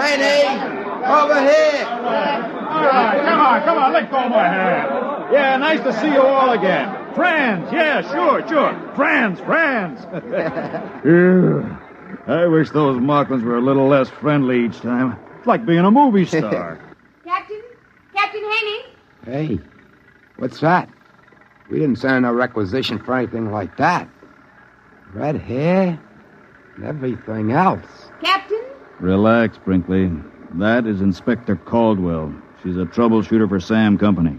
Haney, over here. All right, come on, let go of my hand. Yeah, nice to see you all again. Friends, yeah, sure. Friends. Yeah, I wish those Mocklins were a little less friendly each time. It's like being a movie star. Captain Haney. Hey, what's that? We didn't send no requisition for anything like that. Red hair and everything else. Captain? Relax, Brinkley. That is Inspector Caldwell. She's a troubleshooter for Sam Company.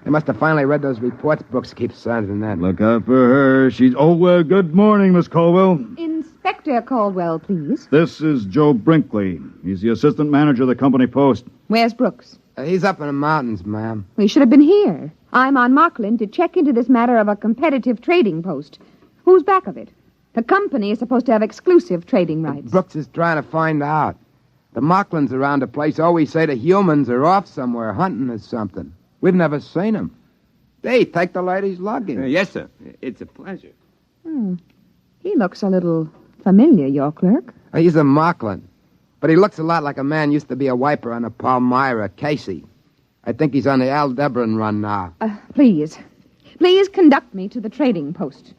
They must have finally read those reports Brooks keeps sending in. Look out for her. She's... Oh, good morning, Miss Caldwell. Inspector Caldwell, please. This is Joe Brinkley. He's the assistant manager of the company post. Where's Brooks? He's up in the mountains, ma'am. He should have been here. I'm on Mocklin to check into this matter of a competitive trading post. Who's back of it? The company is supposed to have exclusive trading rights. Brooks is trying to find out. The Mocklins around the place always say the humans are off somewhere hunting or something. We've never seen them. Hey, take the lady's luggage. Yes, sir. It's a pleasure. He looks a little familiar, your clerk. He's a Mocklin. But he looks a lot like a man used to be a wiper on the Palmyra, Casey. I think he's on the Aldebaran run now. Please conduct me to the trading post.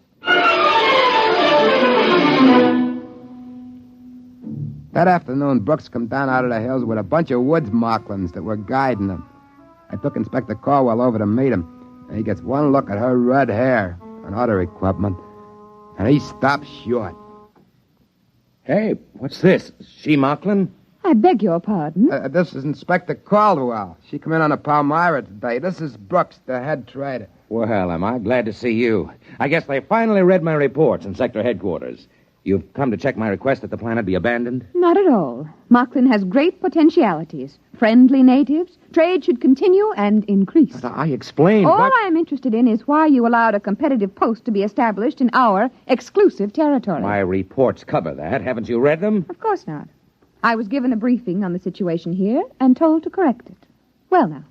That afternoon, Brooks come down out of the hills with a bunch of woods Mocklins that were guiding him. I took Inspector Caldwell over to meet him, and he gets one look at her red hair and other equipment, and he stops short. Hey, what's this? She Mocklin? I beg your pardon. This is Inspector Caldwell. She come in on the Palmyra today. This is Brooks, the head trader. Well, am I glad to see you. I guess they finally read my reports in sector headquarters. You've come to check my request that the planet be abandoned? Not at all. Mocklin has great potentialities. Friendly natives. Trade should continue and increase. But I explained. All I'm interested in is why you allowed a competitive post to be established in our exclusive territory. My reports cover that. Haven't you read them? Of course not. I was given a briefing on the situation here and told to correct it. Well, now,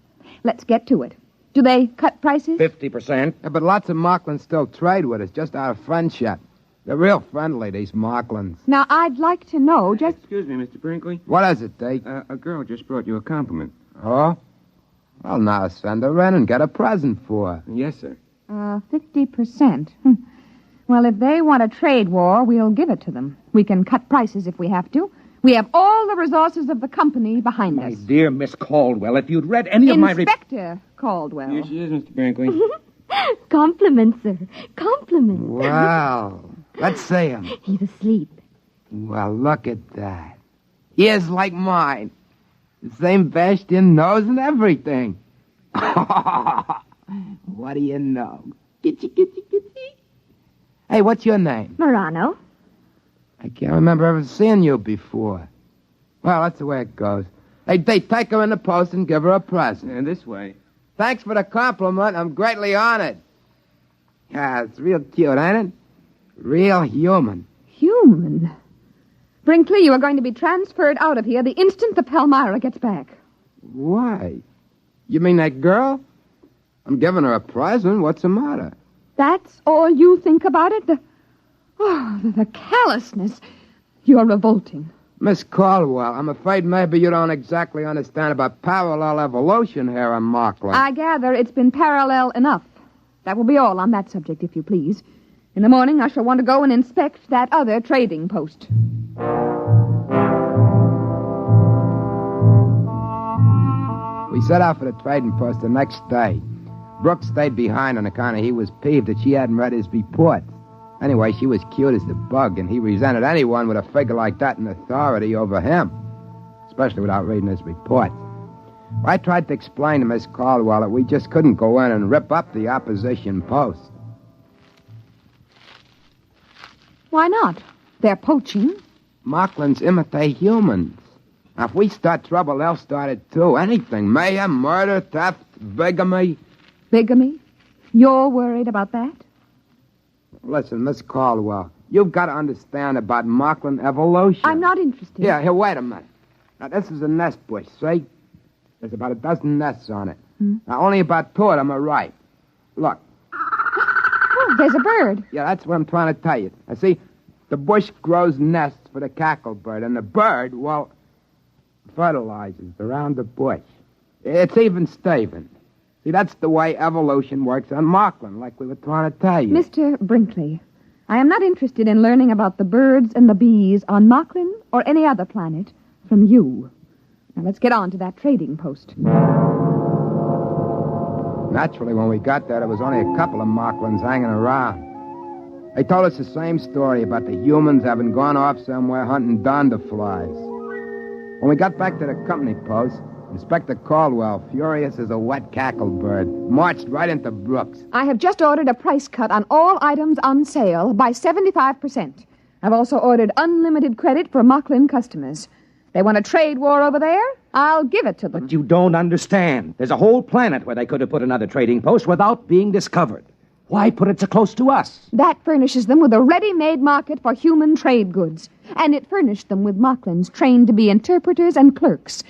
let's get to it. Do they cut prices? 50%. Yeah, but lots of Mocklins still trade with us, just out of friendship. They're real friendly, these Mocklins. Now, I'd like to know just... Excuse me, Mr. Brinkley. What is it, Deke? A girl just brought you a compliment. Oh? Well, now send her in and get a present for her. Yes, sir. 50%. Well, if they want a trade war, we'll give it to them. We can cut prices if we have to. We have all the resources of the company behind My us. dear Miss Caldwell, if you'd read any of my... Inspector Caldwell. Here she is, Mr. Brinkley. Compliments, sir. Compliments. Well, let's see him. He's asleep. Well, look at that. Ears like mine. The same bashed-in nose and everything. What do you know? Gitchy. Hey, what's your name? Morano. I can't remember ever seeing you before. Well, that's the way it goes. Hey, take her in the post and give her a present. And this way. Thanks for the compliment. I'm greatly honored. Yeah, it's real cute, ain't it? Real human. Human? Brinkley, you are going to be transferred out of here the instant the Palmyra gets back. Why? You mean that girl? I'm giving her a present. What's the matter? That's all you think about it? The callousness. You're revolting. Miss Caldwell, I'm afraid maybe you don't exactly understand about parallel evolution here on Mocklin. I gather it's been parallel enough. That will be all on that subject, if you please. In the morning, I shall want to go and inspect that other trading post. We set out for the trading post the next day. Brooks stayed behind on account of he was peeved that she hadn't read his report. Anyway, she was cute as the bug, and he resented anyone with a figure like that in authority over him, especially without reading his report. I tried to explain to Miss Caldwell that we just couldn't go in and rip up the opposition post. Why not? They're poaching. Mocklins imitate humans. Now, if we start trouble, they'll start it too. Anything. Mayhem, murder, theft, bigamy. Bigamy? You're worried about that? Listen, Miss Caldwell, you've got to understand about Mocklin evolution. I'm not interested. Here, wait a minute. Now, this is a nest bush, see? There's about a dozen nests on it. Now, only about 2 of them are ripe. Look. Oh, there's a bird. Yeah, that's what I'm trying to tell you. Now, see, the bush grows nests for the cacklebird, and the bird, well, fertilizers around the bush. It's even Steven. See, that's the way evolution works on Markland, like we were trying to tell you. Mr. Brinkley, I am not interested in learning about the birds and the bees on Markland or any other planet from you. Now, let's get on to that trading post. Naturally, when we got there was only a couple of Marklands hanging around. They told us the same story about the humans having gone off somewhere hunting donderflies. When we got back to the company post, Inspector Caldwell, furious as a wet cacklebird, marched right into Brooks. I have just ordered a price cut on all items on sale by 75%. I've also ordered unlimited credit for Markland customers. They want a trade war over there? I'll give it to them. But you don't understand. There's a whole planet where they could have put another trading post without being discovered. Why put it so close to us? That furnishes them with a ready-made market for human trade goods. And it furnished them with Marklands trained to be interpreters and clerks.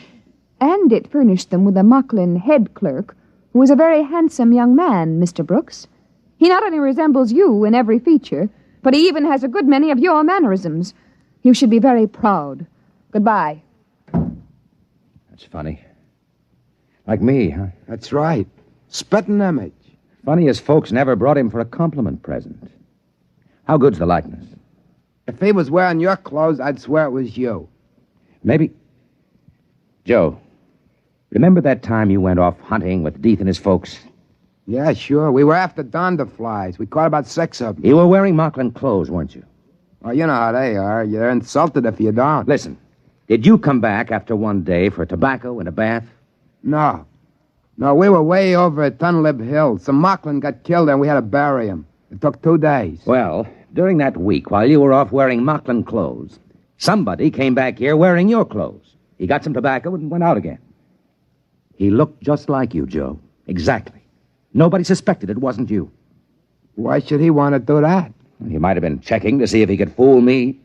And it furnished them with a Markland head clerk, who is a very handsome young man, Mr. Brooks. He not only resembles you in every feature, but he even has a good many of your mannerisms. You should be very proud. Goodbye. That's funny. Like me, huh? That's right. Spitting image. Funny as folks never brought him for a compliment present. How good's the likeness? If he was wearing your clothes, I'd swear it was you. Maybe. Joe, remember that time you went off hunting with Deeth and his folks? Yeah, sure. We were after donderflies. We caught about 6 of them. You were wearing Markland clothes, weren't you? Oh, you know how they are. You're insulted if you don't. Listen, did you come back after one day for tobacco and a bath? No. No, we were way over at Tunlib Hill. Some Markland got killed and we had to bury him. It took 2 days. Well, during that week, while you were off wearing Markland clothes, somebody came back here wearing your clothes. He got some tobacco and went out again. He looked just like you, Joe. Exactly. Nobody suspected it wasn't you. Why should he want to do that? He might have been checking to see if he could fool me.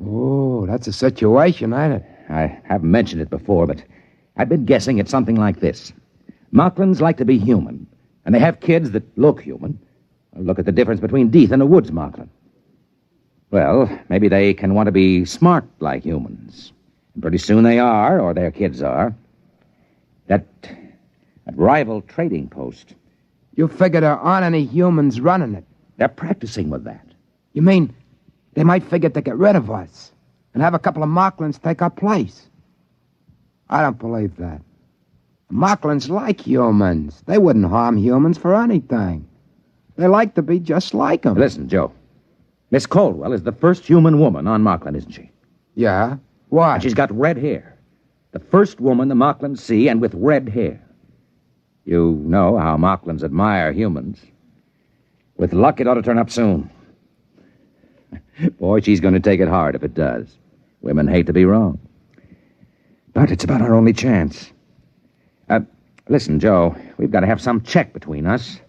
Oh, that's a situation, ain't it? I haven't mentioned it before, but I've been guessing it's something like this. Marklands like to be human, and they have kids that look human. Look at the difference between Deeth and a woods Markland. Well, maybe they can want to be smart like humans. And pretty soon they are, or their kids are. That rival trading post. You figure there aren't any humans running it. They're practicing with that. You mean they might figure to get rid of us and have a couple of Marklands take our place? I don't believe that. Marklands like humans. They wouldn't harm humans for anything. They like to be just like them. Listen, Joe. Miss Caldwell is the first human woman on Markland, isn't she? Yeah? Why? And she's got red hair. The first woman the Marklands see, and with red hair. You know how Marklands admire humans. With luck, it ought to turn up soon. Boy, she's going to take it hard if it does. Women hate to be wrong. But it's about our only chance. Listen, Joe, we've got to have some check between us.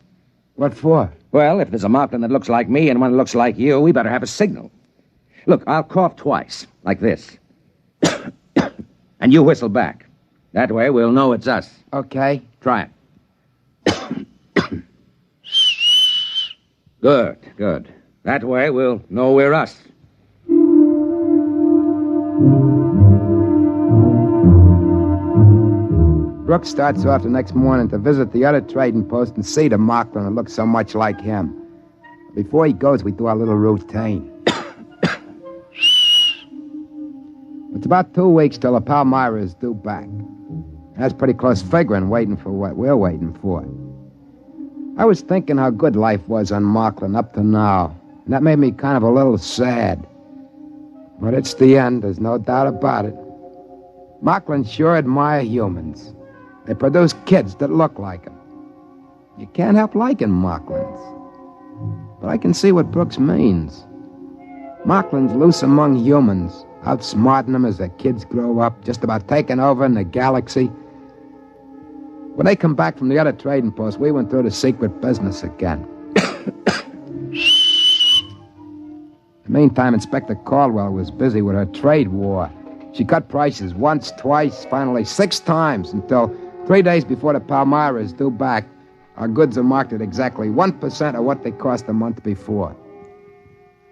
What for? Well, if there's a Markland that looks like me and one that looks like you, we better have a signal. Look, I'll cough twice, like this. And you whistle back. That way we'll know it's us. Okay. Try it. Good, good. That way we'll know we're us. Brooks starts off the next morning to visit the other trading post and see the Markland that looks so much like him. Before he goes, we do our little routine. It's about 2 weeks till the Palmyra is due back. That's pretty close figuring, waiting for what we're waiting for. I was thinking how good life was on Markland up to now, and that made me kind of a little sad. But it's the end, there's no doubt about it. Markland sure admire humans. They produce kids that look like them. You can't help liking Marklands. But I can see what Brooks means. Markland's loose among humans, outsmarting them as their kids grow up, just about taking over in the galaxy. When they come back from the other trading post, we went through the secret business again. In the meantime, Inspector Caldwell was busy with her trade war. She cut prices once, twice, finally 6 times, until 3 days before the Palmyra is due back, our goods are marked at exactly 1% of what they cost a month before.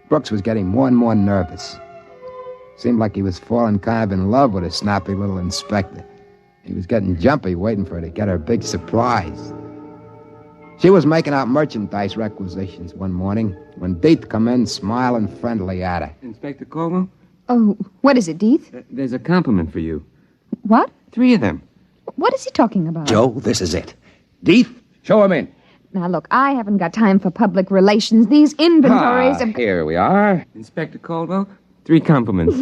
Brooks was getting more and more nervous. Seemed like he was falling kind of in love with a snappy little inspector. He was getting jumpy waiting for her to get her big surprise. She was making out merchandise requisitions one morning when Deeth come in smiling friendly at her. Inspector Caldwell, Oh, what is it, Deeth? there's a compliment for you. What? 3 of them. What is he talking about? Joe, this is it. Deeth, show him in. Now, look, I haven't got time for public relations. These inventories have... Here we are. Inspector Caldwell, 3 compliments.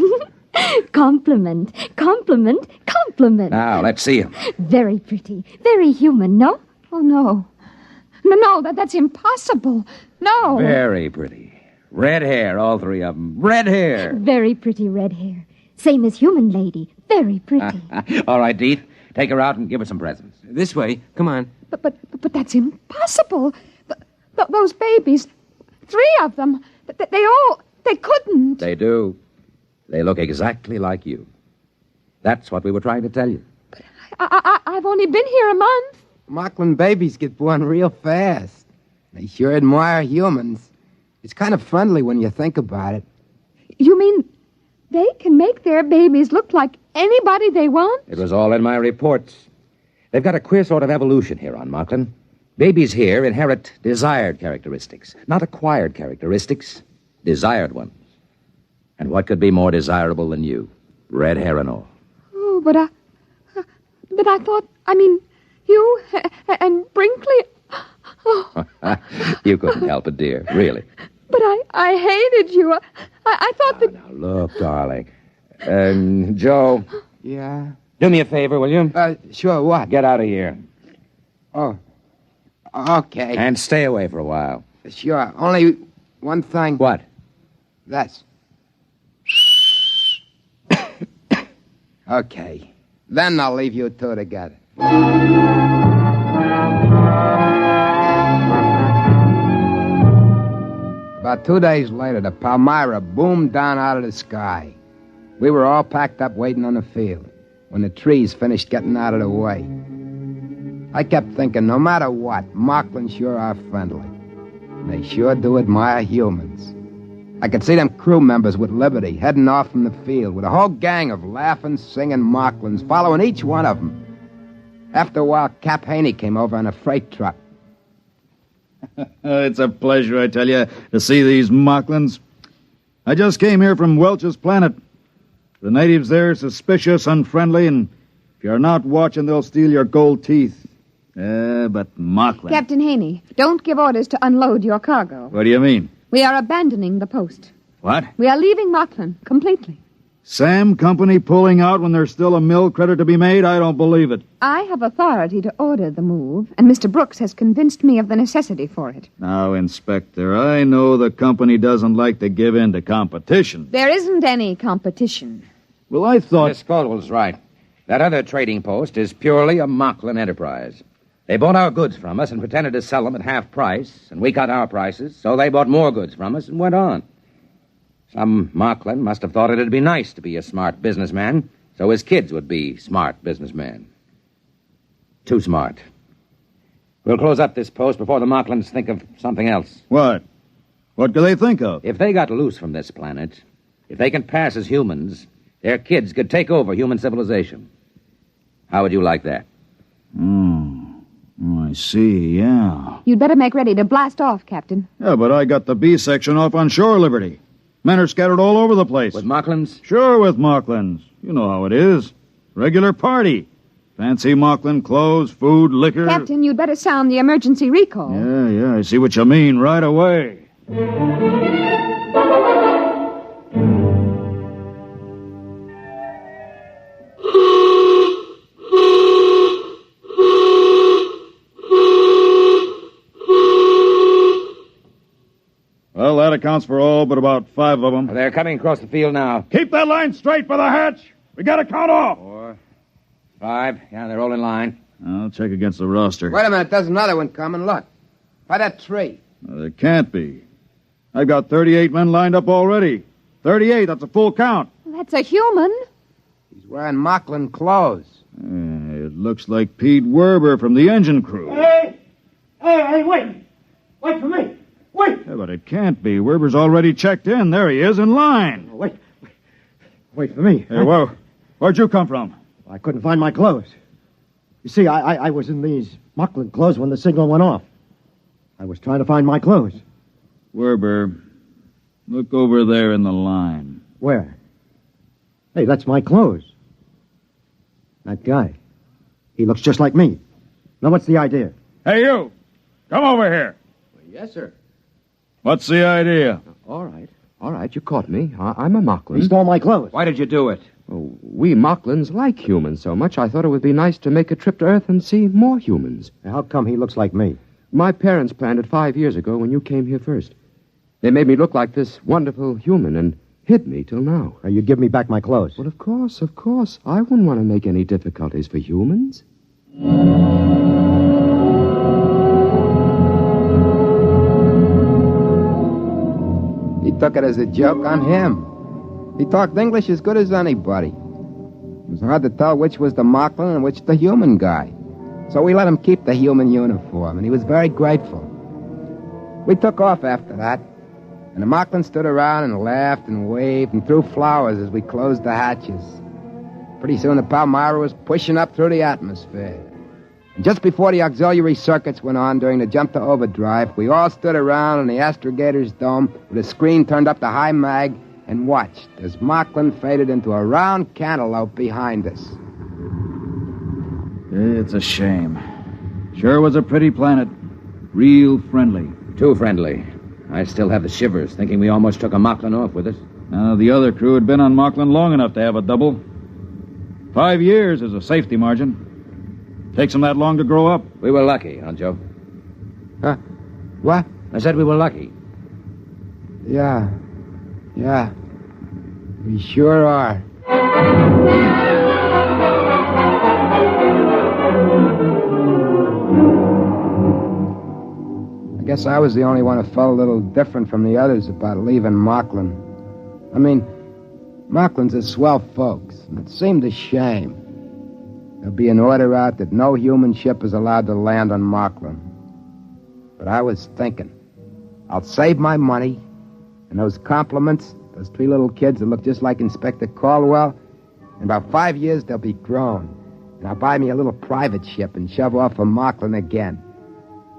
Compliment, compliment, compliment. Now, let's see him. Very pretty, very human, no? Oh, no. No, that's impossible. No. Very pretty. Red hair, all 3 of them. Red hair. Very pretty red hair. Same as human lady. Very pretty. All right, Deeth, take her out and give her some presents. This way. Come on. But that's impossible. Those babies, 3 of them, they couldn't. They do. They look exactly like you. That's what we were trying to tell you. I've only been here a month. Mocklin babies get born real fast. They sure admire humans. It's kind of friendly when you think about it. You mean they can make their babies look like anybody they want? It was all in my reports. They've got a queer sort of evolution here on Mocklin. Babies here inherit desired characteristics, not acquired characteristics, desired ones. And what could be more desirable than you? Red hair and all. Oh, but I thought, you and Brinkley... Oh, You couldn't help it, dear, really. but I hated you. I thought that... Now, look, darling. Joe, Yeah? do me a favor, will you? Sure, what? Get out of here. Oh, okay. And stay away for a while. Sure, only one thing. What? That's... Okay. Then I'll leave you 2 together. About 2 days later, the Palmyra boomed down out of the sky. We were all packed up waiting on the field when the trees finished getting out of the way. I kept thinking, no matter what, Mocklin sure are friendly. And they sure do admire humans. I could see them crew members with Liberty heading off from the field with a whole gang of laughing, singing Mocklins following each one of them. After a while, Cap Haney came over on a freight truck. It's a pleasure, I tell you, to see these Mocklins. I just came here from Welch's planet. The natives there are suspicious, unfriendly, and if you're not watching, they'll steal your gold teeth. But Mocklin... Captain Haney, don't give orders to unload your cargo. What do you mean? We are abandoning the post. What? We are leaving Mocklin completely. Sam Company pulling out when there's still a mill credit to be made? I don't believe it. I have authority to order the move, and Mr. Brooks has convinced me of the necessity for it. Now, Inspector, I know the company doesn't like to give in to competition. There isn't any competition. Well, I thought... Miss Caldwell's right. That other trading post is purely a Mocklin enterprise. They bought our goods from us and pretended to sell them at half price, and we cut our prices, so they bought more goods from us and went on. Some Mocklin must have thought it'd be nice to be a smart businessman, so his kids would be smart businessmen. Too smart. We'll close up this post before the Mocklins think of something else. What? What could they think of? If they got loose from this planet, if they can pass as humans, their kids could take over human civilization. How would you like that? Oh, I see, yeah. You'd better make ready to blast off, Captain. Yeah, but I got the B section off on shore Liberty. Men are scattered all over the place. With Mocklins? Sure, with Mocklins. You know how it is. Regular party. Fancy Mocklin clothes, food, liquor. Captain, you'd better sound the emergency recall. Yeah, I see what you mean right away. Well, that accounts for all but about 5 of them. They're coming across the field now. Keep that line straight for the hatch. We got to count off. 4, 5. Yeah, they're all in line. I'll check against the roster. Wait a minute, there's another one coming. Look. By that tree. There can't be. I've got 38 men lined up already. 38, that's a full count. That's a human. He's wearing Mocklin clothes. It looks like Pete Werber from the engine crew. Hey, wait. Wait for me. Wait. Yeah, but it can't be. Werber's already checked in. There he is, in line. Wait. Wait for me. Hey, whoa. Where'd you come from? I couldn't find my clothes. You see, I was in these Mocklin clothes when the signal went off. I was trying to find my clothes. Werber, look over there in the line. Where? Hey, that's my clothes. That guy. He looks just like me. Now, what's the idea? Hey, you! Come over here. Yes, sir. What's the idea? All right, you caught me. I'm a Mocklin. He stole my clothes. Why did you do it? Oh, we Mocklins like humans so much, I thought it would be nice to make a trip to Earth and see more humans. How come he looks like me? My parents planned it 5 years ago when you came here first. They made me look like this wonderful human and hid me till now. Now, you give me back my clothes. Well, of course. I wouldn't want to make any difficulties for humans. He took it as a joke on him. He talked English as good as anybody. It was hard to tell which was the Mocklin and which the human guy. So we let him keep the human uniform, and he was very grateful. We took off after that, and the Mocklin stood around and laughed and waved and threw flowers as we closed the hatches. Pretty soon the Palmyra was pushing up through the atmosphere. And just before the auxiliary circuits went on during the jump to overdrive, we all stood around in the astrogator's dome with a screen turned up to high mag and watched as Mocklin faded into a round cantaloupe behind us. It's a shame. Sure was a pretty planet. Real friendly. Too friendly. I still have the shivers, thinking we almost took a Mocklin off with us. The other crew had been on Mocklin long enough to have a double. 5 years is a safety margin. Takes them that long to grow up. We were lucky, huh, Joe? Huh? What? I said we were lucky. Yeah. We sure are. I guess I was the only one who felt a little different from the others about leaving Mocklin. I mean, Mocklin's are swell folks, and it seemed a shame. There'll be an order out that no human ship is allowed to land on Mocklin. But I was thinking, I'll save my money, and those compliments, those 3 little kids that look just like Inspector Caldwell, in about 5 years they'll be grown. And I'll buy me a little private ship and shove off for Mocklin again.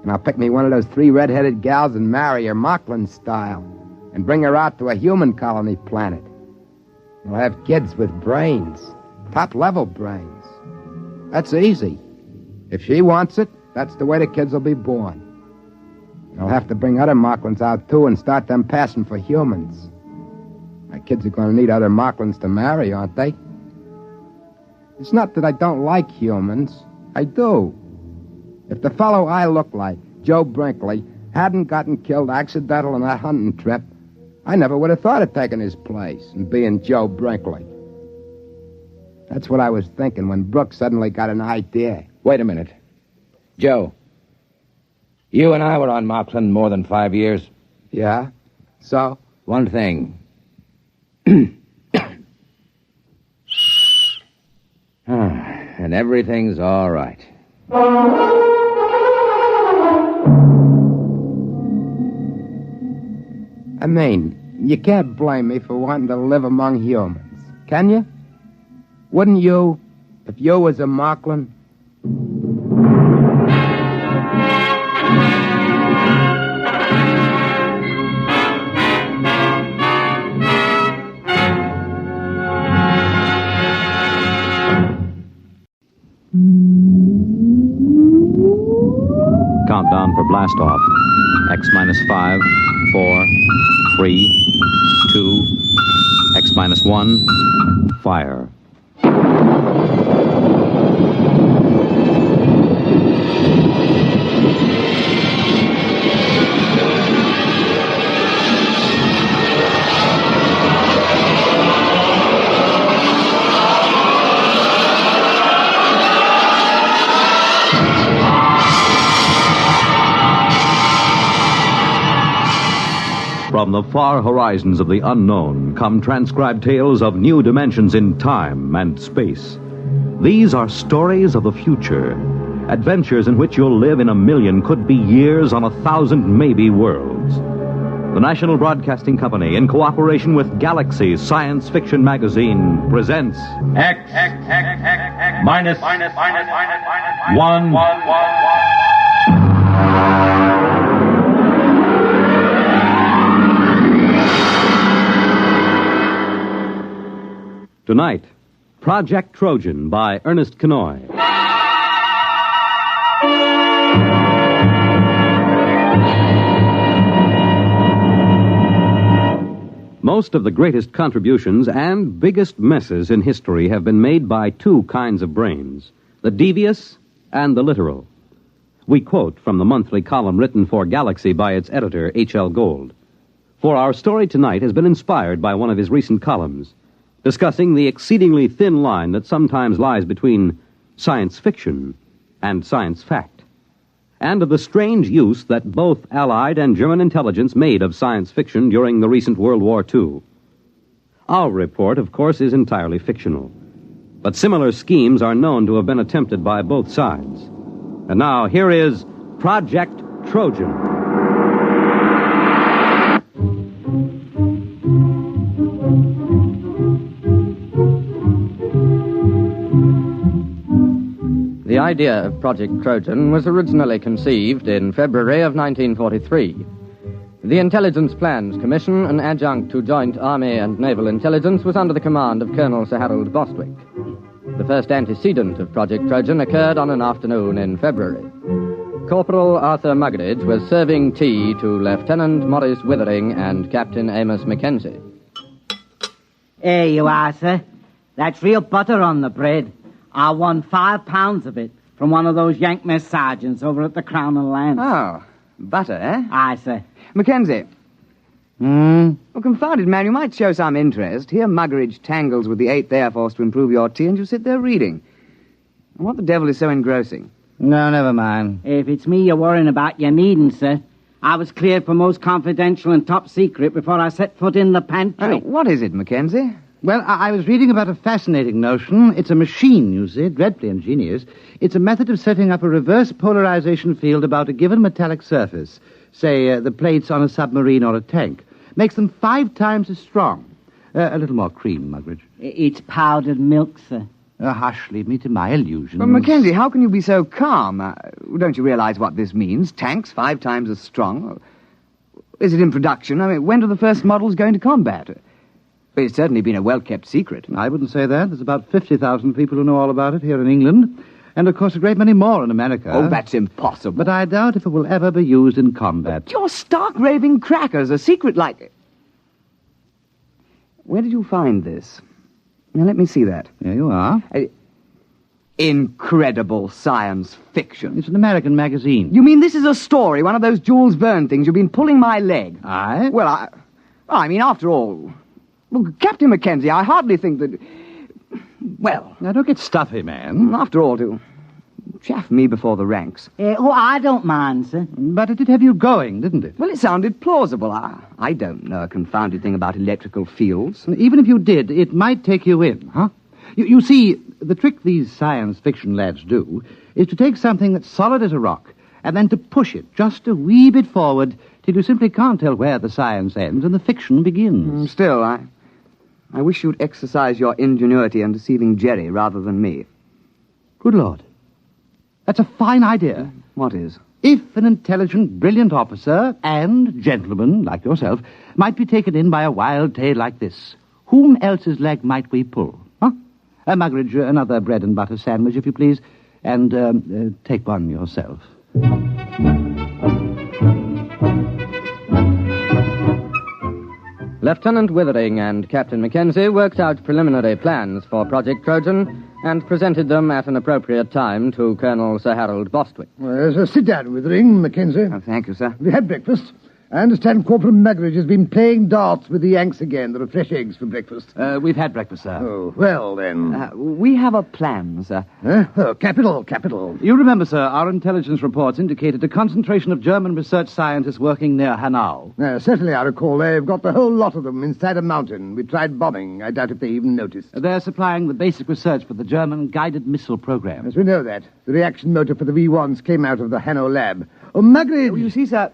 And I'll pick me one of those 3 red-headed gals and marry her Mocklin style, and bring her out to a human colony planet. We'll have kids with brains, top-level brains. That's easy. If she wants it, that's the way the kids will be born. I'll have to bring other Mocklins out, too, and start them passing for humans. My kids are going to need other Mocklins to marry, aren't they? It's not that I don't like humans. I do. If the fellow I look like, Joe Brinkley, hadn't gotten killed accidental on that hunting trip, I never would have thought of taking his place and being Joe Brinkley. That's what I was thinking when Brooks suddenly got an idea. Wait a minute. Joe, you and I were on Mocklin more than 5 years. Yeah? So? One thing. And everything's all right. I mean, you can't blame me for wanting to live among humans, can you? Wouldn't you, if you was a Mocklin? Countdown for blast off. X minus 5, 4, 3, 2, X minus 1, fire. From the far horizons of the unknown come transcribed tales of new dimensions in time and space. These are stories of the future, adventures in which you'll live in 1,000,000, could be years on 1,000 maybe worlds. The National Broadcasting Company, in cooperation with Galaxy Science Fiction Magazine, presents X minus 1. Tonight, Project Trojan by Ernest Kenoy. Most of the greatest contributions and biggest messes in history have been made by two kinds of brains, the devious and the literal. We quote from the monthly column written for Galaxy by its editor, H.L. Gold. For our story tonight has been inspired by one of his recent columns, discussing the exceedingly thin line that sometimes lies between science fiction and science fact, and of the strange use that both Allied and German intelligence made of science fiction during the recent World War II. Our report, of course, is entirely fictional, but similar schemes are known to have been attempted by both sides. And now, here is Project Trojan. The idea of Project Trojan was originally conceived in February of 1943. The Intelligence Plans Commission, an adjunct to Joint Army and Naval Intelligence, was under the command of Colonel Sir Harold Bostwick. The first antecedent of Project Trojan occurred on an afternoon in February. Corporal Arthur Muggeridge was serving tea to Lieutenant Maurice Withering and Captain Amos Mackenzie. Here you are, sir. That's real butter on the bread. I won 5 pounds of it from one of those Yank mess sergeants over at the Crown and Lance. Oh, butter, eh? Aye, sir. Mackenzie. Well, confounded man, you might show some interest. Here Muggeridge tangles with the 8th Air Force to improve your tea, and you sit there reading. And what the devil is so engrossing? No, never mind. If it's me you're worrying about, you needn't, sir. I was cleared for most confidential and top secret before I set foot in the pantry. What is it, Mackenzie? Well, I was reading about a fascinating notion. It's a machine, you see, dreadfully ingenious. It's a method of setting up a reverse polarization field about a given metallic surface, say the plates on a submarine or a tank. Makes them 5 times as strong. A little more cream, Muggeridge. It's powdered milk, sir. Hush, leave me to my illusions. Well, Mackenzie, how can you be so calm? Don't you realize what this means? Tanks 5 times as strong? Is it in production? I mean, when do the first models go into combat? It's certainly been a well-kept secret. I wouldn't say that. There's about 50,000 people who know all about it here in England. And, of course, a great many more in America. Oh, that's impossible. But I doubt if it will ever be used in combat. But you're stark raving crackers. A secret like... Where did you find this? Now, let me see that. There you are. Incredible science fiction. It's an American magazine. You mean this is a story, one of those Jules Verne things? You've been pulling my leg. Aye? Well, I mean, after all... Well, Captain Mackenzie, I hardly think that... Well... Now, don't get stuffy, man. After all, to chaff me before the ranks. I don't mind, sir. But it did have you going, didn't it? Well, it sounded plausible. I don't know a confounded thing about electrical fields. Even if you did, it might take you in, huh? You see, the trick these science fiction lads do is to take something that's solid as a rock and then to push it just a wee bit forward till you simply can't tell where the science ends and the fiction begins. Still, I wish you'd exercise your ingenuity in deceiving Jerry rather than me. Good Lord. That's a fine idea. What is? If an intelligent, brilliant officer and gentleman like yourself might be taken in by a wild tale like this, whom else's leg might we pull? Huh? Muggeridge, another bread and butter sandwich, if you please, and take one yourself. Lieutenant Withering and Captain Mackenzie worked out preliminary plans for Project Trojan and presented them at an appropriate time to Colonel Sir Harold Bostwick. Well, so sit down, Withering, Mackenzie. Oh, thank you, sir. Have you had breakfast? I understand Corporal Muggeridge has been playing darts with the Yanks again. There are fresh eggs for breakfast. We've had breakfast, sir. Oh, well, then. We have a plan, sir. Oh, capital. You remember, sir, our intelligence reports indicated a concentration of German research scientists working near Hanau. Certainly, I recall. They've got the whole lot of them inside a mountain. We tried bombing. I doubt if they even noticed. They're supplying the basic research for the German guided missile program. Yes, we know that. The reaction motor for the V1s came out of the Hanau lab. Oh, Muggeridge! You see, sir...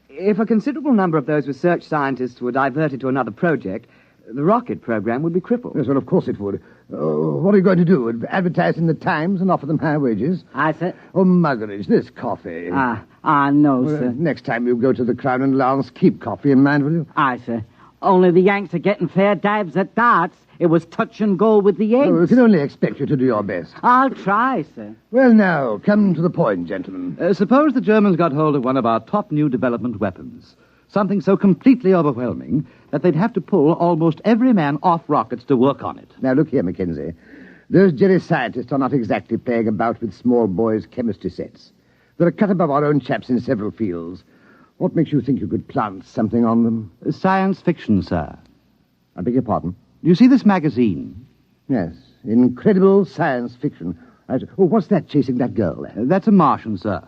If a considerable number of those research scientists were diverted to another project, the rocket program would be crippled. Yes, well, of course it would. What are you going to do? Advertise in the Times and offer them high wages? I said... Oh, Muggeridge, this coffee. No, sir. Next time you go to the Crown and Lance, keep coffee in mind, will you? Aye, sir. Only the Yanks are getting fair dives at darts. It was touch and go with the Yanks. Oh, we can only expect you to do your best. I'll try, sir. Well, now, come to the point, gentlemen. Suppose the Germans got hold of one of our top new development weapons. Something so completely overwhelming that they'd have to pull almost every man off rockets to work on it. Now, look here, Mackenzie. Those Jerry scientists are not exactly playing about with small boys' chemistry sets. They're a cut above our own chaps in several fields. What makes you think you could plant something on them? Science fiction, sir. I beg your pardon? Do you see this magazine? Yes, incredible science fiction. Oh, what's that chasing that girl there? That's a Martian, sir.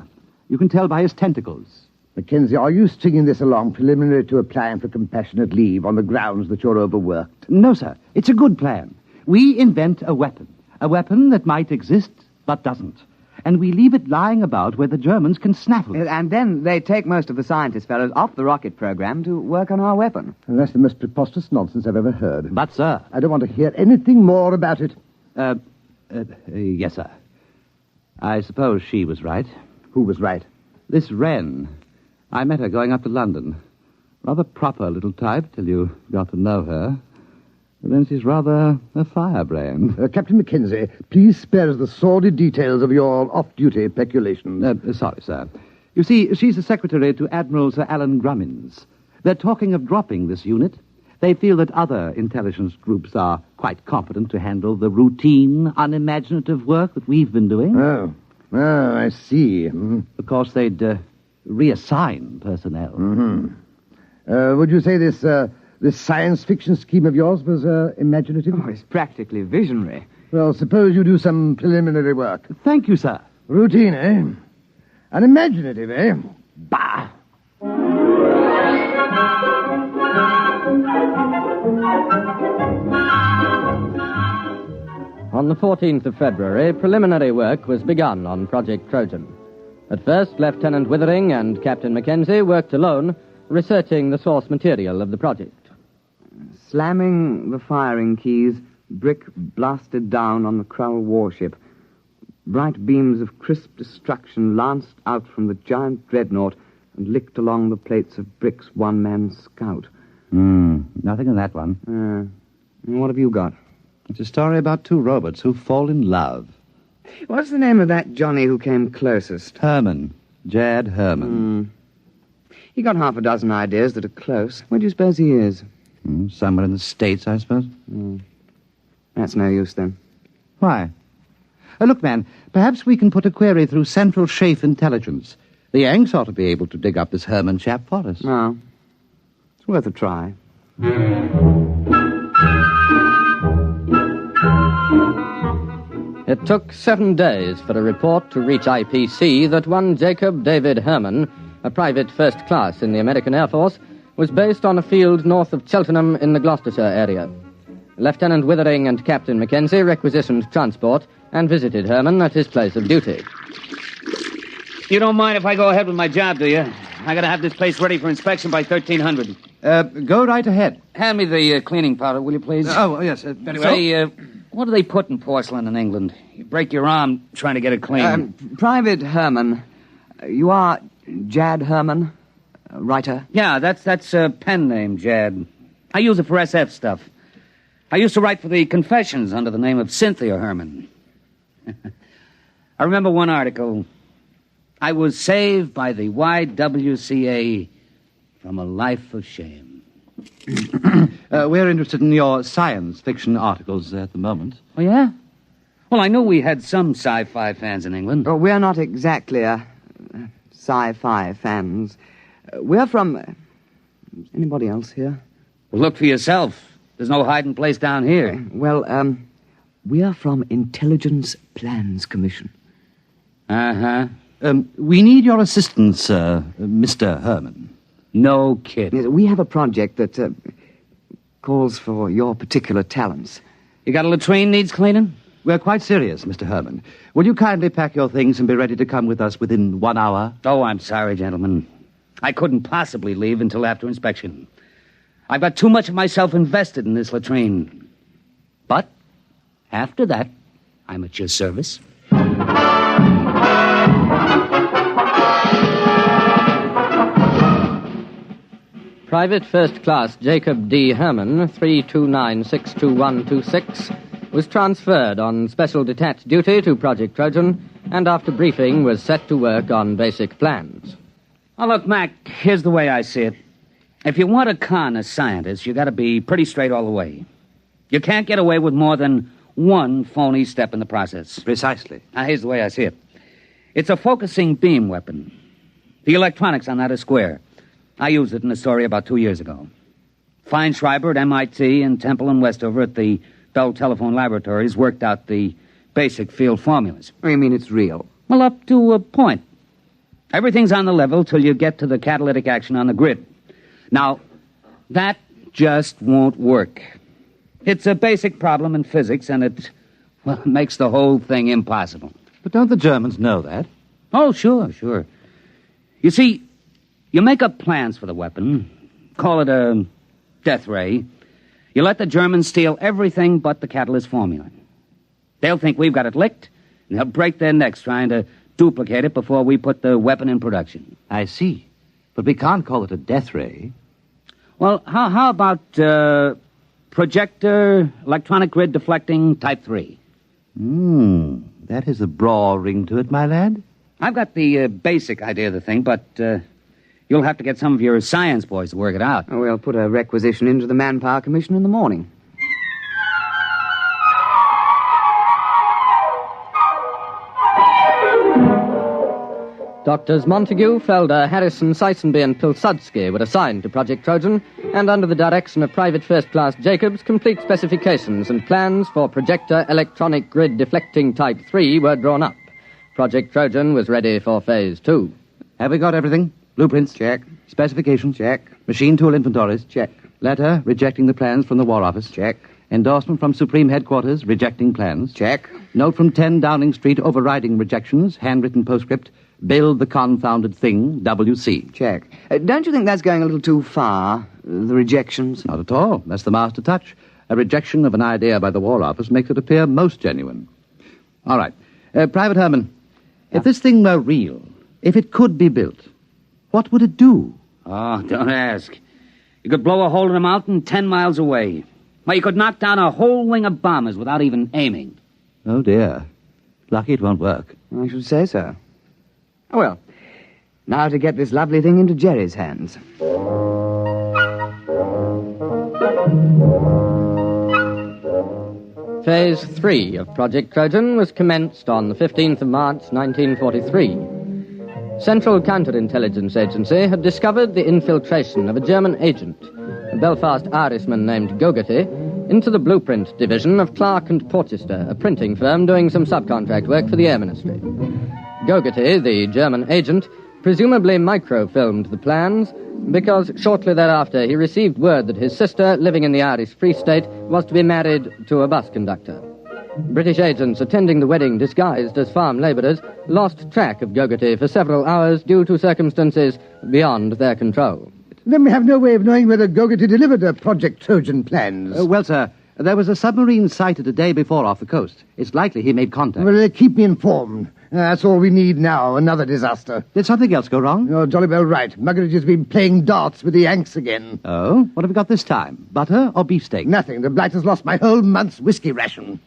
You can tell by his tentacles. Mackenzie, are you stringing this along preliminary to applying for compassionate leave on the grounds that you're overworked? No, sir. It's a good plan. We invent a weapon that might exist but doesn't. And we leave it lying about where the Germans can snaffle it. And then they take most of the scientist fellows off the rocket program to work on our weapon. And that's the most preposterous nonsense I've ever heard. But, sir... I don't want to hear anything more about it. Yes, sir. I suppose she was right. Who was right? This Wren. I met her going up to London. Rather proper little type till you got to know her. But then she's rather a firebrand. Captain Mackenzie, please spare us the sordid details of your off-duty peculations. Sorry, sir. You see, she's the secretary to Admiral Sir Alan Grummins. They're talking of dropping this unit. They feel that other intelligence groups are quite competent to handle the routine, unimaginative work that we've been doing. Oh, I see. Of course, they'd reassign personnel. Would you say this science fiction scheme of yours was imaginative? Oh, it's practically visionary. Well, suppose you do some preliminary work. Thank you, sir. Routine, eh? Unimaginative, eh? Bah! On the 14th of February, preliminary work was begun on Project Trojan. At first, Lieutenant Withering and Captain Mackenzie worked alone, researching the source material of the project. Slamming the firing keys, brick blasted down on the Krull warship. Bright beams of crisp destruction lanced out from the giant dreadnought and licked along the plates of Brick's one-man scout. Nothing in that one. What have you got? It's a story about two robots who fall in love. What's the name of that Johnny who came closest? Herman. Jad Herman. He got half a dozen ideas that are close. Where do you suppose he is? Somewhere in the States, I suppose. That's no use, then. Why? Look, man, perhaps we can put a query through Central Chafe Intelligence. The Yanks ought to be able to dig up this Herman chap for us. No. It's worth a try. It took 7 days for a report to reach IPC that one Jacob David Herman, a private first class in the American Air Force, was based on a field north of Cheltenham in the Gloucestershire area. Lieutenant Withering and Captain Mackenzie requisitioned transport and visited Herman at his place of duty. You don't mind if I go ahead with my job, do you? I gotta have this place ready for inspection by 1300. Go right ahead. Hand me the cleaning powder, will you, please? Yes, very well. Say, what do they put in porcelain in England? You break your arm trying to get it clean. Private Herman. You are Jad Herman, writer? Yeah, that's a pen name, Jad. I use it for SF stuff. I used to write for the Confessions under the name of Cynthia Herman. I remember one article. I was saved by the YWCA from a life of shame. We're interested in your science fiction articles at the moment. Oh, yeah? Well, I know we had some sci-fi fans in England. Oh, we're not exactly sci-fi fans. We're from... Anybody else here? Well, look for yourself. There's no hiding place down here. Well, we're from Intelligence Plans Commission. Uh-huh. We need your assistance, Mr. Herman. No kidding. Yes, we have a project that calls for your particular talents. You got a latrine needs cleaning? We're quite serious, Mr. Herman. Will you kindly pack your things and be ready to come with us within 1 hour? Oh, I'm sorry, gentlemen. I couldn't possibly leave until after inspection. I've got too much of myself invested in this latrine. But after that, I'm at your service. Private First Class Jacob D. Herman, 329-62126, was transferred on special detached duty to Project Trojan, and after briefing was set to work on basic plans. Now, look, Mac, here's the way I see it. If you want to con a scientist, you got to be pretty straight all the way. You can't get away with more than one phony step in the process. Precisely. Now, here's the way I see it. It's a focusing beam weapon. The electronics on that are square. I used it in a story about 2 years ago. Feinschreiber at MIT and Temple and Westover at the Bell Telephone Laboratories worked out the basic field formulas. What do you mean it's real? Well, up to a point. Everything's on the level till you get to the catalytic action on the grid. Now, that just won't work. It's a basic problem in physics, and it makes the whole thing impossible. But don't the Germans know that? Oh, sure. You see, you make up plans for the weapon, call it a death ray. You let the Germans steal everything but the catalyst formula. They'll think we've got it licked, and they'll break their necks trying to duplicate it before we put the weapon in production. I see. But we can't call it a death ray. Well, how about projector, electronic grid deflecting type 3? That has a broad ring to it, my lad. I've got the basic idea of the thing, but you'll have to get some of your science boys to work it out. Oh, we'll put a requisition into the Manpower Commission in the morning. Doctors Montague, Felder, Harrison, Seisenby, and Pilsudski were assigned to Project Trojan, and under the direction of Private First Class Jacobs, complete specifications and plans for projector electronic grid deflecting Type 3 were drawn up. Project Trojan was ready for Phase 2. Have we got everything? Blueprints? Check. Specifications? Check. Machine tool inventories? Check. Letter rejecting the plans from the War Office? Check. Endorsement from Supreme Headquarters rejecting plans? Check. Note from 10 Downing Street overriding rejections, handwritten postscript, build the confounded thing, WC. Check. Don't you think that's going a little too far, the rejections? Not at all. That's the master touch. A rejection of an idea by the War Office makes it appear most genuine. All right. Private Herman, if this thing were real, if it could be built, what would it do? Oh, don't ask. You could blow a hole in a mountain 10 miles away. Well, you could knock down a whole wing of bombers without even aiming. Oh, dear. Lucky it won't work. I should say so. Oh, well, now to get this lovely thing into Jerry's hands. Phase 3 of Project Trojan was commenced on the 15th of March, 1943. Central Counterintelligence Agency had discovered the infiltration of a German agent, a Belfast Irishman named Gogarty, into the blueprint division of Clark and Porchester, a printing firm doing some subcontract work for the Air Ministry. Gogarty, the German agent, presumably microfilmed the plans because shortly thereafter he received word that his sister, living in the Irish Free State, was to be married to a bus conductor. British agents attending the wedding disguised as farm labourers lost track of Gogarty for several hours due to circumstances beyond their control. Then we have no way of knowing whether Gogarty delivered her Project Trojan plans. Well, sir, there was a submarine sighted a day before off the coast. It's likely he made contact. Well, keep me informed. That's all we need now, another disaster. Did something else go wrong? You're jolly well right. Muggeridge has been playing darts with the Yanks again. Oh? What have we got this time? Butter or beefsteak? Nothing. The blight has lost my whole month's whiskey ration.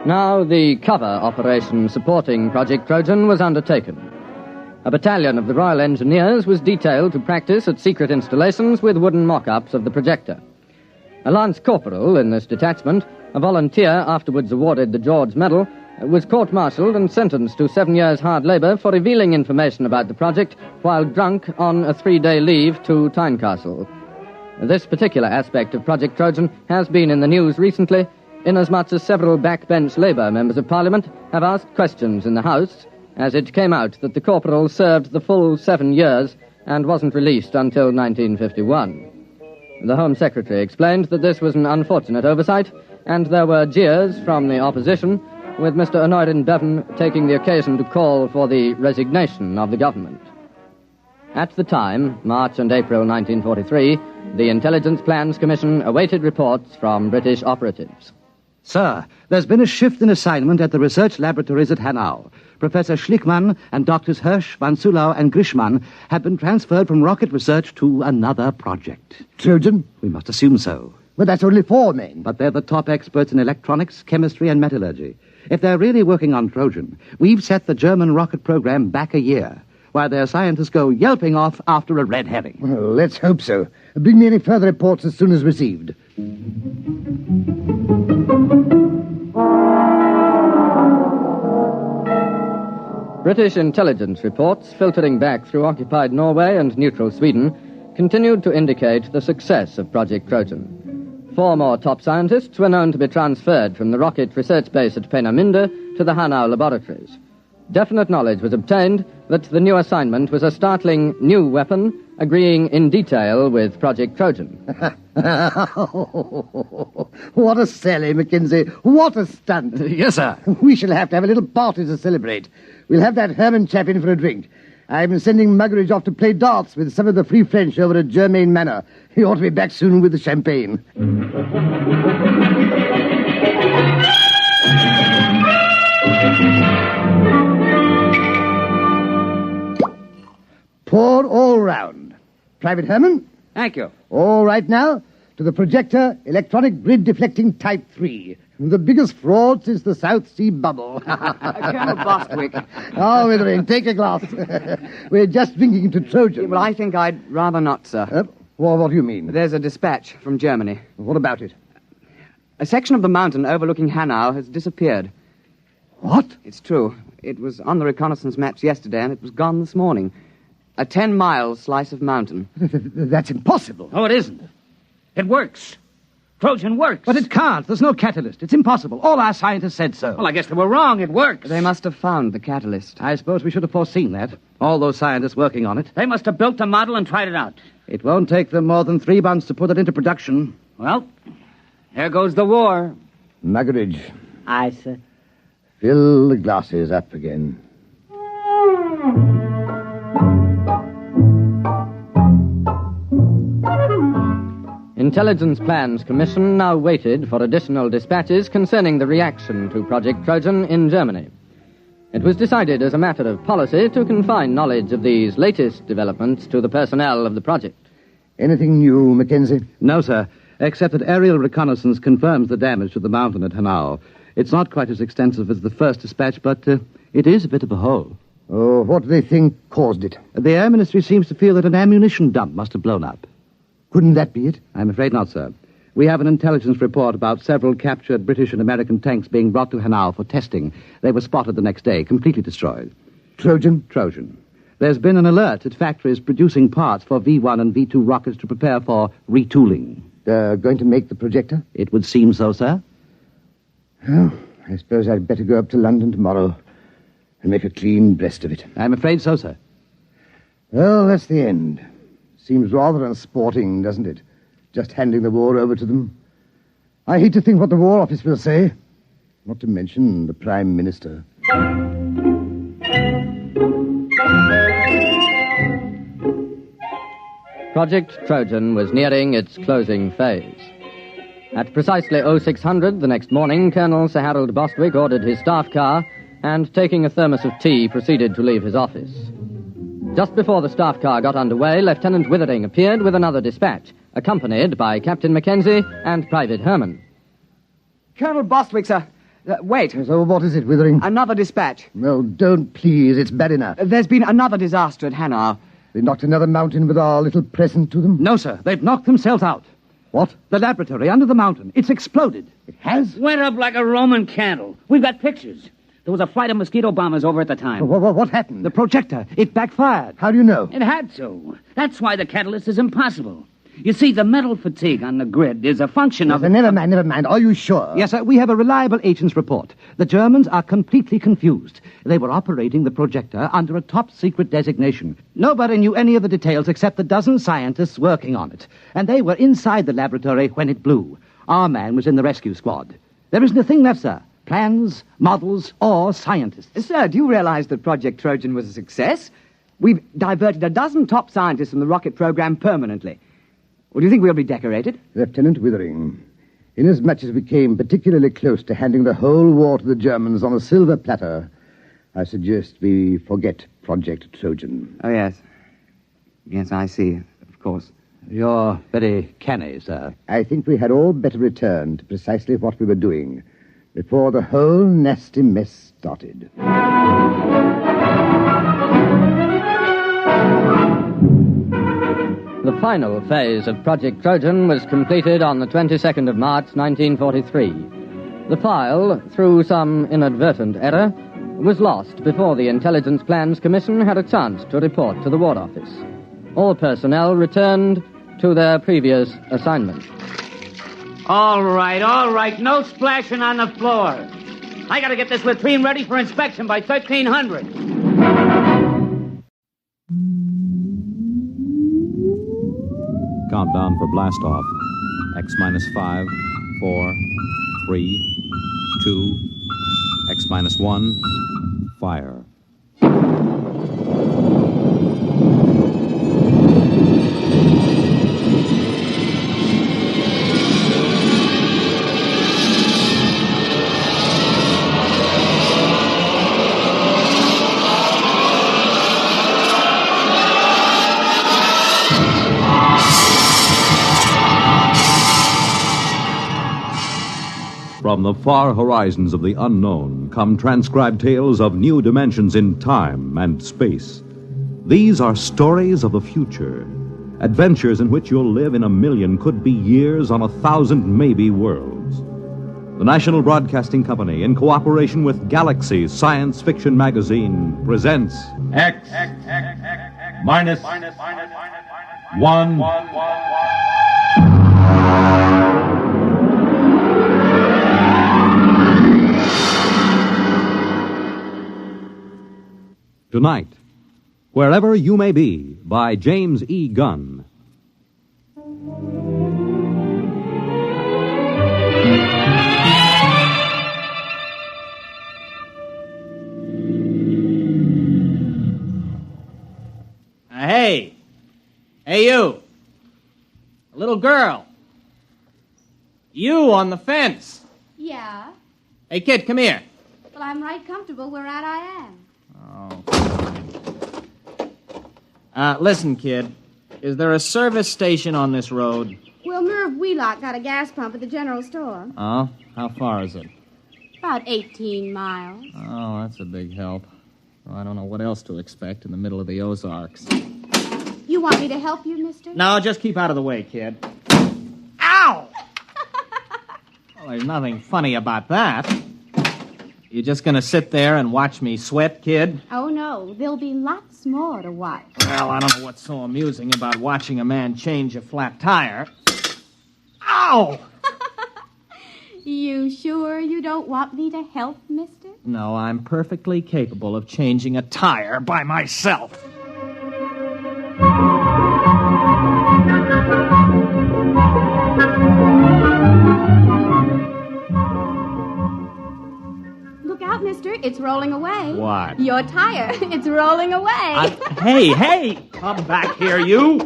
Now the cover operation supporting Project Trojan was undertaken. A battalion of the Royal Engineers was detailed to practice at secret installations with wooden mock-ups of the projector. A lance corporal in this detachment, a volunteer afterwards awarded the George Medal, was court-martialed and sentenced to 7 years hard labour for revealing information about the project while drunk on a 3-day leave to Tynecastle. This particular aspect of Project Trojan has been in the news recently, inasmuch as several backbench Labour members of Parliament have asked questions in the House, as it came out that the corporal served the full 7 years and wasn't released until 1951. The Home Secretary explained that this was an unfortunate oversight, and there were jeers from the opposition, with Mr. Honorin Bevan taking the occasion to call for the resignation of the government. At the time, March and April 1943, the Intelligence Plans Commission awaited reports from British operatives. Sir, there's been a shift in assignment at the research laboratories at Hanau. Professor Schlickmann and Doctors Hirsch, Van Sulau, and Grishman have been transferred from rocket research to another project. Trojan? We must assume so. But that's only 4 men. But they're the top experts in electronics, chemistry, and metallurgy. If they're really working on Trojan, we've set the German rocket program back a year, while their scientists go yelping off after a red herring. Well, let's hope so. Bring me any further reports as soon as received. British intelligence reports, filtering back through occupied Norway and neutral Sweden, continued to indicate the success of Project Trojan. 4 more top scientists were known to be transferred from the rocket research base at Peenemünde to the Hanau laboratories. Definite knowledge was obtained that the new assignment was a startling new weapon, agreeing in detail with Project Trojan. What a sally, Mackenzie. What a stunt. Yes, sir. We shall have to have a little party to celebrate. We'll have that Herman chap in for a drink. I'm sending Muggeridge off to play darts with some of the Free French over at Germain Manor. He ought to be back soon with the champagne. Pour all round. Private Herman? Thank you. All right now, to the projector, electronic grid deflecting Type 3. The biggest fraud since the South Sea bubble. Colonel Bostwick. Oh, Withering, take a glass. We're just drinking to Trojan. Well, I think I'd rather not, sir. Well, what do you mean? There's a dispatch from Germany. What about it? A section of the mountain overlooking Hanau has disappeared. What? It's true. It was on the reconnaissance maps yesterday, and it was gone this morning. A 10-mile slice of mountain. That's impossible. Oh, it isn't. It works. Trojan works. But it can't. There's no catalyst. It's impossible. All our scientists said so. Well, I guess they were wrong. It works. They must have found the catalyst. I suppose we should have foreseen that. All those scientists working on it. They must have built the model and tried it out. It won't take them more than 3 months to put it into production. Well, there goes the war. Muggeridge. Aye, sir. Fill the glasses up again. Intelligence Plans Commission now waited for additional dispatches concerning the reaction to Project Trojan in Germany. It was decided as a matter of policy to confine knowledge of these latest developments to the personnel of the project. Anything new, Mackenzie? No, sir, except that aerial reconnaissance confirms the damage to the mountain at Hanau. It's not quite as extensive as the first dispatch, but it is a bit of a hole. Oh, what do they think caused it? The Air Ministry seems to feel that an ammunition dump must have blown up. Couldn't that be it? I'm afraid not, sir. We have an intelligence report about several captured British and American tanks being brought to Hanau for testing. They were spotted the next day, completely destroyed. Trojan? Trojan. There's been an alert at factories producing parts for V1 and V2 rockets to prepare for retooling. They're going to make the projector? It would seem so, sir. Well, I suppose I'd better go up to London tomorrow and make a clean breast of it. I'm afraid so, sir. Well, that's the end. Seems rather unsporting, doesn't it? Just handing the war over to them. I hate to think what the War Office will say. Not to mention the Prime Minister. Project Trojan was nearing its closing phase. At precisely 0600 the next morning, Colonel Sir Harold Bostwick ordered his staff car and, taking a thermos of tea, proceeded to leave his office. Just before the staff car got underway, Lieutenant Withering appeared with another dispatch, accompanied by Captain Mackenzie and Private Herman. Colonel Bostwick, sir. Wait. So what is it, Withering? Another dispatch. No, don't, please. It's bad enough. There's been another disaster at Hanau. They knocked another mountain with our little present to them? No, sir. They've knocked themselves out. What? The laboratory under the mountain. It's exploded. It has? Went up like a Roman candle. We've got pictures. There was a flight of mosquito bombers over at the time. What happened? The projector. It backfired. How do you know? It had to. That's why the catalyst is impossible. You see, the metal fatigue on the grid is a function of... Never mind. Are you sure? Yes, sir. We have a reliable agent's report. The Germans are completely confused. They were operating the projector under a top-secret designation. Nobody knew any of the details except the dozen scientists working on it. And they were inside the laboratory when it blew. Our man was in the rescue squad. There isn't a thing left, sir. Plans, models, or scientists. Sir, do you realize that Project Trojan was a success? We've diverted a dozen top scientists from the rocket program permanently. Well, do you think we'll be decorated? Lieutenant Withering, inasmuch as we came particularly close to handing the whole war to the Germans on a silver platter, I suggest we forget Project Trojan. Oh, yes. Yes, I see, of course. You're very canny, sir. I think we had all better return to precisely what we were doing before the whole nasty mess started. The final phase of Project Trojan was completed on the 22nd of March, 1943. The file, through some inadvertent error, was lost before the Intelligence Plans Commission had a chance to report to the War Office. All personnel returned to their previous assignment. All right. No splashing on the floor. I gotta get this latrine ready for inspection by 1300. Countdown for blast-off. X minus 5, 4, 3, 2, X minus 1, fire. From the far horizons of the unknown come transcribed tales of new dimensions in time and space. These are stories of the future, adventures in which you'll live in 1,000,000, could be years, on 1,000 maybe worlds. The National Broadcasting Company, in cooperation with Galaxy Science Fiction Magazine, presents X minus 1. Tonight, Wherever You May Be, by James E. Gunn. Hey, you. A little girl. You on the fence. Yeah? Hey, kid, come here. Well, I'm right comfortable where I am. Listen, kid. Is there a service station on this road? Well, Merv Wheelock got a gas pump at the general store. Oh? How far is it? About 18 miles. Oh, that's a big help. Well, I don't know what else to expect in the middle of the Ozarks. You want me to help you, mister? No, just keep out of the way, kid. Ow! Well, there's nothing funny about that. You just gonna sit there and watch me sweat, kid? Oh, no. There'll be lots more to watch. Well, I don't know what's so amusing about watching a man change a flat tire. Ow! You sure you don't want me to help, mister? No, I'm perfectly capable of changing a tire by myself. Look out, mister. It's rolling away. What? Your tire. It's rolling away. Hey! Come back here, you!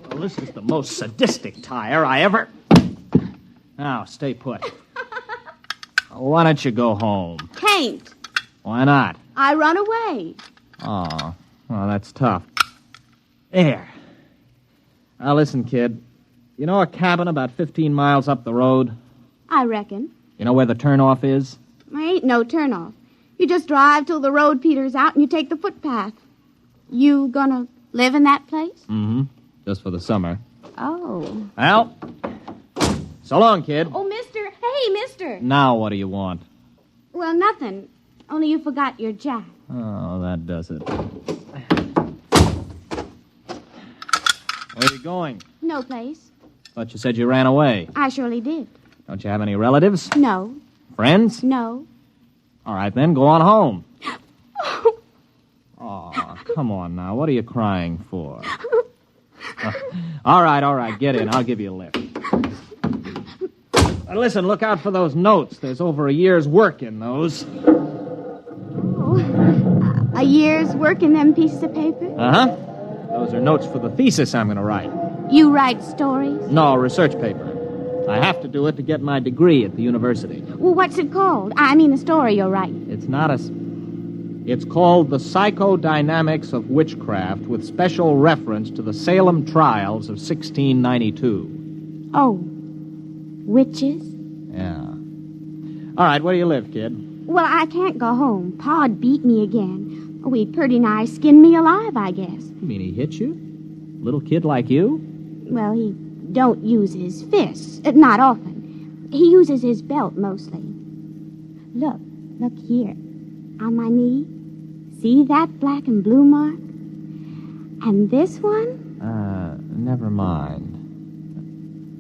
Well, this is the most sadistic tire I ever... Now, stay put. Why don't you go home? Can't. Why not? I run away. Oh, well, that's tough. There. Now, listen, kid. You know a cabin about 15 miles up the road? I reckon. You know where the turnoff is? There ain't no turnoff. You just drive till the road peters out and you take the footpath. You gonna live in that place? Mm-hmm. Just for the summer. Oh. Well, so long, kid. Oh, mister. Hey, mister. Now what do you want? Well, nothing. Only you forgot your jack. Oh, that does it. Where are you going? No place. Thought you said you ran away. I surely did. Don't you have any relatives? No. Friends? No. All right, then, go on home. Oh, come on now. What are you crying for? All right, get in. I'll give you a lift. Listen, look out for those notes. There's over a year's work in those. Oh, a year's work in them pieces of paper? Uh-huh. Those are notes for the thesis I'm going to write. You write stories? No, research paper. I have to do it to get my degree at the university. Well, what's it called? I mean the story you'll write. It's not a... It's called The Psychodynamics of Witchcraft, with special reference to the Salem trials of 1692. Oh. Witches? Yeah. All right, where do you live, kid? Well, I can't go home. Pa'd beat me again. Oh, he'd pretty nigh skinned me alive, I guess. You mean he hit you? Little kid like you? Well, he don't use his fists. Not often. He uses his belt mostly. Look here. On my knee. See that black and blue mark? And this one? Never mind.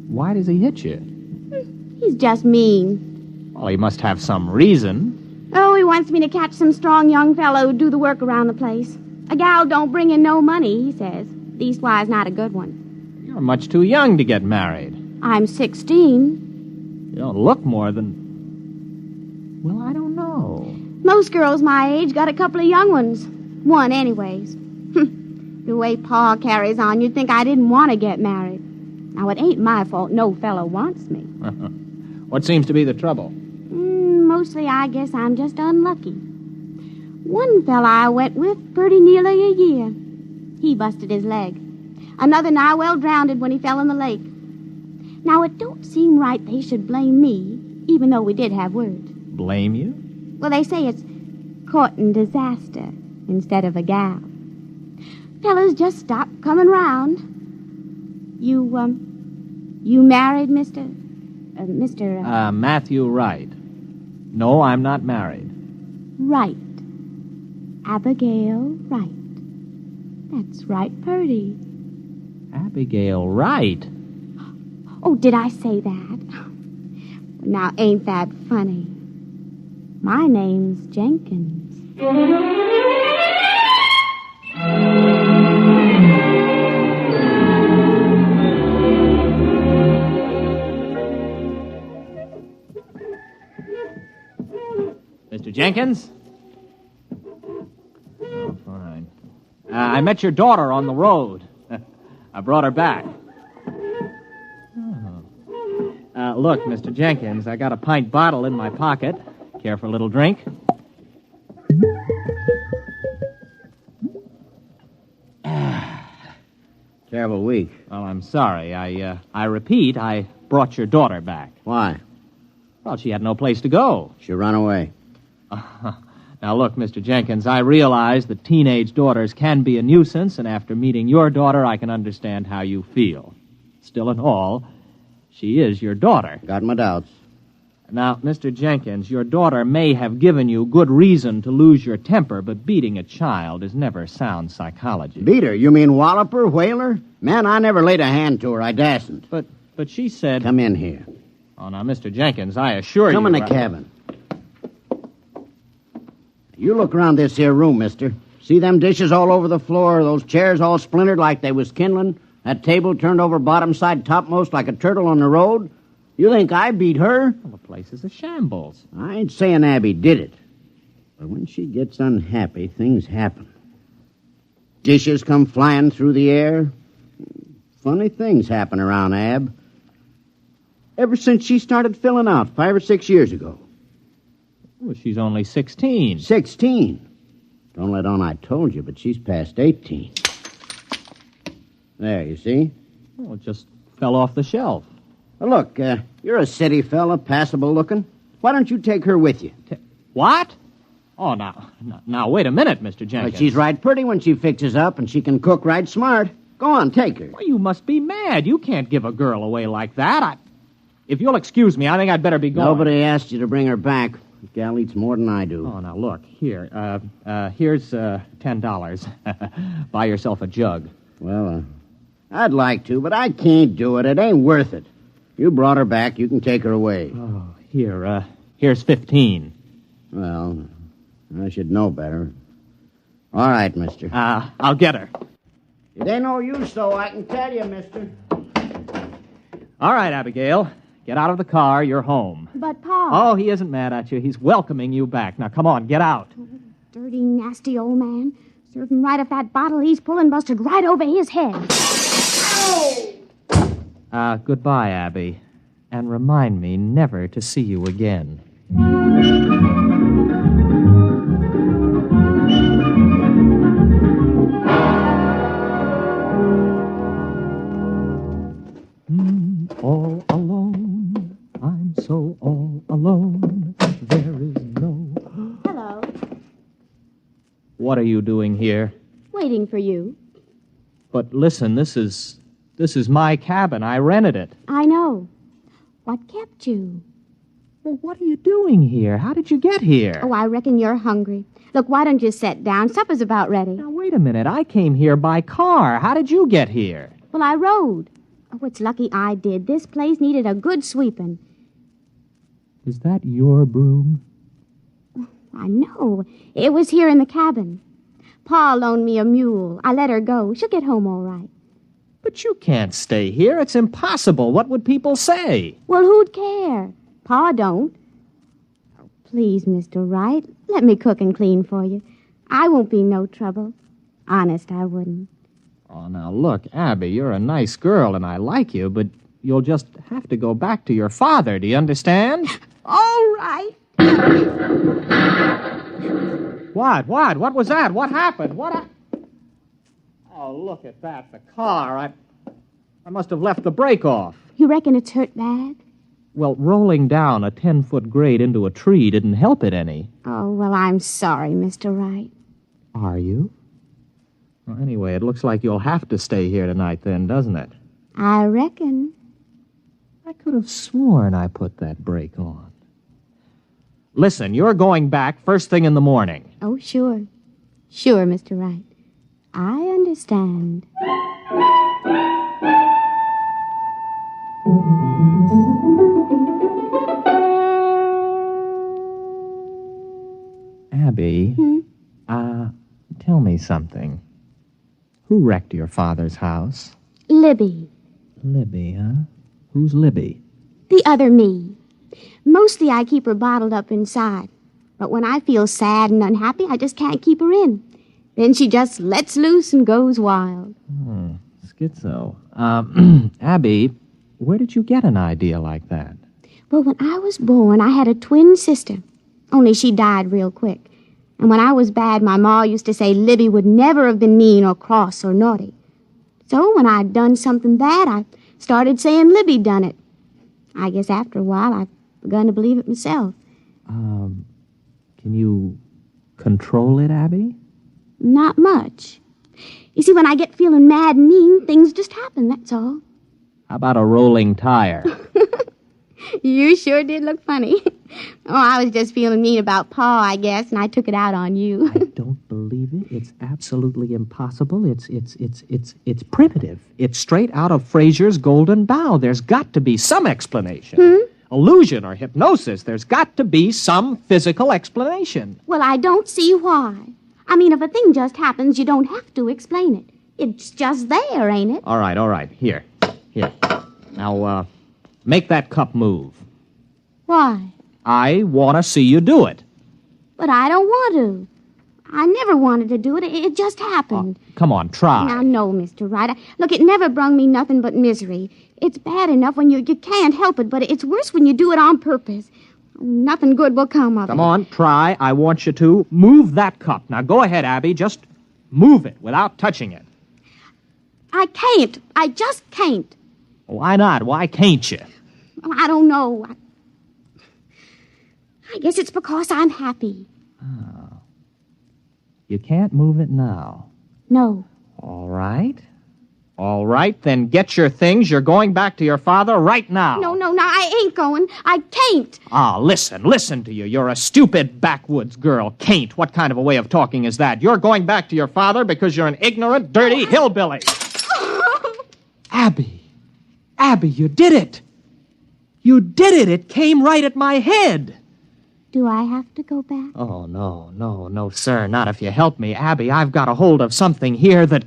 Why does he hit you? He's just mean. Well, he must have some reason. Oh, he wants me to catch some strong young fellow who'd do the work around the place. A gal don't bring in no money, he says. Leastwise, not a good one. You're much too young to get married. I'm 16. You don't look more than... Well, I don't know. Most girls my age got a couple of young ones. One, anyways. The way Pa carries on, you'd think I didn't want to get married. Now, it ain't my fault no fellow wants me. What seems to be the trouble? Mostly, I guess I'm just unlucky. One fella I went with pretty nearly a year. He busted his leg. Another nigh well drowned when he fell in the lake. Now, it don't seem right they should blame me, even though we did have words. Blame you? Well, they say it's courting disaster instead of a gal. Fellas just stop coming round. You married, Mr. Matthew Wright. No, I'm not married. Wright. Abigail Wright. That's right, Purdy. Abigail Wright? Oh, did I say that? Now, ain't that funny? My name's Jenkins. Mr. Jenkins? Oh, fine. I met your daughter on the road. I brought her back. Oh. Look, Mr. Jenkins, I got a pint bottle in my pocket. Care for a little drink? Terrible week. Well, I'm sorry. I repeat, I brought your daughter back. Why? Well, she had no place to go. She ran away. Now, look, Mr. Jenkins, I realize that teenage daughters can be a nuisance, and after meeting your daughter, I can understand how you feel. Still in all, she is your daughter. Got my doubts. Now, Mr. Jenkins, your daughter may have given you good reason to lose your temper, but beating a child is never sound psychology. Beat her? You mean wallop her, whale her? Man, I never laid a hand to her. I dasn't. But she said... Come in here. Oh, now, Mr. Jenkins, I assure you... Come in the cabin. You look around this here room, mister. See them dishes all over the floor, those chairs all splintered like they was kindling, that table turned over bottom side topmost like a turtle on the road? You think I beat her? Well, the place is a shambles. I ain't saying Abby did it. But when she gets unhappy, things happen. Dishes come flying through the air. Funny things happen around Ab. Ever since she started filling out 5 or 6 years ago. Well, she's only 16. 16? Don't let on I told you, but she's past 18. There, you see? Well, it just fell off the shelf. Well, look, you're a city fella, passable looking. Why don't you take her with you? What? Oh, now, wait a minute, Mr. Jenkins. But she's right pretty when she fixes up, and she can cook right smart. Go on, take her. Well, you must be mad. You can't give a girl away like that. If you'll excuse me, I think I'd better be going. Nobody asked you to bring her back. The gal eats more than I do. Oh, now, look, here. Here's $10. Buy yourself a jug. Well, I'd like to, but I can't do it. It ain't worth it. You brought her back. You can take her away. Oh, here's 15. Well, I should know better. All right, mister. I'll get her. It ain't no use, though, I can tell you, mister. All right, Abigail. Get out of the car. You're home. But, Pa... Oh, he isn't mad at you. He's welcoming you back. Now, come on, get out. Dirty, nasty old man. Serving right if that bottle he's pulling busted right over his head. Goodbye, Abby. And remind me never to see you again. All alone. I'm so all alone. There is no... Hello. What are you doing here? Waiting for you. But listen, this is my cabin. I rented it. I know. What kept you? Well, what are you doing here? How did you get here? Oh, I reckon you're hungry. Look, why don't you sit down? Supper's about ready. Now, wait a minute. I came here by car. How did you get here? Well, I rode. Oh, it's lucky I did. This place needed a good sweeping. Is that your broom? I know. It was here in the cabin. Pa loaned me a mule. I let her go. She'll get home all right. But you can't stay here. It's impossible. What would people say? Well, who'd care? Pa don't. Oh, please, Mr. Wright, let me cook and clean for you. I won't be no trouble. Honest, I wouldn't. Oh, now look, Abby, you're a nice girl and I like you, but you'll just have to go back to your father. Do you understand? All right. What? What was that? What happened? Oh, look at that. The car. I must have left the brake off. You reckon it's hurt bad? Well, rolling down a 10-foot grade into a tree didn't help it any. Oh, well, I'm sorry, Mr. Wright. Are you? Well, anyway, it looks like you'll have to stay here tonight then, doesn't it? I reckon. I could have sworn I put that brake on. Listen, you're going back first thing in the morning. Oh, sure. Sure, Mr. Wright. I understand. Abby, tell me something. Who wrecked your father's house? Libby. Libby, huh? Who's Libby? The other me. Mostly I keep her bottled up inside. But when I feel sad and unhappy, I just can't keep her in. Then she just lets loose and goes wild. Schizo. Abby, where did you get an idea like that? Well, when I was born, I had a twin sister. Only she died real quick. And when I was bad, my ma used to say Libby would never have been mean or cross or naughty. So when I'd done something bad, I started saying Libby done it. I guess after a while, I've begun to believe it myself. Can you control it, Abby? Not much. You see, when I get feeling mad and mean, things just happen, that's all. How about a rolling tire? You sure did look funny. Oh, I was just feeling mean about Pa, I guess, and I took it out on you. I don't believe it. It's absolutely impossible. It's primitive. It's straight out of Fraser's Golden Bough. There's got to be some explanation. Illusion or hypnosis. There's got to be some physical explanation. Well, I don't see why. I mean, if a thing just happens, you don't have to explain it. It's just there, ain't it? All right. Here. Now, make that cup move. Why? I want to see you do it. But I don't want to. I never wanted to do it. It just happened. Come on, try. Now, no, Mr. Wright. Look, it never brung me nothing but misery. It's bad enough when you can't help it, but it's worse when you do it on purpose. Nothing good will come of it. Come on, try. I want you to. Move that cup. Now, go ahead, Abby. Just move it without touching it. I can't. I just can't. Why not? Why can't you? Well, I don't know. I guess it's because I'm happy. Oh. You can't move it now. No. All right, then get your things. You're going back to your father right now. No, I ain't going. I can't. Listen to you. You're a stupid backwoods girl. Can't. What kind of a way of talking is that? You're going back to your father because you're an ignorant, dirty hillbilly. Abby, you did it. You did it. It came right at my head. Do I have to go back? Oh, no, sir. Not if you help me. Abby, I've got a hold of something here that...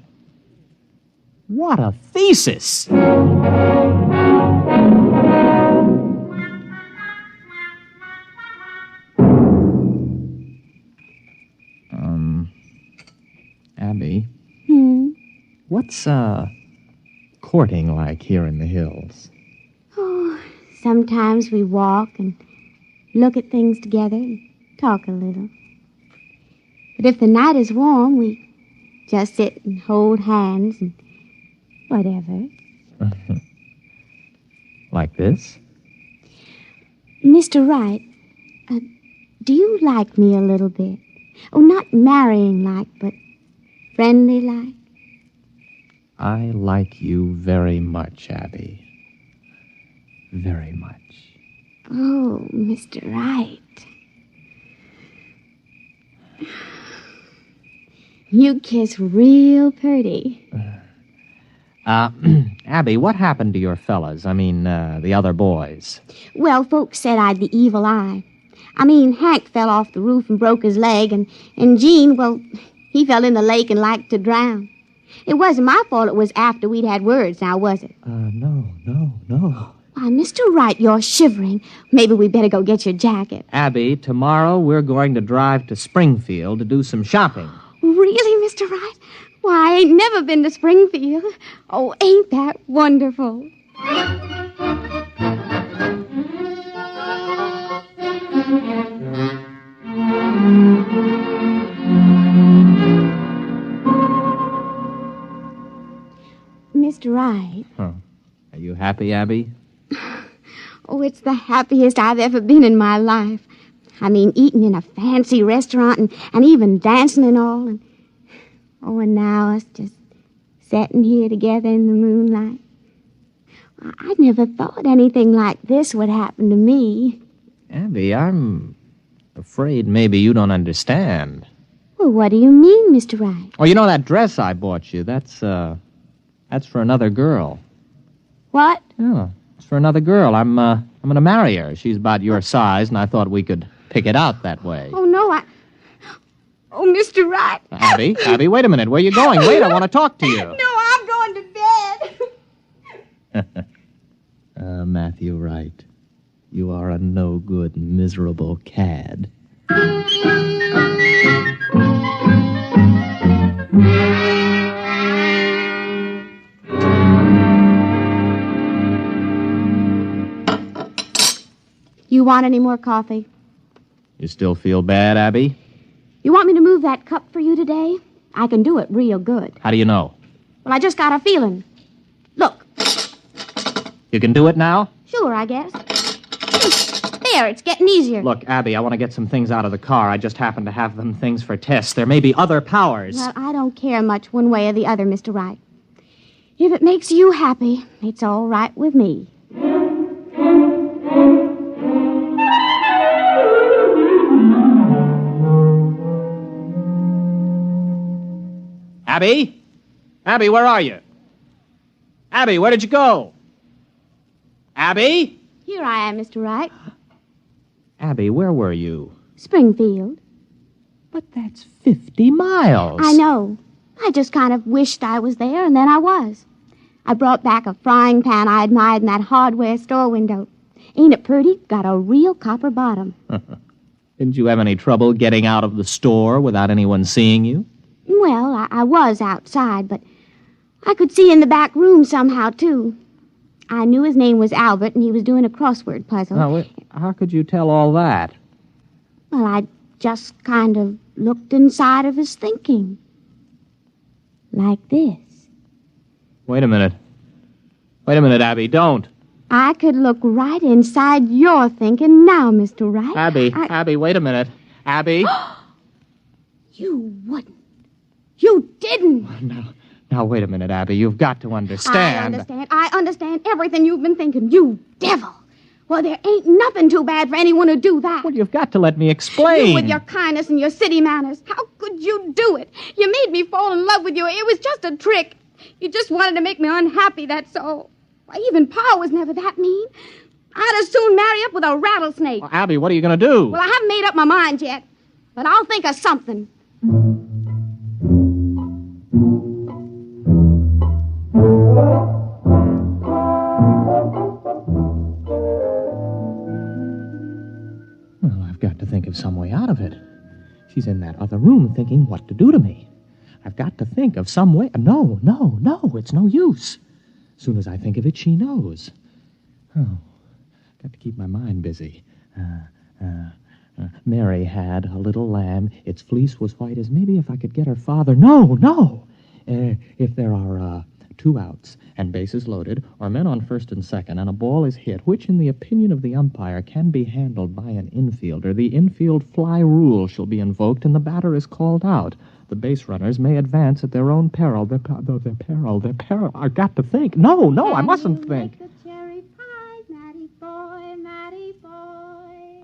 What a thesis! Abby? What's, courting like here in the hills? Oh, sometimes we walk and look at things together and talk a little. But if the night is warm, we just sit and hold hands and whatever. Like this? Mr. Wright, do you like me a little bit? Oh, not marrying like, but friendly like? I like you very much, Abby. Very much. Oh, Mr. Wright. You kiss real pretty. Abby, what happened to your fellas? I mean, the other boys. Well, folks said I'd the evil eye. I mean, Hank fell off the roof and broke his leg, and Gene, well, he fell in the lake and liked to drown. It wasn't my fault it was after we'd had words, now was it? No. Why, Mr. Wright, you're shivering. Maybe we better go get your jacket. Abby, tomorrow we're going to drive to Springfield to do some shopping. Really, Mr. Wright? Why, I ain't never been to Springfield. Oh, ain't that wonderful? Mr. Wright. Huh. Are you happy, Abby? Oh, it's the happiest I've ever been in my life. I mean, eating in a fancy restaurant and even dancing and all. And now us just sitting here together in the moonlight. I never thought anything like this would happen to me. Abby, I'm afraid maybe you don't understand. Well, what do you mean, Mr. Wright? Oh, you know that dress I bought you? That's for another girl. What? Yeah, it's for another girl. I'm going to marry her. She's about your size, and I thought we could pick it out that way. Oh, no, Oh, Mr. Wright. Abby, wait a minute. Where are you going? Wait, I want to talk to you. No, I'm going to bed. Matthew Wright, you are a no-good, miserable cad. You want any more coffee? You still feel bad, Abby? You want me to move that cup for you today? I can do it real good. How do you know? Well, I just got a feeling. Look. You can do it now? Sure, I guess. There, it's getting easier. Look, Abby, I want to get some things out of the car. I just happen to have them things for tests. There may be other powers. Well, I don't care much one way or the other, Mr. Wright. If it makes you happy, it's all right with me. Abby? Abby, where are you? Abby, where did you go? Abby? Here I am, Mr. Wright. Abby, where were you? Springfield. But that's 50 miles. I know. I just kind of wished I was there, and then I was. I brought back a frying pan I admired in that hardware store window. Ain't it pretty? Got a real copper bottom. Didn't you have any trouble getting out of the store without anyone seeing you? Well, I was outside, but I could see in the back room somehow, too. I knew his name was Albert, and he was doing a crossword puzzle. Now, how could you tell all that? Well, I just kind of looked inside of his thinking. Like this. Wait a minute. Wait a minute, Abby, don't. I could look right inside your thinking now, Mr. Wright. Abby, wait a minute. Abby? You wouldn't. You didn't. Now, wait a minute, Abby. You've got to understand. I understand everything you've been thinking. You devil. Well, there ain't nothing too bad for anyone to do that. Well, you've got to let me explain. You with your kindness and your city manners. How could you do it? You made me fall in love with you. It was just a trick. You just wanted to make me unhappy, that's all. Why, even Pa was never that mean. I'd as soon marry up with a rattlesnake. Well, Abby, what are you going to do? Well, I haven't made up my mind yet, but I'll think of something. Well, I've got to think of some way out of it. She's in that other room thinking what to do to me. I've got to think of some way. No, it's no use. As soon as I think of it, she knows. Oh, got to keep my mind busy. Mary had a little lamb. Its fleece was white as maybe if I could get her father. No. If there are 2 outs and bases loaded, or men on first and second, and a ball is hit, which, in the opinion of the umpire, can be handled by an infielder, the infield fly rule shall be invoked, and the batter is called out. The base runners may advance at their own peril. Their peril. I've got to think. No, I mustn't think.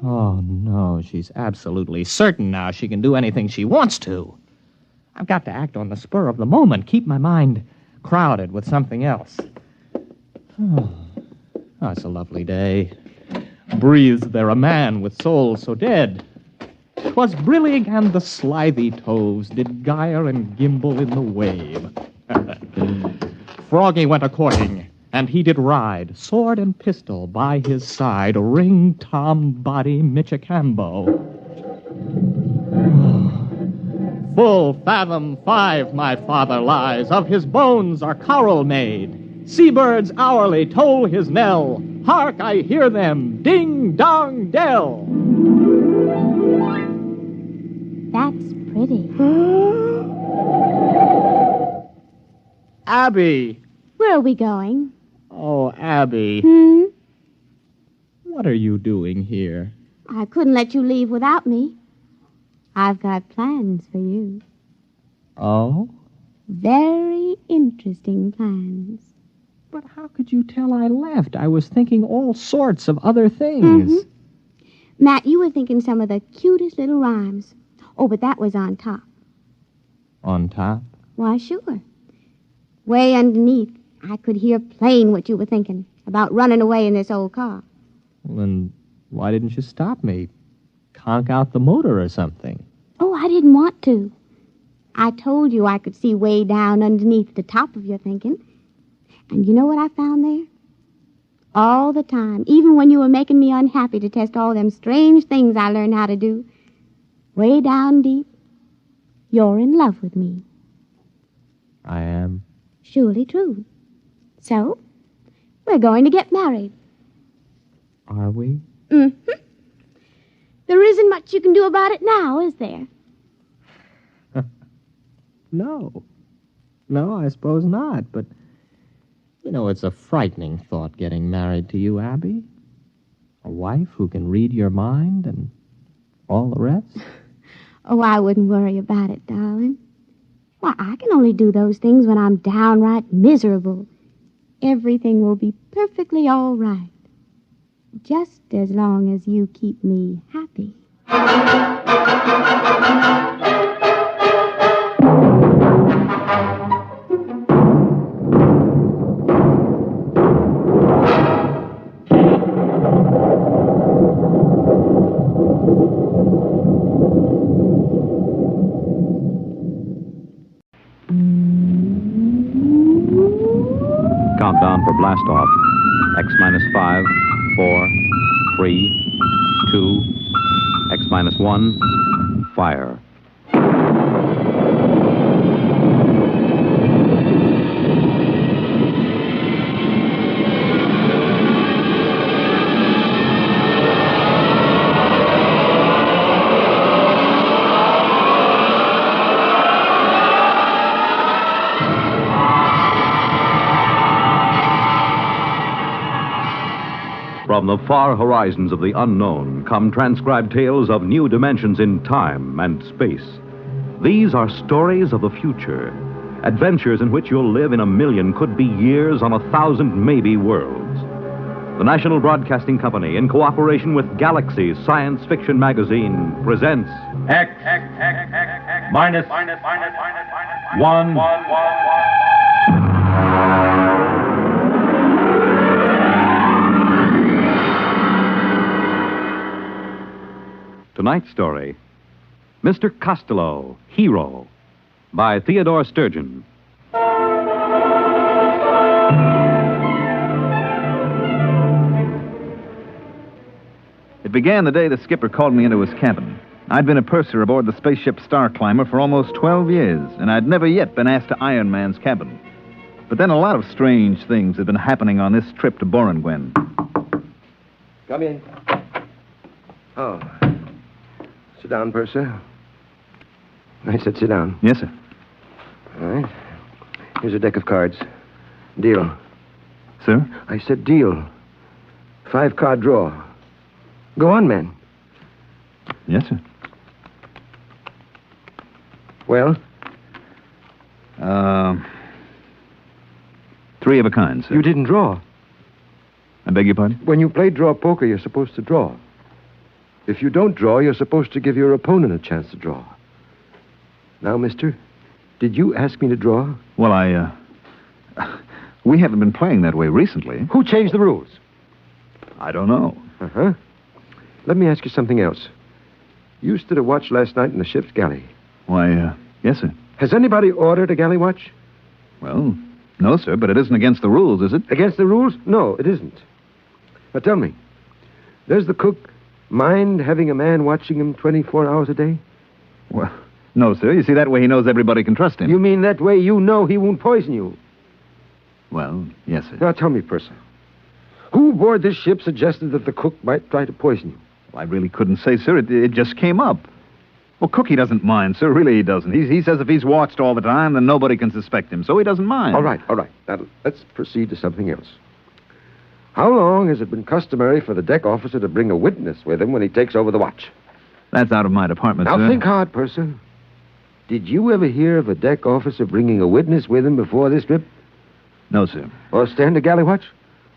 Oh, no, she's absolutely certain now she can do anything she wants to. I've got to act on the spur of the moment, keep my mind crowded with something else. Oh, it's a lovely day. Breathes there a man with soul so dead. 'Twas brillig and the slithy toves did gyre and gimble in the wave. Froggy went a-courting, and he did ride, sword and pistol by his side, ring Tom Body Michicambo. Full fathom 5 my father lies, of his bones are coral made. Seabirds hourly toll his knell. Hark, I hear them, ding dong dell. That's pretty. Abby! Where are we going? Oh, Abby. What are you doing here? I couldn't let you leave without me. I've got plans for you. Oh? Very interesting plans. But how could you tell I left? I was thinking all sorts of other things. Matt, you were thinking some of the cutest little rhymes. Oh, but that was on top. On top? Why, sure. Way underneath, I could hear plain what you were thinking about running away in this old car. Well, then why didn't you stop me? Conk out the motor or something. Oh, I didn't want to. I told you I could see way down underneath the top of your thinking. And you know what I found there? All the time, even when you were making me unhappy to test all them strange things I learned how to do, way down deep, you're in love with me. I am? Surely true. So, we're going to get married. Are we? There isn't much you can do about it now, is there? No, I suppose not, but, you know, it's a frightening thought getting married to you, Abby. A wife who can read your mind and all the rest. Oh, I wouldn't worry about it, darling. Why, I can only do those things when I'm downright miserable. Everything will be perfectly all right. Just as long as you keep me happy. Countdown for blast off. X-5, 4, 3, 2, X-1, fire. From the far horizons of the unknown come transcribed tales of new dimensions in time and space. These are stories of the future, adventures in which you'll live in a million, could be years, on 1,000 maybe worlds. The National Broadcasting Company, in cooperation with Galaxy Science Fiction Magazine, presents X minus 1. Tonight's story, Mr. Costello, Hero, by Theodore Sturgeon. It began the day the skipper called me into his cabin. I'd been a purser aboard the spaceship Star Climber for almost 12 years, and I'd never yet been asked to Iron Man's cabin. But then a lot of strange things had been happening on this trip to Borengwen. Come in. Oh. Sit down, Purser. I said sit down. Yes, sir. All right. Here's a deck of cards. Deal. Sir? I said deal. 5-card draw. Go on, man. Yes, sir. Well? 3 of a kind, sir. You didn't draw. I beg your pardon? When you play draw poker, you're supposed to draw. If you don't draw, you're supposed to give your opponent a chance to draw. Now, mister, did you ask me to draw? Well, we haven't been playing that way recently. Who changed the rules? I don't know. Uh-huh. Let me ask you something else. You stood a watch last night in the ship's galley. Why, yes, sir. Has anybody ordered a galley watch? Well, no, sir, but it isn't against the rules, is it? Against the rules? No, it isn't. Now, tell me, does the cook mind having a man watching him 24 hours a day? Well, no, sir. You see, that way he knows everybody can trust him. You mean that way you know he won't poison you? Well, yes, sir. Now, tell me, Purser, who aboard this ship suggested that the cook might try to poison you? Well, I really couldn't say, sir. It just came up. Well, Cookie doesn't mind, sir. Really, he doesn't. He says if he's watched all the time, then nobody can suspect him, so he doesn't mind. All right. Now, let's proceed to something else. How long has it been customary for the deck officer to bring a witness with him when he takes over the watch? That's out of my department, now, sir. Now, think hard, Purser. Did you ever hear of a deck officer bringing a witness with him before this trip? No, sir. Or stand a galley watch?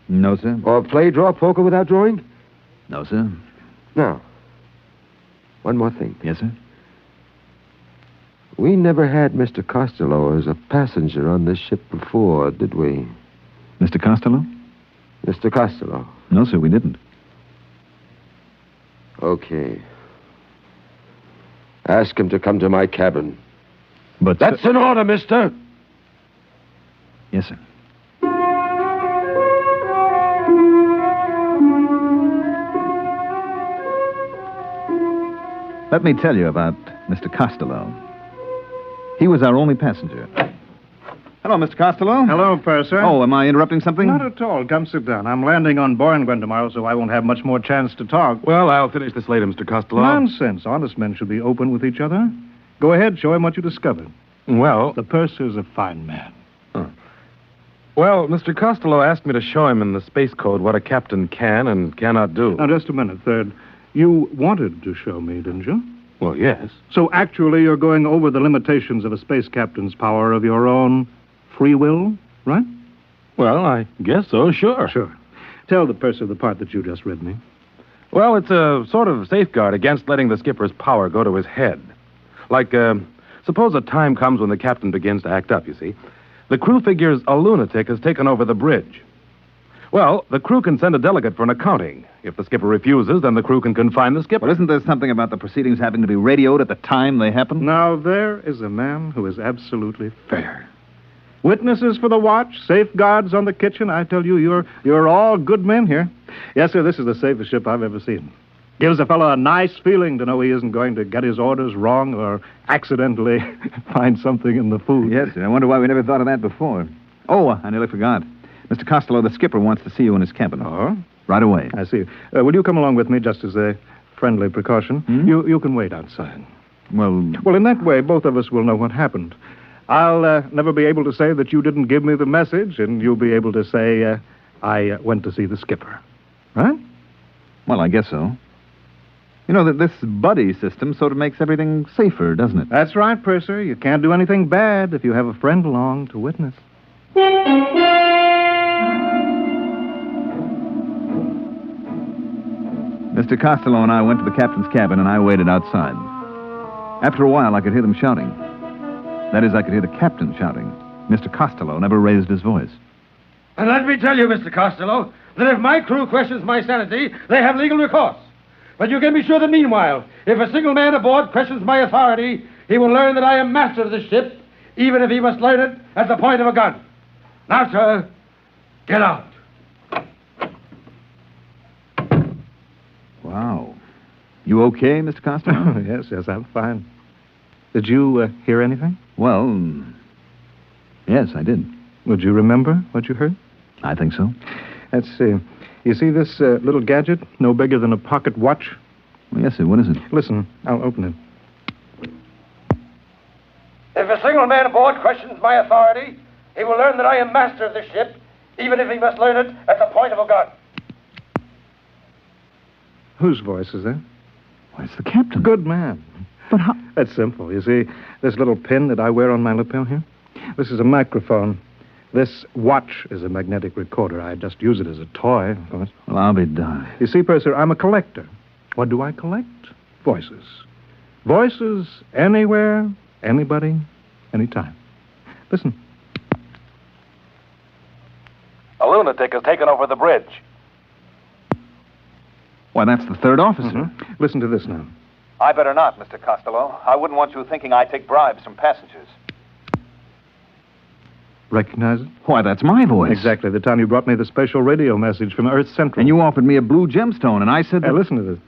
No, sir. Or play draw poker without drawing? No, sir. Now, one more thing. Yes, sir? We never had Mr. Costello as a passenger on this ship before, did we? Mr. Costello? Mr. Costello. No, sir, we didn't. Okay. Ask him to come to my cabin. But... That's an order, mister! Yes, sir. Let me tell you about Mr. Costello. He was our only passenger. Hello, Mr. Costello. Hello, Purser. Oh, am I interrupting something? Not at all. Come sit down. I'm landing on Borengwen tomorrow, so I won't have much more chance to talk. Well, I'll finish this later, Mr. Costello. Nonsense. Honest men should be open with each other. Go ahead, show him what you discovered. Well... The Purser's a fine man. Huh. Well, Mr. Costello asked me to show him in the space code what a captain can and cannot do. Now, just a minute, Third. You wanted to show me, didn't you? Well, yes. So actually you're going over the limitations of a space captain's power of your own free will, right? Well, I guess so, sure. Sure. Tell the Purser the part that you just read me. Well, it's a sort of safeguard against letting the skipper's power go to his head. Like, suppose a time comes when the captain begins to act up, you see. The crew figures a lunatic has taken over the bridge. Well, the crew can send a delegate for an accounting. If the skipper refuses, then the crew can confine the skipper. Well, isn't there something about the proceedings having to be radioed at the time they happen? Now, there is a man who is absolutely fair. Witnesses for the watch, safeguards on the kitchen. I tell you, you're all good men here. Yes, sir, this is the safest ship I've ever seen. Gives a fellow a nice feeling to know he isn't going to get his orders wrong or accidentally find something in the food. Yes, sir. I wonder why we never thought of that before. Oh, I nearly forgot. Mr. Costello, the skipper, wants to see you in his cabin. Oh? Right away. I see. Will you come along with me just as a friendly precaution? Hmm? You can wait outside. Well, in that way, both of us will know what happened. I'll never be able to say that you didn't give me the message, and you'll be able to say I went to see the skipper. Right? Well, I guess so. You know, that this buddy system sort of makes everything safer, doesn't it? That's right, Purser. You can't do anything bad if you have a friend along to witness. Mr. Costello and I went to the captain's cabin, and I waited outside. After a while, I could hear them shouting. That is, I could hear the captain shouting. Mr. Costello never raised his voice. And let me tell you, Mr. Costello, that if my crew questions my sanity, they have legal recourse. But you can be sure that meanwhile, if a single man aboard questions my authority, he will learn that I am master of the ship, even if he must learn it at the point of a gun. Now, sir, get out. Wow. You okay, Mr. Costello? Yes, I'm fine. Did you hear anything? Well, yes, I did. Would you remember what you heard? I think so. Let's see. You see this little gadget, no bigger than a pocket watch? Well, yes, sir. What is it? Listen, I'll open it. If a single man aboard questions my authority, he will learn that I am master of the ship, even if he must learn it at the point of a gun. Whose voice is that? Why, it's the captain. Good man. But how? That's simple. You see, this little pin that I wear on my lapel here? This is a microphone. This watch is a magnetic recorder. I just use it as a toy, of course. Well, I'll be darned. You see, Purser, I'm a collector. What do I collect? Voices. Voices anywhere, anybody, anytime. Listen. A lunatic has taken over the bridge. Why, that's the third officer. Mm-hmm. Listen to this now. I better not, Mr. Costello. I wouldn't want you thinking I take bribes from passengers. Recognize it? Why, that's my voice. Exactly. The time you brought me the special radio message from Earth Central. And you offered me a blue gemstone, and I said Hey, listen to this.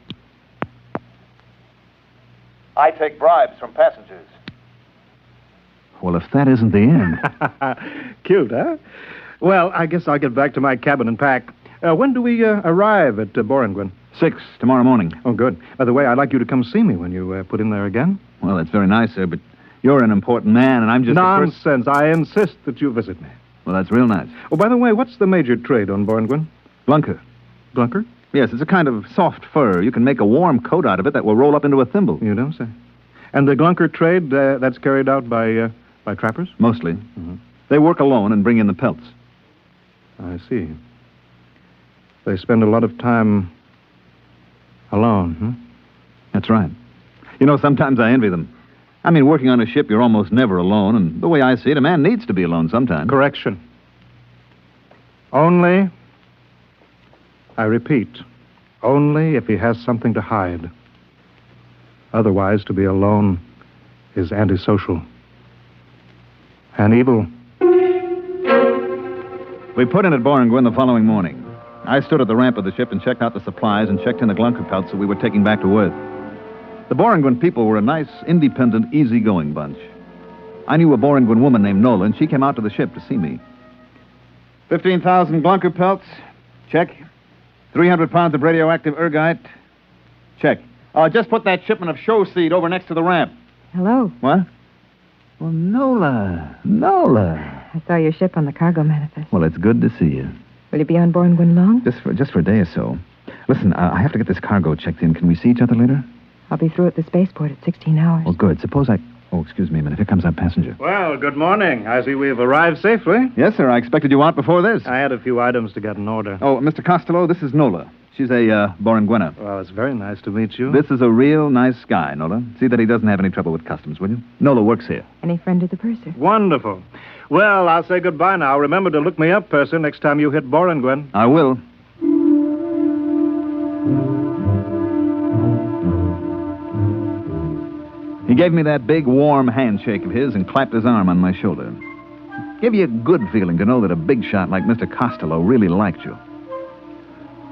I take bribes from passengers. Well, if that isn't the end. Cute, huh? Well, I guess I'll get back to my cabin and pack. When do we arrive at Borengwen? 6 tomorrow morning. Oh, good. By the way, I'd like you to come see me when you put in there again. Well, that's very nice, sir, but you're an important man, and I'm just Nonsense. I insist that you visit me. Well, that's real nice. Oh, by the way, what's the major trade on Borengwen? Blunker. Blunker? Yes, it's a kind of soft fur. You can make a warm coat out of it that will roll up into a thimble. You don't say. And the glunker trade, that's carried out by trappers? Mostly. Mm-hmm. They work alone and bring in the pelts. I see. They spend a lot of time alone, huh? That's right. You know, sometimes I envy them. I mean, working on a ship, you're almost never alone, and the way I see it, a man needs to be alone sometimes. Correction. Only, I repeat, only if he has something to hide. Otherwise, to be alone is antisocial and evil. We put in at Borengwen the following morning. I stood at the ramp of the ship and checked out the supplies and checked in the glunker pelts that we were taking back to Earth. The Borengwen people were a nice, independent, easygoing bunch. I knew a Borengwen woman named Nola, and she came out to the ship to see me. 15,000 glunker pelts. Check. 300 pounds of radioactive ergite. Check. Just put that shipment of show seed over next to the ramp. Hello. What? Well, Nola. Nola. I saw your ship on the cargo manifest. Well, it's good to see you. Will you be on Borengwen long? Just for a day or so. Listen, I have to get this cargo checked in. Can we see each other later? I'll be through at the spaceport at 16 hours. Oh, good. Suppose I... Oh, excuse me a minute. Here comes our passenger. Well, good morning. I see we've arrived safely. Yes, sir. I expected you out before this. I had a few items to get in order. Oh, Mr. Costello, this is Nola. She's a Borengwena. Well, it's very nice to meet you. This is a real nice guy, Nola. See that he doesn't have any trouble with customs, will you? Nola works here. Any friend of the purser? Wonderful. Well, I'll say goodbye now. Remember to look me up, Purser, next time you hit Borengwen. I will. He gave me that big, warm handshake of his and clapped his arm on my shoulder. Gave you a good feeling to know that a big shot like Mr. Costello really liked you.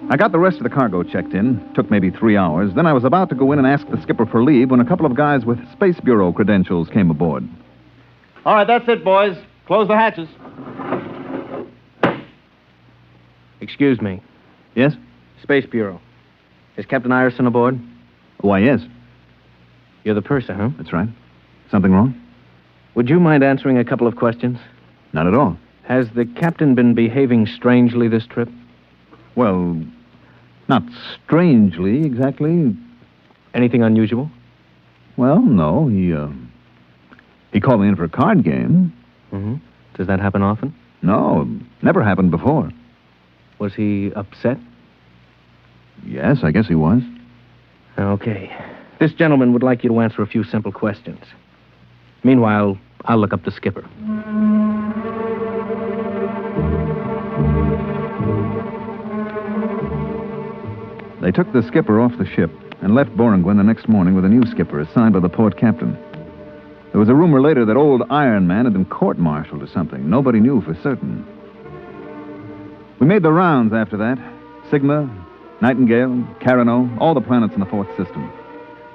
I got the rest of the cargo checked in. Took maybe 3 hours. Then I was about to go in and ask the skipper for leave when a couple of guys with Space Bureau credentials came aboard. All right, that's it, boys. Close the hatches. Excuse me. Yes? Space Bureau. Is Captain Ireson aboard? Why, yes. You're the purser, huh? That's right. Something wrong? Would you mind answering a couple of questions? Not at all. Has the captain been behaving strangely this trip? Well, not strangely, exactly. Anything unusual? Well, no. He called me in for a card game. Mm-hmm. Does that happen often? No, never happened before. Was he upset? Yes, I guess he was. Okay. This gentleman would like you to answer a few simple questions. Meanwhile, I'll look up the skipper. They took the skipper off the ship and left Borengwen the next morning with a new skipper assigned by the port captain. There was a rumor later that old Iron Man had been court-martialed or something. Nobody knew for certain. We made the rounds after that. Sigma, Nightingale, Carano, all the planets in the fourth system.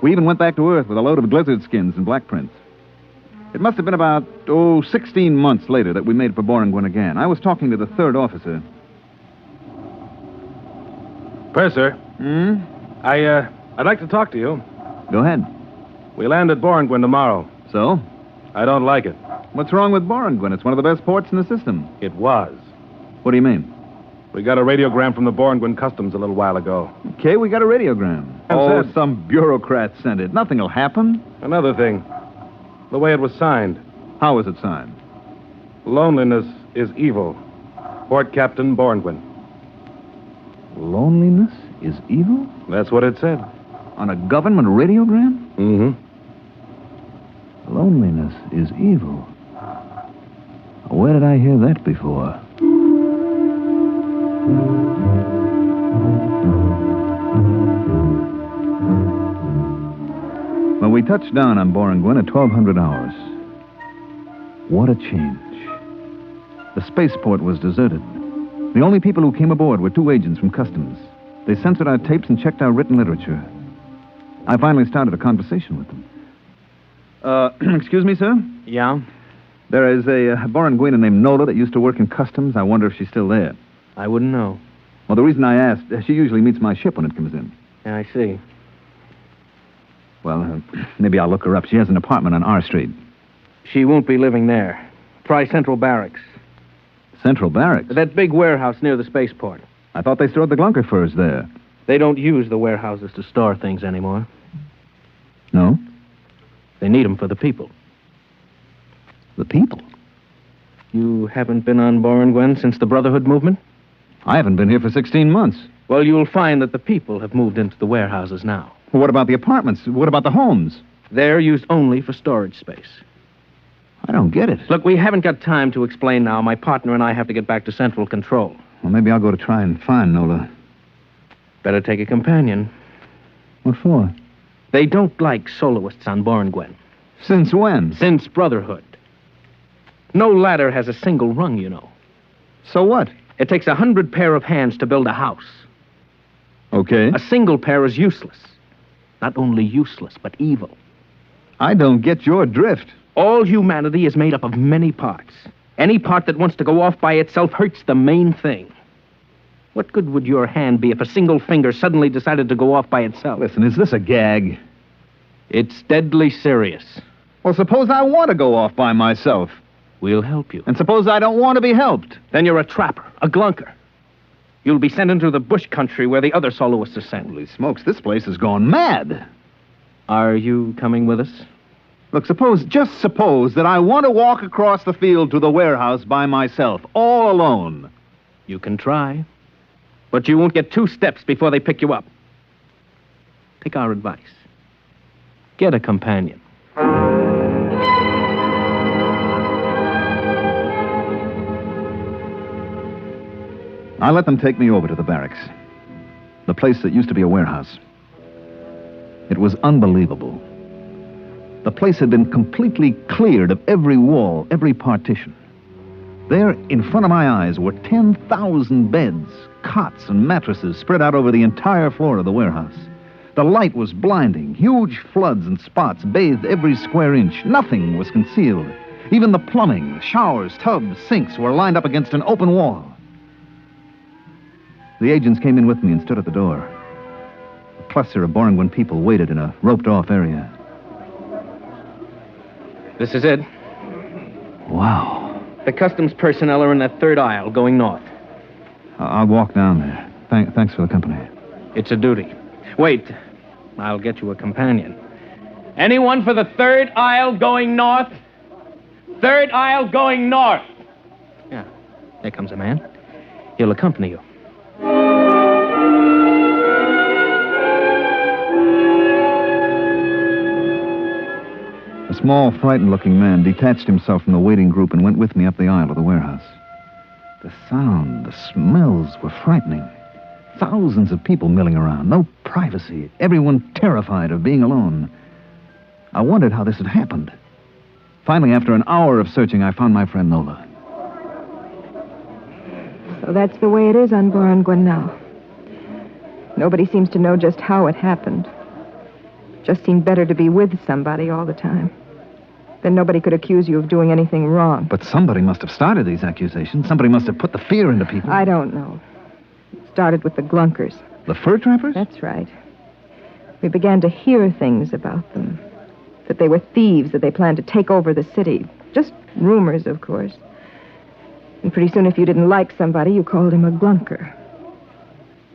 We even went back to Earth with a load of glizzard skins and black prints. It must have been about, 16 months later that we made it for Borengwen again. I was talking to the third officer. Purser. I'd like to talk to you. Go ahead. We land at Borengwen tomorrow. So? I don't like it. What's wrong with Borengwen? It's one of the best ports in the system. It was. What do you mean? We got a radiogram from the Borengwen Customs a little while ago. Okay, we got a radiogram. Some bureaucrat sent it. Nothing will happen. Another thing. The way it was signed. How was it signed? Loneliness is evil. Port Captain Borengwen. Loneliness is evil? That's what it said. On a government radiogram? Mm-hmm. Loneliness is evil. Where did I hear that before? Well, we touched down on Borengwen at 1200 hours. What a change. The spaceport was deserted. The only people who came aboard were two agents from Customs. They censored our tapes and checked our written literature. I finally started a conversation with them. Excuse me, sir? Yeah? There is a Borengwena named Nola that used to work in Customs. I wonder if she's still there. I wouldn't know. Well, the reason I asked, she usually meets my ship when it comes in. Yeah, I see. Well, maybe I'll look her up. She has an apartment on R Street. She won't be living there. Try Central Barracks. Central Barracks? That big warehouse near the spaceport. I thought they stored the Glunker furs there. They don't use the warehouses to store things anymore. No? They need them for the people. The people? You haven't been on Borengwen since the Brotherhood movement? I haven't been here for 16 months. Well, you'll find that the people have moved into the warehouses now. Well, what about the apartments? What about the homes? They're used only for storage space. I don't get it. Look, we haven't got time to explain now. My partner and I have to get back to Central Control. Well, maybe I'll go to try and find Nola. Better take a companion. What for? They don't like soloists on Borengwen. Since when? Since Brotherhood. No ladder has a single rung, you know. So what? It takes 100 pair of hands to build a house. Okay. A single pair is useless. Not only useless, but evil. I don't get your drift. All humanity is made up of many parts. Any part that wants to go off by itself hurts the main thing. What good would your hand be if a single finger suddenly decided to go off by itself? Listen, is this a gag? It's deadly serious. Well, suppose I want to go off by myself. We'll help you. And suppose I don't want to be helped. Then you're a trapper, a glunker. You'll be sent into the bush country where the other soloists are sent. Holy smokes, this place has gone mad. Are you coming with us? Look, just suppose that I want to walk across the field to the warehouse by myself, all alone. You can try. But you won't get 2 steps before they pick you up. Take our advice. Get a companion. I let them take me over to the barracks. The place that used to be a warehouse. It was unbelievable. The place had been completely cleared of every wall, every partition. There, in front of my eyes, were 10,000 beds, cots, and mattresses spread out over the entire floor of the warehouse. The light was blinding. Huge floods and spots bathed every square inch. Nothing was concealed. Even the plumbing, the showers, tubs, sinks were lined up against an open wall. The agents came in with me and stood at the door. A cluster of Borengwen people waited in a roped-off area. This is it. Wow. The customs personnel are in that third aisle, going north. I'll walk down there. Thanks for the company. It's a duty. Wait. I'll get you a companion. Anyone for the third aisle going north? Third aisle going north. Yeah. There comes a man. He'll accompany you. A small, frightened-looking man detached himself from the waiting group and went with me up the aisle of the warehouse. The sound, the smells were frightening. Thousands of people milling around. No privacy. Everyone terrified of being alone. I wondered how this had happened. Finally, after an hour of searching, I found my friend Nola. So that's the way it is on Boranguen now. Nobody seems to know just how it happened. Just seemed better to be with somebody all the time. Then nobody could accuse you of doing anything wrong. But somebody must have started these accusations. Somebody must have put the fear into people. I don't know. It started with the Glunkers. The fur trappers? That's right. We began to hear things about them. That they were thieves, that they planned to take over the city. Just rumors, of course. And pretty soon, if you didn't like somebody, you called him a Glunker.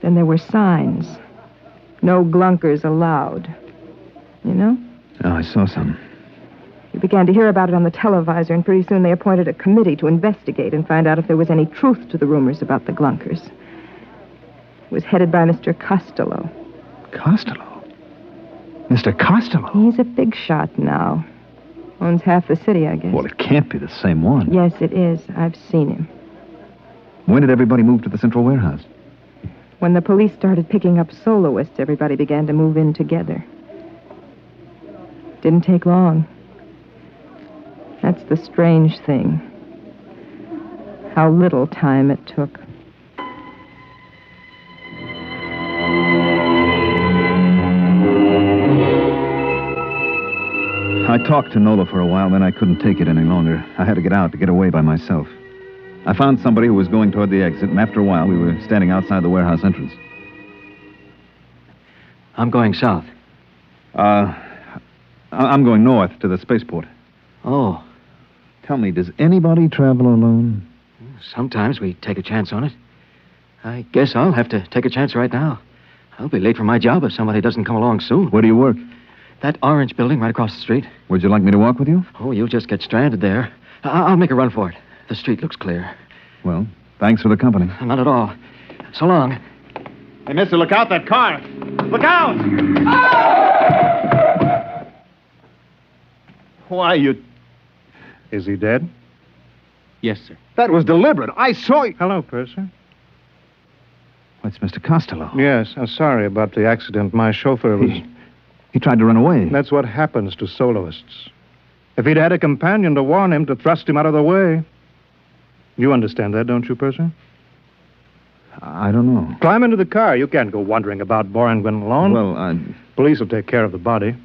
Then there were signs. No Glunkers allowed. You know? Oh, I saw some. We began to hear about it on the televisor, and pretty soon they appointed a committee to investigate and find out if there was any truth to the rumors about the Glunkers. It was headed by Mr. Costello. Costello? Mr. Costello? He's a big shot now. Owns half the city, I guess. Well, it can't be the same one. Yes, it is. I've seen him. When did everybody move to the central warehouse? When the police started picking up soloists, everybody began to move in together. Didn't take long. That's the strange thing. How little time it took. I talked to Nola for a while, then I couldn't take it any longer. I had to get out, to get away by myself. I found somebody who was going toward the exit, and after a while, we were standing outside the warehouse entrance. I'm going south. I'm going north to the spaceport. Oh. Tell me, does anybody travel alone? Sometimes we take a chance on it. I guess I'll have to take a chance right now. I'll be late for my job if somebody doesn't come along soon. Where do you work? That orange building right across the street. Would you like me to walk with you? Oh, you'll just get stranded there. I'll make a run for it. The street looks clear. Well, thanks for the company. Not at all. So long. Hey, mister, look out, that car. Look out! Why, you... Is he dead? Yes, sir. That was deliberate. I saw you. Hello, Purser. It's Mr. Costello. Yes, I'm sorry about the accident. My chauffeur was... He tried to run away. That's what happens to soloists. If he'd had a companion to warn him, to thrust him out of the way. You understand that, don't you, Purser? I don't know. Climb into the car. You can't go wandering about Boranguen alone. Well, Police will take care of the body.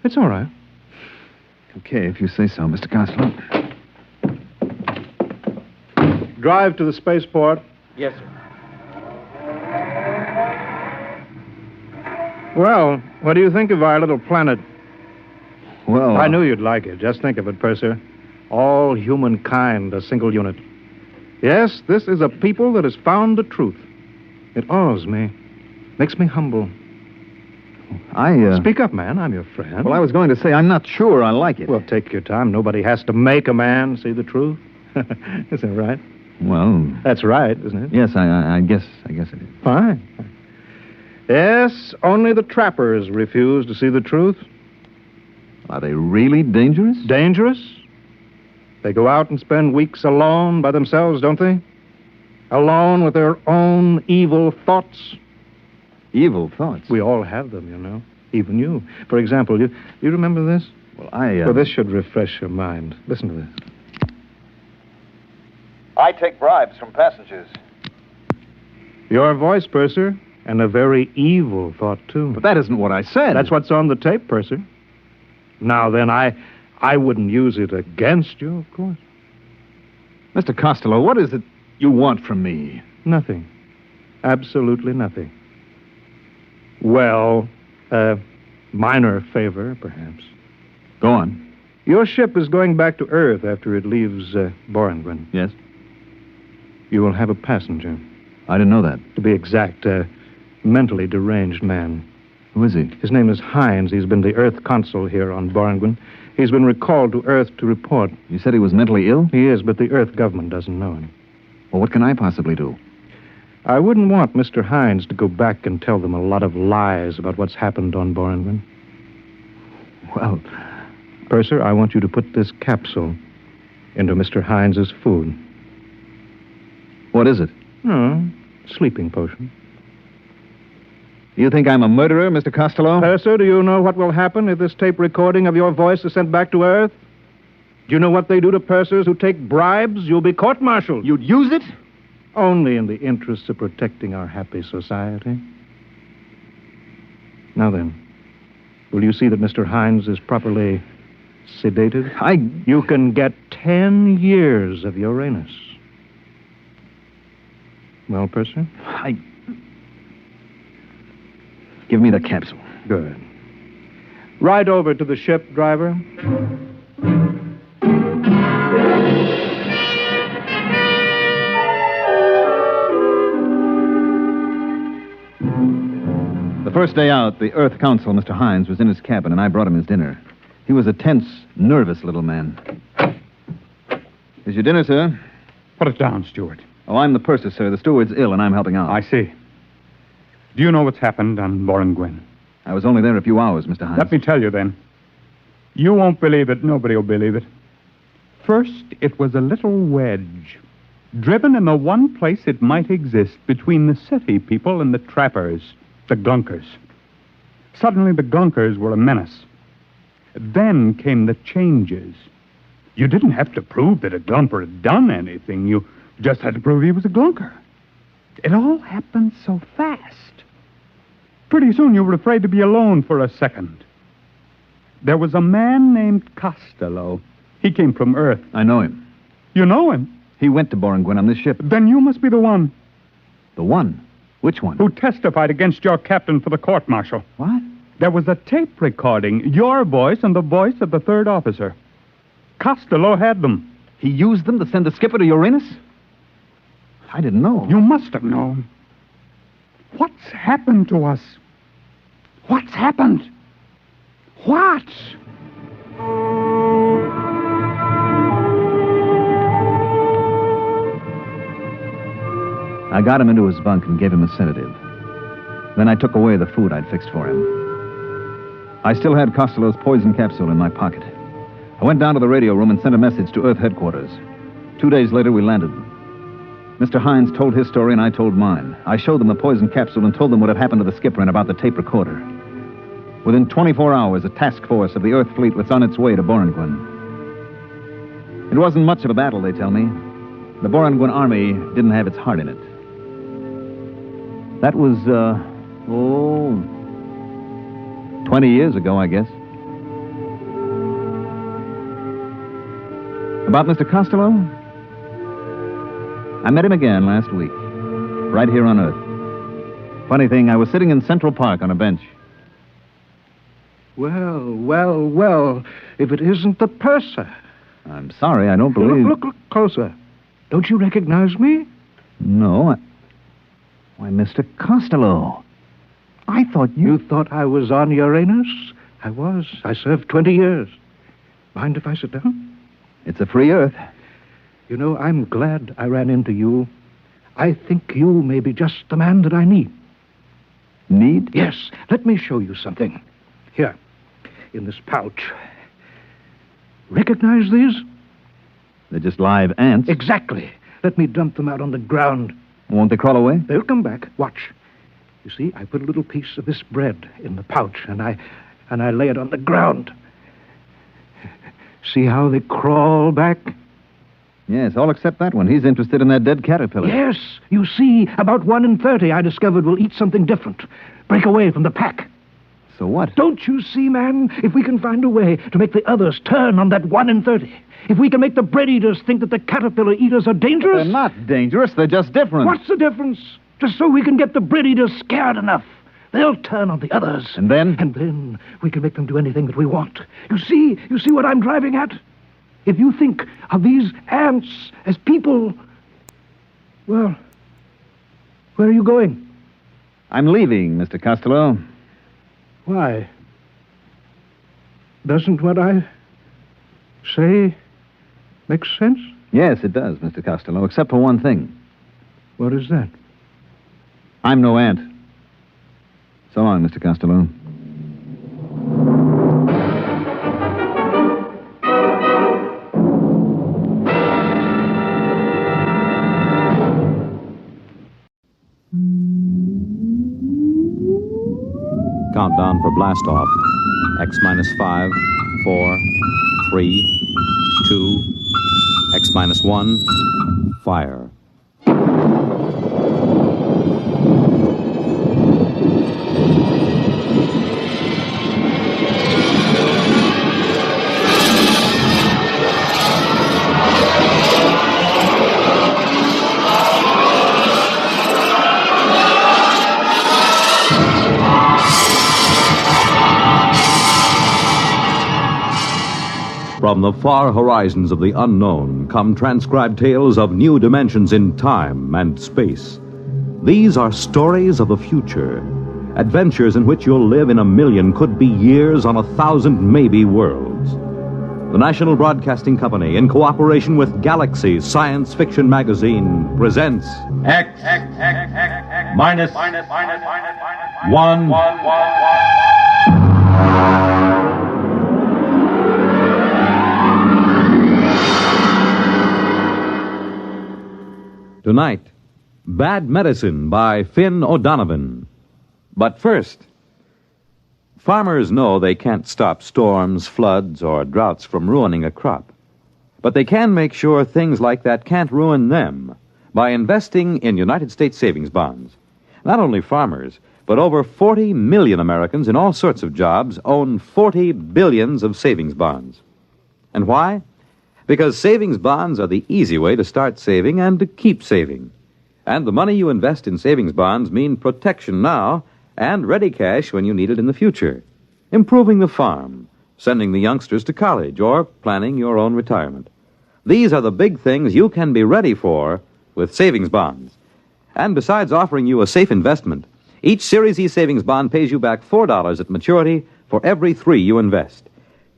It's all right. Okay, if you say so, Mr. Costello. Drive to the spaceport. Yes, sir. Well, what do you think of our little planet? Well... I knew you'd like it. Just think of it, Purser. All humankind, a single unit. Yes, this is a people that has found the truth. It awes me. Makes me humble. Speak up, man. I'm your friend. Well, I was going to say, I'm not sure I like it. Well, take your time. Nobody has to make a man see the truth. Isn't it right? Well... That's right, isn't it? Yes, I guess it is. Fine. Yes, only the trappers refuse to see the truth. Are they really dangerous? Dangerous? They go out and spend weeks alone by themselves, don't they? Alone with their own evil thoughts. Evil thoughts? We all have them, you know. Even you. For example, you remember this? Well, Well, this should refresh your mind. Listen to this. I take bribes from passengers. Your voice, Purser, and a very evil thought, too. But that isn't what I said. That's what's on the tape, Purser. Now, then, I wouldn't use it against you, of course. Mr. Costello, what is it you want from me? Nothing. Absolutely nothing. Well, a minor favor, perhaps. Go on. Your ship is going back to Earth after it leaves Boranguen. Yes? You will have a passenger. I didn't know that. To be exact, a mentally deranged man. Who is he? His name is Hines. He's been the Earth consul here on Boranguen. He's been recalled to Earth to report. You said he was mentally ill? He is, but the Earth government doesn't know him. Well, what can I possibly do? I wouldn't want Mr. Hines to go back and tell them a lot of lies about what's happened on Boranguen. Well... Purser, I want you to put this capsule into Mr. Hines's food. What is it? Oh, sleeping potion. You think I'm a murderer, Mr. Costello? Purser, do you know what will happen if this tape recording of your voice is sent back to Earth? Do you know what they do to pursers who take bribes? You'll be court-martialed. You'd use it? Only in the interests of protecting our happy society. Now then, will you see that Mr. Hines is properly sedated? You can get 10 years of Uranus. Well, Purser? Give me the capsule. Good. Ride over to the ship, driver. The first day out, the Earth Council, Mr. Hines, was in his cabin, and I brought him his dinner. He was a tense, nervous little man. Here's your dinner, sir. Put it down, steward. Oh, I'm the purser, sir. The steward's ill, and I'm helping out. I see. Do you know what's happened on Boranguen? I was only there a few hours, Mr. Hines. Let me tell you, then. You won't believe it. Nobody will believe it. First, it was a little wedge, driven in the one place it might exist between the city people and the trappers, the Gunkers. Suddenly, the Gunkers were a menace. Then came the changes. You didn't have to prove that a Glumper had done anything. You just had to prove he was a Glunker. It all happened so fast. Pretty soon you were afraid to be alone for a second. There was a man named Costello. He came from Earth. I know him. You know him? He went to Boranguen on this ship. Then you must be the one. The one? Which one? Who testified against your captain for the court-martial. What? There was a tape recording, your voice and the voice of the third officer. Costello had them. He used them to send the skipper to Uranus? I didn't know. You must have known. What's happened to us? What's happened? What? I got him into his bunk and gave him a sedative. Then I took away the food I'd fixed for him. I still had Costello's poison capsule in my pocket. I went down to the radio room and sent a message to Earth headquarters. 2 days later, we landed. Mr. Hines told his story and I told mine. I showed them the poison capsule and told them what had happened to the skipper and about the tape recorder. Within 24 hours, a task force of the Earth fleet was on its way to Boranguen. It wasn't much of a battle, they tell me. The Boranguen army didn't have its heart in it. That was, 20 years ago, I guess. About Mr. Costello? I met him again last week, right here on Earth. Funny thing, I was sitting in Central Park on a bench. Well, if it isn't the purser. I'm sorry, I don't believe... Look closer. Don't you recognize me? No, Why, Mr. Costello. I thought you... You thought I was on Uranus? I was. I served 20 years. Mind if I sit down? It's a free Earth. You know, I'm glad I ran into you. I think you may be just the man that I need. Need? Yes. Let me show you something. Here, in this pouch. Recognize these? They're just live ants. Exactly. Let me dump them out on the ground. Won't they crawl away? They'll come back. Watch. You see, I put a little piece of this bread in the pouch, and I lay it on the ground. See how they crawl back? Yes, all except that one. He's interested in that dead caterpillar. Yes. You see, about 1 in 30 I discovered will eat something different. Break away from the pack. So what? Don't you see, man? If we can find a way to make the others turn on that 1 in 30, if we can make the bread eaters think that the caterpillar eaters are dangerous... They're not dangerous. They're just different. What's the difference? Just so we can get the bread eaters scared enough. They'll turn on the others. And then? And then we can make them do anything that we want. You see what I'm driving at? If you think of these ants as people... Well, where are you going? I'm leaving, Mr. Costello. Why? Doesn't what I say make sense? Yes, it does, Mr. Costello, except for one thing. What is that? I'm no ant. So long, Mr. Costello. countdown for blast off. X minus 5, 4, 3, 2, X minus 1, fire. From the far horizons of the unknown come transcribed tales of new dimensions in time and space. These are stories of the future, adventures in which you'll live in a million, could be years, on 1,000 maybe worlds. The National Broadcasting Company, in cooperation with Galaxy Science Fiction Magazine, presents X minus 1. Tonight, Bad Medicine by Finn O'Donovan. But first, farmers know they can't stop storms, floods, or droughts from ruining a crop. But they can make sure things like that can't ruin them by investing in United States savings bonds. Not only farmers, but over 40 million Americans in all sorts of jobs own 40 billions of savings bonds. And why? Because savings bonds are the easy way to start saving and to keep saving. And the money you invest in savings bonds mean protection now and ready cash when you need it in the future. Improving the farm, sending the youngsters to college, or planning your own retirement. These are the big things you can be ready for with savings bonds. And besides offering you a safe investment, each Series E savings bond pays you back $4 at maturity for every $3 you invest.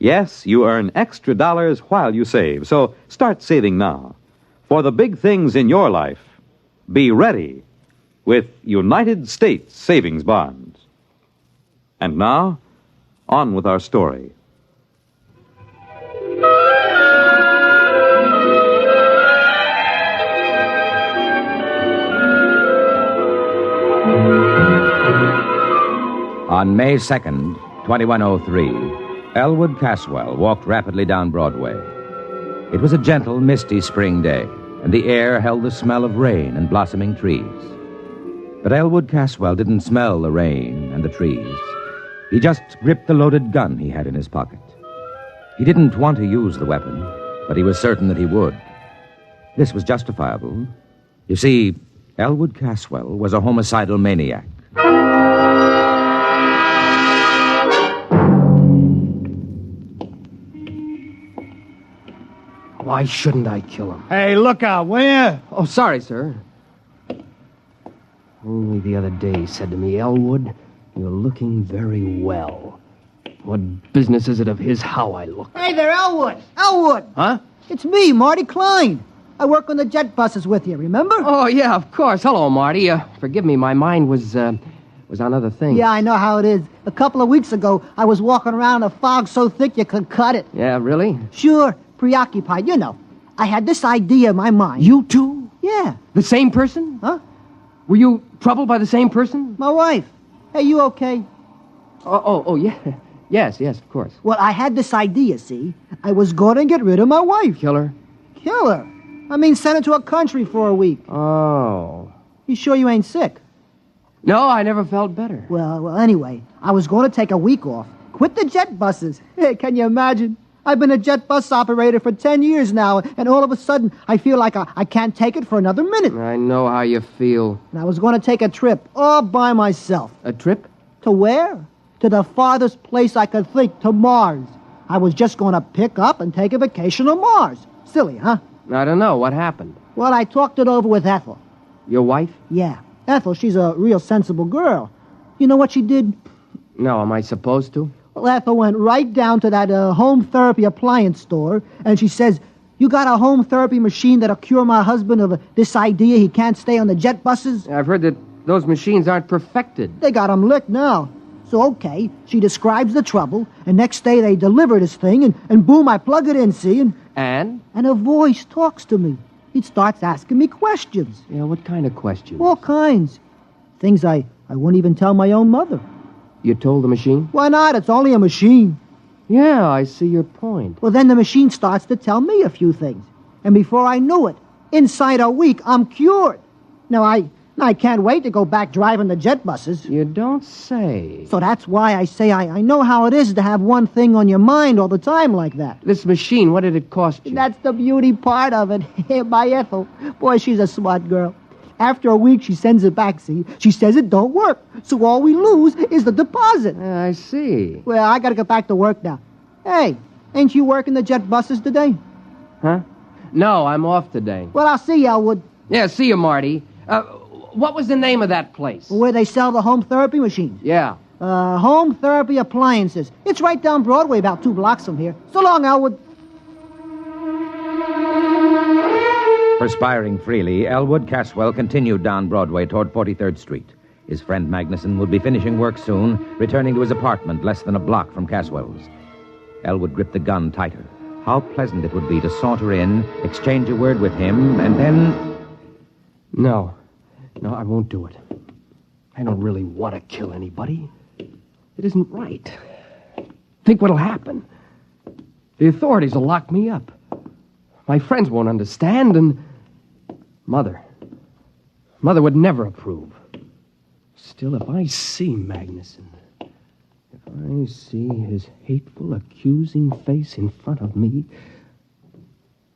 Yes, you earn extra dollars while you save, so start saving now. For the big things in your life, be ready with United States savings bonds. And now, on with our story. On May 2nd, 2103, Elwood Caswell walked rapidly down Broadway. It was a gentle, misty spring day, and the air held the smell of rain and blossoming trees. But Elwood Caswell didn't smell the rain and the trees. He just gripped the loaded gun he had in his pocket. He didn't want to use the weapon, but he was certain that he would. This was justifiable. You see, Elwood Caswell was a homicidal maniac. Why shouldn't I kill him? Hey, look out, will you? Oh, sorry, sir. Only the other day he said to me, Elwood, you're looking very well. What business is it of his how I look? Hey there, Elwood! Elwood! Huh? It's me, Marty Klein. I work on the jet buses with you, remember? Oh, yeah, of course. Hello, Marty. Forgive me, my mind was on other things. Yeah, I know how it is. A couple of weeks ago, I was walking around in a fog so thick you could cut it. Yeah, really? Sure. Preoccupied, you know. I had this idea in my mind. You too? Yeah. The same person? Huh? Were you troubled by the same person? My wife. Hey, you okay? Oh, yeah. Yes, of course. Well, I had this idea, see? I was going to get rid of my wife. Kill her? Kill her? I mean, send her to a country for a week. Oh. You sure you ain't sick? No, I never felt better. Well, anyway, I was going to take a week off. Quit the jet buses. Hey, can you imagine? I've been a jet bus operator for 10 years now, and all of a sudden, I feel like I can't take it for another minute. I know how you feel. And I was going to take a trip all by myself. A trip? To where? To the farthest place I could think, to Mars. I was just going to pick up and take a vacation on Mars. Silly, huh? I don't know. What happened? Well, I talked it over with Ethel. Your wife? Yeah. Ethel, she's a real sensible girl. You know what she did? No, am I supposed to? Well, Ethel went right down to that home therapy appliance store, and she says, you got a home therapy machine that'll cure my husband of this idea he can't stay on the jet buses? I've heard that those machines aren't perfected. They got him licked now. So, okay, she describes the trouble, and next day they deliver this thing, and boom, I plug it in, see? And? And a voice talks to me. It starts asking me questions. Yeah, what kind of questions? All kinds. Things I wouldn't even tell my own mother. You told the machine? Why not? It's only a machine. Yeah, I see your point. Well, then the machine starts to tell me a few things. And before I knew it, inside a week, I'm cured. Now, I can't wait to go back driving the jet buses. You don't say. So that's why I say I know how it is to have one thing on your mind all the time like that. This machine, what did it cost you? That's the beauty part of it. My Ethel. Boy, she's a smart girl. After a week, she sends it back, see? She says it don't work. So all we lose is the deposit. I see. Well, I gotta get back to work now. Hey, ain't you working the jet buses today? Huh? No, I'm off today. Well, I'll see you, Elwood. Yeah, see you, Marty. What was the name of that place? Where they sell the home therapy machines. Yeah. Home therapy appliances. It's right down Broadway, about 2 blocks from here. So long, Elwood. Perspiring freely, Elwood Caswell continued down Broadway toward 43rd Street. His friend Magnuson would be finishing work soon, returning to his apartment less than a block from Caswell's. Elwood gripped the gun tighter. How pleasant it would be to saunter in, exchange a word with him, and then... No, I won't do it. I don't really want to kill anybody. It isn't right. Think what'll happen. The authorities will lock me up. My friends won't understand, and... Mother would never approve. Still, if I see Magnuson, if I see his hateful, accusing face in front of me...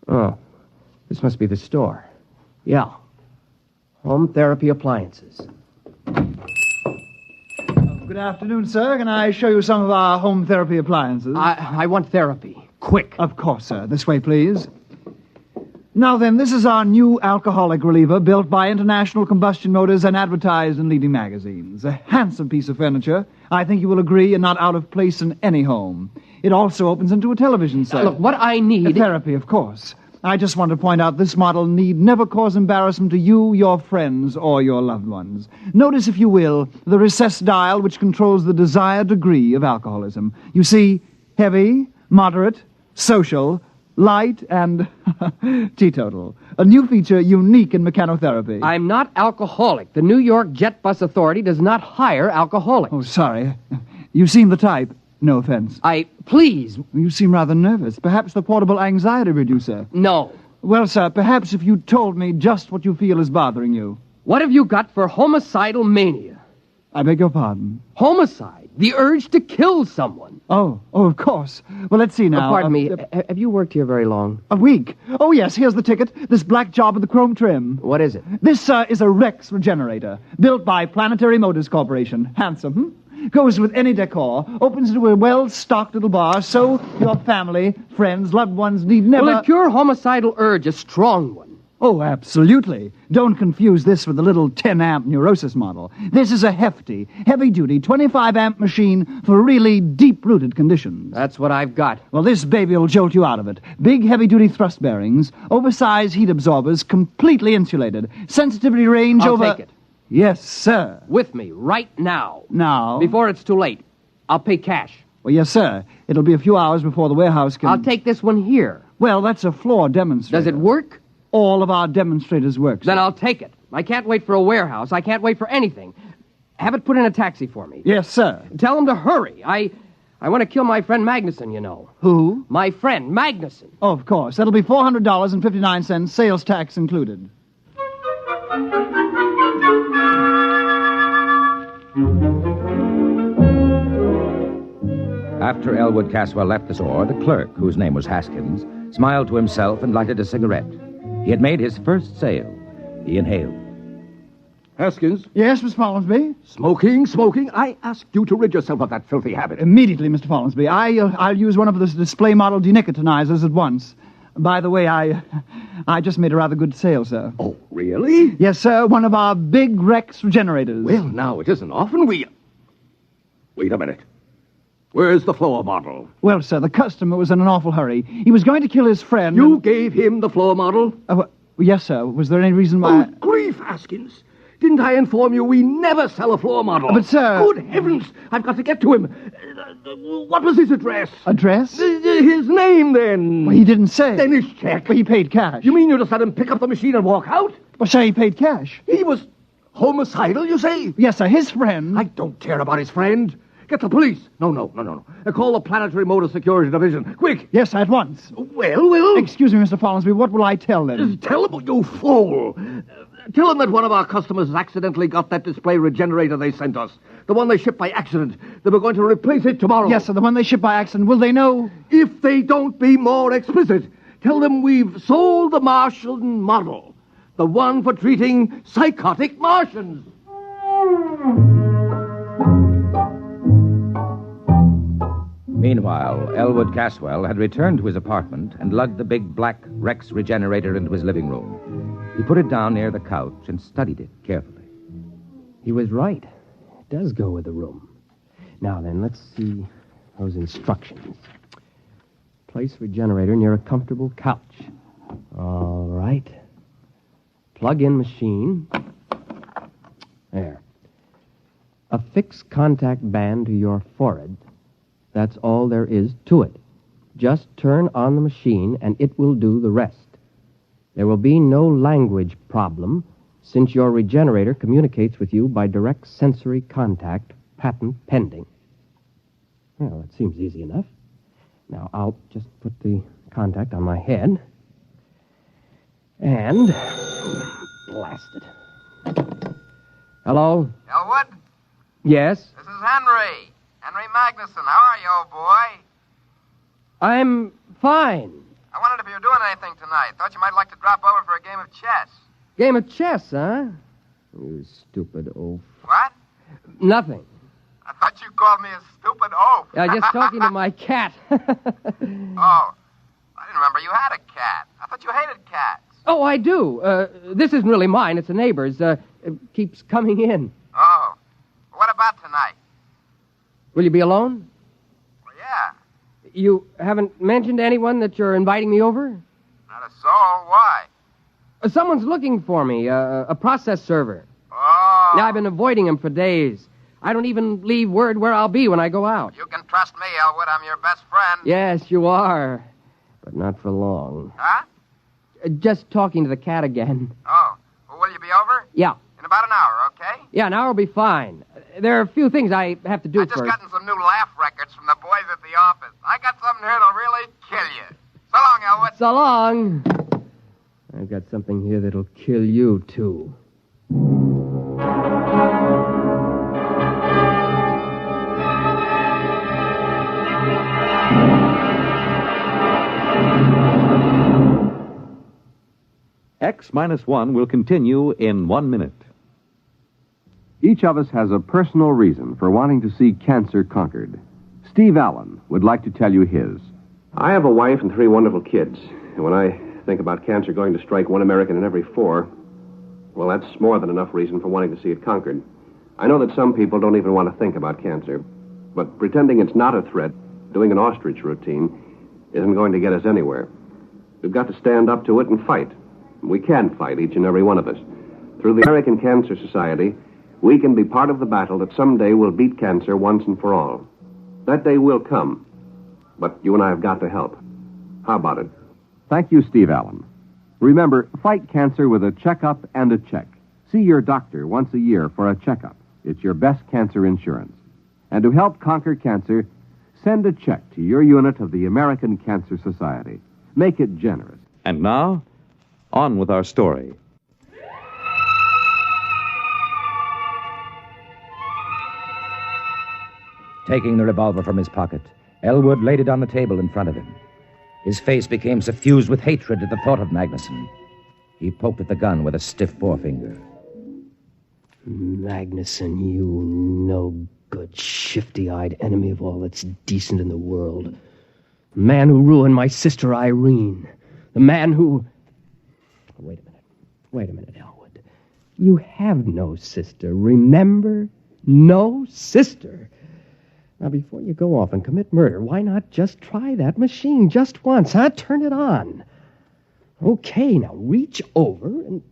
Oh, this must be the store. Yeah. Home therapy appliances. Good afternoon, sir. Can I show you some of our home therapy appliances? I want therapy. Quick. Of course, sir. This way, please. Now then, this is our new alcoholic reliever built by International Combustion Motors and advertised in leading magazines. A handsome piece of furniture. I think you will agree, and not out of place in any home. It also opens into a television set. Look, what I need... Therapy, of course. I just want to point out this model need never cause embarrassment to you, your friends, or your loved ones. Notice, if you will, the recessed dial which controls the desired degree of alcoholism. You see, heavy, moderate, social, light, and teetotal. A new feature unique in mechanotherapy. I'm not alcoholic. The New York Jet Bus Authority does not hire alcoholics. Oh, sorry. You seem the type. No offense. Please. You seem rather nervous. Perhaps the portable anxiety reducer. No. Well, sir, perhaps if you told me just what you feel is bothering you. What have you got for homicidal mania? I beg your pardon? Homicide. The urge to kill someone. Oh, of course. Well, let's see now. Pardon me. Have you worked here very long? A week. Oh, yes, here's the ticket. This black job with the chrome trim. What is it? This, is a Rex regenerator, built by Planetary Motors Corporation. Handsome, Goes with any decor, opens into a well-stocked little bar, so your family, friends, loved ones need never... Will it cure homicidal urge, a strong one? Oh, absolutely. Don't confuse this with the little 10-amp neurosis model. This is a hefty, heavy-duty 25-amp machine for really deep-rooted conditions. That's what I've got. Well, this baby will jolt you out of it. Big, heavy-duty thrust bearings, oversized heat absorbers, completely insulated, sensitivity range I'll over... take it. Yes, sir. With me, right now. Now? Before it's too late. I'll pay cash. Well, yes, sir. It'll be a few hours before the warehouse can... I'll take this one here. Well, that's a floor demonstrator. Does it work? All of our demonstrators work, sir. Then I'll take it. I can't wait for a warehouse. I can't wait for anything. Have it put in a taxi for me. Yes, sir. Tell him to hurry. I want to kill my friend Magnuson, you know. Who? My friend Magnuson. Oh, of course. That'll be $400.59, sales tax included. After Elwood Caswell left the store, the clerk, whose name was Haskins, smiled to himself and lighted a cigarette. He had made his first sale. He inhaled. Haskins? Yes, Miss Follinsby? Smoking. I asked you to rid yourself of that filthy habit. Immediately, Mr. Follinsby. I'll use one of the display model denicotinizers at once. By the way, I just made a rather good sale, sir. Oh, really? Yes, sir. One of our big Rex regenerators. Well, now, it isn't often we... Wait a minute. Where's the floor model? Well, sir, the customer was in an awful hurry. He was going to kill his friend... You gave him the floor model? Yes, sir. Was there any reason why... Oh, grief, Haskins. Didn't I inform you we never sell a floor model? But, sir... Good heavens! I've got to get to him. What was his address? Address? His name, then. Well, he didn't say. Then his check. But he paid cash. You mean you just let him pick up the machine and walk out? Well, sir, he paid cash. He was homicidal, you say? Yes, sir. His friend... I don't care about his friend. Get the police. No. Call the Planetary Motor Security Division. Quick. Yes, at once. Well. Excuse me, Mr. Follinsby. What will I tell them? Tell them, you fool. Tell them that one of our customers has accidentally got that display regenerator they sent us. The one they shipped by accident. They were going to replace it tomorrow. Yes, sir, the one they shipped by accident. Will they know? If they don't be more explicit, tell them we've sold the Martian model. The one for treating psychotic Martians. Meanwhile, Elwood Caswell had returned to his apartment and lugged the big black Rex regenerator into his living room. He put it down near the couch and studied it carefully. He was right. It does go with the room. Now then, let's see those instructions. Place regenerator near a comfortable couch. All right. Plug in machine. There. Affix contact band to your forehead. That's all there is to it. Just turn on the machine and it will do the rest. There will be no language problem since your regenerator communicates with you by direct sensory contact, patent pending. Well, that seems easy enough. Now, I'll just put the contact on my head. And blast it. Hello? Elwood? Yes? This is Henry. Henry Magnuson. How are you, old boy? I'm fine. I wondered if you were doing anything tonight. Thought you might like to drop over for a game of chess. Game of chess, huh? You stupid oaf. What? Nothing. I thought you called me a stupid oaf. Just talking to my cat. Oh, I didn't remember you had a cat. I thought you hated cats. Oh, I do. This isn't really mine. It's a neighbor's. It keeps coming in. Oh. What about tonight? Will you be alone? Well, yeah. You haven't mentioned to anyone that you're inviting me over? Not a soul. Why? Someone's looking for me, a process server. Oh. Now, I've been avoiding him for days. I don't even leave word where I'll be when I go out. You can trust me, Elwood. I'm your best friend. Yes, you are. But not for long. Huh? Just talking to the cat again. Oh. Well, will you be over? Yeah. In about an hour, okay? Yeah, an hour will be fine. There are a few things I have to do I just first. gotten some new laugh records from the boys at the office. I got something here that'll really kill you. So long, Elwood. So long. I've got something here that'll kill you, too. X-1 will continue in 1 minute. Each of us has a personal reason for wanting to see cancer conquered. Steve Allen would like to tell you his. I have a wife and 3 wonderful kids. And when I think about cancer going to strike 1 American in every 4, well, that's more than enough reason for wanting to see it conquered. I know that some people don't even want to think about cancer. But pretending it's not a threat, doing an ostrich routine, isn't going to get us anywhere. We've got to stand up to it and fight. We can fight, each and every one of us. Through the American Cancer Society, we can be part of the battle that someday will beat cancer once and for all. That day will come, but you and I have got to help. How about it? Thank you, Steve Allen. Remember, fight cancer with a checkup and a check. See your doctor once a year for a checkup. It's your best cancer insurance. And to help conquer cancer, send a check to your unit of the American Cancer Society. Make it generous. And now, on with our story. Taking the revolver from his pocket, Elwood laid it on the table in front of him. His face became suffused with hatred at the thought of Magnuson. He poked at the gun with a stiff forefinger. Magnuson, you no-good, shifty-eyed enemy of all that's decent in the world. The man who ruined my sister Irene. The man who... Wait a minute, Elwood. You have no sister, remember? No sister. Now, before you go off and commit murder, why not just try that machine just once, huh? Turn it on. Okay, now reach over and...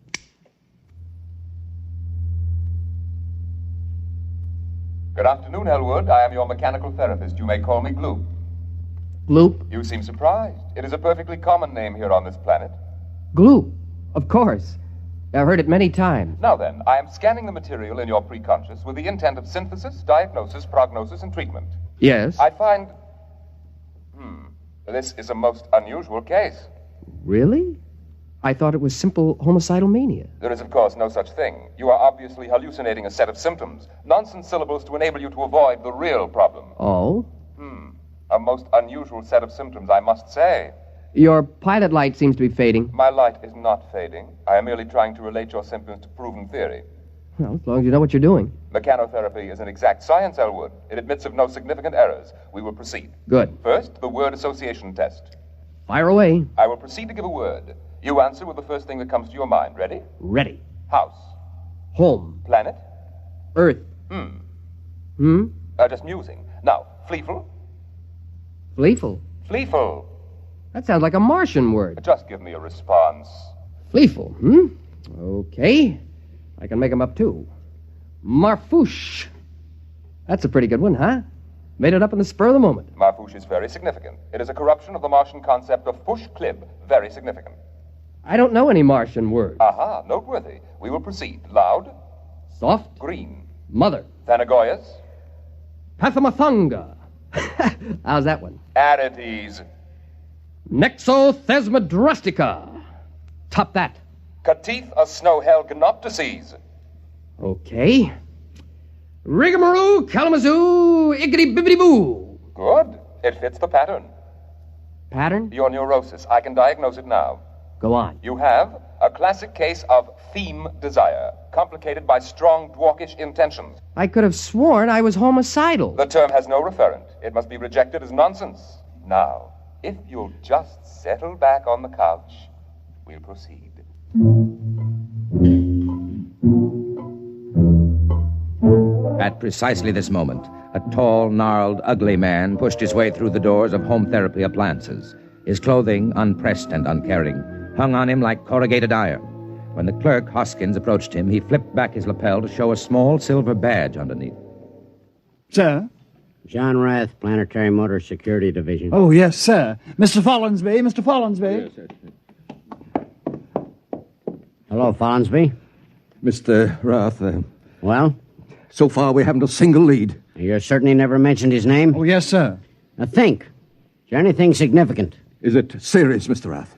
Good afternoon, Elwood. I am your mechanical therapist. You may call me Gloop. Gloop? You seem surprised. It is a perfectly common name here on this planet. Gloop, of course. I've heard it many times. Now then, I am scanning the material in your preconscious with the intent of synthesis, diagnosis, prognosis, and treatment. Yes? I find... This is a most unusual case. Really? I thought it was simple homicidal mania. There is, of course, no such thing. You are obviously hallucinating a set of symptoms. Nonsense syllables to enable you to avoid the real problem. Oh? A most unusual set of symptoms, I must say. Your pilot light seems to be fading. My light is not fading. I am merely trying to relate your symptoms to proven theory. Well, as long as you know what you're doing. Mechanotherapy is an exact science, Elwood. It admits of no significant errors. We will proceed. Good. First, the word association test. Fire away. I will proceed to give a word. You answer with the first thing that comes to your mind. Ready? Ready. House. Home. Planet. Earth. Just musing. Now, Fleeful. Fleeful. Fleeful. That sounds like a Martian word. Just give me a response. Fleeful, Okay. I can make them up, too. Marfouche. That's a pretty good one, huh? Made it up in the spur of the moment. Marfouche is very significant. It is a corruption of the Martian concept of fush klib. Very significant. I don't know any Martian words. Aha, noteworthy. We will proceed. Loud. Soft. Green. Mother. Thanagoyas. Pathamathanga. How's that one? Arides. Nexothesmodrustica. Top that. Katith a snowhell gnoptices. Okay. Rigamaroo, Kalamazoo, Iggity Bibbity Boo. Good. It fits the pattern. Pattern? Your neurosis. I can diagnose it now. Go on. You have a classic case of theme desire, complicated by strong dwarkish intentions. I could have sworn I was homicidal. The term has no referent. It must be rejected as nonsense. Now, if you'll just settle back on the couch, we'll proceed. At precisely this moment, a tall, gnarled, ugly man pushed his way through the doors of home therapy appliances. His clothing, unpressed and uncaring, hung on him like corrugated iron. When the clerk, Hoskins, approached him, he flipped back his lapel to show a small silver badge underneath. Sir? John Rath, Planetary Motor Security Division. Oh, yes, sir. Mr. Follinsby, Mr. Follinsby. Yes, sir. Hello, Follinsby. Mr. Rath, Well? So far, we haven't a single lead. You certainly never mentioned his name? Oh, yes, sir. Now think. Is there anything significant? Is it serious, Mr. Rath?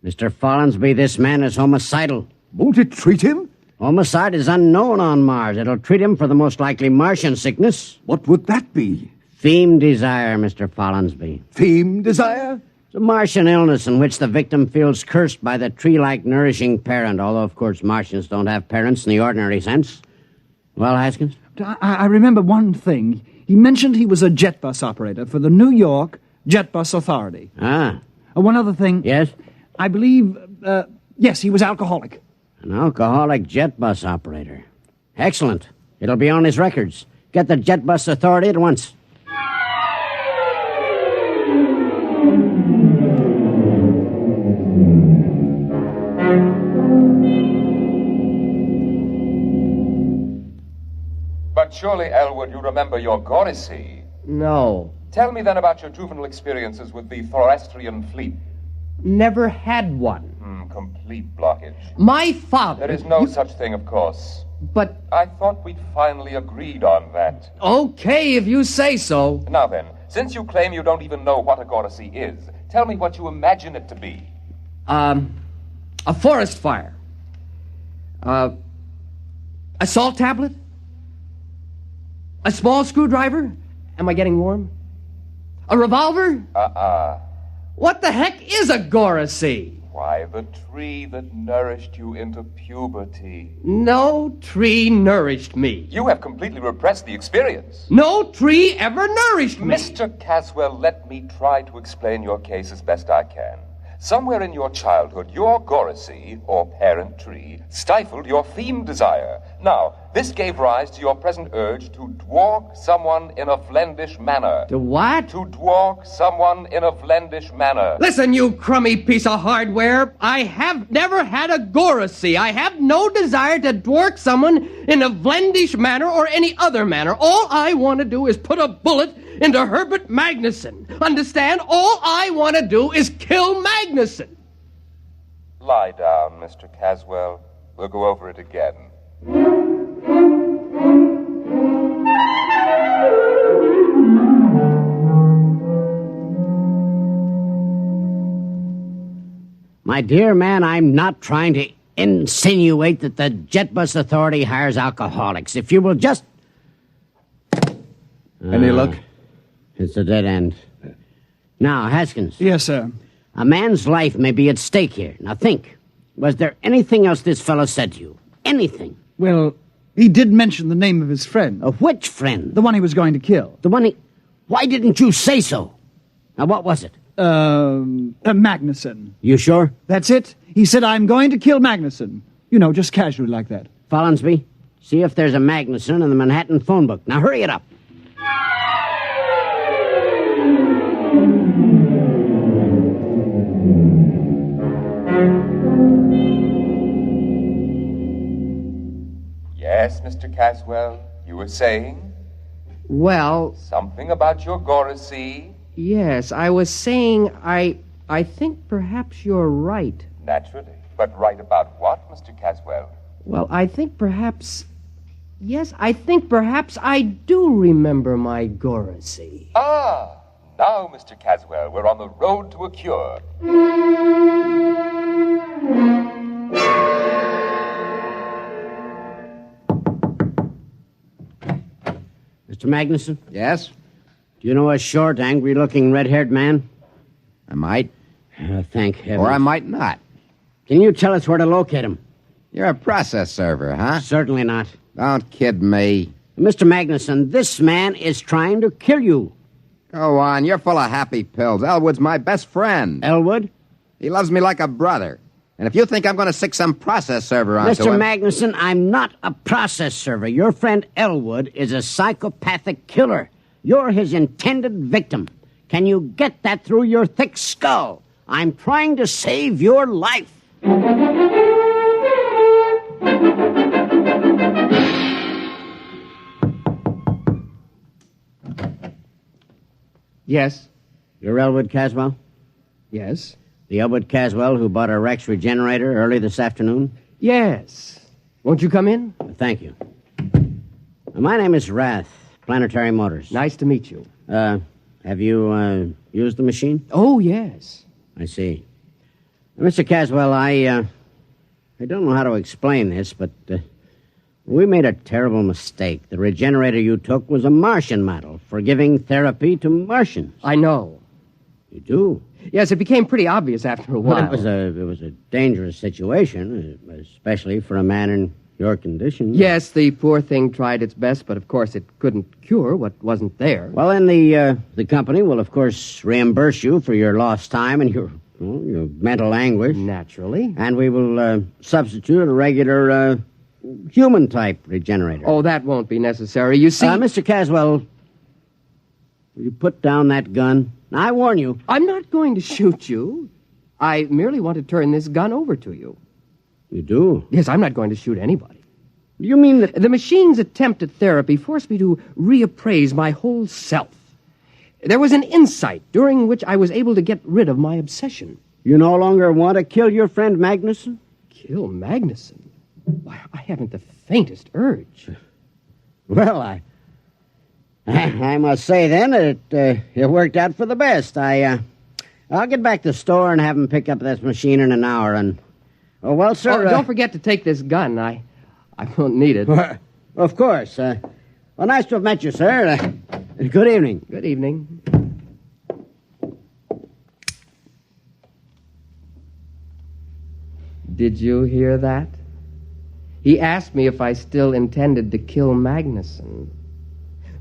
Mr. Follinsby, this man is homicidal. Won't it treat him? Homicide is unknown on Mars. It'll treat him for the most likely Martian sickness. What would that be? Theme desire, Mr. Follinsby. Theme desire? It's a Martian illness in which the victim feels cursed by the tree-like nourishing parent, although, of course, Martians don't have parents in the ordinary sense. Well, Haskins? I remember one thing. He mentioned he was a jet bus operator for the New York Jet Bus Authority. Ah. One other thing. Yes? I believe, yes, he was alcoholic. An alcoholic jet bus operator. Excellent. It'll be on his records. Get the Jet Bus Authority at once. But surely, Elwood, you remember your Gorisy. No. Tell me then about your juvenile experiences with the Thorestrian fleet. Never had one. Complete blockage. My father... There is no such thing, of course. But... I thought we'd finally agreed on that. Okay, if you say so. Now then, since you claim you don't even know what a Gorisy is, tell me what you imagine it to be. A forest fire. A salt tablet? A small screwdriver? Am I getting warm? A revolver? What the heck is a Gorisy? Why, the tree that nourished you into puberty. No tree nourished me. You have completely repressed the experience. No tree ever nourished me. Mr. Caswell, let me try to explain your case as best I can. Somewhere in your childhood, your Gorisy, or parent tree, stifled your theme desire. Now, this gave rise to your present urge to dwark someone in a Vlendish manner. To what? To dwark someone in a Vlendish manner. Listen, you crummy piece of hardware. I have never had a Gorisy. I have no desire to dwark someone in a Vlendish manner or any other manner. All I want to do is put a bullet into Herbert Magnuson. Understand? All I want to do is kill Magnuson. Lie down, Mr. Caswell. We'll go over it again. My dear man, I'm not trying to insinuate that the Jetbus Authority hires alcoholics. If you will just... Any luck? It's a dead end. Now, Haskins. Yes, sir. A man's life may be at stake here. Now think. Was there anything else this fellow said to you? Anything? Well, he did mention the name of his friend. Of which friend? The one he was going to kill. The one he... Why didn't you say so? Now, what was it? Magnuson. You sure? That's it. He said, I'm going to kill Magnuson. You know, just casually like that. Follinsby, see if there's a Magnuson in the Manhattan phone book. Now, hurry it up. Yes, Mr. Caswell, you were saying? Well... Something about your Goracy? Yes, I was saying I think perhaps you're right. Naturally. But right about what, Mr. Caswell? Well, I think perhaps... Yes, I think perhaps I do remember my Goracy. Ah! Now, Mr. Caswell, we're on the road to a cure. Mr. Magnuson? Yes? Do you know a short, angry-looking, red-haired man? I might. Thank heaven. Or I might not. Can you tell us where to locate him? You're a process server, huh? Certainly not. Don't kid me. Mr. Magnuson, this man is trying to kill you. Go on, you're full of happy pills. Elwood's my best friend. Elwood? He loves me like a brother. And if you think I'm going to stick some process server onto Mr. him... Magnuson, I'm not a process server. Your friend Elwood is a psychopathic killer. You're his intended victim. Can you get that through your thick skull? I'm trying to save your life. Yes. You're Elwood Caswell? Yes. The Elwood Caswell who bought a Rex regenerator early this afternoon? Yes. Won't you come in? Thank you. My name is Rath, Planetary Motors. Nice to meet you. Have you used the machine? Oh, yes. I see. Mr. Caswell, I don't know how to explain this, but we made a terrible mistake. The regenerator you took was a Martian model for giving therapy to Martians. I know. You do? Yes, it became pretty obvious after a while. Well, it was a dangerous situation, especially for a man in your condition. Yes, the poor thing tried its best, but of course it couldn't cure what wasn't there. Well, then the company will, of course, reimburse you for your lost time and your mental anguish. Naturally. And we will substitute a regular human-type regenerator. Oh, that won't be necessary. You see... Mr. Caswell, will you put down that gun? I warn you. I'm not going to shoot you. I merely want to turn this gun over to you. You do? Yes, I'm not going to shoot anybody. You mean that... The machine's attempt at therapy forced me to reappraise my whole self. There was an insight during which I was able to get rid of my obsession. You no longer want to kill your friend Magnuson? Kill Magnuson? Why, I haven't the faintest urge. Well, I must say, then, that it worked out for the best. I'll get back to the store and have him pick up this machine in an hour, and... Oh, well, sir... don't forget to take this gun. I won't need it. Of course. Well, nice to have met you, sir. Good evening. Good evening. Did you hear that? He asked me if I still intended to kill Magnuson.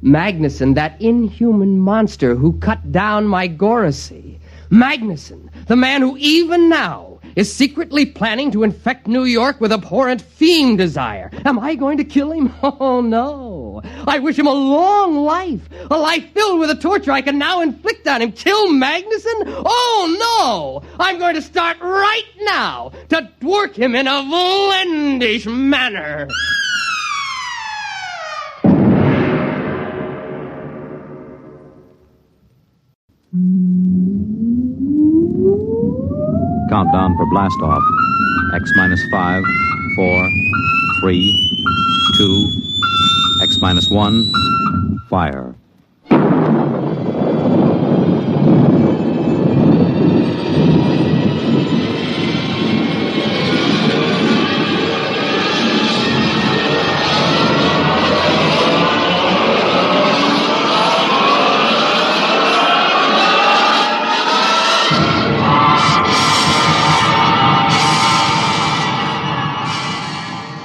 Magnuson, that inhuman monster who cut down my Goracy. Magnuson, the man who even now is secretly planning to infect New York with abhorrent fiend desire. Am I going to kill him? Oh, no. I wish him a long life, a life filled with the torture I can now inflict on him. Kill Magnuson? Oh, no. I'm going to start right now to work him in a vlendish manner. Countdown for blast off. X minus 5, 4, 3, 2, X-1, fire.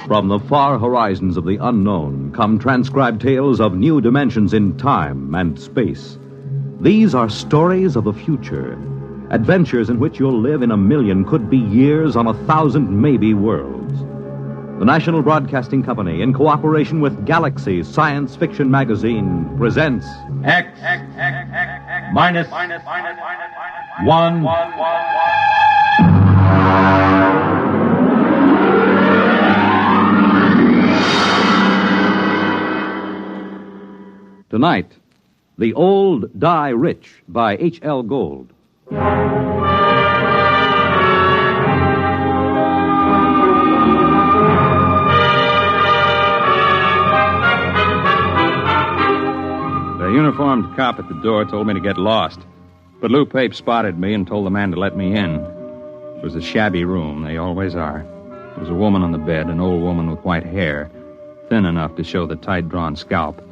From the far horizons of the unknown come transcribed tales of new dimensions in time and space. These are stories of the future, adventures in which you'll live in 1,000,000, could be years, on 1,000 maybe worlds. The National Broadcasting Company, in cooperation with Galaxy Science Fiction Magazine, presents X minus 1. Tonight, The Old Die Rich by H.L. Gold. The uniformed cop at the door told me to get lost. But Lou Pape spotted me and told the man to let me in. It was a shabby room. They always are. There was a woman on the bed, an old woman with white hair, thin enough to show the tight-drawn scalp.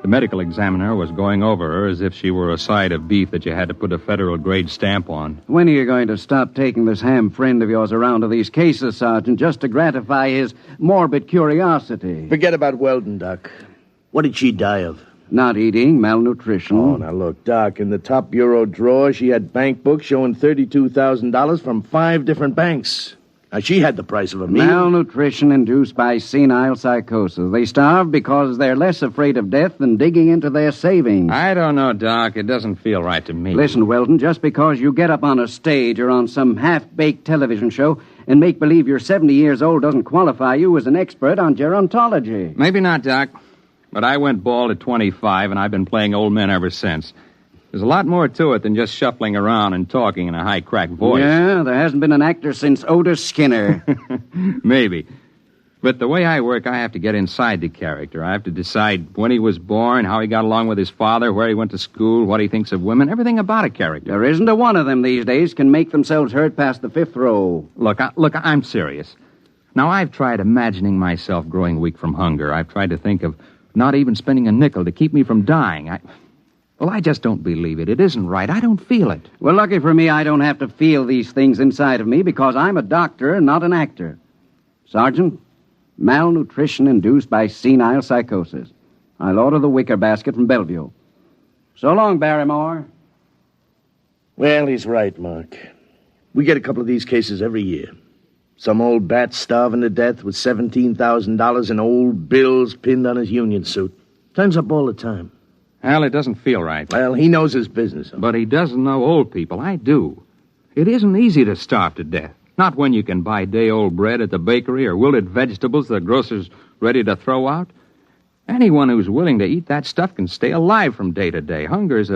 The medical examiner was going over her as if she were a side of beef that you had to put a federal-grade stamp on. When are you going to stop taking this ham friend of yours around to these cases, Sergeant, just to gratify his morbid curiosity? Forget about Weldon, Doc. What did she die of? Not eating, malnutrition. Oh, now look, Doc, in the top bureau drawer, she had bank books showing $32,000 from 5 different banks. Now, she had the price of a meal. Malnutrition induced by senile psychosis. They starve because they're less afraid of death than digging into their savings. I don't know, Doc. It doesn't feel right to me. Listen, Weldon, just because you get up on a stage or on some half-baked television show and make believe you're 70 years old doesn't qualify you as an expert on gerontology. Maybe not, Doc. But I went bald at 25, and I've been playing old men ever since. There's a lot more to it than just shuffling around and talking in a high-cracked voice. Yeah, there hasn't been an actor since Otis Skinner. Maybe. But the way I work, I have to get inside the character. I have to decide when he was born, how he got along with his father, where he went to school, what he thinks of women, everything about a character. There isn't a one of them these days can make themselves heard past the 5th row. Look, I'm serious. Now, I've tried imagining myself growing weak from hunger. I've tried to think of not even spending a nickel to keep me from dying. I just don't believe it. It isn't right. I don't feel it. Well, lucky for me, I don't have to feel these things inside of me because I'm a doctor and not an actor. Sergeant, malnutrition induced by senile psychosis. I'll order the wicker basket from Bellevue. So long, Barrymore. Well, he's right, Mark. We get a couple of these cases every year. Some old bat starving to death with $17,000 in old bills pinned on his union suit. Turns up all the time. Well, it doesn't feel right. Well, he knows his business. But he doesn't know old people. I do. It isn't easy to starve to death. Not when you can buy day-old bread at the bakery or wilted vegetables the grocer's ready to throw out. Anyone who's willing to eat that stuff can stay alive from day to day. Hunger's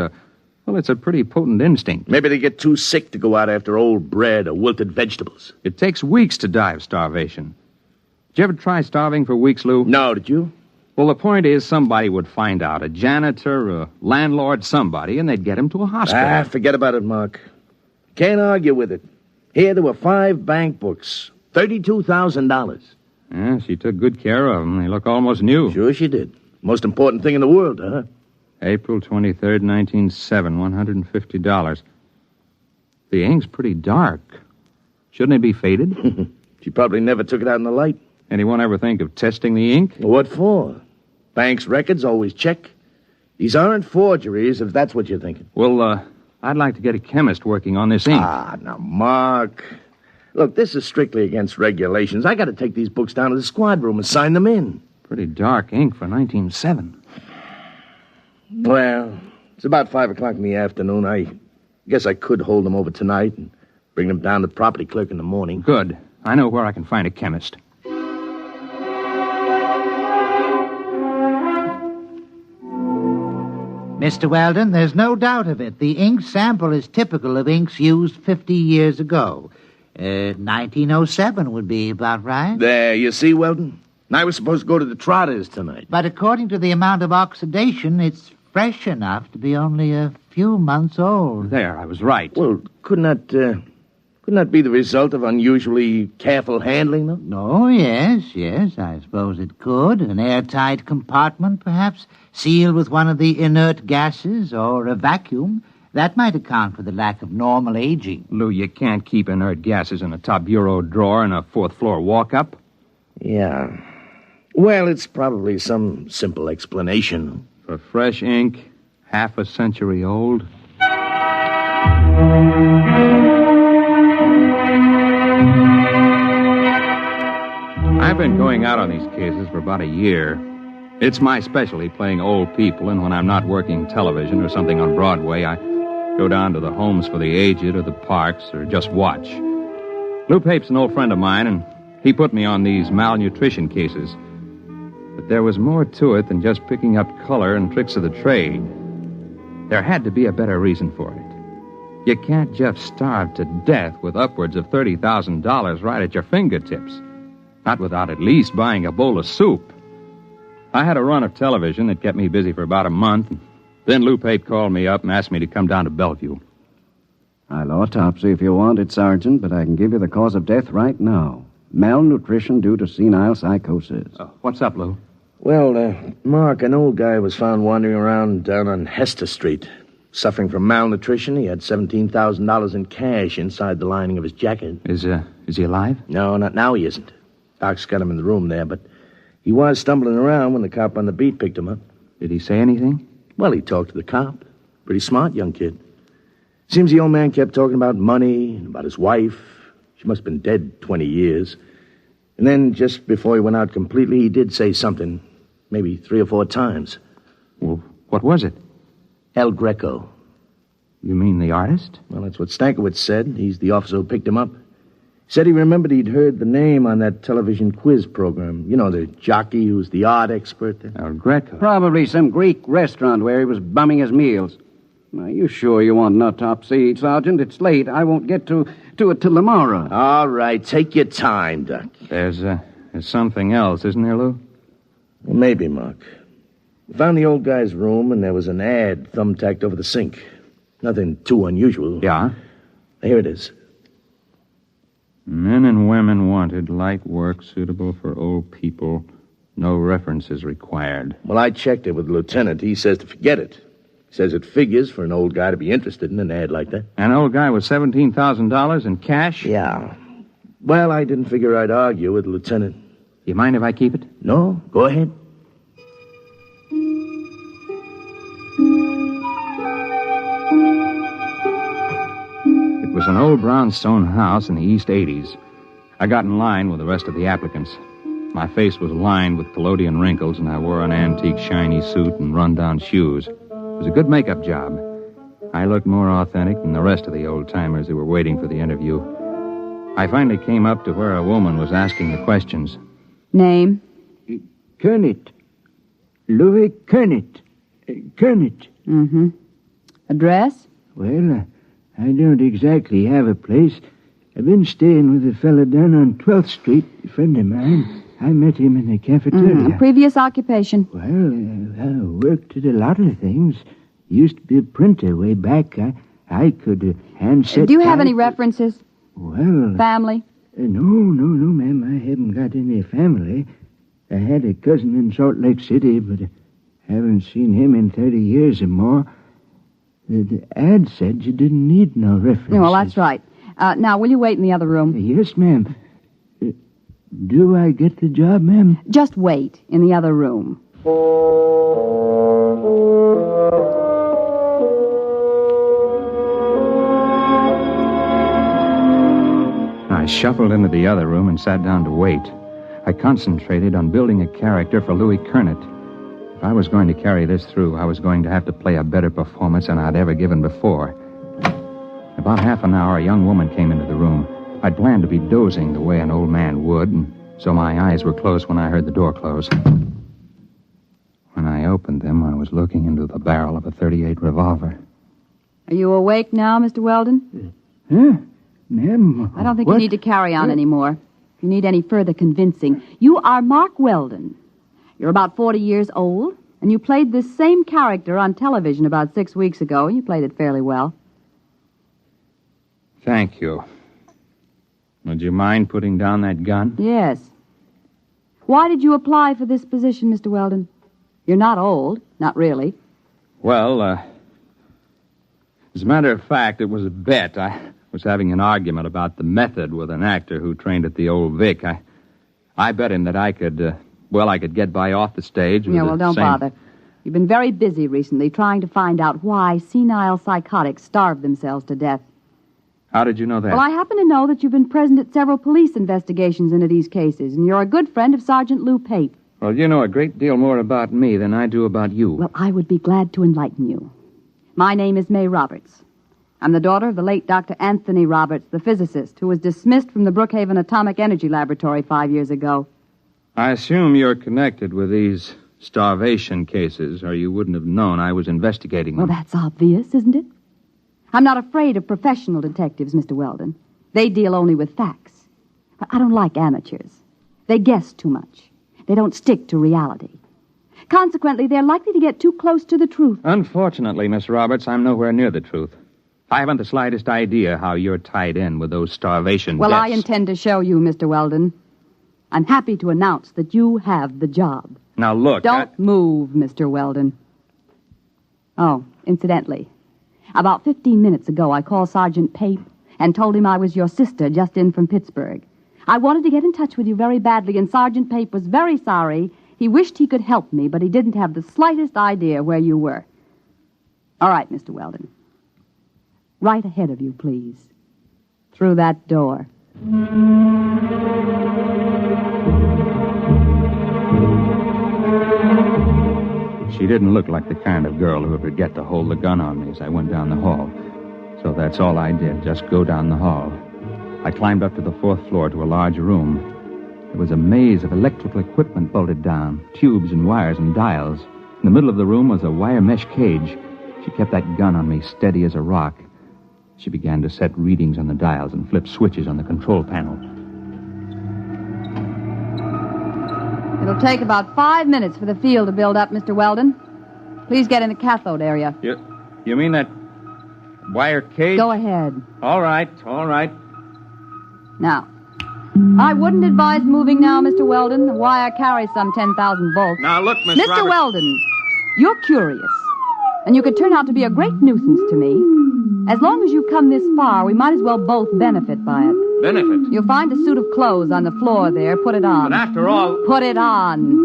it's a pretty potent instinct. Maybe they get too sick to go out after old bread or wilted vegetables. It takes weeks to die of starvation. Did you ever try starving for weeks, Lou? No, did you? Well, the point is somebody would find out. A janitor, a landlord, somebody, and they'd get him to a hospital. Forget about it, Mark. Can't argue with it. Here there were 5 bank books. $32,000. Yeah, she took good care of them. They look almost new. Sure she did. Most important thing in the world, huh? April 23rd, 1907, $150. The ink's pretty dark. Shouldn't it be faded? She probably never took it out in the light. Anyone ever think of testing the ink? What for? Bank's records always check. These aren't forgeries, if that's what you're thinking. Well, I'd like to get a chemist working on this ink. Now, Mark. Look, this is strictly against regulations. I got to take these books down to the squad room and sign them in. Pretty dark ink for 1907. Well, it's about 5 o'clock in the afternoon. I guess I could hold them over tonight and bring them down to the property clerk in the morning. Good. I know where I can find a chemist. Mr. Weldon, there's no doubt of it. The ink sample is typical of inks used 50 years ago. 1907 would be about right. There, you see, Weldon? I was supposed to go to the Trotters tonight. But according to the amount of oxidation, it's fresh enough to be only a few months old. There, I was right. Well, couldn't that be the result of unusually careful handling, though? Oh, yes, I suppose it could. An airtight compartment, perhaps, sealed with one of the inert gases or a vacuum. That might account for the lack of normal aging. Lou, you can't keep inert gases in a top bureau drawer in a fourth-floor walk-up. Yeah. Well, it's probably some simple explanation. For fresh ink, half a century old. I've been going out on these cases for about a year. It's my specialty, playing old people, and when I'm not working television or something on Broadway, I go down to the homes for the aged or the parks or just watch. Lou Pape's an old friend of mine, and he put me on these malnutrition cases. But there was more to it than just picking up color and tricks of the trade. There had to be a better reason for it. You can't just starve to death with upwards of $30,000 right at your fingertips. Not without at least buying a bowl of soup. I had a run of television that kept me busy for about a month. Then Lou Pape called me up and asked me to come down to Bellevue. I'll autopsy if you want it, Sergeant, but I can give you the cause of death right now. Malnutrition due to senile psychosis. What's up, Lou? Well, Mark, an old guy was found wandering around down on Hester Street. Suffering from malnutrition, he had $17,000 in cash inside the lining of his jacket. Is he alive? No, not now he isn't. Doc's got him in the room there, but he was stumbling around when the cop on the beat picked him up. Did he say anything? Well, he talked to the cop. Pretty smart young kid. Seems the old man kept talking about money and about his wife. She must have been dead 20 years. And then, just before he went out completely, he did say something, maybe 3 or 4 times. Well, what was it? El Greco. You mean the artist? Well, that's what Stankiewicz said. He's the officer who picked him up. Said he remembered he'd heard the name on that television quiz program. You know, the jockey who's the art expert. El Greco. Probably some Greek restaurant where he was bumming his meals. Are you sure you want an autopsy, Sergeant? It's late. I won't get to it till tomorrow. All right, take your time, Doc. There's something else, isn't there, Lou? Well, maybe, Mark. We found the old guy's room, and there was an ad thumbtacked over the sink. Nothing too unusual. Yeah? Here it is. Men and women wanted, light work suitable for old people. No references required. Well, I checked it with the lieutenant. He says to forget it. He says it figures for an old guy to be interested in an ad like that. An old guy with $17,000 in cash? Yeah. Well, I didn't figure I'd argue with the lieutenant. You mind if I keep it? No, go ahead. It was an old brownstone house in the East 80s. I got in line with the rest of the applicants. My face was lined with collodion wrinkles, and I wore an antique shiny suit and run-down shoes. It was a good makeup job. I looked more authentic than the rest of the old-timers who were waiting for the interview. I finally came up to where a woman was asking the questions. Name? Kernet. Louis Kernet. Kernet. Mm-hmm. Address? Well, I don't exactly have a place. I've been staying with a fella down on 12th Street, a friend of mine. I met him in the cafeteria. Previous occupation? Well, I worked at a lot of things. Used to be a printer way back. I could handset... Do you have any references? Well... Family? No, ma'am. I haven't got any family. I had a cousin in Salt Lake City, but I haven't seen him in 30 years or more. The ad said you didn't need no references. Well, that's right. Now, will you wait in the other room? Yes, ma'am. Do I get the job, ma'am? Just wait in the other room. I shuffled into the other room and sat down to wait. I concentrated on building a character for Louis Kernet. If I was going to carry this through, I was going to have to play a better performance than I'd ever given before. In about half an hour, a young woman came into the room. I'd planned to be dozing the way an old man would, and so my eyes were closed when I heard the door close. When I opened them, I was looking into the barrel of a .38 revolver. Are you awake now, Mr. Weldon? Huh? Ma'am. I don't think what? you need to carry on anymore. If you need any further convincing, you are Mark Weldon. You're about 40 years old, and you played this same character on television about 6 weeks ago. You played it fairly well. Thank you. Would you mind putting down that gun? Yes. Why did you apply for this position, Mr. Weldon? You're not old. Not really. Well, as a matter of fact, it was a bet. I was having an argument about the method with an actor who trained at the Old Vic. I bet him that I could get by off the stage. With Don't bother. You've been very busy recently trying to find out why senile psychotics starve themselves to death. How did you know that? Well, I happen to know that you've been present at several police investigations into these cases, and you're a good friend of Sergeant Lou Pape. Well, you know a great deal more about me than I do about you. Well, I would be glad to enlighten you. My name is May Roberts. I'm the daughter of the late Dr. Anthony Roberts, the physicist, who was dismissed from the Brookhaven Atomic Energy Laboratory 5 years ago. I assume you're connected with these starvation cases, or you wouldn't have known I was investigating them. Well, that's obvious, isn't it? I'm not afraid of professional detectives, Mr. Weldon. They deal only with facts. I don't like amateurs. They guess too much. They don't stick to reality. Consequently, they're likely to get too close to the truth. Unfortunately, Miss Roberts, I'm nowhere near the truth. I haven't the slightest idea how you're tied in with those starvation Well, deaths. I intend to show you, Mr. Weldon. I'm happy to announce that you have the job. Now, look, Don't move, Mr. Weldon. Oh, incidentally, about 15 minutes ago, I called Sergeant Pape and told him I was your sister just in from Pittsburgh. I wanted to get in touch with you very badly, and Sergeant Pape was very sorry. He wished he could help me, but he didn't have the slightest idea where you were. All right, Mr. Weldon. Right ahead of you, please. Through that door. She didn't look like the kind of girl who would forget to hold the gun on me as I went down the hall. So that's all I did, just go down the hall. I climbed up to the 4th floor to a large room. There was a maze of electrical equipment bolted down, tubes and wires and dials. In the middle of the room was a wire mesh cage. She kept that gun on me, steady as a rock. She began to set readings on the dials and flip switches on the control panel. It'll take about 5 minutes for the field to build up, Mr. Weldon. Please get in the cathode area. You mean that wire cage? Go ahead. All right. Now, I wouldn't advise moving now, Mr. Weldon. The wire carries some 10,000 volts. Now, look, Miss Mr. Roberts. Weldon, you're curious, and you could turn out to be a great nuisance to me. As long as you've come this far, we might as well both benefit by it. Benefit? You'll find a suit of clothes on the floor there. Put it on. But after all... Put it on.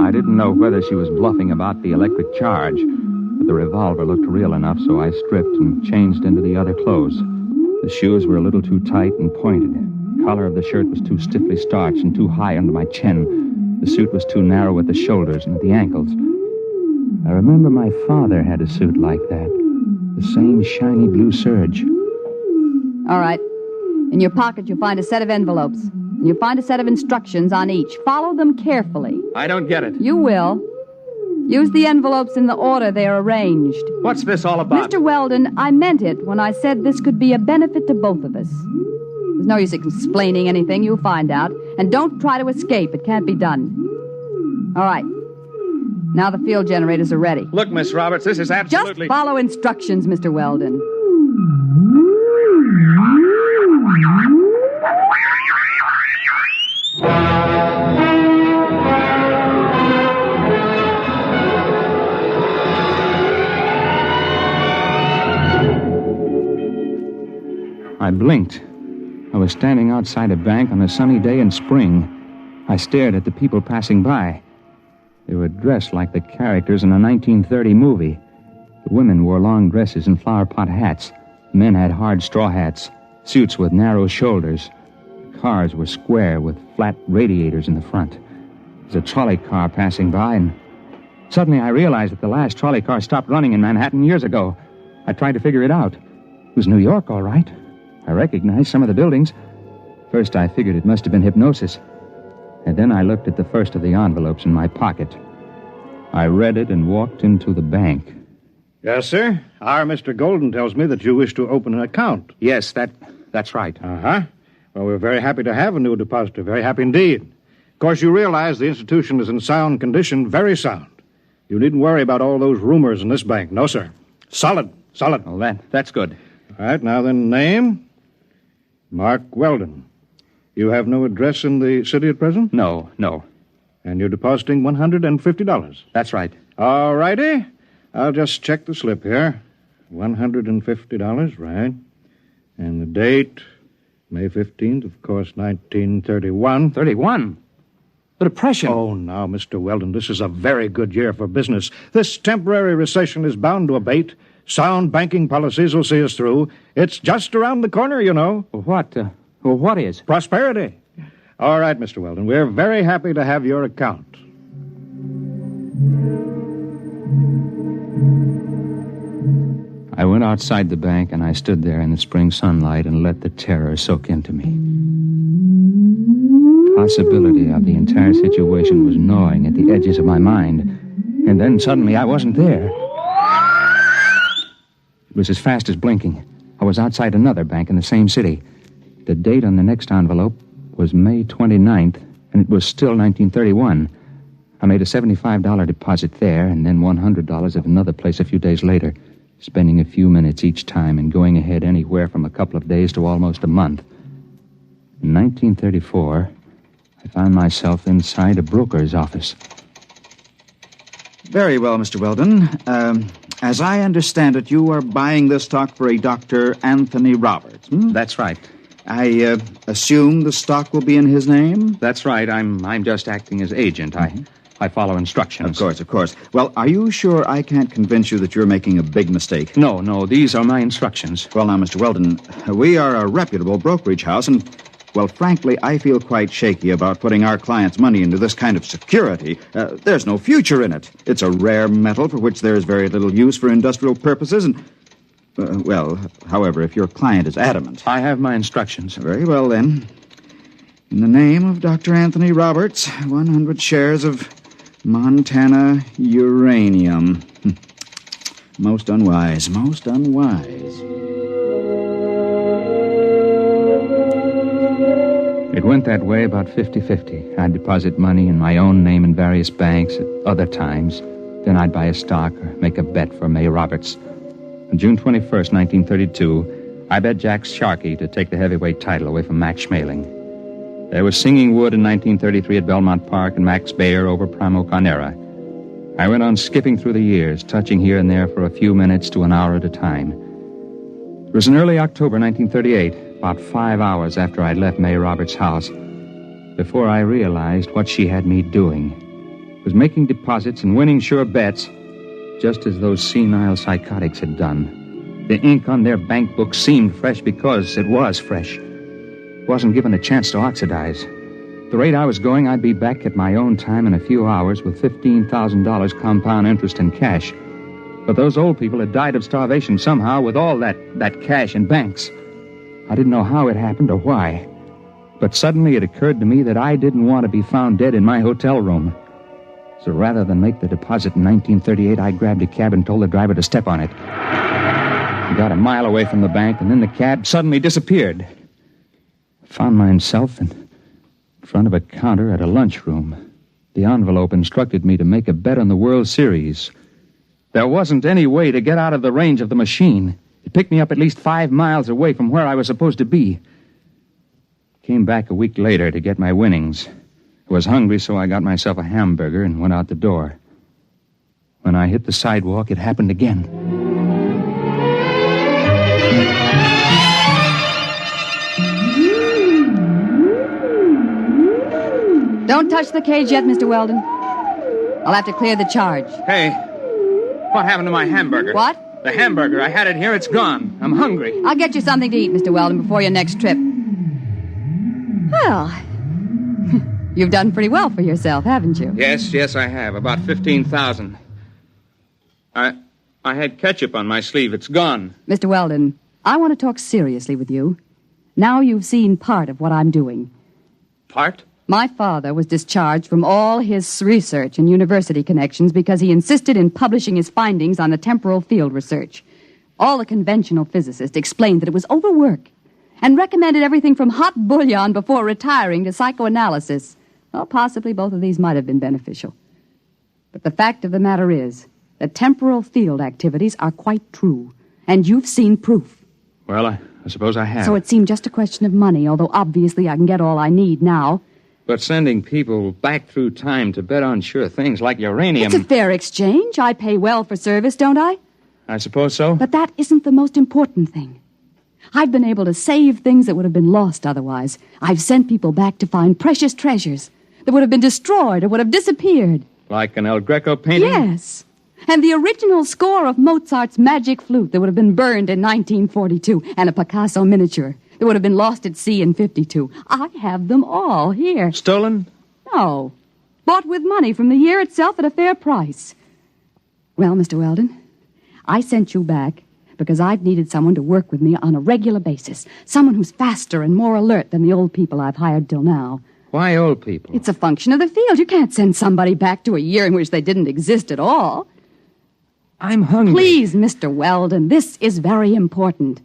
I didn't know whether she was bluffing about the electric charge, but the revolver looked real enough, so I stripped and changed into the other clothes. The shoes were a little too tight and pointed. The collar of the shirt was too stiffly starched and too high under my chin. The suit was too narrow at the shoulders and at the ankles. I remember my father had a suit like that. The same shiny blue serge. All right. In your pocket, you'll find a set of envelopes. And you'll find a set of instructions on each. Follow them carefully. I don't get it. You will. Use the envelopes in the order they're arranged. What's this all about? Mr. Weldon, I meant it when I said this could be a benefit to both of us. There's no use explaining anything. You'll find out. And don't try to escape. It can't be done. All right. Now the field generators are ready. Look, Miss Roberts, this is absolutely... Just follow instructions, Mr. Weldon. I blinked. I was standing outside a bank on a sunny day in spring. I stared at the people passing by. They were dressed like the characters in a 1930 movie. The women wore long dresses and flower pot hats. Men had hard straw hats, suits with narrow shoulders. Cars were square with flat radiators in the front. There was a trolley car passing by, and suddenly I realized that the last trolley car stopped running in Manhattan years ago. I tried to figure it out. It was New York, all right. I recognized some of the buildings. First, I figured it must have been hypnosis. And then I looked at the first of the envelopes in my pocket. I read it and walked into the bank. Yes, sir. Our Mr. Golden tells me that you wish to open an account. Yes, that's right. Uh-huh. Well, we're very happy to have a new depositor. Very happy indeed. Of course, you realize the institution is in sound condition, very sound. You needn't worry about all those rumors in this bank. No, sir. Solid. Well, that's good. All right, now then, name? Mark Weldon. You have no address in the city at present? No. And you're depositing $150? That's right. All righty. I'll just check the slip here. $150, right. And the date, May 15th, of course, 1931. 31? The Depression. Oh, now, Mr. Weldon, this is a very good year for business. This temporary recession is bound to abate. Sound banking policies will see us through. It's just around the corner, you know. What is? Prosperity. All right, Mr. Weldon, we're very happy to have your account. I went outside the bank and I stood there in the spring sunlight and let the terror soak into me. Possibility of the entire situation was gnawing at the edges of my mind. And then suddenly I wasn't there. It was as fast as blinking. I was outside another bank in the same city. The date on the next envelope was May 29th, and it was still 1931. I made a $75 deposit there, and then $100 at another place a few days later, spending a few minutes each time and going ahead anywhere from a couple of days to almost a month. In 1934, I found myself inside a broker's office. Very well, Mr. Weldon. As I understand it, you are buying this stock for a Dr. Anthony Roberts. That's right. I assume the stock will be in his name? That's right. I'm just acting as agent. I follow instructions. Of course. Well, are you sure I can't convince you that you're making a big mistake? No. These are my instructions. Well, now, Mr. Weldon, we are a reputable brokerage house, and, well, frankly, I feel quite shaky about putting our clients' money into this kind of security. There's no future in it. It's a rare metal for which there is very little use for industrial purposes, and... however, if your client is adamant... I have my instructions. Very well, then. In the name of Dr. Anthony Roberts, 100 shares of Montana uranium. Most unwise. It went that way about 50-50. I'd deposit money in my own name in various banks at other times. Then I'd buy a stock or make a bet for May Roberts. On June 21st, 1932, I bet Jack Sharkey to take the heavyweight title away from Max Schmeling. There was Singing Wood in 1933 at Belmont Park and Max Bayer over Primo Carnera. I went on skipping through the years, touching here and there for a few minutes to an hour at a time. It was in early October 1938, about 5 hours after I'd left May Roberts' house, before I realized what she had me doing. It was making deposits and winning sure bets, just as those senile psychotics had done. The ink on their bank books seemed fresh because it was fresh. It wasn't given a chance to oxidize. At the rate I was going, I'd be back at my own time in a few hours with $15,000 compound interest in cash. But those old people had died of starvation somehow with all that cash in banks. I didn't know how it happened or why. But suddenly it occurred to me that I didn't want to be found dead in my hotel room. So rather than make the deposit in 1938, I grabbed a cab and told the driver to step on it. We got a mile away from the bank, and then the cab suddenly disappeared. I found myself in front of a counter at a lunchroom. The envelope instructed me to make a bet on the World Series. There wasn't any way to get out of the range of the machine. It picked me up at least 5 miles away from where I was supposed to be. Came back a week later to get my winnings. I was hungry, so I got myself a hamburger and went out the door. When I hit the sidewalk, it happened again. Don't touch the cage yet, Mr. Weldon. I'll have to clear the charge. Hey, what happened to my hamburger? What? The hamburger. I had it here. It's gone. I'm hungry. I'll get you something to eat, Mr. Weldon, before your next trip. Well, you've done pretty well for yourself, haven't you? Yes, I have. About 15,000. I had ketchup on my sleeve. It's gone. Mr. Weldon, I want to talk seriously with you. Now you've seen part of what I'm doing. Part? My father was discharged from all his research and university connections because he insisted in publishing his findings on the temporal field research. All the conventional physicists explained that it was overwork and recommended everything from hot bouillon before retiring to psychoanalysis. Well, possibly both of these might have been beneficial. But the fact of the matter is that temporal field activities are quite true, and you've seen proof. Well, I suppose I have. So it seemed just a question of money, although obviously I can get all I need now. But sending people back through time to bet on sure things like uranium... It's a fair exchange. I pay well for service, don't I? I suppose so. But that isn't the most important thing. I've been able to save things that would have been lost otherwise. I've sent people back to find precious treasures that would have been destroyed or would have disappeared. Like an El Greco painting? Yes. And the original score of Mozart's Magic Flute that would have been burned in 1942, and a Picasso miniature that would have been lost at sea in 52. I have them all here. Stolen? No. Bought with money from the year itself at a fair price. Well, Mr. Weldon, I sent you back because I've needed someone to work with me on a regular basis. Someone who's faster and more alert than the old people I've hired till now. Why old people? It's a function of the field. You can't send somebody back to a year in which they didn't exist at all. I'm hungry. Please, Mr. Weldon, this is very important.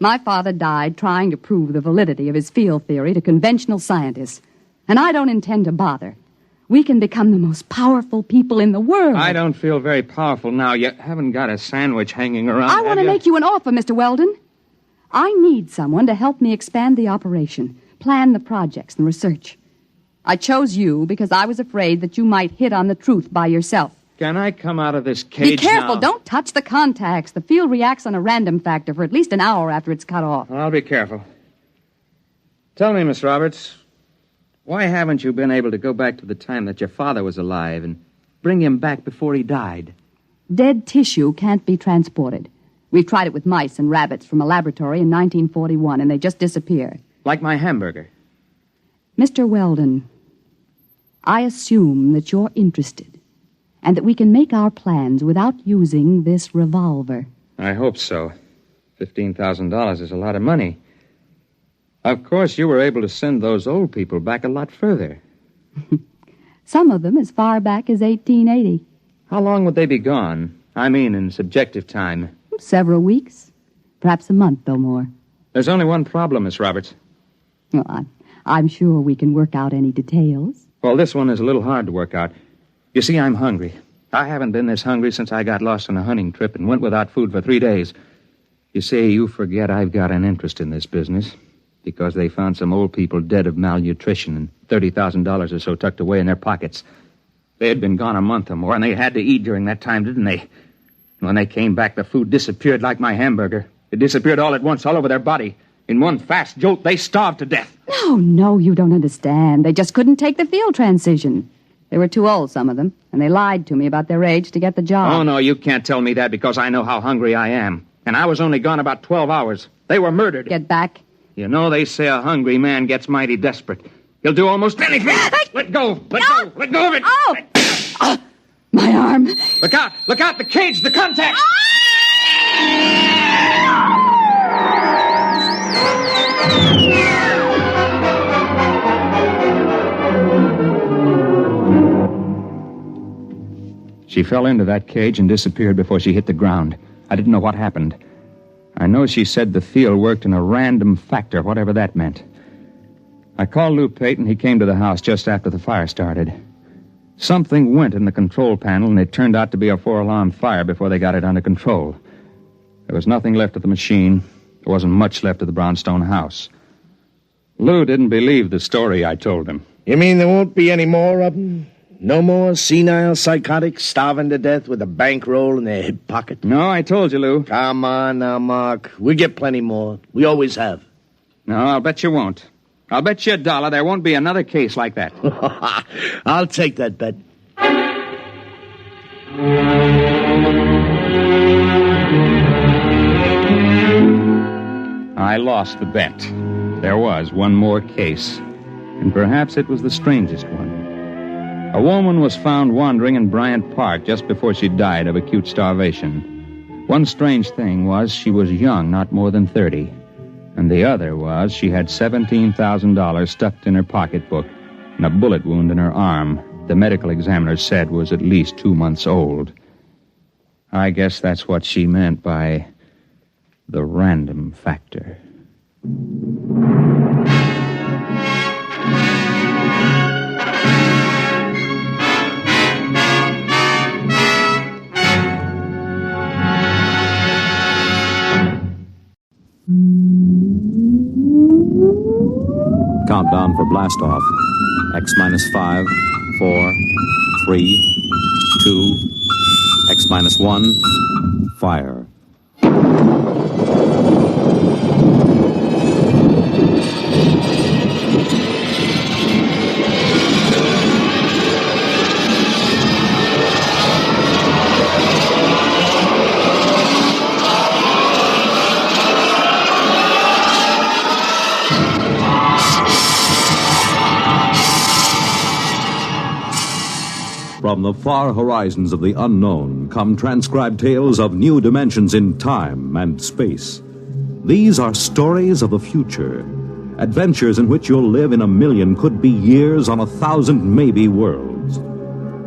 My father died trying to prove the validity of his field theory to conventional scientists, and I don't intend to bother. We can become the most powerful people in the world. I don't feel very powerful now. You haven't got a sandwich hanging around, I want to make you an offer, Mr. Weldon. I need someone to help me expand the operation, plan the projects and research. I chose you because I was afraid that you might hit on the truth by yourself. Can I come out of this cage Be careful. now? Don't touch the contacts. The field reacts on a random factor for at least an hour after it's cut off. I'll be careful. Tell me, Miss Roberts, why haven't you been able to go back to the time that your father was alive and bring him back before he died? Dead tissue can't be transported. We've tried it with mice and rabbits from a laboratory in 1941, and they just disappear. Like my hamburger. Mr. Weldon, I assume that you're interested and that we can make our plans without using this revolver. I hope so. $15,000 is a lot of money. Of course, you were able to send those old people back a lot further. Some of them as far back as 1880. How long would they be gone? I mean, in subjective time. Several weeks. Perhaps a month or more. There's only one problem, Miss Roberts. Well, I'm sure we can work out any details. Well, this one is a little hard to work out. You see, I'm hungry. I haven't been this hungry since I got lost on a hunting trip and went without food for 3 days. You see, you forget I've got an interest in this business because they found some old people dead of malnutrition and $30,000 or so tucked away in their pockets. They had been gone a month or more, and they had to eat during that time, didn't they? When they came back, the food disappeared like my hamburger. It disappeared all at once, all over their body. In one fast jolt, they starved to death. No, you don't understand. They just couldn't take the field transition. They were too old, some of them, and they lied to me about their age to get the job. Oh, no, you can't tell me that because I know how hungry I am. And I was only gone about 12 hours. They were murdered. Get back. You know, they say a hungry man gets mighty desperate. He'll do almost anything. Let go. Let go. Let go of it. Oh! My arm. Look out. Look out. The cage. The contact. She fell into that cage and disappeared before she hit the ground. I didn't know what happened. I know she said the field worked in a random factor, whatever that meant. I called Lou Pate, and he came to the house just after the fire started. Something went in the control panel, and it turned out to be a 4-alarm fire before they got it under control. There was nothing left of the machine. There wasn't much left of the brownstone house. Lou didn't believe the story I told him. You mean there won't be any more of them? No more senile psychotics starving to death with a bankroll in their hip pocket? No, I told you, Lou. Come on now, Mark. We'll get plenty more. We always have. No, I'll bet you won't. I'll bet you $1 there won't be another case like that. I'll take that bet. I lost the bet. There was one more case, and perhaps it was the strangest one. A woman was found wandering in Bryant Park just before she died of acute starvation. One strange thing was she was young, not more than 30. And the other was she had $17,000 stuffed in her pocketbook and a bullet wound in her arm. The medical examiner said was at least 2 months old. I guess that's what she meant by the random factor. Countdown for blast-off. X minus 5, 4, 3, 2, X minus 1, fire. From the far horizons of the unknown come transcribed tales of new dimensions in time and space. These are stories of the future, adventures in which you'll live in 1,000,000, could be years on 1,000 maybe worlds.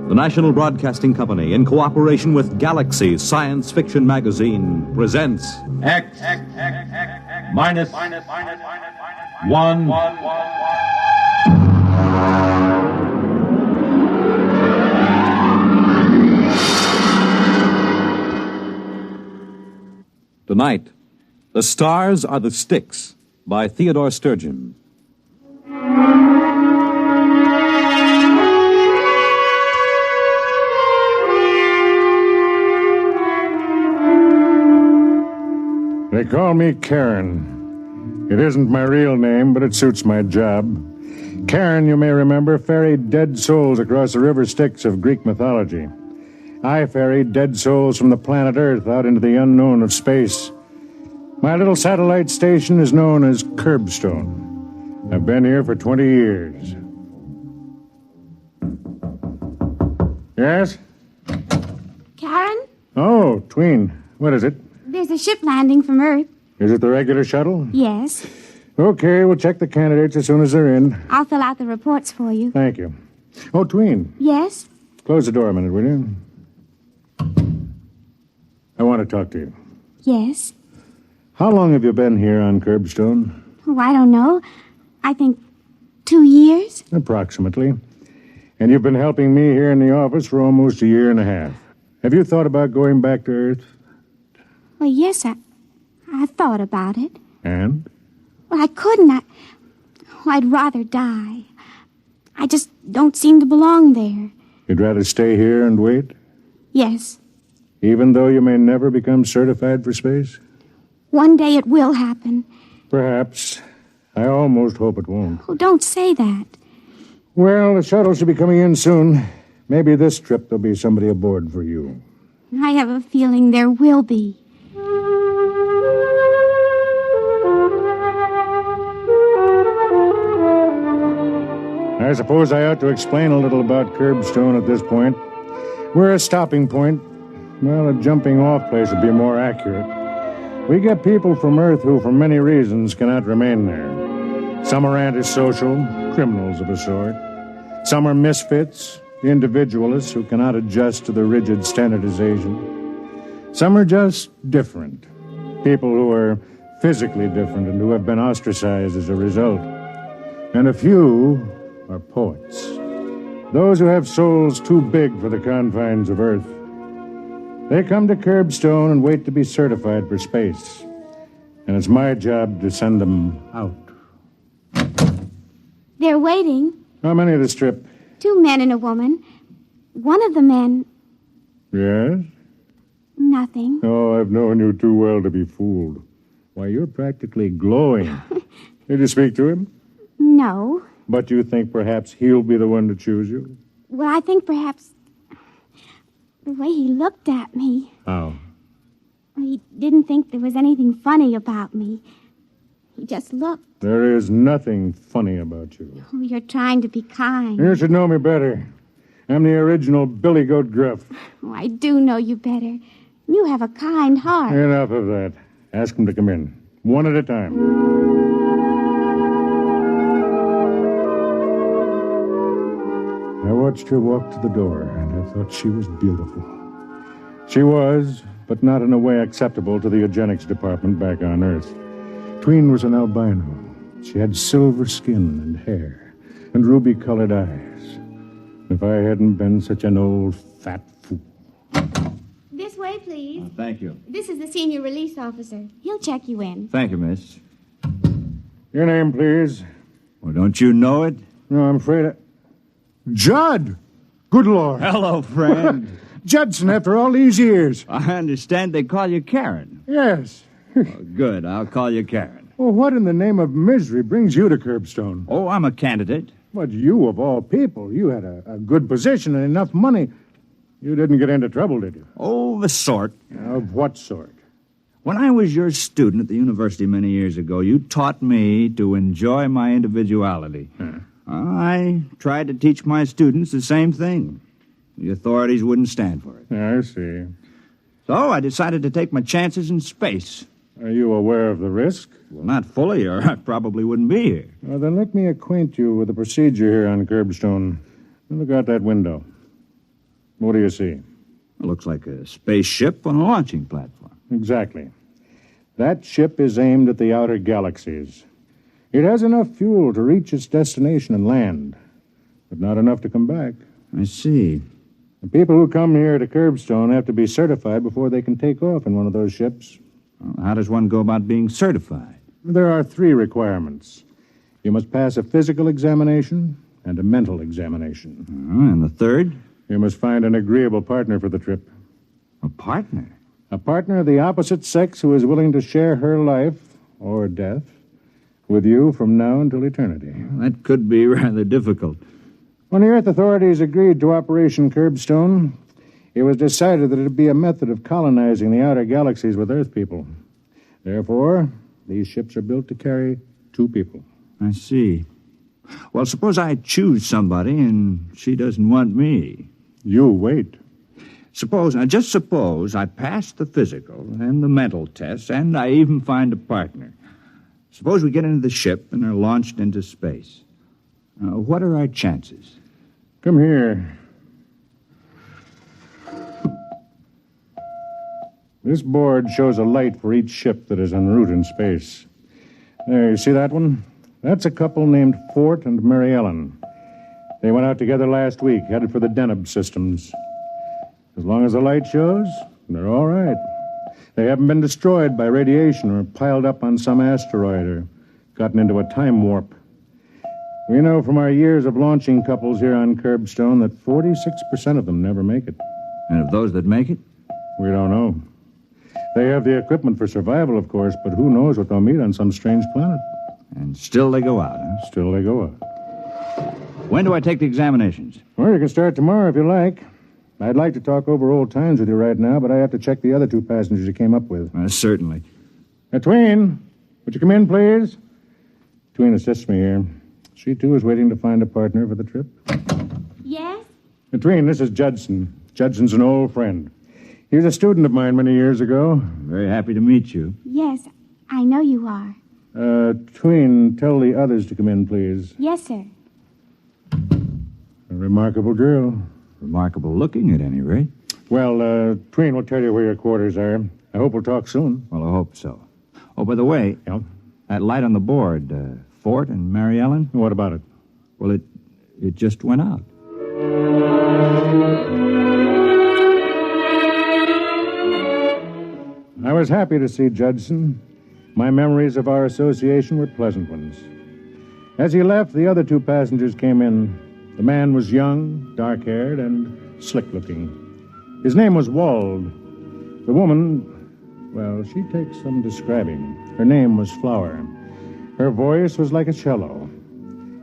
The National Broadcasting Company, in cooperation with Galaxy Science Fiction Magazine, presents X minus 1. Tonight, The Stars Are the Sticks by Theodore Sturgeon. They call me Karen. It isn't my real name, but it suits my job. Karen, you may remember, ferried dead souls across the river Styx of Greek mythology. I ferried dead souls from the planet Earth out into the unknown of space. My little satellite station is known as Curbstone. I've been here for 20 years. Yes? Karen? Oh, Tween. What is it? There's a ship landing from Earth. Is it the regular shuttle? Yes. Okay, we'll check the candidates as soon as they're in. I'll fill out the reports for you. Thank you. Oh, Tween. Yes? Close the door a minute, will you? I want to talk to you. Yes. How long have you been here on Curbstone? Oh, I don't know. I think 2 years. Approximately. And you've been helping me here in the office for almost 1.5 years. Have you thought about going back to Earth? Well, yes, I thought about it. And? Well, I couldn't. I'd rather die. I just don't seem to belong there. You'd rather stay here and wait? Yes. Even though you may never become certified for space? One day it will happen. Perhaps. I almost hope it won't. Oh, don't say that. Well, the shuttle should be coming in soon. Maybe this trip there'll be somebody aboard for you. I have a feeling there will be. I suppose I ought to explain a little about Curbstone at this point. We're a stopping point. Well, a jumping-off place would be more accurate. We get people from Earth who, for many reasons, cannot remain there. Some are antisocial, criminals of a sort. Some are misfits, individualists who cannot adjust to the rigid standardization. Some are just different, people who are physically different and who have been ostracized as a result. And a few are poets, those who have souls too big for the confines of Earth. They come to Curbstone and wait to be certified for space. And it's my job to send them out. They're waiting. How many of this trip? 2 men and a woman. One of the men... Yes? Nothing. Oh, I've known you too well to be fooled. Why, you're practically glowing. Did you speak to him? No. But you think perhaps he'll be the one to choose you? Well, I think perhaps... the way he looked at me. How? He didn't think there was anything funny about me. He just looked. There is nothing funny about you. Oh, you're trying to be kind. You should know me better. I'm the original Billy Goat Gruff. Oh, I do know you better. You have a kind heart. Enough of that. Ask him to come in. one at a time. I watched her walk to the door, and I thought she was beautiful. She was, but not in a way acceptable to the eugenics department back on Earth. Tween was an albino. She had silver skin and hair, and ruby-colored eyes. If I hadn't been such an old, fat fool. This way, please. Thank you. This is the senior release officer. He'll check you in. Thank you, miss. Your name, please. Well, don't you know it? No, I'm afraid I... Judd! Good Lord. Hello, friend. Judson, after all these years. I understand they call you Karen. Yes. Well, good. I'll call you Karen. Well, what in the name of misery brings you to Curbstone? Oh, I'm a candidate. But you, of all people, you had a good position and enough money. You didn't get into trouble, did you? Oh, the sort. Of what sort? When I was your student at the university many years ago, you taught me to enjoy my individuality. I tried to teach my students the same thing. The authorities wouldn't stand for it. I see. So I decided to take my chances in space. Are you aware of the risk? Well, not fully, or I probably wouldn't be here. Well, then let me acquaint you with the procedure here on Curbstone. Look out that window. What do you see? It looks like a spaceship on a launching platform. Exactly. That ship is aimed at the outer galaxies. It has enough fuel to reach its destination and land, but not enough to come back. I see. The people who come here to Curbstone have to be certified before they can take off in one of those ships. Well, how does one go about being certified? There are 3 requirements. You must pass a physical examination and a mental examination. And the third? You must find an agreeable partner for the trip. A partner? A partner of the opposite sex who is willing to share her life, or death, with you from now until eternity. That could be rather difficult. When the Earth authorities agreed to Operation Curbstone, it was decided that it would be a method of colonizing the outer galaxies with Earth people. Therefore, these ships are built to carry 2 people. I see. Well, suppose I choose somebody and she doesn't want me. You wait. Just suppose I pass the physical and the mental tests, and I even find a partner. Suppose we get into the ship and are launched into space. What are our chances? Come here. This board shows a light for each ship that is en route in space. There, you see that one? That's a couple named Fort and Mary Ellen. They went out together last week, headed for the Deneb systems. As long as the light shows, they're all right. They haven't been destroyed by radiation or piled up on some asteroid or gotten into a time warp. We know from our years of launching couples here on Curbstone that 46% of them never make it. And of those that make it? We don't know. They have the equipment for survival, of course, but who knows what they'll meet on some strange planet. And still they go out, huh? Still they go out. When do I take the examinations? Well, you can start tomorrow if you like. I'd like to talk over old times with you right now, but I have to check the other 2 passengers you came up with. Certainly. Tween, would you come in, please? Tween assists me here. She, too, is waiting to find a partner for the trip. Yes? Tween, this is Judson. Judson's an old friend. He was a student of mine many years ago. I'm very happy to meet you. Yes, I know you are. Tween, tell the others to come in, please. Yes, sir. A remarkable girl. Remarkable looking, at any rate. Well, Tween will tell you where your quarters are. I hope we'll talk soon. Well, I hope so. Oh, by the way, that light on the board, Fort and Mary Ellen? What about it? Well, it just went out. I was happy to see Judson. My memories of our association were pleasant ones. As he left, the other 2 passengers came in. The man was young, dark-haired, and slick-looking. His name was Wald. The woman, well, she takes some describing. Her name was Flower. Her voice was like a cello,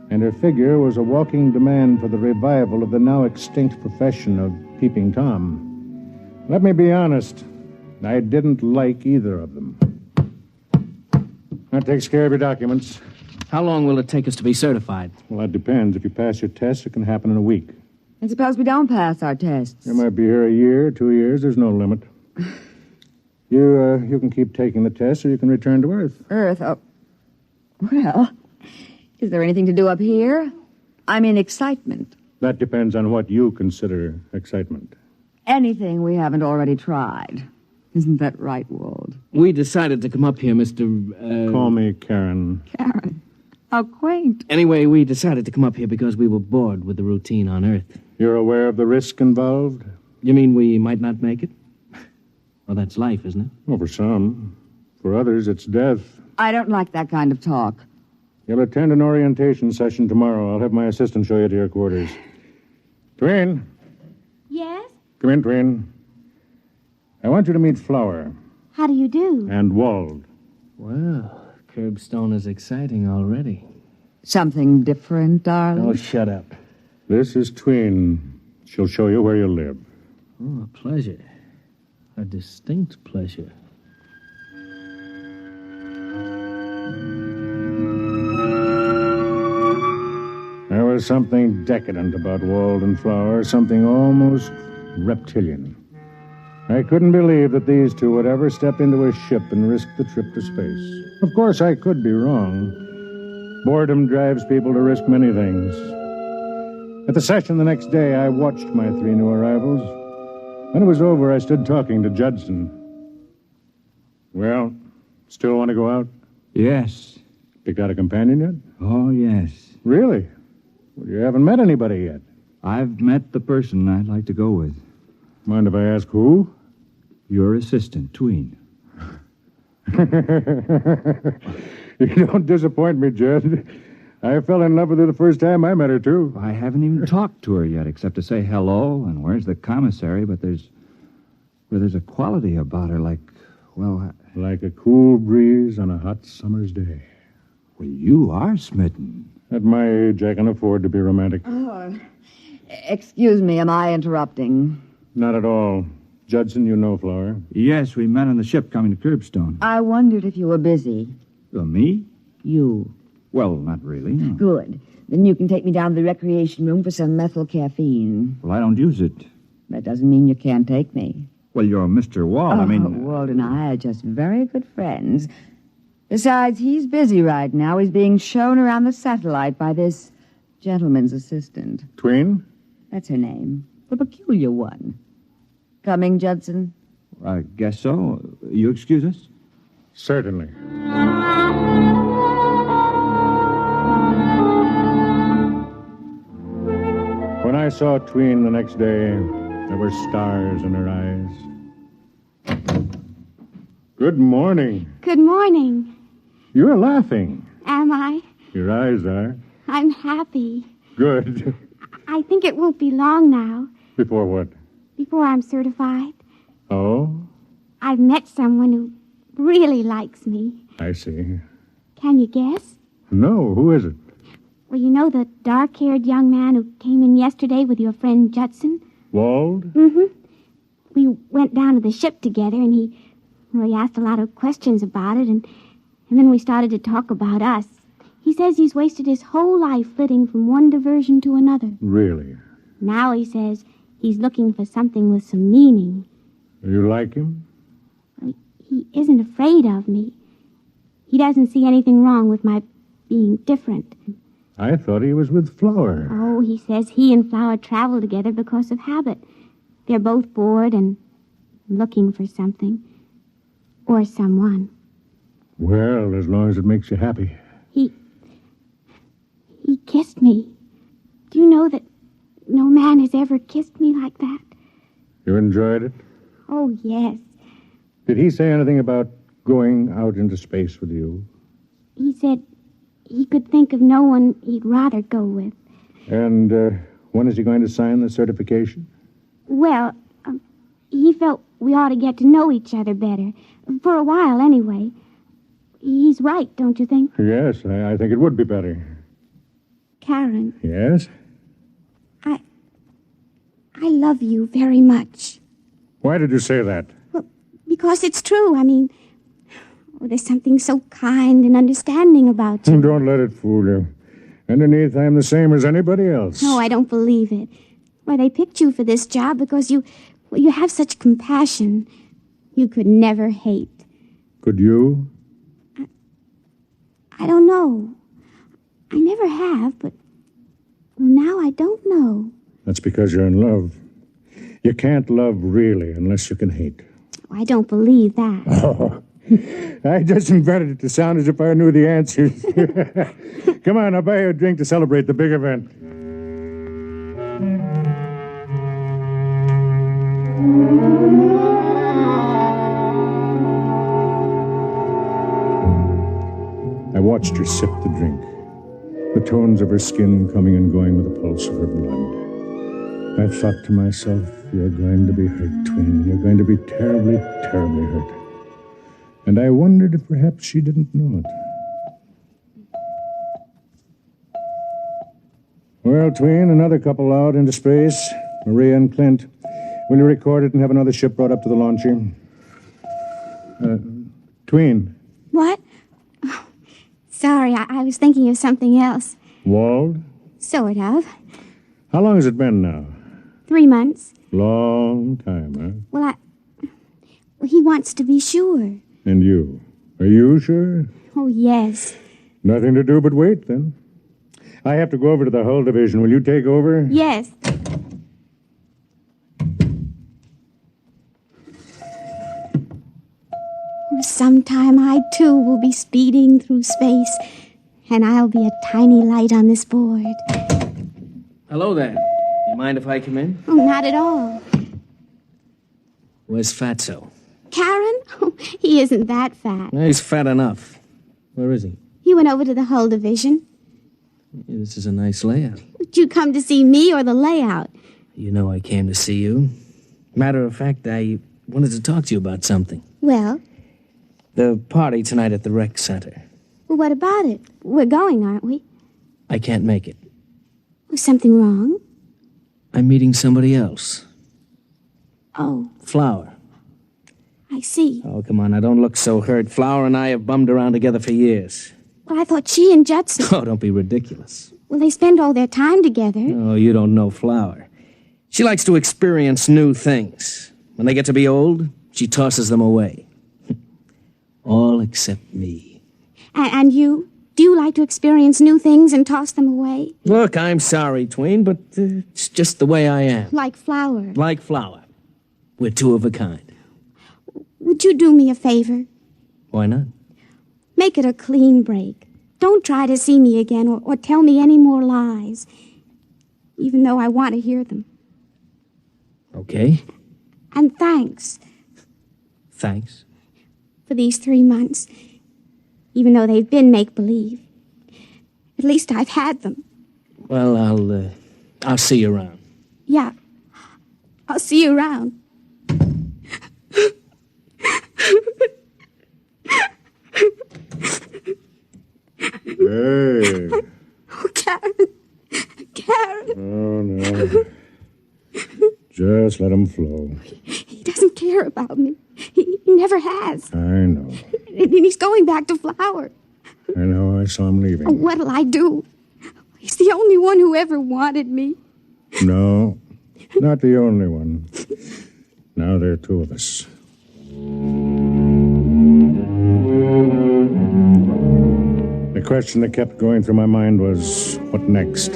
and her figure was a walking demand for the revival of the now extinct profession of Peeping Tom. Let me be honest, I didn't like either of them. That takes care of your documents. How long will it take us to be certified? Well, that depends. If you pass your test, it can happen in a week. And suppose we don't pass our tests? You might be here a year, 2 years. There's no limit. You can keep taking the test, or you can return to Earth. Earth? Oh. Well, is there anything to do up here? I mean, excitement. That depends on what you consider excitement. Anything we haven't already tried. Isn't that right, Walt? We decided to come up here, Mr. Call me Karen. Karen. How quaint. Anyway, we decided to come up here because we were bored with the routine on Earth. You're aware of the risk involved? You mean we might not make it? Well, that's life, isn't it? Well, for some. For others, it's death. I don't like that kind of talk. You'll attend an orientation session tomorrow. I'll have my assistant show you to your quarters. Twin. Yes? Come in, Twin. I want you to meet Flower. How do you do? And Wald. Well, Curbstone is exciting already. Something different, darling? Oh, shut up. This is Tween. She'll show you where you live. Oh, a pleasure. A distinct pleasure. There was something decadent about Wald and Flower, something almost reptilian. I couldn't believe that these two would ever step into a ship and risk the trip to space. Of course, I could be wrong. Boredom drives people to risk many things. At the session the next day, I watched my 3 new arrivals. When it was over, I stood talking to Judson. Well, still want to go out? Yes. Picked out a companion yet? Oh, yes. Really? Well, you haven't met anybody yet. I've met the person I'd like to go with. Mind if I ask who? Your assistant, Tween. You don't disappoint me, Jed. I fell in love with her the first time I met her, too. I haven't even talked to her yet, except to say hello and where's the commissary, but there's a quality about her like, well... Like a cool breeze on a hot summer's day. Well, you are smitten. At my age, I can afford to be romantic. Oh, excuse me, am I interrupting? Not at all. Judson, you know Flower. Yes, we met on the ship coming to Curbstone. I wondered if you were busy. Me? You. Well, not really, no. Good. Then you can take me down to the recreation room for some methyl caffeine. Well, I don't use it. That doesn't mean you can't take me. Well, you're Mr. Wald, Wald and I are just very good friends. Besides, he's busy right now. He's being shown around the satellite by this gentleman's assistant. Tween? That's her name. The peculiar one. Coming, Judson? I guess so. You excuse us? Certainly. When I saw Tween the next day, there were stars in her eyes. Good morning. Good morning. You're laughing. Am I? Your eyes are. I'm happy. Good. I think it won't be long now. Before what? Before I'm certified. Oh? I've met someone who really likes me. I see. Can you guess? No, who is it? Well, you know the dark-haired young man who came in yesterday with your friend Judson? Wald? Mm-hmm. We went down to the ship together, and he asked a lot of questions about it, and then we started to talk about us. He says he's wasted his whole life flitting from one diversion to another. Really? Now he says he's looking for something with some meaning. You like him? He isn't afraid of me. He doesn't see anything wrong with my being different. I thought he was with Flower. Oh, he says he and Flower travel together because of habit. They're both bored and looking for something. Or someone. Well, as long as it makes you happy. He kissed me. Do you know that no man has ever kissed me like that? You enjoyed it? Oh, yes. Did he say anything about going out into space with you? He said he could think of no one he'd rather go with. And when is he going to sign the certification? Well, he felt we ought to get to know each other better. For a while, anyway. He's right, don't you think? Yes, I think it would be better. Karen. Yes? I love you very much. Why did you say that? Well, because it's true. I mean, there's something so kind and understanding about you. Don't let it fool you. Underneath, I'm the same as anybody else. No, I don't believe it. Why, they picked you for this job because you have such compassion. You could never hate. Could you? I don't know. I never have, but now I don't know. That's because you're in love. You can't love really unless you can hate. I don't believe that. Oh, I just invented it to sound as if I knew the answers. Come on, I'll buy you a drink to celebrate the big event. I watched her sip the drink, the tones of her skin coming and going with the pulse of her blood. I thought to myself, you're going to be hurt, Twin. You're going to be terribly, terribly hurt. And I wondered if perhaps she didn't know it. Well, Tween, another couple out into space. Maria and Clint. Will you record it and have another ship brought up to the launcher? Tween. What? Oh, sorry, I was thinking of something else. Wald? Sort of. How long has it been now? 3 months. Long time, huh? Well, he wants to be sure. And you? Are you sure? Oh, yes. Nothing to do but wait, then. I have to go over to the hull division. Will you take over? Yes. Sometime I, too, will be speeding through space, and I'll be a tiny light on this board. Hello there. You mind if I come in? Oh, not at all. Where's Fatso? Karen? Oh, he isn't that fat. He's fat enough. Where is he? He went over to the hull division. This is a nice layout. Would you come to see me or the layout? You know I came to see you. Matter of fact, I wanted to talk to you about something. Well? The party tonight at the rec center. Well, what about it? We're going, aren't we? I can't make it. Was something wrong? I'm meeting somebody else. Oh. Flower. I see. Oh, come on, now don't look so hurt. Flower and I have bummed around together for years. Well, I thought she and Judson... Oh, don't be ridiculous. Well, they spend all their time together. Oh, you don't know Flower. She likes to experience new things. When they get to be old, she tosses them away. All except me. And you? Do you like to experience new things and toss them away? Look, I'm sorry, Tween, but it's just the way I am. Like Flower. Like Flower. We're two of a kind. Would you do me a favor? Why not? Make it a clean break. Don't try to see me again or tell me any more lies, even though I want to hear them. Okay. And thanks. Thanks. For these 3 months, even though they've been make-believe. At least I've had them. Well, I'll see you around. Yeah. I'll see you around. Hey. Oh, Karen. Karen. Oh, no. Just let him flow. He doesn't care about me. He never has. I know. And he's going back to Flower. I know. I saw him leaving. Oh, what'll I do? He's the only one who ever wanted me. No, not the only one. Now there are two of us. The question that kept going through my mind was, what next?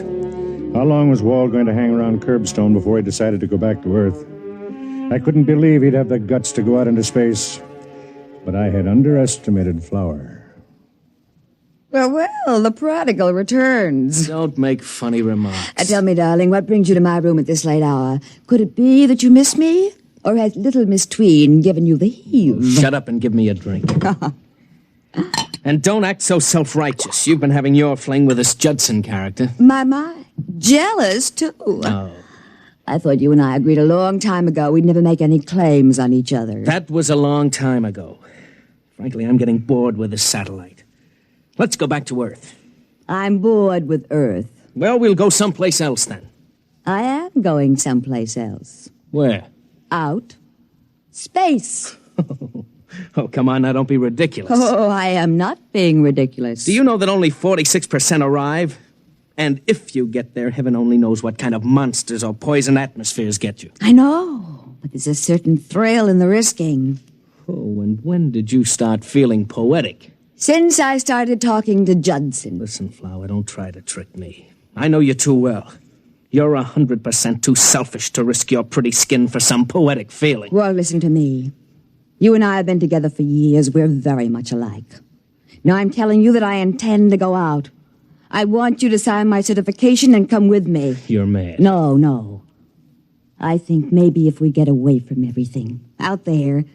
How long was Walt going to hang around Curbstone before he decided to go back to Earth? I couldn't believe he'd have the guts to go out into space. But I had underestimated Flower. Well, the prodigal returns. Don't make funny remarks. Tell me, darling, what brings you to my room at this late hour? Could it be that you miss me? Or has little Miss Tween given you the heave? Shut up and give me a drink. And don't act so self-righteous. You've been having your fling with this Judson character. My. Jealous, too. Oh. I thought you and I agreed a long time ago we'd never make any claims on each other. That was a long time ago. Frankly, I'm getting bored with this satellite. Let's go back to Earth. I'm bored with Earth. Well, we'll go someplace else then. I am going someplace else. Where? Out. Space. Oh, come on now, don't be ridiculous. Oh, I am not being ridiculous. Do you know that only 46% arrive? And if you get there, heaven only knows what kind of monsters or poison atmospheres get you. I know, but there's a certain thrill in the risking. Oh, and when did you start feeling poetic? Since I started talking to Judson. Listen, Flower, don't try to trick me. I know you too well. You're 100% too selfish to risk your pretty skin for some poetic feeling. Well, listen to me. You and I have been together for years. We're very much alike. Now I'm telling you that I intend to go out. I want you to sign my certification and come with me. You're mad. No. I think maybe if we get away from everything out there,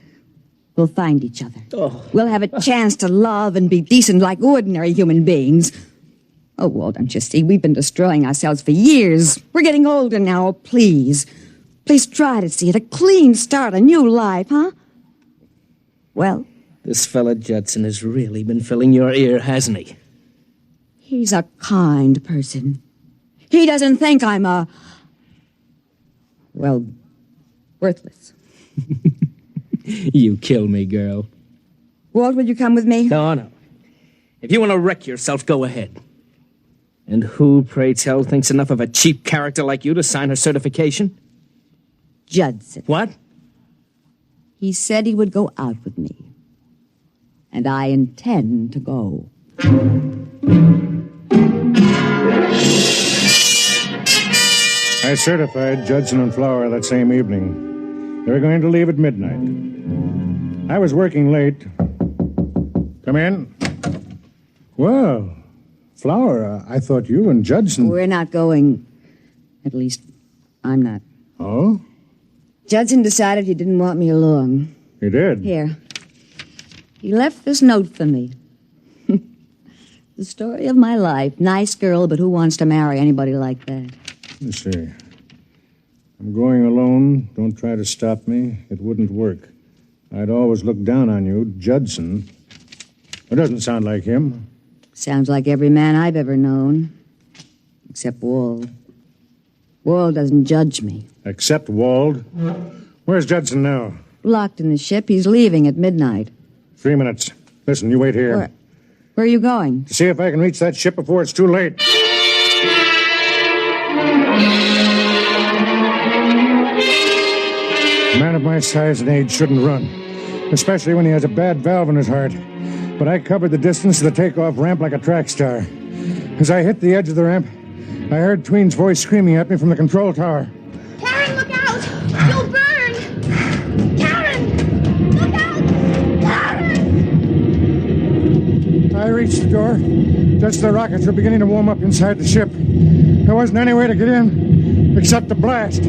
we'll find each other. Oh. We'll have a chance to love and be decent like ordinary human beings. Oh, well, don't you see? We've been destroying ourselves for years. We're getting older now. Please. Please try to see it. A clean start, a new life, huh? Well? This fella Judson has really been filling your ear, hasn't he? He's a kind person. He doesn't think I'm worthless. You kill me, girl. Walt, will you come with me? No. If you want to wreck yourself, go ahead. And who, pray tell, thinks enough of a cheap character like you to sign her certification? Judson. What? He said he would go out with me. And I intend to go. I certified Judson and Flower that same evening. They were going to leave at midnight. I was working late. Come in. Well, Flower, I thought you and Judson... We're not going. At least, I'm not. Oh? Judson decided he didn't want me along. He did? Here. He left this note for me. The story of my life. Nice girl, but who wants to marry anybody like that? Let's see. I'm going alone. Don't try to stop me. It wouldn't work. I'd always look down on you. Judson. It doesn't sound like him. Sounds like every man I've ever known. Except Wald. Wald doesn't judge me. Except Wald? Where's Judson now? Locked in the ship. He's leaving at midnight. 3 minutes. Listen, you wait here. Where are you going? To see if I can reach that ship before it's too late. A man of my size and age shouldn't run, especially when he has a bad valve in his heart. But I covered the distance to the takeoff ramp like a track star. As I hit the edge of the ramp, I heard Tween's voice screaming at me from the control tower. Karen, look out! You'll burn! Karen! Look out! Karen! I reached the door just as the rockets were beginning to warm up inside the ship. There wasn't any way to get in except to blast.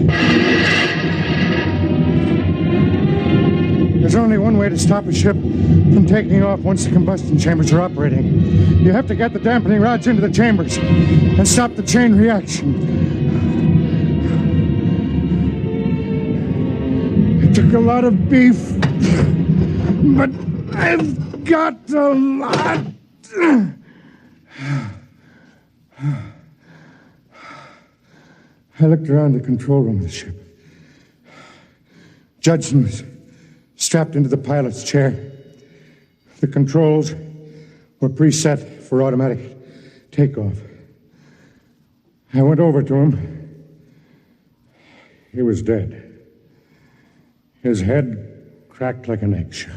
There's only one way to stop a ship from taking off once the combustion chambers are operating. You have to get the dampening rods into the chambers and stop the chain reaction. It took a lot of beef, but I've got a lot. I looked around the control room of the ship. Judson was strapped into the pilot's chair. The controls were preset for automatic takeoff. I went over to him. He was dead. His head cracked like an eggshell.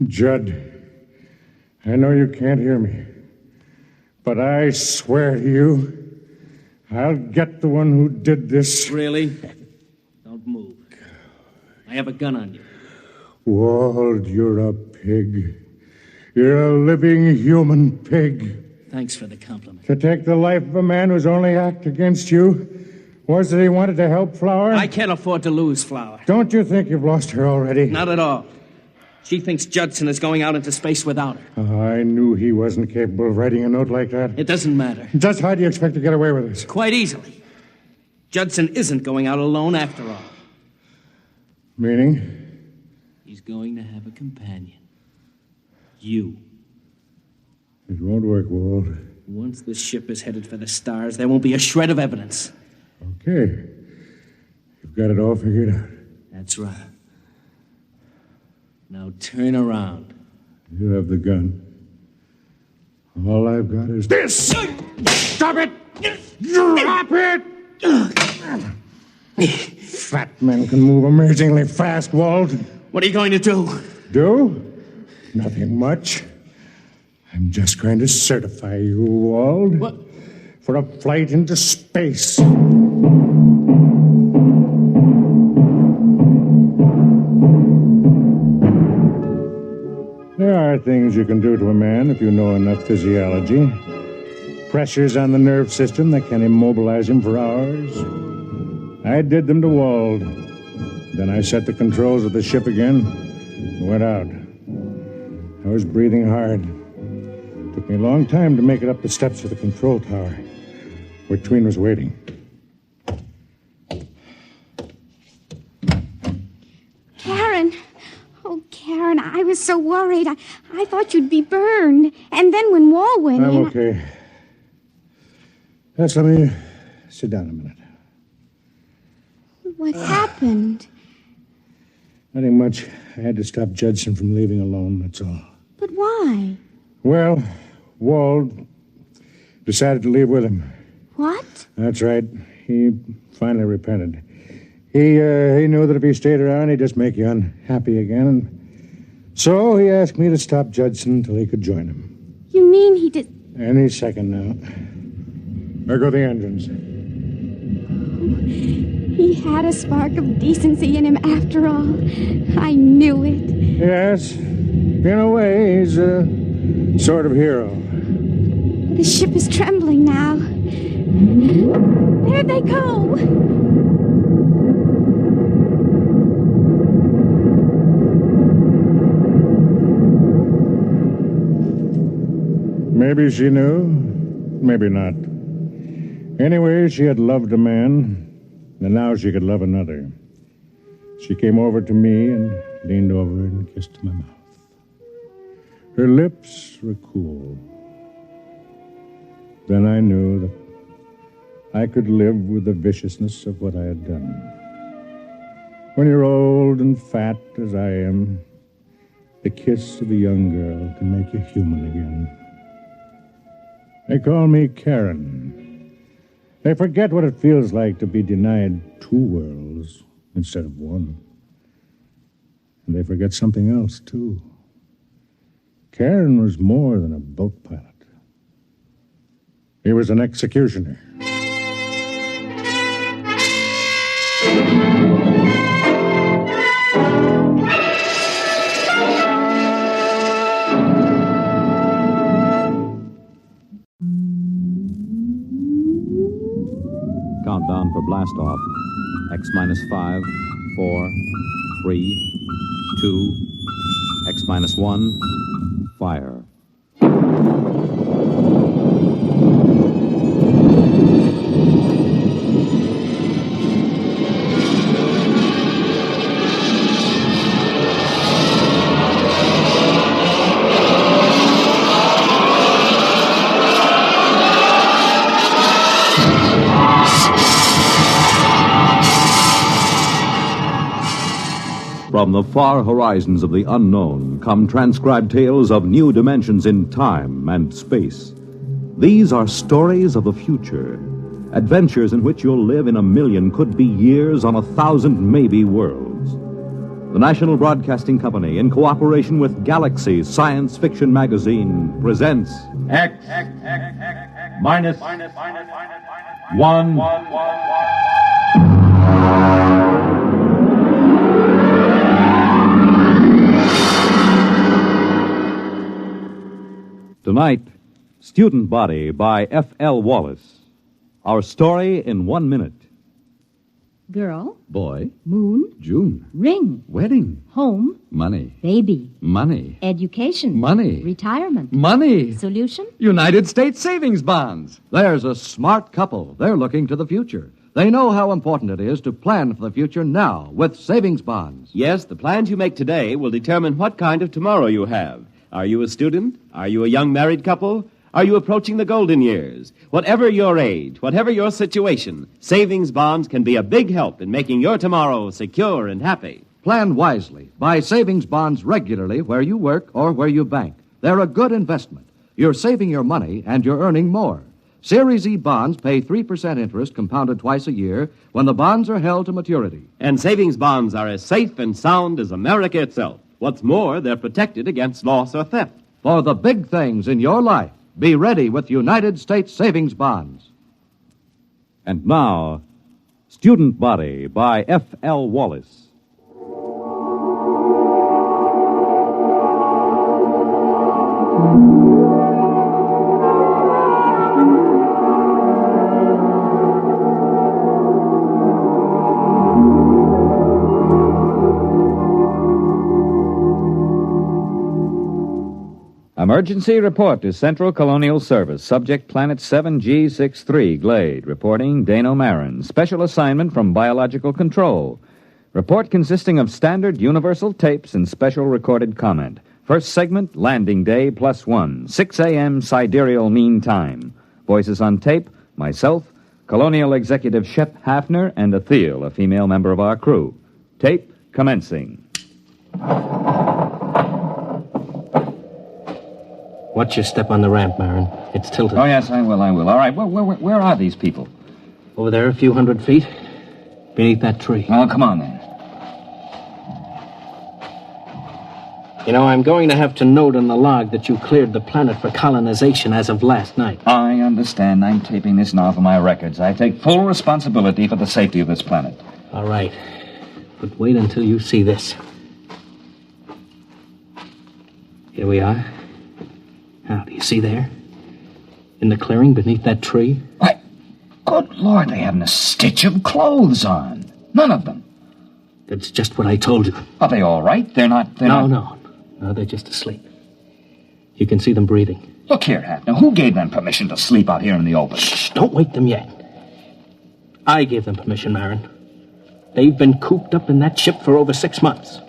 Judd, I know you can't hear me, but I swear to you, I'll get the one who did this. Really? Don't move. I have a gun on you. Wald, you're a pig. You're a living human pig. Thanks for the compliment. To take the life of a man whose only act against you was that he wanted to help Flower? I can't afford to lose Flower. Don't you think you've lost her already? Not at all. She thinks Judson is going out into space without her. Oh, I knew he wasn't capable of writing a note like that. It doesn't matter. Just how do you expect to get away with this? Quite easily. Judson isn't going out alone after all. Meaning? He's going to have a companion. You. It won't work, Wald. Once the ship is headed for the stars, there won't be a shred of evidence. Okay. You've got it all figured out. That's right. Now turn around. You have the gun. All I've got is this! Stop it! Drop it! Fat men can move amazingly fast, Walt. What are you going to do? Do? Nothing much. I'm just going to certify you, Walt. What? For a flight into space. There are things you can do to a man if you know enough physiology. Pressures on the nerve system that can immobilize him for hours. I did them to Wald. Then I set the controls of the ship again and went out. I was breathing hard. It took me a long time to make it up the steps of the control tower, where Tween was waiting. Karen. Oh, Karen, I was so worried. I thought you'd be burned. And then when Wall went in... I'm okay. Just let me sit down a minute. What happened? Nothing much. I had to stop Judson from leaving alone, that's all. But why? Well, Wald decided to leave with him. What? That's right. He finally repented. He knew that if he stayed around, he'd just make you unhappy again. And so he asked me to stop Judson until he could join him. You mean he did... Any second now. There go the engines. He had a spark of decency in him after all. I knew it. Yes. In a way, he's a sort of hero. The ship is trembling now. There they go. Maybe she knew, maybe not. Anyway, she had loved a man, and now she could love another. She came over to me and leaned over and kissed my mouth. Her lips were cool. Then I knew that I could live with the viciousness of what I had done. When you're old and fat as I am, the kiss of a young girl can make you human again. They call me Karen. They forget what it feels like to be denied two worlds instead of one. And they forget something else, too. Karen was more than a boat pilot. He was an executioner. Countdown for blast off. X minus 5, 4, 3, 2, X minus 1, fire. From the far horizons of the unknown come transcribed tales of new dimensions in time and space. These are stories of the future, adventures in which you'll live in a million, could be years, on 1,000 maybe worlds. The National Broadcasting Company, in cooperation with Galaxy Science Fiction Magazine, presents X minus 1. Tonight, Student Body by F.L. Wallace. Our story in 1 minute. Girl, Boy, moon, June, ring, wedding, home, money, baby, money, education, money, retirement, money, solution. United States savings bonds. There's a smart couple. They're looking to the future. They know how important it is to plan for the future now with savings bonds. Yes, the plans you make today will determine what kind of tomorrow you have. Are you a student? Are you a young married couple? Are you approaching the golden years? Whatever your age, whatever your situation, savings bonds can be a big help in making your tomorrow secure and happy. Plan wisely. Buy savings bonds regularly where you work or where you bank. They're a good investment. You're saving your money and you're earning more. Series E bonds pay 3% interest compounded twice a year when the bonds are held to maturity. And savings bonds are as safe and sound as America itself. What's more, they're protected against loss or theft. For the big things in your life, be ready with United States savings bonds. And now, Student Body by F.L. Wallace. Emergency report to Central Colonial Service. Subject Planet 7G63, Glade. Reporting Dano Marin. Special assignment from Biological Control. Report consisting of standard universal tapes and special recorded comment. First segment, landing day +1. 6 a.m. sidereal mean time. Voices on tape, myself, Colonial Executive Shep Hafner, and Athel, a female member of our crew. Tape commencing. Watch your step on the ramp, Marin. It's tilted. Oh, yes, I will. All right, where are these people? Over there, a few hundred feet. Beneath that tree. Well, come on, then. You know, I'm going to have to note in the log that you cleared the planet for colonization as of last night. I understand. I'm taping this now for my records. I take full responsibility for the safety of this planet. All right. But wait until you see this. Here we are. Now, do you see there? In the clearing beneath that tree? Why, good Lord, they haven't a stitch of clothes on. None of them. That's just what I told you. Are they all right? No, they're just asleep. You can see them breathing. Look here, Hafner. Who gave them permission to sleep out here in the open? Shh, don't wake them yet. I gave them permission, Marin. They've been cooped up in that ship for over 6 months.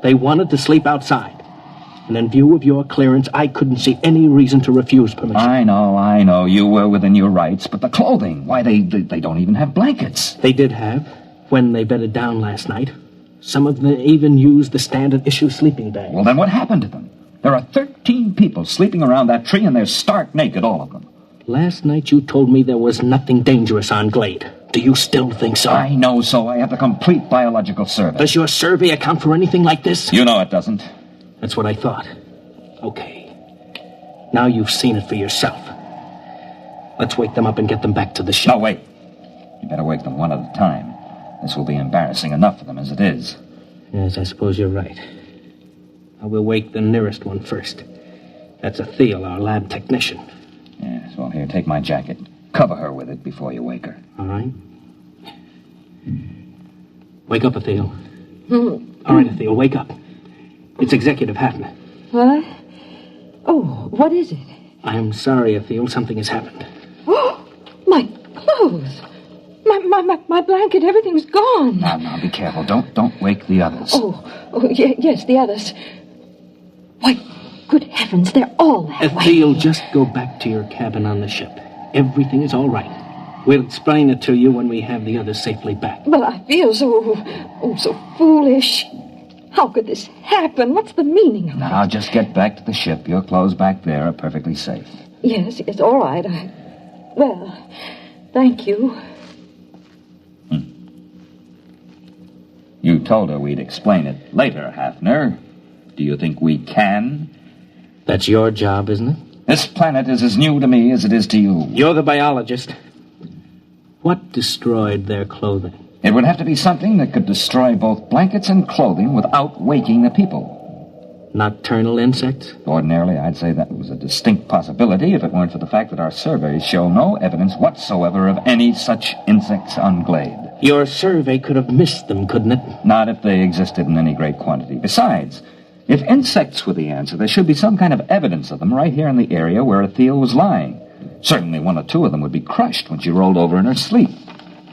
They wanted to sleep outside. And in view of your clearance, I couldn't see any reason to refuse permission. I know. You were within your rights. But the clothing, why, they don't even have blankets. They did have, when they bedded down last night. Some of them even used the standard issue sleeping bag. Well, then what happened to them? There are 13 people sleeping around that tree, and they're stark naked, all of them. Last night you told me there was nothing dangerous on Glade. Do you still think so? I know so. I have the complete biological survey. Does your survey account for anything like this? You know it doesn't. That's what I thought. Okay. Now you've seen it for yourself. Let's wake them up and get them back to the ship. No, wait. You better wake them one at a time. This will be embarrassing enough for them as it is. Yes, I suppose you're right. I will wake the nearest one first. That's Athel, our lab technician. Yes, well, here, take my jacket. Cover her with it before you wake her. All right. Wake up, Athel. All right, Athel, wake up. It's Executive Hafner. What? Oh, what is it? I'm sorry, Athel. Something has happened. Oh, my clothes. My blanket, everything's gone. Now, be careful. Don't wake the others. Oh, yes, the others. Why, good heavens, they're all that way. Athel, just go back to your cabin on the ship. Everything is all right. We'll explain it to you when we have the others safely back. But I feel so foolish. How could this happen? What's the meaning of it? Now, just get back to the ship. Your clothes back there are perfectly safe. Yes, all right. Well, thank you. You told her we'd explain it later, Hafner. Do you think we can? That's your job, isn't it? This planet is as new to me as it is to you. You're the biologist. What destroyed their clothing? It would have to be something that could destroy both blankets and clothing without waking the people. Nocturnal insects? Ordinarily, I'd say that was a distinct possibility if it weren't for the fact that our surveys show no evidence whatsoever of any such insects on Glade. Your survey could have missed them, couldn't it? Not if they existed in any great quantity. Besides, if insects were the answer, there should be some kind of evidence of them right here in the area where Athel was lying. Certainly one or two of them would be crushed when she rolled over in her sleep.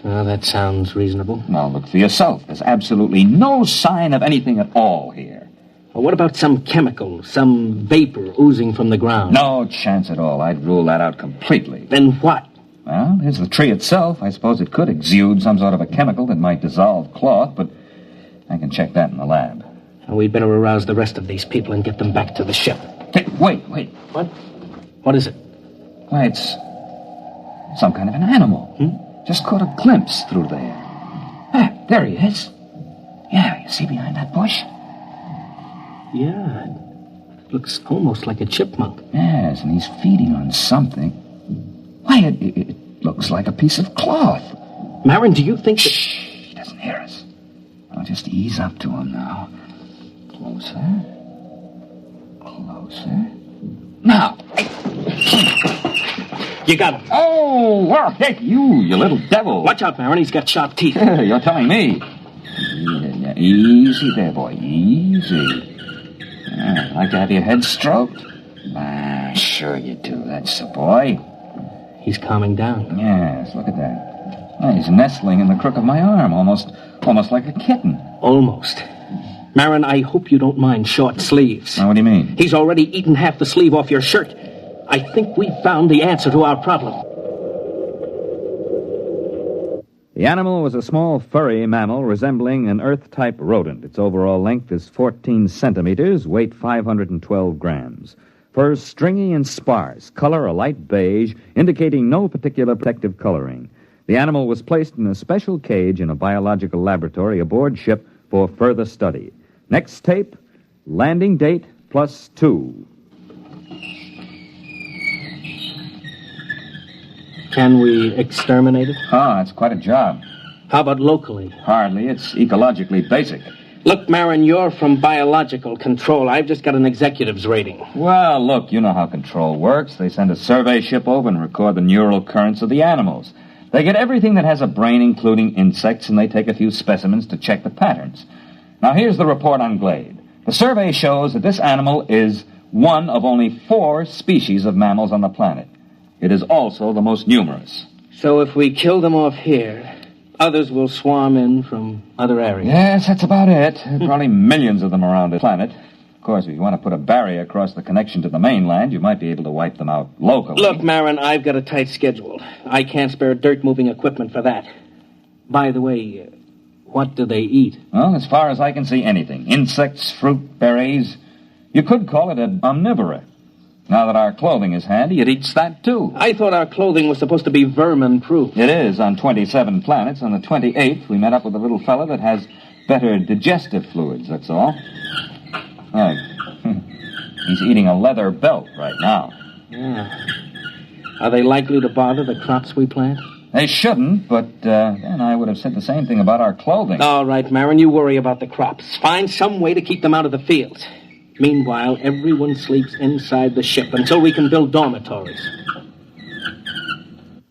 Well, that sounds reasonable. Now, look for yourself. There's absolutely no sign of anything at all here. Well, what about some chemical, some vapor oozing from the ground? No chance at all. I'd rule that out completely. Then what? Well, there's the tree itself. I suppose it could exude some sort of a chemical that might dissolve cloth, but I can check that in the lab. Well, we'd better arouse the rest of these people and get them back to the ship. Hey, wait. What? What is it? Why, Some kind of an animal. Just caught a glimpse through there. Ah, there he is. Yeah, you see behind that bush? Yeah, it looks almost like a chipmunk. Yes, and he's feeding on something. Why, it looks like a piece of cloth. Marin, do you think that... Shh, he doesn't hear us. I'll just ease up to him now. Closer. Closer. Now. You got him. Oh, well, heck, you little devil. Watch out, Marin. He's got sharp teeth. You're telling me. Yeah, easy there, boy. Easy. Like to have your head stroked? Ah, sure you do. That's the boy. He's calming down. Yes, look at that. Oh, he's nestling in the crook of my arm, almost like a kitten. Almost. Marin, I hope you don't mind short sleeves. Now, what do you mean? He's already eaten half the sleeve off your shirt. I think we found the answer to our problem. The animal was a small furry mammal resembling an Earth-type rodent. Its overall length is 14 centimeters, weight 512 grams. Fur stringy and sparse, color a light beige, indicating no particular protective coloring. The animal was placed in a special cage in a biological laboratory aboard ship for further study. Next tape, landing date +2. Can we exterminate it? Oh, that's quite a job. How about locally? Hardly. It's ecologically basic. Look, Marin, you're from biological control. I've just got an executive's rating. Well, look, you know how control works. They send a survey ship over and record the neural currents of the animals. They get everything that has a brain, including insects, and they take a few specimens to check the patterns. Now, here's the report on Glade. The survey shows that this animal is one of only 4 species of mammals on the planet. It is also the most numerous. So if we kill them off here, others will swarm in from other areas. Yes, that's about it. There are probably millions of them around the planet. Of course, if you want to put a barrier across the connection to the mainland, you might be able to wipe them out locally. Look, Marin, I've got a tight schedule. I can't spare dirt-moving equipment for that. By the way, what do they eat? Well, as far as I can see, anything. Insects, fruit, berries. You could call it an omnivore. Now that our clothing is handy, it eats that, too. I thought our clothing was supposed to be vermin-proof. It is on 27 planets. On the 28th, we met up with a little fella that has better digestive fluids, that's all. He's eating a leather belt right now. Yeah. Are they likely to bother the crops we plant? They shouldn't, but then I would have said the same thing about our clothing. All right, Marin, you worry about the crops. Find some way to keep them out of the fields. Meanwhile, everyone sleeps inside the ship until we can build dormitories.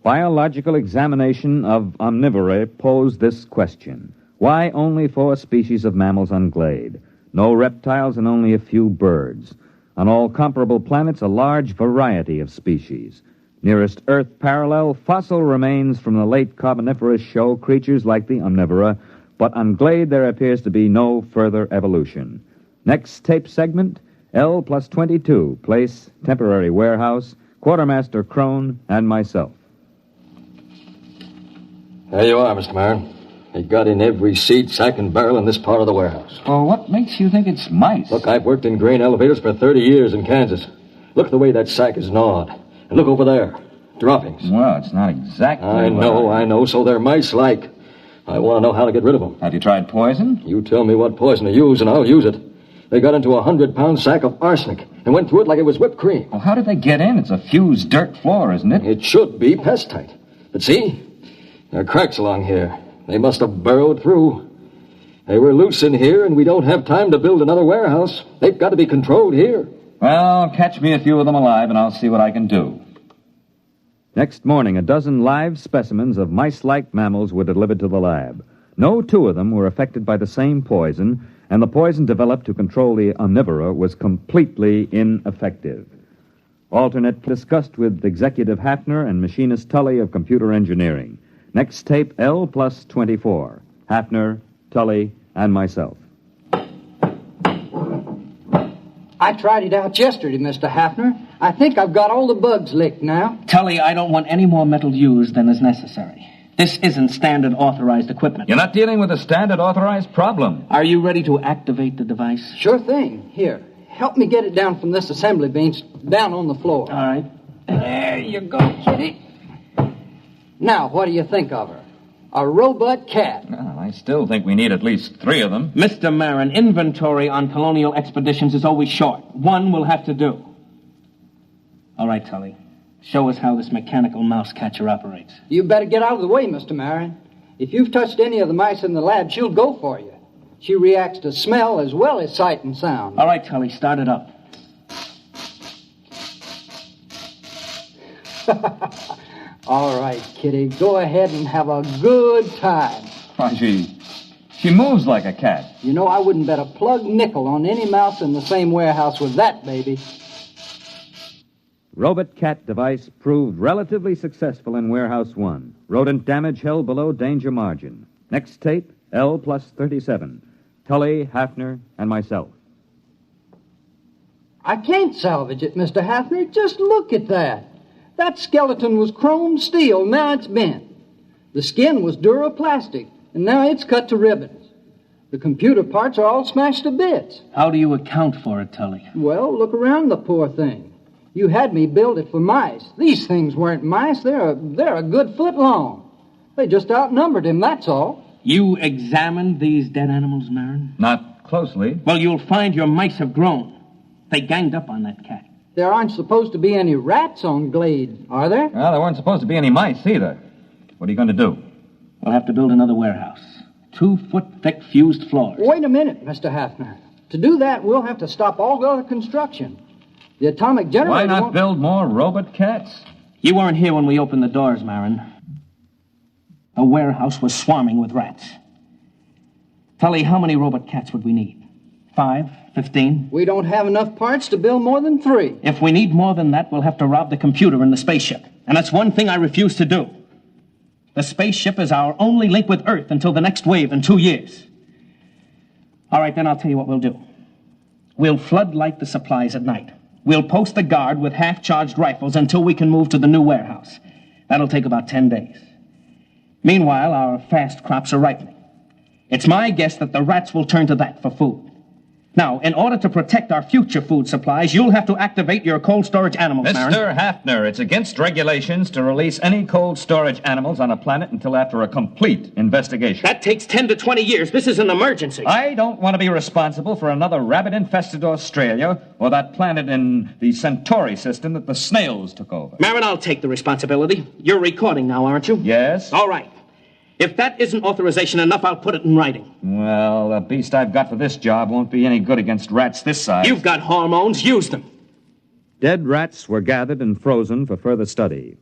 Biological examination of omnivore posed this question. Why only 4 species of mammals on Glade? No reptiles and only a few birds. On all comparable planets, a large variety of species. Nearest Earth parallel, fossil remains from the late Carboniferous show creatures like the omnivora, but on Glade there appears to be no further evolution. Next tape segment, L+22, place, temporary warehouse, Quartermaster Crone, and myself. There you are, Mr. Marin. They got in every seat, sack, and barrel in this part of the warehouse. Well, what makes you think it's mice? Look, I've worked in grain elevators for 30 years in Kansas. Look at the way that sack is gnawed. And look over there. Droppings. Well, it's not exactly... I know, so they're mice-like. I want to know how to get rid of them. Have you tried poison? You tell me what poison to use, and I'll use it. They got into a 100-pound sack of arsenic and went through it like it was whipped cream. Well, how did they get in? It's a fused dirt floor, isn't it? It should be pest-tight. But see, there are cracks along here. They must have burrowed through. They were loose in here, and we don't have time to build another warehouse. They've got to be controlled here. Well, catch me a few of them alive, and I'll see what I can do. Next morning, a dozen live specimens of mice-like mammals were delivered to the lab. No 2 of them were affected by the same poison, and the poison developed to control the omnivora was completely ineffective. Alternate discussed with Executive Hafner and Machinist Tully of Computer Engineering. Next tape, L+24. Hafner, Tully, and myself. I tried it out yesterday, Mr. Hafner. I think I've got all the bugs licked now. Tully, I don't want any more metal used than is necessary. This isn't standard authorized equipment. You're not dealing with a standard authorized problem. Are you ready to activate the device? Sure thing. Here, help me get it down from this assembly bench down on the floor. All right. There you go, kitty. Now, what do you think of her? A robot cat. Well, I still think we need at least 3 of them. Mr. Marin, inventory on colonial expeditions is always short. One will have to do. All right, Tully. Show us how this mechanical mouse catcher operates. You better get out of the way, Mr. Marin. If you've touched any of the mice in the lab, she'll go for you. She reacts to smell as well as sight and sound. All right, Tully, start it up. All right, Kitty, go ahead and have a good time. Why, she moves like a cat. You know, I wouldn't bet a plug nickel on any mouse in the same warehouse with that baby. Robot cat device proved relatively successful in Warehouse 1. Rodent damage held below danger margin. Next tape, L plus 37. Tully, Hafner, and myself. I can't salvage it, Mr. Hafner. Just look at that. That skeleton was chrome steel, now it's bent. The skin was duroplastic, and now it's cut to ribbons. The computer parts are all smashed to bits. How do you account for it, Tully? Well, look around the poor thing. You had me build it for mice. These things weren't mice. They're a good foot long. They just outnumbered him, that's all. You examined these dead animals, Marin? Not closely. Well, you'll find your mice have grown. They ganged up on that cat. There aren't supposed to be any rats on Glade, are there? Well, there weren't supposed to be any mice either. What are you going to do? We'll have to build another warehouse. 2-foot-thick fused floors. Wait a minute, Mr. Hafner. To do that, we'll have to stop all other construction. The atomic generator Why not build more robot cats? You weren't here when we opened the doors, Marin. The warehouse was swarming with rats. Tully, how many robot cats would we need? 5? 15? We don't have enough parts to build more than 3. If we need more than that, we'll have to rob the computer in the spaceship. And that's one thing I refuse to do. The spaceship is our only link with Earth until the next wave in 2 years. All right, then I'll tell you what we'll do. We'll floodlight the supplies at night. We'll post the guard with half-charged rifles until we can move to the new warehouse. That'll take about 10 days. Meanwhile, our fast crops are ripening. It's my guess that the rats will turn to that for food. Now, in order to protect our future food supplies, you'll have to activate your cold storage animals, Marin. Mr. Hafner, it's against regulations to release any cold storage animals on a planet until after a complete investigation. That takes 10 to 20 years. This is an emergency. I don't want to be responsible for another rabbit-infested Australia or that planet in the Centauri system that the snails took over. Marin, I'll take the responsibility. You're recording now, aren't you? Yes. All right. If that isn't authorization enough, I'll put it in writing. Well, the beast I've got for this job won't be any good against rats this size. You've got hormones. Use them. Dead rats were gathered and frozen for further study.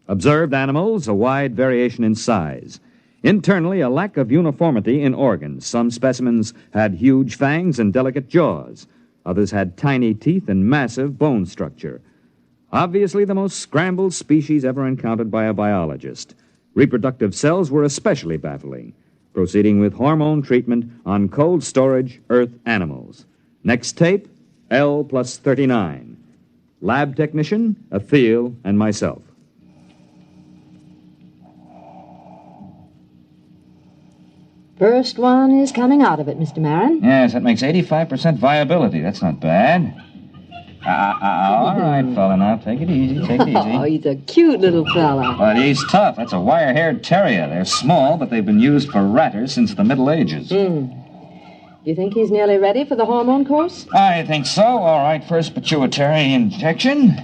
Observed animals, a wide variation in size. Internally, a lack of uniformity in organs. Some specimens had huge fangs and delicate jaws. Others had tiny teeth and massive bone structure. Obviously, the most scrambled species ever encountered by a biologist. Reproductive cells were especially baffling. Proceeding with hormone treatment on cold storage Earth animals. Next tape, L plus 39. Lab technician, Athil, and myself. First one is coming out of it, Mr. Marin. Yes, that makes 85% viability. That's not bad. All right, fella, now take it easy, take it easy. Oh, he's a cute little fella. But he's tough. That's a wire-haired terrier. They're small, but they've been used for ratters since the Middle Ages. You think he's nearly ready for the hormone course? I think so. All right, first pituitary injection.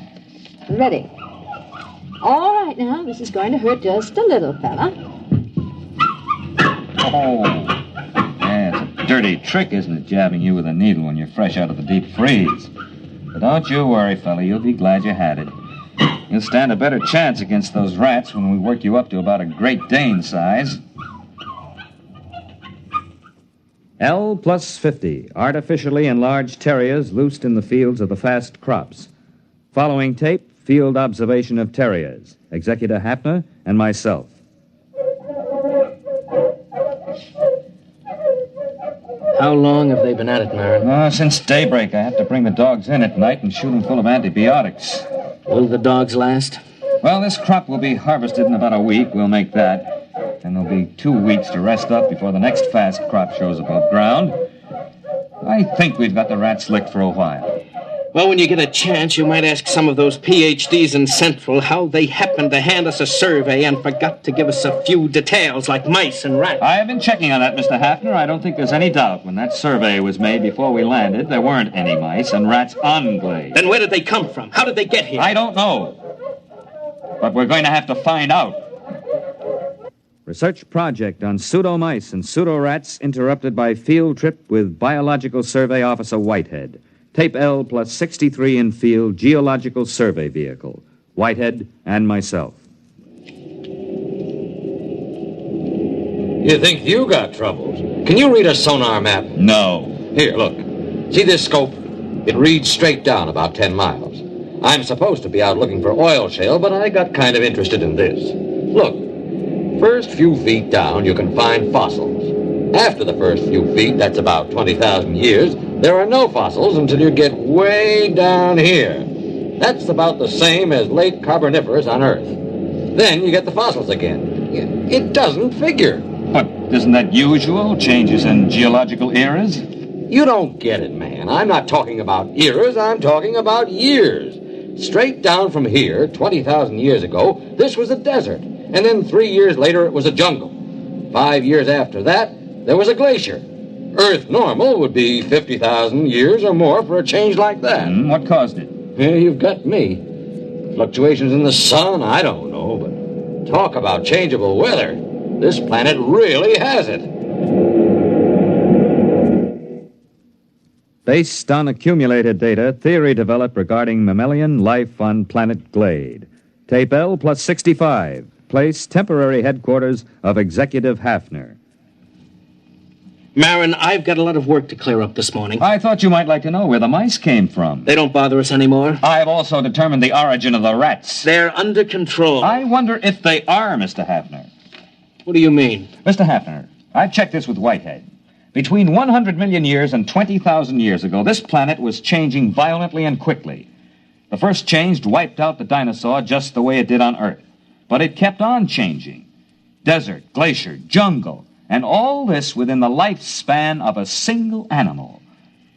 Ready. All right, now, this is going to hurt just a little, fella. Oh. Yeah, it's a dirty trick, isn't it, jabbing you with a needle when you're fresh out of the deep freeze? But don't you worry, fella. You'll be glad you had it. You'll stand a better chance against those rats when we work you up to about a Great Dane size. L plus 50, artificially enlarged terriers loosed in the fields of the fast crops. Following tape, field observation of terriers. Executor Hafner and myself. How long have they been at it, Marin? Since daybreak. I have to bring the dogs in at night and shoot them full of antibiotics. Will the dogs last? Well, this crop will be harvested in about a week. We'll make that. And there'll be 2 weeks to rest up before the next fast crop shows above ground. I think we've got the rats licked for a while. Well, when you get a chance, you might ask some of those PhDs in Central how they happened to hand us a survey and forgot to give us a few details like mice and rats. I have been checking on that, Mr. Hafner. I don't think there's any doubt. When that survey was made before we landed, there weren't any mice and rats on Glade. Then where did they come from? How did they get here? I don't know. But we're going to have to find out. Research project on pseudo-mice and pseudo-rats interrupted by field trip with Biological Survey Officer Whitehead. Tape L plus 63 in field geological survey vehicle. Whitehead and myself. You think you got troubles? Can you read a sonar map? No. Here, look. See this scope? It reads straight down about 10 miles. I'm supposed to be out looking for oil shale, but I got kind of interested in this. Look, first few feet down, you can find fossils. After the first few feet, that's about 20,000 years, there are no fossils until you get way down here. That's about the same as late Carboniferous on Earth. Then you get the fossils again. It doesn't figure. But isn't that usual? Changes in geological eras? You don't get it, man. I'm not talking about eras, I'm talking about years. Straight down from here, 20,000 years ago, this was a desert. And then 3 years later, it was a jungle. 5 years after that, there was a glacier. Earth normal would be 50,000 years or more for a change like that. What caused it? Yeah, you've got me. Fluctuations in the sun, I don't know, but talk about changeable weather. This planet really has it. Based on accumulated data, theory developed regarding mammalian life on planet Glade. Tape L plus 65. Place temporary headquarters of Executive Hafner. Marin, I've got a lot of work to clear up this morning. I thought you might like to know where the mice came from. They don't bother us anymore. I've also determined the origin of the rats. They're under control. I wonder if they are, Mr. Hafner. What do you mean? Mr. Hafner, I've checked this with Whitehead. Between 100 million years and 20,000 years ago, this planet was changing violently and quickly. The first change wiped out the dinosaur just the way it did on Earth. But it kept on changing. Desert, glacier, jungle, and all this within the lifespan of a single animal.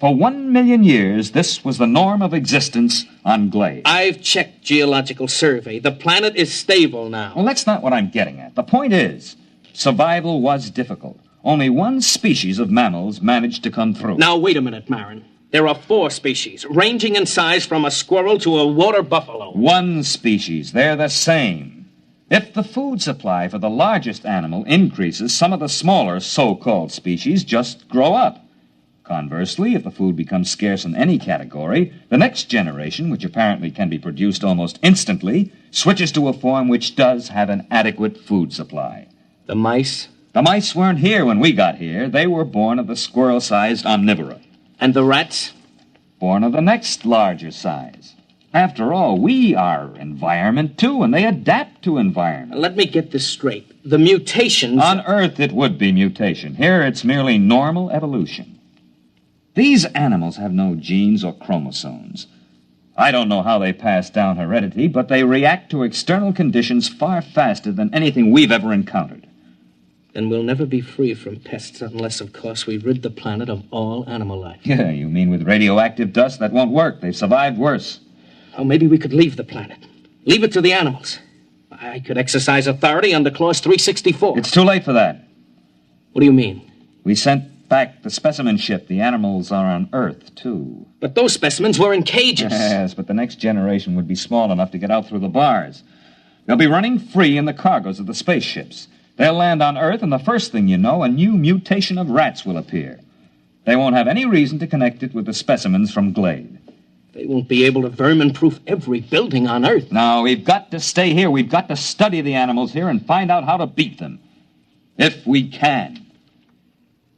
For 1 million years, this was the norm of existence on Glade. I've checked geological survey. The planet is stable now. Well, that's not what I'm getting at. The point is, survival was difficult. Only one species of mammals managed to come through. Now, wait a minute, Marin. There are 4 species, ranging in size from a squirrel to a water buffalo. One species. They're the same. If the food supply for the largest animal increases, some of the smaller so-called species just grow up. Conversely, if the food becomes scarce in any category, the next generation, which apparently can be produced almost instantly, switches to a form which does have an adequate food supply. The mice? The mice weren't here when we got here. They were born of the squirrel-sized omnivora. And the rats? Born of the next larger size. After all, we are environment, too, and they adapt to environment. Let me get this straight. The mutations... On Earth, it would be mutation. Here, it's merely normal evolution. These animals have no genes or chromosomes. I don't know how they pass down heredity, but they react to external conditions far faster than anything we've ever encountered. Then we'll never be free from pests unless, of course, we rid the planet of all animal life. Yeah, you mean with radioactive dust? That won't work. They've survived worse. Oh, maybe we could leave the planet. Leave it to the animals. I could exercise authority under Clause 364. It's too late for that. What do you mean? We sent back the specimen ship. The animals are on Earth, too. But those specimens were in cages. Yes, but the next generation would be small enough to get out through the bars. They'll be running free in the cargoes of the spaceships. They'll land on Earth, and the first thing you know, a new mutation of rats will appear. They won't have any reason to connect it with the specimens from Glade. They won't be able to vermin-proof every building on Earth. No, we've got to stay here. We've got to study the animals here and find out how to beat them. If we can.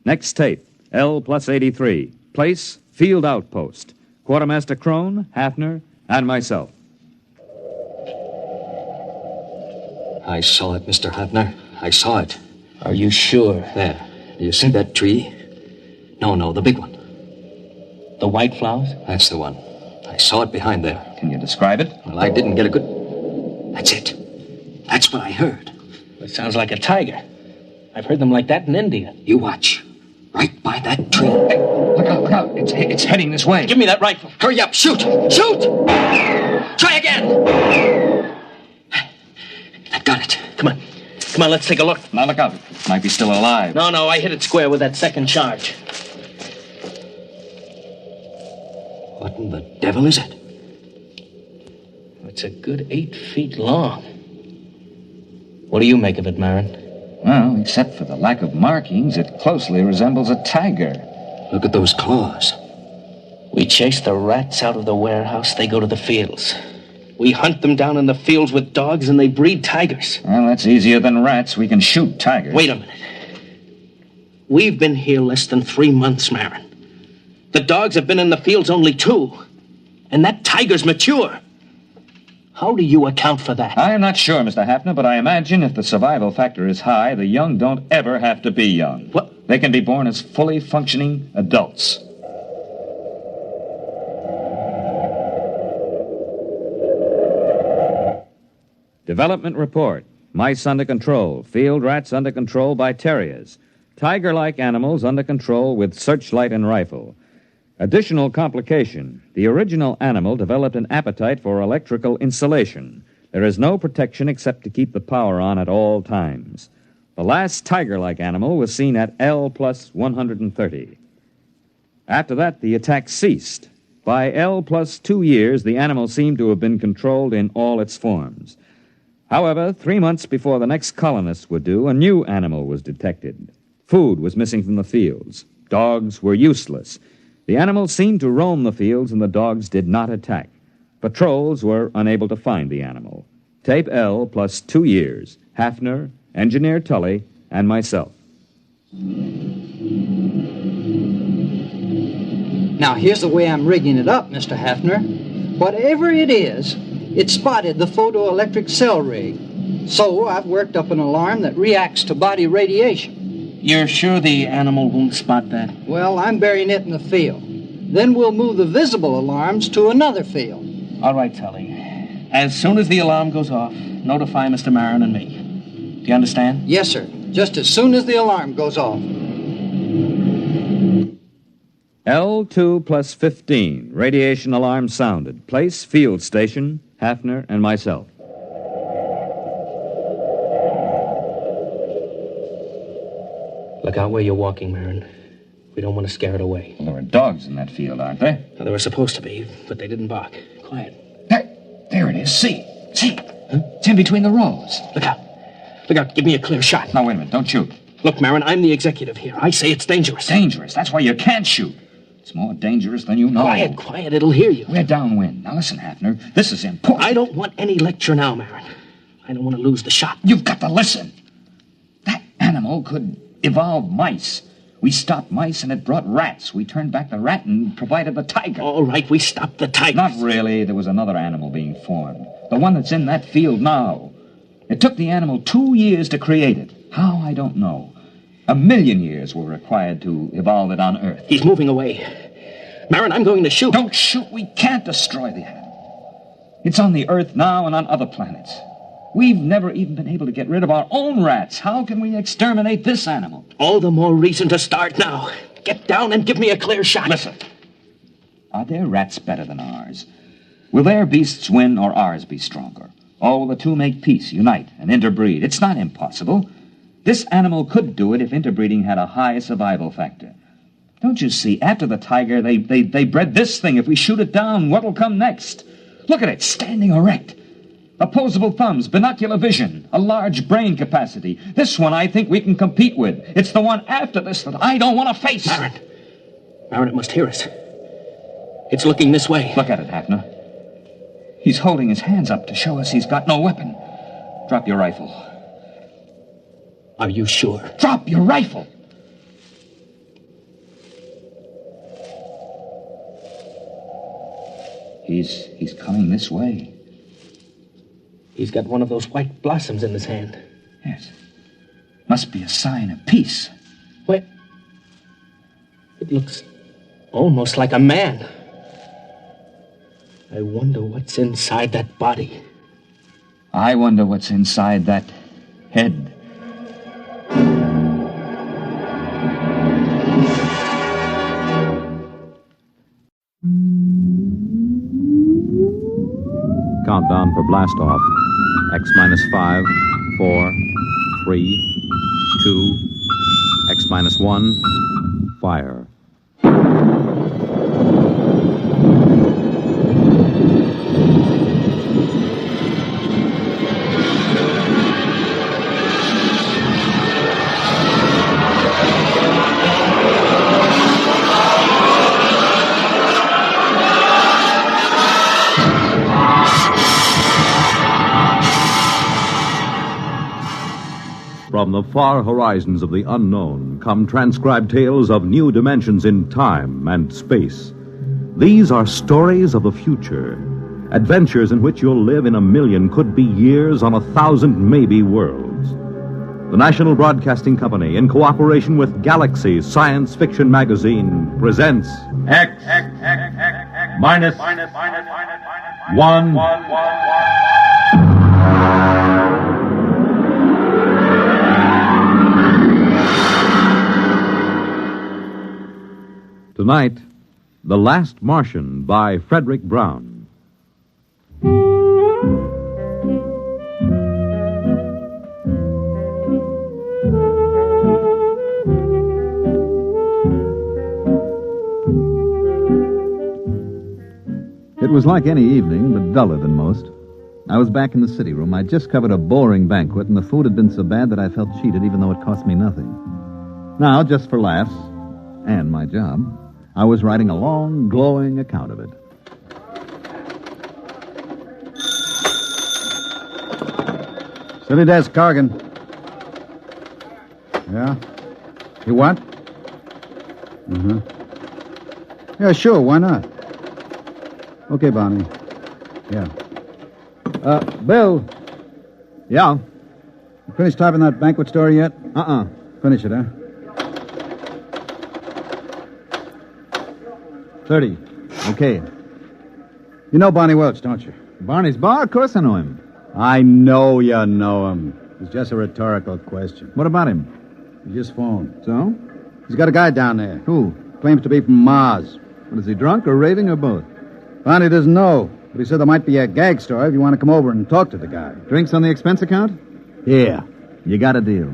Next tape, L plus 83. Place, field outpost. Quartermaster Crone, Hafner, and myself. I saw it, Mr. Hafner. I saw it. Are you sure? There. Do you see that tree? No, the big one. The white flowers? That's the one. I saw it behind there. Can you describe it? Well, I didn't get a good... That's it. That's what I heard. It sounds like a tiger. I've heard them like that in India. You watch. Right by that tree. Hey, look out, look out. It's heading this way. Give me that rifle. Hurry up, shoot! Shoot! Try again! I got it. Come on. Come on, let's take a look. Now look out. It might be still alive. No, I hit it square with that second charge. What in the devil is it? It's a good 8 feet long. What do you make of it, Marin? Well, except for the lack of markings, it closely resembles a tiger. Look at those claws. We chase the rats out of the warehouse, they go to the fields. We hunt them down in the fields with dogs, and they breed tigers. Well, that's easier than rats. We can shoot tigers. Wait a minute. We've been here less than 3 months, Marin. The dogs have been in the fields only 2. And that tiger's mature. How do you account for that? I am not sure, Mr. Hafner, but I imagine if the survival factor is high, the young don't ever have to be young. What? They can be born as fully functioning adults. Development report. Mice under control. Field rats under control by terriers. Tiger-like animals under control with searchlight and rifle. Additional complication. The original animal developed an appetite for electrical insulation. There is no protection except to keep the power on at all times. The last tiger-like animal was seen at L plus 130. After that, the attack ceased. By L plus 2 years, the animal seemed to have been controlled in all its forms. However, 3 months before the next colonists were due, a new animal was detected. Food was missing from the fields. Dogs were useless. The animal seemed to roam the fields, and the dogs did not attack. Patrols were unable to find the animal. Tape L plus 2 years. Hafner, Engineer Tully, and myself. Now, here's the way I'm rigging it up, Mr. Hafner. Whatever it is, it spotted the photoelectric cell rig. So I've worked up an alarm that reacts to body radiation. You're sure the animal won't spot that? Well, I'm burying it in the field. Then we'll move the visible alarms to another field. All right, Tully. As soon as the alarm goes off, notify Mr. Marin and me. Do you understand? Yes, sir. Just as soon as the alarm goes off. L2 plus 15. Radiation alarm sounded. Place, field station, Hafner, and myself. Look out where you're walking, Marin. We don't want to scare it away. Well, there are dogs in that field, aren't there? Well, there were supposed to be, but they didn't bark. Quiet. There it is. See? Huh? It's in between the rows. Look out. Look out. Give me a clear shot. Now, wait a minute. Don't shoot. Look, Marin, I'm the executive here. I say it's dangerous. Dangerous? That's why you can't shoot. It's more dangerous than you know. Quiet. It'll hear you. We're downwind. Now, listen, Hafner. This is important. I don't want any lecture now, Marin. I don't want to lose the shot. You've got to listen. That animal could evolve mice. We stopped mice and it brought rats. We turned back the rat and provided the tiger. All right, we stopped the tiger. Not really. There was another animal being formed. The one that's in that field now. It took the animal 2 years to create it. How, I don't know. 1,000,000 years were required to evolve it on Earth. He's moving away. Marin, I'm going to shoot. Don't shoot. We can't destroy the animal. It's on the Earth now and on other planets. We've never even been able to get rid of our own rats. How can we exterminate this animal? All the more reason to start now. Get down and give me a clear shot. Listen. Are their rats better than ours? Will their beasts win or ours be stronger? Or will the two make peace, unite, and interbreed? It's not impossible. This animal could do it if interbreeding had a high survival factor. Don't you see, after the tiger, they bred this thing. If we shoot it down, what'll come next? Look at it, standing erect. Opposable thumbs, binocular vision, a large brain capacity. This one I think we can compete with. It's the one after this that I don't want to face. Marin, it must hear us. It's looking this way. Look at it, Hafner. He's holding his hands up to show us he's got no weapon. Drop your rifle. Are you sure? Drop your rifle! He's coming this way. He's got one of those white blossoms in his hand. Yes. Must be a sign of peace. Wait. It looks almost like a man. I wonder what's inside that body. I wonder what's inside that head. countdown for blast off. X minus 5, 4, 3, 2, X minus 1, fire. From the far horizons of the unknown come transcribed tales of new dimensions in time and space. These are stories of the future, adventures in which you'll live in a million, could be years, on 1,000 maybe worlds. The National Broadcasting Company, in cooperation with Galaxy Science Fiction Magazine, presents X minus 1. Tonight, The Last Martian by Frederick Brown. It was like any evening, but duller than most. I was back in the city room. I'd just covered a boring banquet, and the food had been so bad that I felt cheated, even though it cost me nothing. Now, just for laughs, and my job, I was writing a long, glowing account of it. City desk, Corrigan. Yeah? You what? Mm-hmm. Yeah, sure, why not? Okay, Barney. Yeah. Bill. Yeah? You finished typing that banquet story yet? Finish it, huh? 30. Okay. You know Barney Welch, don't you? Barney's bar? Of course I know him. I know you know him. It's just a rhetorical question. What about him? He just phoned. So? He's got a guy down there. Who? Claims to be from Mars. What, is he drunk or raving or both? Barney doesn't know, but he said there might be a gag story if you want to come over and talk to the guy. Drinks on the expense account? Yeah. You got a deal.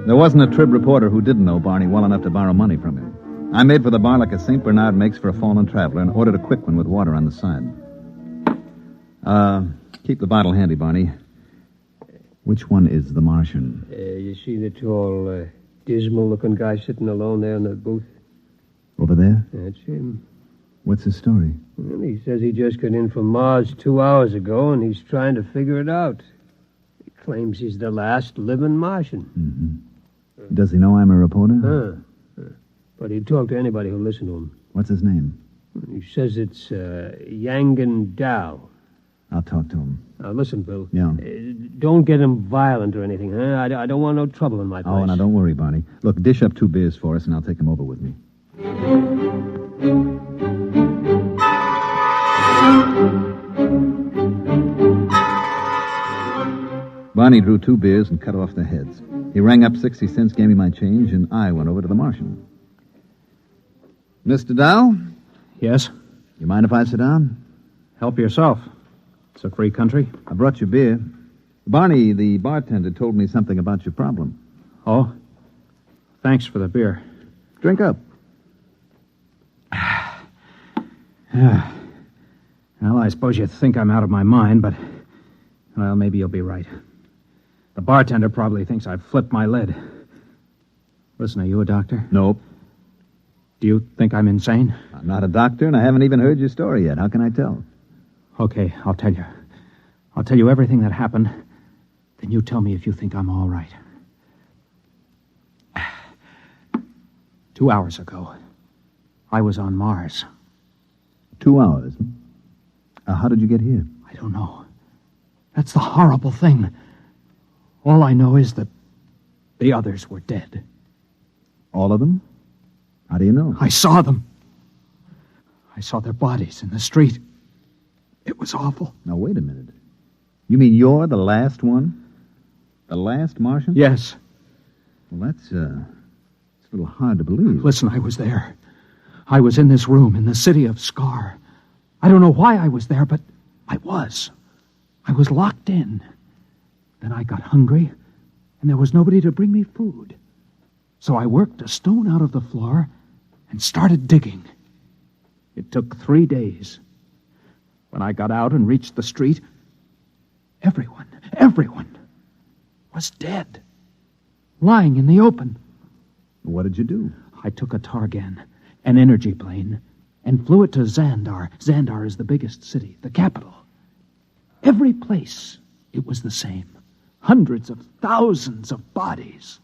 There wasn't a Trib reporter who didn't know Barney well enough to borrow money from him. I made for the bar like a St. Bernard makes for a fallen traveler and ordered a quick one with water on the side. Keep the bottle handy, Barney. Which one is the Martian? You see the tall, dismal-looking guy sitting alone there in the booth? Over there? That's him. What's his story? Well, he says he just got in from Mars 2 hours ago, and he's trying to figure it out. He claims he's the last living Martian. Mm-hmm. Does he know I'm a reporter? But he'd talk to anybody who'll listen to him. What's his name? He says it's Yangan Dao. I'll talk to him. Now, listen, Bill. Yeah. Don't get him violent or anything, huh? I don't want no trouble in my place. Oh, now don't worry, Barney. Look, dish up 2 beers for us, and I'll take him over with me. Barney drew 2 beers and cut off their heads. He rang up 60 cents, gave me my change, and I went over to the Martian. Mr. Dow? Yes? You mind if I sit down? Help yourself. It's a free country. I brought you beer. Barney, the bartender, told me something about your problem. Oh? Thanks for the beer. Drink up. Well, I suppose you think I'm out of my mind, but, well, maybe you'll be right. The bartender probably thinks I've flipped my lid. Listen, are you a doctor? Nope. Do you think I'm insane? I'm not a doctor, and I haven't even heard your story yet. How can I tell? Okay, I'll tell you. I'll tell you everything that happened. Then you tell me if you think I'm all right. 2 hours ago, I was on Mars. 2 hours? How did you get here? I don't know. That's the horrible thing. All I know is that the others were dead. All of them? How do you know? I saw them. I saw their bodies in the street. It was awful. Now, wait a minute. You mean you're the last one? The last Martian? Yes. Well, that's a a little hard to believe. Listen, I was there. I was in this room in the city of Scar. I don't know why I was there, but I was. I was locked in. Then I got hungry, and there was nobody to bring me food. So I worked a stone out of the floor and started digging. It took 3 days. When I got out and reached the street, everyone was dead, lying in the open. What did you do? I took a Targan, an energy plane, and flew it to Xandar. Xandar is the biggest city, the capital. Every place, it was the same. Hundreds of thousands of bodies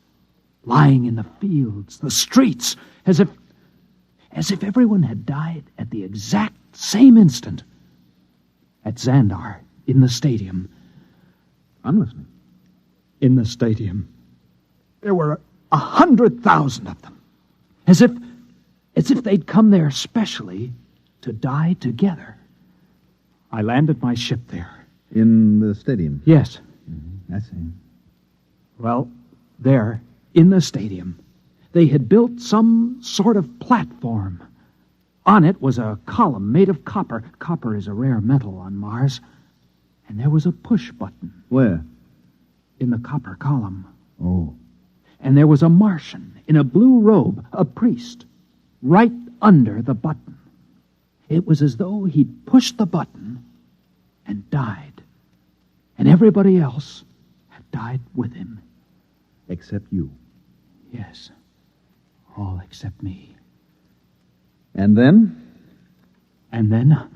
lying in the fields, the streets, as if everyone had died at the exact same instant. At Xandar, in the stadium. I'm listening. In the stadium, there were 100,000 of them. As if they'd come there specially to die together. I landed my ship there. In the stadium? Yes. I see. Well, there, in the stadium, they had built some sort of platform. On it was a column made of copper. Copper is a rare metal on Mars. And there was a push button. Where? In the copper column. Oh. And there was a Martian in a blue robe, a priest, right under the button. It was as though he'd pushed the button and died. And everybody else had died with him. Except you? Yes. All except me. And then? And then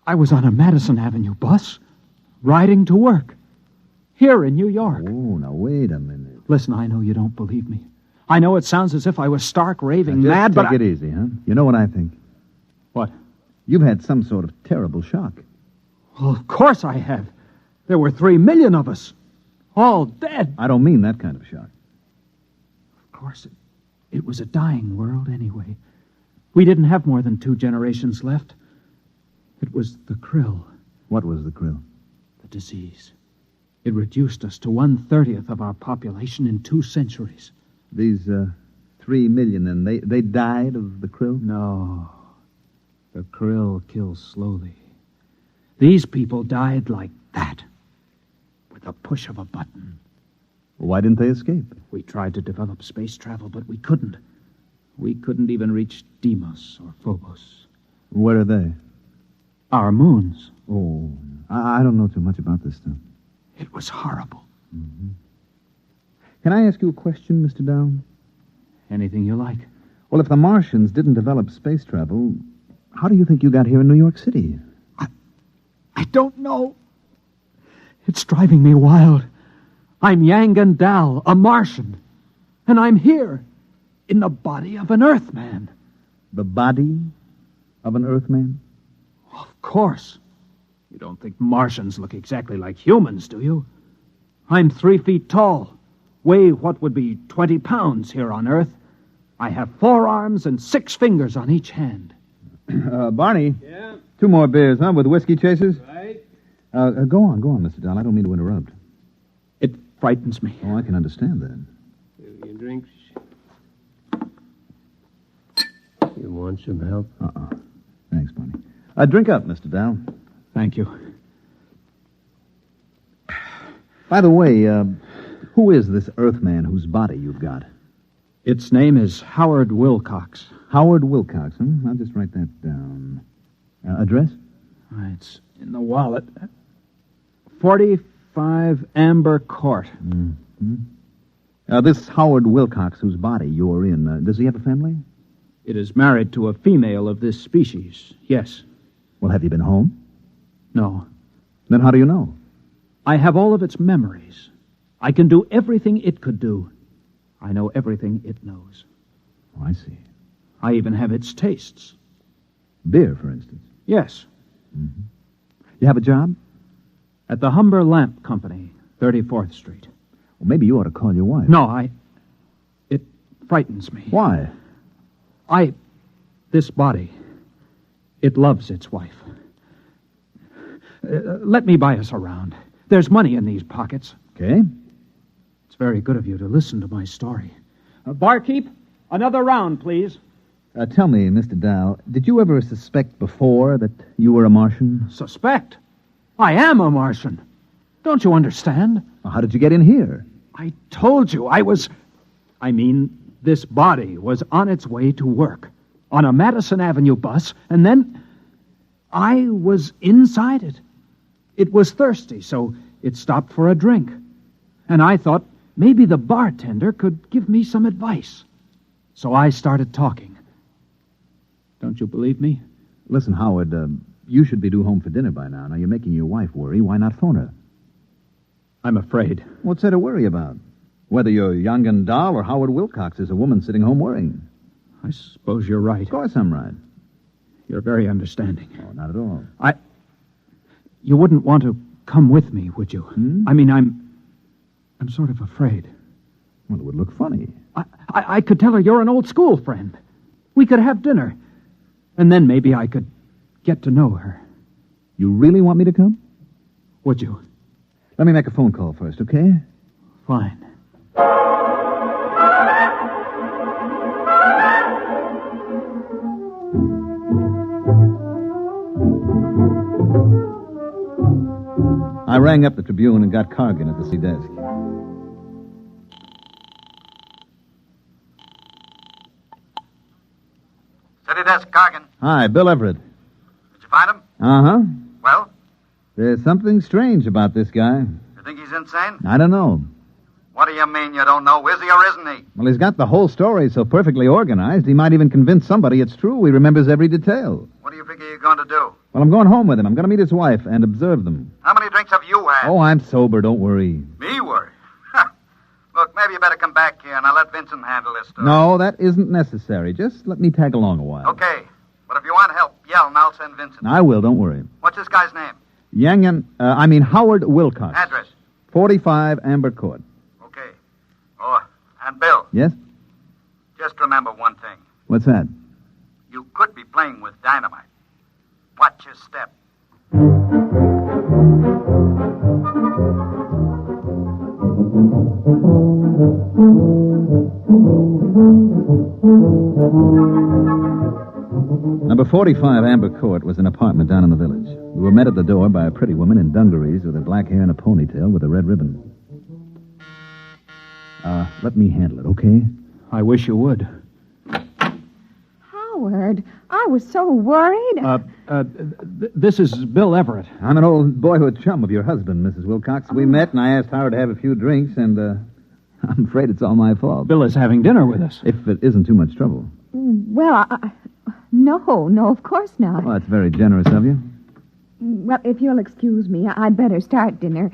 I was on a Madison Avenue bus, riding to work, here in New York. Oh, now wait a minute. Listen, I know you don't believe me. I know it sounds as if I was stark raving Now, mad, but take it easy, huh? You know what I think? What? You've had some sort of terrible shock. Well, of course I have. There were 3 million of us, all dead. I don't mean that kind of shock. Of course, it was a dying world anyway. We didn't have more than 2 generations left. It was the krill. What was the krill? The disease. It reduced us to 1/30th of our population in 2 centuries. These 3 million, and they died of the krill? No. The krill kills slowly. These people died like that, with a push of a button. Why didn't they escape? We tried to develop space travel, but we couldn't. We couldn't even reach Deimos or Phobos. Where are they? Our moons. Oh, I don't know too much about this stuff. It was horrible. Mm-hmm. Can I ask you a question, Mr. Down? Anything you like. Well, if the Martians didn't develop space travel, how do you think you got here in New York City? I don't know. It's driving me wild. I'm Yangan Dal, a Martian. And I'm here, in the body of an Earthman. The body of an Earthman? Of course. You don't think Martians look exactly like humans, do you? I'm 3 feet tall, weigh what would be 20 pounds here on Earth. I have 4 arms and 6 fingers on each hand. Barney? Yeah? 2 more beers, huh, with whiskey chasers? Right. Go on, Mr. Dahl. I don't mean to interrupt. It frightens me. Oh, I can understand that. Your drinks. You want some help? Thanks, Barney. Drink up, Mr. Dow. Thank you. By the way, who is this Earthman whose body you've got? Its name is Howard Wilcox. Howard Wilcox, huh? I'll just write that down. Address? It's in the wallet. 45 Amber Court. Mm-hmm. This Howard Wilcox whose body you're in, does he have a family? It is married to a female of this species, yes. Well, have you been home? No. Then how do you know? I have all of its memories. I can do everything it could do. I know everything it knows. Oh, I see. I even have its tastes. Beer, for instance? Yes. Mm-hmm. You have a job? At the Humber Lamp Company, 34th Street. Well, maybe you ought to call your wife. No, It frightens me. Why? This body, it loves its wife. Let me buy us around. There's money in these pockets. Okay. It's very good of you to listen to my story. Barkeep, another round, please. Tell me, Mr. Dow, did you ever suspect before that you were a Martian? Suspect? I am a Martian. Don't you understand? Well, how did you get in here? I told you this body was on its way to work on a Madison Avenue bus, and then I was inside it. It was thirsty, so it stopped for a drink. And I thought maybe the bartender could give me some advice. So I started talking. Don't you believe me? Listen, Howard, you should be due home for dinner by now. Now, you're making your wife worry. Why not phone her? I'm afraid. What's there to worry about? Whether you're young and Dahl or Howard Wilcox is a woman sitting home worrying. I suppose you're right. Of course I'm right. You're very understanding. Oh, not at all. You wouldn't want to come with me, would you? I'm sort of afraid. Well, it would look funny. I could tell her you're an old school friend. We could have dinner. And then maybe I could get to know her. You really want me to come? Would you? Let me make a phone call first, okay? Fine. I rang up the Tribune and got Cargan at the C desk. City desk, Cargan. Hi, Bill Everett. Did you find him? Uh-huh. Well? There's something strange about this guy. You think he's insane? I don't know. What do you mean you don't know? Is he or isn't he? Well, he's got the whole story so perfectly organized, he might even convince somebody it's true. He remembers every detail. What do you figure you're going to do? Well, I'm going home with him. I'm going to meet his wife and observe them. How many drinks have you had? Oh, I'm sober. Don't worry. Me worry? Look, maybe you better come back here and I'll let Vincent handle this stuff. No, that isn't necessary. Just let me tag along a while. Okay. But if you want help, yell and I'll send Vincent. I will. Don't worry. What's this guy's name? Howard Wilcox. Address? 45 Amber Court. Okay. Oh, and Bill. Yes? Just remember one thing. What's that? You could be playing with dynamite. Watch your step. Number 45 Amber Court was an apartment down in the village. We were met at the door by a pretty woman in dungarees with her black hair and a ponytail with a red ribbon. Let me handle it, okay? I wish you would. Howard, I was so worried. This is Bill Everett. I'm an old boyhood chum of your husband, Mrs. Wilcox. We met, and I asked Howard to have a few drinks, and I'm afraid it's all my fault. Bill is having dinner with us. If it isn't too much trouble. Well, no, of course not. Well, that's very generous of you. Well, if you'll excuse me, I'd better start dinner.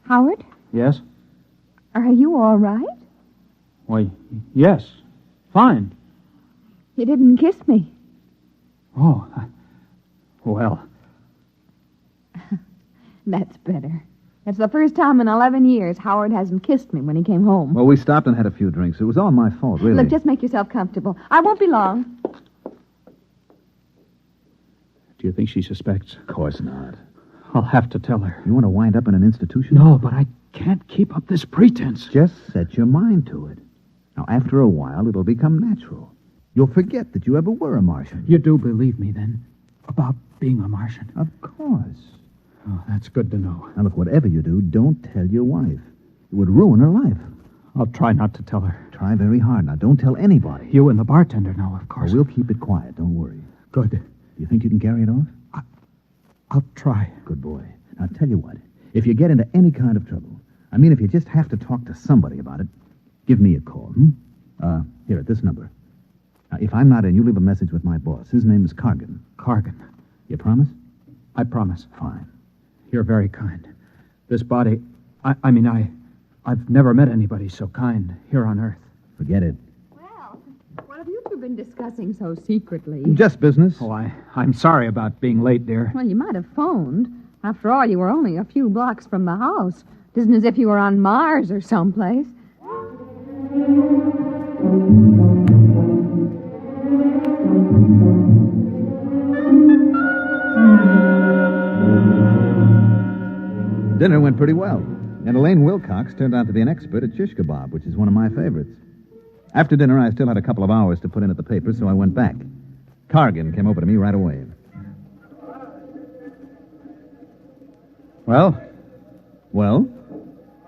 Howard, Yes? are you all right? Why, yes. Fine. You didn't kiss me. Oh, well. That's better. It's the first time in 11 years Howard hasn't kissed me when he came home. Well, we stopped and had a few drinks. It was all my fault, really. Look, just make yourself comfortable. I won't be long. Do you think she suspects? Of course not. I'll have to tell her. You want to wind up in an institution? No, but I can't keep up this pretense. Just set your mind to it. Now, after a while, it'll become natural. You'll forget that you ever were a Martian. You do believe me, then, about being a Martian? Of course. Oh, that's good to know. Now, look, whatever you do, don't tell your wife. It would ruin her life. I'll try not to tell her. Try very hard. Now, don't tell anybody. You and the bartender know, of course. Well, we'll keep it quiet. Don't worry. Good. Do you think you can carry it off? I'll try. Good boy. Now, tell you what. If you get into any kind of trouble, if you just have to talk to somebody about it, give me a call, Here, at this number. Now, if I'm not in, you leave a message with my boss. His name is Cargan. Cargan. You promise? I promise. Fine. You're very kind. This body... I've never met anybody so kind here on Earth. Forget it. Well, what have you two been discussing so secretly? Just business. Oh, I'm sorry about being late, dear. Well, you might have phoned. After all, you were only a few blocks from the house. It isn't as if you were on Mars or someplace. Dinner went pretty well. And Elaine Wilcox turned out to be an expert at shish kebab, which is one of my favorites. After dinner, I still had a couple of hours to put in at the paper, so I went back. Cargan came over to me right away. Well? Well?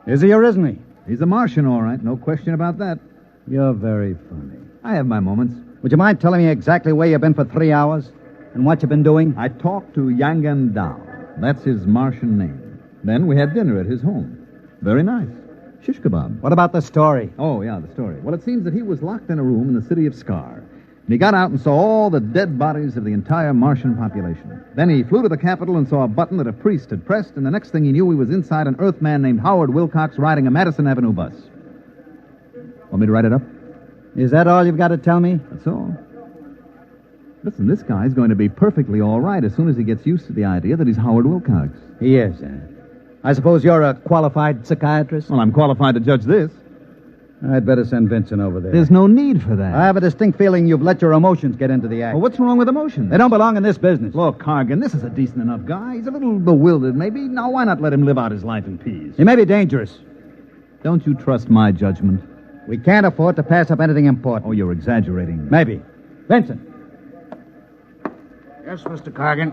Is he or isn't he? He's a Martian, all right. No question about that. You're very funny. I have my moments. Would you mind telling me exactly where you've been for 3 hours? And what you've been doing? I talked to Yangan Dao. That's his Martian name. Then we had dinner at his home. Very nice. Shish kebab. What about the story? Oh, yeah, the story. Well, it seems that he was locked in a room in the city of Scar. And he got out and saw all the dead bodies of the entire Martian population. Then he flew to the Capitol and saw a button that a priest had pressed, and the next thing he knew, he was inside an Earthman named Howard Wilcox riding a Madison Avenue bus. Want me to write it up? Is that all you've got to tell me? That's all. Listen, this guy's going to be perfectly all right as soon as he gets used to the idea that he's Howard Wilcox. He is, I suppose you're a qualified psychiatrist? Well, I'm qualified to judge this. I'd better send Vincent over there. There's no need for that. I have a distinct feeling you've let your emotions get into the act. Well, what's wrong with emotions? They don't belong in this business. Look, Cargan, this is a decent enough guy. He's a little bewildered, maybe. Now, why not let him live out his life in peace? He may be dangerous. Don't you trust my judgment? We can't afford to pass up anything important. Oh, you're exaggerating. Maybe. Vincent. Yes, Mr. Cargan.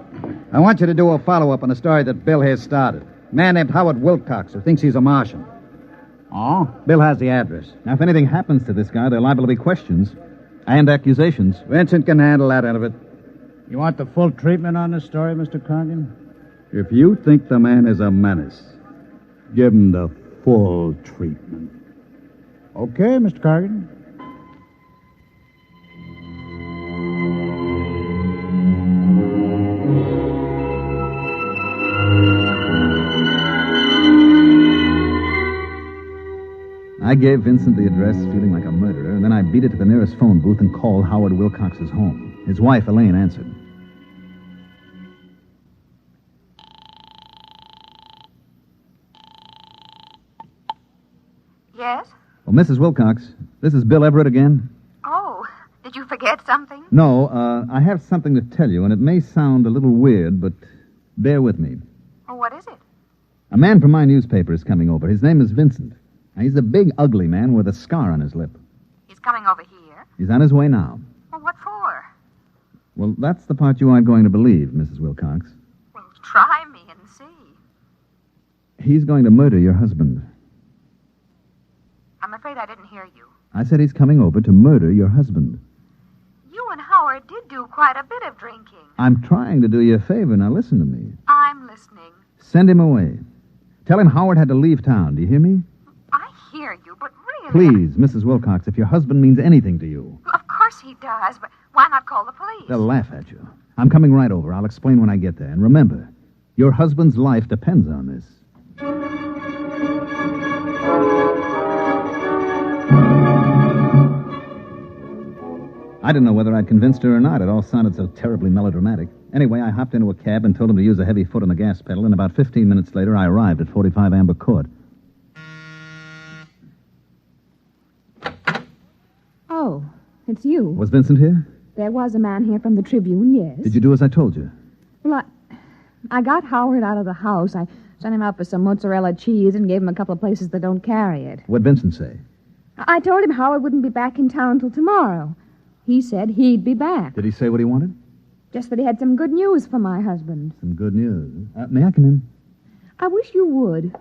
I want you to do a follow-up on a story that Bill has started. A man named Howard Wilcox who thinks he's a Martian. Oh? Bill has the address. Now, if anything happens to this guy, there are liable to be questions and accusations. Vincent can handle that end of it. You want the full treatment on this story, Mr. Cargan? If you think the man is a menace, give him the full treatment. Okay, Mr. Cargan. I gave Vincent the address, feeling like a murderer, and then I beat it to the nearest phone booth and called Howard Wilcox's home. His wife, Elaine, answered. Yes? Well, Mrs. Wilcox, this is Bill Everett again. Oh, did you forget something? No, I have something to tell you, and it may sound a little weird, but bear with me. Oh, what is it? A man from my newspaper is coming over. His name is Vincent. Now, he's a big, ugly man with a scar on his lip. He's coming over here? He's on his way now. Well, what for? Well, that's the part you aren't going to believe, Mrs. Wilcox. Well, try me and see. He's going to murder your husband. I'm afraid I didn't hear you. I said he's coming over to murder your husband. You and Howard did do quite a bit of drinking. I'm trying to do you a favor. Now, listen to me. I'm listening. Send him away. Tell him Howard had to leave town. Do you hear me? I hear you, but really... Please, Mrs. Wilcox, if your husband means anything to you. Well, of course he does, but why not call the police? They'll laugh at you. I'm coming right over. I'll explain when I get there. And remember, your husband's life depends on this. I didn't know whether I'd convinced her or not. It all sounded so terribly melodramatic. Anyway, I hopped into a cab and told him to use a heavy foot on the gas pedal, and about 15 minutes later, I arrived at 45 Amber Court. Oh, it's you. Was Vincent here? There was a man here from the Tribune, yes. Did you do as I told you? Well, I got Howard out of the house. I sent him out for some mozzarella cheese and gave him a couple of places that don't carry it. What'd Vincent say? I told him Howard wouldn't be back in town till tomorrow. He said he'd be back. Did he say what he wanted? Just that he had some good news for my husband. Some good news. May I come in? I wish you would.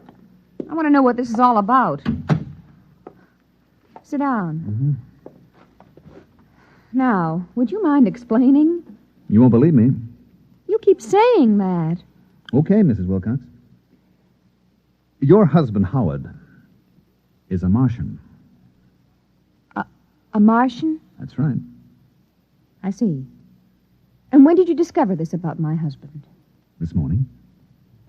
I want to know what this is all about. Sit down. Now, would you mind explaining? You won't believe me. You keep saying that. Okay, Mrs. Wilcox. Your husband, Howard, is a Martian. A Martian? That's right. I see. And when did you discover this about my husband? This morning.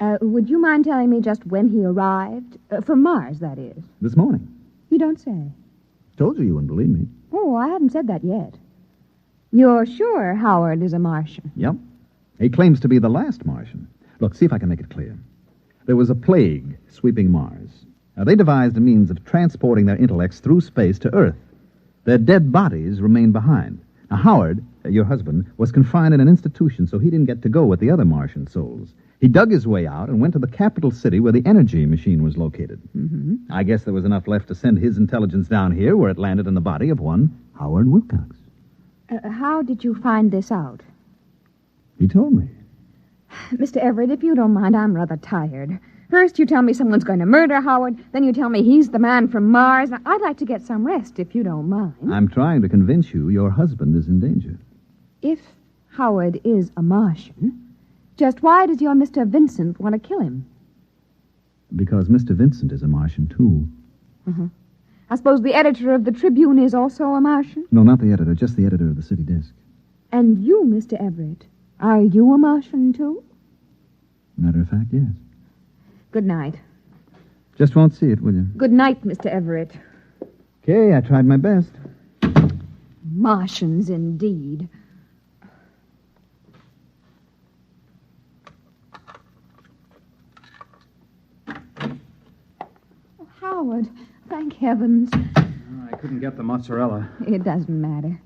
Would you mind telling me just when he arrived? From Mars, that is. This morning. You don't say. Told you wouldn't believe me. Oh, I hadn't said that yet. You're sure Howard is a Martian? Yep. He claims to be the last Martian. Look, see if I can make it clear. There was a plague sweeping Mars. Now, they devised a means of transporting their intellects through space to Earth. Their dead bodies remained behind. Now, Howard your husband, was confined in an institution, so he didn't get to go with the other Martian souls. He dug his way out and went to the capital city where the energy machine was located. Mm-hmm. I guess there was enough left to send his intelligence down here, where it landed in the body of one Howard Wilcox. How did you find this out? He told me. Mr. Everett, if you don't mind, I'm rather tired. First you tell me someone's going to murder Howard, then you tell me he's the man from Mars. I'd like to get some rest, if you don't mind. I'm trying to convince you your husband is in danger. If Howard is a Martian, just why does your Mr. Vincent want to kill him? Because Mr. Vincent is a Martian, too. Uh-huh. I suppose the editor of the Tribune is also a Martian? No, not the editor, just the editor of the city desk. And you, Mr. Everett, are you a Martian, too? Matter of fact, yes. Good night. Just won't see it, will you? Good night, Mr. Everett. Okay, I tried my best. Martians, indeed. Oh, Howard, thank heavens. I couldn't get the mozzarella. It doesn't matter.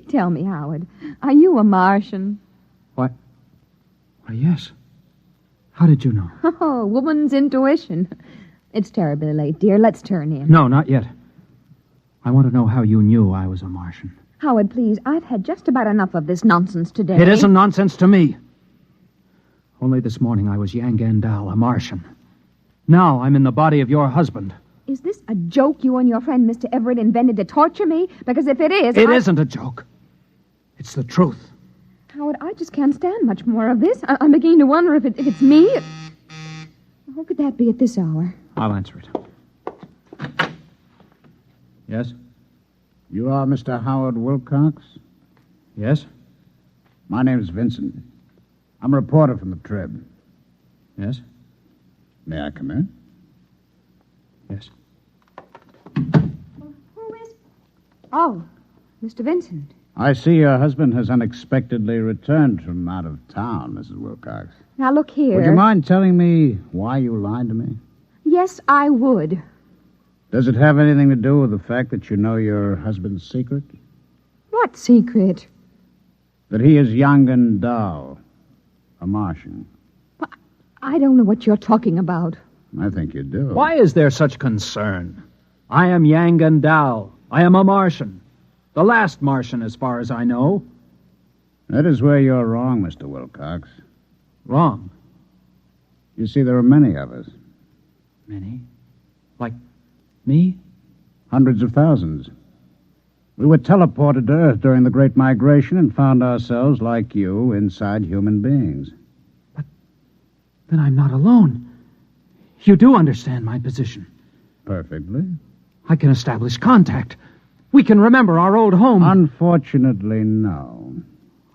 Tell me, Howard, are you a Martian? What? Why, yes. How did you know? Oh, woman's intuition. It's terribly late, dear. Let's turn in. No, not yet. I want to know how you knew I was a Martian. Howard, please, I've had just about enough of this nonsense today. It isn't nonsense to me. Only this morning I was Yang Gandal, a Martian. Now I'm in the body of your husband. Is this a joke you and your friend Mr. Everett invented to torture me? Because if it is... It isn't a joke. It's the truth. Howard, I just can't stand much more of this. I'm beginning to wonder if it's me. Who could that be at this hour? I'll answer it. Yes? You are Mr. Howard Wilcox? Yes? My name's Vincent. I'm a reporter from the Trib. Yes? May I come in? Yes. Who is... Oh, Mr. Vincent. I see your husband has unexpectedly returned from out of town, Mrs. Wilcox. Now, look here. Would you mind telling me why you lied to me? Yes, I would. Does it have anything to do with the fact that you know your husband's secret? What secret? That he is young and dull. A Martian. I don't know what you're talking about. I think you do. Why is there such concern? I am Yang Gandal. I am a Martian. The last Martian, as far as I know. That is where you're wrong, Mr. Wilcox. Wrong? You see, there are many of us. Many? Like me? Hundreds of thousands. We were teleported to Earth during the Great Migration and found ourselves, like you, inside human beings. But then I'm not alone. You do understand my position. Perfectly. I can establish contact. We can remember our old home. Unfortunately, no.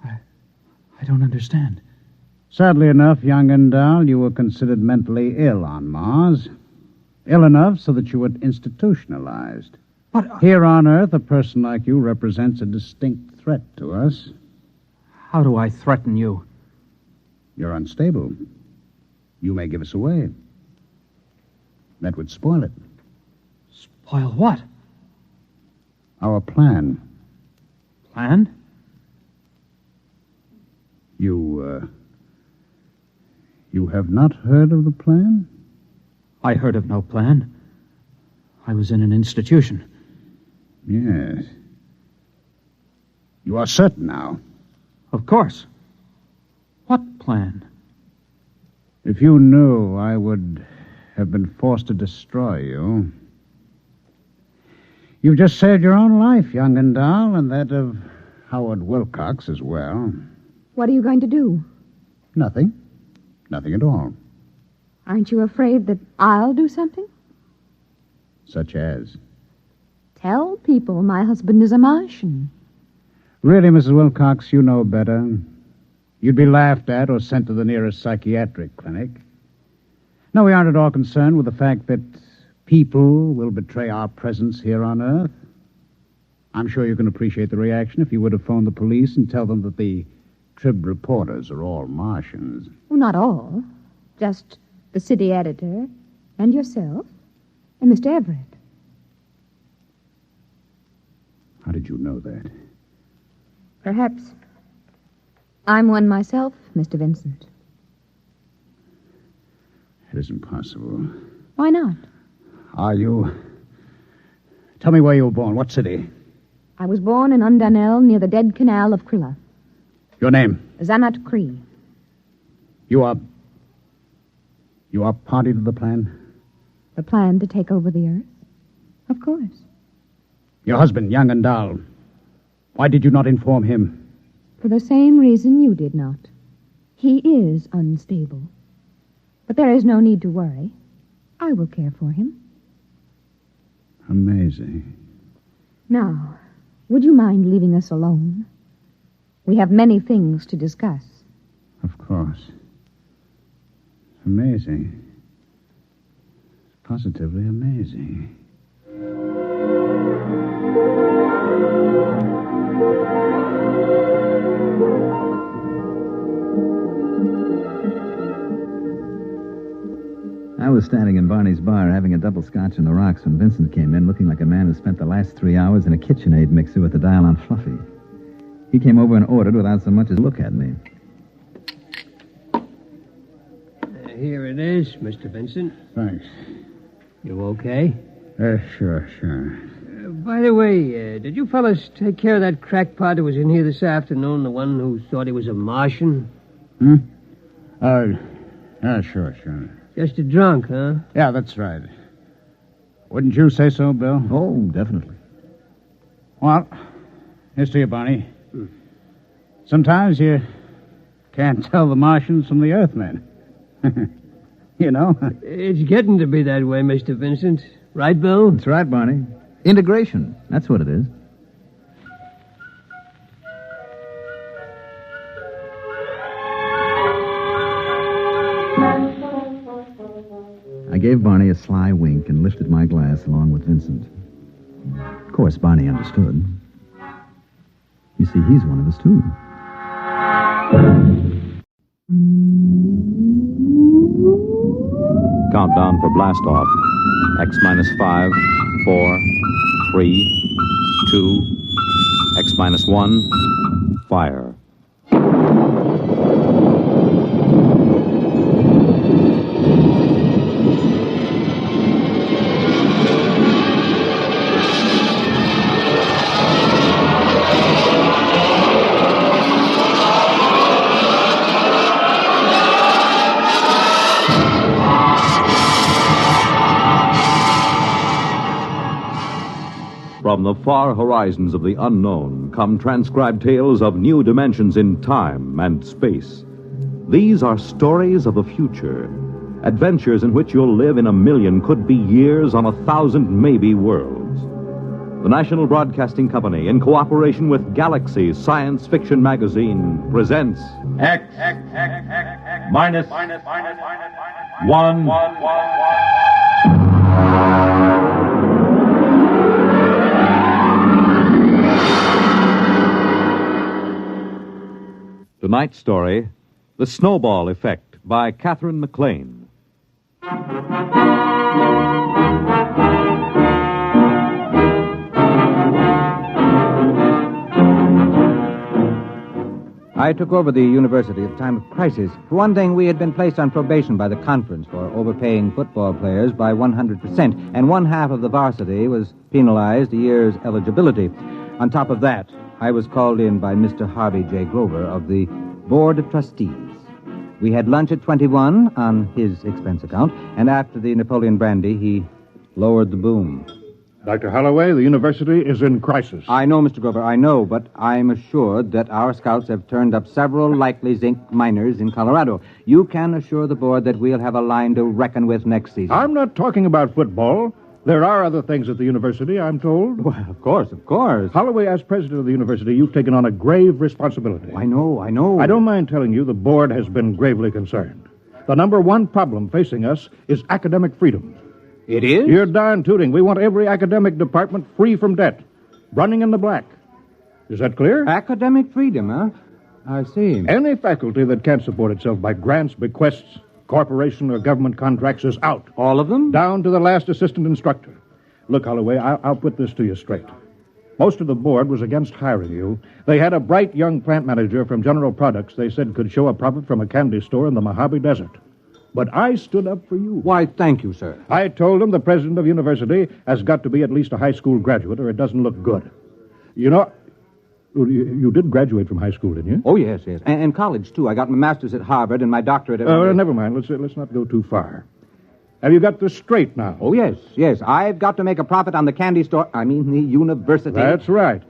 I don't understand. Sadly enough, young and dull, you were considered mentally ill on Mars. Ill enough so that you were institutionalized. But here on Earth, a person like you represents a distinct threat to us. How do I threaten you? You're unstable. You may give us away. That would spoil it. Spoil what? Our plan. Plan? You have not heard of the plan? I heard of no plan. I was in an institution. Yes. You are certain now? Of course. What plan? If you knew, I would have been forced to destroy you. You've just saved your own life, young and dull, and that of Howard Wilcox as well. What are you going to do? Nothing. Nothing at all. Aren't you afraid that I'll do something? Such as? Tell people my husband is a Martian. Really, Mrs. Wilcox, you know better. You'd be laughed at or sent to the nearest psychiatric clinic. No, we aren't at all concerned with the fact that people will betray our presence here on Earth. I'm sure you can appreciate the reaction if you were to phone the police and tell them that the Trib reporters are all Martians. Well, not all. Just the city editor and yourself and Mr. Everett. How did you know that? Perhaps. I'm one myself, Mr. Vincent. It isn't possible. Why not? Are you... Tell me where you were born. What city? I was born in Undunell near the dead canal of Krilla. Your name? Zanat Cree. You are party to the plan? The plan to take over the earth? Of course. Your husband, Young and Dahl. Why did you not inform him? For the same reason you did not. He is unstable. But there is no need to worry. I will care for him. Amazing. Now, would you mind leaving us alone? We have many things to discuss. Of course. Amazing. Positively amazing. I was standing in Barney's bar having a double scotch on the rocks when Vincent came in looking like a man who spent the last 3 hours in a KitchenAid mixer with the dial on Fluffy. He came over and ordered without so much as look at me. Here it is, Mr. Vincent. Thanks. You okay? Sure. By the way, did you fellas take care of that crackpot who was in here this afternoon, the one who thought he was a Martian? Sure. Just a drunk, huh? Yeah, that's right. Wouldn't you say so, Bill? Oh, definitely. Well, here's to you, Barney. Sometimes you can't tell the Martians from the Earthmen. You know? It's getting to be that way, Mr. Vincent. Right, Bill? That's right, Barney. Integration. That's what it is. I gave Barney a sly wink and lifted my glass along with Vincent. Of course, Barney understood. You see, he's one of us, too. Countdown for blast off. X minus 5, 4, 3, 2, X minus 1, fire. From the far horizons of the unknown come transcribed tales of new dimensions in time and space. These are stories of the future, adventures in which you'll live in a million, could be years, on 1,000 maybe worlds. The National Broadcasting Company, in cooperation with Galaxy Science Fiction Magazine, presents X minus 1. Tonight's story, The Snowball Effect, by Catherine McLean. I took over the university at a time of crisis. For one thing, we had been placed on probation by the conference for overpaying football players by 100%, and one half of the varsity was penalized a year's eligibility. On top of that, I was called in by Mr. Harvey J. Grover of the Board of Trustees. We had lunch at 21 on his expense account, and after the Napoleon brandy, he lowered the boom. Dr. Holloway, the university is in crisis. I know, Mr. Grover, I know, but I'm assured that our scouts have turned up several likely zinc miners in Colorado. You can assure the board that we'll have a line to reckon with next season. I'm not talking about football. There are other things at the university, I'm told. Well, of course. Holloway, as president of the university, you've taken on a grave responsibility. I know. I don't mind telling you the board has been gravely concerned. The number one problem facing us is academic freedom. It is? You're darn tooting. We want every academic department free from debt, running in the black. Is that clear? Academic freedom, huh? I see. Any faculty that can't support itself by grants, bequests, corporation or government contracts is out. All of them? Down to the last assistant instructor. Look, Holloway, I'll put this to you straight. Most of the board was against hiring you. They had a bright young plant manager from General Products they said could show a profit from a candy store in the Mojave Desert. But I stood up for you. Why, thank you, sir. I told them the president of university has got to be at least a high school graduate or it doesn't look good. You know, you did graduate from high school, didn't you? Oh, yes. And college, too. I got my master's at Harvard and my doctorate at... Never mind. Let's not go too far. Have you got this straight now? Oh, yes. I've got to make a profit on the candy store. I mean, the university. That's right.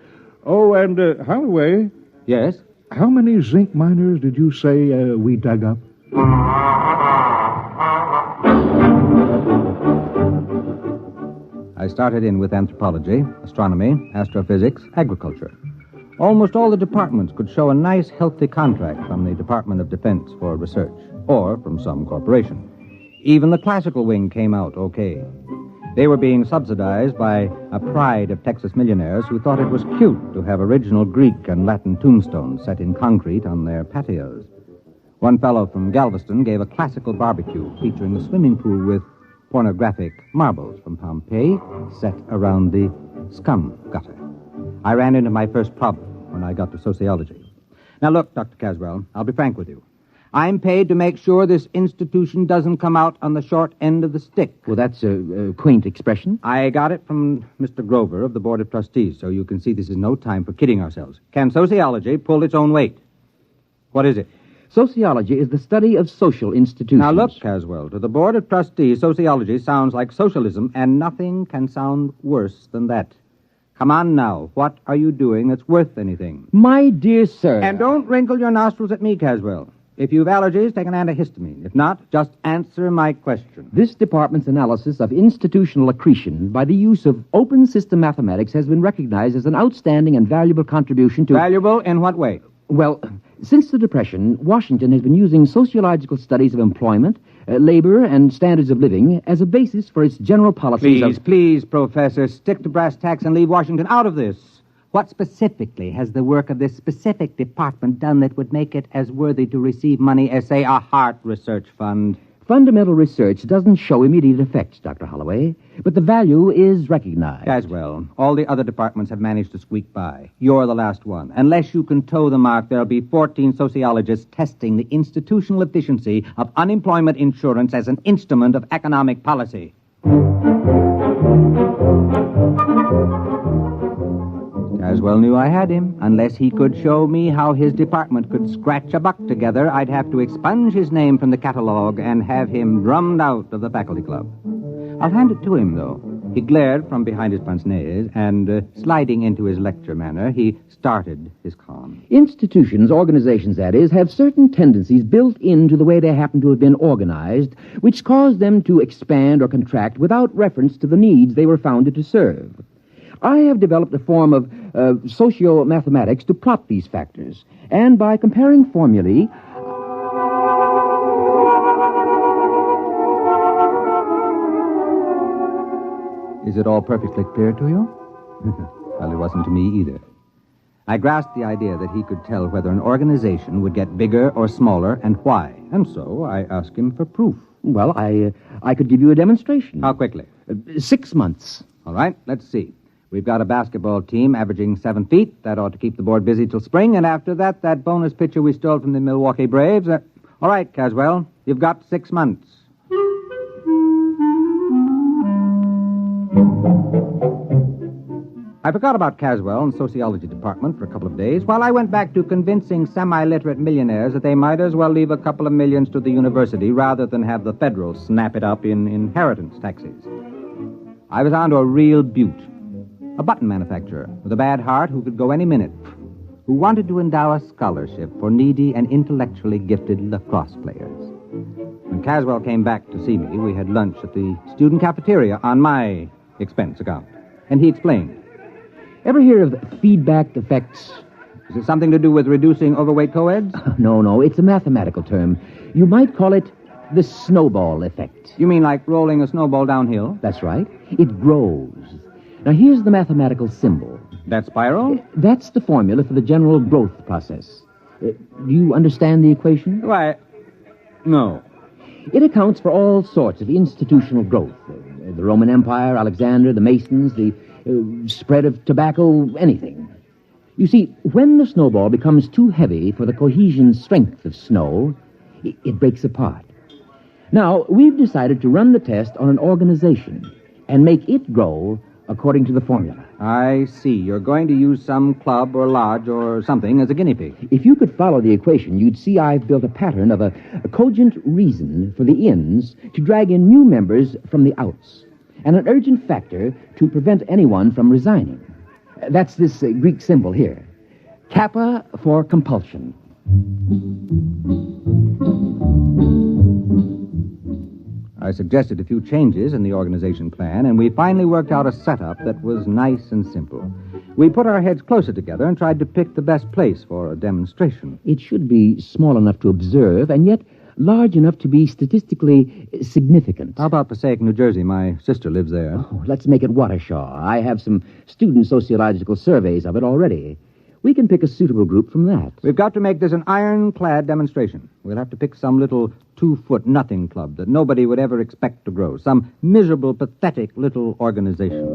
Oh, and, Holloway. Yes? How many zinc miners did you say we dug up? I started in with anthropology, astronomy, astrophysics, agriculture. Almost all the departments could show a nice, healthy contract from the Department of Defense for research, or from some corporation. Even the classical wing came out okay. They were being subsidized by a pride of Texas millionaires who thought it was cute to have original Greek and Latin tombstones set in concrete on their patios. One fellow from Galveston gave a classical barbecue featuring a swimming pool with pornographic marbles from Pompeii set around the scum gutter. I ran into my first problem when I got to sociology. Now, look, Dr. Caswell, I'll be frank with you. I'm paid to make sure this institution doesn't come out on the short end of the stick. Well, that's a quaint expression. I got it from Mr. Grover of the Board of Trustees, so you can see this is no time for kidding ourselves. Can sociology pull its own weight? What is it? Sociology is the study of social institutions. Now, look, Caswell, to the Board of Trustees, sociology sounds like socialism, and nothing can sound worse than that. Come on now. What are you doing that's worth anything? My dear sir. And don't wrinkle your nostrils at me, Caswell. If you've allergies, take an antihistamine. If not, just answer my question. This department's analysis of institutional accretion by the use of open system mathematics has been recognized as an outstanding and valuable contribution to... Valuable in what way? Well, since the Depression, Washington has been using sociological studies of employment, labor, and standards of living as a basis for its general policies Please, Professor, stick to brass tacks and leave Washington out of this. What specifically has the work of this specific department done that would make it as worthy to receive money as, say, a heart research fund? Fundamental research doesn't show immediate effects, Dr. Holloway, but the value is recognized. As well. All the other departments have managed to squeak by. You're the last one. Unless you can toe the mark, there'll be 14 sociologists testing the institutional efficiency of unemployment insurance as an instrument of economic policy. Caswell knew I had him. Unless he could show me how his department could scratch a buck together, I'd have to expunge his name from the catalog and have him drummed out of the faculty club. I'll hand it to him, though. He glared from behind his pince-nez, and sliding into his lecture manner, he started his calm. Institutions, organizations, that is, have certain tendencies built into the way they happen to have been organized, which cause them to expand or contract without reference to the needs they were founded to serve. I have developed a form of socio-mathematics to plot these factors, and by comparing formulae... Is it all perfectly clear to you? Well, it wasn't to me either. I grasped the idea that he could tell whether an organization would get bigger or smaller and why, and so I asked him for proof. Well, I could give you a demonstration. How quickly? 6 months. All right, let's see. We've got a basketball team averaging 7 feet. That ought to keep the board busy till spring. And after that, that bonus pitcher we stole from the Milwaukee Braves. All right, Caswell, you've got 6 months. I forgot about Caswell and sociology department for a couple of days while I went back to convincing semi-literate millionaires that they might as well leave a couple of millions to the university rather than have the federal snap it up in inheritance taxes. I was on to a real beaut. A button manufacturer with a bad heart who could go any minute, who wanted to endow a scholarship for needy and intellectually gifted lacrosse players. When Caswell came back to see me, we had lunch at the student cafeteria on my expense account. And he explained. Ever hear of feedback effects? Is it something to do with reducing overweight co-eds? No, it's a mathematical term. You might call it the snowball effect. You mean like rolling a snowball downhill? That's right. It grows. Now, here's the mathematical symbol. That spiral? That's the formula for the general growth process. Do you understand the equation? Why, no. It accounts for all sorts of institutional growth. The Roman Empire, Alexander, the Masons, the spread of tobacco, anything. You see, when the snowball becomes too heavy for the cohesion strength of snow, it breaks apart. Now, we've decided to run the test on an organization and make it grow according to the formula. I see. You're going to use some club or lodge or something as a guinea pig. If you could follow the equation, you'd see I've built a pattern of a cogent reason for the ins to drag in new members from the outs, and an urgent factor to prevent anyone from resigning. That's this Greek symbol here. Kappa for compulsion. I suggested a few changes in the organization plan, and we finally worked out a setup that was nice and simple. We put our heads closer together and tried to pick the best place for a demonstration. It should be small enough to observe, and yet large enough to be statistically significant. How about Passaic, New Jersey? My sister lives there. Oh, let's make it Watershaw. I have some student sociological surveys of it already. We can pick a suitable group from that. We've got to make this an ironclad demonstration. We'll have to pick some little 2-foot nothing club that nobody would ever expect to grow. Some miserable, pathetic little organization.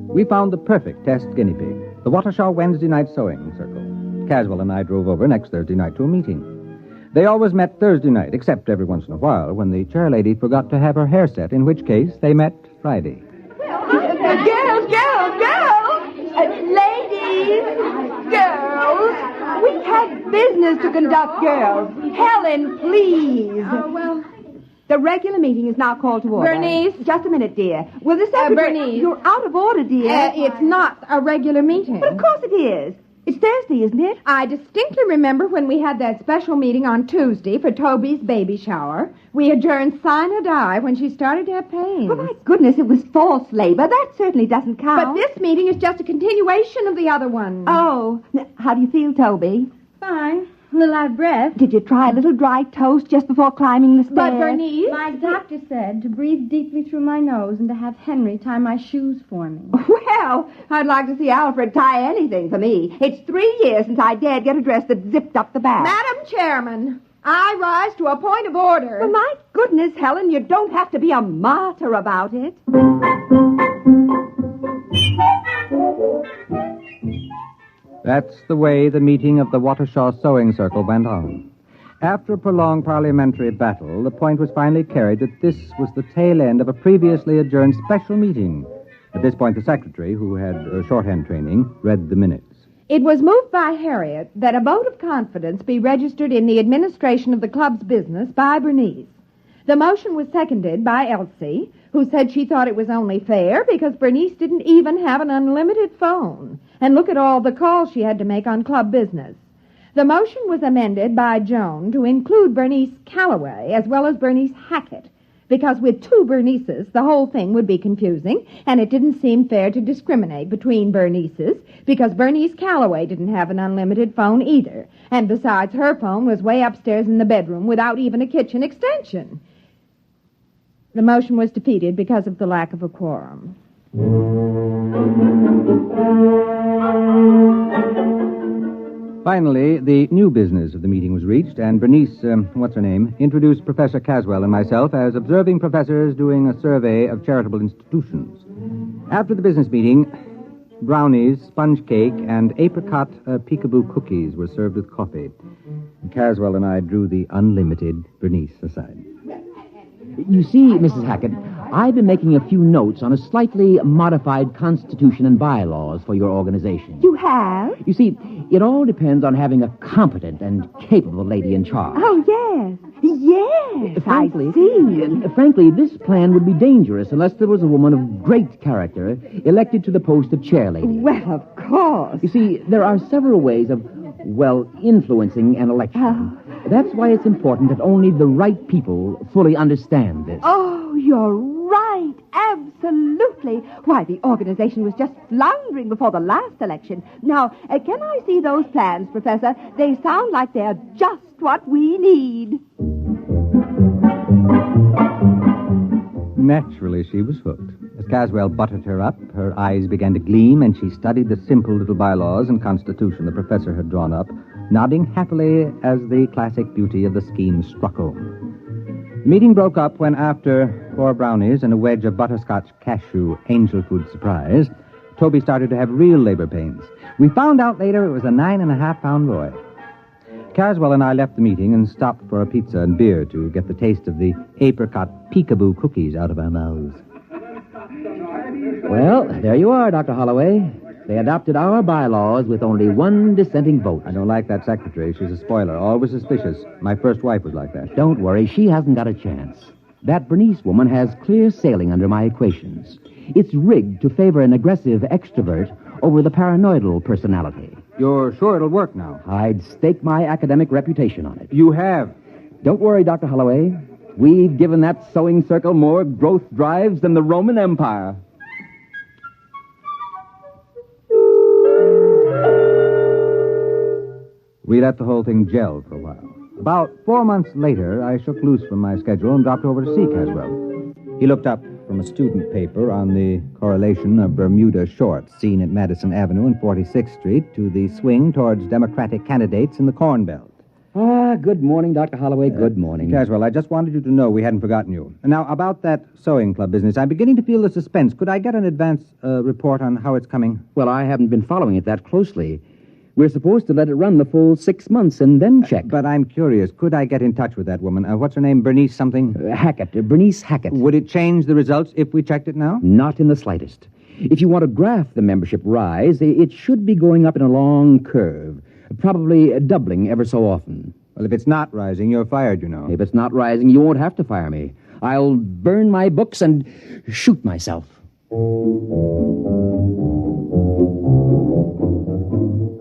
We found the perfect test guinea pig, the Watershaw Wednesday Night Sewing Circle. Caswell and I drove over next Thursday night to a meeting. They always met Thursday night, except every once in a while when the chairlady forgot to have her hair set, in which case they met Friday. Girls! Ladies! Girls! We have business to conduct, girls. Helen, please. Well, the regular meeting is now called to order. Bernice? Just a minute, dear. Will the secretary... Bernice? You're out of order, dear. It's not a regular meeting. But of course it is. It's Thursday, isn't it? I distinctly remember when we had that special meeting on Tuesday for Toby's baby shower. We adjourned sine die when she started to have pains. Oh, my goodness, it was false labor. That certainly doesn't count. But this meeting is just a continuation of the other one. Oh, how do you feel, Toby? Fine. A little out of breath. Did you try a little dry toast just before climbing the stairs? But, Bernice... My doctor said to breathe deeply through my nose and to have Henry tie my shoes for me. Well, I'd like to see Alfred tie anything for me. It's 3 years since I dared get a dress that zipped up the back. Madam Chairman, I rise to a point of order. Well, my goodness, Helen, you don't have to be a martyr about it. That's the way the meeting of the Watershaw Sewing Circle went on. After a prolonged parliamentary battle, the point was finally carried that this was the tail end of a previously adjourned special meeting. At this point, the secretary, who had shorthand training, read the minutes. It was moved by Harriet that a vote of confidence be registered in the administration of the club's business by Bernice. The motion was seconded by Elsie, who said she thought it was only fair because Bernice didn't even have an unlimited phone. And look at all the calls she had to make on club business. The motion was amended by Joan to include Bernice Calloway as well as Bernice Hackett, because with 2 Bernices, the whole thing would be confusing, and it didn't seem fair to discriminate between Bernices, because Bernice Calloway didn't have an unlimited phone either, and besides, her phone was way upstairs in the bedroom without even a kitchen extension. The motion was defeated because of the lack of a quorum. Finally, the new business of the meeting was reached, and Bernice, introduced Professor Caswell and myself as observing professors doing a survey of charitable institutions. After the business meeting, brownies, sponge cake, and apricot peekaboo cookies were served with coffee. Caswell and I drew the unlimited Bernice aside. You see, Mrs. Hackett, I've been making a few notes on a slightly modified constitution and bylaws for your organization. You have? You see, it all depends on having a competent and capable lady in charge. Oh, yes. Yes, frankly, I see. Frankly, this plan would be dangerous unless there was a woman of great character elected to the post of chairlady. Well, of course. You see, there are several ways of, influencing an election. That's why it's important that only the right people fully understand this. Oh, you're right. Absolutely. Why, the organization was just floundering before the last election. Now, can I see those plans, Professor? They sound like they're just what we need. Naturally, she was hooked. As Caswell buttered her up, her eyes began to gleam, and she studied the simple little bylaws and constitution the professor had drawn up, nodding happily as the classic beauty of the scheme struck home. The meeting broke up when, after 4 brownies and a wedge of butterscotch cashew angel food surprise, Toby started to have real labor pains. We found out later it was a 9.5-pound boy. Caswell and I left the meeting and stopped for a pizza and beer to get the taste of the apricot peekaboo cookies out of our mouths. Well, there you are, Dr. Holloway. They adopted our bylaws with only one dissenting vote. I don't like that secretary. She's a spoiler, always suspicious. My first wife was like that. Don't worry, she hasn't got a chance. That Bernice woman has clear sailing under my equations. It's rigged to favor an aggressive extrovert over the paranoidal personality. You're sure it'll work now? I'd stake my academic reputation on it. You have? Don't worry, Dr. Holloway. We've given that sewing circle more growth drives than the Roman Empire. We let the whole thing gel for a while. About 4 months later, I shook loose from my schedule and dropped over to see Caswell. He looked up from a student paper on the correlation of Bermuda shorts seen at Madison Avenue and 46th Street to the swing towards Democratic candidates in the Corn Belt. Good morning, Dr. Holloway. Good morning. Caswell, I just wanted you to know we hadn't forgotten you. Now, about that sewing club business, I'm beginning to feel the suspense. Could I get an advance report on how it's coming? Well, I haven't been following it that closely. We're supposed to let it run the full 6 months and then check. But I'm curious. Could I get in touch with that woman? What's her name? Bernice something? Hackett. Bernice Hackett. Would it change the results if we checked it now? Not in the slightest. If you want to graph the membership rise, it should be going up in a long curve, probably doubling ever so often. Well, if it's not rising, you're fired, you know. If it's not rising, you won't have to fire me. I'll burn my books and shoot myself.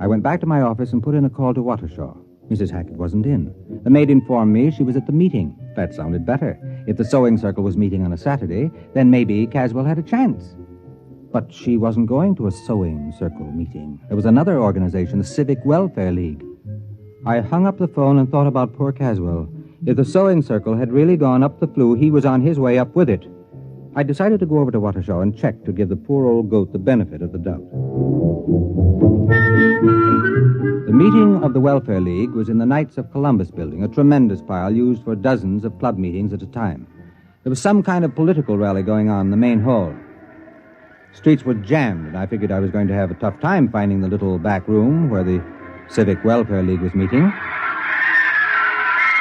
I went back to my office and put in a call to Watershaw. Mrs. Hackett wasn't in. The maid informed me she was at the meeting. That sounded better. If the sewing circle was meeting on a Saturday, then maybe Caswell had a chance. But she wasn't going to a sewing circle meeting. There was another organization, the Civic Welfare League. I hung up the phone and thought about poor Caswell. If the sewing circle had really gone up the flue, he was on his way up with it. I decided to go over to Watershaw and check to give the poor old goat the benefit of the doubt. The meeting of the Welfare League was in the Knights of Columbus building, a tremendous pile used for dozens of club meetings at a time. There was some kind of political rally going on in the main hall. Streets were jammed, and I figured I was going to have a tough time finding the little back room where the Civic Welfare League was meeting.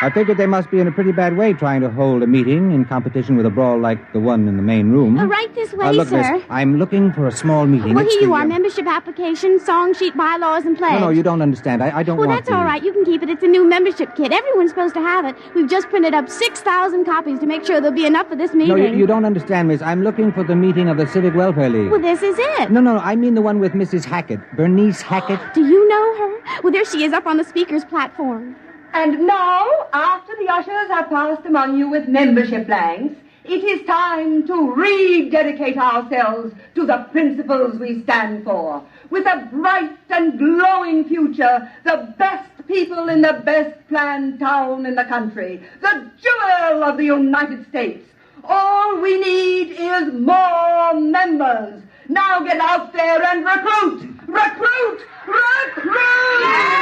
I figured they must be in a pretty bad way trying to hold a meeting in competition with a brawl like the one in the main room. Right this way, look, sir. Miss, I'm looking for a small meeting. Well, here you are. Membership application, song sheet, bylaws, and pledge. No, you don't understand. I don't want want that's all right. You can keep it. It's a new membership kit. Everyone's supposed to have it. We've just printed up 6,000 copies to make sure there'll be enough for this meeting. No, you don't understand, Miss. I'm looking for the meeting of the Civic Welfare League. Well, this is it. No, I mean the one with Mrs. Hackett. Bernice Hackett. Do you know her? Well, there she is up on the speaker's platform. And now, after the ushers have passed among you with membership blanks, it is time to rededicate ourselves to the principles we stand for. With a bright and glowing future, the best people in the best planned town in the country, the jewel of the United States. All we need is more members. Now get out there and recruit! Recruit! Recruit!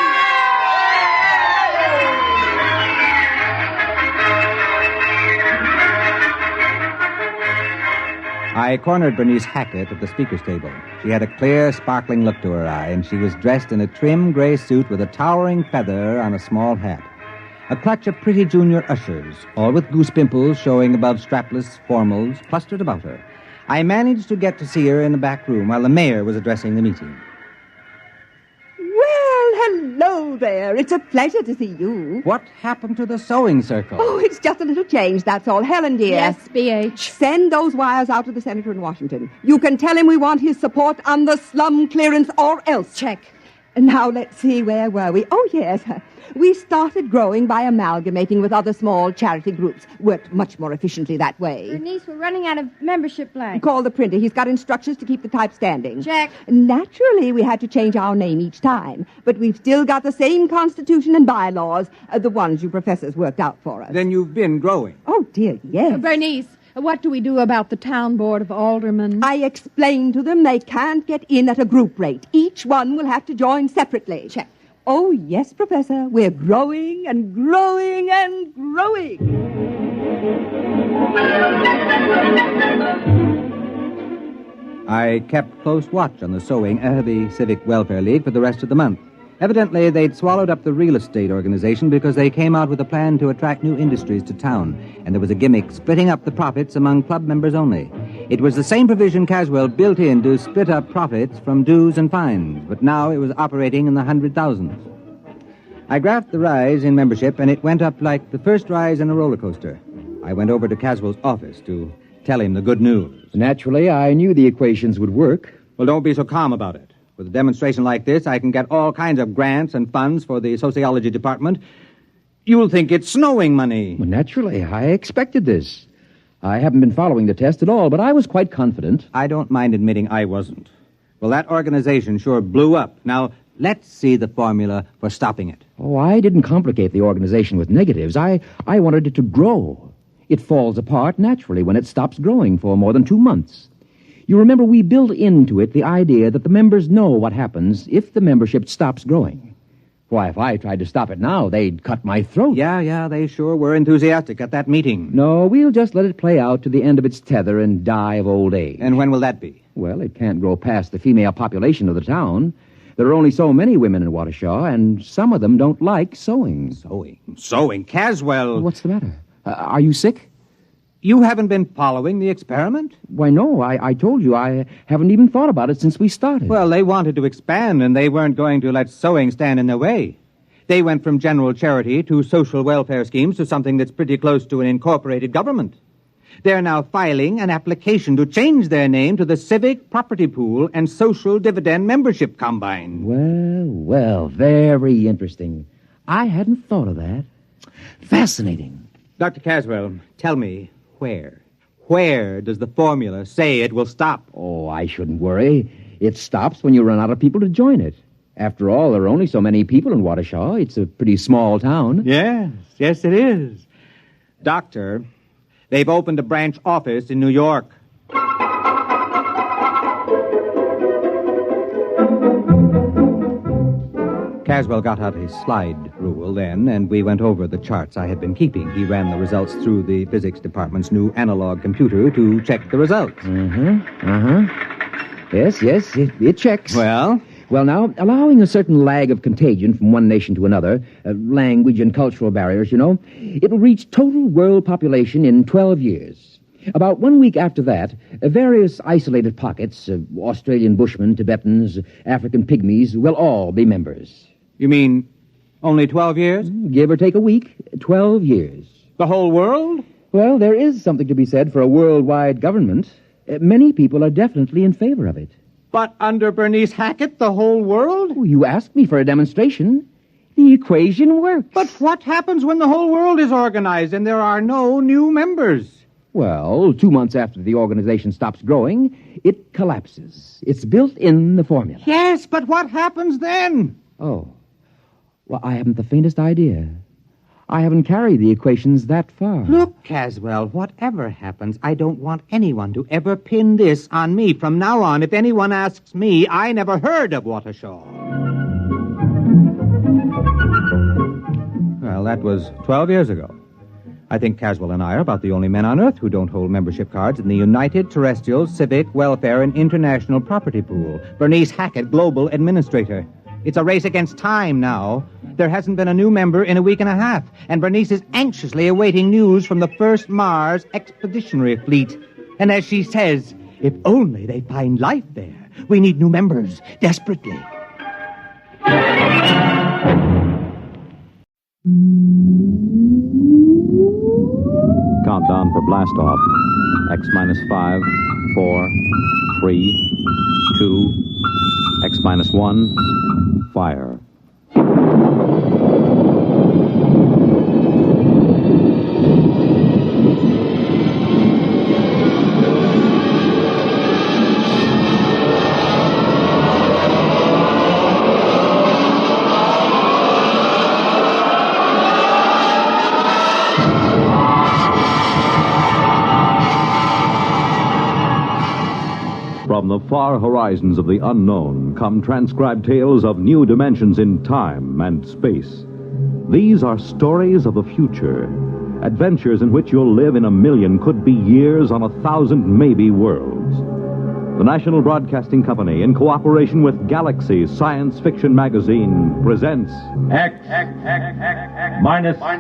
I cornered Bernice Hackett at the speaker's table. She had a clear, sparkling look to her eye, and she was dressed in a trim gray suit with a towering feather on a small hat. A clutch of pretty junior ushers, all with goose pimples showing above strapless formals, clustered about her. I managed to get to see her in the back room while the mayor was addressing the meeting. Hello there. It's a pleasure to see you. What happened to the sewing circle? Oh, it's just a little change, that's all. Helen, dear. Yes, BH. Send those wires out to the senator in Washington. You can tell him we want his support on the slum clearance or else. Check. Now, let's see, where were we? Oh, yes. We started growing by amalgamating with other small charity groups. Worked much more efficiently that way. Bernice, we're running out of membership blanks. Call the printer. He's got instructions to keep the type standing. Check. Naturally, we had to change our name each time, but we've still got the same constitution and bylaws, the ones you professors worked out for us. Then you've been growing. Oh, dear, yes. Bernice, what do we do about the town board of aldermen? I explained to them they can't get in at a group rate. Each one will have to join separately. Check. Oh, yes, Professor. We're growing and growing and growing. I kept close watch on the the Civic Welfare League for the rest of the month. Evidently, they'd swallowed up the real estate organization because they came out with a plan to attract new industries to town, and there was a gimmick splitting up the profits among club members only. It was the same provision Caswell built in to split up profits from dues and fines, but now it was operating in the 100,000s. I graphed the rise in membership, and it went up like the first rise in a roller coaster. I went over to Caswell's office to tell him the good news. Naturally, I knew the equations would work. Well, don't be so calm about it. With a demonstration like this, I can get all kinds of grants and funds for the sociology department. You'll think it's snowing money. Well, naturally, I expected this. I haven't been following the test at all, but I was quite confident. I don't mind admitting I wasn't. Well, that organization sure blew up. Now, let's see the formula for stopping it. Oh, I didn't complicate the organization with negatives. I wanted it to grow. It falls apart naturally when it stops growing for more than 2 months. You remember we built into it the idea that the members know what happens if the membership stops growing. Why, if I tried to stop it now, they'd cut my throat. Yeah, they sure were enthusiastic at that meeting. No, we'll just let it play out to the end of its tether and die of old age. And when will that be? Well, it can't grow past the female population of the town. There are only so many women in Waukesha, and some of them don't like sewing. Sewing? Caswell! What's the matter? Are you sick? You haven't been following the experiment? Why, no. I told you I haven't even thought about it since we started. Well, they wanted to expand, and they weren't going to let sewing stand in their way. They went from general charity to social welfare schemes to something that's pretty close to an incorporated government. They're now filing an application to change their name to the Civic Property Pool and Social Dividend Membership Combine. Well, very interesting. I hadn't thought of that. Fascinating. Dr. Caswell, tell me, where does the formula say it will stop? Oh, I shouldn't worry. It stops when you run out of people to join it. After all, there are only so many people in Waukesha. It's a pretty small town. Yes, it is. Doctor, they've opened a branch office in New York. Caswell got out his slide rule then, and we went over the charts I had been keeping. He ran the results through the physics department's new analog computer to check the results. Yes, it checks. Well, now, allowing a certain lag of contagion from one nation to another, language and cultural barriers, it will reach total world population in 12 years. About 1 week after that, various isolated pockets, Australian Bushmen, Tibetans, African Pygmies, will all be members. You mean only 12 years? Give or take a week, 12 years. The whole world? Well, there is something to be said for a worldwide government. Many people are definitely in favor of it. But under Bernice Hackett, the whole world? Oh, you asked me for a demonstration. The equation works. But what happens when the whole world is organized and there are no new members? Well, 2 months after the organization stops growing, it collapses. It's built in the formula. Yes, but what happens then? Oh. Well, I haven't the faintest idea. I haven't carried the equations that far. Look, Caswell, whatever happens, I don't want anyone to ever pin this on me. From now on, if anyone asks me, I never heard of Waukesha. Well, that was 12 years ago. I think Caswell and I are about the only men on Earth who don't hold membership cards in the United Terrestrial Civic Welfare and International Property Pool. Bernice Hackett, Global Administrator. It's a race against time now. There hasn't been a new member in a week and a half, and Bernice is anxiously awaiting news from the first Mars Expeditionary Fleet. And as she says, if only they find life there. We need new members, desperately. Countdown for blast off. X minus 5, 4, 3, 2, X minus 1, fire. From the far horizons of the unknown come transcribed tales of new dimensions in time and space. These are stories of the future, Adventures in which you'll live in a million, could be years on 1,000 maybe worlds. The National Broadcasting Company, in cooperation with Galaxy Science Fiction Magazine, presents X minus 1.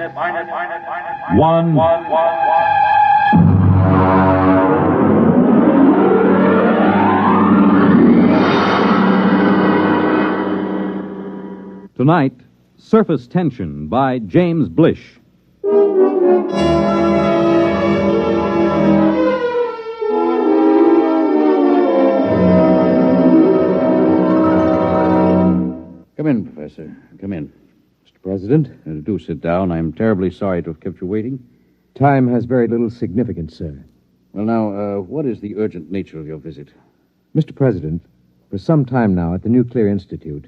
Tonight, Surface Tension by James Blish. Come in, Professor. Come in. Mr. President, do sit down. I'm terribly sorry to have kept you waiting. Time has very little significance, sir. Well, now, what is the urgent nature of your visit? Mr. President, for some time now at the Nuclear Institute,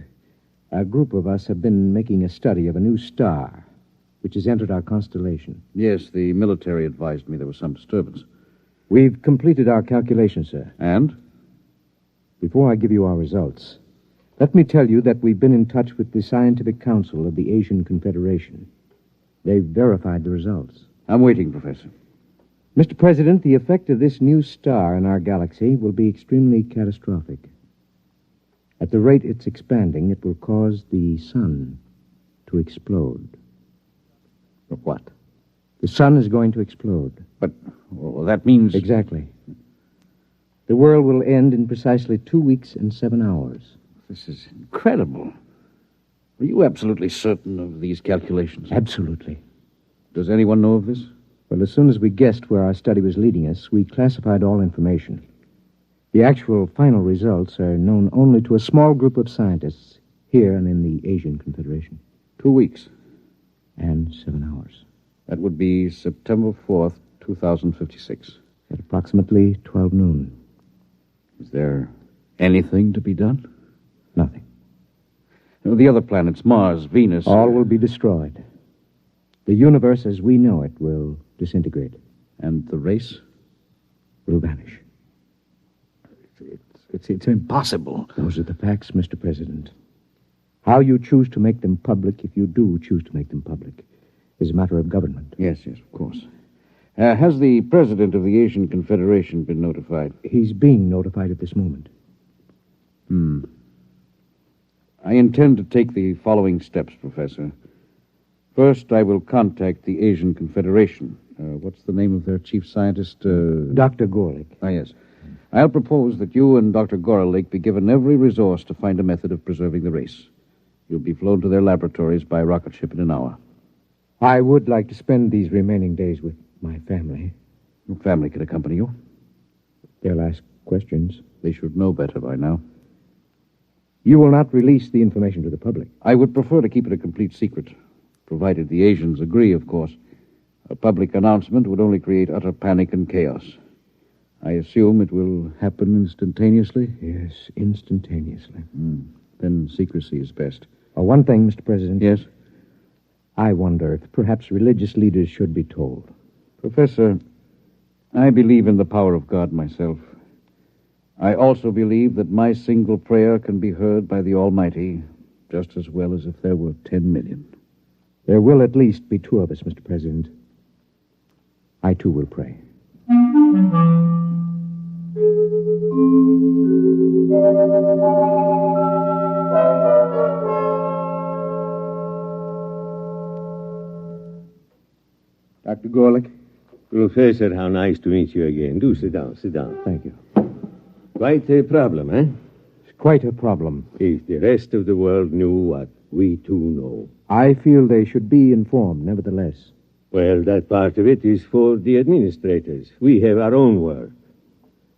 a group of us have been making a study of a new star which has entered our constellation. Yes, the military advised me there was some disturbance. We've completed our calculations, sir. And? Before I give you our results, let me tell you that we've been in touch with the Scientific Council of the Asian Confederation. They've verified the results. I'm waiting, Professor. Mr. President, the effect of this new star in our galaxy will be extremely catastrophic. At the rate it's expanding, it will cause the sun to explode. What? The sun is going to explode. But, well, that means... Exactly. The world will end in precisely 2 weeks and 7 hours. This is incredible. Are you absolutely certain of these calculations? Absolutely. Does anyone know of this? Well, as soon as we guessed where our study was leading us, we classified all information. The actual final results are known only to a small group of scientists here and in the Asian Confederation. 2 weeks. And 7 hours. That would be September 4th, 2056. At approximately 12 noon. Is there anything to be done? Nothing. The other planets, Mars, Venus... All will be destroyed. The universe as we know it will disintegrate. And the race? Will vanish. It's impossible. Those are the facts, Mr. President. How you choose to make them public, if you do choose to make them public, is a matter of government. Yes, of course. Has the president of the Asian Confederation been notified? He's being notified at this moment. I intend to take the following steps, Professor. First, I will contact the Asian Confederation. What's the name of their chief scientist? Dr. Gorlick. Ah, yes. I'll propose that you and Dr. Gorlick be given every resource to find a method of preserving the race. You'll be flown to their laboratories by rocket ship in an hour. I would like to spend these remaining days with my family. Your family can accompany you. They'll ask questions. They should know better by now. You will not release the information to the public. I would prefer to keep it a complete secret, provided the Asians agree, of course. A public announcement would only create utter panic and chaos. I assume it will happen instantaneously? Yes, instantaneously. Then secrecy is best. One thing, Mr. President. Yes? I wonder if perhaps religious leaders should be told. Professor, I believe in the power of God myself. I also believe that my single prayer can be heard by the Almighty just as well as if there were 10 million. There will at least be 2 of us, Mr. President. I, too, will pray. Dr. Gorlick? Professor, how nice to meet you again. Do sit down, sit down. Thank you. Quite a problem, eh? It's quite a problem. If the rest of the world knew what we too know. I feel they should be informed, nevertheless. Well, that part of it is for the administrators. We have our own work.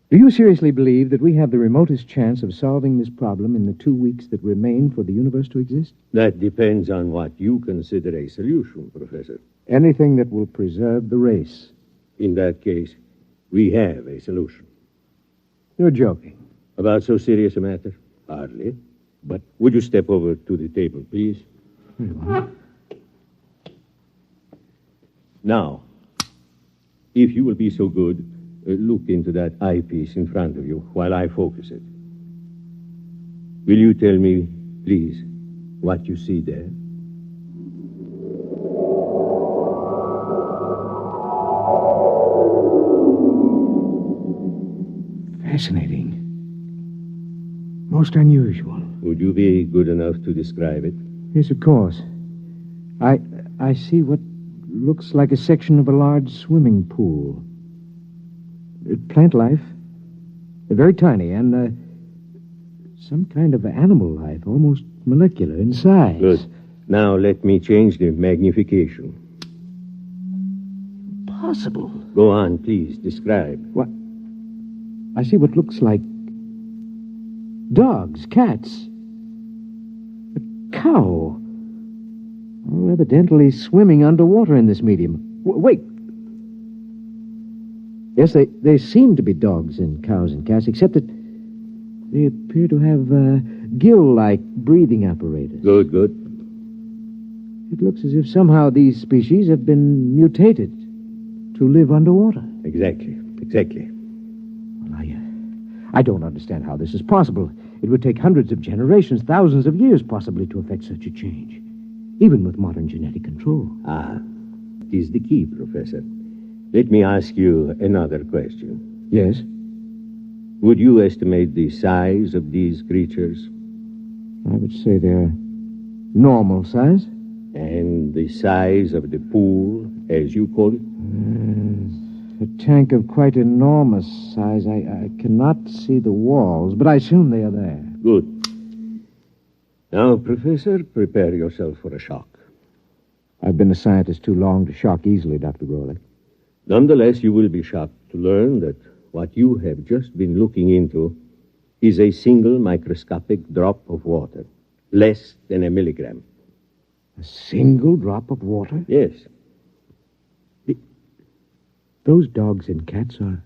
Do you seriously believe that we have the remotest chance of solving this problem in the 2 weeks that remain for the universe to exist? That depends on what you consider a solution, Professor. Anything that will preserve the race. In that case, we have a solution. You're joking. About so serious a matter? Hardly. But would you step over to the table, please? Now, if you will be so good, look into that eyepiece in front of you while I focus it. Will you tell me, please, what you see there? Fascinating. Most unusual. Would you be good enough to describe it? Yes, of course. I see what looks like a section of a large swimming pool. Plant life. Very tiny, and some kind of animal life, almost molecular in size. Good. Now let me change the magnification. Possible. Go on, please. Describe. What? I see what looks like dogs, cats, a cow. All evidently swimming underwater in this medium. Wait. Yes, they seem to be dogs and cows and cats, except that they appear to have gill-like breathing apparatus. Good, good. It looks as if somehow these species have been mutated to live underwater. Exactly. Well, I don't understand how this is possible. It would take hundreds of generations, thousands of years, possibly, to effect such a change, even with modern genetic control. It is the key, Professor. Let me ask you another question. Yes? Would you estimate the size of these creatures? I would say they're normal size. And the size of the pool, as you call it? A tank of quite enormous size. I cannot see the walls, but I assume they are there. Good. Now, Professor, prepare yourself for a shock. I've been a scientist too long to shock easily, Dr. Grolick. Nonetheless, you will be shocked to learn that what you have just been looking into is a single microscopic drop of water, less than a milligram. A single drop of water? Yes. Those dogs and cats are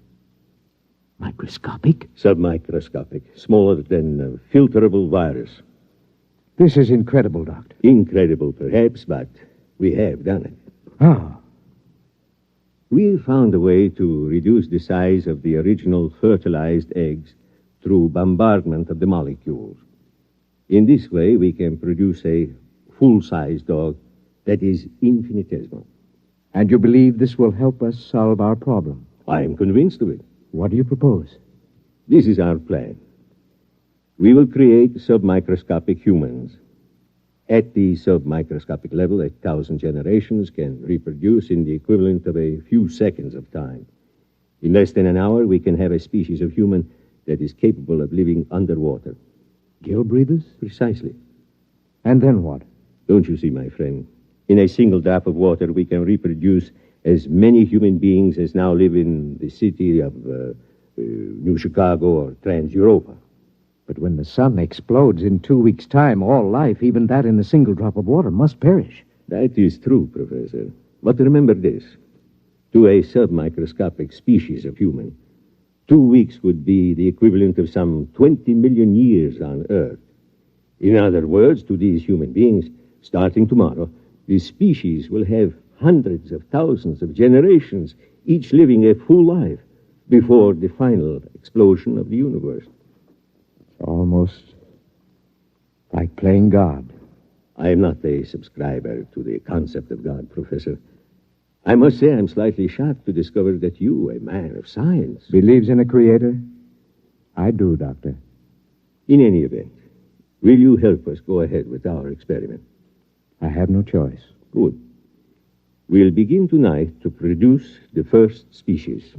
microscopic? Submicroscopic, smaller than a filterable virus. This is incredible, Doctor. Incredible, perhaps, but we have done it. Ah. We found a way to reduce the size of the original fertilized eggs through bombardment of the molecules. In this way, we can produce a full-size dog that is infinitesimal. And you believe this will help us solve our problem? I am convinced of it. What do you propose? This is our plan. We will create submicroscopic humans. At the submicroscopic level, 1,000 generations can reproduce in the equivalent of a few seconds of time. In less than an hour, we can have a species of human that is capable of living underwater. Gill breathers? Precisely. And then what? Don't you see, my friend? In a single drop of water, we can reproduce as many human beings as now live in the city of New Chicago or Trans-Europa. But when the sun explodes in 2 weeks' time, all life, even that in a single drop of water, must perish. That is true, Professor. But remember this. To a submicroscopic species of human, 2 weeks would be the equivalent of some 20 million years on Earth. In other words, to these human beings, starting tomorrow, the species will have hundreds of thousands of generations, each living a full life, before the final explosion of the universe. Almost like playing God. I am not a subscriber to the concept of God, Professor. I must say I'm slightly shocked to discover that you, a man of science... Believes in a creator? I do, Doctor. In any event, will you help us go ahead with our experiment? I have no choice. Good. We'll begin tonight to produce the first species.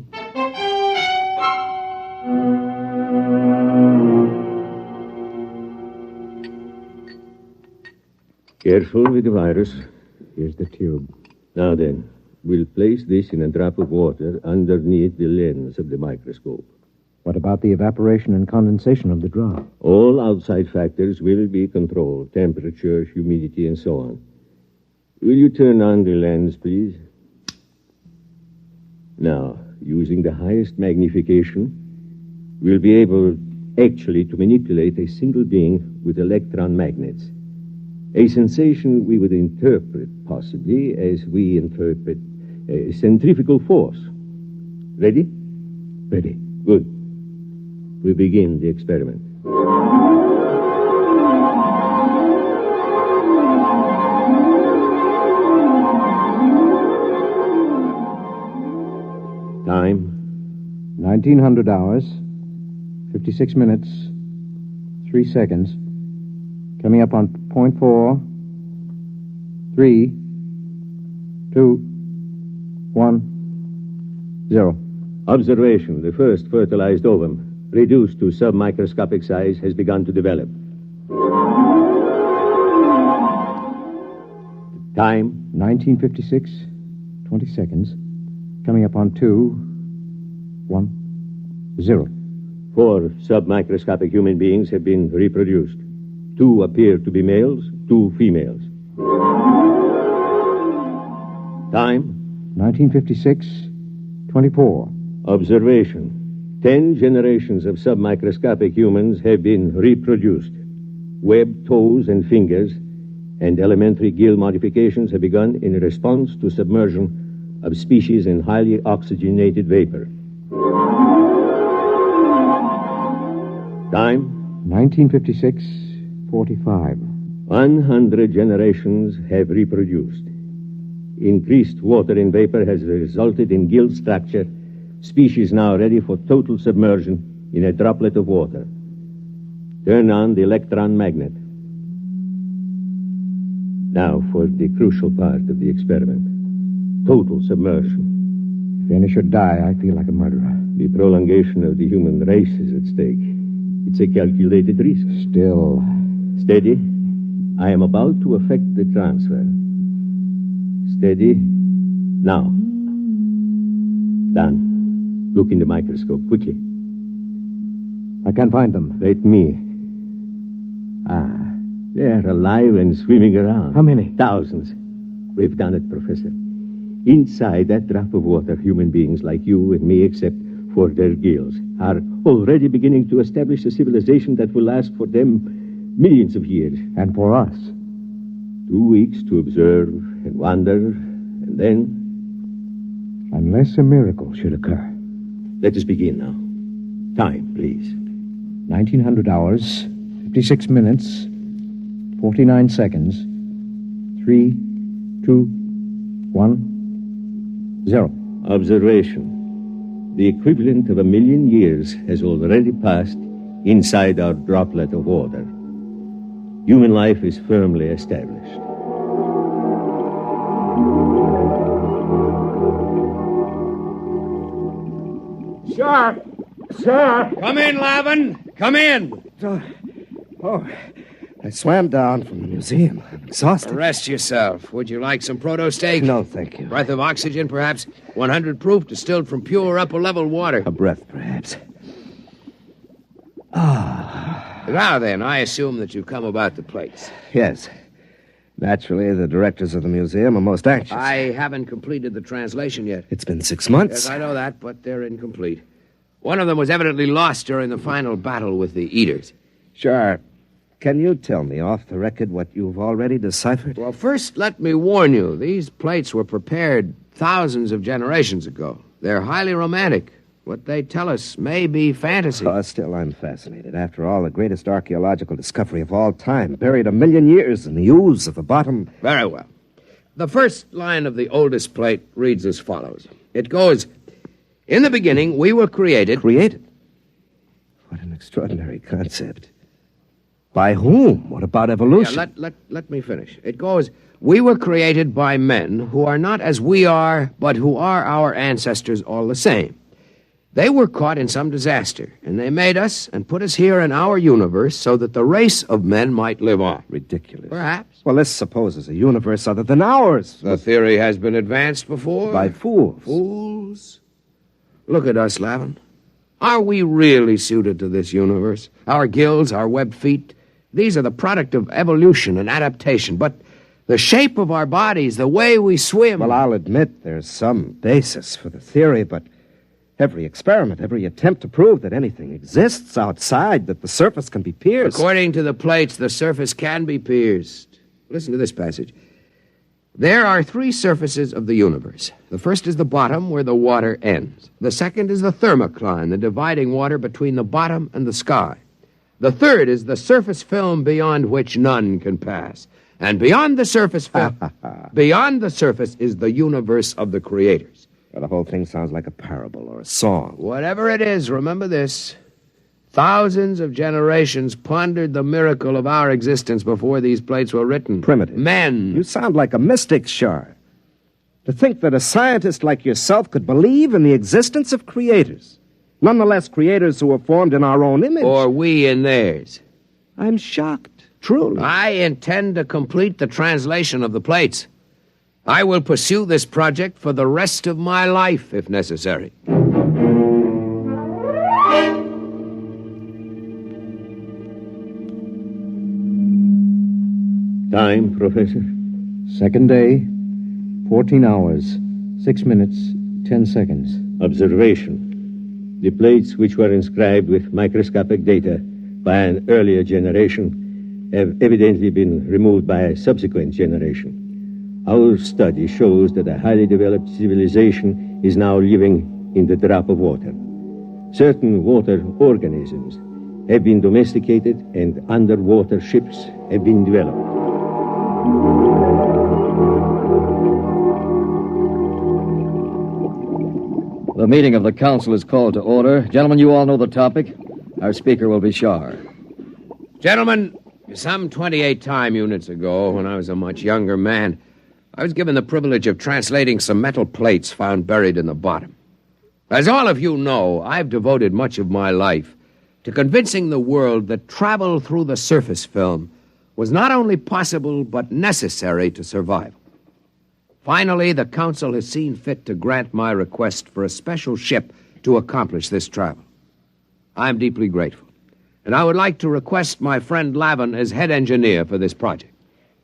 Careful with the virus. Here's the tube. Now then, we'll place this in a drop of water underneath the lens of the microscope. What about the evaporation and condensation of the drop? All outside factors will be controlled. Temperature, humidity, and so on. Will you turn on the lens, please? Now, using the highest magnification, we'll be able actually to manipulate a single being with electron magnets. A sensation we would interpret, possibly, as we interpret centrifugal force. Ready? Ready. Good. We begin the experiment. Time? 1900 hours. 56 minutes, 3 seconds. Coming up on point 4. 3, 2, 1, 0. Observation. The first fertilized ovum, reduced to submicroscopic size, has begun to develop. Time? 1956, 20 seconds. Coming up on 2, 1, 0. 4 submicroscopic human beings have been reproduced. 2 appear to be males, 2 females. Time? 1956, 24. Observation. 10 generations of submicroscopic humans have been reproduced. Webbed toes and fingers and elementary gill modifications have begun in response to submersion of species in highly oxygenated vapor. Time? 1956, 45. 100 generations have reproduced. Increased water in vapor has resulted in gill structure, species now ready for total submersion in a droplet of water. Turn on the electron magnet. Now for the crucial part of the experiment. Total submersion. If any should die, I feel like a murderer. The prolongation of the human race is at stake. It's a calculated risk. Still. Steady. I am about to effect the transfer. Steady. Now. Done. Look in the microscope, quickly. I can't find them. Let me. They're alive and swimming around. How many? Thousands. We've done it, Professor. Inside that drop of water, human beings like you and me, except for their gills, are already beginning to establish a civilization that will last for them millions of years. And for us? 2 weeks to observe and wonder, and then... Unless a miracle should occur. Let us begin now. Time, please. 1900 hours, 56 minutes, 49 seconds. 3, 2, 1, 0. Observation. The equivalent of 1 million years has already passed inside our droplet of water. Human life is firmly established. Sir! Sir! Come in, Lavin! Come in! I swam down from the museum. I'm exhausted. Rest yourself. Would you like some proto steak? No, thank you. Breath of oxygen, perhaps? 100 proof, distilled from pure upper-level water. A breath, perhaps. Now then, I assume that you've come about the plates. Yes. Naturally, the directors of the museum are most anxious. I haven't completed the translation yet. It's been 6 months. Yes, I know that, but they're incomplete. One of them was evidently lost during the final battle with the Eaters. Sure. Can you tell me off the record what you've already deciphered? Well, first, let me warn you. These plates were prepared thousands of generations ago. They're highly romantic. What they tell us may be fantasy. Still, I'm fascinated. After all, the greatest archaeological discovery of all time, buried 1 million years in the ooze of the bottom. Very well. The first line of the oldest plate reads as follows. It goes, "In the beginning, we were created..." Created? What an extraordinary concept. By whom? What about evolution? Yeah, let me finish. It goes, "We were created by men who are not as we are, but who are our ancestors all the same. They were caught in some disaster, and they made us and put us here in our universe so that the race of men might live on." Ridiculous. Perhaps. Well, let's suppose there's a universe other than ours. The theory has been advanced before. By fools. Fools? Look at us, Lavin. Are we really suited to this universe? Our gills, our webbed feet, these are the product of evolution and adaptation. But the shape of our bodies, the way we swim... Well, I'll admit there's some basis for the theory, but every experiment, every attempt to prove that anything exists outside, that the surface can be pierced... According to the plates, the surface can be pierced. Listen to this passage. "There are 3 surfaces of the universe. The first is the bottom, where the water ends. The second is the thermocline, the dividing water between the bottom and the sky. The third is the surface film beyond which none can pass. And beyond the surface film, beyond the surface is the universe of the creators." Well, the whole thing sounds like a parable or a song. Whatever it is, remember this. Thousands of generations pondered the miracle of our existence before these plates were written. Primitive. Men. You sound like a mystic, Shar. To think that a scientist like yourself could believe in the existence of creators. Nonetheless, creators who were formed in our own image. Or we in theirs. I'm shocked, truly. I intend to complete the translation of the plates. I will pursue this project for the rest of my life, if necessary. Time, Professor? Second day, 14 hours, 6 minutes, 10 seconds. Observation. The plates which were inscribed with microscopic data by an earlier generation have evidently been removed by a subsequent generation. Our study shows that a highly developed civilization is now living in the drop of water. Certain water organisms have been domesticated and underwater ships have been developed. The meeting of the council is called to order. Gentlemen, you all know the topic. Our speaker will be Shar. Gentlemen, some 28 time units ago, when I was a much younger man, I was given the privilege of translating some metal plates found buried in the bottom. As all of you know, I've devoted much of my life to convincing the world that travel through the surface film was not only possible but necessary to survival. Finally, the council has seen fit to grant my request for a special ship to accomplish this travel. I'm deeply grateful, and I would like to request my friend Lavin as head engineer for this project.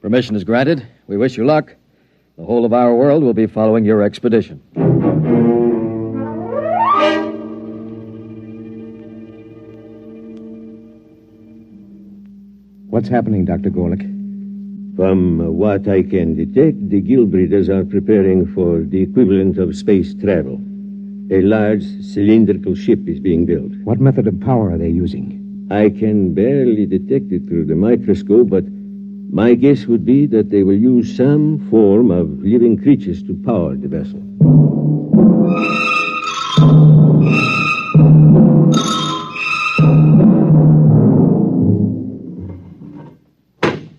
Permission is granted. We wish you luck. The whole of our world will be following your expedition. What's happening, Dr. Gorlick? From what I can detect, the Guild Breeders are preparing for the equivalent of space travel. A large cylindrical ship is being built. What method of power are they using? I can barely detect it through the microscope, but my guess would be that they will use some form of living creatures to power the vessel.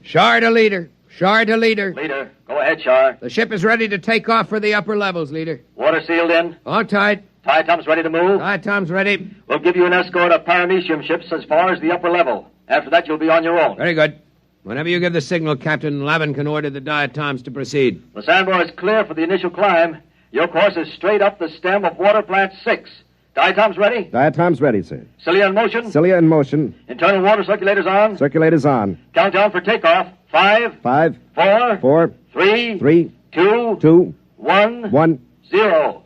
Shar to leader. Shar to leader. Leader, go ahead, Shar. The ship is ready to take off for the upper levels, leader. Water sealed in. All tight. Diatom's ready to move. Diatom's ready. We'll give you an escort of paramecium ships as far as the upper level. After that, you'll be on your own. Very good. Whenever you give the signal, Captain, Lavin can order the diatoms to proceed. The sandbar is clear for the initial climb. Your course is straight up the stem of water plant 6. Diatom's ready? Diatom's ready, sir. Cilia in motion? Cilia in motion. Internal water circulators on? Circulators on. Countdown for takeoff. 5. 5. 4. 4. 3. 3. 2. 2. 1. 1. 0.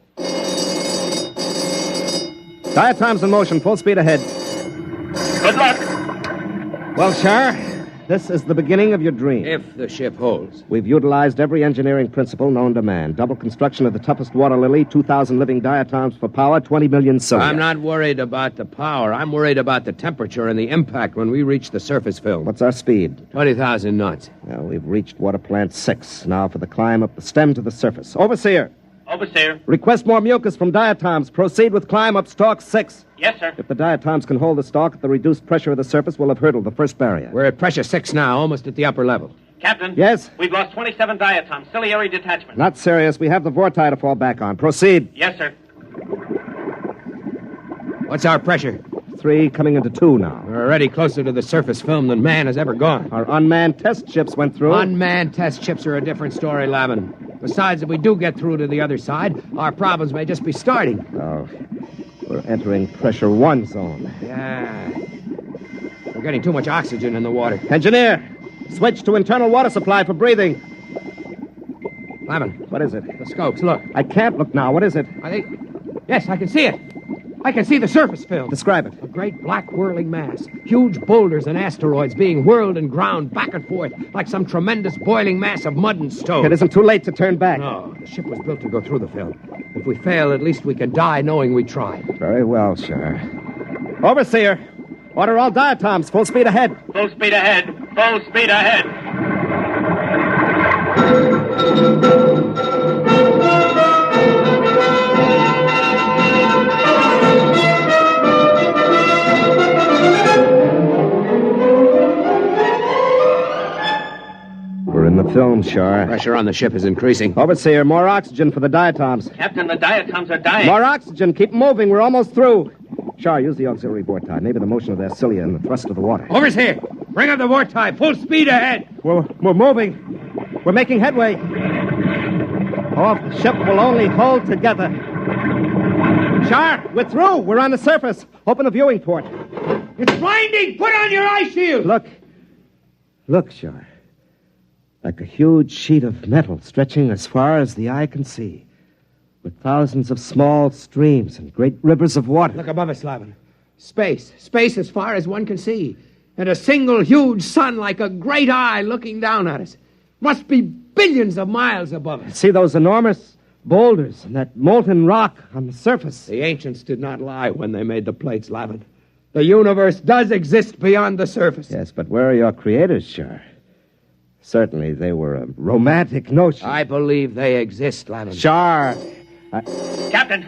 Diatom's in motion. Full speed ahead. Good luck. Well, Shar, this is the beginning of your dream. If the ship holds. We've utilized every engineering principle known to man. Double construction of the toughest water lily, 2,000 living diatoms for power, 20 million cilia. I'm not worried about the power. I'm worried about the temperature and the impact when we reach the surface film. What's our speed? 20,000 knots. Well, we've reached water plant 6. Now for the climb up the stem to the surface. Overseer. Overseer. Request more mucus from diatoms. Proceed with climb up stalk 6. Yes, sir. If the diatoms can hold the stalk at the reduced pressure of the surface, we'll have hurdled the first barrier. We're at pressure 6 now, almost at the upper level. Captain. Yes? We've lost 27 diatoms. Ciliary detachment. Not serious. We have the vorti to fall back on. Proceed. Yes, sir. What's our pressure? 3 coming into 2 now. We're already closer to the surface film than man has ever gone. Our unmanned test ships went through. Unmanned test ships are a different story, Lavin. Besides, if we do get through to the other side, our problems may just be starting. Oh, we're entering pressure 1 zone. Yeah. We're getting too much oxygen in the water. Engineer, switch to internal water supply for breathing. Lavin. What is it? The scopes, look. I can't look now. What is it? I think... Yes, I can see it. I can see the surface film. Describe it. A great black whirling mass. Huge boulders and asteroids being whirled and ground back and forth like some tremendous boiling mass of mud and stone. It isn't too late to turn back. No, the ship was built to go through the film. If we fail, at least we can die knowing we tried. Very well, sir. Overseer, order all diatoms. Full speed ahead. Full speed ahead. Full speed ahead. We're in the film, Shar. Pressure on the ship is increasing. Overseer, more oxygen for the diatoms. Captain, the diatoms are dying. More oxygen. Keep moving. We're almost through. Shar, use the auxiliary vorti. Maybe the motion of their cilia and the thrust of the water. Overseer, bring up the vorti. Full speed ahead. We're moving. We're making headway. Oh, if the ship will only hold together. Shar, we're through. We're on the surface. Open the viewing port. It's blinding. Put on your eye shield. Look, Shar. Like a huge sheet of metal stretching as far as the eye can see, with thousands of small streams and great rivers of water. Look above us, Lavin. Space. Space as far as one can see. And a single huge sun like a great eye looking down at us. Must be billions of miles above us. See those enormous boulders and that molten rock on the surface? The ancients did not lie when they made the plates, Lavin. The universe does exist beyond the surface. Yes, but where are your creators, Shar? Certainly, they were a romantic notion. I believe they exist, Lavin. Shar! Captain,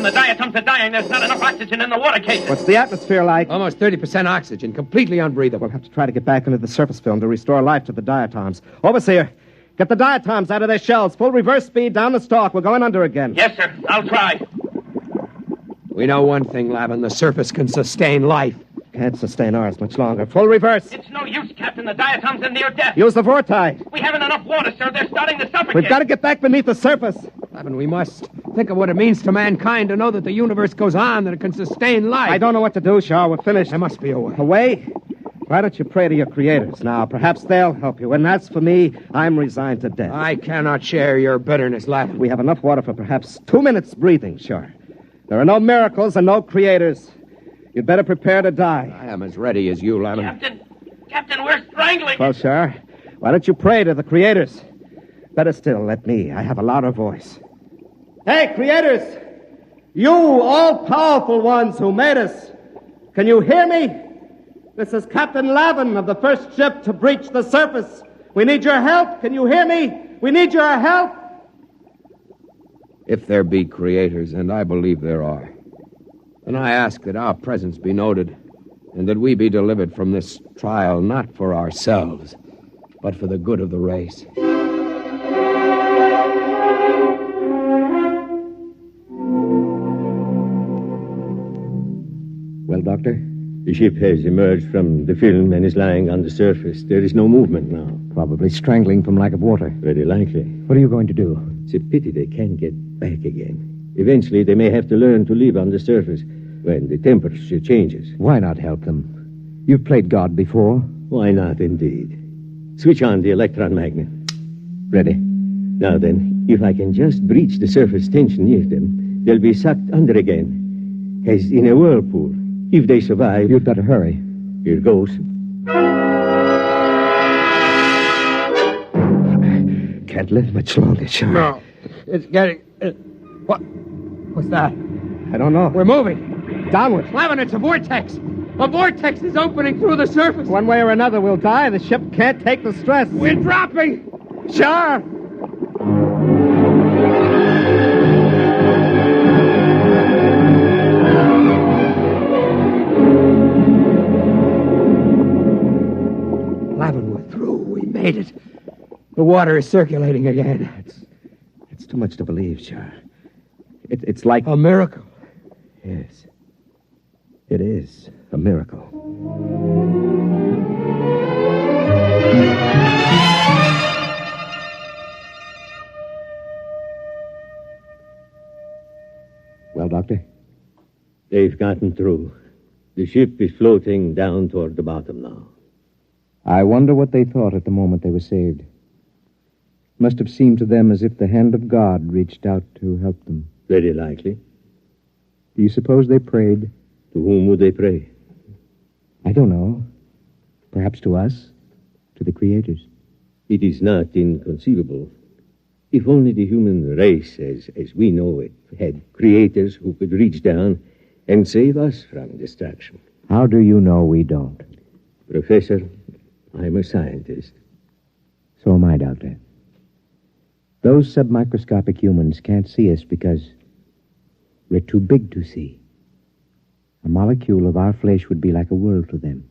the diatoms are dying. There's not enough oxygen in the water cases. What's the atmosphere like? Almost 30% oxygen, completely unbreathable. We'll have to try to get back into the surface film to restore life to the diatoms. Overseer, get the diatoms out of their shells. Full reverse speed down the stalk. We're going under again. Yes, sir. I'll try. We know one thing, Lavin. The surface can sustain life. Can't sustain ours much longer. Full reverse. It's no use, Captain. The diatoms are near death. Use the vorti. We haven't enough water, sir. They're starting to suffocate. We've got to get back beneath the surface. Lavin, we must think of what it means to mankind to know that the universe goes on, that it can sustain life. I don't know what to do, Shar. We're finished. There must be a way. A way? Why don't you pray to your creators now? Perhaps they'll help you. And as for me, I'm resigned to death. I cannot share your bitterness, Lavin. We have enough water for perhaps 2 minutes breathing, Shar. There are no miracles and no creators. You'd better prepare to die. I am as ready as you, Lavin. Captain, we're strangling. Well, Shar, why don't you pray to the creators? Better still, let me. I have a louder voice. Hey, creators! You all-powerful ones who made us, can you hear me? This is Captain Lavin of the first ship to breach the surface. We need your help. Can you hear me? We need your help. If there be creators, and I believe there are, then I ask that our presence be noted, and that we be delivered from this trial not for ourselves, but for the good of the race. Well, Doctor? The ship has emerged from the film and is lying on the surface. There is no movement now. Probably strangling from lack of water. Very likely. What are you going to do? It's a pity they can't get back again. Eventually, they may have to learn to live on the surface when the temperature changes. Why not help them? You've played God before. Why not, indeed? Switch on the electron magnet. Ready. Now then, if I can just breach the surface tension near them, they'll be sucked under again, as in a whirlpool. If they survive... You'd better hurry. Here goes. Can't live much longer, Shar. No, it's getting... What's that? I don't know. We're moving. Downward. Lavin, it's a vortex. A vortex is opening through the surface. One way or another, we'll die. The ship can't take the stress. We're dropping. Shar! Lavin, we're through. We made it. The water is circulating again. It's too much to believe, Shar. It's like... a miracle. Yes. It is a miracle. Well, Doctor? They've gotten through. The ship is floating down toward the bottom now. I wonder what they thought at the moment they were saved. Must have seemed to them as if the hand of God reached out to help them. Very likely. Do you suppose they prayed? To whom would they pray? I don't know. Perhaps to us? To the creators? It is not inconceivable. If only the human race, as we know it, had creators who could reach down and save us from destruction. How do you know we don't? Professor, I'm a scientist. So am I, Doctor. Those submicroscopic humans can't see us because we're too big to see. A molecule of our flesh would be like a world to them.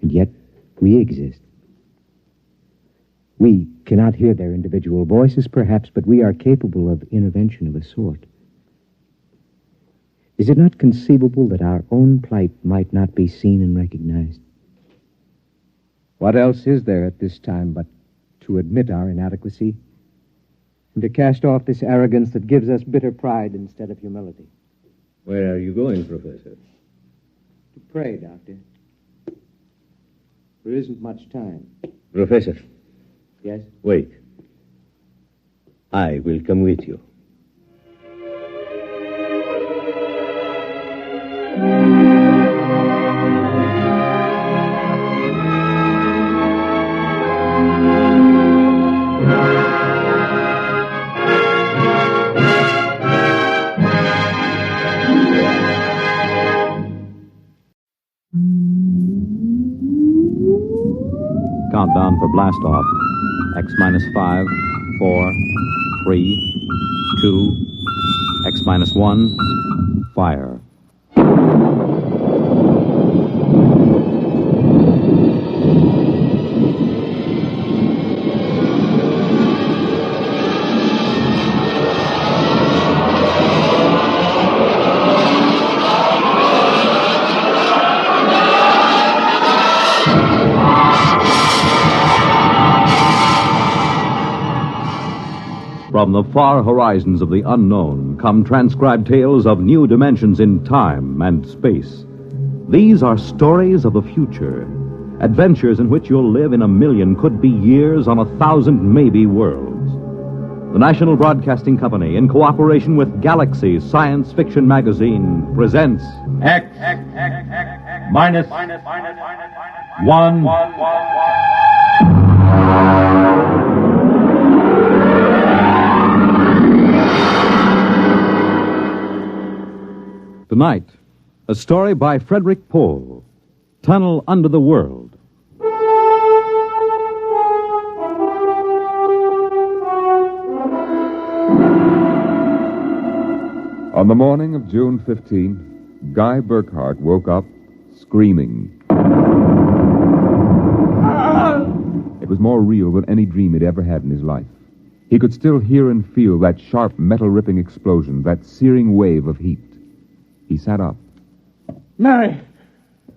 And yet, we exist. We cannot hear their individual voices, perhaps, but we are capable of intervention of a sort. Is it not conceivable that our own plight might not be seen and recognized? What else is there at this time but to admit our inadequacy and to cast off this arrogance that gives us bitter pride instead of humility? Where are you going, Professor? To pray, Doctor. There isn't much time. Professor. Yes? Wait. I will come with you. Countdown for blast off. X minus 5, 4, 3, 2, X minus 1, fire. From the far horizons of the unknown come transcribed tales of new dimensions in time and space. These are stories of the future, adventures in which you'll live in 1,000,000, could be years, on 1,000 maybe worlds. The National Broadcasting Company, in cooperation with Galaxy Science Fiction Magazine, presents X minus 1. Tonight, a story by Frederick Pohl, Tunnel Under the World. On the morning of June 15, Guy Burkhart woke up screaming. It was more real than any dream he'd ever had in his life. He could still hear and feel that sharp, metal-ripping explosion, that searing wave of heat. He sat up. Mary!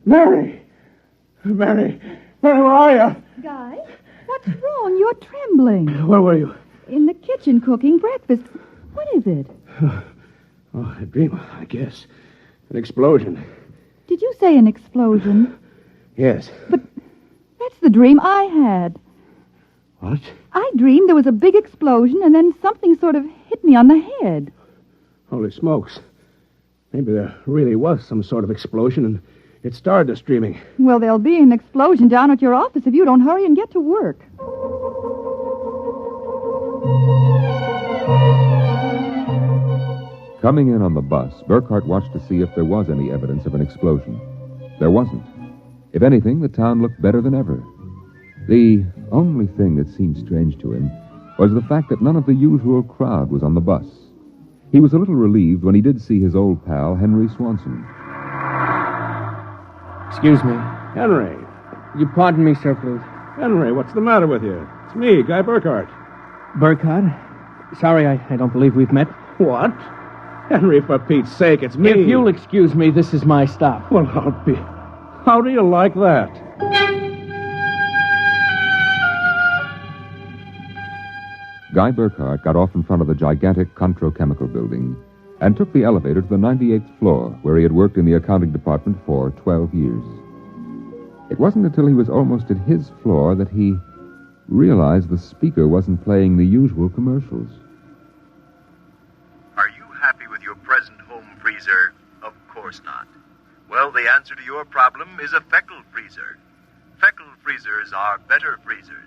Mary! Mary! Mary, where are you? Guy, what's wrong? You're trembling. Where were you? In the kitchen cooking breakfast. What is it? Oh, a dream, I guess. An explosion. Did you say an explosion? Yes. But that's the dream I had. What? I dreamed there was a big explosion and then something sort of hit me on the head. Holy smokes. Maybe there really was some sort of explosion and it started us dreaming. Well, there'll be an explosion down at your office if you don't hurry and get to work. Coming in on the bus, Burkhart watched to see if there was any evidence of an explosion. There wasn't. If anything, the town looked better than ever. The only thing that seemed strange to him was the fact that none of the usual crowd was on the bus. He was a little relieved when he did see his old pal, Henry Swanson. Excuse me. Henry. You pardon me, sir, please. Henry, what's the matter with you? It's me, Guy Burkhart. Burkhart? Sorry, I don't believe we've met. What? Henry, for Pete's sake, it's me. If you'll excuse me, this is my stop. Well, how do you like that? Guy Burkhart got off in front of the gigantic Controchemical building and took the elevator to the 98th floor, where he had worked in the accounting department for 12 years. It wasn't until he was almost at his floor that he realized the speaker wasn't playing the usual commercials. Are you happy with your present home freezer? Of course not. Well, the answer to your problem is a Feckle freezer. Feckle freezers are better freezers.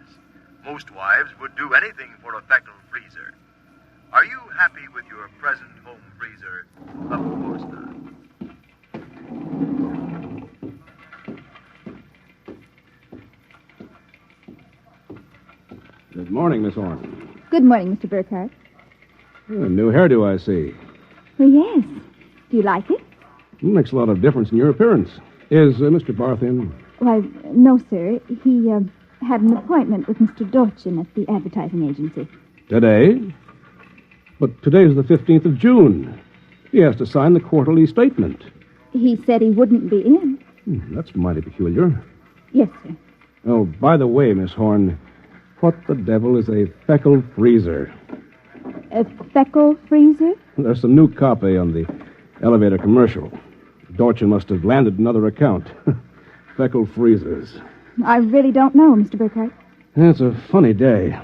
Most wives would do anything for a Feckle freezer. Are you happy with your present home freezer? Of course not. Good morning, Miss Orne. Good morning, Mr. Burkhart. A new hairdo, I see. Well, yes. Do you like it? Makes a lot of difference in your appearance. Is Mr. Barth in? Why, no, sir. He had an appointment with Mr. Dorchin at the advertising agency. Today? But today's the 15th of June. He has to sign the quarterly statement. He said he wouldn't be in. That's mighty peculiar. Yes, sir. Oh, by the way, Miss Horn, what the devil is a feckle freezer? A feckle freezer? There's some new copy on the elevator commercial. Dorchin must have landed another account. Feckle freezers. I really don't know, Mr. Burkhardt. It's a funny day.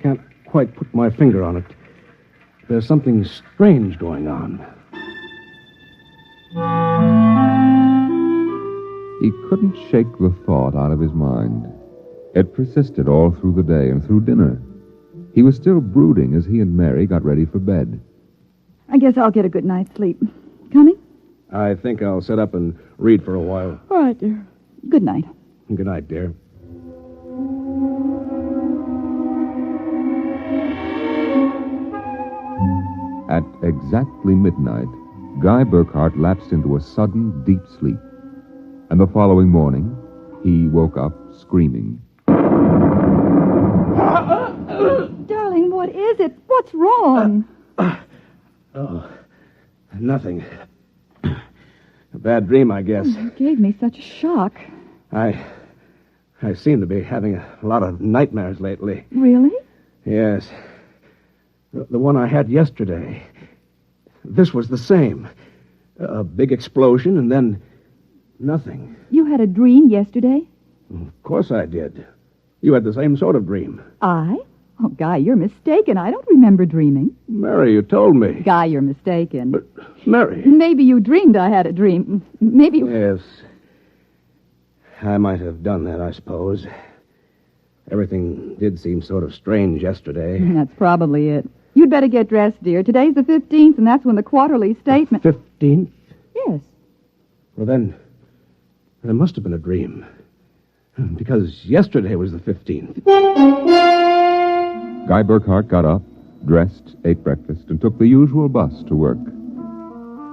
Can't quite put my finger on it. There's something strange going on. He couldn't shake the thought out of his mind. It persisted all through the day and through dinner. He was still brooding as he and Mary got ready for bed. I guess I'll get a good night's sleep. Coming? I think I'll sit up and read for a while. All right, dear. Good night. Good night, dear. At exactly midnight, Guy Burkhardt lapsed into a sudden, deep sleep. And the following morning, he woke up screaming. Darling, what is it? What's wrong? Oh, nothing. A bad dream, I guess. You gave me such a shock. I seem to be having a lot of nightmares lately. Really? Yes. The one I had yesterday. This was the same. A big explosion and then nothing. You had a dream yesterday? Of course I did. You had the same sort of dream. I? Oh, Guy, you're mistaken. I don't remember dreaming. Mary, you told me. Guy, you're mistaken. But, Mary... Maybe you dreamed I had a dream. Maybe... Yes. I might have done that, I suppose. Everything did seem sort of strange yesterday. That's probably it. You'd better get dressed, dear. Today's the 15th, and that's when the quarterly statement... 15th? Yes. Well, then, there must have been a dream. Because yesterday was the 15th. Guy Burkhardt got up, dressed, ate breakfast, and took the usual bus to work.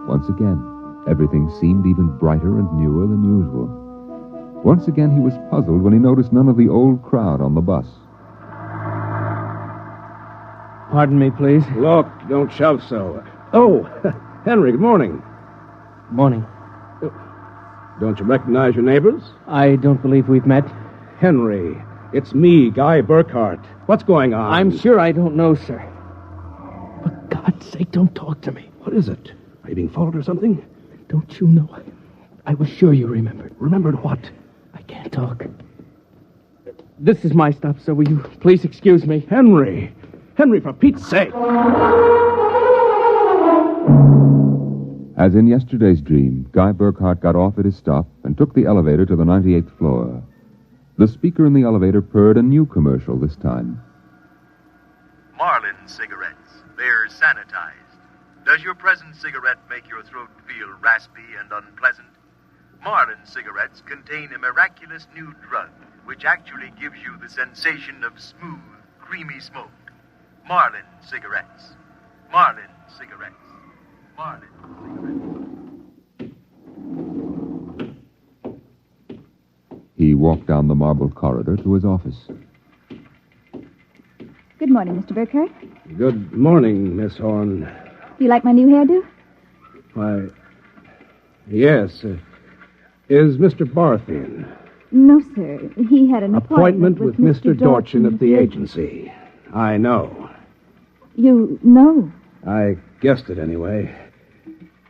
Once again, everything seemed even brighter and newer than usual. Once again, he was puzzled when he noticed none of the old crowd on the bus. Pardon me, please. Look, don't shove so. Oh, Henry, good morning. Morning. Don't you recognize your neighbors? I don't believe we've met. Henry, it's me, Guy Burkhardt. What's going on? I'm sure I don't know, sir. For God's sake, don't talk to me. What is it? Are you being followed or something? Don't you know? I was sure you remembered. Remembered what? I can't talk. This is my stop, sir. Will you please excuse me? Henry! Henry, for Pete's sake! As in yesterday's dream, Guy Burkhardt got off at his stop and took the elevator to the 98th floor. The speaker in the elevator purred a new commercial this time. Marlin cigarettes. They're sanitized. Does your present cigarette make your throat feel raspy and unpleasant? Marlin cigarettes contain a miraculous new drug which actually gives you the sensation of smooth, creamy smoke. Marlin cigarettes. Marlin cigarettes. Marlin cigarettes. He walked down the marble corridor to his office. Good morning, Mr. Burkhardt. Good morning, Miss Horn. Do you like my new hairdo? Why, yes. Is Mr. Barth in? No, sir. He had an appointment with Mr. Dorchin at the agency. I know. You know? I guessed it anyway.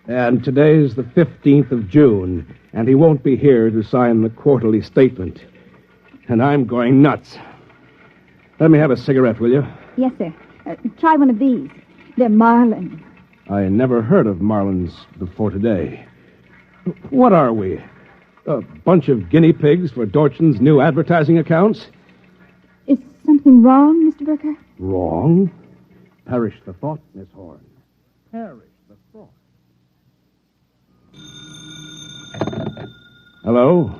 And today's the 15th of June, and he won't be here to sign the quarterly statement. And I'm going nuts. Let me have a cigarette, will you? Yes, sir. Try one of these. They're Marlin. I never heard of Marlins before today. What are we? A bunch of guinea pigs for Dorchin's new advertising accounts? Is something wrong, Mr. Burkhardt? Wrong? Perish the thought, Miss Horn. Perish the thought. Hello?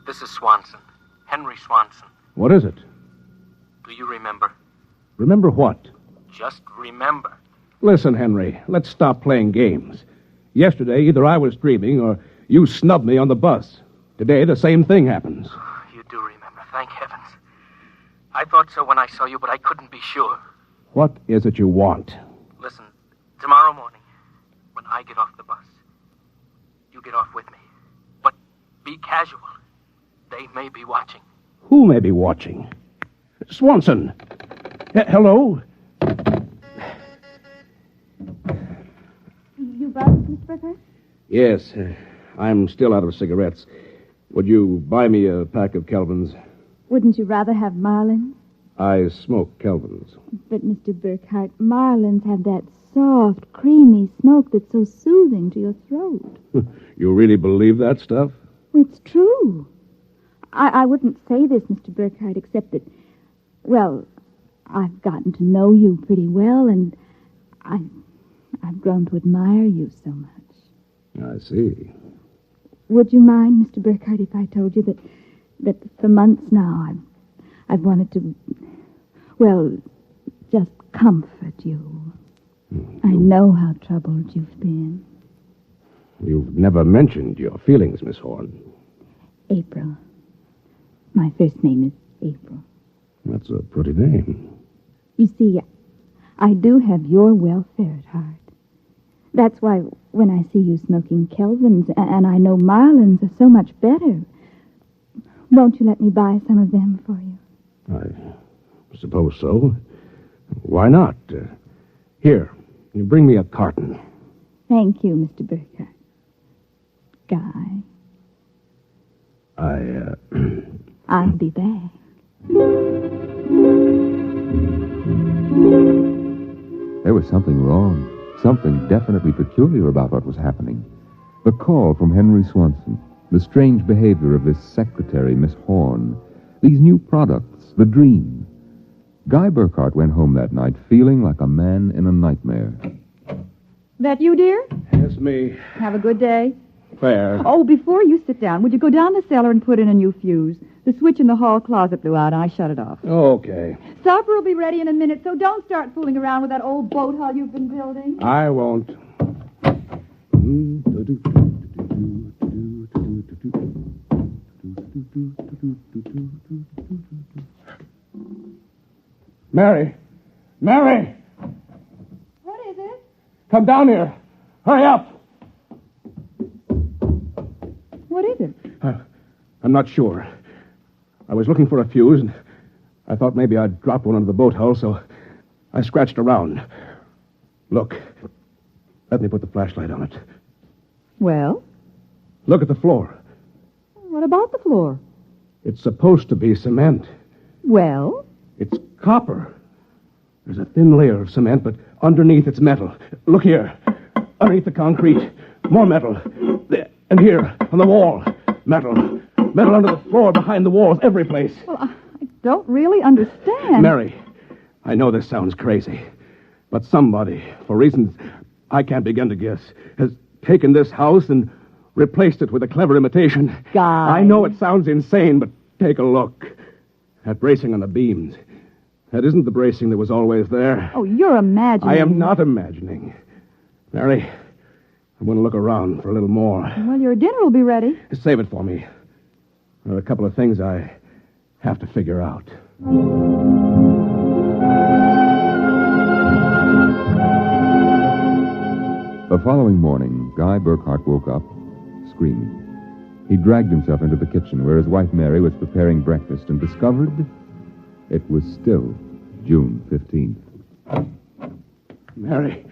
This is Swanson. Henry Swanson. What is it? Do you remember? Remember what? Just remember. Listen, Henry, let's stop playing games. Yesterday, either I was dreaming or you snubbed me on the bus. Today, the same thing happens. You do remember, thank heavens. I thought so when I saw you, but I couldn't be sure. What is it you want? Listen, tomorrow morning, when I get off the bus, you get off with me. But be casual. They may be watching. Who may be watching? Swanson. Hello? You bought it, Miss Burkhart? Yes, I'm still out of cigarettes. Would you buy me a pack of Kelvins? Wouldn't you rather have Marlins? I smoke Kelvins. But, Mr. Burkhart, Marlins have that soft, creamy smoke that's so soothing to your throat. You really believe that stuff? It's true. I wouldn't say this, Mr. Burkhart, except that, well, I've gotten to know you pretty well, and I've grown to admire you so much. I see. Would you mind, Mr. Burkhart, if I told you that for months now I've wanted to, well, just comfort you. I know how troubled you've been. You've never mentioned your feelings, Miss Horn. April. My first name is April. That's a pretty name. You see, I do have your welfare at heart. That's why when I see you smoking Kelvins, and I know Marlins are so much better, won't you let me buy some of them for you? I suppose so. Why not? Here, you bring me a carton. Thank you, Mr. Burkhart. Guy. I'll be back. There was something wrong, something definitely peculiar about what was happening. The call from Henry Swanson, the strange behavior of this secretary, Miss Horn, these new products, the dream. Guy Burkhart went home that night feeling like a man in a nightmare. That you, dear? Yes, me. Have a good day. Fair. Oh, before you sit down, would you go down the cellar and put in a new fuse? The switch in the hall closet blew out, and I shut it off. Okay. Supper will be ready in a minute, so don't start fooling around with that old boat hull you've been building. I won't. Mary! Mary! What is it? Come down here. Hurry up. What is it? I'm not sure. I was looking for a fuse, and I thought maybe I'd dropped one under the boat hull, so I scratched around. Look. Let me put the flashlight on it. Well? Look at the floor. What about the floor? It's supposed to be cement. Well? It's copper. There's a thin layer of cement, but underneath it's metal. Look here. Underneath the concrete, more metal. And here, on the wall, metal. Metal under the floor, behind the walls, every place. Well, I don't really understand. Mary, I know this sounds crazy, but somebody, for reasons I can't begin to guess, has taken this house and replaced it with a clever imitation. Guy. I know it sounds insane, but take a look. That bracing on the beams. That isn't the bracing that was always there. Oh, you're imagining. I am not imagining. Mary, I'm going to look around for a little more. Well, your dinner will be ready. Save it for me. There are a couple of things I have to figure out. The following morning, Guy Burkhart woke up, screaming. He dragged himself into the kitchen where his wife Mary was preparing breakfast and discovered it was still June 15th. Mary,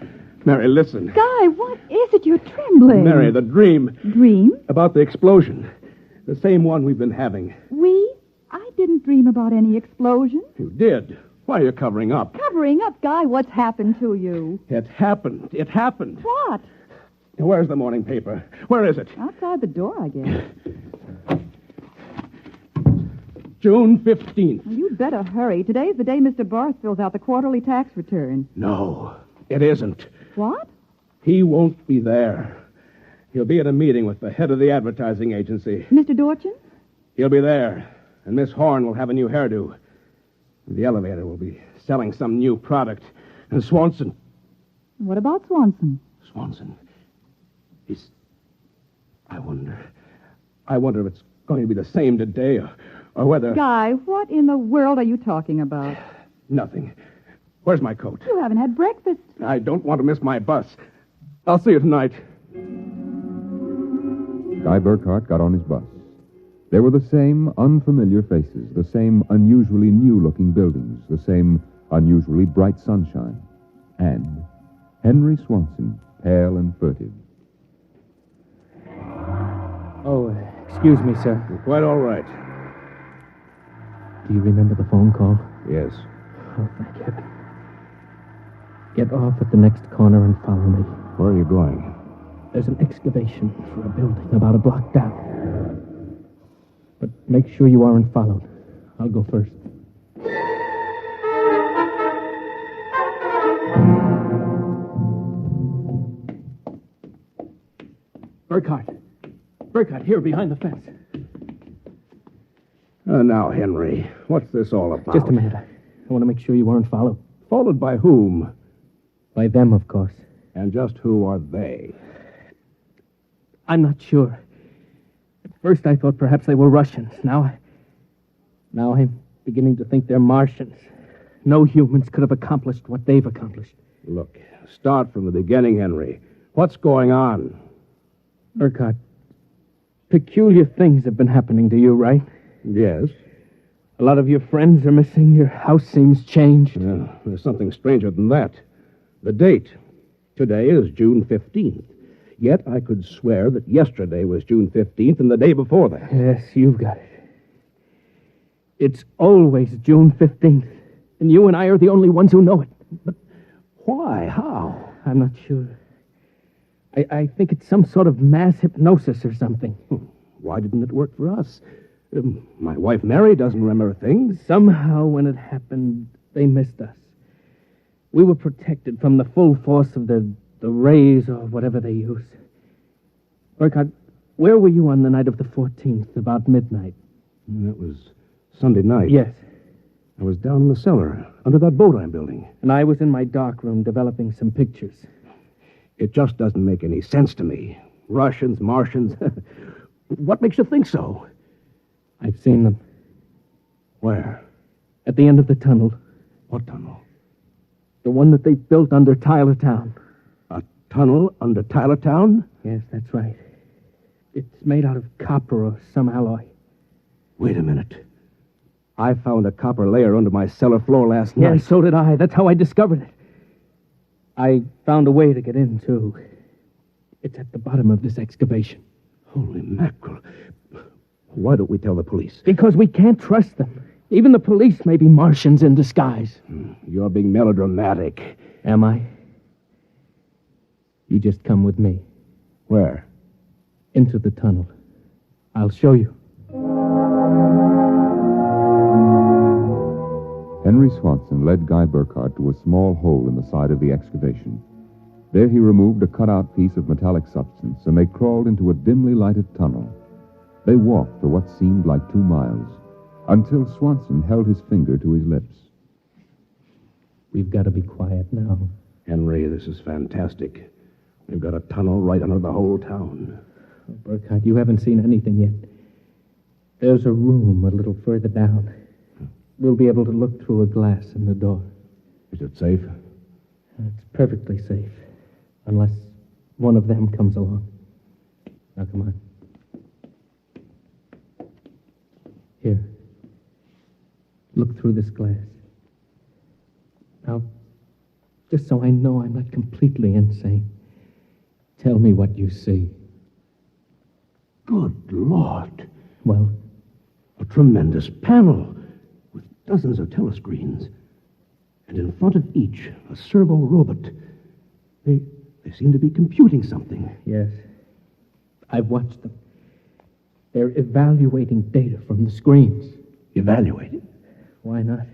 listen. Guy, what is it? You're trembling. Mary, the dream. Dream? About the explosion. The same one we've been having. We? I didn't dream about any explosion. You did. Why are you covering up? Covering up, Guy? What's happened to you? It happened. It happened. What? Where's the morning paper? Where is it? Outside the door, I guess. June 15th. Well, you'd better hurry. Today's the day Mr. Barth fills out the quarterly tax return. No, it isn't. What? He won't be there. He'll be at a meeting with the head of the advertising agency. Mr. Dorchin? He'll be there, and Miss Horn will have a new hairdo. The elevator will be selling some new product. And Swanson... What about Swanson? Swanson. I wonder if it's going to be the same today or whether... Guy, what in the world are you talking about? Nothing. Where's my coat? You haven't had breakfast. I don't want to miss my bus. I'll see you tonight. Guy Burkhart got on his bus. There were the same unfamiliar faces, the same unusually new-looking buildings, the same unusually bright sunshine, and Henry Swanson, pale and furtive. Oh, excuse me, sir. You're quite all right. Do you remember the phone call? Yes. Oh, thank heaven. Get off at the next corner and follow me. Where are you going? There's an excavation for a building about a block down. But make sure you aren't followed. I'll go first. Burkhart, here behind the fence. Now, Henry, what's this all about? Just a minute. I want to make sure you aren't followed. Followed by whom? By them, of course. And just who are they? I'm not sure. At first I thought perhaps they were Russians. Now I'm beginning to think they're Martians. No humans could have accomplished what they've accomplished. Look, start from the beginning, Henry. What's going on? Burkhart, peculiar things have been happening to you, right? Yes. A lot of your friends are missing. Your house seems changed. Yeah, there's something stranger than that. The date. Today is June 15th. Yet I could swear that yesterday was June 15th and the day before that. Yes, you've got it. It's always June 15th. And you and I are the only ones who know it. But why? How? I'm not sure. I think it's some sort of mass hypnosis or something. Why didn't it work for us? My wife Mary doesn't remember things. Somehow when it happened, they missed us. We were protected from the full force of the rays or whatever they use. Burkhart, where were you on the night of the 14th, about midnight? That was Sunday night. Yes. I was down in the cellar, under that boat I'm building. And I was in my darkroom developing some pictures. It just doesn't make any sense to me. Russians, Martians. What makes you think so? I've seen them. Where? At the end of the tunnel. What tunnel? The one that they built under Tylertown. A tunnel under Tylertown? Yes, that's right. It's made out of copper or some alloy. Wait a minute. I found a copper layer under my cellar floor last night. Yes, so did I. That's how I discovered it. I found a way to get in, too. It's at the bottom of this excavation. Holy mackerel. Why don't we tell the police? Because we can't trust them. Even the police may be Martians in disguise. You're being melodramatic. Am I? You just come with me. Where? Into the tunnel. I'll show you. Henry Swanson led Guy Burkhart to a small hole in the side of the excavation. There he removed a cut-out piece of metallic substance, and they crawled into a dimly lighted tunnel. They walked for what seemed like 2 miles, until Swanson held his finger to his lips. We've got to be quiet now. Henry, this is fantastic. We've got a tunnel right under the whole town. Oh, Burkhart, you haven't seen anything yet. There's a room a little further down. We'll be able to look through a glass in the door. Is it safe? It's perfectly safe. Unless one of them comes along. Now, come on. Here. Look through this glass. Now, just so I know I'm not completely insane, tell me what you see. Good Lord. Well? A tremendous panel with dozens of telescreens. And in front of each, a servo robot. They seem to be computing something. Yes. I've watched them. They're evaluating data from the screens. Evaluating? Why not?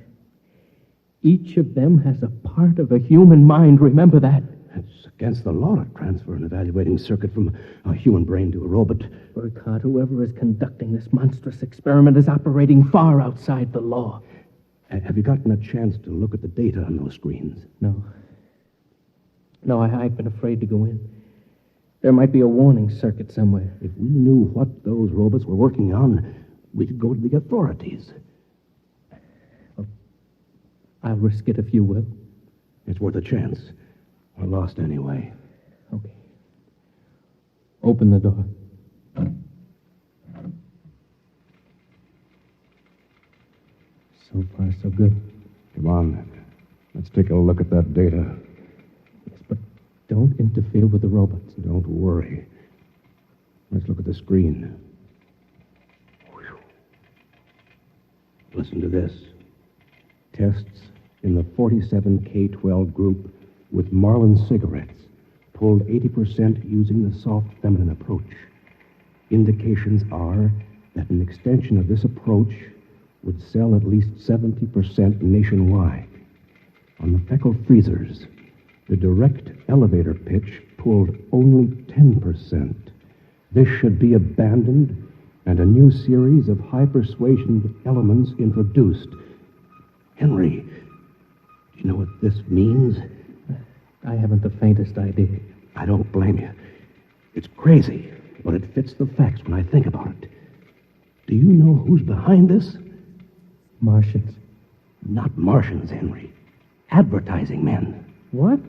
Each of them has a part of a human mind, remember that. It's against the law to transfer an evaluating circuit from a human brain to a robot. Burkhart, whoever is conducting this monstrous experiment is operating far outside the law. Have you gotten a chance to look at the data on those screens? No, I've been afraid to go in. There might be a warning circuit somewhere. If we knew what those robots were working on, We could go to the authorities. I'll risk it if you will. It's worth a chance. We're lost anyway. Okay. Open the door. So far, so good. Come on. Let's take a look at that data. Yes, but don't interfere with the robots. Don't worry. Let's look at the screen. Listen to this. Tests in the 47K12 group with Marlin cigarettes pulled 80% using the soft feminine approach. Indications are that an extension of this approach would sell at least 70% nationwide. On the Feckle freezers, the direct elevator pitch pulled only 10%. This should be abandoned and a new series of high persuasion elements introduced. Henry, do you know what this means? I haven't the faintest idea. I don't blame you. It's crazy, but it fits the facts when I think about it. Do you know who's behind this? Martians. Not Martians, Henry. Advertising men. What?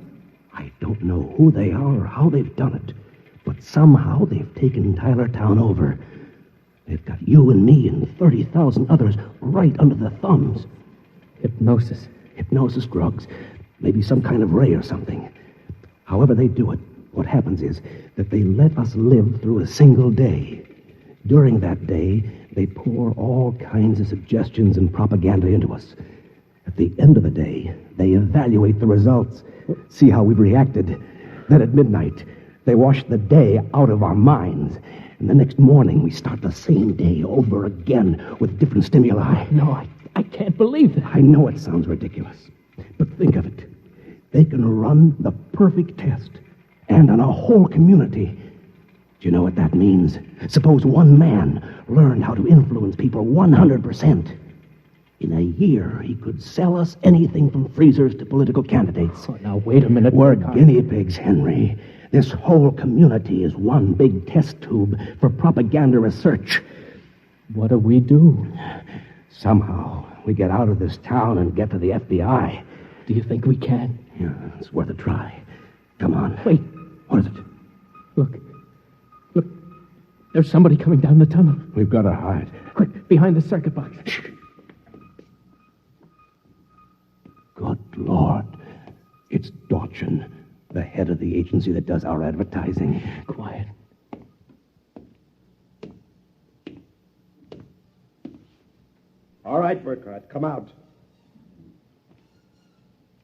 I don't know who they are or how they've done it, but somehow they've taken Tylertown over. They've got you and me and 30,000 others right under their thumbs. Hypnosis. Hypnosis drugs. Maybe some kind of ray or something. However they do it, what happens is that they let us live through a single day. During that day, they pour all kinds of suggestions and propaganda into us. At the end of the day, they evaluate the results, see how we've reacted. Then at midnight, they wash the day out of our minds. And the next morning, we start the same day over again with different stimuli. No, I can't believe that. I know it sounds ridiculous, but think of it. They can run the perfect test, and on a whole community. Do you know what that means? Suppose one man learned how to influence people 100%. In a year, he could sell us anything from freezers to political candidates. Oh, now, wait a minute. We're guinea pigs, Henry. This whole community is one big test tube for propaganda research. What do we do? Somehow, we get out of this town and get to the FBI. Do you think we can? Yeah, it's worth a try. Come on. Wait. What is it? Look. There's somebody coming down the tunnel. We've got to hide. Quick, behind the circuit box. Shh. Good Lord. It's Dorchin, the head of the agency that does our advertising. Quiet. All right, Burkhardt, come out.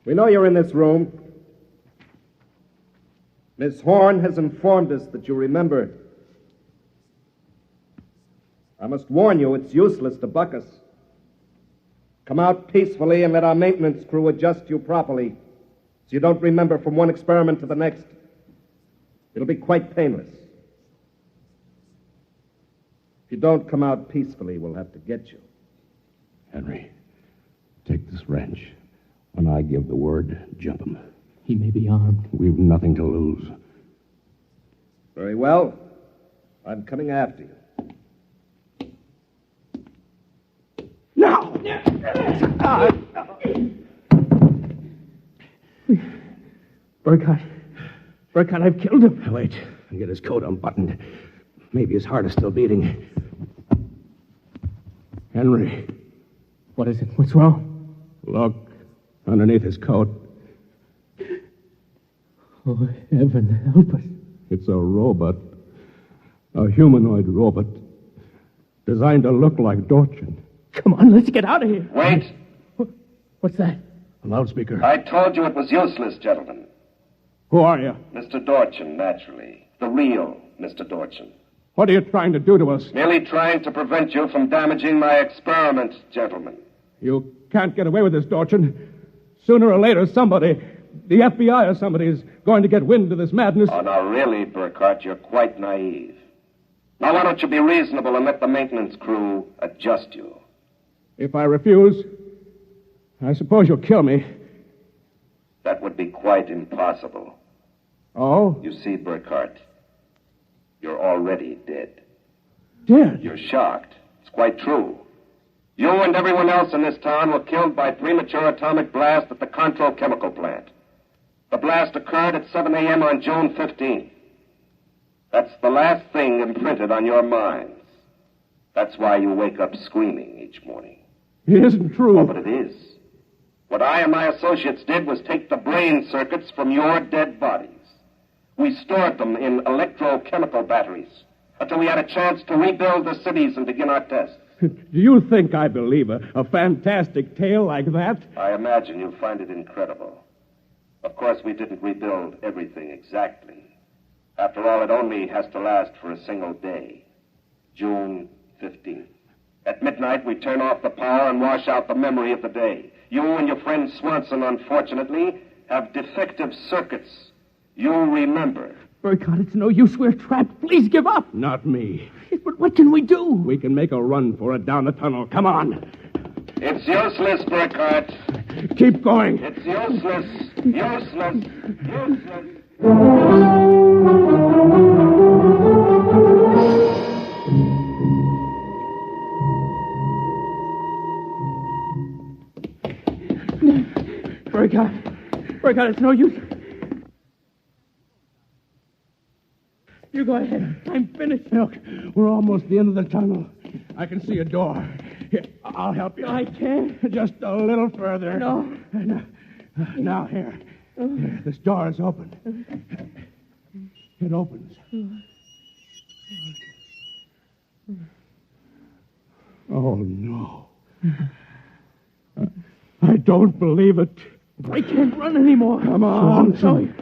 We know you're in this room. Miss Horn has informed us that you remember. I must warn you, it's useless to buck us. Come out peacefully and let our maintenance crew adjust you properly so you don't remember from one experiment to the next. It'll be quite painless. If you don't come out peacefully, we'll have to get you. Henry, take this wrench. When I give the word, jump him. He may be armed. We've nothing to lose. Very well. I'm coming after you. Now! Burkhardt, I've killed him. Wait, I'll get his coat unbuttoned. Maybe his heart is still beating. Henry. What is it? What's wrong? Look, underneath his coat. Oh, heaven help us. It's a robot. A humanoid robot. Designed to look like Dorchin. Come on, let's get out of here. Wait. What's that? A loudspeaker. I told you it was useless, gentlemen. Who are you? Mr. Dorchin, naturally. The real Mr. Dorchin. What are you trying to do to us? Merely trying to prevent you from damaging my experiment, gentlemen. You can't get away with this, Dorchin. Sooner or later, somebody, the FBI or somebody, is going to get wind of this madness. Oh, now really, Burkhardt, you're quite naive. Now, why don't you be reasonable and let the maintenance crew adjust you? If I refuse, I suppose you'll kill me. That would be quite impossible. Oh? You see, Burkhardt, you're already dead. Dead? You're shocked. It's quite true. You and everyone else in this town were killed by premature atomic blast at the Control Chemical Plant. The blast occurred at 7 a.m. on June 15th. That's the last thing imprinted on your minds. That's why you wake up screaming each morning. It isn't true. Oh, but it is. What I and my associates did was take the brain circuits from your dead bodies. We stored them in electrochemical batteries until we had a chance to rebuild the cities and begin our tests. Do you think I believe a fantastic tale like that? I imagine you find it incredible. Of course, we didn't rebuild everything exactly. After all, it only has to last for a single day. June 15th. At midnight, we turn off the power and wash out the memory of the day. You and your friend Swanson, unfortunately, have defective circuits. You'll remember. Burkhardt, it's no use. We're trapped. Please give up. Not me. But what can we do? We can make a run for it down the tunnel. Come on. It's useless, Burkhardt. Keep going. It's useless. Useless. Useless. Burkhardt, it's no use. You go ahead. I'm finished. Look, we're almost at the end of the tunnel. I can see a door. Here, I'll help you. I can't. Just a little further. No. Now, here. This door is open. It opens. Oh, no. I don't believe it. I can't run anymore. Come on. Sorry.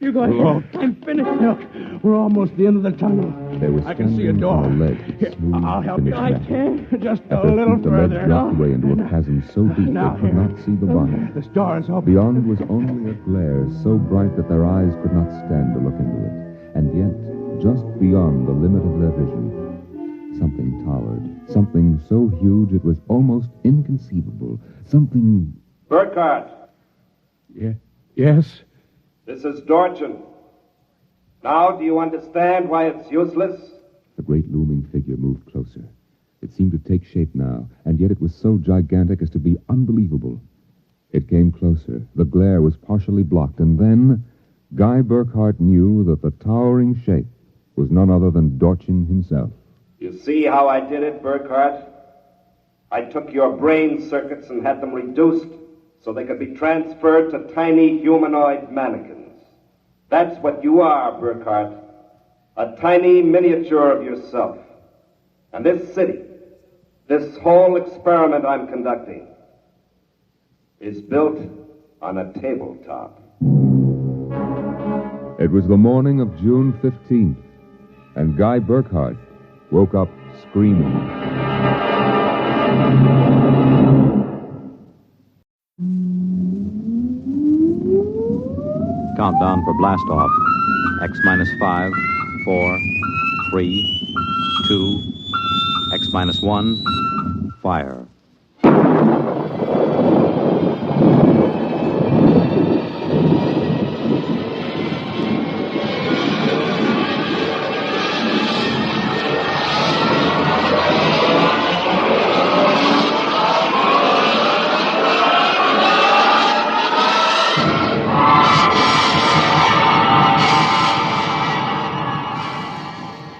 You go ahead. Look. I'm finished. Look, we're almost at the end of the tunnel. They were I can see a standing door. on a ledge, Here, smooth, I'll help you. finished I metal. can't. Just At a their little feet, the ledge further. dropped away into a chasm so deep Now they could here. not see the bottom. This door is open. Beyond was only a glare so bright that their eyes could not stand to look into it. And yet, just beyond the limit of their vision, something towered. Something so huge it was almost inconceivable. Something... Burkhardt, Yeah. Yes? this is Dorchin. Now, do you understand why it's useless? The great looming figure moved closer. It seemed to take shape now, and yet it was so gigantic as to be unbelievable. It came closer. The glare was partially blocked, and then Guy Burkhardt knew that the towering shape was none other than Dorchin himself. You see how I did it, Burkhardt? I took your brain circuits and had them reduced so they could be transferred to tiny humanoid mannequins. That's what you are, Burkhardt. A tiny miniature of yourself. And this city, this whole experiment I'm conducting, is built on a tabletop. It was the morning of June 15th, and Guy Burkhardt woke up screaming. Countdown for blast off. X minus 5, 4, 3, 2, X minus 1, fire.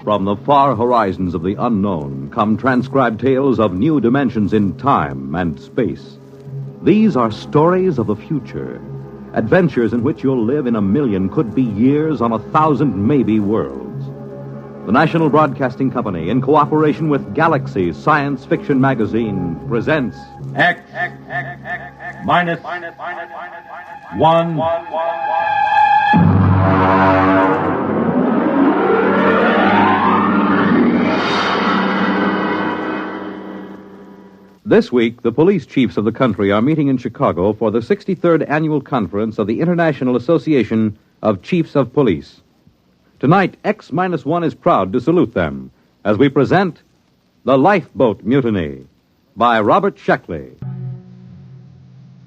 From the far horizons of the unknown come transcribed tales of new dimensions in time and space. These are stories of the future, adventures in which you'll live in a million, could be years, on 1,000 maybe worlds. The National Broadcasting Company, in cooperation with Galaxy Science Fiction Magazine, presents X minus 1. This week, the police chiefs of the country are meeting in Chicago for the 63rd Annual Conference of the International Association of Chiefs of Police. Tonight, X-1 is proud to salute them as we present The Lifeboat Mutiny by Robert Sheckley.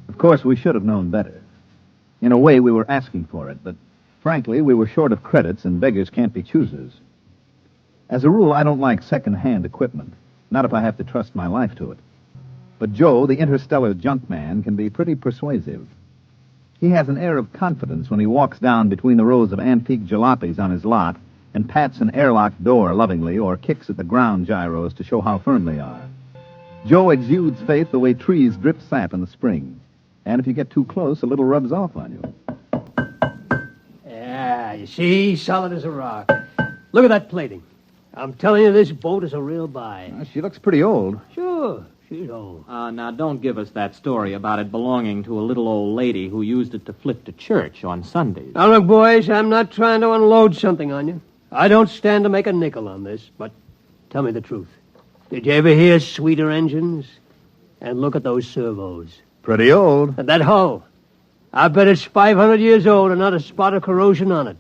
Of course, we should have known better. In a way, we were asking for it, but frankly, we were short of credits, and beggars can't be choosers. As a rule, I don't like second-hand equipment. Not if I have to trust my life to it. But Joe, the interstellar junk man, can be pretty persuasive. He has an air of confidence when he walks down between the rows of antique jalopies on his lot and pats an airlock door lovingly or kicks at the ground gyros to show how firm they are. Joe exudes faith the way trees drip sap in the spring. And if you get too close, a little rubs off on you. Yeah, you see, solid as a rock. Look at that plating. I'm telling you, this boat is a real buy. She looks pretty old. Sure, she's old. Now, don't give us that story about it belonging to a little old lady who used it to flip to church on Sundays. Now, look, boys, I'm not trying to unload something on you. I don't stand to make a nickel on this, but tell me the truth. Did you ever hear sweeter engines? And look at those servos. Pretty old. And that hull. I bet it's 500 years old and not a spot of corrosion on it.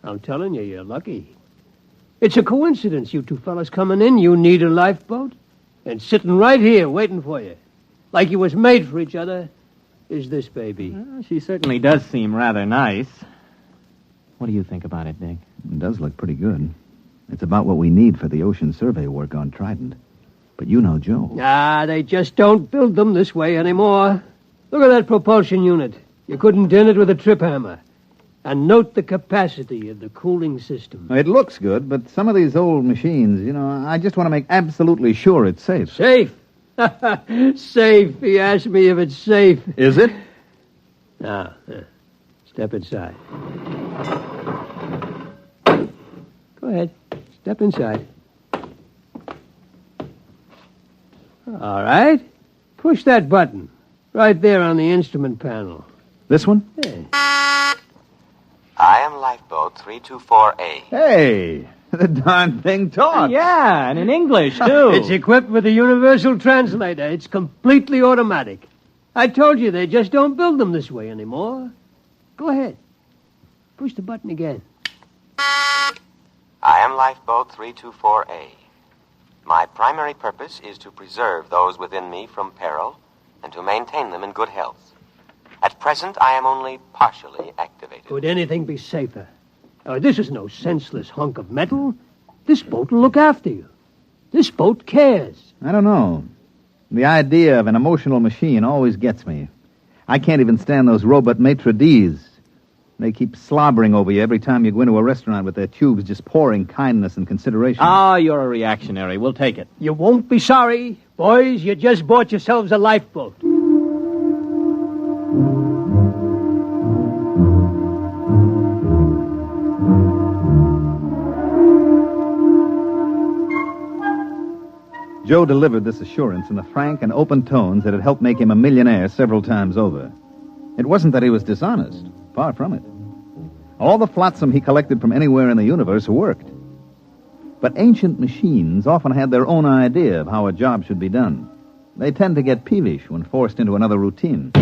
I'm telling you, you're lucky. It's a coincidence, you two fellas coming in. You need a lifeboat. And sitting right here waiting for you, like you was made for each other, is this baby. Well, she certainly does seem rather nice. What do you think about it, Dick? It does look pretty good. It's about what we need for the ocean survey work on Trident. But you know Joe. They just don't build them this way anymore. Look at that propulsion unit. You couldn't dent it with a trip hammer. And note the capacity of the cooling system. It looks good, but some of these old machines, I just want to make absolutely sure it's safe. Safe? Safe. He asked me if it's safe. Is it? Now, step inside. Go ahead. Step inside. All right. Push that button. Right there on the instrument panel. This one? Yeah. I am Lifeboat 324A. Hey, the darn thing talks. Yeah, and in English, too. It's equipped with a universal translator. It's completely automatic. I told you they just don't build them this way anymore. Go ahead. Push the button again. I am Lifeboat 324A. My primary purpose is to preserve those within me from peril and to maintain them in good health. At present, I am only partially activated. Could anything be safer? This is no senseless hunk of metal. This boat will look after you. This boat cares. I don't know. The idea of an emotional machine always gets me. I can't even stand those robot maitre d's. They keep slobbering over you every time you go into a restaurant with their tubes just pouring kindness and consideration. You're a reactionary. We'll take it. You won't be sorry. Boys, you just bought yourselves a lifeboat. Joe delivered this assurance in the frank and open tones that had helped make him a millionaire several times over. It wasn't that he was dishonest. Far from it. All the flotsam he collected from anywhere in the universe worked. But ancient machines often had their own idea of how a job should be done. They tend to get peevish when forced into another routine.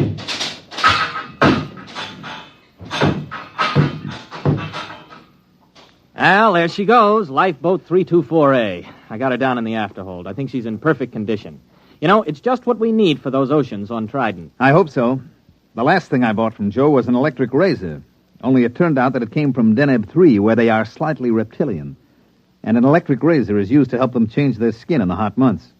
Well, there she goes, Lifeboat 324A. I got her down in the afterhold. I think she's in perfect condition. It's just what we need for those oceans on Trident. I hope so. The last thing I bought from Joe was an electric razor. Only it turned out that it came from Deneb 3, where they are slightly reptilian. And an electric razor is used to help them change their skin in the hot months.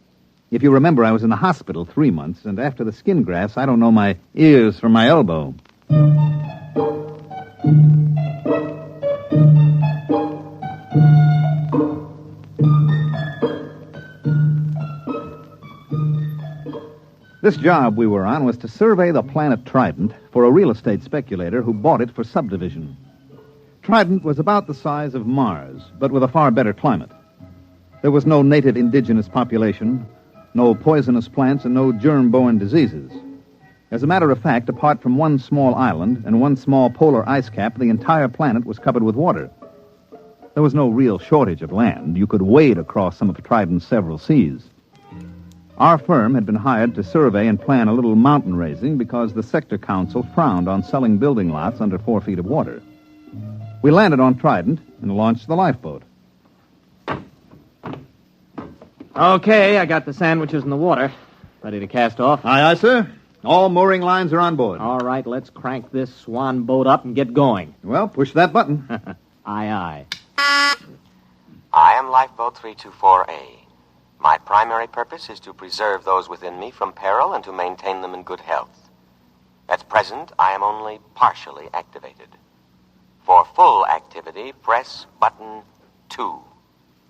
If you remember, I was in the hospital 3 months, and after the skin grafts, I don't know my ears from my elbow. This job we were on was to survey the planet Trident for a real estate speculator who bought it for subdivision. Trident was about the size of Mars, but with a far better climate. There was no native indigenous population, no poisonous plants, and no germ-borne diseases. As a matter of fact, apart from one small island and one small polar ice cap, the entire planet was covered with water. There was no real shortage of land. You could wade across some of Trident's several seas. Our firm had been hired to survey and plan a little mountain raising because the sector council frowned on selling building lots under 4 feet of water. We landed on Trident and launched the lifeboat. Okay, I got the sandwiches in the water. Ready to cast off? Aye, aye, sir. All mooring lines are on board. All right, let's crank this swan boat up and get going. Well, push that button. Aye, aye. I am Lifeboat 324A. My primary purpose is to preserve those within me from peril and to maintain them in good health. At present, I am only partially activated. For full activity, press button 2. Oh,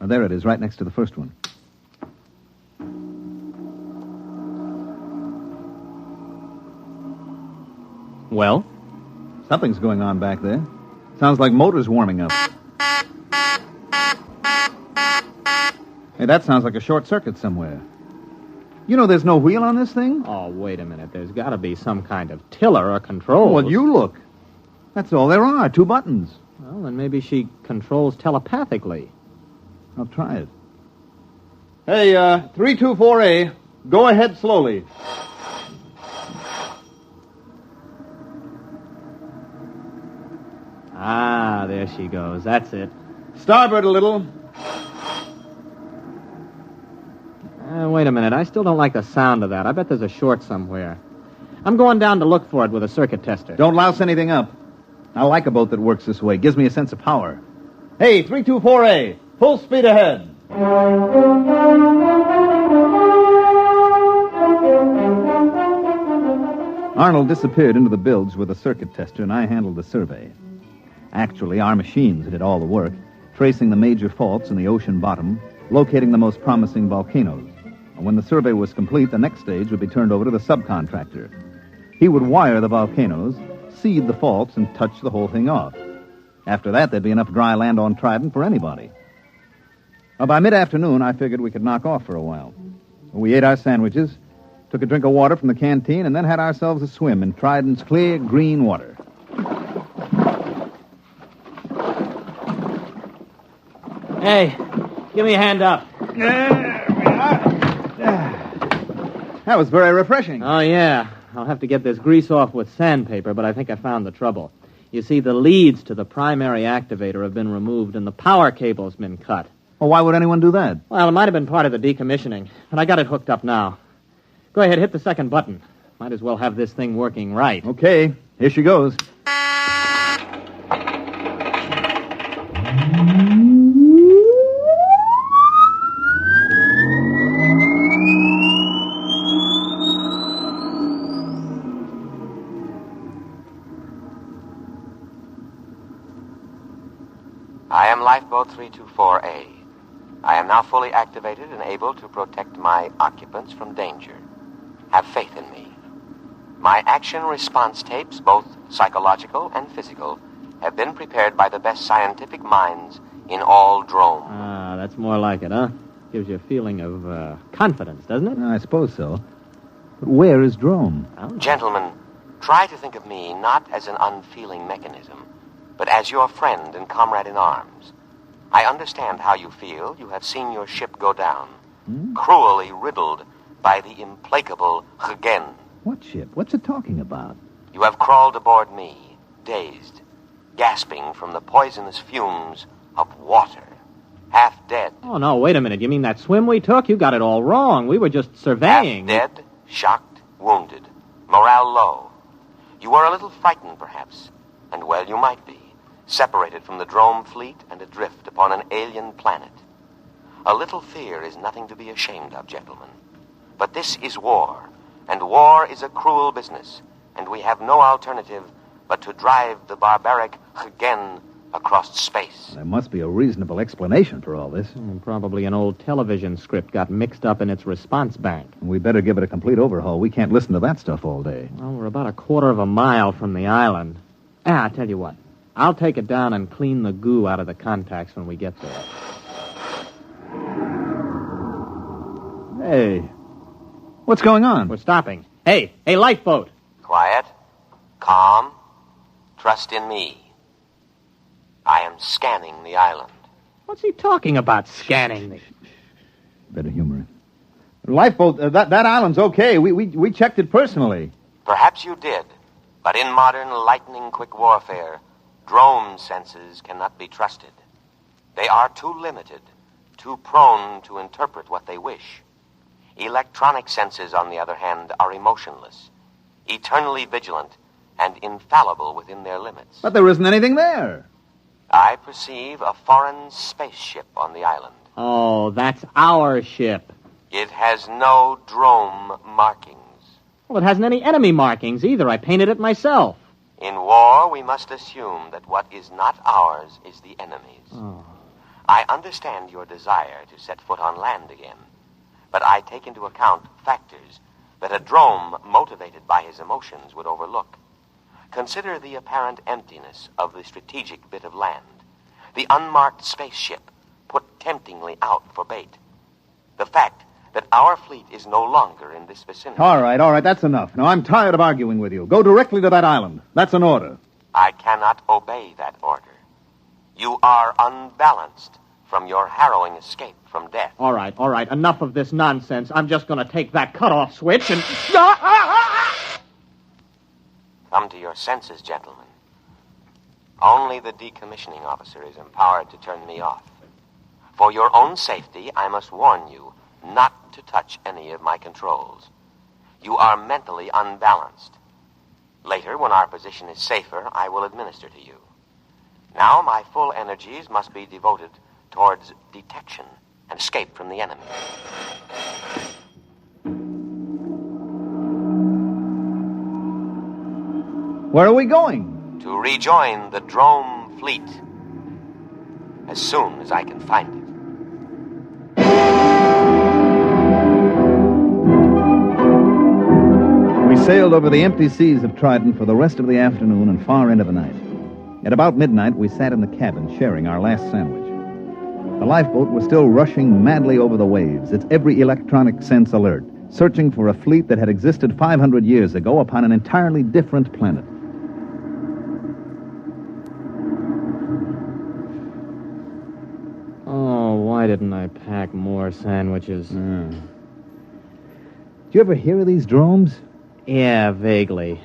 there it is, right next to the first one. Well? Something's going on back there. Sounds like motors warming up. Hey, that sounds like a short circuit somewhere. You know there's no wheel on this thing? Oh, wait a minute. There's got to be some kind of tiller or control. Well, you look. That's all there are, 2 buttons. Well, then maybe she controls telepathically. I'll try it. Hey, 324A, go ahead slowly. Ah, there she goes. That's it. Starboard a little. Wait a minute. I still don't like the sound of that. I bet there's a short somewhere. I'm going down to look for it with a circuit tester. Don't louse anything up. I like a boat that works this way. Gives me a sense of power. Hey, 324A, full speed ahead. Arnold disappeared into the bilge with a circuit tester, and I handled the survey. Actually, our machines did all the work, tracing the major faults in the ocean bottom, locating the most promising volcanoes. And when the survey was complete, the next stage would be turned over to the subcontractor. He would wire the volcanoes, seed the faults, and touch the whole thing off. After that, there'd be enough dry land on Trident for anybody. Well, by mid-afternoon, I figured we could knock off for a while. We ate our sandwiches, took a drink of water from the canteen, and then had ourselves a swim in Trident's clear green water. Hey, give me a hand up. That was very refreshing. Oh, yeah. I'll have to get this grease off with sandpaper, but I think I found the trouble. You see, the leads to the primary activator have been removed and the power cable's been cut. Well, why would anyone do that? Well, it might have been part of the decommissioning, but I got it hooked up now. Go ahead, hit the second button. Might as well have this thing working right. Okay, here she goes. I am Lifeboat 324A. I am now fully activated and able to protect my occupants from danger. Have faith in me. My action-response tapes, both psychological and physical, have been prepared by the best scientific minds in all Drome. Ah, that's more like it, huh? Gives you a feeling of confidence, doesn't it? I suppose so. But where is Drome? Gentlemen, try to think of me not as an unfeeling mechanism, but as your friend and comrade in arms. I understand how you feel. You have seen your ship go down, cruelly riddled by the implacable Hgen. What ship? What's it talking about? You have crawled aboard me, dazed, gasping from the poisonous fumes of water, half dead. Oh, no, wait a minute. You mean that swim we took? You got it all wrong. We were just surveying. Half dead, shocked, wounded, morale low. You were a little frightened, perhaps, and well, you might be. Separated from the Drome fleet and adrift upon an alien planet. A little fear is nothing to be ashamed of, gentlemen. But this is war, and war is a cruel business, and we have no alternative but to drive the barbaric Hgen across space. There must be a reasonable explanation for all this. Probably an old television script got mixed up in its response bank. We better give it a complete overhaul. We can't listen to that stuff all day. Well, we're about a quarter of a mile from the island. I'll tell you what. I'll take it down and clean the goo out of the contacts when we get there. Hey, what's going on? We're stopping. Hey, lifeboat. Quiet, calm, trust in me. I am scanning the island. What's he talking about, scanning the... Better humor it. Lifeboat, that island's okay. We checked it personally. Perhaps you did, but in modern lightning-quick warfare, Drome senses cannot be trusted. They are too limited, too prone to interpret what they wish. Electronic senses, on the other hand, are emotionless, eternally vigilant, and infallible within their limits. But there isn't anything there. I perceive a foreign spaceship on the island. Oh, that's our ship. It has no drome markings. Well, it hasn't any enemy markings either. I painted it myself. In war, we must assume that what is not ours is the enemy's. Oh. I understand your desire to set foot on land again, but I take into account factors that a drome motivated by his emotions would overlook. Consider the apparent emptiness of the strategic bit of land, the unmarked spaceship put temptingly out for bait, the fact that our fleet is no longer in this vicinity. All right, that's enough. Now, I'm tired of arguing with you. Go directly to that island. That's an order. I cannot obey that order. You are unbalanced from your harrowing escape from death. All right. Enough of this nonsense. I'm just going to take that cutoff switch and... Come to your senses, gentlemen. Only the decommissioning officer is empowered to turn me off. For your own safety, I must warn you not to touch any of my controls. You are mentally unbalanced. Later, when our position is safer, I will administer to you. Now, my full energies must be devoted towards detection and escape from the enemy. Where are we going? To rejoin the drome fleet as soon as I can find it. We sailed over the empty seas of Trident for the rest of the afternoon and far into the night. At about midnight, we sat in the cabin sharing our last sandwich. The lifeboat was still rushing madly over the waves, its every electronic sense alert, searching for a fleet that had existed 500 years ago upon an entirely different planet. Oh, why didn't I pack more sandwiches? Did you ever hear of these dromes? Yeah, vaguely.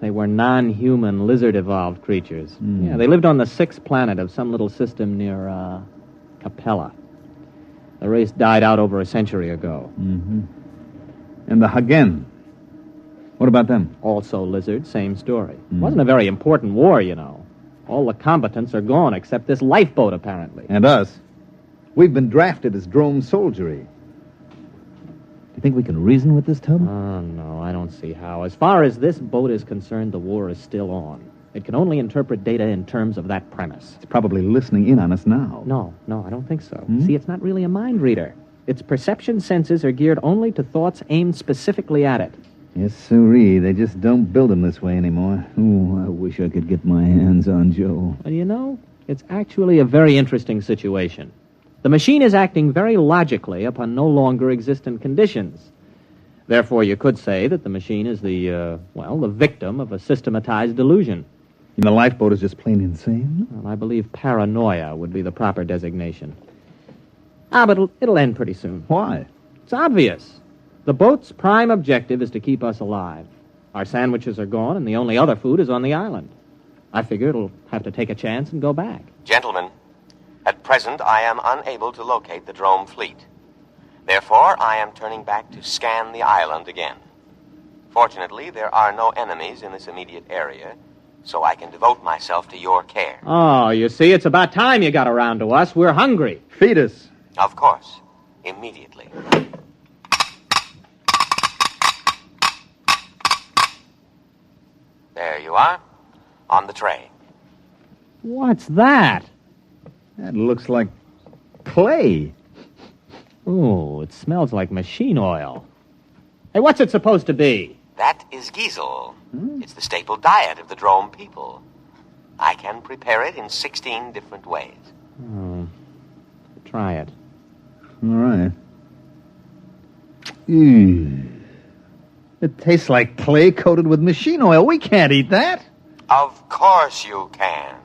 They were non-human, lizard-evolved creatures. Yeah, they lived on the 6th planet of some little system near, Capella. The race died out over a century ago. Mm-hmm. And the Hagen? What about them? Also lizards, same story. It wasn't a very important war, you know. All the combatants are gone except this lifeboat, apparently. And us. We've been drafted as drone soldiery. Do you think we can reason with this tub? Oh, no, I don't see how. As far as this boat is concerned, the war is still on. It can only interpret data in terms of that premise. It's probably listening in on us now. No, I don't think so. See, it's not really a mind reader. Its perception senses are geared only to thoughts aimed specifically at it. Yes, sirree. They just don't build them this way anymore. Ooh, I wish I could get my hands on Joe. Well, you know, it's actually a very interesting situation. The machine is acting very logically upon no longer existent conditions. Therefore, you could say that the machine is the victim of a systematized delusion. And the lifeboat is just plain insane? Well, I believe paranoia would be the proper designation. But it'll end pretty soon. Why? It's obvious. The boat's prime objective is to keep us alive. Our sandwiches are gone, and the only other food is on the island. I figure it'll have to take a chance and go back. Gentlemen, at present I am unable to locate the drome fleet. Therefore, I am turning back to scan the island again. Fortunately, there are no enemies in this immediate area, so I can devote myself to your care. Oh, you see, it's about time you got around to us. We're hungry. Feed us. Of course. Immediately. There you are. On the tray. What's that? That looks like clay. Oh, it smells like machine oil. Hey, what's it supposed to be? That is giesel. It's the staple diet of the drome people. I can prepare it in 16 different ways. Oh, try it. All right. It tastes like clay coated with machine oil. We can't eat that. Of course you can.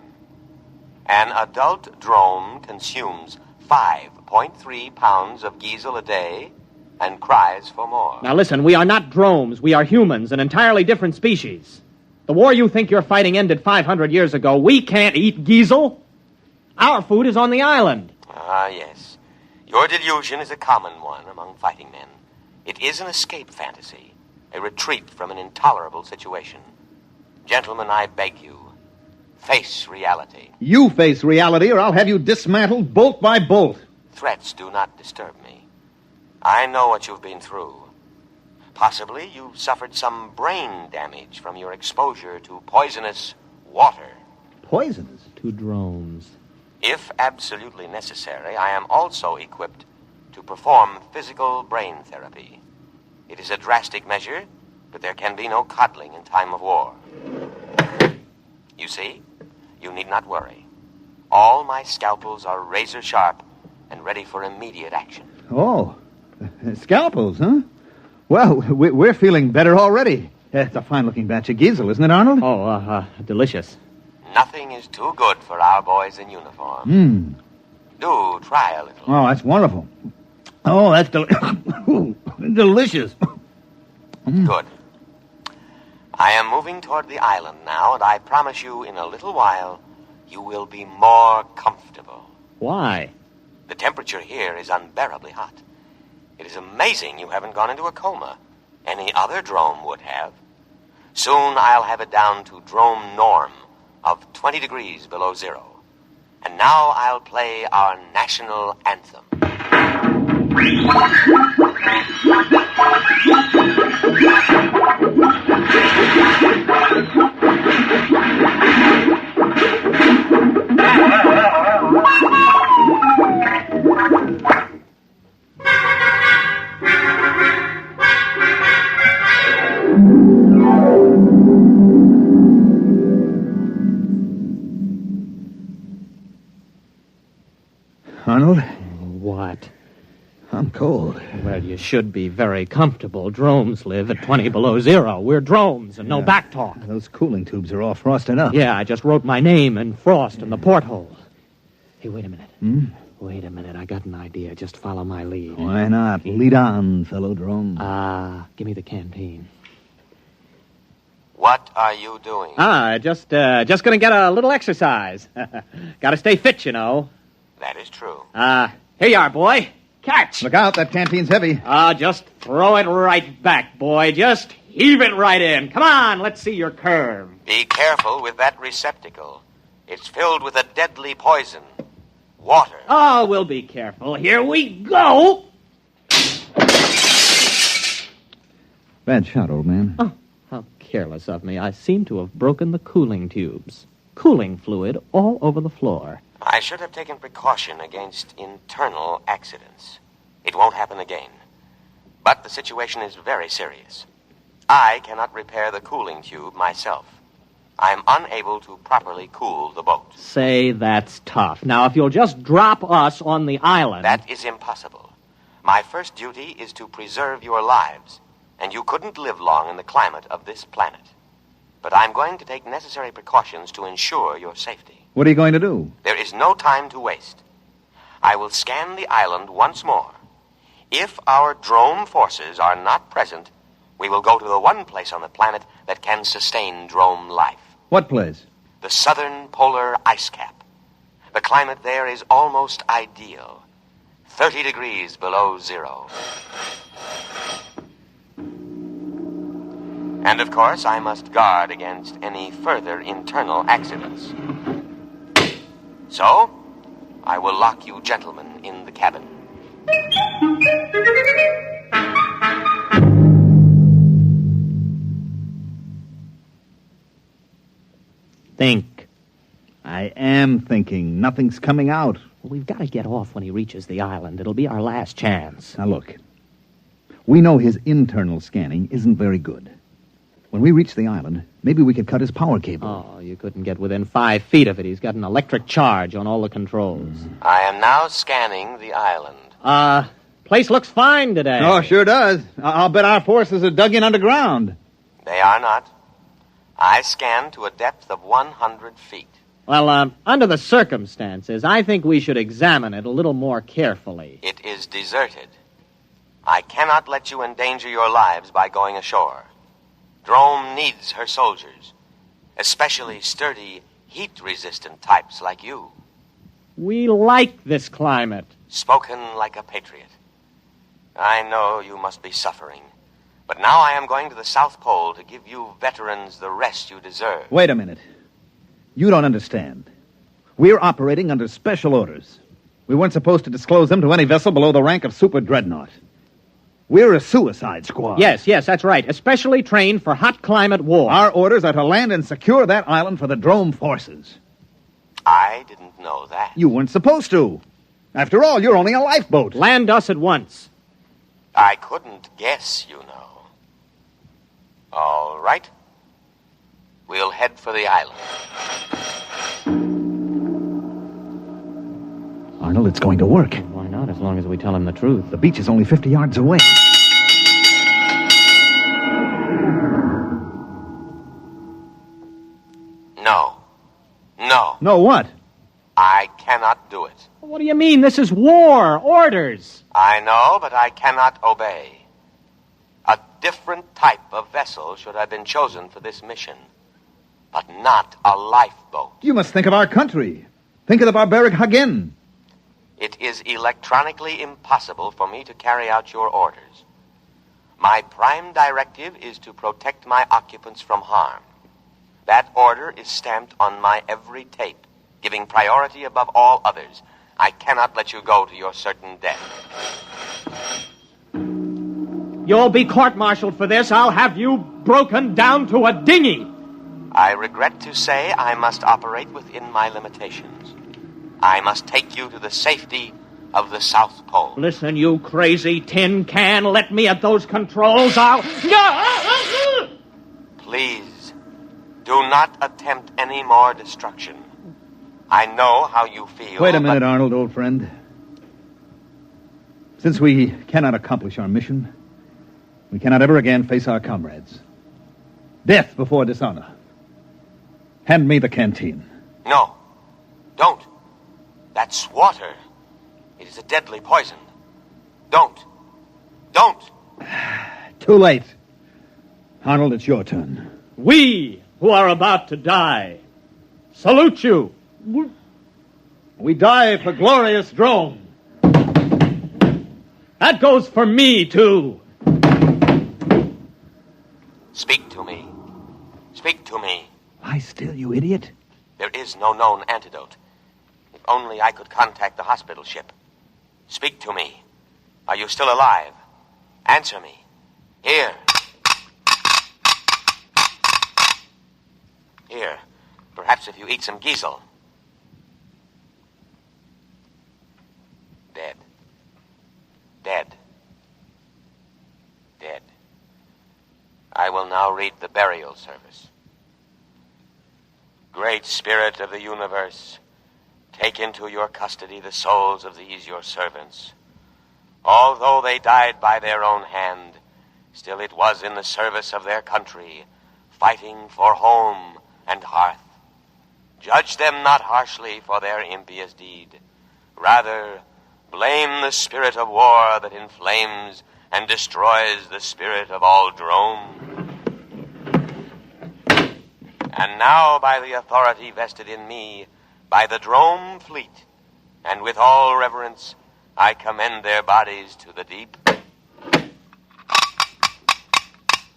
An adult drome consumes 5.3 pounds of giesel a day and cries for more. Now listen, we are not dromes. We are humans, an entirely different species. The war you think you're fighting ended 500 years ago. We can't eat giesel. Our food is on the island. Ah, yes. Your delusion is a common one among fighting men. It is an escape fantasy, a retreat from an intolerable situation. Gentlemen, I beg you, face reality. You face reality, or I'll have you dismantled bolt by bolt. Threats do not disturb me. I know what you've been through. Possibly you've suffered some brain damage from your exposure to poisonous water. Poisonous? To drones. If absolutely necessary, I am also equipped to perform physical brain therapy. It is a drastic measure, but there can be no coddling in time of war. You see, you need not worry. All my scalpels are razor sharp and ready for immediate action. Oh, scalpels, huh? Well, we're feeling better already. It's a fine-looking batch of Giesel, isn't it, Arnold? Oh, delicious. Nothing is too good for our boys in uniform. Do try a little. Oh, that's wonderful. Oh, that's delicious. Good. I am moving toward the island now, and I promise you in a little while you will be more comfortable. Why? The temperature here is unbearably hot. It is amazing you haven't gone into a coma. Any other drome would have. Soon I'll have it down to drome norm of 20 degrees below zero. And now I'll play our national anthem. Arnold? What? I'm cold. Well, you should be very comfortable. Drones live at 20 below zero. We're drones and no back talk. Those cooling tubes are all frosted up. Yeah, I just wrote my name in frost in the porthole. Hey, wait a minute. Wait a minute. I got an idea. Just follow my lead. Why not? Lead on, fellow drone. Give me the canteen. What are you doing? Just gonna get a little exercise. Gotta stay fit, you know. That is true. Here you are, boy. Catch. Look out, that canteen's heavy. Just throw it right back, boy. Just heave it right in. Come on, let's see your curve. Be careful with that receptacle. It's filled with a deadly poison. Water. Oh, we'll be careful. Here we go. Bad shot, old man. Oh, how careless of me. I seem to have broken the cooling tubes. Cooling fluid all over the floor. I should have taken precaution against internal accidents. It won't happen again. But the situation is very serious. I cannot repair the cooling tube myself. I'm unable to properly cool the boat. Say that's tough. Now, if you'll just drop us on the island... That is impossible. My first duty is to preserve your lives, and you couldn't live long in the climate of this planet. But I'm going to take necessary precautions to ensure your safety. What are you going to do? There is no time to waste. I will scan the island once more. If our drone forces are not present, we will go to the one place on the planet that can sustain drone life. What place? The southern polar ice cap. The climate there is almost ideal. 30 degrees below zero. And of course, I must guard against any further internal accidents. So, I will lock you gentlemen in the cabin. Think. I am thinking. Nothing's coming out. Well, we've got to get off when he reaches the island. It'll be our last chance. Now, look. We know his internal scanning isn't very good. When we reach the island, maybe we could cut his power cable. Oh, you couldn't get within 5 feet of it. He's got an electric charge on all the controls. I am now scanning the island. Place looks fine today. Oh, sure does. I'll bet our forces are dug in underground. They are not. I scanned to a depth of 100 feet. Well, under the circumstances, I think we should examine it a little more carefully. It is deserted. I cannot let you endanger your lives by going ashore. Drome needs her soldiers, especially sturdy, heat-resistant types like you. We like this climate. Spoken like a patriot. I know you must be suffering, but now I am going to the South Pole to give you veterans the rest you deserve. Wait a minute. You don't understand. We're operating under special orders. We weren't supposed to disclose them to any vessel below the rank of super dreadnought. We're a suicide squad. Yes, that's right. Especially trained for hot climate war. Our orders are to land and secure that island for the Drome forces. I didn't know that. You weren't supposed to. After all, you're only a lifeboat. Land us at once. I couldn't guess, you know. All right. We'll head for the island. Arnold, it's going to work. Why not, as long as we tell him the truth? The beach is only 50 yards away. No. No, what? I cannot do it. What do you mean? This is war. Orders. I know, but I cannot obey. A different type of vessel should have been chosen for this mission, but not a lifeboat. You must think of our country. Think of the barbaric Hagen. It is electronically impossible for me to carry out your orders. My prime directive is to protect my occupants from harm. That order is stamped on my every tape, giving priority above all others. I cannot let you go to your certain death. You'll be court-martialed for this. I'll have you broken down to a dinghy. I regret to say I must operate within my limitations. I must take you to the safety of the South Pole. Listen, you crazy tin can. Let me at those controls. Please, do not attempt any more destruction. I know how you feel. Wait a minute, Arnold, old friend. Since we cannot accomplish our mission, we cannot ever again face our comrades. Death before dishonor. Hand me the canteen. No, don't. That's water. It is a deadly poison. Don't. Too late. Arnold, it's your turn. We, who are about to die, salute you. We die for glorious Drome. That goes for me, too. Speak to me. Speak to me. Lie still, you idiot. There is no known antidote. If only I could contact the hospital ship. Speak to me. Are you still alive? Answer me. Here. Here. Perhaps if you eat some geisel. Dead. Dead. Dead. I will now read the burial service. Great Spirit of the universe, take into your custody the souls of these your servants. Although they died by their own hand, still it was in the service of their country, fighting for home and hearth. Judge them not harshly for their impious deed. Rather, blame the spirit of war that inflames and destroys the spirit of all Drome. And now, by the authority vested in me, by the Drome fleet, and with all reverence, I commend their bodies to the deep.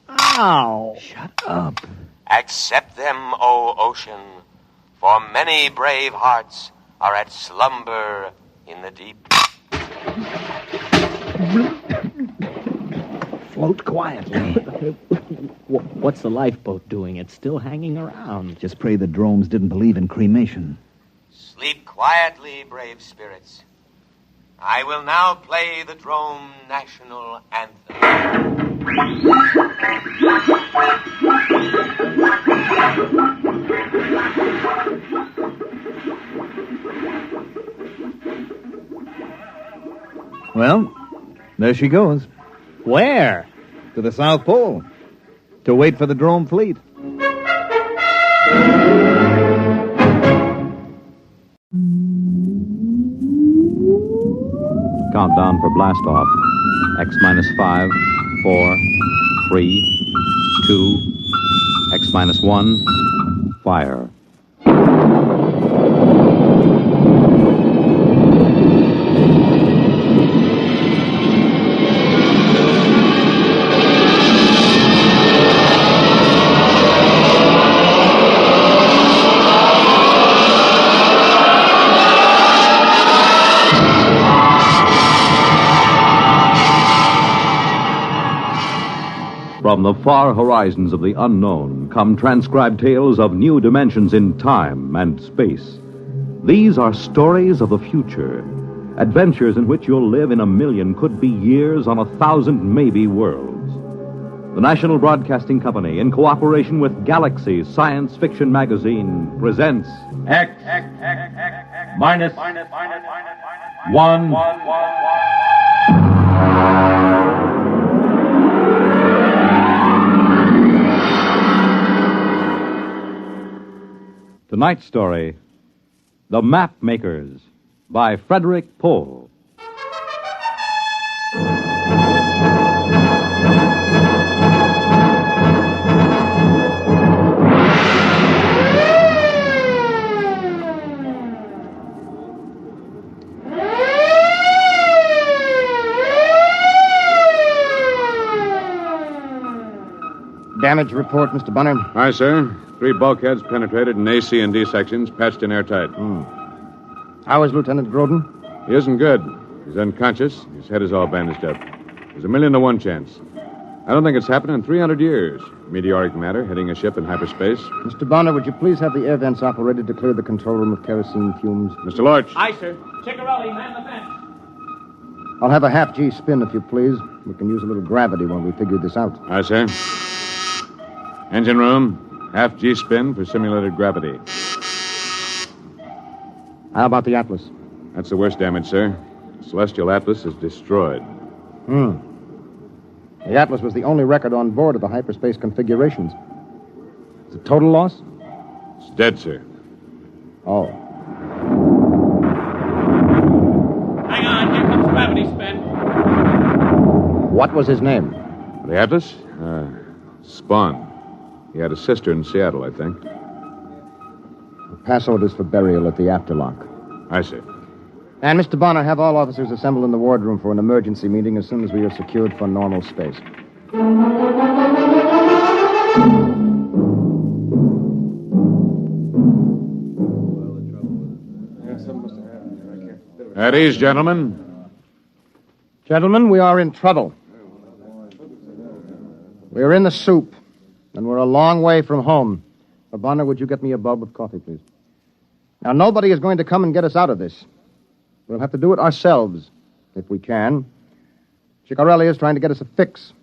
Ow! Shut up. Accept them, O ocean, for many brave hearts are at slumber in the deep. Float quietly. What's the lifeboat doing? It's still hanging around. Just pray the Dromes didn't believe in cremation. Sleep quietly, brave spirits. I will now play the Drome National Anthem. Well, there she goes. Where? To the South Pole. To wait for the Drome fleet. Countdown for blast off. X minus 5, 4, 3, 2, X minus 1, fire. From the far horizons of the unknown come transcribed tales of new dimensions in time and space. These are stories of the future, adventures in which you'll live in 1,000,000 could-be years on 1,000 maybe worlds. The National Broadcasting Company, in cooperation with Galaxy Science Fiction Magazine, presents X minus 1. Tonight's story, The Map Makers, by Frederick Pohl. Damage report, Mr. Bunner. Aye, sir. 3 bulkheads penetrated in A, C, and D sections, patched in airtight. How is Lieutenant Groden? He isn't good. He's unconscious. His head is all bandaged up. There's 1,000,000 to 1 chance. I don't think it's happened in 300 years. Meteoric matter hitting a ship in hyperspace. Mr. Bonner, would you please have the air vents operated to clear the control room of kerosene fumes? Mr. Lorch. Aye, sir. Ciccarelli, man the vents. I'll have a half-G spin, if you please. We can use a little gravity while we figure this out. Aye, sir. Engine room, half G spin for simulated gravity. How about the Atlas? That's the worst damage, sir. Celestial Atlas is destroyed. The Atlas was the only record on board of the hyperspace configurations. Is it total loss? It's dead, sir. Oh. Hang on, here comes gravity spin. What was his name? The Atlas? Spawn. He had a sister in Seattle, I think. Pass orders for burial at the afterlock. Aye, sir. And, Mr. Bonner, have all officers assemble in the wardroom for an emergency meeting as soon as we are secured for normal space. At ease, gentlemen. Gentlemen, we are in trouble. We are in the soup, and we're a long way from home. Bonner, would you get me a bulb of coffee, please? Now, nobody is going to come and get us out of this. We'll have to do it ourselves, if we can. Ciccarelli is trying to get us a fix.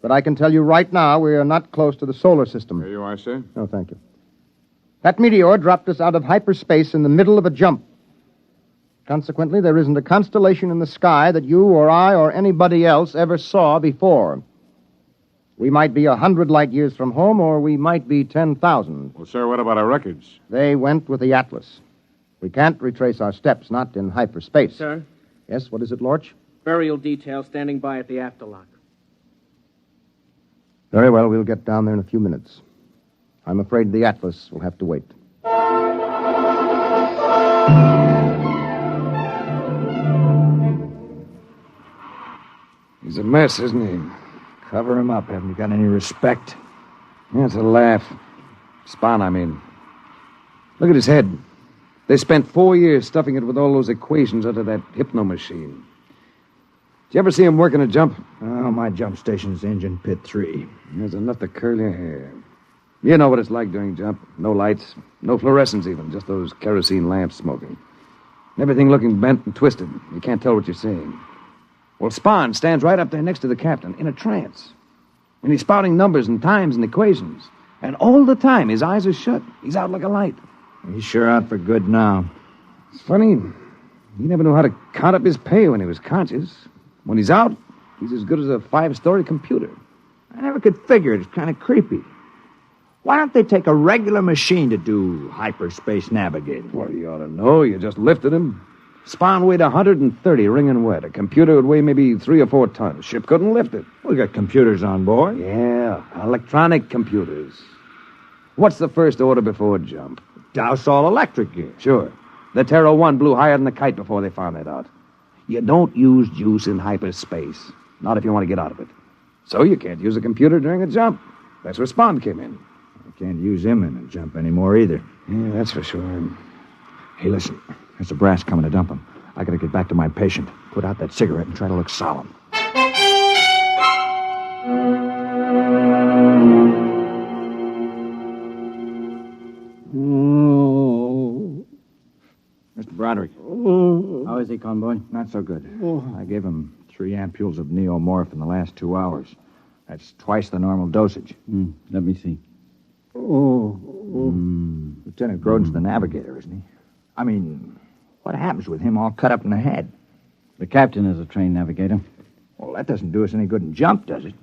But I can tell you right now, we are not close to the solar system. Here you are, sir. No, thank you. That meteor dropped us out of hyperspace in the middle of a jump. Consequently, there isn't a constellation in the sky that you or I or anybody else ever saw before. We might be 100 light years from home, or we might be 10,000. Well, sir, what about our records? They went with the Atlas. We can't retrace our steps, not in hyperspace. Sir? Yes, what is it, Lorch? Burial detail standing by at the afterlock. Very well, we'll get down there in a few minutes. I'm afraid the Atlas will have to wait. He's a mess, isn't he? Cover him up. Haven't you got any respect? That's a laugh. Spawn, I mean. Look at his head. They spent 4 years stuffing it with all those equations under that hypno machine. Did you ever see him working a jump? Oh, my jump station's engine pit 3. There's enough to curl your hair. You know what it's like during jump. No lights, no fluorescence even, just those kerosene lamps smoking. Everything looking bent and twisted. You can't tell what you're seeing. Well, Spawn stands right up there next to the captain in a trance. And he's spouting numbers and times and equations. And all the time, his eyes are shut. He's out like a light. He's sure out for good now. It's funny. He never knew how to count up his pay when he was conscious. When he's out, he's as good as a 5-story computer. I never could figure it. It's kind of creepy. Why don't they take a regular machine to do hyperspace navigating? Well, you ought to know. You just lifted him. Spawn weighed 130, wringing wet. A computer would weigh maybe 3 or 4 tons. Ship couldn't lift it. We got computers on board. Yeah, electronic computers. What's the first order before jump? Douse all electric gear. Sure. The Terra 1 blew higher than the kite before they found that out. You don't use juice in hyperspace. Not if you want to get out of it. So you can't use a computer during a jump. That's where Spawn came in. I can't use him in a jump anymore either. Yeah, that's for sure. Hey, listen. There's a brass coming to dump him. I gotta get back to my patient. Put out that cigarette and try to look solemn. Oh. Mr. Broderick. How is he, convoy? Not so good. I gave him 3 ampules of neomorph in the last 2 hours. That's twice the normal dosage. Let me see. Lieutenant Grodin's the navigator, isn't he? I mean, what happens with him all cut up in the head? The captain is a trained navigator. Well, that doesn't do us any good in jump, does it?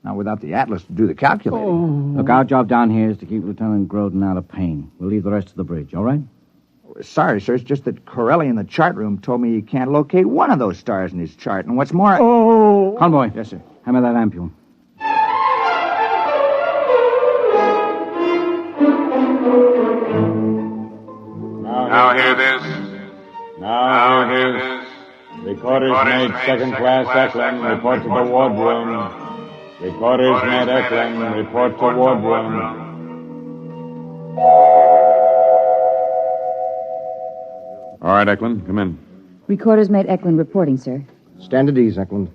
Not without the atlas to do the calculating. Look, our job down here is to keep Lieutenant Grodin out of pain. We'll leave the rest to the bridge, all right? Sorry, sir. It's just that Corelli in the chart room told me he can't locate one of those stars in his chart. And what's more... Convoy. Yes, sir. Hammer that ampule. Now hear this. Now hear this. Recorders made second class Eklund, report to the wardroom. Recorders made Eklund, report to wardroom. All right, Eklund, come in. Recorders mate Eklund reporting, sir. Stand at ease, Eklund.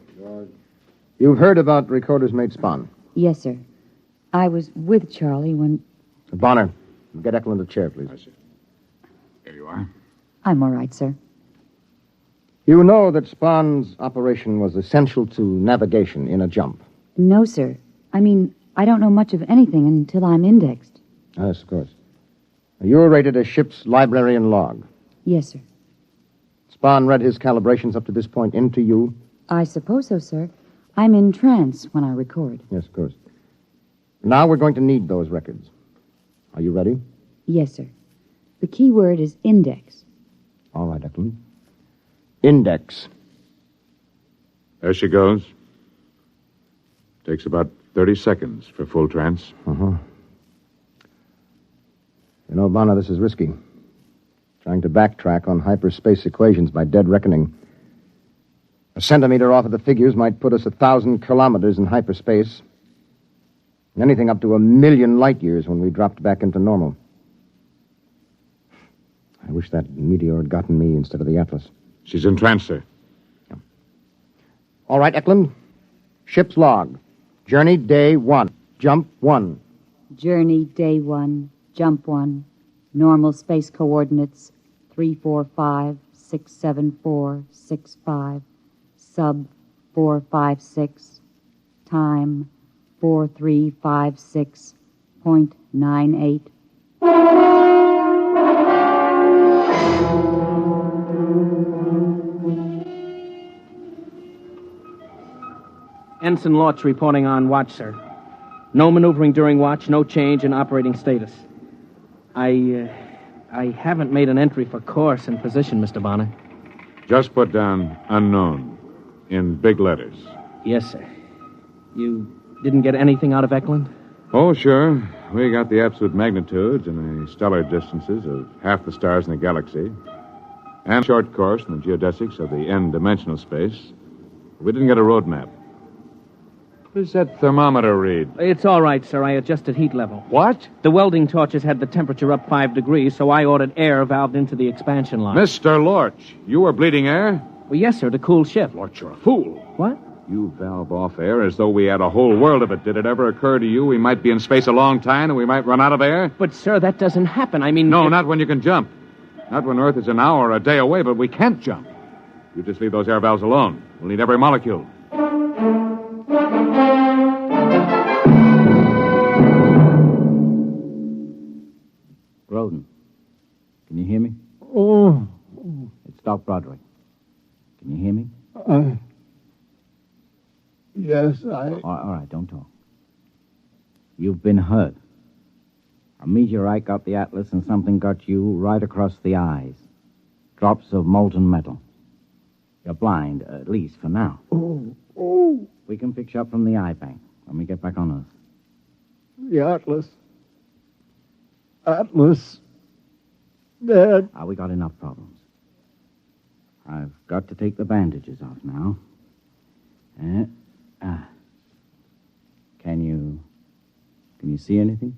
You've heard about Recorders mate Spahn. Yes, sir. I was with Charlie when... Bonner, get Eklund a chair, please. Here you are. I'm all right, sir. You know that Spahn's operation was essential to navigation in a jump. No, sir. I mean, I don't know much of anything until I'm indexed. Yes, of course. You're rated a ship's library and log. Yes, sir. Spahn read his calibrations up to this point into you? I suppose so, sir. I'm in trance when I record. Yes, of course. Now we're going to need those records. Are you ready? Yes, sir. The key word is index. All right, Eklund. Index. There she goes. Takes about 30 seconds for full trance. Uh-huh. You know, Bonner, this is risky. Trying to backtrack on hyperspace equations by dead reckoning. A centimeter off of the figures might put us 1,000 kilometers in hyperspace. Anything up to 1,000,000 light years when we dropped back into normal. I wish that meteor had gotten me instead of the Atlas. She's in trance, sir. Yeah. All right, Eklund. Ship's log. Journey day 1. Jump 1. Journey day 1. Jump 1. Normal space coordinates 345 674 65. Sub 456. Time 4356.98. Ensign Lorch reporting on watch, sir. No maneuvering during watch, no change in operating status. I haven't made an entry for course and position, Mr. Bonner. Just put down unknown in big letters. Yes, sir. You didn't get anything out of Eklund? Oh, sure. We got the absolute magnitudes and the stellar distances of half the stars in the galaxy, and short course in the geodesics of the n-dimensional space. We didn't get a road map. What does that thermometer read? It's all right, sir. I adjusted heat level. What? The welding torches had the temperature up 5 degrees, so I ordered air valved into the expansion line. Mr. Lorch, you were bleeding air? Well, yes, sir, to cool ship. Lorch, you're a fool. What? You valve off air as though we had a whole world of it. Did it ever occur to you we might be in space a long time and we might run out of air? But, sir, that doesn't happen. I mean... No, not when you can jump. Not when Earth is an hour or a day away, but we can't jump. You just leave those air valves alone. We'll need every molecule. Grodin, can you hear me? Oh. It's Doc Broderick. Can you hear me? Yes, All right, don't talk. You've been hurt. A meteorite got the Atlas and something got you right across the eyes. Drops of molten metal. You're blind, at least for now. Oh. We can fix you up from the eye bank when we get back on Earth. The Atlas. Atlas. Dad. We got enough problems. I've got to take the bandages off now. Can you see anything?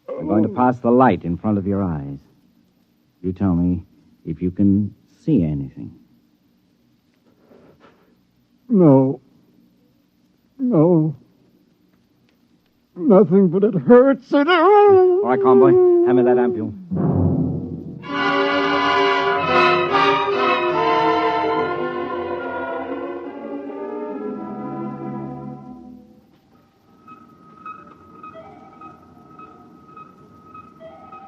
We're going to pass the light in front of your eyes. You tell me if you can see anything. No. Nothing, but it hurts. All right, convoy. Hand me that ampule.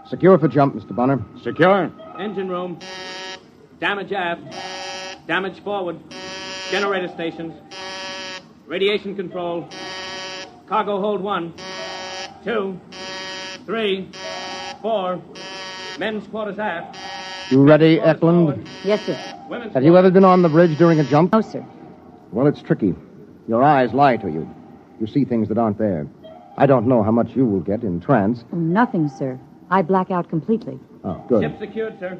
Secure for jump, Mr. Bonner. Secure. Engine room. Damage aft. Damage forward. Generator stations. Radiation control. Cargo hold 1, 2, 3, 4. Men's quarters aft. You ready, Eklund? Yes, sir. Have you ever been on the bridge during a jump? No, sir. Well, it's tricky. Your eyes lie to you. You see things that aren't there. I don't know how much you will get in trance. Nothing, sir. I black out completely. Oh, good. Ship secured, sir.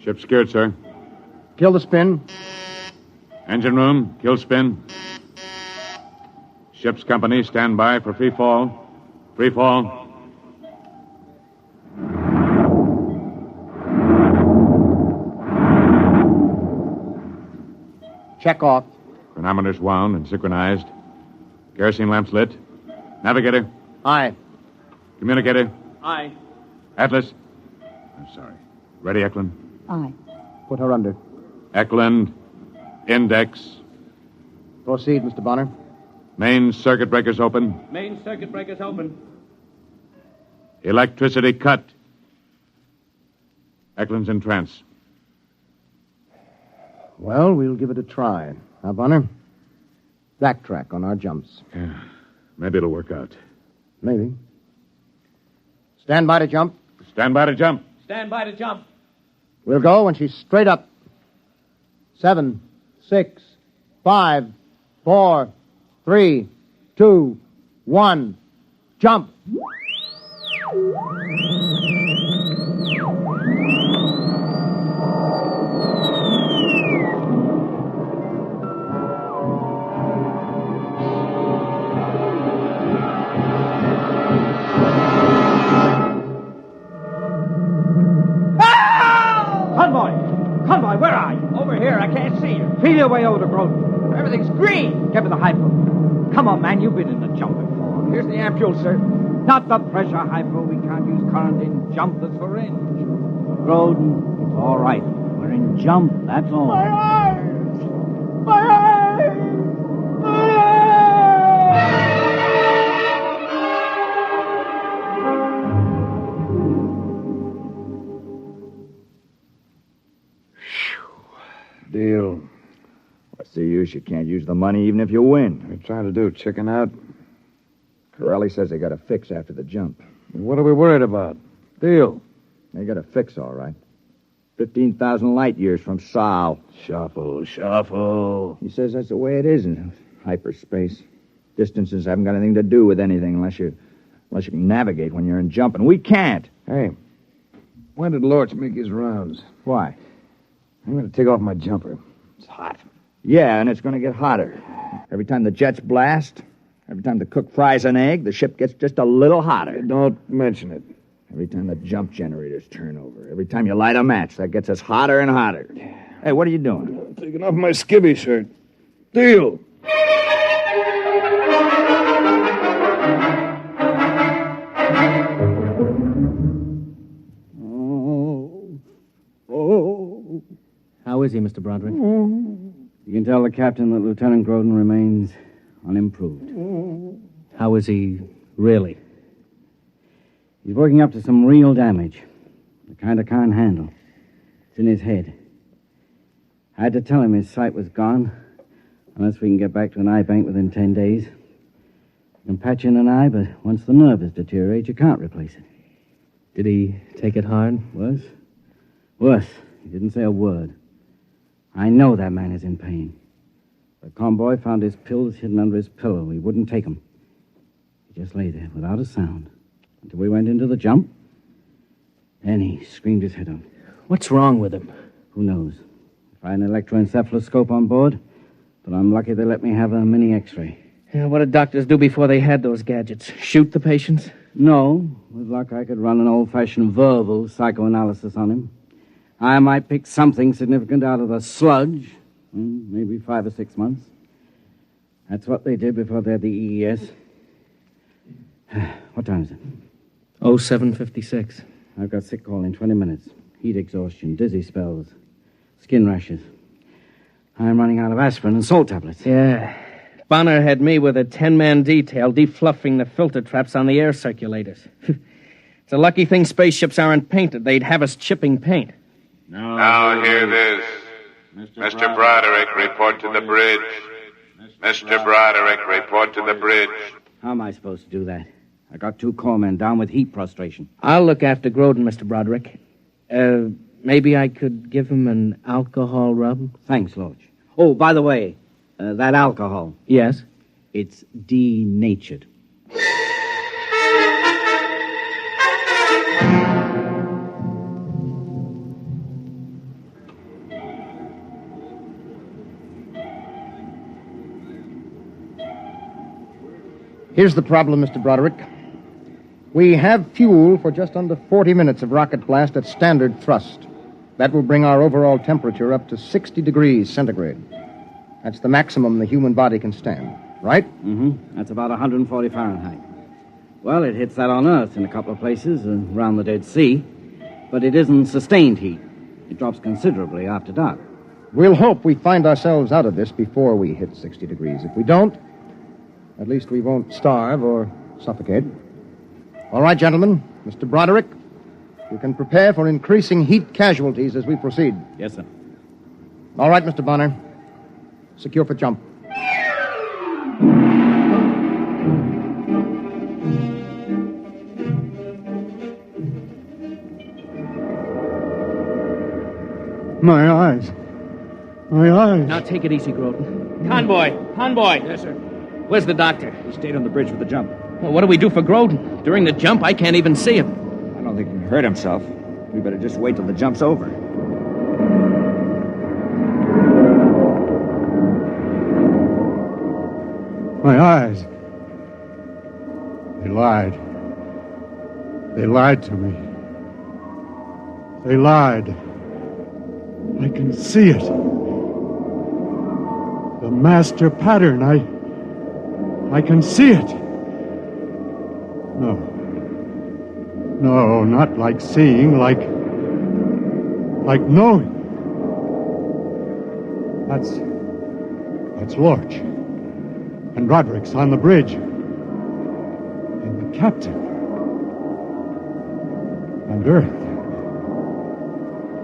Ship secured, sir. Kill the spin. Engine room, kill spin. Ship's company, stand by for free fall. Free fall. Check off. Chronometers wound and synchronized. Kerosene lamps lit. Navigator. Aye. Communicator. Aye. Atlas. I'm sorry. Ready, Eklund? Aye. Put her under. Eklund. Index. Proceed, Mr. Bonner. Main circuit breakers open. Main circuit breakers open. Electricity cut. Eklund's in trance. Well, we'll give it a try. Now, Bonner, backtrack on our jumps. Yeah, maybe it'll work out. Maybe. Stand by to jump. Stand by to jump. Stand by to jump. We'll go when she's straight up. 7, 6, 5, 4, 3, 2, 1. Jump. Convoy, where are you? Over here, I can't see you. Feel your way over to Groton. Everything's green. Get me the hypo. Come on, man, you've been in the jump before. Here's the ampule, sir. Not the pressure hypo. We can't use current in jump that's for range. Groden, it's all right. We're in jump, that's all. My eyes! My eyes! My eyes! Deal. What's the use? You can't use the money even if you win. What are you trying to do, chicken out? Corelli says they got a fix after the jump. What are we worried about? Deal. They got a fix, all right. 15,000 light years from Sal. Shuffle. He says that's the way it is in hyperspace. Distances haven't got anything to do with anything unless you can navigate when you're in jump, and we can't. Hey, when did Lorch make his rounds? Why? I'm going to take off my jumper. It's hot. Yeah, and it's going to get hotter. Every time the jets blast, every time the cook fries an egg, the ship gets just a little hotter. Don't mention it. Every time the jump generators turn over, every time you light a match, that gets us hotter and hotter. Hey, what are you doing? I'm taking off my skivvy shirt. Deal. How is he, Mr. Broderick? You can tell the captain that Lieutenant Groden remains unimproved. How is he really? He's working up to some real damage. The kind I can't handle. It's in his head. I had to tell him his sight was gone, unless we can get back to an eye bank within 10 days. You can patch in an eye, but once the nerve has deteriorated, you can't replace it. Did he take it hard? Worse? Worse. He didn't say a word. I know that man is in pain. The convoy found his pills hidden under his pillow. He wouldn't take them. He just lay there without a sound until we went into the jump. Then he screamed his head off. What's wrong with him? Who knows? If I had an electroencephaloscope on board, but I'm lucky they let me have a mini X-ray. Yeah, what did doctors do before they had those gadgets? Shoot the patients? No. With luck, I could run an old-fashioned verbal psychoanalysis on him. I might pick something significant out of the sludge. Maybe 5 or 6 months. That's what they did before they had the EES. What time is it? 07:56. I've got sick call in 20 minutes. Heat exhaustion, dizzy spells, skin rashes. I'm running out of aspirin and salt tablets. Yeah. Bonner had me with a 10-man detail defluffing the filter traps on the air circulators. It's a lucky thing spaceships aren't painted. They'd have us chipping paint. Now hear this. Mr. Broderick, report to the bridge. Mr. Broderick, report to the bridge. How am I supposed to do that? I got 2 corpsmen down with heat prostration. I'll look after Groden, Mr. Broderick. Maybe I could give him an alcohol rub? Thanks, Lodge. Oh, by the way, that alcohol. Yes? It's denatured. Here's the problem, Mr. Broderick. We have fuel for just under 40 minutes of rocket blast at standard thrust. That will bring our overall temperature up to 60 degrees centigrade. That's the maximum the human body can stand, right? Mm-hmm. That's about 140 Fahrenheit. Well, it hits that on Earth in a couple of places around the Dead Sea, but it isn't sustained heat. It drops considerably after dark. We'll hope we find ourselves out of this before we hit 60 degrees. If we don't, at least we won't starve or suffocate. All right, gentlemen. Mr. Broderick, you can prepare for increasing heat casualties as we proceed. Yes, sir. All right, Mr. Bonner. Secure for jump. My eyes. My eyes. Now take it easy, Groden. Convoy. Yes, sir. Where's the doctor? He stayed on the bridge with the jump. Well, what do we do for Groden? During the jump, I can't even see him. I don't think he can hurt himself. We better just wait till the jump's over. My eyes. They lied. They lied to me. They lied. I can see it. The master pattern. I can see it. No, not like seeing, like knowing. That's Lorch. And Roderick's on the bridge. And the captain. And Earth.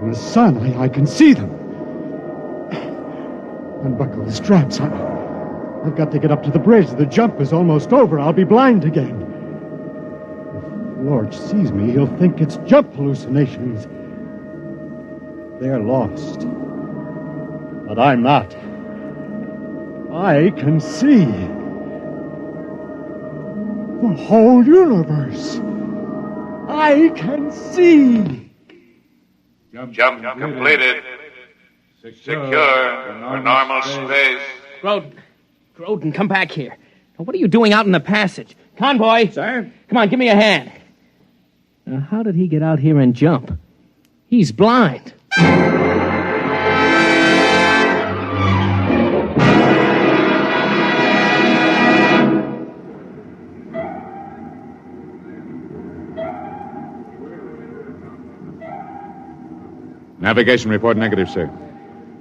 And the sun. I can see them. Unbuckle the straps. I've got to get up to the bridge. The jump is almost over. I'll be blind again. If Lorch sees me, he'll think it's jump hallucinations. They're lost. But I'm not. I can see the whole universe. I can see. Jump completed. Secure for normal space. Groden, come back here. Now, what are you doing out in the passage? Convoy! Sir? Come on, give me a hand. Now, how did he get out here and jump? He's blind. Navigation report negative, sir.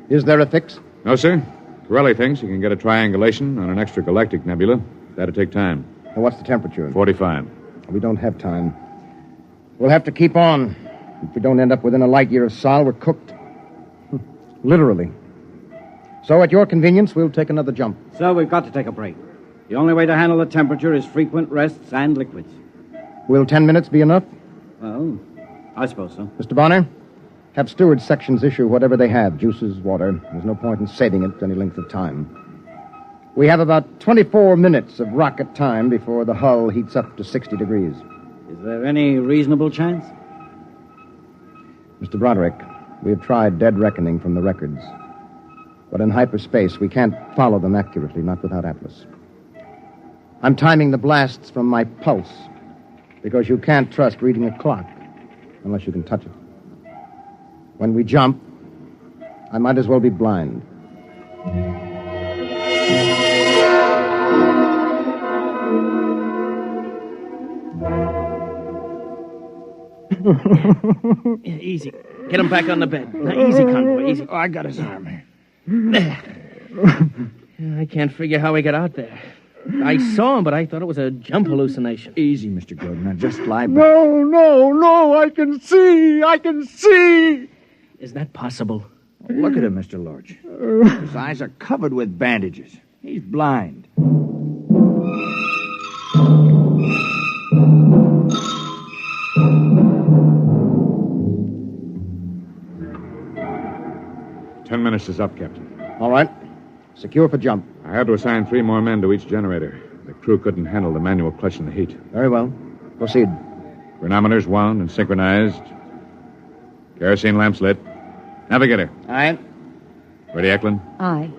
Is there a fix? No, sir. Corelli thinks he can get a triangulation on an extragalactic nebula. That'll take time. And what's the temperature? 45. We don't have time. We'll have to keep on. If we don't end up within a light year of Sol, we're cooked. Literally. So at your convenience, we'll take another jump. So we've got to take a break. The only way to handle the temperature is frequent rests and liquids. Will 10 minutes be enough? Well, I suppose so. Mr. Bonner, have steward sections issue whatever they have, juices, water. There's no point in saving it any length of time. We have about 24 minutes of rocket time before the hull heats up to 60 degrees. Is there any reasonable chance? Mr. Broderick, we have tried dead reckoning from the records. But in hyperspace, we can't follow them accurately, not without Atlas. I'm timing the blasts from my pulse, because you can't trust reading a clock unless you can touch it. When we jump, I might as well be blind. Easy. Get him back on the bed. Now, easy, Convoy, easy. I got his arm. There. I can't figure how he got out there. I saw him, but I thought it was a jump hallucination. Easy, Mr. Grodin. Now, just lie back. No, I can see! Is that possible? Look at him, Mr. Lorch. His eyes are covered with bandages. He's blind. Ten minutes is up, Captain. All right. Secure for jump. I had to assign 3 more men to each generator. The crew couldn't handle the manual clutch in the heat. Very well. Proceed. Chronometers wound and synchronized. Kerosene lamps lit. Navigator. Aye. Ready, Eklund? Aye.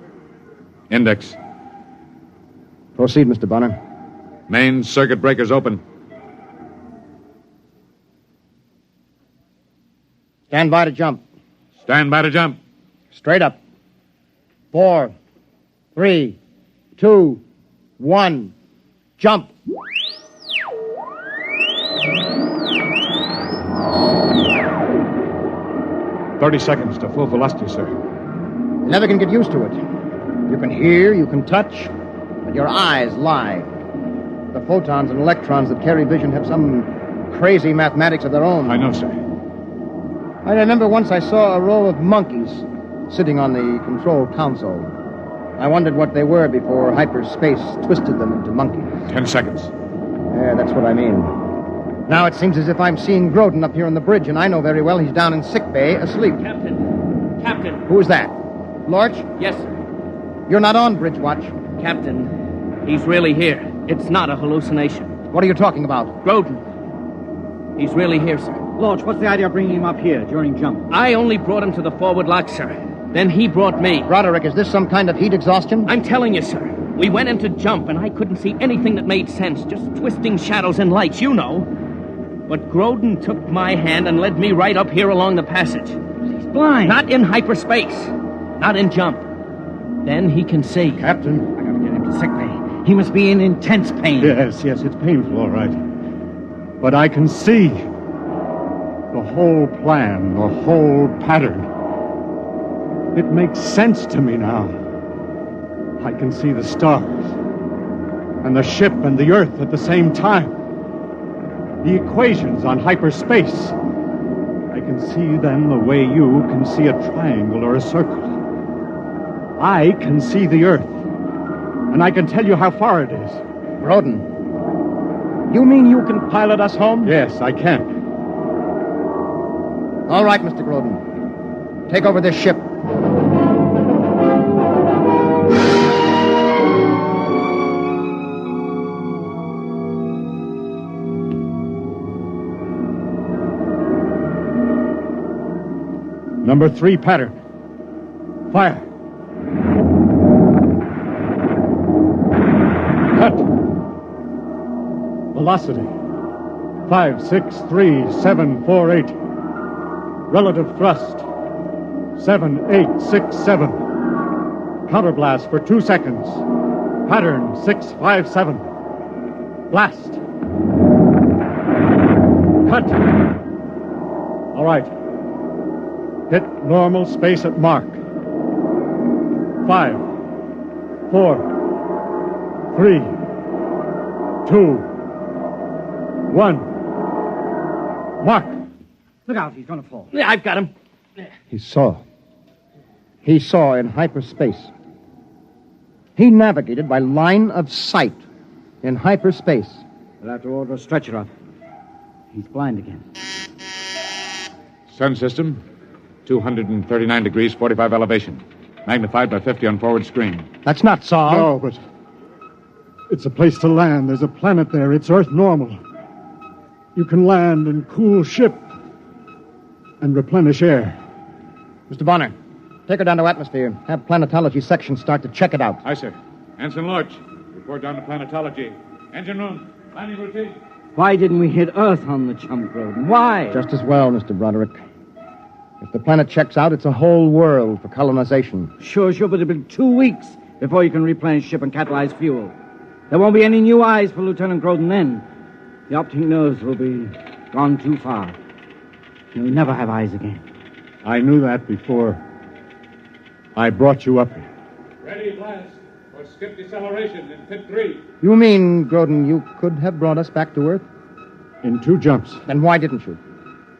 Index. Proceed, Mr. Bonner. Main circuit breakers open. Stand by to jump. Stand by to jump. Straight up. 4, 3, 2, 1. Jump. "30 seconds to full velocity, sir. You never can get used to it. You can hear, you can touch, but your eyes lie. The photons and electrons that carry vision have some crazy mathematics of their own. I know, sir. I remember once I saw a row of monkeys sitting on the control console. I wondered what they were before hyperspace twisted them into monkeys. 10 seconds. Yeah, that's what I mean. Now it seems as if I'm seeing Grodin up here on the bridge, and I know very well he's down in sick bay asleep. Captain. Who's that? Lorch? Yes, sir. You're not on bridge watch. Captain, he's really here. It's not a hallucination. What are you talking about? Grodin. He's really here, sir. Lorch, what's the idea of bringing him up here during jump? I only brought him to the forward lock, sir. Then he brought me. Broderick, is this some kind of heat exhaustion? I'm telling you, sir. We went into jump, and I couldn't see anything that made sense. Just twisting shadows and lights, you know. But Grodin took my hand and led me right up here along the passage. He's blind. Not in hyperspace. Not in jump. Then he can see. Captain, I gotta get him to sick bay. He must be in intense pain. Yes, it's painful, all right. But I can see the whole plan, the whole pattern. It makes sense to me now. I can see the stars and the ship and the Earth at the same time. The equations on hyperspace. I can see them the way you can see a triangle or a circle. I can see the Earth, and I can tell you how far it is. Grodin, you mean you can pilot us home? Yes, I can. All right, Mr. Grodin. Take over this ship. Number 3 pattern. Fire. Cut. Velocity. 563,748. Relative thrust. 7,867. Counterblast for 2 seconds. Pattern 657. Blast. Cut. All right. Hit normal space at mark. 5, 4, 3, 2, 1. Mark. Look out, he's gonna fall. Yeah, I've got him. He saw. He saw in hyperspace. He navigated by line of sight in hyperspace. We'll have to order a stretcher up. He's blind again. Sun system, 239 degrees, 45 elevation. Magnified by 50 on forward screen. That's not Saul. No, but it's a place to land. There's a planet there. It's Earth normal. You can land and cool ship and replenish air. Mr. Bonner, take her down to atmosphere. Have planetology section start to check it out. Aye, sir. Anson Lorch, report down to planetology. Engine room, landing routine. Why didn't we hit Earth on the jump, Grodin? Why? Just as well, Mr. Broderick. If the planet checks out, it's a whole world for colonization. Sure, but it'll be 2 weeks before you can replenish ship and catalyze fuel. There won't be any new eyes for Lieutenant Grodin then. The optic nerves will be gone too far. You'll never have eyes again. I knew that before I brought you up here. Ready, blast, for skip deceleration in pit 3. You mean, Grodin, you could have brought us back to Earth? In 2 jumps. Then why didn't you?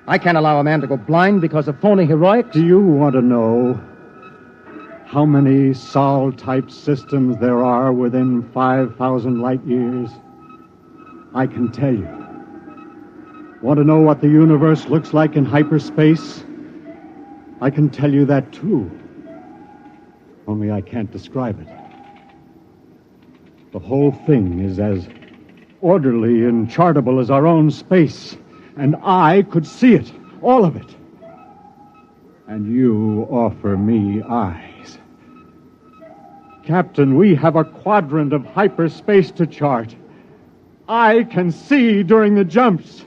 I can't allow a man to go blind because of phony heroics. Do you want to know how many Sol-type systems there are within 5,000 light years? I can tell you. Want to know what the universe looks like in hyperspace? I can tell you that, too. Only I can't describe it. The whole thing is as orderly and chartable as our own space. And I could see it, all of it. And you offer me eyes. Captain, we have a quadrant of hyperspace to chart. I can see during the jumps.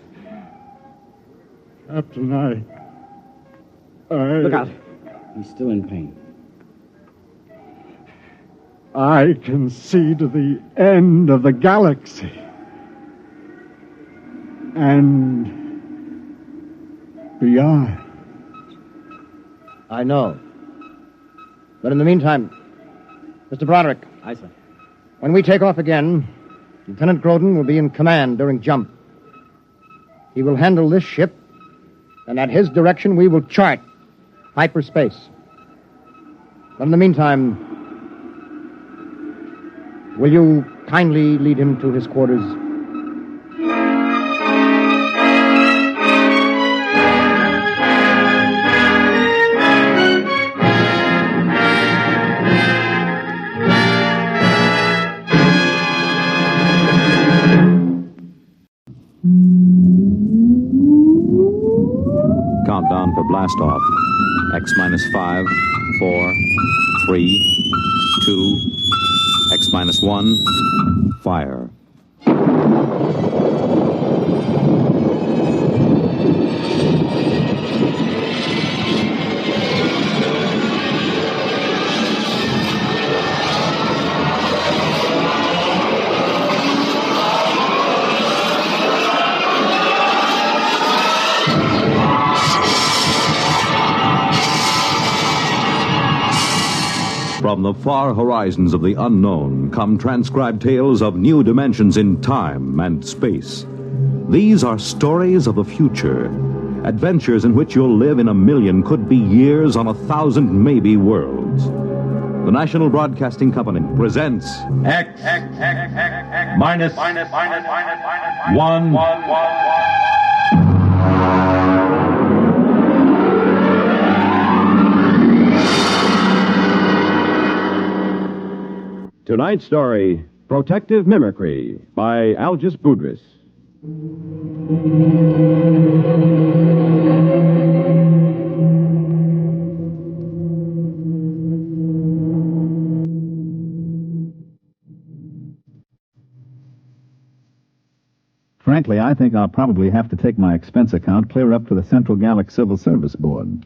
Captain, I... Look out. He's still in pain. I can see to the end of the galaxy. And beyond. I know. But in the meantime, Mr. Broderick. Aye, sir. When we take off again, Lieutenant Grodin will be in command during jump. He will handle this ship, and at his direction we will chart hyperspace. But in the meantime, will you kindly lead him to his quarters? Countdown for blast off. X minus 5, 4, 3, 2, X minus 1, fire. From the far horizons of the unknown come transcribed tales of new dimensions in time and space. These are stories of the future, adventures in which you'll live in a million, could be years, on 1,000 maybe worlds. The National Broadcasting Company presents X minus 1. Tonight's story, Protective Mimicry, by Algis Budrys. Frankly, I think I'll probably have to take my expense account clear up to the Central Gallic Civil Service Board.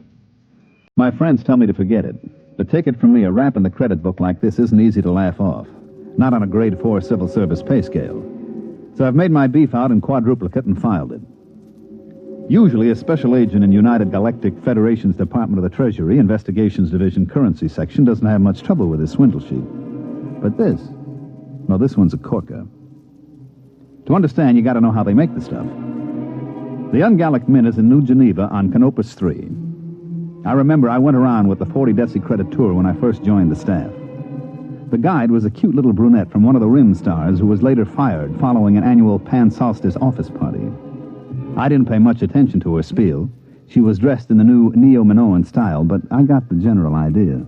My friends tell me to forget it. But take it from me, a rap in the credit book like this isn't easy to laugh off. Not on a grade 4 civil service pay scale. So I've made my beef out in quadruplicate and filed it. Usually a special agent in United Galactic Federation's Department of the Treasury, Investigations Division, Currency Section, doesn't have much trouble with his swindle sheet. But this one's a corker. To understand, you gotta know how they make the stuff. The Young Gallic Mint is in New Geneva on Canopus 3. I remember I went around with the 40 Deci credit tour when I first joined the staff. The guide was a cute little brunette from one of the Rim stars who was later fired following an annual Pan Solstice office party. I didn't pay much attention to her spiel. She was dressed in the new Neo-Minoan style, but I got the general idea.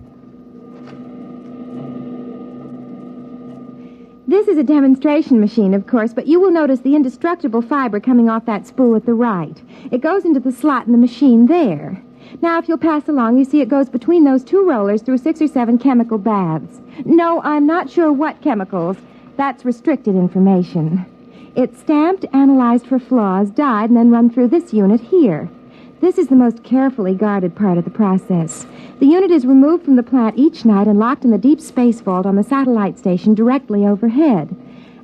This is a demonstration machine, of course, but you will notice the indestructible fiber coming off that spool at the right. It goes into the slot in the machine there. Now, if you'll pass along, you see it goes between those 2 rollers through 6 or 7 chemical baths. No, I'm not sure what chemicals. That's restricted information. It's stamped, analyzed for flaws, dyed, and then run through this unit here. This is the most carefully guarded part of the process. The unit is removed from the plant each night and locked in the deep space vault on the satellite station directly overhead.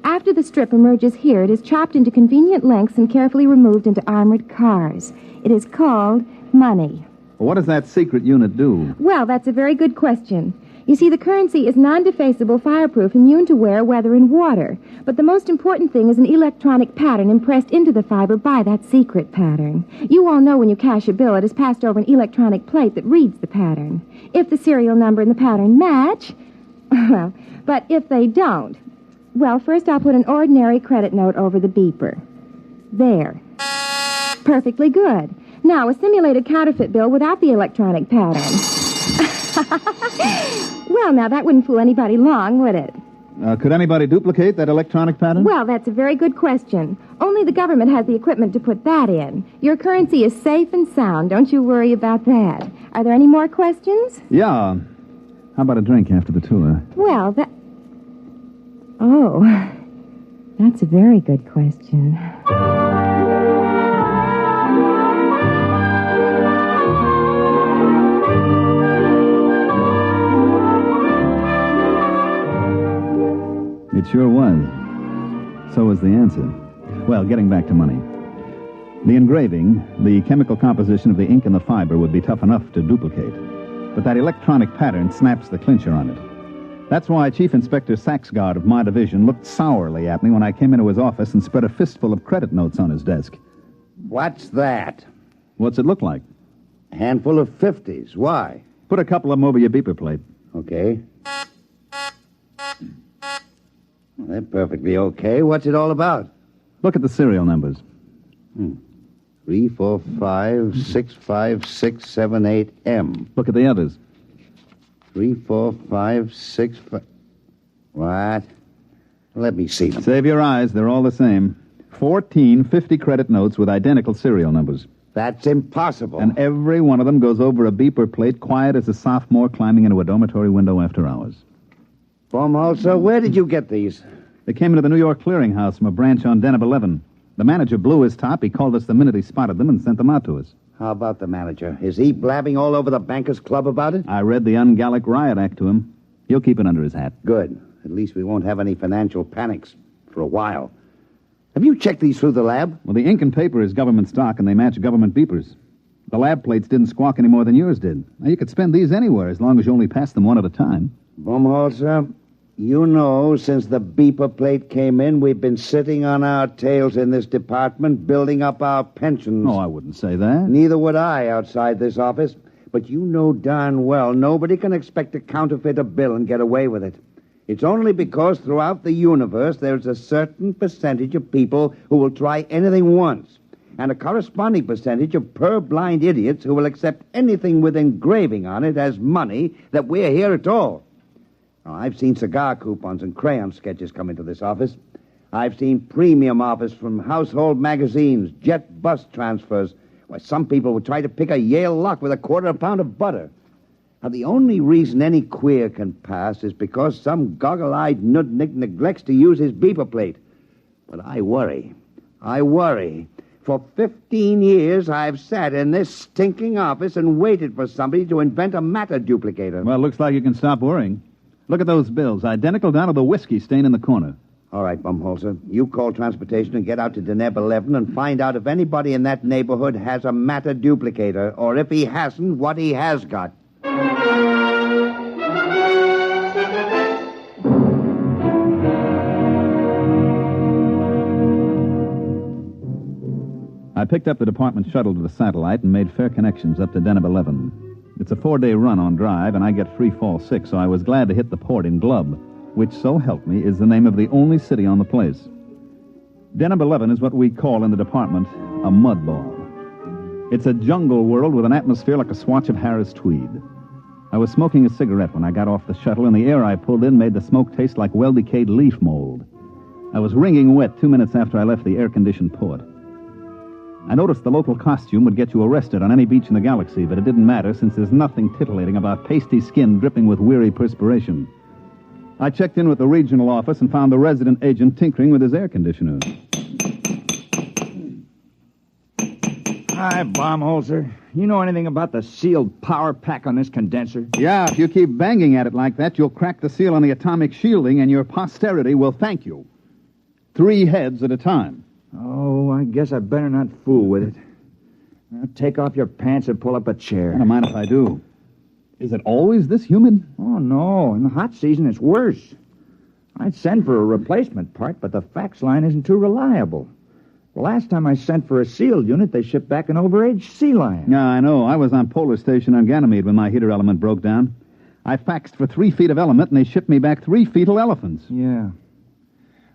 After the strip emerges here, it is chopped into convenient lengths and carefully removed into armored cars. It is called money. What does that secret unit do? Well, that's a very good question. You see, the currency is non-defacable, fireproof, immune to wear, weather, and water. But the most important thing is an electronic pattern impressed into the fiber by that secret pattern. You all know when you cash a bill, it is passed over an electronic plate that reads the pattern. If the serial number and the pattern match, well, but if they don't, well, first I'll put an ordinary credit note over the beeper. There. Perfectly good. Now, a simulated counterfeit bill without the electronic pattern. Well, now, that wouldn't fool anybody long, would it? Could anybody duplicate that electronic pattern? Well, that's a very good question. Only the government has the equipment to put that in. Your currency is safe and sound. Don't you worry about that. Are there any more questions? Yeah. How about a drink after the tour? Well, that... Oh, that's a very good question. It sure was. So was the answer. Well, getting back to money. The engraving, the chemical composition of the ink and the fiber would be tough enough to duplicate. But that electronic pattern snaps the clincher on it. That's why Chief Inspector Saxgard of my division looked sourly at me when I came into his office and spread a fistful of credit notes on his desk. What's that? What's it look like? A handful of 50s. Why? Put a couple of them over your beeper plate. Okay. Well, they're perfectly okay. What's it all about? Look at the serial numbers. 3, 4, 5, 6, 5, 6, 7, 8, M. Look at the others. 3, 4, 5, 6, 5... What? Let me see them. Save your eyes. They're all the same. 14 50-credit notes with identical serial numbers. That's impossible. And every one of them goes over a beeper plate quiet as a sophomore climbing into a dormitory window after hours. Baumholzer, where did you get these? They came into the New York clearinghouse from a branch on Deneb 11. The manager blew his top. He called us the minute he spotted them and sent them out to us. How about the manager? Is he blabbing all over the Bankers Club about it? I read the Un-Gallic Riot Act to him. He'll keep it under his hat. Good. At least we won't have any financial panics for a while. Have you checked these through the lab? Well, the ink and paper is government stock, and they match government beepers. The lab plates didn't squawk any more than yours did. Now, you could spend these anywhere as long as you only pass them one at a time. Baumholzer, you know, since the beeper plate came in, we've been sitting on our tails in this department, building up our pensions. Oh, I wouldn't say that. Neither would I outside this office. But you know darn well nobody can expect to counterfeit a bill and get away with it. It's only because throughout the universe there's a certain percentage of people who will try anything once, and a corresponding percentage of purblind idiots who will accept anything with engraving on it as money that we're here at all. Now, I've seen cigar coupons and crayon sketches come into this office. I've seen premium offers from household magazines, jet bus transfers. Why, some people would try to pick a Yale lock with a quarter pound of butter. Now, the only reason any queer can pass is because some goggle-eyed nudnik neglects to use his beeper plate. But I worry. For 15 years, I've sat in this stinking office and waited for somebody to invent a matter duplicator. Well, looks like you can stop worrying. Look at those bills, identical down to the whiskey stain in the corner. All right, Baumholzer, you call transportation and get out to Deneb 11 and find out if anybody in that neighborhood has a matter duplicator, or if he hasn't, what he has got. I picked up the department shuttle to the satellite and made fair connections up to Deneb 11. It's a 4-day run on drive, and I get free fall 6, so I was glad to hit the port in Glub, which, so help me, is the name of the only city on the place. Deneb 11 is what we call in the department a mud ball. It's a jungle world with an atmosphere like a swatch of Harris tweed. I was smoking a cigarette when I got off the shuttle, and the air I pulled in made the smoke taste like well-decayed leaf mold. I was wringing wet 2 minutes after I left the air-conditioned port. I noticed the local costume would get you arrested on any beach in the galaxy, but it didn't matter since there's nothing titillating about pasty skin dripping with weary perspiration. I checked in with the regional office and found the resident agent tinkering with his air conditioner. Hi, Baumholzer. You know anything about the sealed power pack on this condenser? Yeah, if you keep banging at it like that, you'll crack the seal on the atomic shielding, and your posterity will thank you. 3 heads at a time. Oh, I guess I better not fool with it. Now, take off your pants and pull up a chair. I don't mind if I do. Is it always this humid? Oh, no. In the hot season, it's worse. I'd send for a replacement part, but the fax line isn't too reliable. The last time I sent for a sealed unit, they shipped back an overaged sea lion. Yeah, I know. I was on Polar Station on Ganymede when my heater element broke down. I faxed for 3 feet of element, and they shipped me back 3 fetal elephants. Yeah.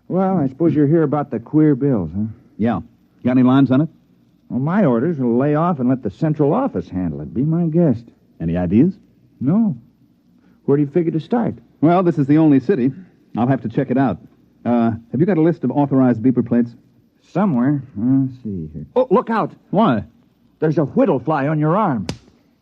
Well, I suppose you're here about the queer bills, huh? Yeah. Got any lines on it? Well, my orders will lay off and let the central office handle it. Be my guest. Any ideas? No. Where do you figure to start? Well, this is the only city. I'll have to check it out. Have you got a list of authorized beeper plates? Somewhere. Let's see here. Oh, look out! Why? There's a whittle fly on your arm.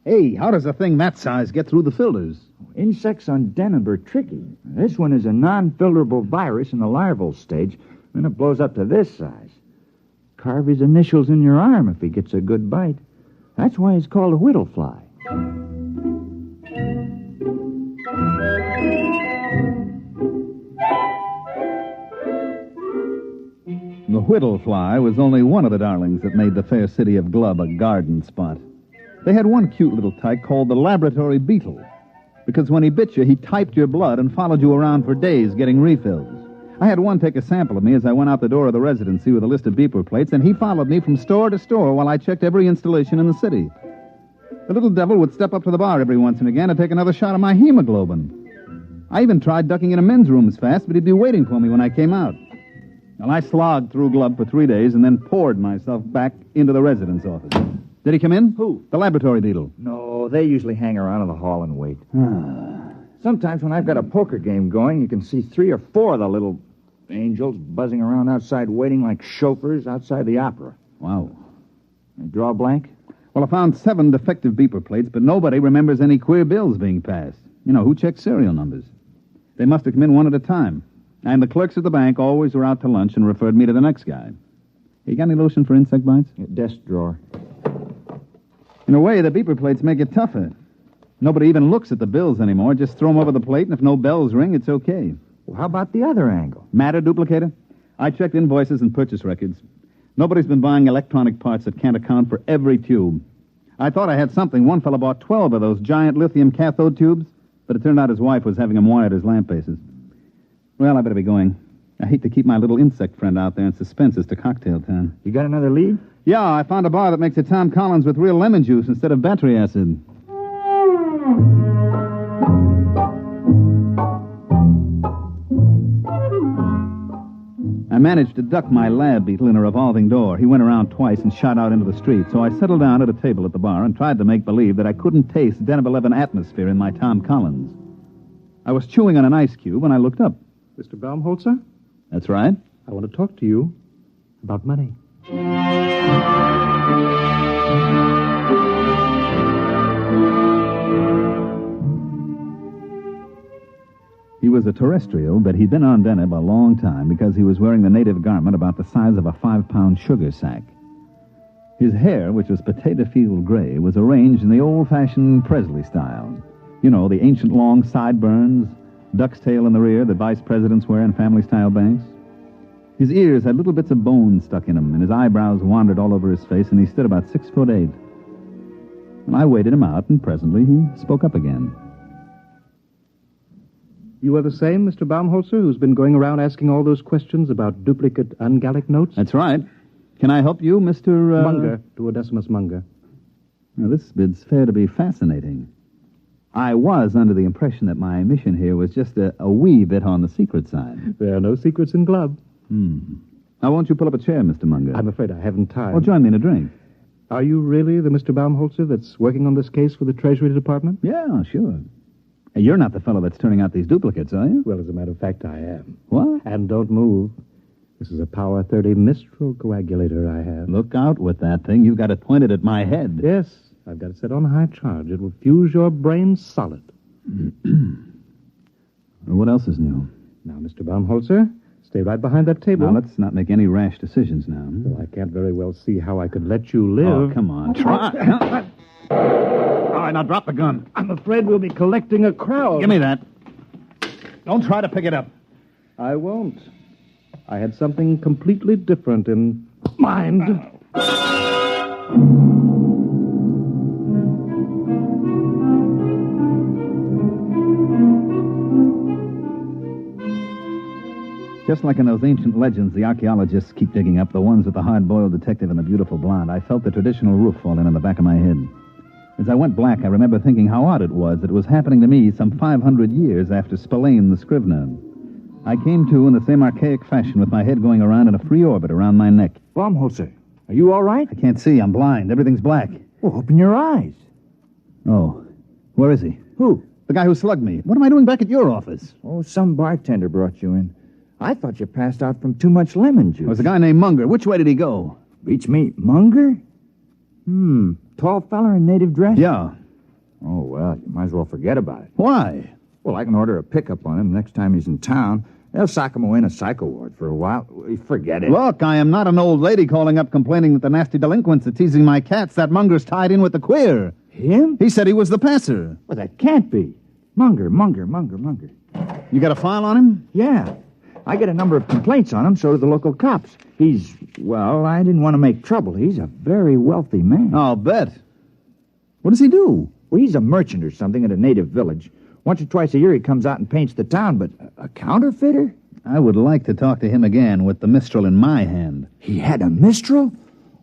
Hey, how does a thing that size get through the filters? Insects on denim are tricky. This one is a non-filterable virus in the larval stage, then it blows up to this size. Carve his initials in your arm if he gets a good bite. That's why it's called a whittle fly. The whittle fly was only one of the darlings that made the fair city of Glub a garden spot. They had one cute little tyke called the laboratory beetle, because when he bit you, he typed your blood and followed you around for days getting refills. I had one take a sample of me as I went out the door of the residency with a list of beeper plates, and he followed me from store to store while I checked every installation in the city. The little devil would step up to the bar every once and again to take another shot of my hemoglobin. I even tried ducking into men's rooms fast, but he'd be waiting for me when I came out. Well, I slogged through Glub for 3 days and then poured myself back into the residence office. Did he come in? Who? The laboratory beetle. No, they usually hang around in the hall and wait. Sometimes when I've got a poker game going, you can see 3 or 4 of the little angels buzzing around outside waiting like chauffeurs outside the opera. Wow. You draw a blank? Well, I found 7 defective beeper plates, but nobody remembers any queer bills being passed. You know, who checks serial numbers? They must have come in one at a time. And the clerks at the bank always were out to lunch and referred me to the next guy. You got any lotion for insect bites? Desk drawer. In a way, the beeper plates make it tougher. Nobody even looks at the bills anymore. Just throw them over the plate, and if no bells ring, it's okay. Well, how about the other angle? Matter duplicator? I checked invoices and purchase records. Nobody's been buying electronic parts that can't account for every tube. I thought I had something. One fellow bought 12 of those giant lithium cathode tubes, but it turned out his wife was having them wired as lamp bases. Well, I better be going. I hate to keep my little insect friend out there in suspense as to cocktail time. You got another lead? Yeah, I found a bar that makes a Tom Collins with real lemon juice instead of battery acid. I managed to duck my lab beetle in a revolving door. He went around twice and shot out into the street, so I settled down at a table at the bar and tried to make believe that I couldn't taste Den of 11 atmosphere in my Tom Collins. I was chewing on an ice cube when I looked up. Mr. Baumholzer? That's right. I want to talk to you about money. He was a terrestrial, but he'd been on Deneb a long time because he was wearing the native garment about the size of a 5-pound sugar sack. His hair, which was potato field gray, was arranged in the old-fashioned Presley style. You know, the ancient long sideburns, duck's tail in the rear that vice presidents wear in family-style banks. His ears had little bits of bone stuck in them, and his eyebrows wandered all over his face, and he stood about 6'8". And I waited him out, and presently he spoke up again. You are the same Mr. Baumholzer who's been going around asking all those questions about duplicate ungallic notes? That's right. Can I help you, Mr. Munger, Duodecimus Munger. Now, this bid's fair to be fascinating. I was under the impression that my mission here was just a wee bit on the secret side. There are no secrets in Glub. Now, won't you pull up a chair, Mr. Munger? I'm afraid I haven't time. Well, join me in a drink. Are you really the Mr. Baumholzer that's working on this case for the Treasury Department? Yeah, sure. Hey, you're not the fellow that's turning out these duplicates, are you? Well, as a matter of fact, I am. What? And don't move. This is a Power 30 Mistral coagulator I have. Look out with that thing. You've got it pointed at my head. Yes, I've got it set on high charge. It will fuse your brain solid. What else is new? Now, Mr. Baumholzer, stay right behind that table. Now, let's not make any rash decisions now. Well, I can't very well see how I could let you live. Oh, come on. Try. All right, now drop the gun. I'm afraid we'll be collecting a crowd. Give me that. Don't try to pick it up. I won't. I had something completely different in mind. Just like in those ancient legends the archaeologists keep digging up, the ones with the hard-boiled detective and the beautiful blonde, I felt the traditional roof fall in on the back of my head. As I went black, I remember thinking how odd it was that it was happening to me some 500 years after Spillane the Scrivener. I came to in the same archaic fashion with my head going around in a free orbit around my neck. Baumholzer, are you all right? I can't see. I'm blind. Everything's black. Well, open your eyes. Oh. Where is he? Who? The guy who slugged me. What am I doing back at your office? Oh, some bartender brought you in. I thought you passed out from too much lemon juice. It was a guy named Munger. Which way did he go? Beach meat Munger? Tall feller in native dress? Yeah. Oh, well, you might as well forget about it. Why? Well, I can order a pickup on him next time he's in town. They'll sock him away in a psycho ward for a while. Forget it. Look, I am not an old lady calling up complaining that the nasty delinquents are teasing my cats. That Munger's tied in with the queer. Him? He said he was the passer. Well, that can't be. Munger. You got a file on him? Yeah. I get a number of complaints on him, so do the local cops. Well, I didn't want to make trouble. He's a very wealthy man. I'll bet. What does he do? Well, he's a merchant or something at a native village. Once or twice a year he comes out and paints the town, but a counterfeiter? I would like to talk to him again with the Mistral in my hand. He had a Mistral?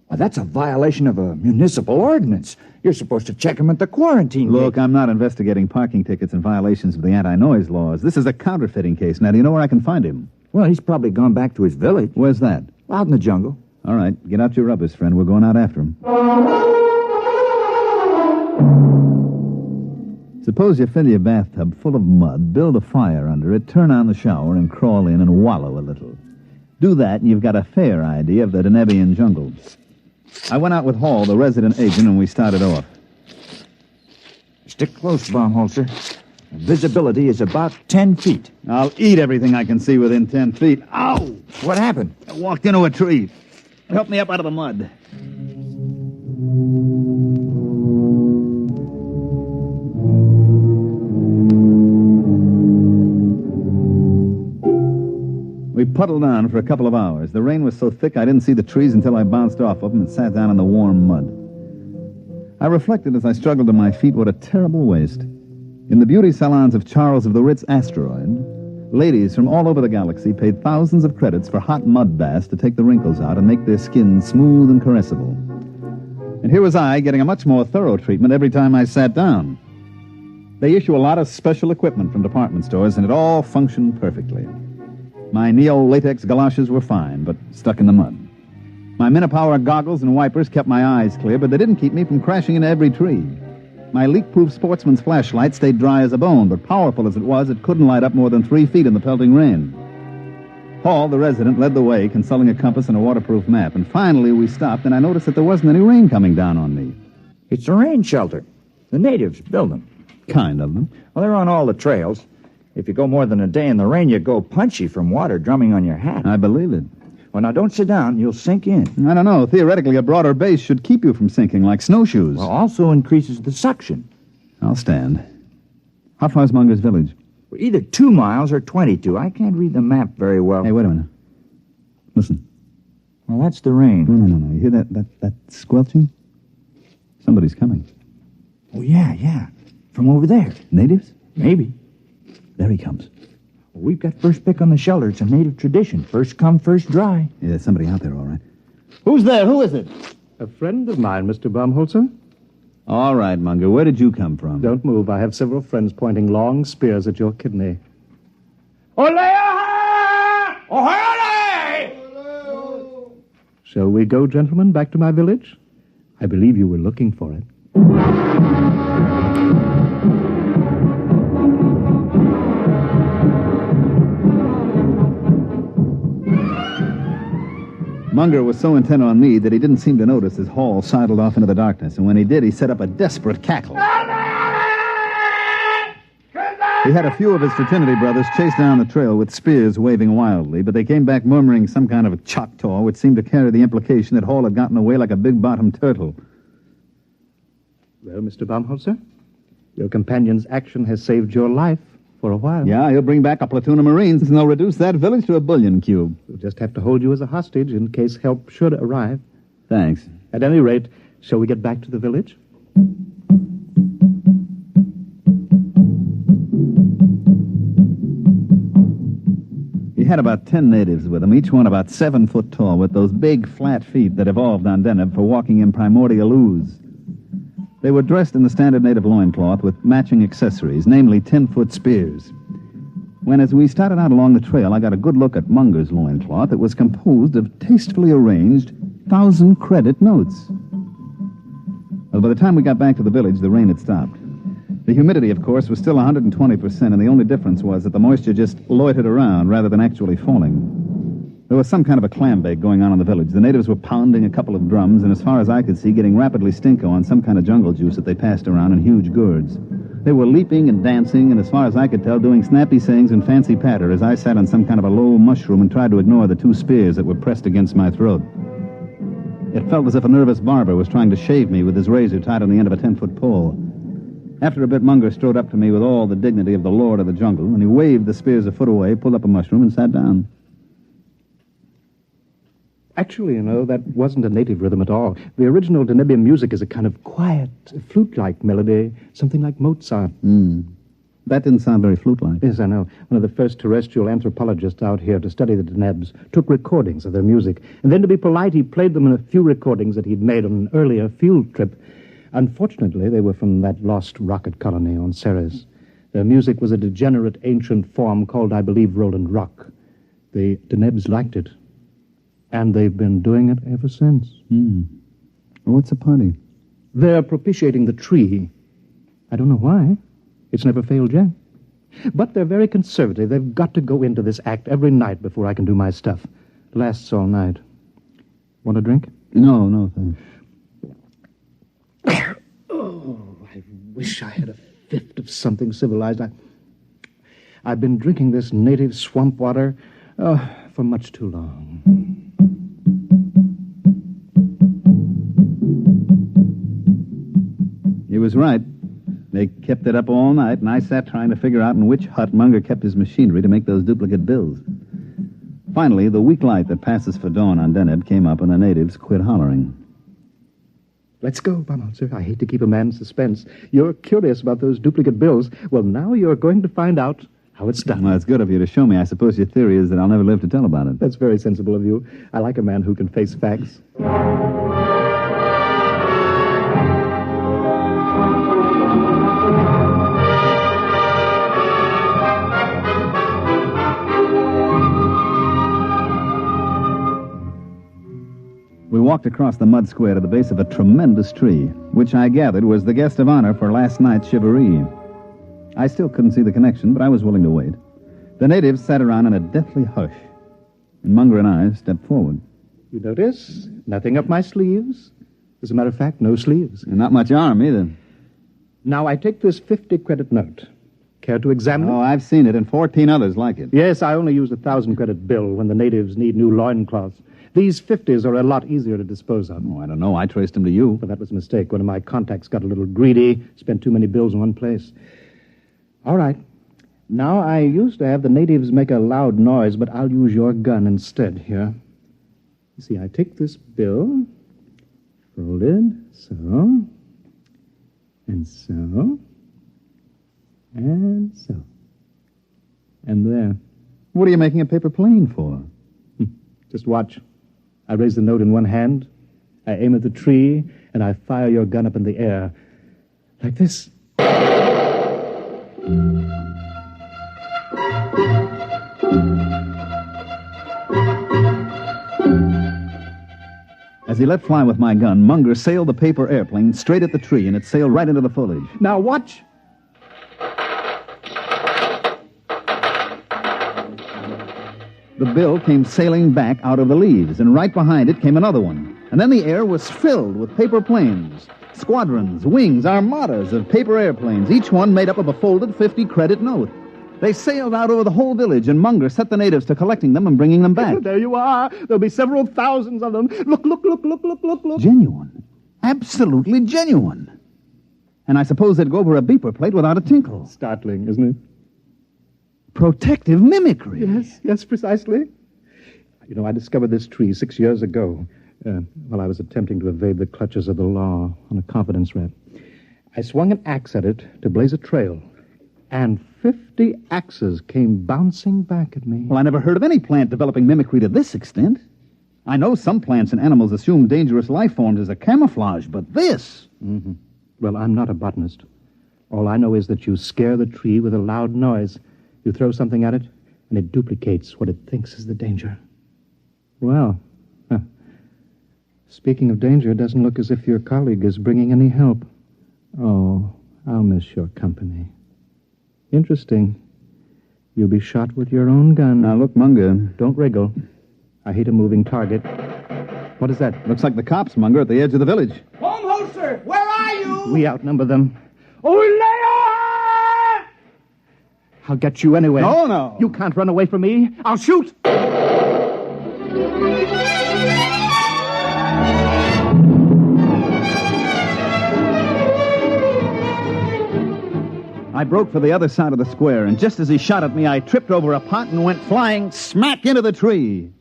Well, that's a violation of a municipal ordinance. You're supposed to check him at the quarantine. Look, I'm not investigating parking tickets and violations of the anti-noise laws. This is a counterfeiting case. Now, do you know where I can find him? Well, he's probably gone back to his village. Where's that? Out in the jungle. All right, get out your rubbers, friend. We're going out after him. Suppose you fill your bathtub full of mud, build a fire under it, turn on the shower, and crawl in and wallow a little. Do that, and you've got a fair idea of the Denebian jungle. I went out with Hall, the resident agent, and we started off. Stick close, Baumholzer. Visibility is about 10 feet. I'll eat everything I can see within 10 feet. Ow! What happened? I walked into a tree. Help me up out of the mud. We puddled on for a couple of hours. The rain was so thick I didn't see the trees until I bounced off of them and sat down in the warm mud. I reflected as I struggled to my feet what a terrible waste. In the beauty salons of Charles of the Ritz Asteroid, ladies from all over the galaxy paid thousands of credits for hot mud baths to take the wrinkles out and make their skin smooth and caressable. And here was I getting a much more thorough treatment every time I sat down. They issue a lot of special equipment from department stores, and it all functioned perfectly. My neo-latex galoshes were fine, but stuck in the mud. My Minipower goggles and wipers kept my eyes clear, but they didn't keep me from crashing into every tree. My leak-proof sportsman's flashlight stayed dry as a bone, but powerful as it was, it couldn't light up more than 3 feet in the pelting rain. Hall, the resident, led the way, consulting a compass and a waterproof map, and finally we stopped, and I noticed that there wasn't any rain coming down on me. It's a rain shelter. The natives build them. Kind of them. Well, they're on all the trails. If you go more than a day in the rain, you go punchy from water drumming on your hat. I believe it. Well, now, don't sit down. You'll sink in. I don't know. Theoretically, a broader base should keep you from sinking, like snowshoes. Well, also increases the suction. I'll stand. How far's Munger's village? Well, either 2 miles or 22. I can't read the map very well. Hey, wait a minute. Listen. Well, that's the rain. No. You hear that squelching? Somebody's coming. Oh, yeah. From over there. Natives? Maybe. There he comes. Well, we've got first pick on the shelter. It's a native tradition. First come, first dry. Yeah, there's somebody out there, all right. Who's there? Who is it? A friend of mine, Mr. Baumholzer. All right, Munger. Where did you come from? Don't move. I have several friends pointing long spears at your kidney. Shall we go, gentlemen, back to my village? I believe you were looking for it. Munger was so intent on me that he didn't seem to notice as Hall sidled off into the darkness, and when he did, he set up a desperate cackle. He had a few of his fraternity brothers chase down the trail with spears waving wildly, but they came back murmuring some kind of a Choctaw, which seemed to carry the implication that Hall had gotten away like a big-bottomed turtle. Well, Mr. Baumholzer, your companion's action has saved your life. For a while. Yeah, he'll bring back a platoon of Marines, and they'll reduce that village to a billion cube. We'll just have to hold you as a hostage in case help should arrive. Thanks. At any rate, shall we get back to the village? He had about 10 natives with him, each one about 7 foot tall, with those big, flat feet that evolved on Deneb for walking in primordial ooze. They were dressed in the standard native loincloth with matching accessories, namely 10-foot spears. When, as we started out along the trail, I got a good look at Munger's loincloth, it was composed of tastefully arranged 1,000-credit notes. Well, by the time we got back to the village, the rain had stopped. The humidity, of course, was still 120%, and the only difference was that the moisture just loitered around rather than actually falling. There was some kind of a clam bake going on in the village. The natives were pounding a couple of drums, and as far as I could see, getting rapidly stinko on some kind of jungle juice that they passed around in huge gourds. They were leaping and dancing, and as far as I could tell, doing snappy sayings and fancy patter as I sat on some kind of a low mushroom and tried to ignore the 2 spears that were pressed against my throat. It felt as if a nervous barber was trying to shave me with his razor tied on the end of a 10-foot pole. After a bit, Munger strode up to me with all the dignity of the lord of the jungle, and he waved the spears a foot away, pulled up a mushroom, and sat down. Actually, that wasn't a native rhythm at all. The original Denebian music is a kind of quiet, flute-like melody, something like Mozart. That didn't sound very flute-like. Yes, I know. One of the first terrestrial anthropologists out here to study the Denebs took recordings of their music, and then to be polite, he played them in a few recordings that he'd made on an earlier field trip. Unfortunately, they were from that lost rocket colony on Ceres. Their music was a degenerate ancient form called, I believe, Roland Rock. The Denebs liked it. And they've been doing it ever since. What's the party? They're propitiating the tree. I don't know why. It's never failed yet. But they're very conservative. They've got to go into this act every night before I can do my stuff. It lasts all night. Want a drink? No, thanks. Oh, I wish I had a fifth of something civilized. I've been drinking this native swamp water for much too long. He was right. They kept it up all night, and I sat trying to figure out in which hut Munger kept his machinery to make those duplicate bills. Finally, the weak light that passes for dawn on Deneb came up, and the natives quit hollering. Let's go, Baumholzer. I hate to keep a man in suspense. You're curious about those duplicate bills. Well, now you're going to find out how it's done. Well, it's good of you to show me. I suppose your theory is that I'll never live to tell about it. That's very sensible of you. I like a man who can face facts. We walked across the mud square to the base of a tremendous tree, which I gathered was the guest of honor for last night's shivaree. I still couldn't see the connection, but I was willing to wait. The natives sat around in a deathly hush, and Munger and I stepped forward. You notice? Nothing up my sleeves. As a matter of fact, no sleeves. And not much arm, either. Now, I take this 50-credit note. Care to examine it? Oh, I've seen it, and 14 others like it. Yes, I only use a 1,000-credit bill when the natives need new loincloths. These 50s are a lot easier to dispose of. Oh, I don't know. I traced them to you. But that was a mistake. One of my contacts got a little greedy, spent too many bills in one place. All right. Now, I used to have the natives make a loud noise, but I'll use your gun instead here. You see, I take this bill, fold it, so, and so, and so, and there. What are you making a paper plane for? Just watch. I raise the note in one hand, I aim at the tree, and I fire your gun up in the air. Like this. As he let fly with my gun, Munger sailed the paper airplane straight at the tree, and it sailed right into the foliage. Now watch. The bill came sailing back out of the leaves, and right behind it came another one. And then the air was filled with paper planes. Squadrons, wings, armadas of paper airplanes, each one made up of a folded 50-credit note. They sailed out over the whole village, and Munger set the natives to collecting them and bringing them back. There you are. There'll be several thousands of them. Look. Genuine. Absolutely genuine. And I suppose they'd go over a beeper plate without a tinkle. Startling, isn't it? Protective mimicry. Yes, precisely. You know, I discovered this tree 6 years ago while I was attempting to evade the clutches of the law on a confidence rap. I swung an axe at it to blaze a trail, and 50 axes came bouncing back at me. Well, I never heard of any plant developing mimicry to this extent. I know some plants and animals assume dangerous life forms as a camouflage, but this... Mm-hmm. Well, I'm not a botanist. All I know is that you scare the tree with a loud noise. You throw something at it, and it duplicates what it thinks is the danger. Well, speaking of danger, it doesn't look as if your colleague is bringing any help. Oh, I'll miss your company. Interesting. You'll be shot with your own gun. Now, look, Munger. Don't wriggle. I hate a moving target. What is that? Looks like the cops, Munger, at the edge of the village. Home holster, where are you? We outnumber them. Oh, I'll get you anyway. No. You can't run away from me. I'll shoot. I broke for the other side of the square, and just as he shot at me, I tripped over a pot and went flying smack into the tree.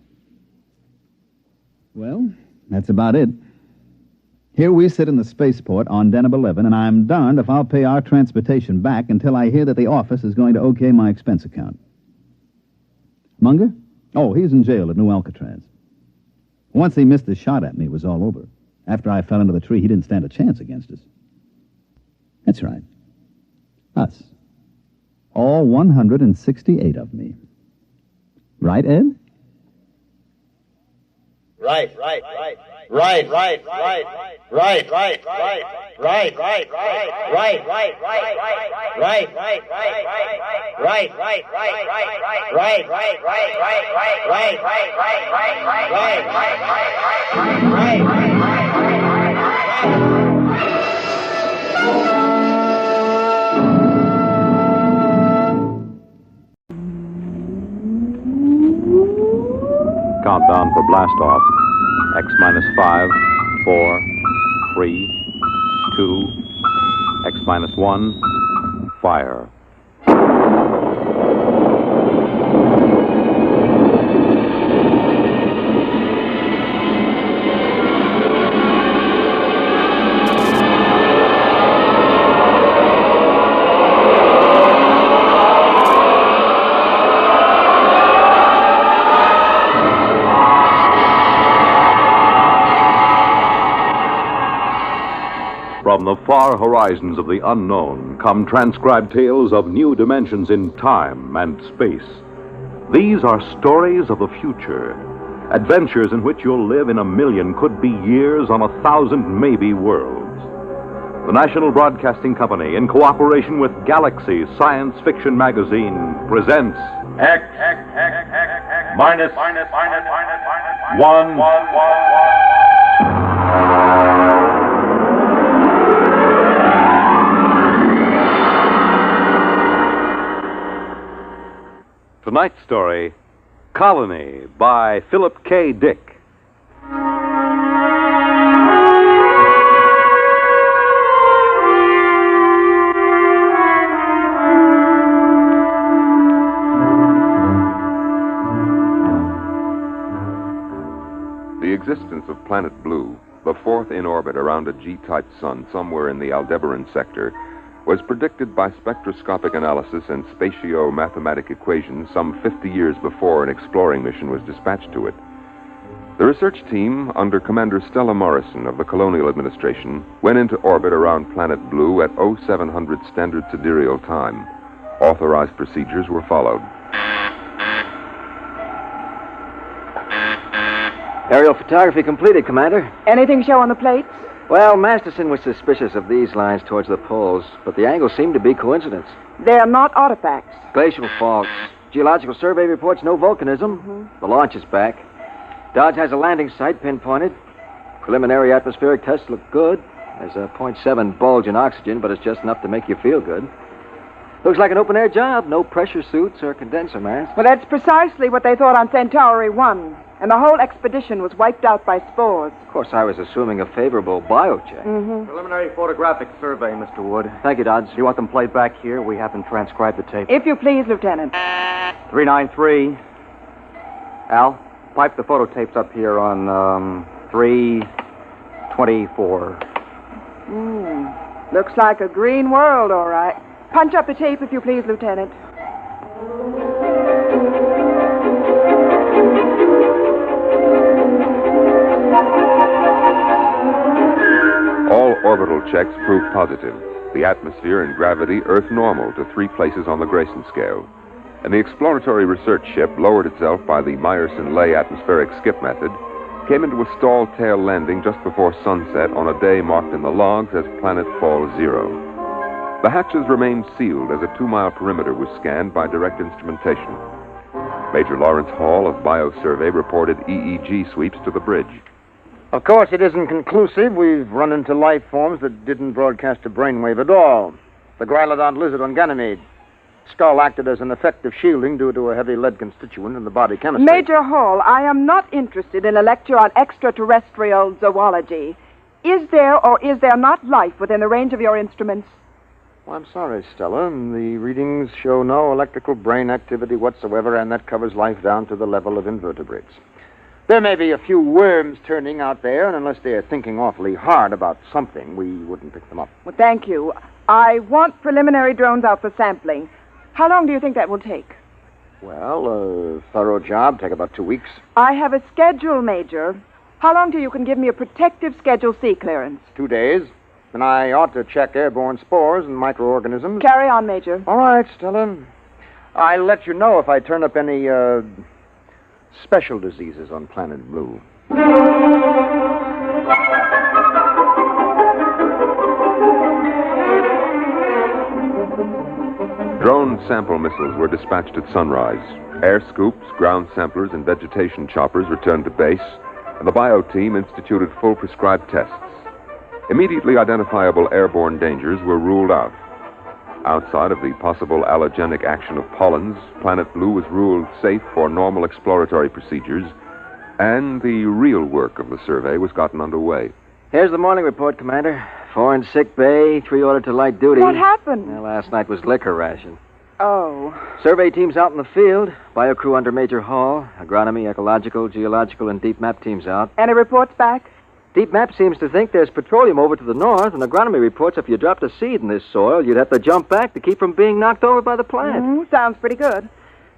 Well, that's about it. Here we sit in the spaceport on Deneb 11, and I'm darned if I'll pay our transportation back until I hear that the office is going to okay my expense account. Munger? Oh, he's in jail at New Alcatraz. Once he missed a shot at me, it was all over. After I fell into the tree, he didn't stand a chance against us. That's right. Us. All 168 of me. Right, Ed? Right. Countdown for blast off. X minus 5, 4, 3, 2, X minus 1, fire. From the far horizons of the unknown come transcribed tales of new dimensions in time and space. These are stories of the future, adventures in which you'll live in 1,000,000 could-be years on 1,000 maybe worlds. The National Broadcasting Company, in cooperation with Galaxy Science Fiction Magazine, presents X minus 1. Tonight's story, Colony, by Philip K. Dick. The existence of Planet Blue, the fourth in orbit around a G-type sun somewhere in the Aldebaran sector, was predicted by spectroscopic analysis and spatio-mathematic equations some 50 years before an exploring mission was dispatched to it. The research team, under Commander Stella Morrison of the Colonial Administration, went into orbit around Planet Blue at 0700 Standard Sidereal Time. Authorized procedures were followed. Aerial photography completed, Commander. Anything show on the plates? Well, Masterson was suspicious of these lines towards the poles, but the angles seem to be coincidence. They are not artifacts. Glacial faults. Geological survey reports no volcanism. Mm-hmm. The launch is back. Dodge has a landing site pinpointed. Preliminary atmospheric tests look good. There's a 0.7 bulge in oxygen, but it's just enough to make you feel good. Looks like an open-air job. No pressure suits or condenser masks. Well, that's precisely what they thought on Centauri 1. And the whole expedition was wiped out by spores. Of course, I was assuming a favorable biocheck. Mm-hmm. Preliminary photographic survey, Mr. Wood. Thank you, Dodds. You want them played back here? We haven't transcribed the tape. If you please, Lieutenant. 393. Al, pipe the photo tapes up here on 324. Looks like a green world, all right. Punch up the tape, if you please, Lieutenant. All orbital checks proved positive. The atmosphere and gravity Earth normal to 3 places on the Grayson scale. And the exploratory research ship lowered itself by the Meyerson-Lay atmospheric skip method, came into a stall tail landing just before sunset on a day marked in the logs as planetfall 0. The hatches remained sealed as a 2-mile perimeter was scanned by direct instrumentation. Major Lawrence Hall of Biosurvey reported EEG sweeps to the bridge. Of course, it isn't conclusive. We've run into life forms that didn't broadcast a brainwave at all. The Grylodon lizard on Ganymede. Skull acted as an effective shielding due to a heavy lead constituent in the body chemistry. Major Hall, I am not interested in a lecture on extraterrestrial zoology. Is there or is there not life within the range of your instruments? Well, I'm sorry, Stella. The readings show no electrical brain activity whatsoever, and that covers life down to the level of invertebrates. There may be a few worms turning out there, and unless they are thinking awfully hard about something, we wouldn't pick them up. Well, thank you. I want preliminary drones out for sampling. How long do you think that will take? Well, a thorough job, take about 2 weeks. I have a schedule, Major. How long till you can give me a protective Schedule C clearance? 2 days. And I ought to check airborne spores and microorganisms. Carry on, Major. All right, Stella. I'll let you know if I turn up any, special diseases on Planet Blue. Drone sample missiles were dispatched at sunrise. Air scoops, ground samplers, and vegetation choppers returned to base, and the bio team instituted full prescribed tests. Immediately identifiable airborne dangers were ruled out. Outside of the possible allergenic action of pollens, Planet Blue was ruled safe for normal exploratory procedures, and the real work of the survey was gotten underway. Here's the morning report, Commander. 4 in sick bay, 3 ordered to light duty. What happened? Well, last night was liquor ration. Oh. Survey teams out in the field. Bio crew under Major Hall. Agronomy, ecological, geological, and deep map teams out. Any reports back? Deep map seems to think there's petroleum over to the north, and agronomy reports if you dropped a seed in this soil, you'd have to jump back to keep from being knocked over by the plant. Sounds pretty good.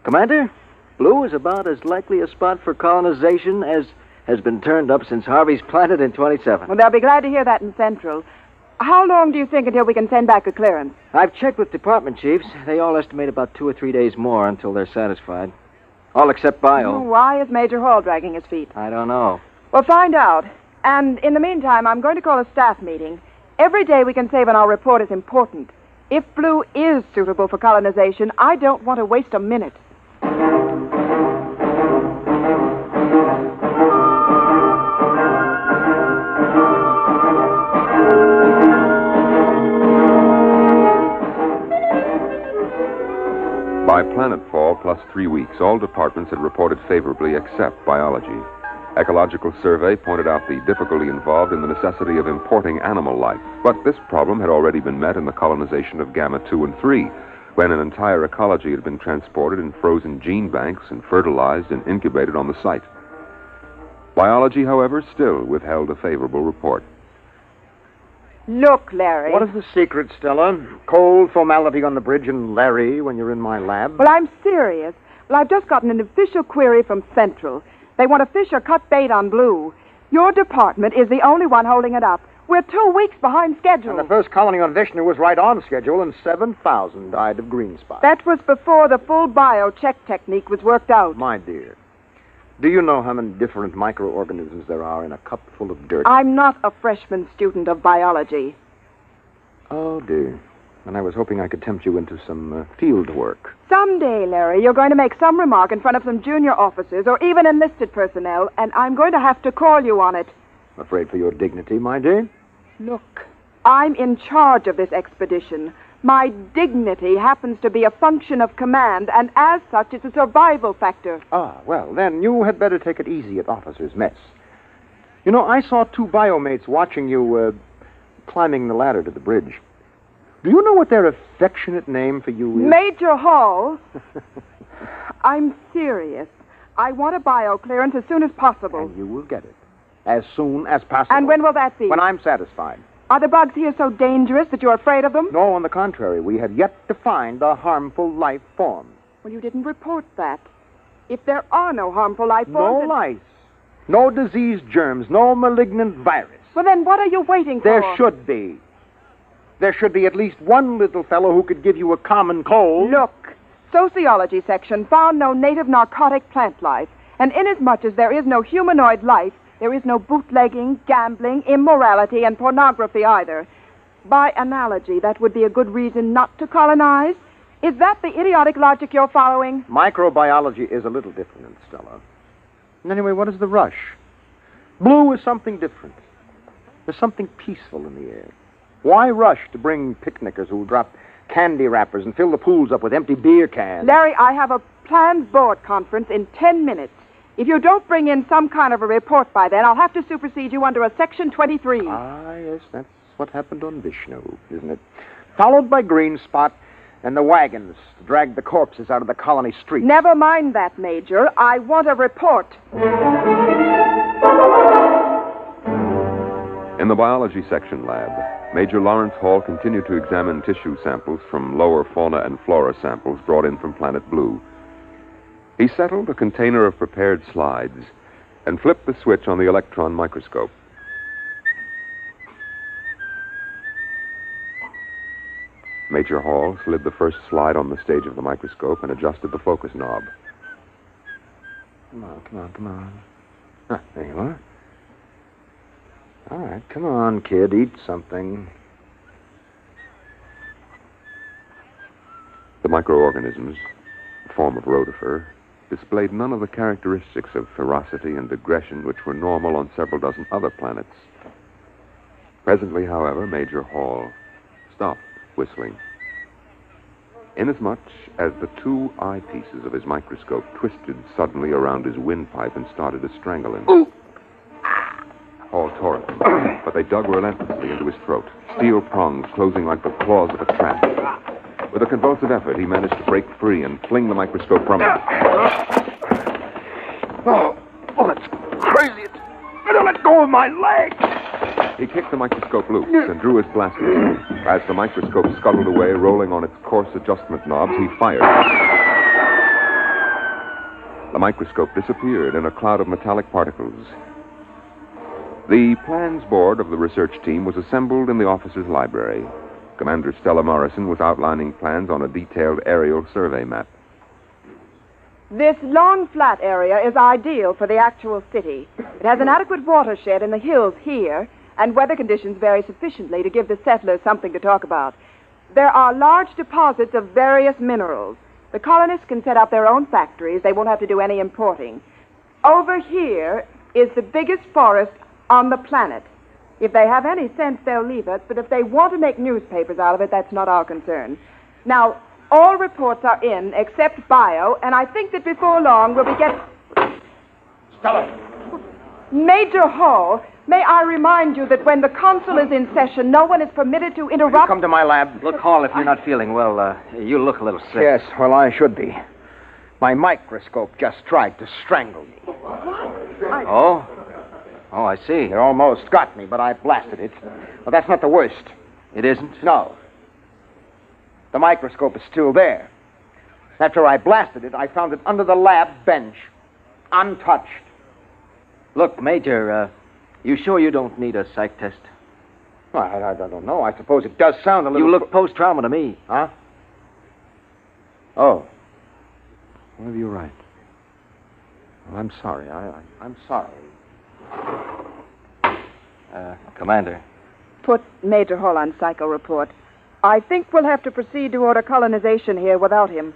Commander, Blue is about as likely a spot for colonization as has been turned up since Harvey's planted in 27. Well, they'll be glad to hear that in Central. How long do you think until we can send back a clearance? I've checked with department chiefs. They all estimate about 2 or 3 days more until they're satisfied. All except Bio. Why is Major Hall dragging his feet? I don't know. Well, find out. And in the meantime, I'm going to call a staff meeting. Every day we can save on our report is important. If Blue is suitable for colonization, I don't want to waste a minute. By planetfall plus 3 weeks, all departments had reported favorably except biology. Ecological survey pointed out the difficulty involved in the necessity of importing animal life. But this problem had already been met in the colonization of Gamma 2 and 3, when an entire ecology had been transported in frozen gene banks and fertilized and incubated on the site. Biology, however, still withheld a favorable report. Look, Larry. What is the secret, Stella? Cold formality on the bridge and Larry when you're in my lab? Well, I'm serious. Well, I've just gotten an official query from Central. They want to fish or cut bait on Blue. Your department is the only one holding it up. We're 2 weeks behind schedule. And the first colony on Vishnu was right on schedule, and 7,000 died of green spot. That was before the full bio-check technique was worked out. My dear, do you know how many different microorganisms there are in a cup full of dirt? I'm not a freshman student of biology. Oh, dear. And I was hoping I could tempt you into some field work. Someday, Larry, you're going to make some remark in front of some junior officers or even enlisted personnel, and I'm going to have to call you on it. Afraid for your dignity, my dear? Look, I'm in charge of this expedition. My dignity happens to be a function of command, and as such, it's a survival factor. Ah, well, then you had better take it easy at Officer's Mess. You know, I saw two biomates watching you, climbing the ladder to the bridge. Do you know what their affectionate name for you is? Major Hall. I'm serious. I want a bio clearance as soon as possible. And you will get it. As soon as possible. And when will that be? When I'm satisfied. Are the bugs here so dangerous that you're afraid of them? No, on the contrary. We have yet to find a harmful life form. Well, you didn't report that. If there are no harmful life forms... No lice. No disease germs. No malignant virus. Well, then what are you waiting for? There should be. There should be at least one little fellow who could give you a common cold. Look, Sociology section found no native narcotic plant life. And inasmuch as there is no humanoid life, there is no bootlegging, gambling, immorality, and pornography either. By analogy, that would be a good reason not to colonize. Is that the idiotic logic you're following? Microbiology is a little different, Stella. And anyway, what is the rush? Blue is something different. There's something peaceful in the air. Why rush to bring picnickers who drop candy wrappers and fill the pools up with empty beer cans? Larry, I have a planned board conference in 10 minutes. If you don't bring in some kind of a report by then, I'll have to supersede you under a Section 23. Ah, yes, that's what happened on Vishnu, isn't it? Followed by Green Spot and the wagons to drag the corpses out of the colony streets. Never mind that, Major. I want a report. In the biology section lab, Major Lawrence Hall continued to examine tissue samples from lower fauna and flora samples brought in from Planet Blue. He settled a container of prepared slides and flipped the switch on the electron microscope. Major Hall slid the first slide on the stage of the microscope and adjusted the focus knob. Come on. Ah, there you are. All right, come on, kid, eat something. The microorganisms, a form of rotifer, displayed none of the characteristics of ferocity and aggression which were normal on several dozen other planets. Presently, however, Major Hall stopped whistling. Inasmuch as the two eyepieces of his microscope twisted suddenly around his windpipe and started to strangle him. Ooh. Hall tore at them, but they dug relentlessly into his throat, steel prongs closing like the claws of a trap. With a convulsive effort, he managed to break free and fling the microscope from him. Oh, that's crazy. It's gonna let go of my leg. He kicked the microscope loose and drew his blaster. As the microscope scuttled away, rolling on its coarse adjustment knobs, he fired. The microscope disappeared in a cloud of metallic particles. The plans board of the research team was assembled in the officer's library. Commander Stella Morrison was outlining plans on a detailed aerial survey map. This long, flat area is ideal for the actual city. It has an adequate watershed in the hills here, and weather conditions vary sufficiently to give the settlers something to talk about. There are large deposits of various minerals. The colonists can set up their own factories. They won't have to do any importing. Over here is the biggest forest on the planet. If they have any sense, they'll leave it, but if they want to make newspapers out of it, that's not our concern. Now, all reports are in, except bio, and I think that before long we'll be getting... Stella! Major Hall, may I remind you that when the consul is in session, no one is permitted to interrupt... Come to my lab. Look, Hall, if you're not feeling well, you look a little sick. Yes, well, I should be. My microscope just tried to strangle me. Oh? Oh, I see. It almost got me, but I blasted it. Well, that's not the worst. It isn't? No. The microscope is still there. After I blasted it, I found it under the lab bench, untouched. Look, Major, you sure you don't need a psych test? Well, I don't know. I suppose it does sound a little... You look post-trauma to me. Huh? Oh. Maybe you're right. Well, I'm sorry. I'm sorry. Commander. Put Major Hall on psycho report. I think we'll have to proceed to order colonization here without him.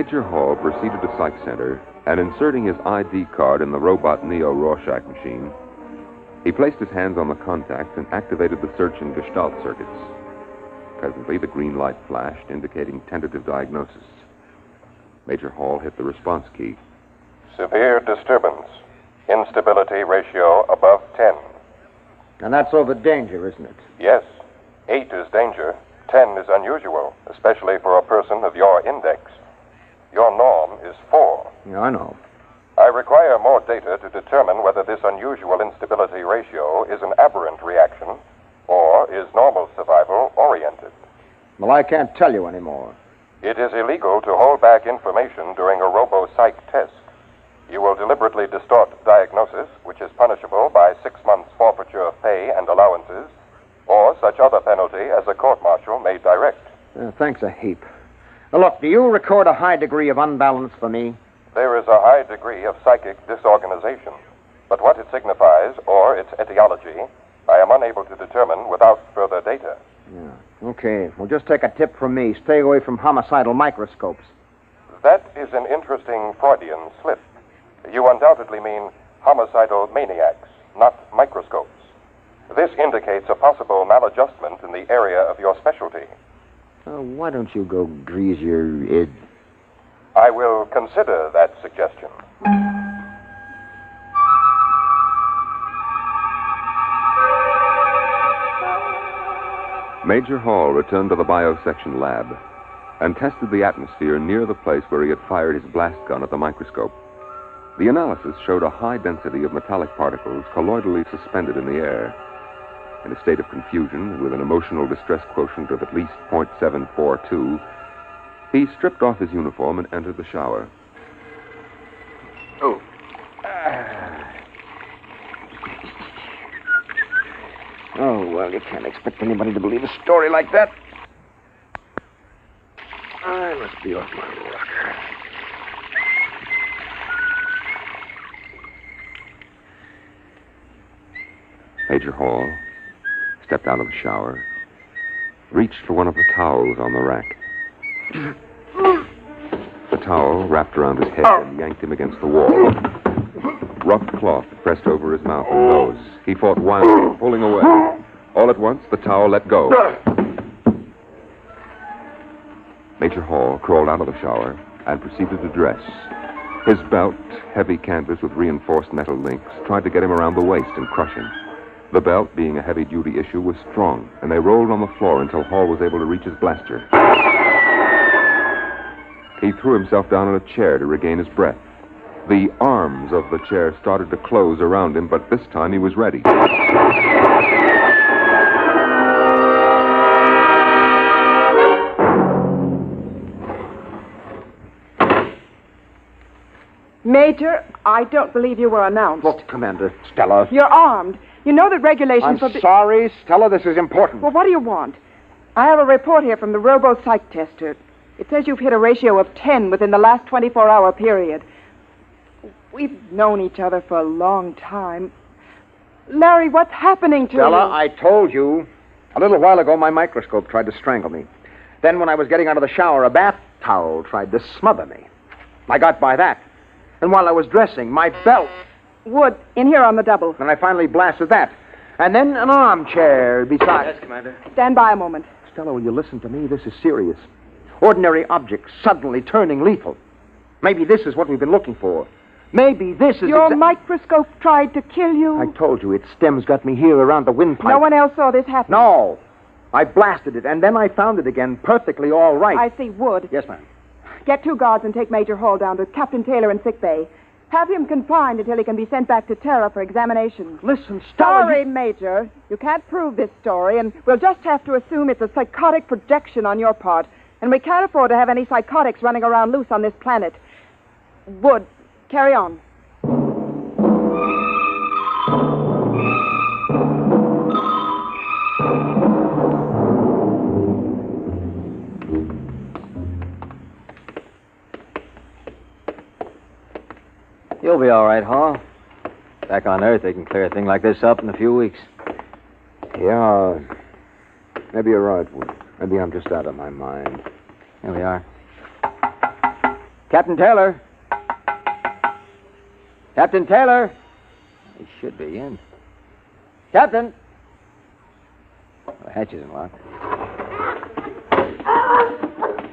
Major Hall proceeded to Psych Center, and inserting his ID card in the robot Neo Rorschach machine, he placed his hands on the contacts and activated the search and gestalt circuits. Presently, the green light flashed, indicating tentative diagnosis. Major Hall hit the response key. Severe disturbance. Instability ratio above 10. And that's over danger, isn't it? Yes. 8 is danger. 10 is unusual, especially for a person of your index. Your norm is 4. Yeah, I know. I require more data to determine whether this unusual instability ratio is an aberrant reaction or is normal survival oriented. Well, I can't tell you anymore. It is illegal to hold back information during a robo-psych test. You will deliberately distort diagnosis, which is punishable by 6 months forfeiture of pay and allowances, or such other penalty as a court-martial may direct. Thanks a heap. Now, look, do you record a high degree of unbalance for me? There is a high degree of psychic disorganization, but what it signifies, or its etiology, I am unable to determine without further data. Yeah. Okay. Well, just take a tip from me. Stay away from homicidal microscopes. That is an interesting Freudian slip. You undoubtedly mean homicidal maniacs, not microscopes. This indicates a possible maladjustment in the area of your specialty. Why don't you go grease your id? I will consider that suggestion. Major Hall returned to the biosection lab and tested the atmosphere near the place where he had fired his blast gun at the microscope. The analysis showed a high density of metallic particles colloidally suspended in the air. In a state of confusion, with an emotional distress quotient of at least 0.742, he stripped off his uniform and entered the shower. Oh. Oh, well, you can't expect anybody to believe a story like that. I must be off my rocker. Major Hall stepped out of the shower, reached for one of the towels on the rack. The towel wrapped around his head and yanked him against the wall. Rough cloth pressed over his mouth and nose. He fought wildly, pulling away. All at once, the towel let go. Major Hall crawled out of the shower and proceeded to dress. His belt, heavy canvas with reinforced metal links, tried to get him around the waist and crush him. The belt, being a heavy-duty issue, was strong, and they rolled on the floor until Hall was able to reach his blaster. He threw himself down on a chair to regain his breath. The arms of the chair started to close around him, but this time he was ready. Major, I don't believe you were announced. Look, Commander, Stella. You're armed. You know that regulations I'm sorry, Stella, this is important. Well, what do you want? I have a report here from the robo-psych tester. It says you've hit a ratio of 10 within the last 24-hour period. We've known each other for a long time. Larry, what's happening to Stella, you? I told you. A little while ago, my microscope tried to strangle me. Then when I was getting out of the shower, a bath towel tried to smother me. I got by that. And while I was dressing, my belt... Wood, in here on the double. And I finally blasted that. And then an armchair beside... Yes, Commander. Stand by a moment. Stella, will you listen to me? This is serious. Ordinary objects suddenly turning lethal. Maybe this is what we've been looking for. Maybe this is... Your microscope tried to kill you? I told you, its stems got me here around the windpipe. No one else saw this happen? No. I blasted it, and then I found it again, perfectly all right. I see. Wood. Yes, ma'am. Get 2 guards and take Major Hall down to Captain Taylor in sick bay. Have him confined until he can be sent back to Terra for examination. Listen, Stella... Sorry, Major. You can't prove this story, and we'll just have to assume it's a psychotic projection on your part. And we can't afford to have any psychotics running around loose on this planet. Wood, carry on. You'll be all right, Hall. Back on Earth, they can clear a thing like this up in a few weeks. Yeah, maybe you're right, Wood. Maybe I'm just out of my mind. Here we are. Captain Taylor? Captain Taylor? He should be in. Captain! The hatch isn't locked.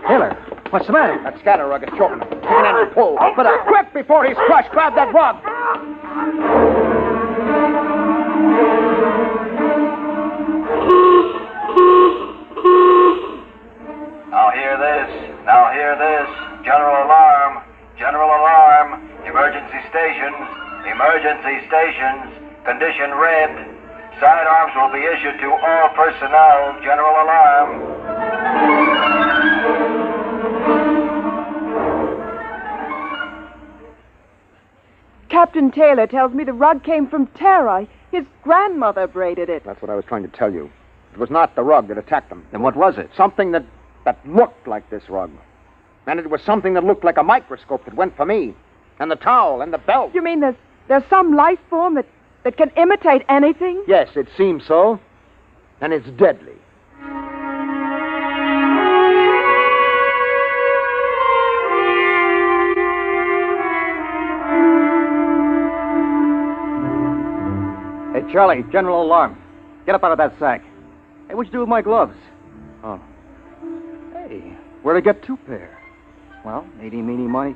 Taylor, what's the matter? That scatter rug is choking him. Take an end and pull. But quick before he's crushed. Grab that rug. Now hear this. Now hear this. General alarm. General alarm. Emergency stations. Emergency stations. Condition red. Sidearms will be issued to all personnel. General alarm. Captain Taylor tells me the rug came from Tara. His grandmother braided it. That's what I was trying to tell you. It was not the rug that attacked them. Then what was it? Something that looked like this rug. And it was something that looked like a microscope that went for me. And the towel and the belt. You mean there's some life form that can imitate anything? Yes, it seems so. And it's deadly. Hey, Charlie, general alarm. Get up out of that sack. Hey, what'd you do with my gloves? Oh. Hey, where'd I get 2 pair? Well, eeny, meeny, miny,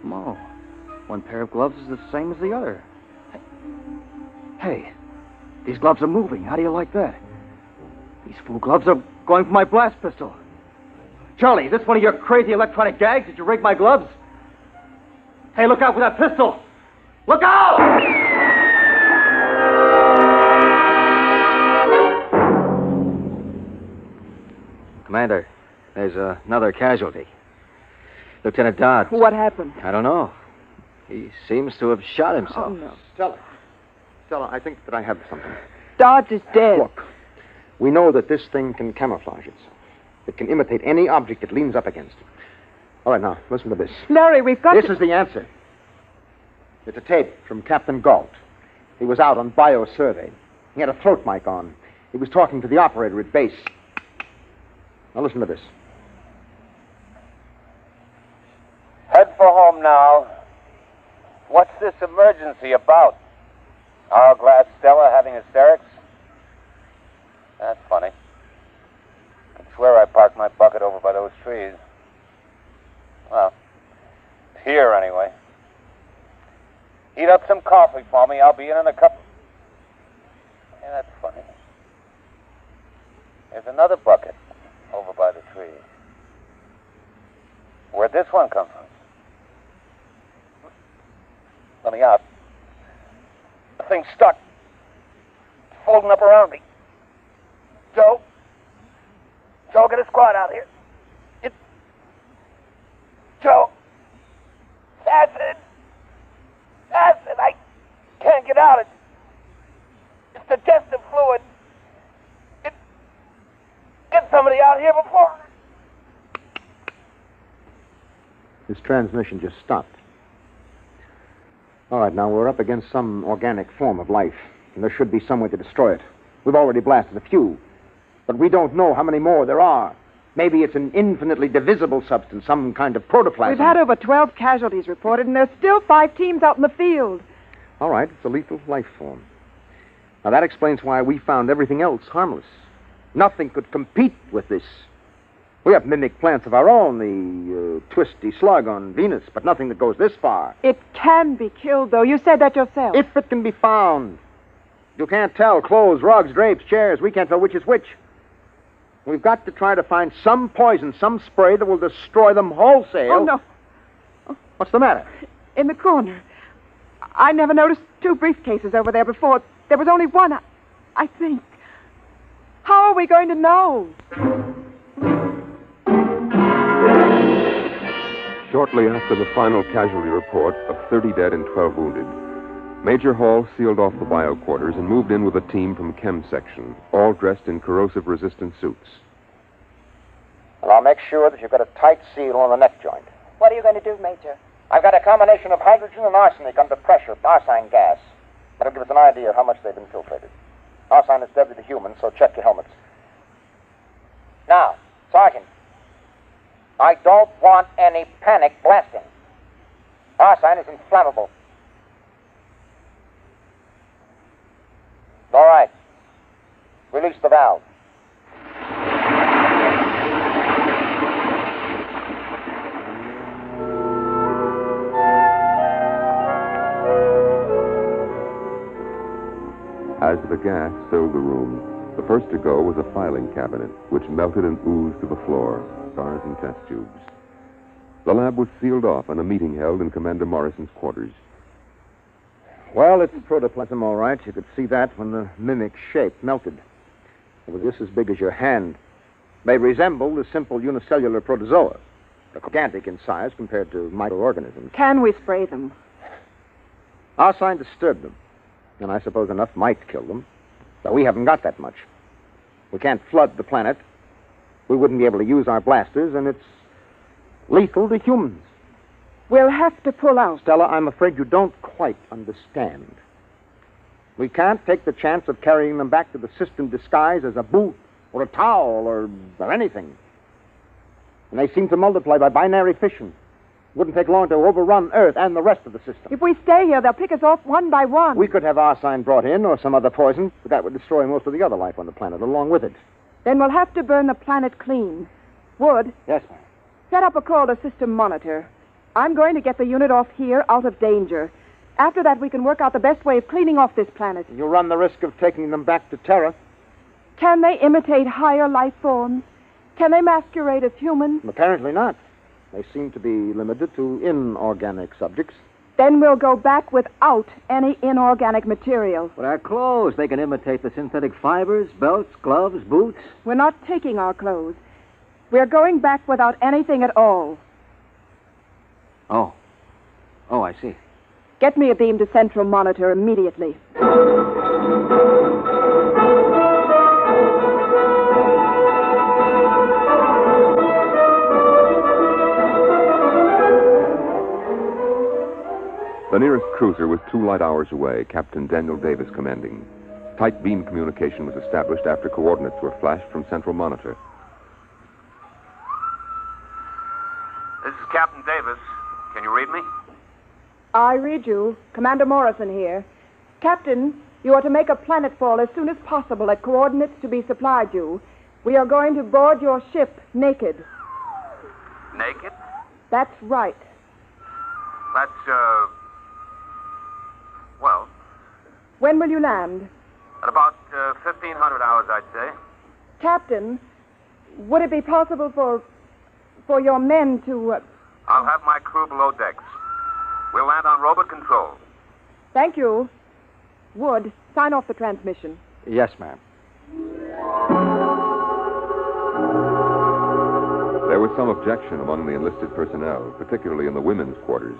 mo. 1 pair of gloves is the same as the other. Hey, these gloves are moving. How do you like that? These fool gloves are going for my blast pistol. Charlie, is this one of your crazy electronic gags? Did you rig my gloves? Hey, look out for that pistol! Look out! Commander, there's another casualty. Lieutenant Dodd. What happened? I don't know. He seems to have shot himself. Oh, no. Stella, I think that I have something. Dodge is dead. Look, we know that this thing can camouflage itself. It can imitate any object it leans up against. All right, now, listen to this. Larry, we've got This is the answer. It's a tape from Captain Galt. He was out on bio-survey. He had a throat mic on. He was talking to the operator at base. Now, listen to this. Head for home now. What's this emergency about? Hourglass Stella having hysterics? That's funny. I can swear I parked my bucket over by those trees. Well, here anyway. Heat up some coffee for me. I'll be in a couple. Yeah, that's funny. There's another bucket over by the tree. Where'd this one come from? Let me out. The thing's stuck. It's folding up around me. Joe, get a squad out here. Joe. Acid. I can't get out. It's digestive fluid. Get somebody out here before. His transmission just stopped. All right, now we're up against some organic form of life, and there should be some way to destroy it. We've already blasted a few, but we don't know how many more there are. Maybe it's an infinitely divisible substance, some kind of protoplasm. We've had over 12 casualties reported, and there's still 5 teams out in the field. All right, it's a lethal life form. Now, that explains why we found everything else harmless. Nothing could compete with this. We have mimic plants of our own, the twisty slug on Venus, but nothing that goes this far. It can be killed, though. You said that yourself. If it can be found. You can't tell. Clothes, rugs, drapes, chairs. We can't tell which is which. We've got to try to find some poison, some spray that will destroy them wholesale. Oh, no. What's the matter? In the corner. I never noticed 2 briefcases over there before. There was only one, I think. How are we going to know? Shortly after the final casualty report of 30 dead and 12 wounded, Major Hall sealed off the bio quarters and moved in with a team from Chem Section, all dressed in corrosive-resistant suits. And I'll make sure that you've got a tight seal on the neck joint. What are you going to do, Major? I've got a combination of hydrogen and arsenic under pressure, arsine gas. That'll give us an idea of how much they've infiltrated. Arsine is deadly to humans, so check your helmets. Now, Sergeant, I don't want any panic blasting. Arsine is inflammable. All right. Release the valve. As the gas filled the room, the first to go was a filing cabinet, which melted and oozed to the floor, stars and test tubes. The lab was sealed off and a meeting held in Commander Morrison's quarters. Well, it's protoplasm, all right. You could see that when the mimic shape melted. It was just as big as your hand. They resemble the simple unicellular protozoa. They're gigantic in size compared to microorganisms. Can we spray them? Arsine disturbed them, and I suppose enough might kill them. But we haven't got that much. We can't flood the planet. We wouldn't be able to use our blasters, and it's lethal to humans. We'll have to pull out. Stella, I'm afraid you don't quite understand. We can't take the chance of carrying them back to the system disguised as a boot or a towel or anything. And they seem to multiply by binary fission. Wouldn't take long to overrun Earth and the rest of the system. If we stay here, they'll pick us off one by one. We could have arsine brought in or some other poison, but that would destroy most of the other life on the planet along with it. Then we'll have to burn the planet clean. Wood? Yes, ma'am. Set up a call to system monitor. I'm going to get the unit off here out of danger. After that, we can work out the best way of cleaning off this planet. You run the risk of taking them back to Terra. Can they imitate higher life forms? Can they masquerade as humans? Apparently not. They seem to be limited to inorganic subjects. Then we'll go back without any inorganic material. But our clothes, they can imitate the synthetic fibers, belts, gloves, boots. We're not taking our clothes. We're going back without anything at all. Oh. Oh, I see. Get me a beam to central monitor immediately. The nearest cruiser was 2 light hours away, Captain Daniel Davis commanding. Tight beam communication was established after coordinates were flashed from central monitor. This is Captain Davis. Can you read me? I read you. Commander Morrison here. Captain, you are to make a planetfall as soon as possible at coordinates to be supplied you. We are going to board your ship naked. Naked? That's right. That's, well, When will you land? at about 1,500 hours, I'd say. Captain, would it be possible for your men to... I'll have my crew below decks. We'll land on robot control. Thank you. Wood, sign off the transmission. Yes, ma'am. There was some objection among the enlisted personnel, particularly in the women's quarters.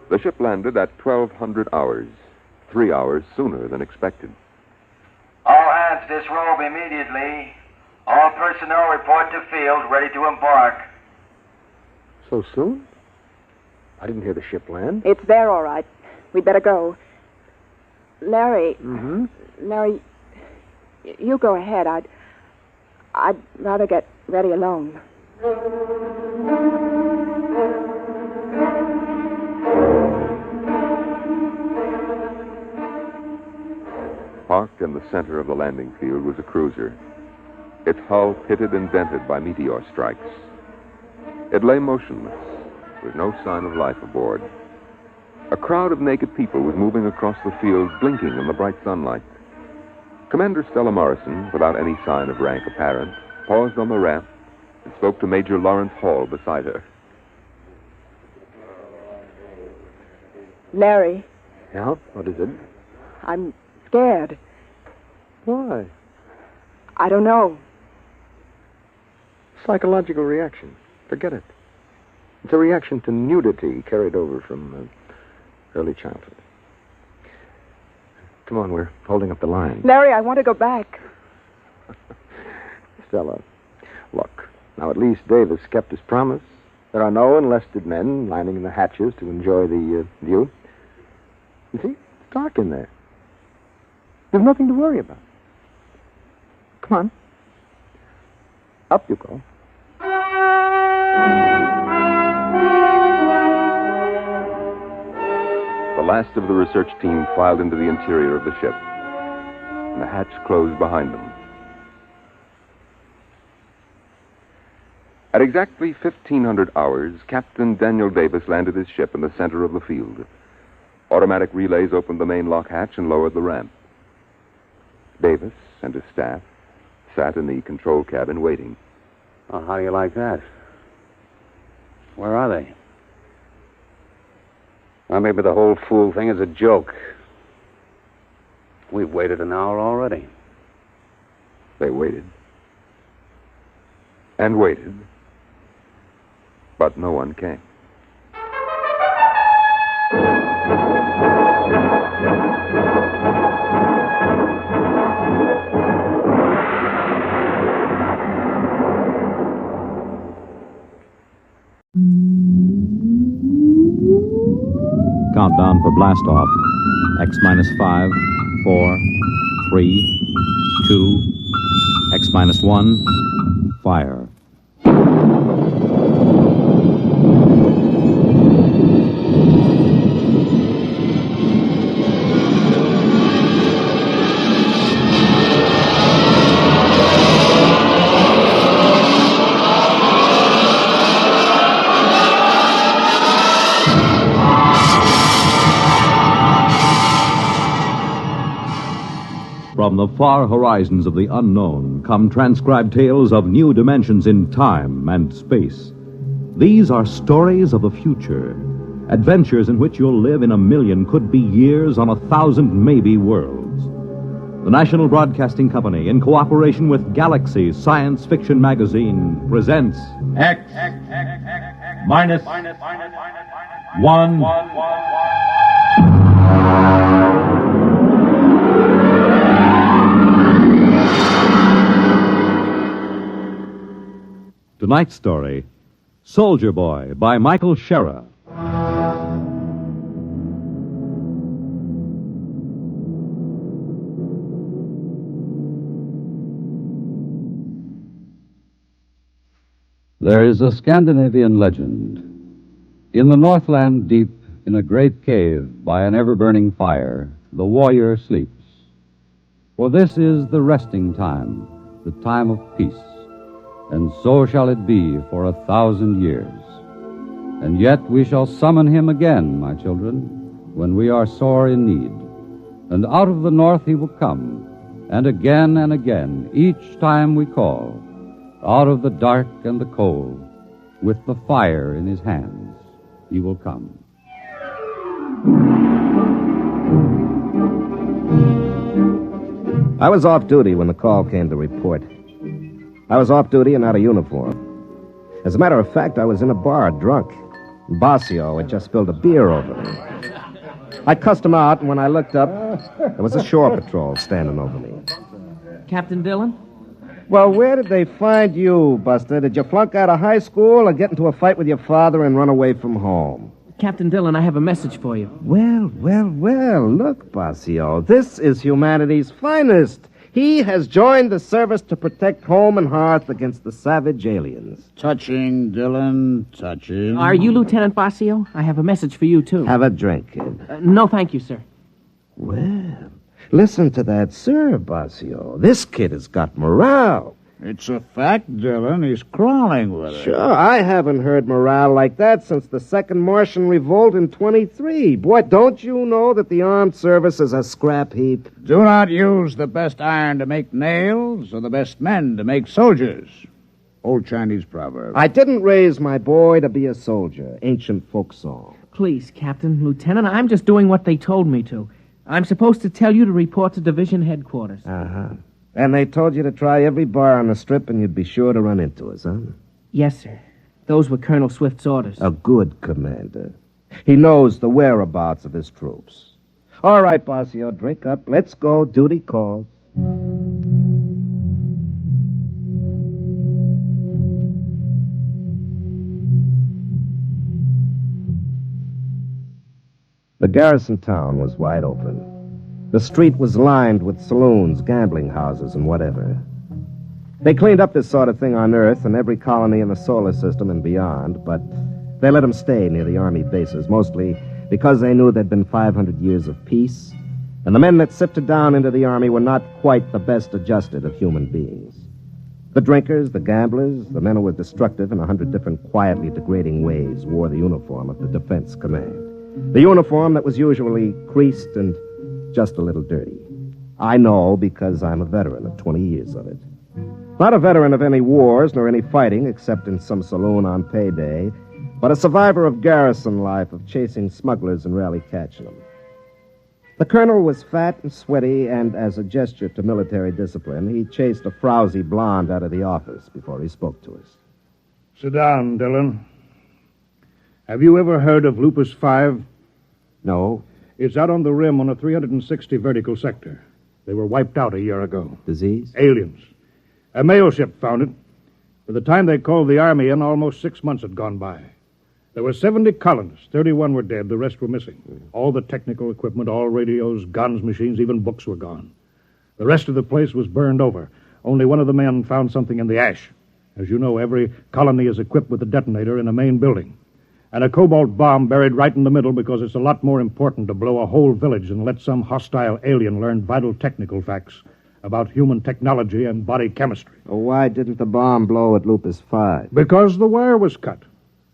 The ship landed at 1,200 hours, 3 hours sooner than expected. All hands disrobe immediately. All personnel report to field, ready to embark. So soon? I didn't hear the ship land. It's there, all right. We'd better go. Larry. Mm-hmm. Larry, you go ahead. I'd rather get ready alone. Parked in the center of the landing field was a cruiser, its hull pitted and dented by meteor strikes. It lay motionless, with no sign of life aboard. A crowd of naked people was moving across the field, blinking in the bright sunlight. Commander Stella Morrison, without any sign of rank apparent, paused on the ramp and spoke to Major Lawrence Hall beside her. Larry, Yeah? What is it? I'm scared. Why? I don't know. Psychological reaction. Forget it. It's a reaction to nudity carried over from early childhood. Come on, we're holding up the line. Larry, I want to go back. Stella, look, now at least Davis kept his promise. There are no enlisted men lining the hatches to enjoy the view. You see, it's dark in there. There's nothing to worry about. Come on. Up you go. The last of the research team filed into the interior of the ship, and the hatch closed behind them. At exactly 1500 hours, Captain Daniel Davis landed his ship in the center of the field. Automatic relays opened the main lock hatch and lowered the ramp. Davis and his staff sat in the control cabin waiting. Well, how do you like that? Where are they? Well, maybe the whole fool thing is a joke. We've waited an hour already. They waited. And waited. But no one came. Countdown for blast off. X minus 5, 4, 3, 2, X minus 1, fire. From the far horizons of the unknown come transcribed tales of new dimensions in time and space. These are stories of the future, adventures in which you'll live in 1,000,000, could be years, on 1,000 maybe worlds. The National Broadcasting Company, in cooperation with Galaxy Science Fiction Magazine, presents X minus 1. Tonight's story, Soldier Boy, by Michael Shera. There is a Scandinavian legend. In the Northland deep, in a great cave by an ever-burning fire, the warrior sleeps. For this is the resting time, the time of peace. And so shall it be for 1,000 years. And yet we shall summon him again, my children, when we are sore in need. And out of the north he will come, and again, each time we call, out of the dark and the cold, with the fire in his hands, he will come. I was off duty when the call came to report. I was off duty and out of uniform. As a matter of fact, I was in a bar, drunk. Bossio had just spilled a beer over me. I cussed him out, and when I looked up, there was a shore patrol standing over me. Captain Dillon? Well, where did they find you, Buster? Did you flunk out of high school or get into a fight with your father and run away from home? Captain Dillon, I have a message for you. Well. Look, Bossio, this is humanity's finest. He has joined the service to protect home and hearth against the savage aliens. Touching, Dillon, touching. Are you Lieutenant Bossio? I have a message for you, too. Have a drink, kid. No, thank you, sir. Well, listen to that, sir, Bossio. This kid has got morale. It's a fact, Dillon. He's crawling with it. Sure, I haven't heard morale like that since the Second Martian Revolt in 23. Boy, don't you know that the armed service is a scrap heap? Do not use the best iron to make nails or the best men to make soldiers. Old Chinese proverb. I didn't raise my boy to be a soldier. Ancient folk song. Please, Captain, Lieutenant, I'm just doing what they told me to. I'm supposed to tell you to report to division headquarters. Uh-huh. And they told you to try every bar on the strip and you'd be sure to run into us, huh? Yes, sir. Those were Colonel Swift's orders. A good commander. He knows the whereabouts of his troops. All right, Bossio, drink up. Let's go. Duty calls. The garrison town was wide open. The street was lined with saloons, gambling houses, and whatever. They cleaned up this sort of thing on Earth and every colony in the solar system and beyond, but they let them stay near the Army bases, mostly because they knew there'd been 500 years of peace, and the men that sifted down into the Army were not quite the best adjusted of human beings. The drinkers, the gamblers, the men who were destructive in 100 different quietly degrading ways wore the uniform of the Defense Command. The uniform that was usually creased and just a little dirty. I know because I'm a veteran of 20 years of it. Not a veteran of any wars nor any fighting, except in some saloon on payday, but a survivor of garrison life, of chasing smugglers and rarely catching them. The colonel was fat and sweaty, and as a gesture to military discipline, he chased a frowsy blonde out of the office before he spoke to us. Sit down, Dillon. Have you ever heard of Lupus 5? No. It's out on the rim on a 360 vertical sector. They were wiped out a year ago. Disease? Aliens. A mail ship found it. By the time they called the Army in, almost 6 months had gone by. There were 70 colonists. 31 were dead. The rest were missing. All the technical equipment, all radios, guns, machines, even books were gone. The rest of the place was burned over. Only one of the men found something in the ash. As you know, every colony is equipped with a detonator in a main building. And a cobalt bomb buried right in the middle because it's a lot more important to blow a whole village than let some hostile alien learn vital technical facts about human technology and body chemistry. Well, why didn't the bomb blow at Lupus 5? Because the wire was cut.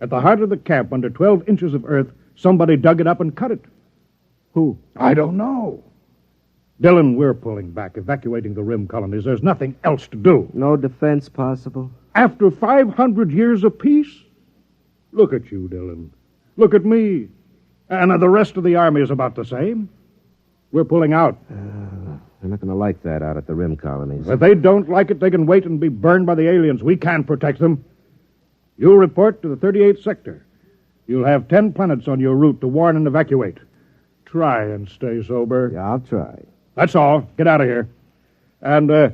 At the heart of the camp, under 12 inches of earth, somebody dug it up and cut it. Who? I don't know. Dillon, we're pulling back, evacuating the rim colonies. There's nothing else to do. No defense possible? After 500 years of peace? Look at you, Dillon. Look at me. And the rest of the Army is about the same. We're pulling out. They're not going to like that out at the rim colonies. If they don't like it, they can wait and be burned by the aliens. We can't protect them. You'll report to the 38th sector. You'll have 10 planets on your route to warn and evacuate. Try and stay sober. Yeah, I'll try. That's all. Get out of here. And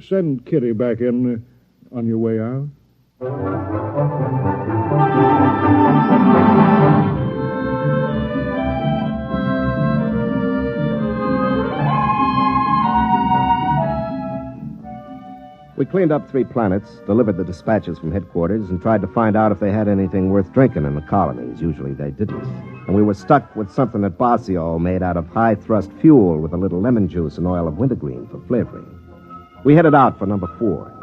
send Kitty back in on your way out. We cleaned up 3 planets, delivered the dispatches from headquarters, and tried to find out if they had anything worth drinking in the colonies. Usually they didn't. And we were stuck with something at Basio made out of high-thrust fuel with a little lemon juice and oil of wintergreen for flavoring. We headed out for number 4.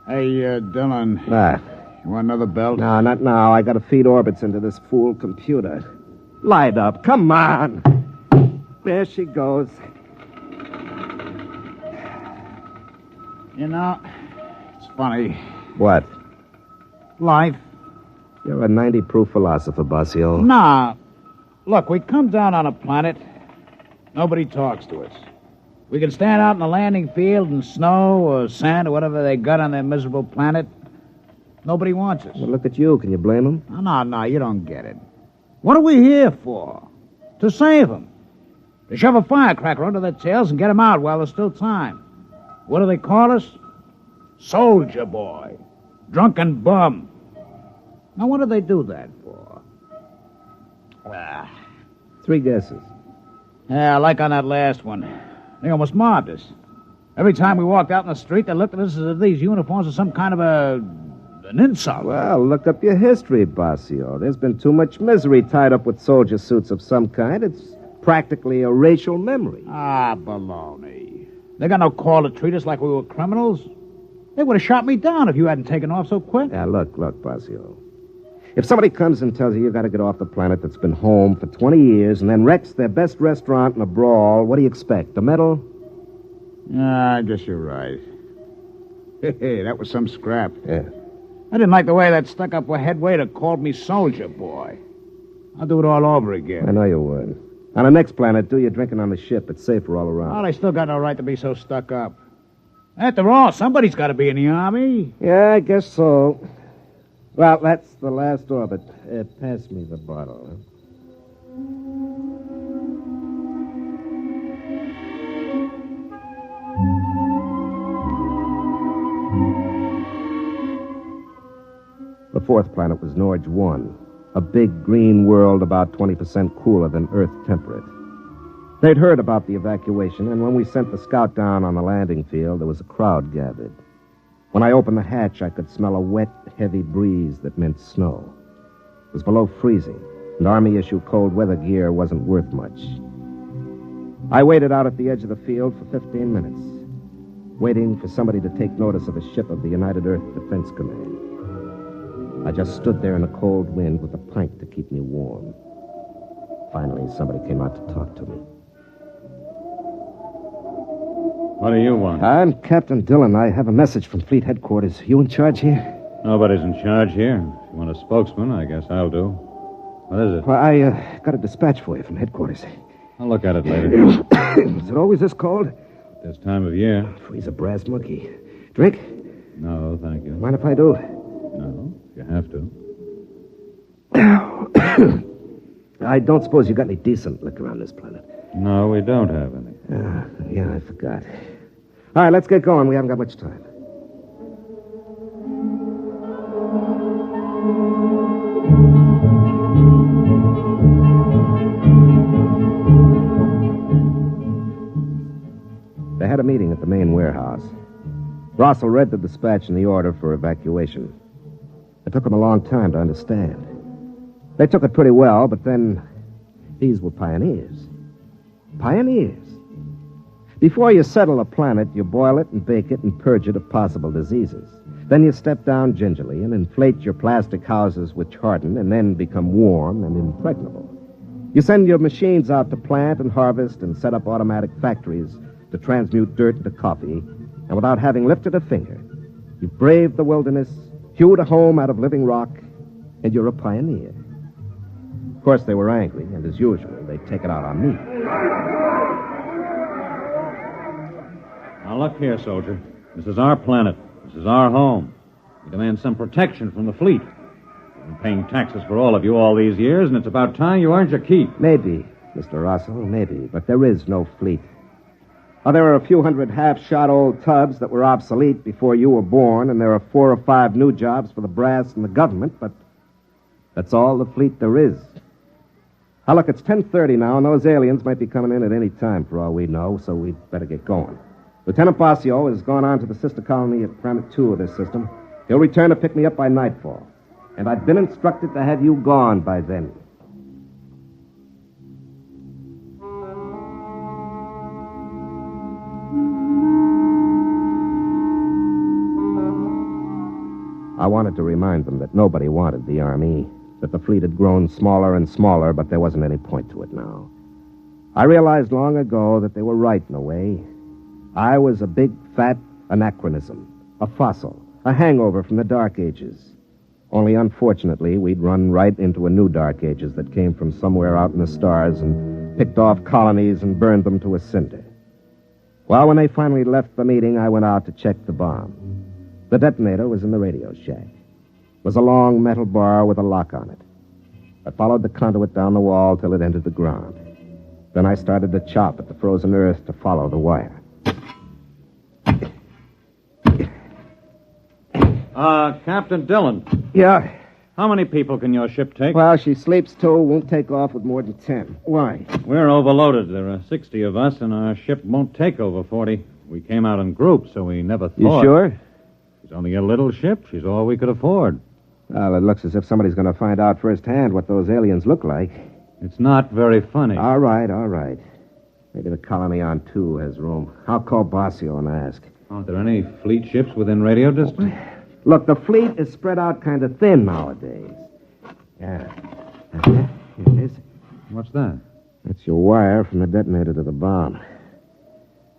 Hey, Dillon. Ah. You want another belt? No, not now. I got to feed orbits into this fool computer. Light up. Come on. There she goes. You know, it's funny. What? Life. You're a 90-proof philosopher, Basio. Nah. Look, we come down on a planet. Nobody talks to us. We can stand out in the landing field in snow or sand or whatever they got on their miserable planet. Nobody wants us. Well, look at you. Can you blame them? No, you don't get it. What are we here for? To save them. To shove a firecracker under their tails and get them out while there's still time. What do they call us? Soldier boy. Drunken bum. Now, what do they do that for? 3 guesses. Yeah, like on that last one. They almost mobbed us. Every time we walked out in the street, they looked at us as if these uniforms were some kind of an insult. Well, look up your history, Basio. There's been too much misery tied up with soldier suits of some kind. It's practically a racial memory. Ah, baloney. They got no call to treat us like we were criminals. They would have shot me down if you hadn't taken off so quick. Yeah, look, Basio. If somebody comes and tells you got to get off the planet that's been home for 20 years and then wrecks their best restaurant in a brawl, what do you expect, a medal? I guess you're right. Hey, that was some scrap. Yeah. I didn't like the way that stuck-up head waiter called me soldier boy. I'll do it all over again. I know you would. On the next planet, do your drinking on the ship. It's safer all around. Well, they still got no right to be so stuck up. After all, somebody's got to be in the Army. Yeah, I guess so. Well, that's the last orbit. Pass me the bottle. The 4th planet was Norge 1, a big green world about 20% cooler than Earth temperate. They'd heard about the evacuation, and when we sent the scout down on the landing field, there was a crowd gathered. When I opened the hatch, I could smell a wet, heavy breeze that meant snow. It was below freezing, and Army-issue cold weather gear wasn't worth much. I waited out at the edge of the field for 15 minutes, waiting for somebody to take notice of a ship of the United Earth Defense Command. I just stood there in the cold wind with a pint to keep me warm. Finally, somebody came out to talk to me. What do you want? I'm Captain Dillon. I have a message from Fleet Headquarters. You in charge here? Nobody's in charge here. If you want a spokesman, I guess I'll do. What is it? Well, I got a dispatch for you from headquarters. I'll look at it later. Is it always this cold? This time of year. Freeze a brass monkey. Drink? No, thank you. Mind if I do? No, if you have to. I don't suppose you got any decent liquor on this planet. No, we don't have any. Yeah, I forgot. All right, let's get going. We haven't got much time. They had a meeting at the main warehouse. Russell read the dispatch and the order for evacuation. It took them a long time to understand. They took it pretty well, but then these were pioneers. Pioneers. Before you settle a planet, you boil it and bake it and purge it of possible diseases. Then you step down gingerly and inflate your plastic houses which harden and then become warm and impregnable. You send your machines out to plant and harvest and set up automatic factories to transmute dirt into coffee, and without having lifted a finger, you braved the wilderness, hewed a home out of living rock, and you're a pioneer. Of course, they were angry, and as usual, they'd take it out on me. Now, look here, soldier. This is our planet. This is our home. We demand some protection from the fleet. We've been paying taxes for all of you all these years, and it's about time you earned your keep. Maybe, Mr. Russell, maybe, but there is no fleet. Oh, there are a few hundred half-shot old tubs that were obsolete before you were born, and there are 4 or 5 new jobs for the brass and the government, but that's all the fleet there is. Now, look, it's 10:30 now, and those aliens might be coming in at any time for all we know, so we'd better get going. Lieutenant Basio has gone on to the sister colony at Planet 2 of this system. He'll return to pick me up by nightfall, and I've been instructed to have you gone by then. I wanted to remind them that nobody wanted the Army, that the fleet had grown smaller and smaller, but there wasn't any point to it now. I realized long ago that they were right in a way. I was a big, fat anachronism, a fossil, a hangover from the Dark Ages. Only, unfortunately, we'd run right into a new Dark Ages that came from somewhere out in the stars and picked off colonies and burned them to a cinder. Well, when they finally left the meeting, I went out to check the bomb. The detonator was in the radio shack. It was a long metal bar with a lock on it. I followed the conduit down the wall till it entered the ground. Then I started to chop at the frozen earth to follow the wire. Captain Dillon. Yeah? How many people can your ship take? Well, she sleeps too, won't take off with more than 10. Why? We're overloaded. There are 60 of us, and our ship won't take over 40. We came out in groups, so we never thought. You sure? She's only a little ship. She's all we could afford. Well, it looks as if somebody's going to find out firsthand what those aliens look like. It's not very funny. All right. Maybe the colony on 2 has room. I'll call Basio and ask. Aren't there any fleet ships within radio distance? Look, the fleet is spread out kind of thin nowadays. Yeah. Here it is. What's that? That's your wire from the detonator to the bomb.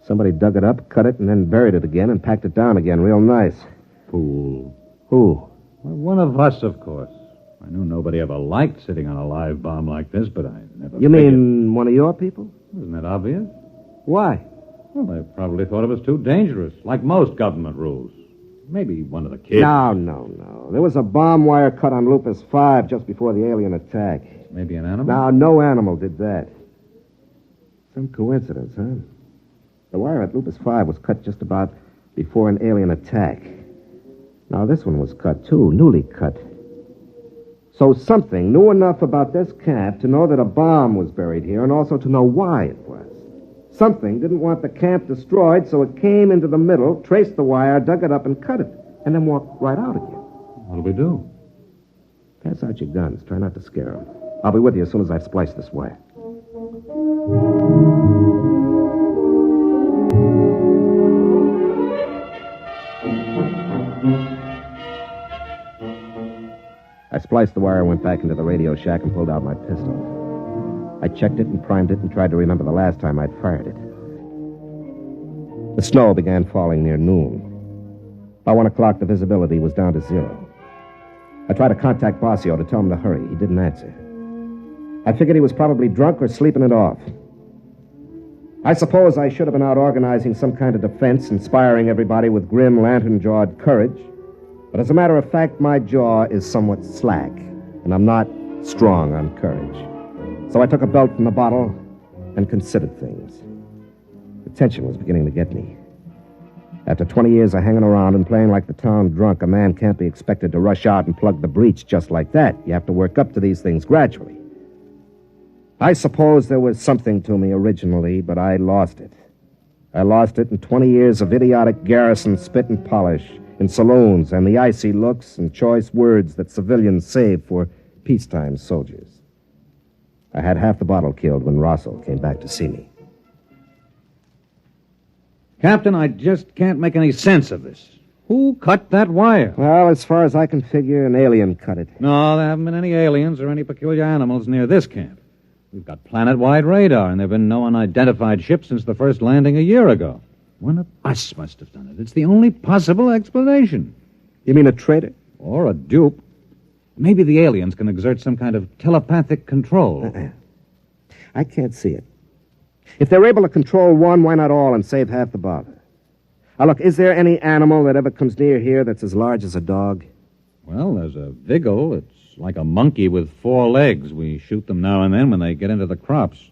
Somebody dug it up, cut it, and then buried it again and packed it down again real nice. Fool. Who? Well, one of us, of course. I knew nobody ever liked sitting on a live bomb like this, but I never You mean one of your people? Isn't that obvious? Why? Well, they probably thought it was too dangerous, like most government rules. Maybe one of the kids. No. There was a bomb wire cut on Lupus 5 just before the alien attack. Maybe an animal? No, no animal did that. Some coincidence, huh? The wire at Lupus 5 was cut just about before an alien attack. Now, this one was cut, too, newly cut. So something knew enough about this camp to know that a bomb was buried here and also to know why it was. Something didn't want the camp destroyed, so it came into the middle, traced the wire, dug it up, and cut it, and then walked right out again. What'll we do? Pass out your guns. Try not to scare them. I'll be with you as soon as I've spliced this wire. I spliced the wire and went back into the radio shack and pulled out my pistol. I checked it and primed it and tried to remember the last time I'd fired it. The snow began falling near noon. By 1 o'clock, the visibility was down to 0. I tried to contact Bossio to tell him to hurry. He didn't answer. I figured he was probably drunk or sleeping it off. I suppose I should have been out organizing some kind of defense, inspiring everybody with grim, lantern-jawed courage. But as a matter of fact, my jaw is somewhat slack, and I'm not strong on courage. So I took a belt from the bottle and considered things. The tension was beginning to get me. After 20 years of hanging around and playing like the town drunk, a man can't be expected to rush out and plug the breach just like that. You have to work up to these things gradually. I suppose there was something to me originally, but I lost it. I lost it in 20 years of idiotic garrison spit and polish in saloons and the icy looks and choice words that civilians save for peacetime soldiers. I had half the bottle killed when Russell came back to see me. Captain, I just can't make any sense of this. Who cut that wire? Well, as far as I can figure, an alien cut it. No, there haven't been any aliens or any peculiar animals near this camp. We've got planet-wide radar, and there have been no unidentified ships since the first landing a year ago. One of us must have done it. It's the only possible explanation. You mean a traitor? Or a dupe. Maybe the aliens can exert some kind of telepathic control. I can't see it. If they're able to control one, why not all and save half the bother? Now, look, is there any animal that ever comes near here that's as large as a dog? Well, there's a vigil. It's like a monkey with 4 legs. We shoot them now and then when they get into the crops.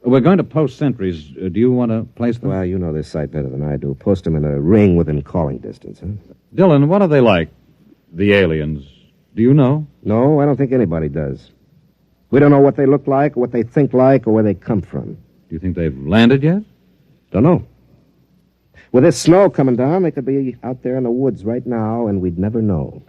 We're going to post sentries. Do you want to place them? Well, you know this site better than I do. Post them in a ring within calling distance, huh? Dylan, what are they like, the aliens? Do you know? No, I don't think anybody does. We don't know what they look like, or what they think like, or where they come from. Do you think they've landed yet? Don't know. With this snow coming down, they could be out there in the woods right now, and we'd never know.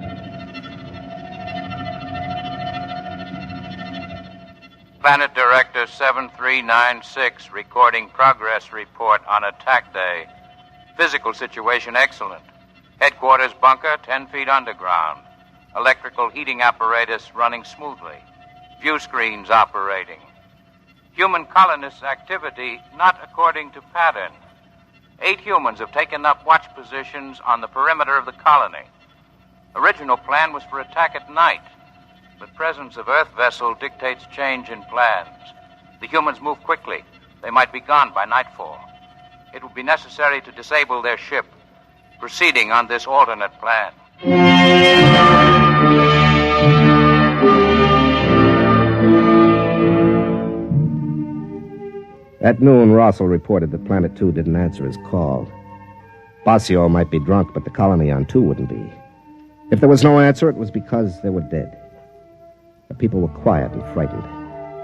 Planet Director 7396 recording progress report on attack day. Physical situation excellent. Headquarters bunker 10 feet underground. Electrical heating apparatus running smoothly. View screens operating. Human colonist activity not according to pattern. 8 humans have taken up watch positions on the perimeter of the colony. Original plan was for attack at night, but presence of Earth vessel dictates change in plans. The humans move quickly. They might be gone by nightfall. It will be necessary to disable their ship, proceeding on this alternate plan. At noon, Russell reported that Planet 2 didn't answer his call. Bossio might be drunk, but the colony on 2 wouldn't be. If there was no answer, it was because they were dead. The people were quiet and frightened.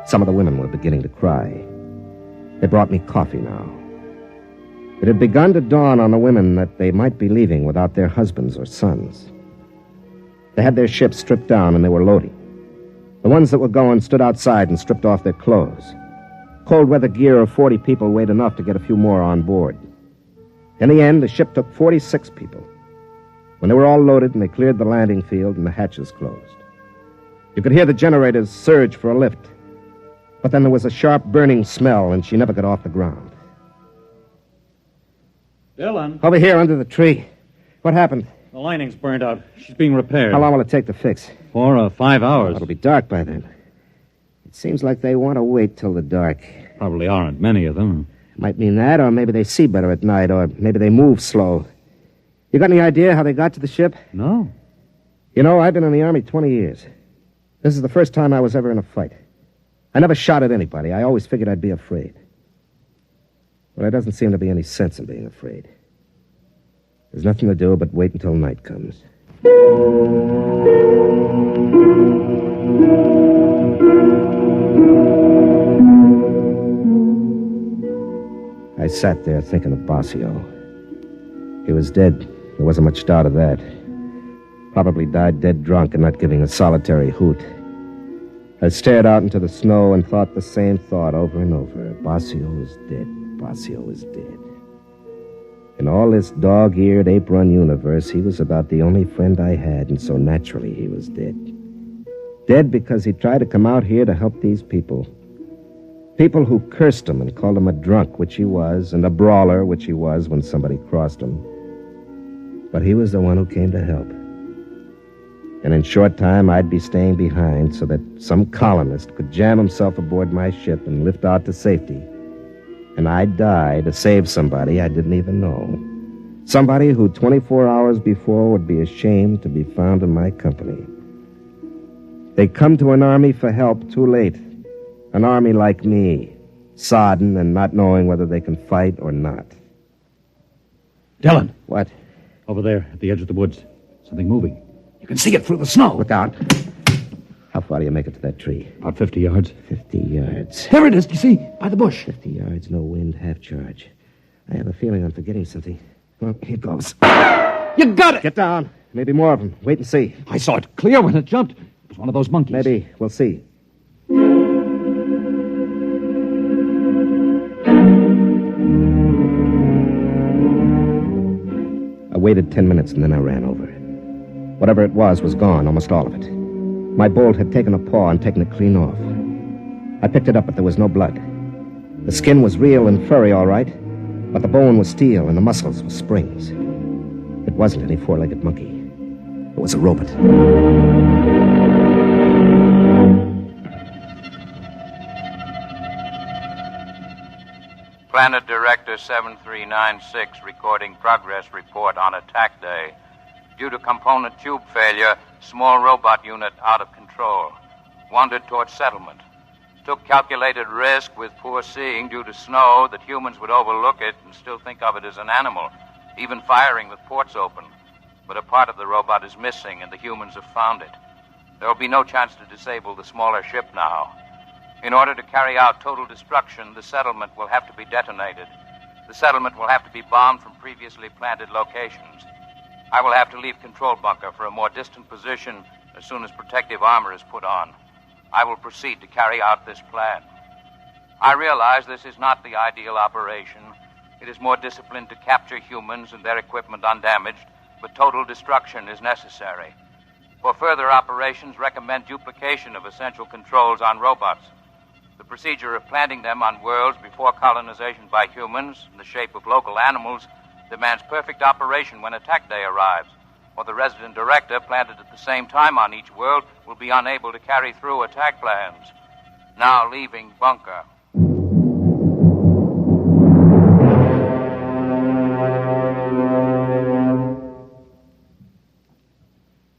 Some of the women were beginning to cry. They brought me coffee now. It had begun to dawn on the women that they might be leaving without their husbands or sons. They had their ships stripped down and they were loading. The ones that were going stood outside and stripped off their clothes. Cold weather gear of 40 people weighed enough to get a few more on board. In the end, the ship took 46 people. When they were all loaded and they cleared the landing field and the hatches closed. You could hear the generators surge for a lift. But then there was a sharp burning smell and she never got off the ground. Dylan? Over here under the tree. What happened? The lining's burned out. She's being repaired. How long will it take to fix? 4 or 5 hours. It'll be dark by then. It seems like they want to wait till the dark. Probably aren't many of them. Might mean that, or maybe they see better at night, or maybe they move slow. You got any idea how they got to the ship? No. You know, I've been in the Army 20 years. This is the first time I was ever in a fight. I never shot at anybody. I always figured I'd be afraid. But there doesn't seem to be any sense in being afraid. There's nothing to do but wait until night comes. I sat there thinking of Basio. He was dead. There wasn't much doubt of that. Probably died dead drunk and not giving a solitary hoot. I stared out into the snow and thought the same thought over and over. Basio is dead. Basio is dead. In all this dog-eared, ape-run universe, he was about the only friend I had, and so naturally he was dead. Dead because he tried to come out here to help these people. People who cursed him and called him a drunk, which he was, and a brawler, which he was when somebody crossed him. But he was the one who came to help. And in short time, I'd be staying behind so that some colonist could jam himself aboard my ship and lift out to safety. And I'd die to save somebody I didn't even know. Somebody who 24 hours before would be ashamed to be found in my company. They come to an army for help too late. An army like me, sodden and not knowing whether they can fight or not. Dylan. What? Over there, at the edge of the woods. Something moving. You can see it through the snow. Look out. How far do you make it to that tree? About 50 yards. 50 yards. There it is, you see, by the bush. 50 yards, no wind, half charge. I have a feeling I'm forgetting something. Well, here goes. You got it! Get down. Maybe more of them. Wait and see. I saw it clear when it jumped. It was one of those monkeys. Maybe. We'll see. I waited 10 minutes and then I ran over. Whatever it was gone, almost all of it. My bolt had taken a paw and taken it clean off. I picked it up, but there was no blood. The skin was real and furry, all right, but the bone was steel and the muscles were springs. It wasn't any four-legged monkey. It was a robot. Planet Director 7396 recording progress report on attack day. Due to component tube failure, small robot unit out of control. Wandered towards settlement. Took calculated risk with poor seeing due to snow that humans would overlook it and still think of it as an animal, even firing with ports open. But a part of the robot is missing and the humans have found it. There will be no chance to disable the smaller ship now. In order to carry out total destruction, the settlement will have to be detonated. The settlement will have to be bombed from previously planted locations. I will have to leave control bunker for a more distant position as soon as protective armor is put on. I will proceed to carry out this plan. I realize this is not the ideal operation. It is more disciplined to capture humans and their equipment undamaged, but total destruction is necessary. For further operations, recommend duplication of essential controls on robots. The procedure of planting them on worlds before colonization by humans in the shape of local animals demands perfect operation when attack day arrives, or the resident director planted at the same time on each world will be unable to carry through attack plans. Now leaving bunker.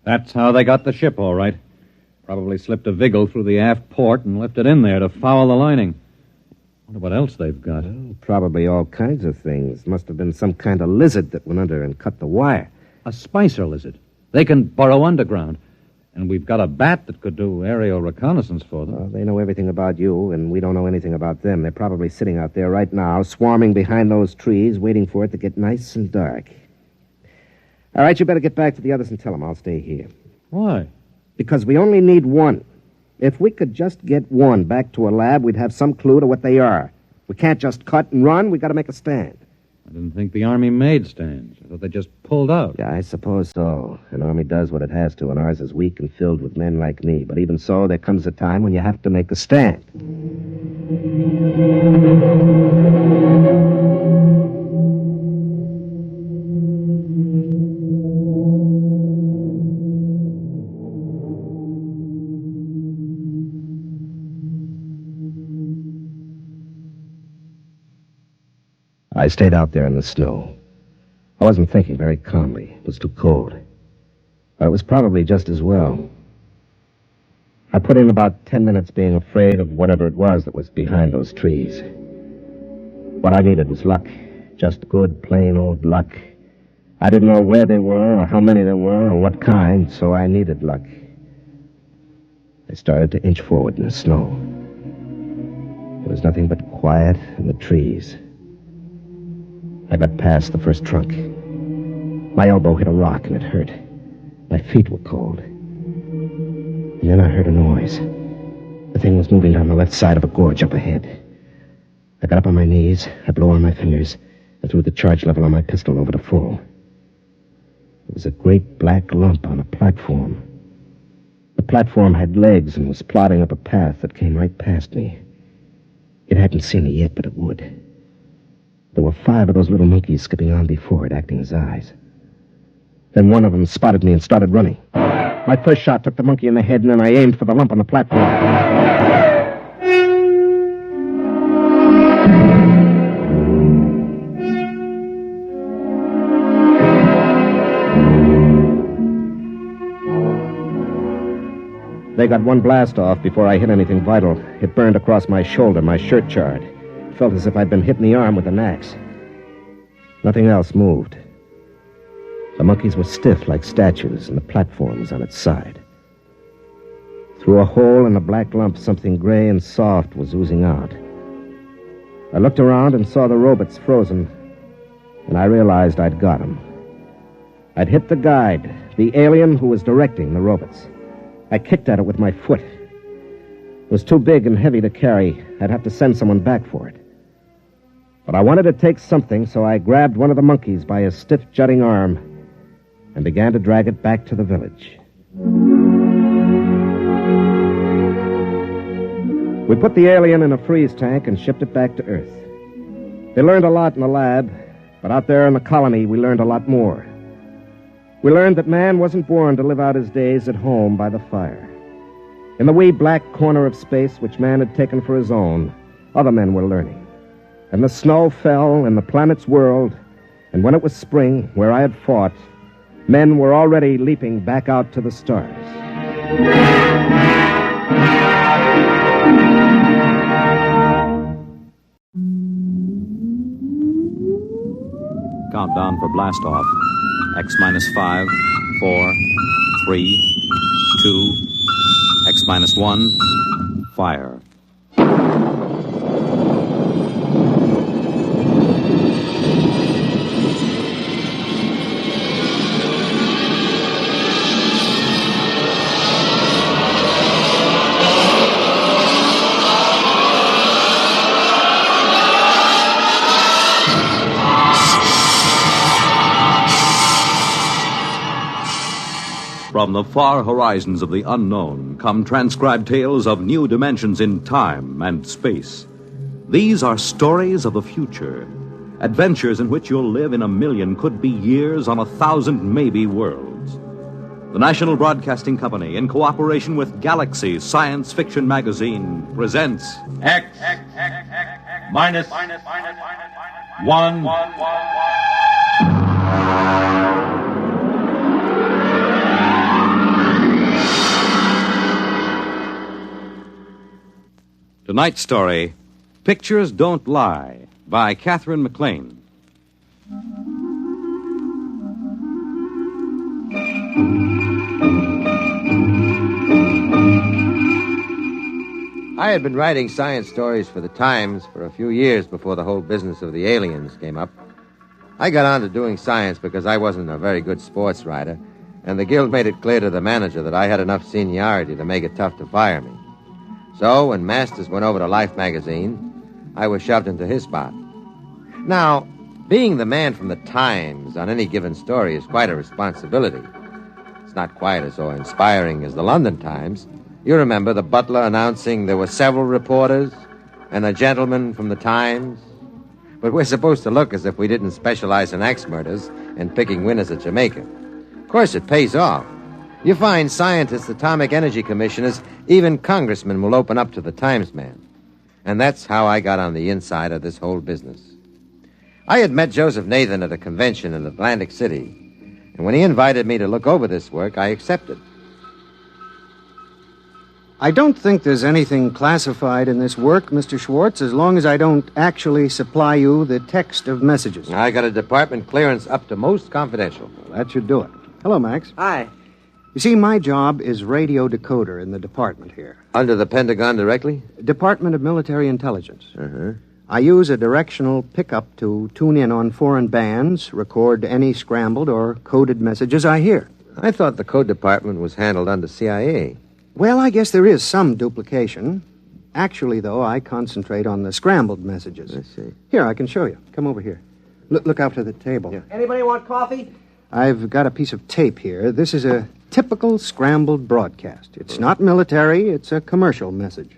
That's how they got the ship, all right. Probably slipped a vigil through the aft port and left it in there to foul the lining. Wonder what else they've got. Well, probably all kinds of things. Must have been some kind of lizard that went under and cut the wire. A spicer lizard. They can burrow underground. And we've got a bat that could do aerial reconnaissance for them. Well, they know everything about you, and we don't know anything about them. They're probably sitting out there right now, swarming behind those trees, waiting for it to get nice and dark. All right, you better get back to the others and tell them I'll stay here. Why? Because we only need one. If we could just get one back to a lab, we'd have some clue to what they are. We can't just cut and run. We got to make a stand. I didn't think the Army made stands. I thought they just pulled out. Yeah, I suppose so. An army does what it has to, and ours is weak and filled with men like me. But even so, there comes a time when you have to make a stand. I stayed out there in the snow. I wasn't thinking very calmly. It was too cold. But it was probably just as well. I put in about 10 minutes being afraid of whatever it was that was behind those trees. What I needed was luck. Just good, plain old luck. I didn't know where they were or how many there were or what kind, so I needed luck. I started to inch forward in the snow. There was nothing but quiet in the trees. I got past the first trunk. My elbow hit a rock and it hurt. My feet were cold. And then I heard a noise. The thing was moving down the left side of a gorge up ahead. I got up on my knees, I blew on my fingers, and threw the charge level on my pistol over to full. It was a great black lump on a platform. The platform had legs and was plodding up a path that came right past me. It hadn't seen me yet, but it would. There were 5 of those little monkeys skipping on before it, acting as eyes. Then one of them spotted me and started running. My first shot took the monkey in the head, and then I aimed for the lump on the platform. They got one blast off before I hit anything vital. It burned across my shoulder, my shirt charred. It felt as if I'd been hit in the arm with an axe. Nothing else moved. The monkeys were stiff like statues, and the platform was on its side. Through a hole in the black lump, something gray and soft was oozing out. I looked around and saw the robots frozen, and I realized I'd got him. I'd hit the guide, the alien who was directing the robots. I kicked at it with my foot. It was too big and heavy to carry. I'd have to send someone back for it. But I wanted to take something, so I grabbed one of the monkeys by his stiff, jutting arm and began to drag it back to the village. We put the alien in a freeze tank and shipped it back to Earth. They learned a lot in the lab, but out there in the colony, we learned a lot more. We learned that man wasn't born to live out his days at home by the fire. In the wee black corner of space which man had taken for his own, other men were learning. And the snow fell in the planet's world, and when it was spring, where I had fought, men were already leaping back out to the stars. Countdown for blast off. X minus 5, 4, 3, 2, X minus 1, fire. From the far horizons of the unknown come transcribed tales of new dimensions in time and space. These are stories of the future, adventures in which you'll live in 1,000,000, could be years, on 1,000 maybe worlds. The National Broadcasting Company, in cooperation with Galaxy Science Fiction Magazine, presents X minus 1. Tonight's story, Pictures Don't Lie, by Catherine McLean. I had been writing science stories for the Times for a few years before the whole business of the aliens came up. I got on to doing science because I wasn't a very good sports writer, and the Guild made it clear to the manager that I had enough seniority to make it tough to fire me. So, when Masters went over to Life magazine, I was shoved into his spot. Now, being the man from the Times on any given story is quite a responsibility. It's not quite as inspiring as the London Times. You remember the butler announcing there were several reporters and a gentleman from the Times? But we're supposed to look as if we didn't specialize in axe murders and picking winners at Jamaica. Of course, it pays off. You find scientists, atomic energy commissioners, even congressmen will open up to the Times man. And that's how I got on the inside of this whole business. I had met Joseph Nathan at a convention in Atlantic City, and when he invited me to look over this work, I accepted. I don't think there's anything classified in this work, Mr. Schwartz, as long as I don't actually supply you the text of messages. I got a department clearance up to most confidential. Well, that should do it. Hello, Max. Hi. You see, my job is radio decoder in the department here. Under the Pentagon directly? Department of Military Intelligence. Uh-huh. I use a directional pickup to tune in on foreign bands, record any scrambled or coded messages I hear. I thought the code department was handled under CIA. Well, I guess there is some duplication. Actually, though, I concentrate on the scrambled messages. I see. Here, I can show you. Come over here. Look out to the table. Yeah. Anybody want coffee? I've got a piece of tape here. This is a typical scrambled broadcast. It's not military, it's a commercial message.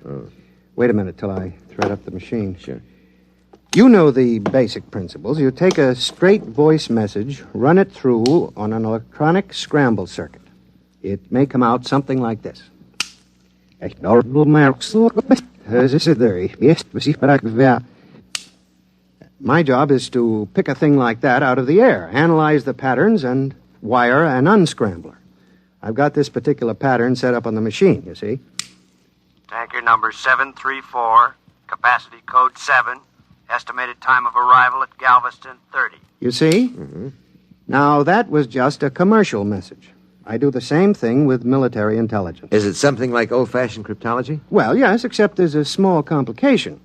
Wait a minute till I thread up the machine. Sure. You know the basic principles. You take a straight voice message, run it through on an electronic scramble circuit. It may come out something like this. My job is to pick a thing like that out of the air, analyze the patterns, and wire an unscrambler. I've got this particular pattern set up on the machine, you see. Tanker number 734, capacity code 7, estimated time of arrival at Galveston 30. You see? Mm-hmm. Now, that was just a commercial message. I do the same thing with military intelligence. Is it something like old-fashioned cryptology? Well, yes, except there's a small complication.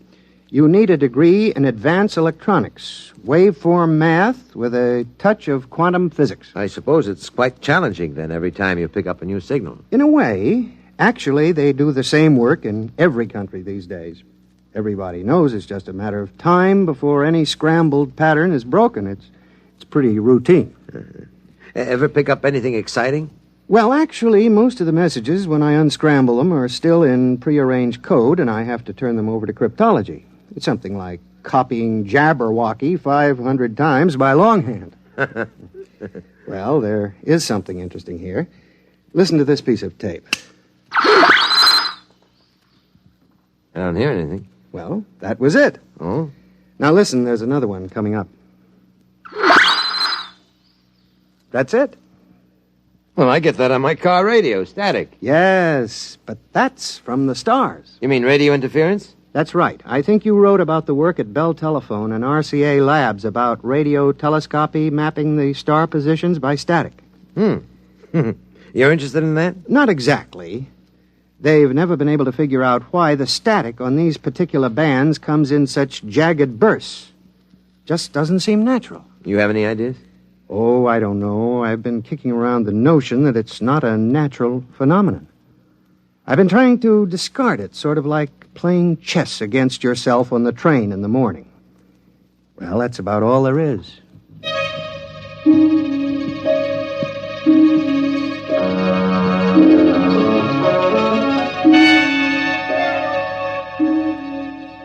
You need a degree in advanced electronics, waveform math with a touch of quantum physics. I suppose it's quite challenging, then, every time you pick up a new signal. In a way. Actually, they do the same work in every country these days. Everybody knows it's just a matter of time before any scrambled pattern is broken. It's pretty routine. Ever pick up anything exciting? Well, actually, most of the messages, when I unscramble them, are still in prearranged code, and I have to turn them over to cryptology. It's something like copying Jabberwocky 500 times by longhand. Well, there is something interesting here. Listen to this piece of tape. I don't hear anything. Well, that was it. Oh? Now listen, there's another one coming up. That's it. Well, I get that on my car radio, static. Yes, but that's from the stars. You mean radio interference? That's right. I think you wrote about the work at Bell Telephone and RCA Labs about radio telescopy mapping the star positions by static. You're interested in that? Not exactly. They've never been able to figure out why the static on these particular bands comes in such jagged bursts. Just doesn't seem natural. You have any ideas? Oh, I don't know. I've been kicking around the notion that it's not a natural phenomenon. I've been trying to discard it, sort of like playing chess against yourself on the train in the morning. Well, that's about all there is.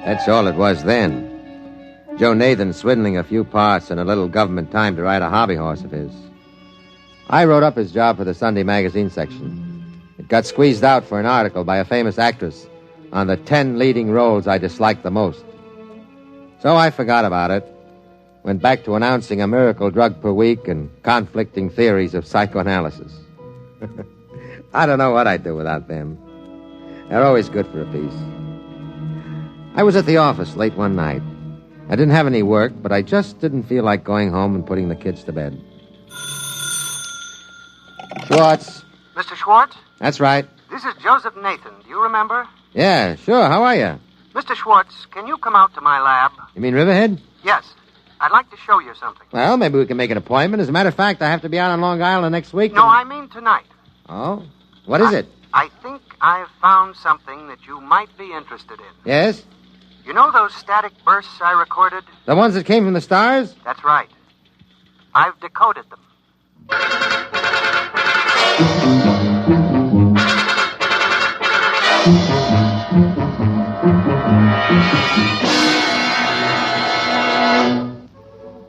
That's all it was then. Joe Nathan swindling a few parts and a little government time to ride a hobby horse of his. I wrote up his job for the Sunday magazine section. It got squeezed out for an article by a famous actress on the 10 leading roles I disliked the most. So I forgot about it, went back to announcing a miracle drug per week and conflicting theories of psychoanalysis. I don't know what I'd do without them. They're always good for a piece. I was at the office late one night. I didn't have any work, but I just didn't feel like going home and putting the kids to bed. Schwartz. Mr. Schwartz? That's right. This is Joseph Nathan. Do you remember? Yeah, sure. How are you? Mr. Schwartz, can you come out to my lab? You mean Riverhead? Yes. I'd like to show you something. Well, maybe we can make an appointment. As a matter of fact, I have to be out on Long Island next week. No, I mean tonight. Oh? What is it? I think I've found something that you might be interested in. Yes? You know those static bursts I recorded? The ones that came from the stars? That's right. I've decoded them.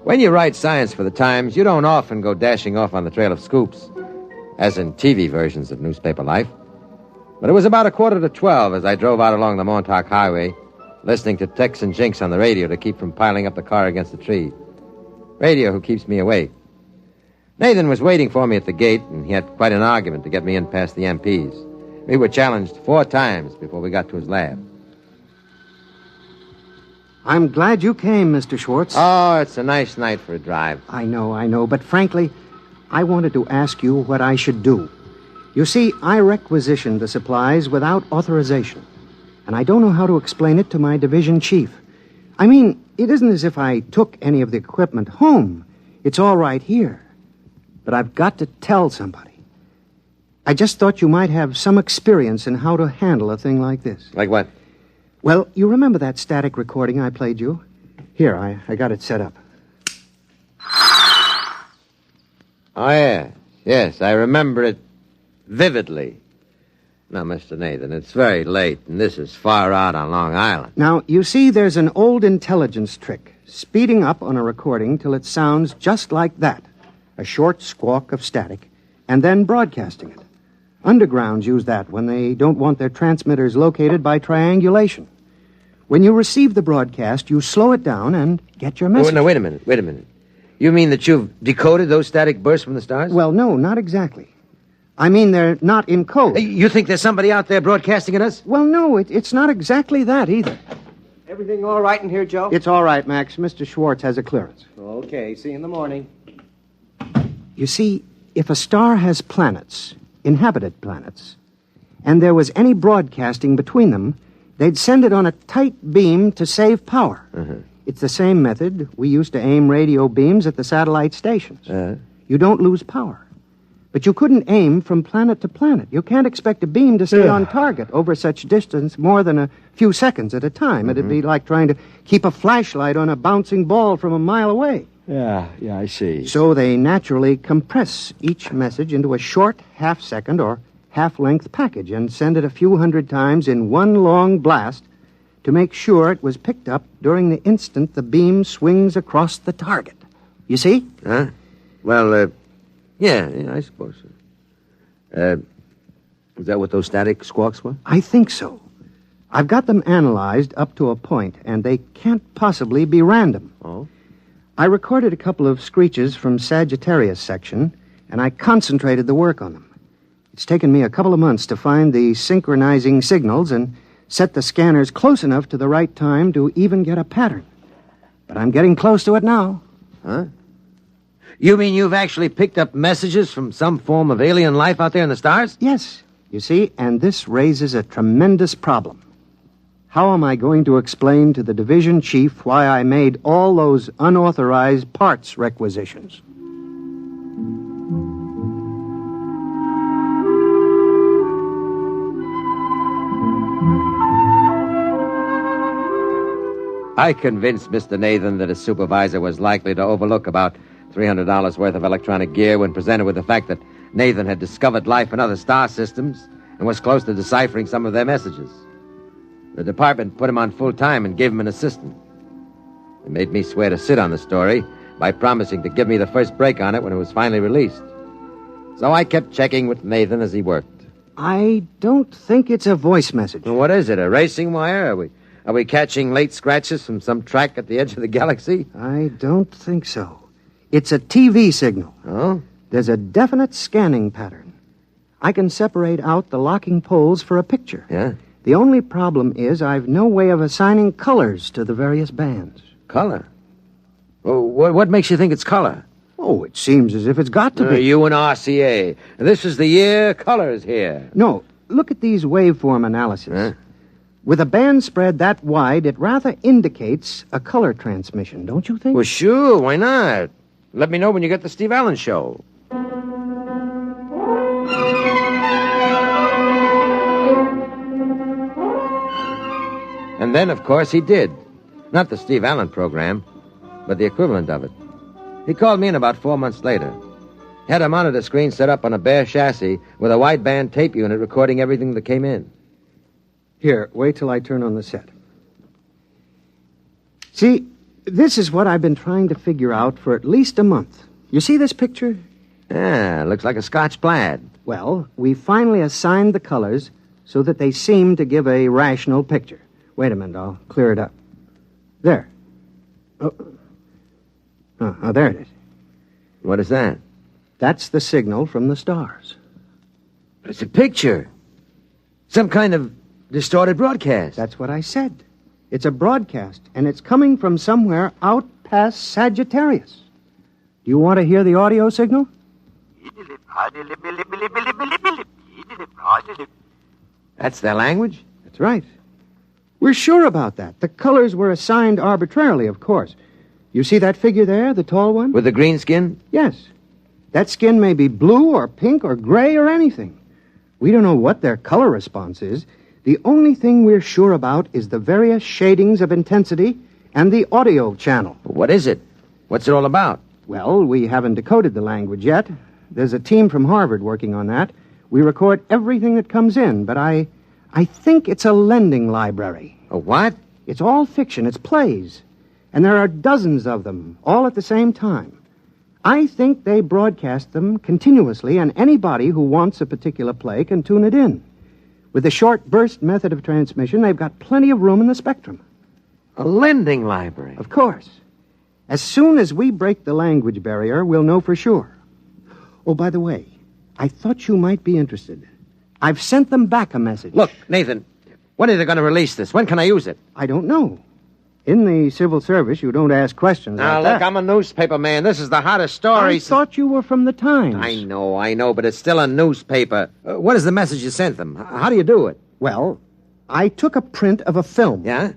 When you write science for the Times, you don't often go dashing off on the trail of scoops, as in TV versions of newspaper life. But it was about 11:45 as I drove out along the Montauk Highway, listening to Tex and Jinx on the radio to keep from piling up the car against the tree. Radio who keeps me awake. Nathan was waiting for me at the gate, and he had quite an argument to get me in past the MPs. We were challenged 4 times before we got to his lab. I'm glad you came, Mr. Schwartz. Oh, it's a nice night for a drive. I know, but frankly, I wanted to ask you what I should do. You see, I requisitioned the supplies without authorization, and I don't know how to explain it to my division chief. I mean, it isn't as if I took any of the equipment home. It's all right here. But I've got to tell somebody. I just thought you might have some experience in how to handle a thing like this. Like what? Well, you remember that static recording I played you? Here, I got it set up. Oh, yeah. Yes, I remember it vividly. Now, Mr. Nathan, it's very late, and this is far out on Long Island. Now, you see, there's an old intelligence trick, speeding up on a recording till it sounds just like that, a short squawk of static, and then broadcasting it. Undergrounds use that when they don't want their transmitters located by triangulation. When you receive the broadcast, you slow it down and get your message. Oh, no, wait a minute. You mean that you've decoded those static bursts from the stars? Well, no, not exactly. I mean, they're not in code. You think there's somebody out there broadcasting at us? Well, no, it's not exactly that either. Everything all right in here, Joe? It's all right, Max. Mr. Schwartz has a clearance. Okay, see you in the morning. You see, if a star has planets, inhabited planets, and there was any broadcasting between them, they'd send it on a tight beam to save power. Uh-huh. It's the same method we used to aim radio beams at the satellite stations. You don't lose power. But you couldn't aim from planet to planet. You can't expect a beam to stay on target over such distance more than a few seconds at a time. It'd be like trying to keep a flashlight on a bouncing ball from a mile away. Yeah, I see. So they naturally compress each message into a short half-second or half-length package and send it a few hundred times in one long blast to make sure it was picked up during the instant the beam swings across the target. You see? Huh? Well, yeah, I suppose so. Is that what those static squawks were? I think so. I've got them analyzed up to a point, and they can't possibly be random. Oh? I recorded a couple of screeches from Sagittarius section, and I concentrated the work on them. It's taken me a couple of months to find the synchronizing signals and set the scanners close enough to the right time to even get a pattern. But I'm getting close to it now. Huh? You mean you've actually picked up messages from some form of alien life out there in the stars? Yes. You see, and this raises a tremendous problem. How am I going to explain to the division chief why I made all those unauthorized parts requisitions? I convinced Mr. Nathan that his supervisor was likely to overlook about $300 worth of electronic gear when presented with the fact that Nathan had discovered life in other star systems and was close to deciphering some of their messages. The department put him on full time and gave him an assistant. They made me swear to sit on the story by promising to give me the first break on it when it was finally released. So I kept checking with Nathan as he worked. I don't think it's a voice message. Well, what is it, a racing wire? Are we catching late scratches from some track at the edge of the galaxy? I don't think so. It's a TV signal. Oh? There's a definite scanning pattern. I can separate out the locking poles for a picture. Yeah? The only problem is I've no way of assigning colors to the various bands. Color? Well, what makes you think it's color? Oh, it seems as if it's got to be. You and RCA. This is the year color's here. No, look at these waveform analyses. Huh? With a band spread that wide, it rather indicates a color transmission, don't you think? Well, sure, why not? Let me know when you get the Steve Allen show. And then, of course, he did. Not the Steve Allen program, but the equivalent of it. He called me in about 4 months later. Had a monitor screen set up on a bare chassis with a wideband tape unit recording everything that came in. Here, wait till I turn on the set. See, this is what I've been trying to figure out for at least a month. You see this picture? Yeah, looks like a Scotch plaid. Well, we finally assigned the colors so that they seem to give a rational picture. Wait a minute, I'll clear it up. There. Oh, there it is. What is that? That's the signal from the stars. But it's a picture. Some kind of distorted broadcast. That's what I said. It's a broadcast, and it's coming from somewhere out past Sagittarius. Do you want to hear the audio signal? That's their language? That's right. We're sure about that. The colors were assigned arbitrarily, of course. You see that figure there, the tall one? With the green skin? Yes. That skin may be blue or pink or gray or anything. We don't know what their color response is. The only thing we're sure about is the various shadings of intensity and the audio channel. What is it? What's it all about? Well, we haven't decoded the language yet. There's a team from Harvard working on that. We record everything that comes in, but I think it's a lending library. A what? It's all fiction. It's plays. And there are dozens of them, all at the same time. I think they broadcast them continuously, and anybody who wants a particular play can tune it in. With the short burst method of transmission, they've got plenty of room in the spectrum. A lending library? Of course. As soon as we break the language barrier, we'll know for sure. Oh, by the way, I thought you might be interested. I've sent them back a message. Look, Nathan, when are they going to release this? When can I use it? I don't know. In the civil service, you don't ask questions Now, like look, that. I'm a newspaper man. This is the hottest story. I thought you were from the Times. I know, but it's still a newspaper. What is the message you sent them? How do you do it? Well, I took a print of a film. Yeah?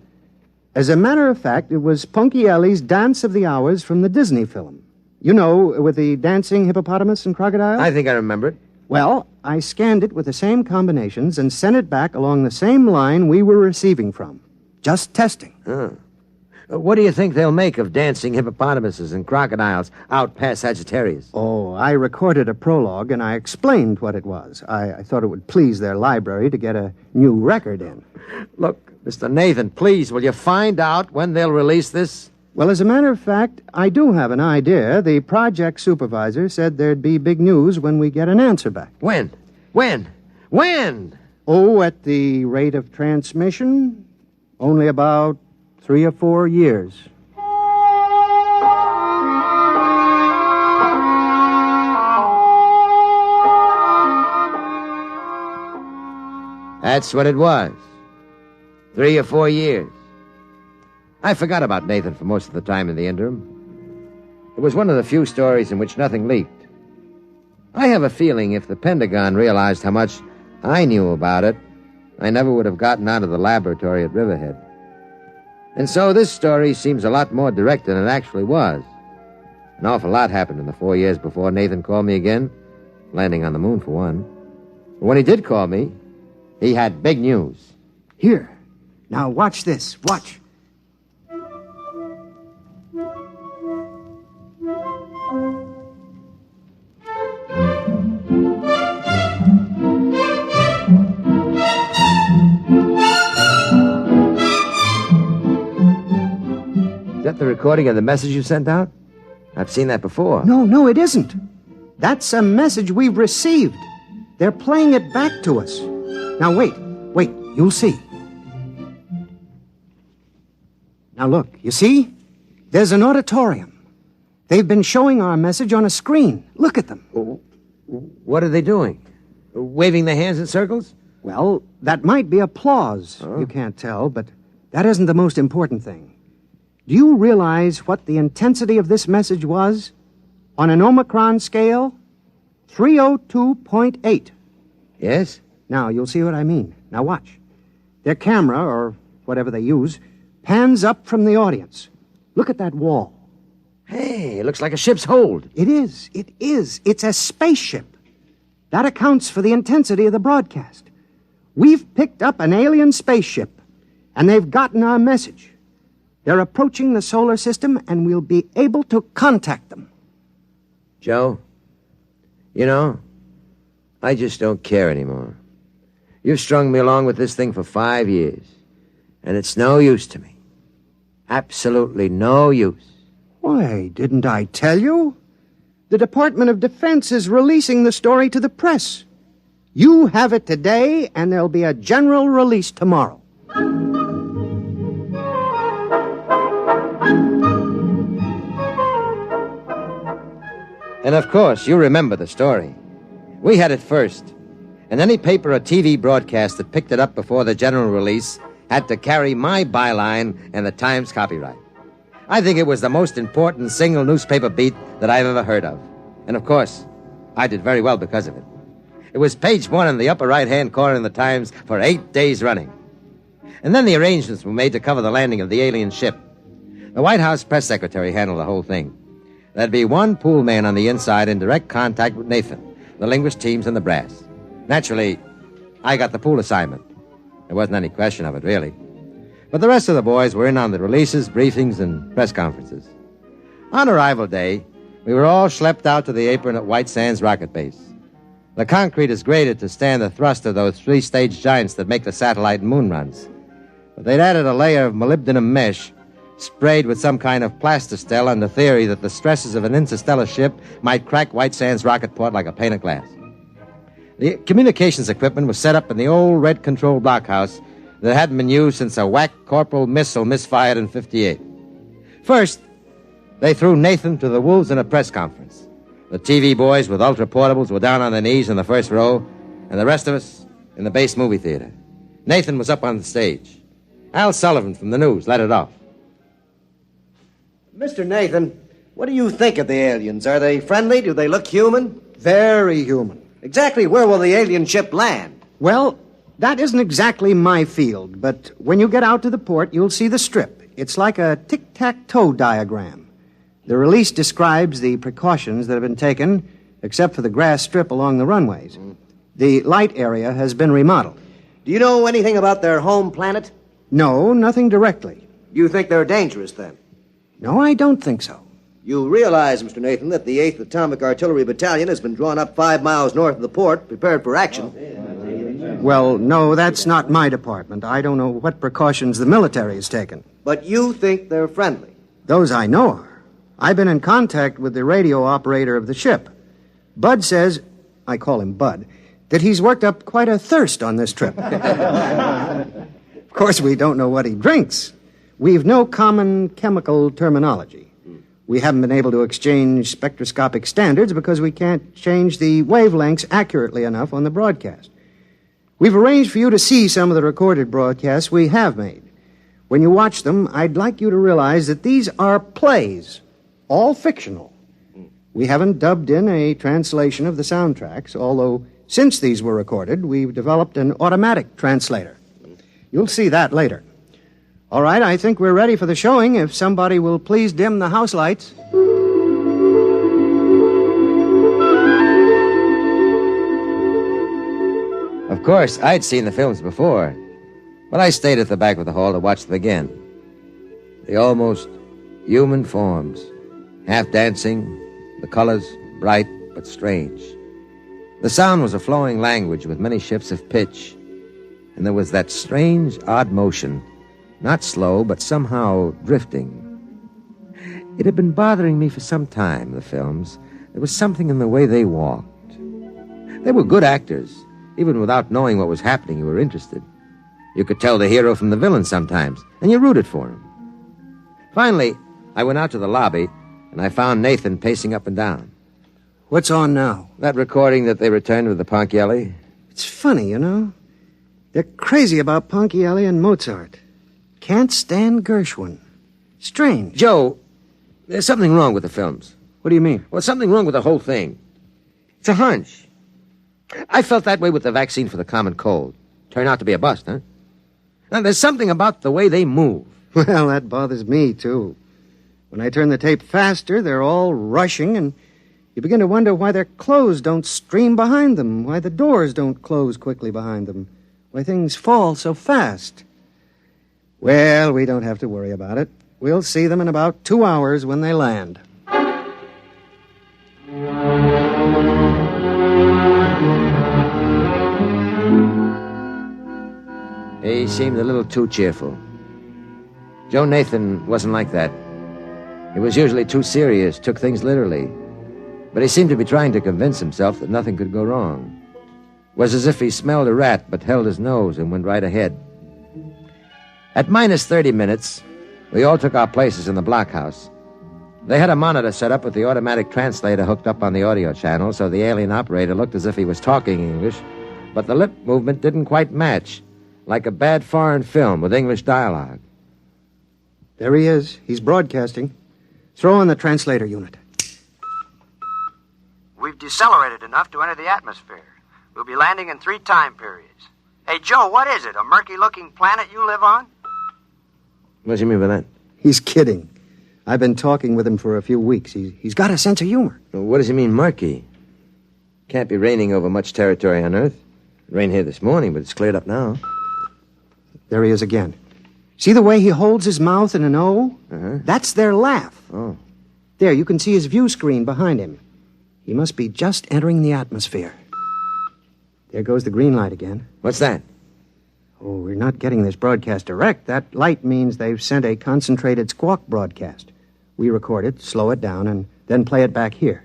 As a matter of fact, it was Punky Ellie's Dance of the Hours from the Disney film. You know, with the dancing hippopotamus and crocodile? I think I remember it. Well, I scanned it with the same combinations and sent it back along the same line we were receiving from. Just testing. Huh. What do you think they'll make of dancing hippopotamuses and crocodiles out past Sagittarius? Oh, I recorded a prologue and I explained what it was. I thought it would please their library to get a new record in. Look, Mr. Nathan, please, will you find out when they'll release this? Well, as a matter of fact, I do have an idea. The project supervisor said there'd be big news when we get an answer back. When? When? Oh, at the rate of transmission, only about 3 or 4 years. That's what it was. 3 or 4 years. I forgot about Nathan for most of the time in the interim. It was one of the few stories in which nothing leaked. I have a feeling if the Pentagon realized how much I knew about it, I never would have gotten out of the laboratory at Riverhead. And so this story seems a lot more direct than it actually was. An awful lot happened in the 4 years before Nathan called me again, landing on the moon for one. But when he did call me, he had big news. Here. Now watch this. Watch. Is that the recording of the message you sent out? I've seen that before. No, it isn't. That's a message we've received. They're playing it back to us. Now, wait, you'll see. Now, look, you see? There's an auditorium. They've been showing our message on a screen. Look at them. What are they doing? Waving their hands in circles? Well, that might be applause. Oh. You can't tell, but that isn't the most important thing. Do you realize what the intensity of this message was? On an Omicron scale, 302.8. Yes? Now, you'll see what I mean. Now, watch. Their camera, or whatever they use, pans up from the audience. Look at that wall. Hey, it looks like a ship's hold. It is. It's a spaceship. That accounts for the intensity of the broadcast. We've picked up an alien spaceship, and they've gotten our message. They're approaching the solar system, and we'll be able to contact them. Joe, you know, I just don't care anymore. You've strung me along with this thing for 5 years, and it's no use to me. Absolutely no use. Why, didn't I tell you? The Department of Defense is releasing the story to the press. You have it today, and there'll be a general release tomorrow. And of course, you remember the story. We had it first. And any paper or TV broadcast that picked it up before the general release had to carry my byline and the Times copyright. I think it was the most important single newspaper beat that I've ever heard of. And of course, I did very well because of it. It was page 1 in the upper right-hand corner in the Times for 8 days running. And then the arrangements were made to cover the landing of the alien ship. The White House press secretary handled the whole thing. There'd be one pool man on the inside in direct contact with Nathan, the linguist teams, and the brass. Naturally, I got the pool assignment. There wasn't any question of it, really. But the rest of the boys were in on the releases, briefings, and press conferences. On arrival day, we were all schlepped out to the apron at White Sands Rocket Base. The concrete is graded to stand the thrust of those three-stage giants that make the satellite and moon runs. But they'd added a layer of molybdenum mesh sprayed with some kind of plastistel on the theory that the stresses of an interstellar ship might crack White Sands rocket port like a pane of glass. The communications equipment was set up in the old red control blockhouse that hadn't been used since a whack Corporal missile misfired in 58. First, they threw Nathan to the wolves in a press conference. The TV boys with ultra-portables were down on their knees in the first row, and the rest of us in the base movie theater. Nathan was up on the stage. Al Sullivan from the news led it off. Mr. Nathan, what do you think of the aliens? Are they friendly? Do they look human? Very human. Exactly where will the alien ship land? Well, that isn't exactly my field, but when you get out to the port, you'll see the strip. It's like a tic-tac-toe diagram. The release describes the precautions that have been taken, except for the grass strip along the runways. The light area has been remodeled. Do you know anything about their home planet? No, nothing directly. You think they're dangerous, then? No, I don't think so. You realize, Mr. Nathan, that the 8th Atomic Artillery Battalion has been drawn up 5 miles north of the port, prepared for action. Well, no, that's not my department. I don't know what precautions the military has taken. But you think they're friendly? Those I know are. I've been in contact with the radio operator of the ship. Bud says, I call him Bud, that he's worked up quite a thirst on this trip. Of course, we don't know what he drinks. We've no common chemical terminology. We haven't been able to exchange spectroscopic standards because we can't change the wavelengths accurately enough on the broadcast. We've arranged for you to see some of the recorded broadcasts we have made. When you watch them, I'd like you to realize that these are plays, all fictional. We haven't dubbed in a translation of the soundtracks, although since these were recorded, we've developed an automatic translator. You'll see that later. All right, I think we're ready for the showing. If somebody will please dim the house lights. Of course, I'd seen the films before, but I stayed at the back of the hall to watch them again. The almost human forms, half dancing, the colors bright but strange. The sound was a flowing language with many shifts of pitch, and there was that strange, odd motion, not slow, but somehow drifting. It had been bothering me for some time, the films. There was something in the way they walked. They were good actors. Even without knowing what was happening, you were interested. You could tell the hero from the villain sometimes, and you rooted for him. Finally, I went out to the lobby, and I found Nathan pacing up and down. What's on now? That recording that they returned with the Ponchielli. It's funny, you know. They're crazy about Ponchielli and Mozart. Can't stand Gershwin. Strange. Joe, there's something wrong with the films. What do you mean? Well, something wrong with the whole thing. It's a hunch. I felt that way with the vaccine for the common cold. Turned out to be a bust, huh? Now, there's something about the way they move. Well, that bothers me, too. When I turn the tape faster, they're all rushing, and you begin to wonder why their clothes don't stream behind them, why the doors don't close quickly behind them, why things fall so fast. Well, we don't have to worry about it. We'll see them in about 2 hours when they land. He seemed a little too cheerful. Joe Nathan wasn't like that. He was usually too serious, took things literally. But he seemed to be trying to convince himself that nothing could go wrong. It was as if he smelled a rat but held his nose and went right ahead. At minus 30 minutes, we all took our places in the blockhouse. They had a monitor set up with the automatic translator hooked up on the audio channel, so the alien operator looked as if he was talking English, but the lip movement didn't quite match, like a bad foreign film with English dialogue. There he is. He's broadcasting. Throw on the translator unit. We've decelerated enough to enter the atmosphere. We'll be landing in 3 time periods. Hey, Joe, what is it? A murky-looking planet you live on? What do you mean by that? He's kidding. I've been talking with him for a few weeks. He's got a sense of humor. What does he mean, murky? Can't be raining over much territory on Earth. It rained here this morning, but it's cleared up now. There he is again. See the way he holds his mouth in an O? Uh-huh. That's their laugh. Oh. There, you can see his view screen behind him. He must be just entering the atmosphere. There goes the green light again. What's that? Oh, we're not getting this broadcast direct. That light means they've sent a concentrated squawk broadcast. We record it, slow it down, and then play it back here.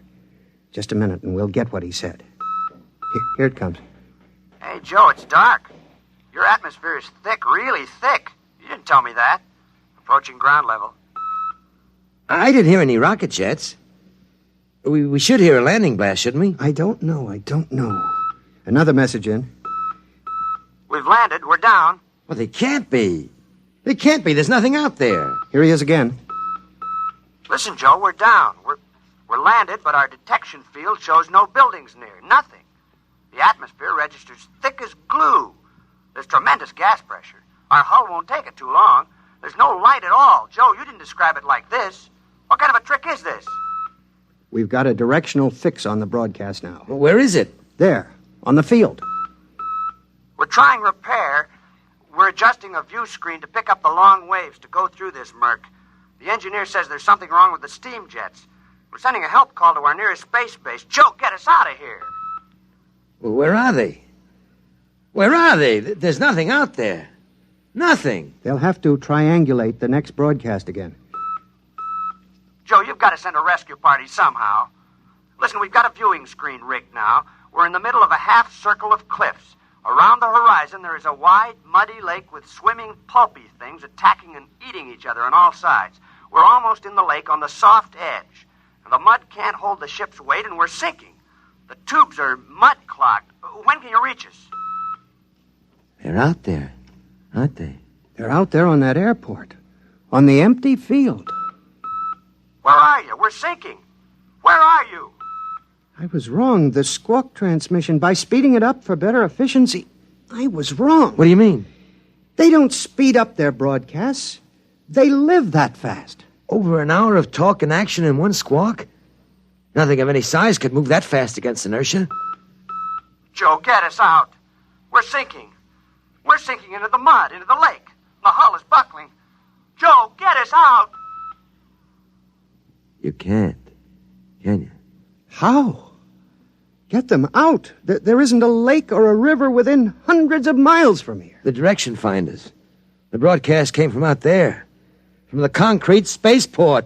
Just a minute, and we'll get what he said. Here it comes. Hey, Joe, it's dark. Your atmosphere is thick, really thick. You didn't tell me that. Approaching ground level. I didn't hear any rocket jets. We should hear a landing blast, shouldn't we? I don't know. Another message in. We've landed. We're down. Well, they can't be. They can't be. There's nothing out there. Here he is again. Listen, Joe, we're down. We're landed, but our detection field shows no buildings near. Nothing. The atmosphere registers thick as glue. There's tremendous gas pressure. Our hull won't take it too long. There's no light at all. Joe, you didn't describe it like this. What kind of a trick is this? We've got a directional fix on the broadcast now. Well, where is it? There, on the field. We're trying repair. We're adjusting a view screen to pick up the long waves to go through this murk. The engineer says there's something wrong with the steam jets. We're sending a help call to our nearest space base. Joe, get us out of here. Well, where are they? Where are they? There's nothing out there. Nothing. They'll have to triangulate the next broadcast again. Joe, you've got to send a rescue party somehow. Listen, we've got a viewing screen rigged now. We're in the middle of a half circle of cliffs. Around the horizon, there is a wide, muddy lake with swimming, pulpy things attacking and eating each other on all sides. We're almost in the lake on the soft edge. The mud can't hold the ship's weight, and we're sinking. The tubes are mud-clogged. When can you reach us? They're out there, aren't they? They're out there on that airport. On the empty field. Where are you? We're sinking. Where are you? I was wrong. The squawk transmission, by speeding it up for better efficiency, I was wrong. What do you mean? They don't speed up their broadcasts. They live that fast. Over an hour of talk and action in one squawk? Nothing of any size could move that fast against inertia. Joe, get us out. We're sinking. We're sinking into the mud, into the lake. The hull is buckling. Joe, get us out. You can't, can you? How? Get them out. There isn't a lake or a river within hundreds of miles from here. The direction finders. The broadcast came from out there. From the concrete spaceport.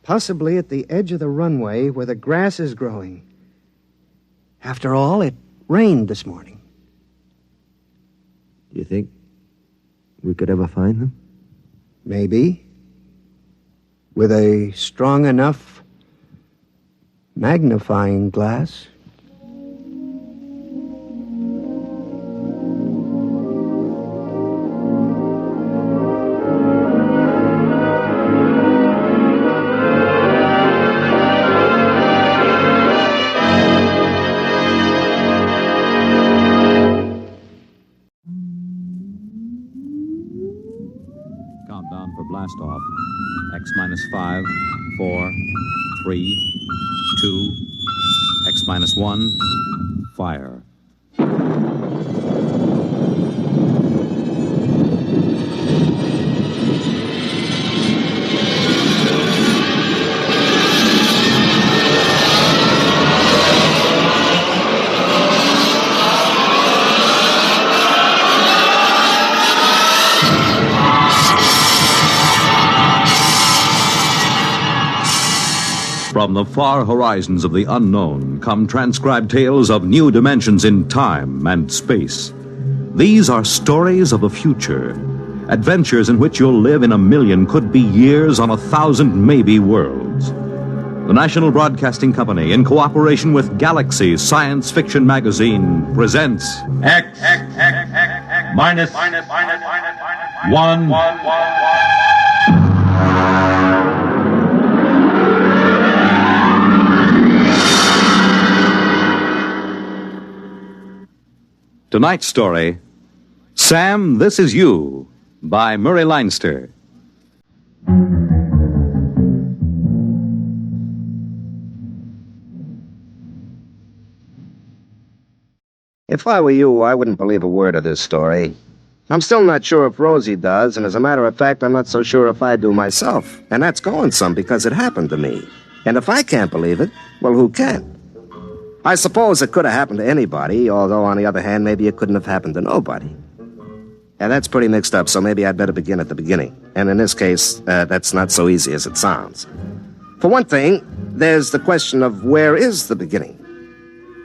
Possibly at the edge of the runway where the grass is growing. After all, it rained this morning. Do you think we could ever find them? Maybe. With a strong enough magnifying glass. Countdown for blast off. X minus 5, 4, 3, 2, X minus 1, fire. From the far horizons of the unknown come transcribed tales of new dimensions in time and space. These are stories of the future, adventures in which you'll live in a million, could be years, on 1,000 maybe worlds. The National Broadcasting Company, in cooperation with Galaxy Science Fiction Magazine, presents X minus 1. tonight's story, Sam, This Is You by Murray Leinster. If I were you, I wouldn't believe a word of this story. I'm still not sure if Rosie does, and as a matter of fact, I'm not so sure if I do myself. And that's going some because it happened to me. And if I can't believe it, well, who can? I suppose it could have happened to anybody, although on the other hand, maybe it couldn't have happened to nobody. And that's pretty mixed up, so maybe I'd better begin at the beginning. And in this case, that's not so easy as it sounds. For one thing, there's the question of where is the beginning?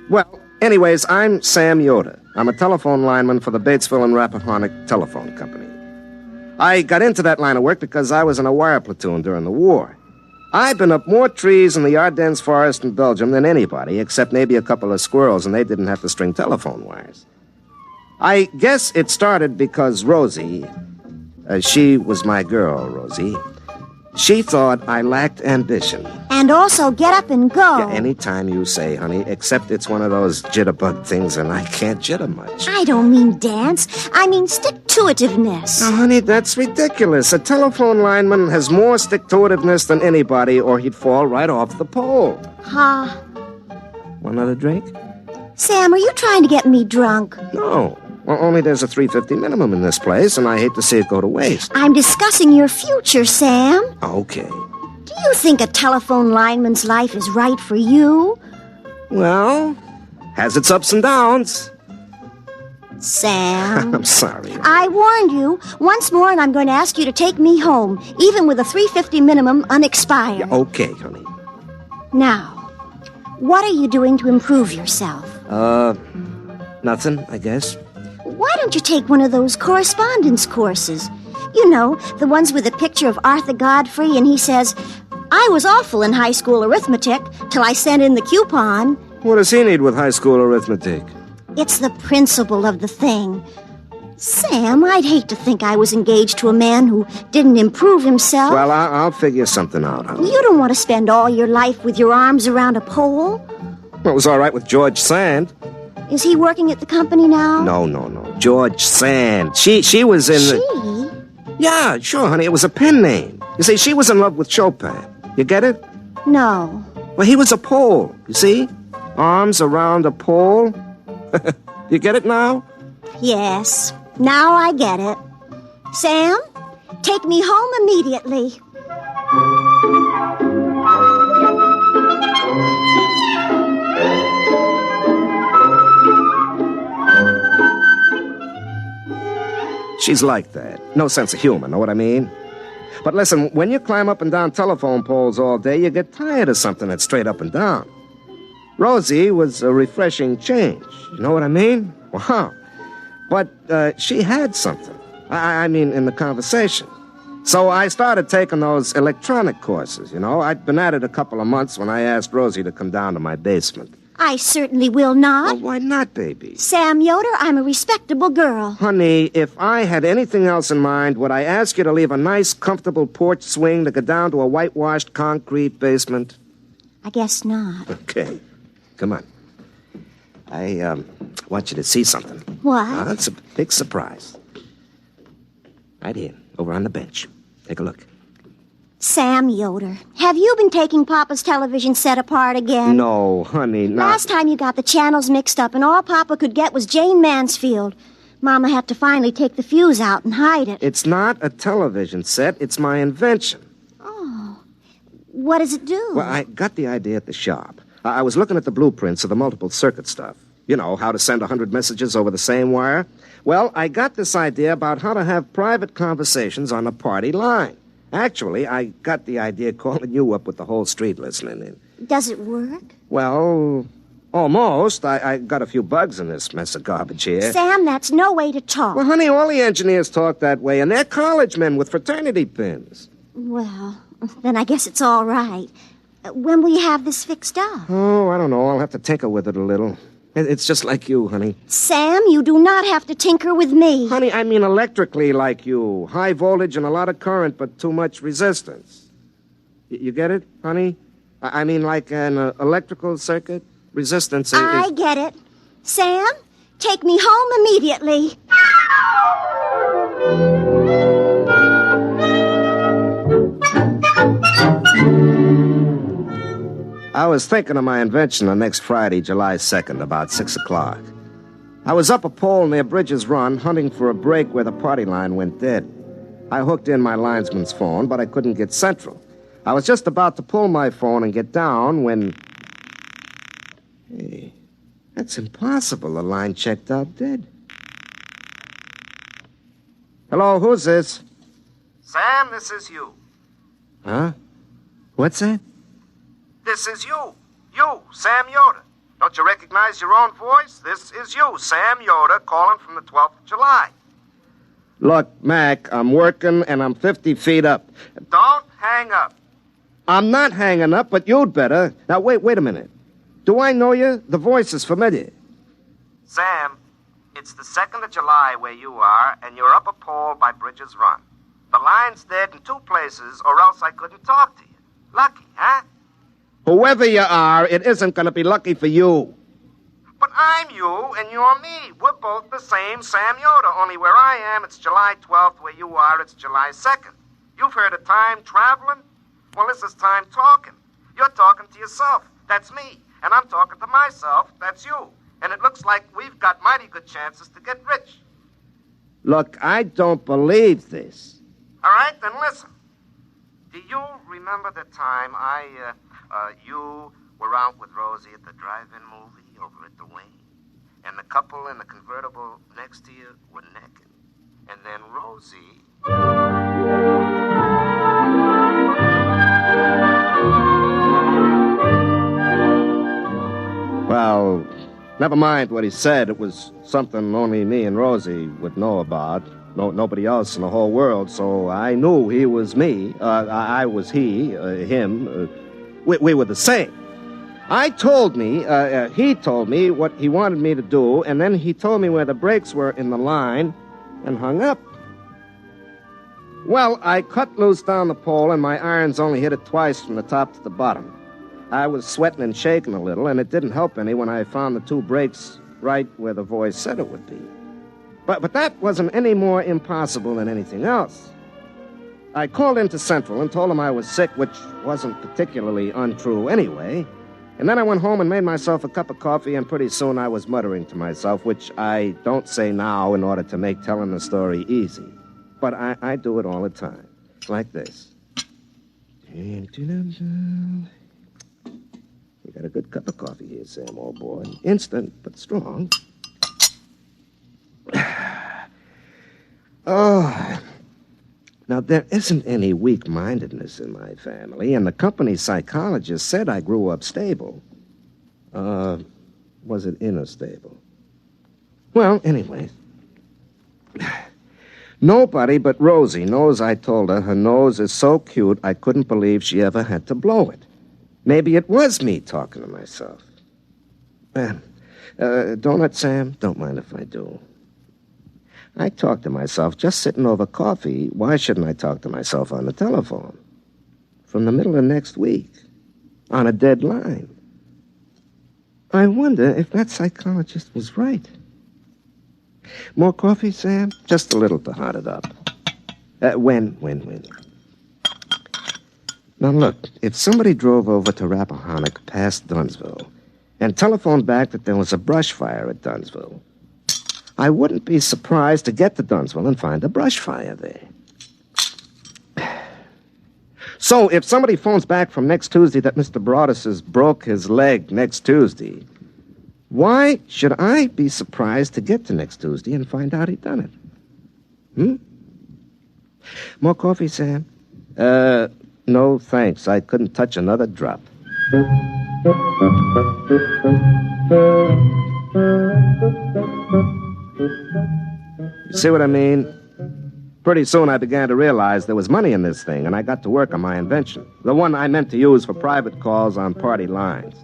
Well, anyways, I'm Sam Yoder. I'm a telephone lineman for the Batesville and Rappahannock Telephone Company. I got into that line of work because I was in a wire platoon during the war. I've been up more trees in the Ardennes forest in Belgium than anybody, except maybe a couple of squirrels, and they didn't have to string telephone wires. I guess it started because Rosie, she was my girl, Rosie. She thought I lacked ambition. And also get up and go. Yeah, anytime you say, honey, except it's one of those jitterbug things and I can't jitter much. I don't mean dance. I mean stick-to-itiveness. Now, honey, that's ridiculous. A telephone lineman has more stick-to-itiveness than anybody or he'd fall right off the pole. Ha. Want another drink? Sam, are you trying to get me drunk? No. Well, only there's a $3.50 minimum in this place, and I hate to see it go to waste. I'm discussing your future, Sam. Okay. Do you think a telephone lineman's life is right for you? Well, has its ups and downs. Sam. I'm sorry. I warned you once more, and I'm going to ask you to take me home, even with a $3.50 minimum unexpired. Yeah, okay, honey. Now, what are you doing to improve yourself? Nothing, I guess. Why don't you take one of those correspondence courses? You know, the ones with a picture of Arthur Godfrey, and he says, I was awful in high school arithmetic till I sent in the coupon. What does he need with high school arithmetic? It's the principle of the thing. Sam, I'd hate to think I was engaged to a man who didn't improve himself. Well, I'll figure something out, honey. You don't want to spend all your life with your arms around a pole. Well, it was all right with George Sand. Is he working at the company now? No. George Sand. She was in the... Yeah, sure, honey. It was a pen name. You see, she was in love with Chopin. You get it? No. Well, he was a pole. You see? Arms around a pole. You get it now? Yes. Now I get it. Sam, take me home immediately. She's like that. No sense of humor, know what I mean? But listen, when you climb up and down telephone poles all day, you get tired of something that's straight up and down. Rosie was a refreshing change. You know what I mean? Wow. But she had something. I mean, in the conversation. So I started taking those electronic courses, you know. I'd been at it a couple of months when I asked Rosie to come down to my basement. I certainly will not. Well, why not, baby? Sam Yoder, I'm a respectable girl. Honey, if I had anything else in mind, would I ask you to leave a nice, comfortable porch swing to go down to a whitewashed concrete basement? I guess not. Okay. Come on. I want you to see something. What? It's a big surprise. Right here, over on the bench. Take a look. Sam Yoder, have you been taking Papa's television set apart again? No, honey, not... Last time you got the channels mixed up and all Papa could get was Jane Mansfield. Mama had to finally take the fuse out and hide it. It's not a television set. It's my invention. Oh. What does it do? Well, I got the idea at the shop. I was looking at the blueprints of the multiple circuit stuff. You know, how to send 100 messages over the same wire. Well, I got this idea about how to have private conversations on a party line. Actually, I got the idea calling you up with the whole street listening in. Does it work? Well, almost. I got a few bugs in this mess of garbage here. Sam, that's no way to talk. Well, honey, all the engineers talk that way, and they're college men with fraternity pins. Well, then I guess it's all right. When will you have this fixed up? Oh, I don't know. I'll have to tinker with it a little. It's just like you, honey. Sam, you do not have to tinker with me. Honey, I mean electrically like you. High voltage and a lot of current, but too much resistance. You get it, honey? I mean like an electrical circuit? Resistance is... I get it. Sam, take me home immediately. I was thinking of my invention on next Friday, July 2nd, about 6 o'clock. I was up a pole near Bridges Run, hunting for a break where the party line went dead. I hooked in my linesman's phone, but I couldn't get central. I was just about to pull my phone and get down when... Hey, that's impossible. The line checked out dead. Hello, who's this? Sam, this is you. Huh? What's that? This is you. You, Sam Yoder. Don't you recognize your own voice? This is you, Sam Yoder, calling from the 12th of July. Look, Mac, I'm working and I'm 50 feet up. Don't hang up. I'm not hanging up, but you'd better. Now, wait a minute. Do I know you? The voice is familiar. Sam, it's the 2nd of July where you are, and you're up a pole by Bridges Run. The line's dead in 2 places, or else I couldn't talk to you. Lucky, huh? Whoever you are, it isn't going to be lucky for you. But I'm you, and you're me. We're both the same Sam Yoder, only where I am, it's July 12th. Where you are, it's July 2nd. You've heard of time traveling? Well, this is time talking. You're talking to yourself. That's me. And I'm talking to myself. That's you. And it looks like we've got mighty good chances to get rich. Look, I don't believe this. All right, then listen. Do you remember the time you were out with Rosie at the drive-in movie over at the Wing? And the couple in the convertible next to you were naked. And then Rosie... Well, never mind what he said. It was something only me and Rosie would know about. Nobody else in the whole world, so I knew he was me. I was him. We were the same. He told me what he wanted me to do, and then he told me where the brakes were in the line and hung up. Well, I cut loose down the pole, and my irons only hit it twice from the top to the bottom. I was sweating and shaking a little, and it didn't help any when I found the 2 brakes right where the voice said it would be. But that wasn't any more impossible than anything else. I called into Central and told them I was sick, which wasn't particularly untrue anyway. And then I went home and made myself a cup of coffee, and pretty soon I was muttering to myself, which I don't say now in order to make telling the story easy. But I do it all the time, like this. You got a good cup of coffee here, Sam, old boy. Instant, but strong. Oh, now there isn't any weak-mindedness in my family, and the company psychologist said I grew up stable. Was it inner stable? Well, anyway, nobody but Rosie knows I told her nose is so cute I couldn't believe she ever had to blow it. Maybe it was me talking to myself. Donut, Sam? Don't mind if I do. I talk to myself just sitting over coffee. Why shouldn't I talk to myself on the telephone? From the middle of next week, on a dead line. I wonder if that psychologist was right. More coffee, Sam? Just a little to hot it up. When? Now, look, if somebody drove over to Rappahannock past Dunsville and telephoned back that there was a brush fire at Dunsville, I wouldn't be surprised to get to Dunsville and find a brush fire there. So, if somebody phones back from next Tuesday that Mr. Broadus has broke his leg next Tuesday, why should I be surprised to get to next Tuesday and find out he done it? More coffee, Sam? No, thanks. I couldn't touch another drop. You see what I mean? Pretty soon I began to realize there was money in this thing, and I got to work on my invention, the one I meant to use for private calls on party lines.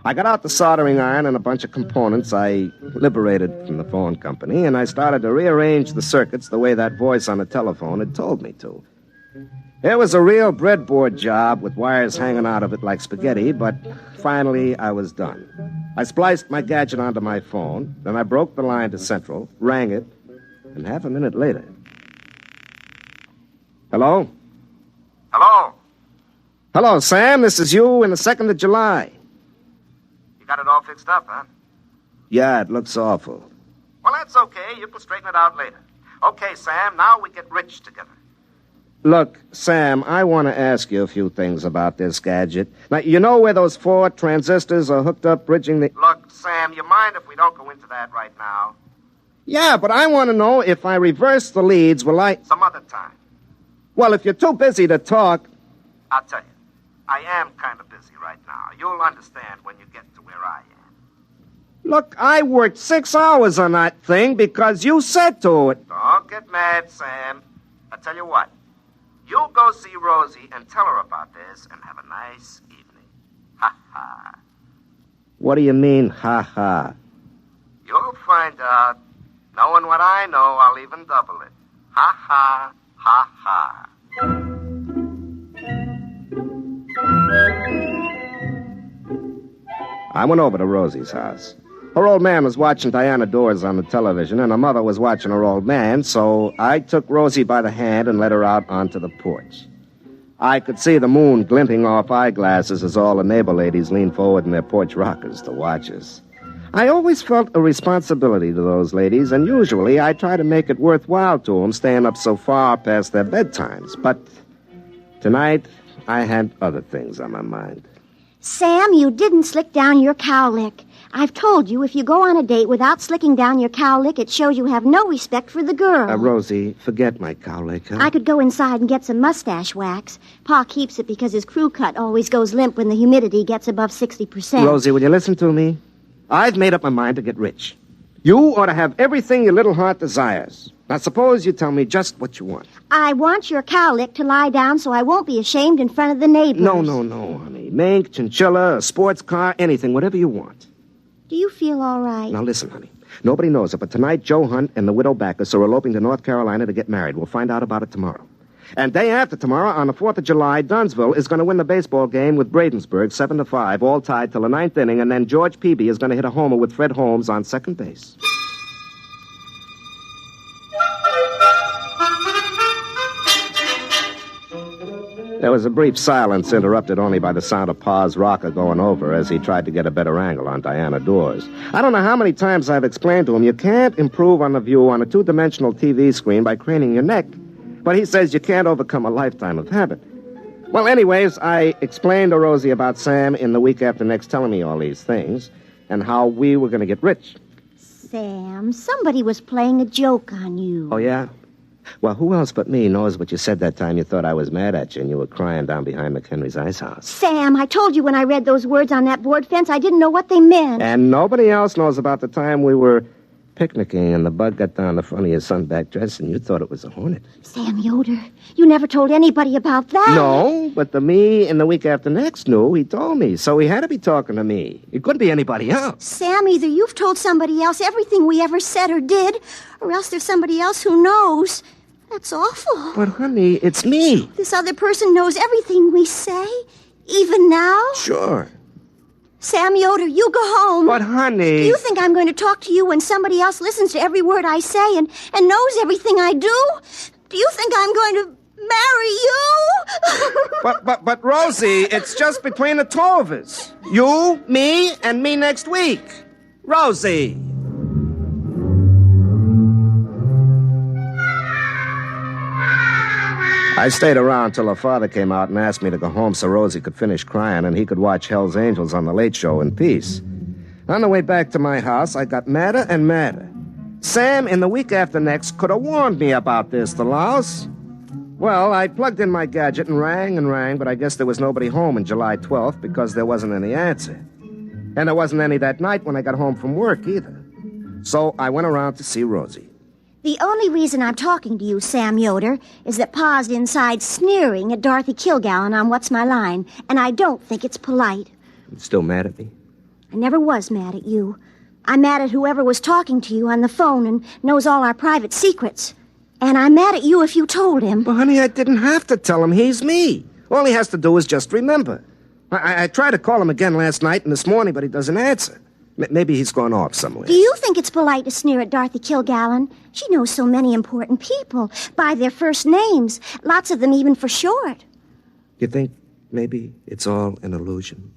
I got out the soldering iron and a bunch of components I liberated from the phone company, and I started to rearrange the circuits the way that voice on the telephone had told me to. It was a real breadboard job with wires hanging out of it like spaghetti, but finally I was done. I spliced my gadget onto my phone, then I broke the line to Central, rang it, and half a minute later... Hello? Hello? Hello, Sam. This is you in the 2nd of July. You got it all fixed up, huh? Yeah, it looks awful. Well, that's okay. You can straighten it out later. Okay, Sam, now we get rich together. Look, Sam, I want to ask you a few things about this gadget. Now, you know where those 4 transistors are hooked up bridging the... Look, Sam, you mind if we don't go into that right now? Yeah, but I want to know if I reverse the leads, will I... Some other time. Well, if you're too busy to talk... I'll tell you. I am kind of busy right now. You'll understand when you get to where I am. Look, I worked 6 hours on that thing because you said to it. Don't get mad, Sam. I'll tell you what. You go see Rosie and tell her about this and have a nice evening. Ha-ha. What do you mean, ha-ha? You'll find out. Knowing what I know, I'll even double it. Ha-ha, ha-ha. I went over to Rosie's house. Her old man was watching Diana Dors on the television, and her mother was watching her old man, so I took Rosie by the hand and led her out onto the porch. I could see the moon glinting off eyeglasses as all the neighbor ladies leaned forward in their porch rockers to watch us. I always felt a responsibility to those ladies, and usually I try to make it worthwhile to them staying up so far past their bedtimes. But tonight, I had other things on my mind. Sam, you didn't slick down your cowlick. I've told you if you go on a date without slicking down your cowlick, it shows you have no respect for the girl. Rosie, forget my cowlick, huh? I could go inside and get some mustache wax. Pa keeps it because his crew cut always goes limp when the humidity gets above 60%. Rosie, will you listen to me? I've made up my mind to get rich. You ought to have everything your little heart desires. Now, suppose you tell me just what you want. I want your cowlick to lie down so I won't be ashamed in front of the neighbors. No, honey. Mink, chinchilla, a sports car, anything, whatever you want. Do you feel all right? Now, listen, honey. Nobody knows it, but tonight Joe Hunt and the widow Backus are eloping to North Carolina to get married. We'll find out about it tomorrow. And day after tomorrow, on the 4th of July, Dunsville is going to win the baseball game with Bradensburg, 7-5, all tied till the 9th inning, and then George Peavy is going to hit a homer with Fred Holmes on second base. There was a brief silence, interrupted only by the sound of Pa's rocker going over as he tried to get a better angle on Diana Dors. I don't know how many times I've explained to him you can't improve on the view on a 2-dimensional TV screen by craning your neck. But he says you can't overcome a lifetime of habit. Well, anyways, I explained to Rosie about Sam in the week after next telling me all these things and how we were going to get rich. Sam, somebody was playing a joke on you. Oh, yeah? Well, who else but me knows what you said that time you thought I was mad at you and you were crying down behind McHenry's ice house? Sam, I told you when I read those words on that board fence, I didn't know what they meant. And nobody else knows about the time we were picnicking and the bug got down the front of your sunback dress and you thought it was a hornet. Sam Yoder, you never told anybody about that. No, but the me in the week after next knew. He told me, so he had to be talking to me. It couldn't be anybody else. Sam, either you've told somebody else everything we ever said or did, or else there's somebody else who knows. That's awful. But, honey, it's me. This other person knows everything we say, even now? Sure. Sam Yoder, you go home. But, honey... Do you think I'm going to talk to you when somebody else listens to every word I say and knows everything I do? Do you think I'm going to marry you? But, Rosie, it's just between the two of us. You, me, and me next week. Rosie. I stayed around till her father came out and asked me to go home so Rosie could finish crying and he could watch Hell's Angels on the Late Show in peace. On the way back to my house, I got madder and madder. Sam, in the week after next, could have warned me about this, the louse. Well, I plugged in my gadget and rang, but I guess there was nobody home on July 12th because there wasn't any answer. And there wasn't any that night when I got home from work either. So I went around to see Rosie. The only reason I'm talking to you, Sam Yoder, is that Pa's inside sneering at Dorothy Kilgallen on What's My Line, and I don't think it's polite. You still mad at me? I never was mad at you. I'm mad at whoever was talking to you on the phone and knows all our private secrets. And I'm mad at you if you told him. Well, honey, I didn't have to tell him. He's me. All he has to do is just remember. I tried to call him again last night and this morning, but he doesn't answer. Maybe he's gone off somewhere. Do you think it's polite to sneer at Dorothy Kilgallen? She knows so many important people by their first names, lots of them even for short. You think Maybe it's all an illusion.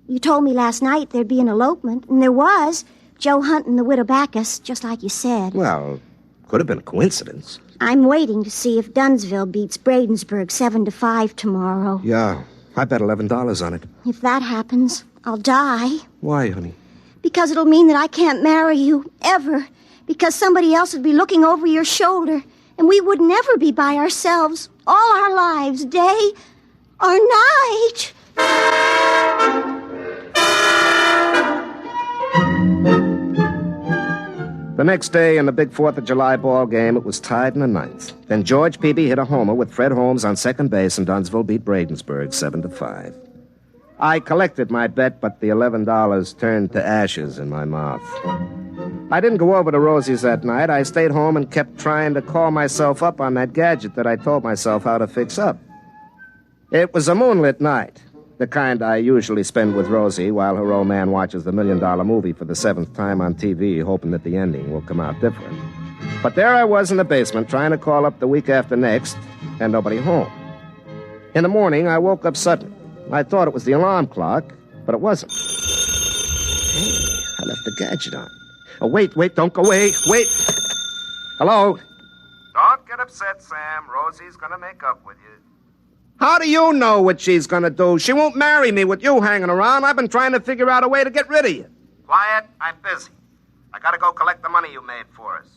You told me last night there'd be an elopement, and there was. Joe Hunt and the widow Backus, just like you said. Well, could have been a coincidence. I'm waiting to see if Dunsville beats Bradensburg 7-5 tomorrow. Yeah, I bet $11 on it. If that happens, I'll die. Why, honey? Because it'll mean that I can't marry you, ever. Because somebody else would be looking over your shoulder, and we would never be by ourselves all our lives, day or night. The next day in the big 4th of July ball game, it was tied in the ninth. Then George Peavy hit a homer with Fred Holmes on second base, and Dunsville beat Bradensburg 7-5. I collected my bet, but the $11 turned to ashes in my mouth. I didn't go over to Rosie's that night. I stayed home and kept trying to call myself up on that gadget that I told myself how to fix up. It was a moonlit night, the kind I usually spend with Rosie while her old man watches the $1 million movie for the 7th time on TV, hoping that the ending will come out different. But there I was in the basement trying to call up the week after next, and nobody home. In the morning, I woke up suddenly. I thought it was the alarm clock, but it wasn't. Hey, I left the gadget on. Oh, wait, don't go away. Wait. Hello? Don't get upset, Sam. Rosie's gonna make up with you. How do you know what she's gonna do? She won't marry me with you hanging around. I've been trying to figure out a way to get rid of you. Quiet, I'm busy. I gotta go collect the money you made for us.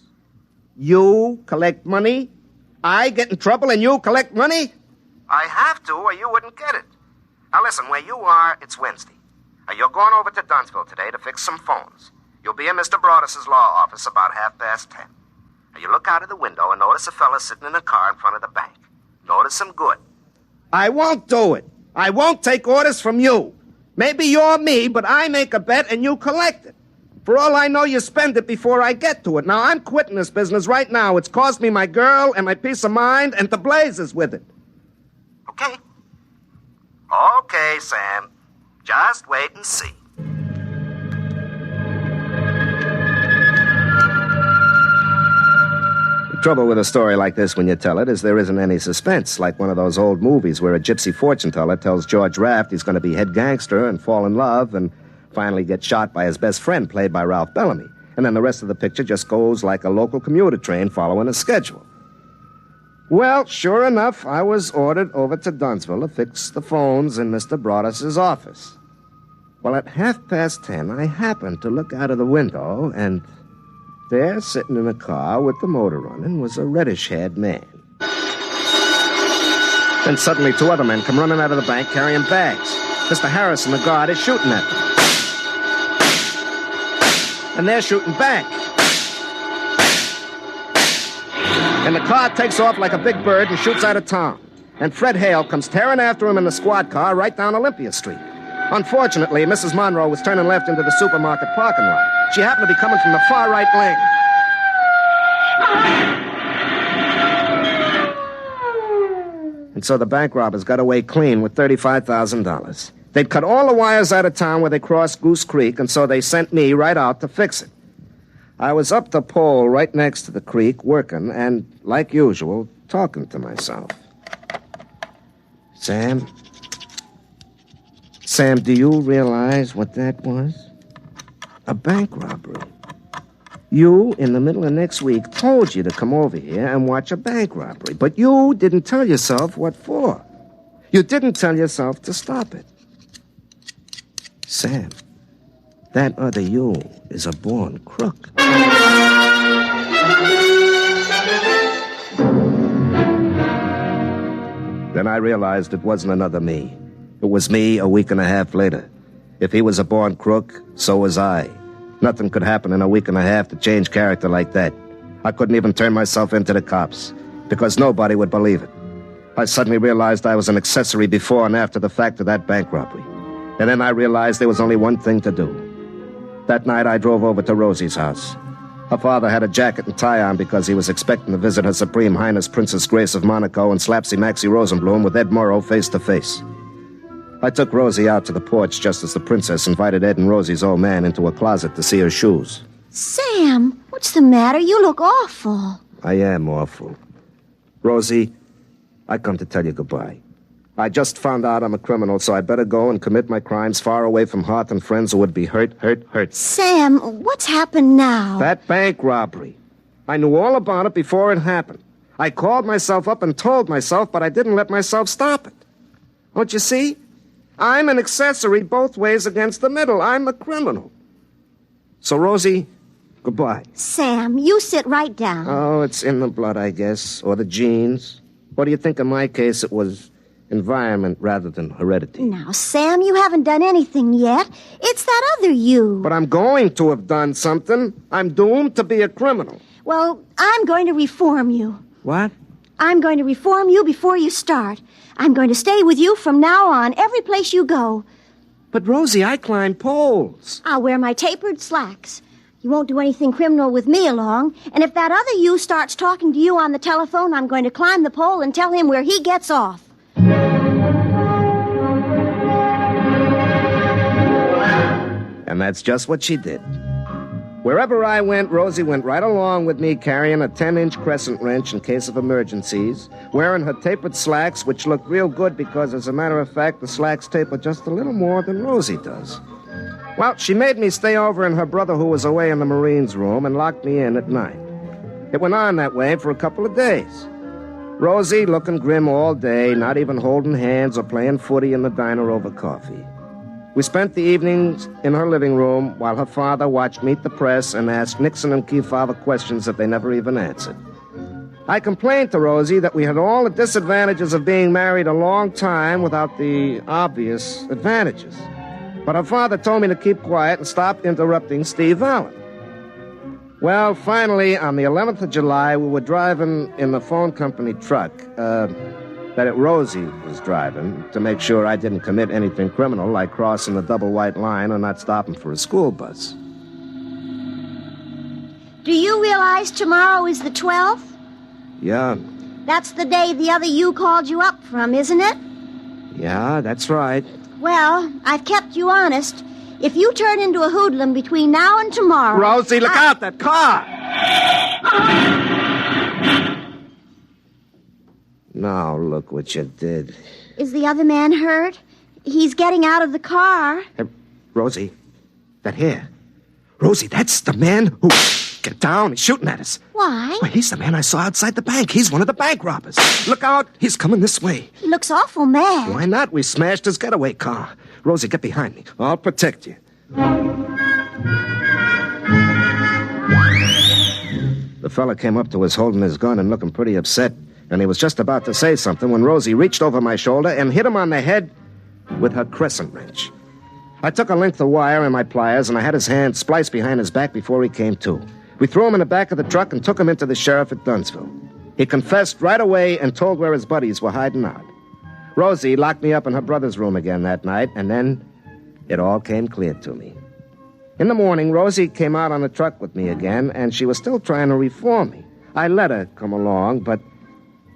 You collect money? I get in trouble and you collect money? I have to, or you wouldn't get it. Now listen, where you are, it's Wednesday. You're going over to Dunsville today to fix some phones. You'll be in Mr. Broadus's law office about 10:30. You look out of the window and notice a fella sitting in a car in front of the bank. Notice him good. I won't do it. I won't take orders from you. Maybe you're me, but I make a bet and you collect it. For all I know, you spend it before I get to it. Now, I'm quitting this business right now. It's cost me my girl and my peace of mind and the blazes with it. Okay. Okay, Sam. Just wait and see. The trouble with a story like this when you tell it is there isn't any suspense, like one of those old movies where a gypsy fortune teller tells George Raft he's going to be head gangster and fall in love and finally get shot by his best friend, played by Ralph Bellamy. And then the rest of the picture just goes like a local commuter train following a schedule. Well, sure enough, I was ordered over to Dunsville to fix the phones in Mr. Broadus's office. Well, at 10:30, I happened to look out of the window, and there, sitting in a car with the motor running, was a reddish-haired man. Then suddenly 2 other men come running out of the bank carrying bags. Mr. Harrison, the guard, is shooting at them. And they're shooting back. And the car takes off like a big bird and shoots out of town. And Fred Hale comes tearing after him in the squad car right down Olympia Street. Unfortunately, Mrs. Monroe was turning left into the supermarket parking lot. She happened to be coming from the far right lane. And so the bank robbers got away clean with $35,000. They'd cut all the wires out of town where they crossed Goose Creek, and so they sent me right out to fix it. I was up the pole right next to the creek, working, and, like usual, talking to myself. Sam, do you realize what that was? A bank robbery. You, in the middle of next week, told you to come over here and watch a bank robbery, but you didn't tell yourself what for. You didn't tell yourself to stop it. Sam, that other you is a born crook. Then I realized it wasn't another me. It was me a week and a half later. If he was a born crook, so was I. Nothing could happen in a week and a half to change character like that. I couldn't even turn myself into the cops, because nobody would believe it. I suddenly realized I was an accessory before and after the fact of that bank robbery. And then I realized there was only one thing to do. That night I drove over to Rosie's house. Her father had a jacket and tie on because he was expecting to visit Her Supreme Highness Princess Grace of Monaco and Slapsy Maxie Rosenblum with Ed Morrow face to face. I took Rosie out to the porch just as the princess invited Ed and Rosie's old man into a closet to see her shoes. Sam, what's the matter? You look awful. I am awful. Rosie, I come to tell you goodbye. I just found out I'm a criminal, so I better go and commit my crimes far away from hearth and friends who would be hurt. Sam, what's happened now? That bank robbery. I knew all about it before it happened. I called myself up and told myself, but I didn't let myself stop it. Don't you see? I'm an accessory both ways against the middle. I'm a criminal. So, Rosie, goodbye. Sam, you sit right down. Oh, it's in the blood, I guess, or the genes. What do you think in my case it was environment rather than heredity? Now, Sam, you haven't done anything yet. It's that other you. But I'm going to have done something. I'm doomed to be a criminal. Well, I'm going to reform you. What? I'm going to reform you before you start. I'm going to stay with you from now on, every place you go. But, Rosie, I climb poles. I'll wear my tapered slacks. You won't do anything criminal with me along. And if that other you starts talking to you on the telephone, I'm going to climb the pole and tell him where he gets off. And that's just what she did. Wherever I went, Rosie went right along with me, carrying a 10-inch crescent wrench in case of emergencies, wearing her tapered slacks, which looked real good because, as a matter of fact, the slacks taper just a little more than Rosie does. Well, she made me stay over in her brother who was away in the Marines' room and locked me in at night. It went on that way for a couple of days. Rosie looking grim all day, not even holding hands or playing footy in the diner over coffee. We spent the evenings in her living room while her father watched Meet the Press and asked Nixon and Kefauver questions that they never even answered. I complained to Rosie that we had all the disadvantages of being married a long time without the obvious advantages. But her father told me to keep quiet and stop interrupting Steve Allen. Well, finally, on the 11th of July, we were driving in the phone company truck, Rosie was driving, to make sure I didn't commit anything criminal like crossing the double white line or not stopping for a school bus. Do you realize tomorrow is the 12th? Yeah. That's the day the other you called you up from, isn't it? Yeah, that's right. Well, I've kept you honest. If you turn into a hoodlum between now and tomorrow... Rosie, look out, that car! Now, look what you did. Is the other man hurt? He's getting out of the car. Hey, Rosie, that hair. Rosie, that's the man who... Get down, he's shooting at us. Why? Well, he's the man I saw outside the bank. He's one of the bank robbers. Look out, he's coming this way. He looks awful mad. Why not? We smashed his getaway car. Rosie, get behind me. I'll protect you. The fella came up to us holding his gun and looking pretty upset. And he was just about to say something when Rosie reached over my shoulder and hit him on the head with her crescent wrench. I took a length of wire and my pliers, and I had his hand spliced behind his back before he came to. We threw him in the back of the truck and took him into the sheriff at Dunsville. He confessed right away and told where his buddies were hiding out. Rosie locked me up in her brother's room again that night, and then it all came clear to me. In the morning, Rosie came out on the truck with me again, and she was still trying to reform me. I let her come along, but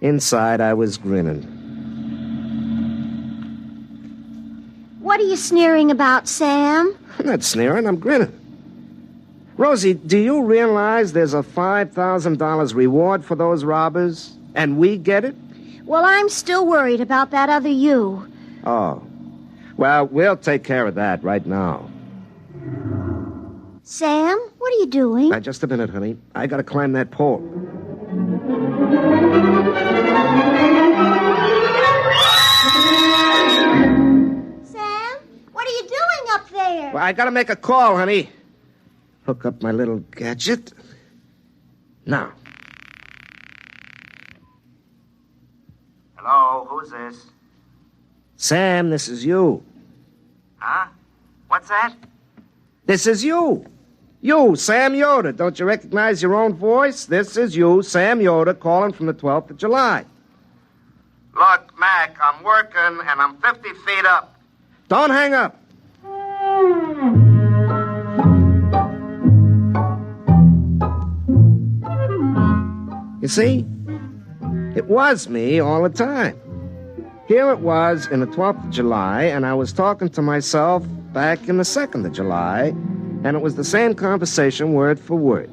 inside I was grinning. What are you sneering about, Sam? I'm not sneering, I'm grinning. Rosie, do you realize there's a $5,000 reward for those robbers? And we get it? Well, I'm still worried about that other you. Oh. Well, we'll take care of that right now. Sam, what are you doing? Now, just a minute, honey. I gotta climb that pole. Sam, what are you doing up there? Well, I gotta make a call, honey. Hook up my little gadget. Now. Hello, who's this? Sam, this is you. Huh? What's that? This is you. You, Sam Yoder. Don't you recognize your own voice? This is you, Sam Yoder, calling from the 12th of July. Look, Mac, I'm working and I'm 50 feet up. Don't hang up. You see? It was me all the time. Here it was in the 12th of July, and I was talking to myself back in the 2nd of July, and it was the same conversation word for word.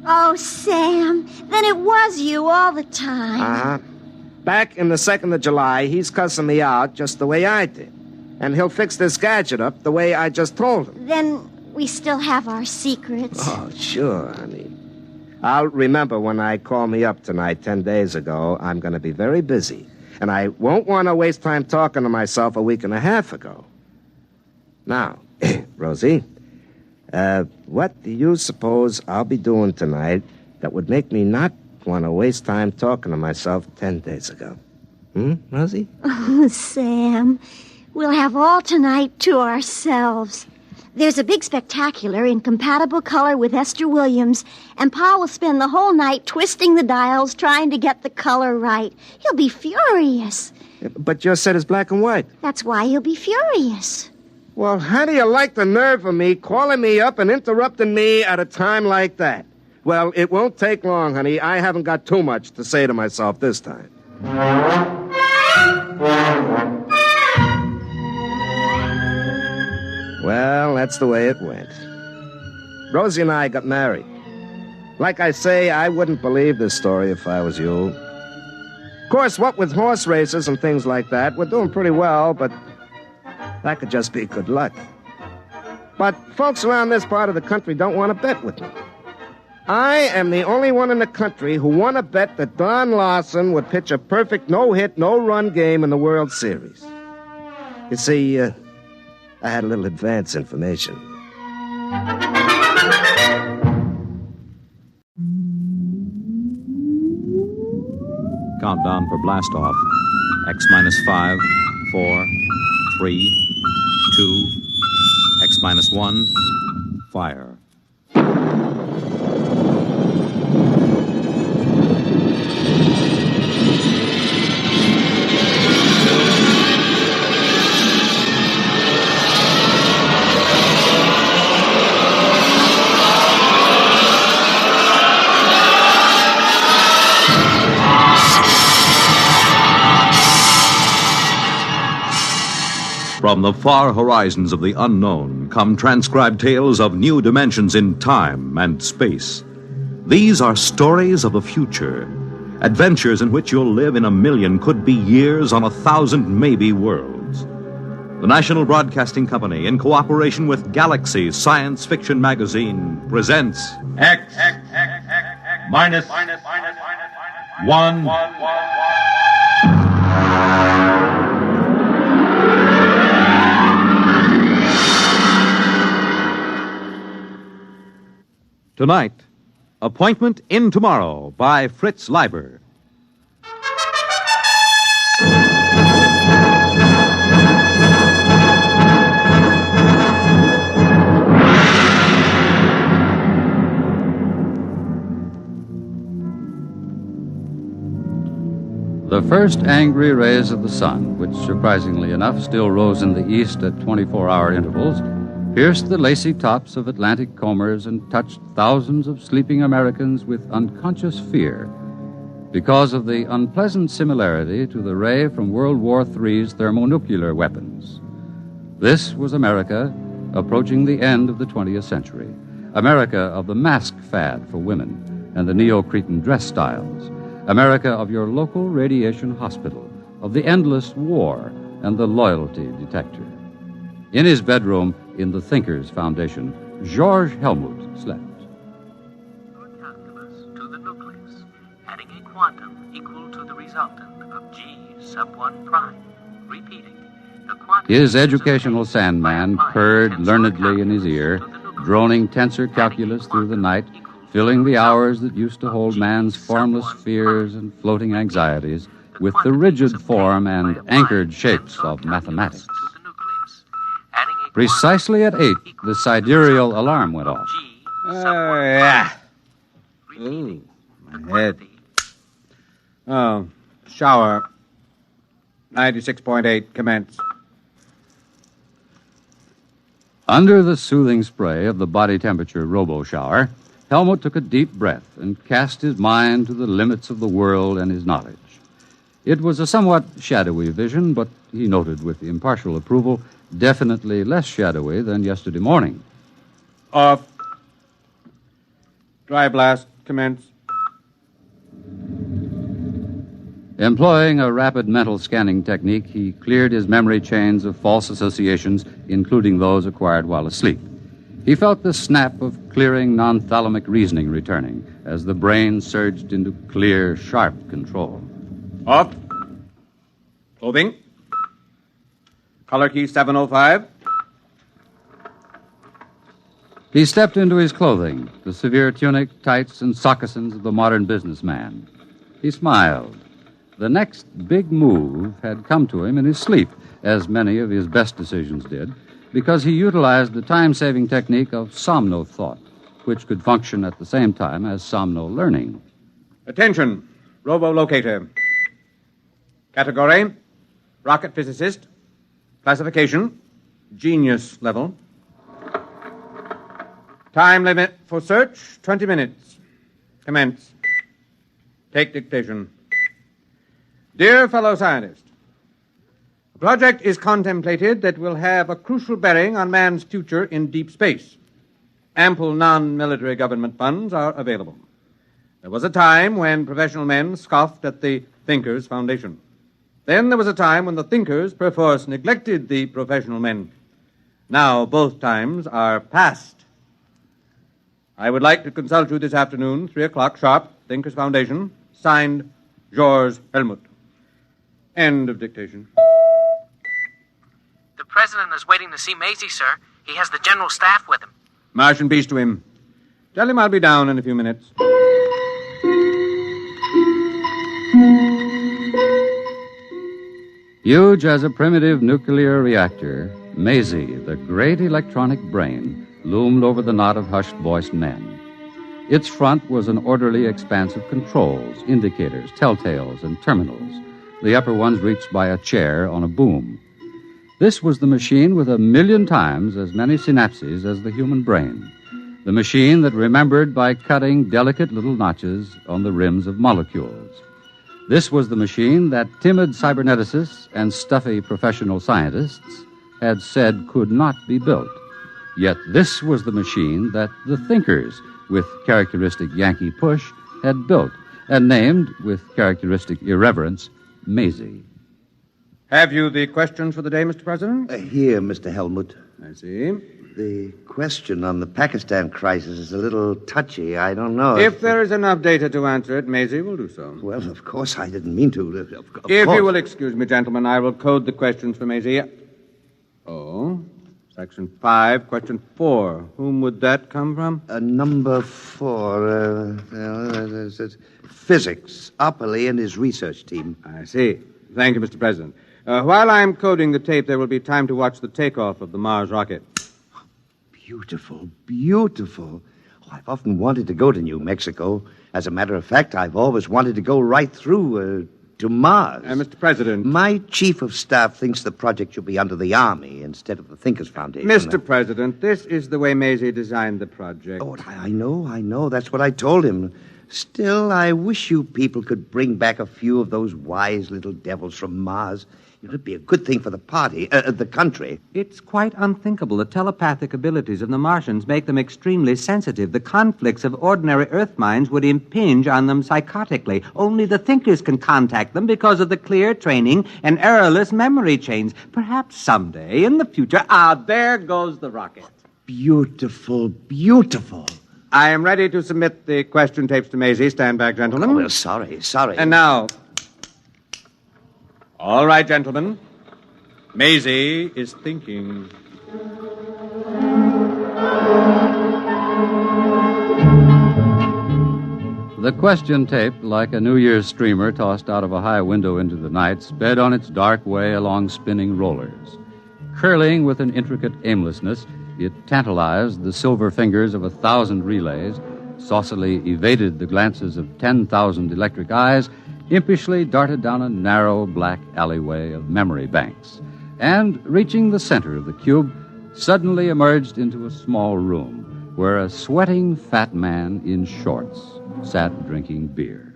Oh, Sam, then it was you all the time. Uh-huh. back in the 2nd of July, he's cussing me out just the way I did. And he'll fix this gadget up the way I just told him. Then we still have our secrets. Oh, sure, honey. I'll remember when I call me up tonight 10 days ago, I'm going to be very busy. And I won't want to waste time talking to myself a week and a half ago. Now, Rosie, what do you suppose I'll be doing tonight that would make me not want to waste time talking to myself 10 days ago? Rosie? Oh, Sam, we'll have all tonight to ourselves. There's a big spectacular in compatible color with Esther Williams, and Pa will spend the whole night twisting the dials trying to get the color right. He'll be furious. But your set is black and white. That's why he'll be furious. Well, how do you like the nerve of me calling me up and interrupting me at a time like that? Well, it won't take long, honey. I haven't got too much to say to myself this time. Well, that's the way it went. Rosie and I got married. Like I say, I wouldn't believe this story if I was you. Of course, what with horse races and things like that, we're doing pretty well, but that could just be good luck. But folks around this part of the country don't want to bet with me. I am the only one in the country who won a bet that Don Larson would pitch a perfect no-hit, no-run game in the World Series. You see, I had a little advance information. Countdown for blast-off. X minus 5, 4, 3, 2, X minus 1, fire. From the far horizons of the unknown come transcribed tales of new dimensions in time and space. These are stories of the future, adventures in which you'll live in a million, could be years, on 1,000 maybe worlds. The National Broadcasting Company, in cooperation with Galaxy Science Fiction Magazine, presents X minus 1. Tonight, Appointment in Tomorrow by Fritz Leiber. The first angry rays of the sun, which surprisingly enough still rose in the east at 24-hour intervals, pierced the lacy tops of Atlantic combers and touched thousands of sleeping Americans with unconscious fear because of the unpleasant similarity to the ray from World War III's thermonuclear weapons. This was America approaching the end of the 20th century, America of the mask fad for women and the Neo-Cretan dress styles, America of your local radiation hospital, of the endless war and the loyalty detector. In his bedroom in the Thinkers Foundation, George Helmut slept. Calculus to the nucleus, adding a quantum equal to the resultant of G sub 1 prime. Repeating, the quantum... His educational sandman purred learnedly in his ear, droning tensor calculus through the night, filling the hours that used to hold man's formless fears and floating anxieties with the rigid form and anchored shapes of mathematics. Precisely at 8, the sidereal alarm went off. Yeah. Ooh, my head. Oh, shower. 96.8, commence. Under the soothing spray of the body temperature robo-shower, Helmut took a deep breath and cast his mind to the limits of the world and his knowledge. It was a somewhat shadowy vision, but he noted with impartial approval, definitely less shadowy than yesterday morning. Off. Dry blast, commence. Employing a rapid mental scanning technique, he cleared his memory chains of false associations, including those acquired while asleep. He felt the snap of clearing non-thalamic reasoning returning as the brain surged into clear, sharp control. Off. Clothing. Color key 705. He stepped into his clothing, the severe tunic, tights, and moccasins of the modern businessman. He smiled. The next big move had come to him in his sleep, as many of his best decisions did, because he utilized the time-saving technique of somno-thought, which could function at the same time as somno-learning. Attention. Robo-locator. Category, rocket physicist. Classification, genius level. Time limit for search, 20 minutes. Commence. Take dictation. Dear fellow scientist, a project is contemplated that will have a crucial bearing on man's future in deep space. Ample non-military government funds are available. There was a time when professional men scoffed at the Thinkers Foundation. Then there was a time when the thinkers perforce neglected the professional men. Now both times are past. I would like to consult you this afternoon, 3 o'clock sharp, Thinkers Foundation, signed George Helmut. End of dictation. The president is waiting to see Maisie, sir. He has the general staff with him. March and peace to him. Tell him I'll be down in a few minutes. Huge as a primitive nuclear reactor, Maisie, the great electronic brain, loomed over the knot of hushed-voiced men. Its front was an orderly expanse of controls, indicators, telltales, and terminals, the upper ones reached by a chair on a boom. This was the machine with 1,000,000 times as many synapses as the human brain, the machine that remembered by cutting delicate little notches on the rims of molecules. This was the machine that timid cyberneticists and stuffy professional scientists had said could not be built. Yet this was the machine that the thinkers, with characteristic Yankee push, had built and named, with characteristic irreverence, Maisie. Have you the questions for the day, Mr. President? Here, Mr. Helmut. I see. The question on the Pakistan crisis is a little touchy. I don't know. If there is enough data to answer it, Maisie will do so. Well, of course, I didn't mean to. Of If course. you will excuse me, gentlemen, I will code the questions for Maisie. Oh, Section 5, Question 4. Whom would that come from? Number 4. Physics. Opperly and his research team. I see. Thank you, Mr. President. While I'm coding the tape, there will be time to watch the takeoff of the Mars rocket. Beautiful, beautiful. Oh, I've often wanted to go to New Mexico. As a matter of fact, I've always wanted to go right through to Mars. Mr. President. My chief of staff thinks the project should be under the Army instead of the Thinkers Foundation. Mr. President, this is the way Maisie designed the project. Oh, I know. That's what I told him. Still, I wish you people could bring back a few of those wise little devils from Mars. It'd be a good thing for the party, the country. It's quite unthinkable. The telepathic abilities of the Martians make them extremely sensitive. The conflicts of ordinary Earth minds would impinge on them psychotically. Only the thinkers can contact them because of the clear training and errorless memory chains. Perhaps someday, in the future... there goes the rocket. Beautiful, beautiful. I am ready to submit the question tapes to Maisie. Stand back, gentlemen. Oh, well, sorry. And now... All right, gentlemen. Maisie is thinking. The question tape, like a New Year's streamer tossed out of a high window into the night, sped on its dark way along spinning rollers. Curling with an intricate aimlessness, it tantalized the silver fingers of 1,000 relays, saucily evaded the glances of 10,000 electric eyes, impishly darted down a narrow black alleyway of memory banks, and, reaching the center of the cube, suddenly emerged into a small room where a sweating fat man in shorts sat drinking beer.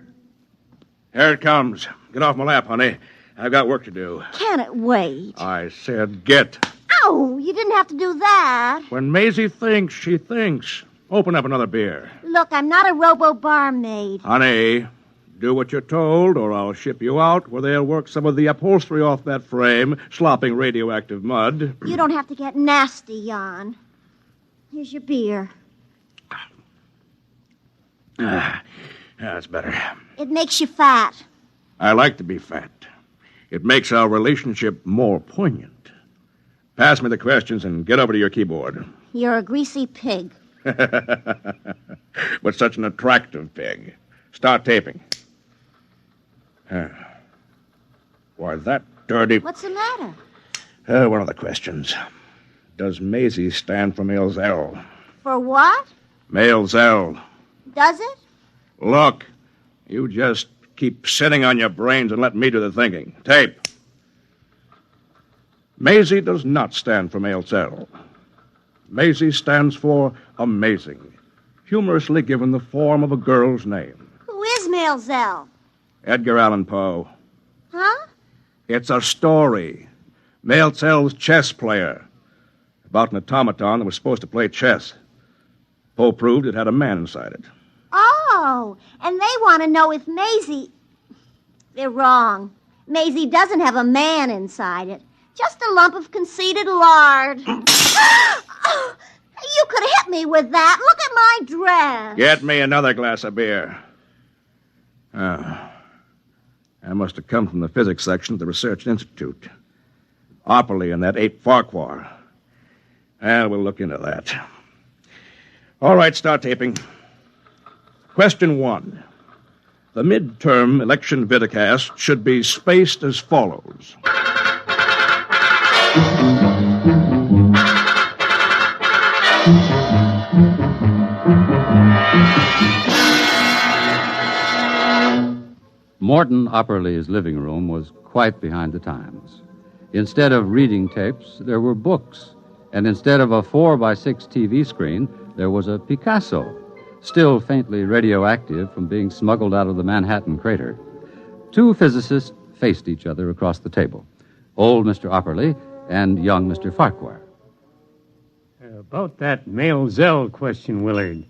Here it comes. Get off my lap, honey. I've got work to do. Can it wait? I said get. Ow! You didn't have to do that. When Maisie thinks, she thinks. Open up another beer. Look, I'm not a robo barmaid. Honey, Do what you're told, or I'll ship you out where they'll work some of the upholstery off that frame, slopping radioactive mud. You don't have to get nasty, Jan. Here's your beer. That's better. It makes you fat. I like to be fat. It makes our relationship more poignant. Pass me the questions and get over to your keyboard. You're a greasy pig. But such an attractive pig. Start taping. Why, that dirty... What's the matter? One of the questions. Does Maisie stand for male Zell? For what? Male Zell. Does it? Look, you just keep sitting on your brains and let me do the thinking. Tape. Maisie does not stand for male Zell. Maisie stands for amazing, humorously given the form of a girl's name. Who is Male Zell? Edgar Allan Poe. Huh? It's a story. Male Zell's chess player. About an automaton that was supposed to play chess. Poe proved it had a man inside it. Oh, and they want to know if Maisie... They're wrong. Maisie doesn't have a man inside it. Just a lump of conceited lard. You could have hit me with that. Look at my dress. Get me another glass of beer. I must have come from the physics section of the Research Institute. Opperly and that ape Farquhar. Well, we'll look into that. All right, start taping. Question 1. The midterm election vidcast should be spaced as follows. Morton Opperly's living room was quite behind the times. Instead of reading tapes, there were books. And instead of a 4x6 TV screen, there was a Picasso, still faintly radioactive from being smuggled out of the Manhattan crater. Two physicists faced each other across the table, old Mr. Opperly and young Mr. Farquhar. About that male Zell question, Willard.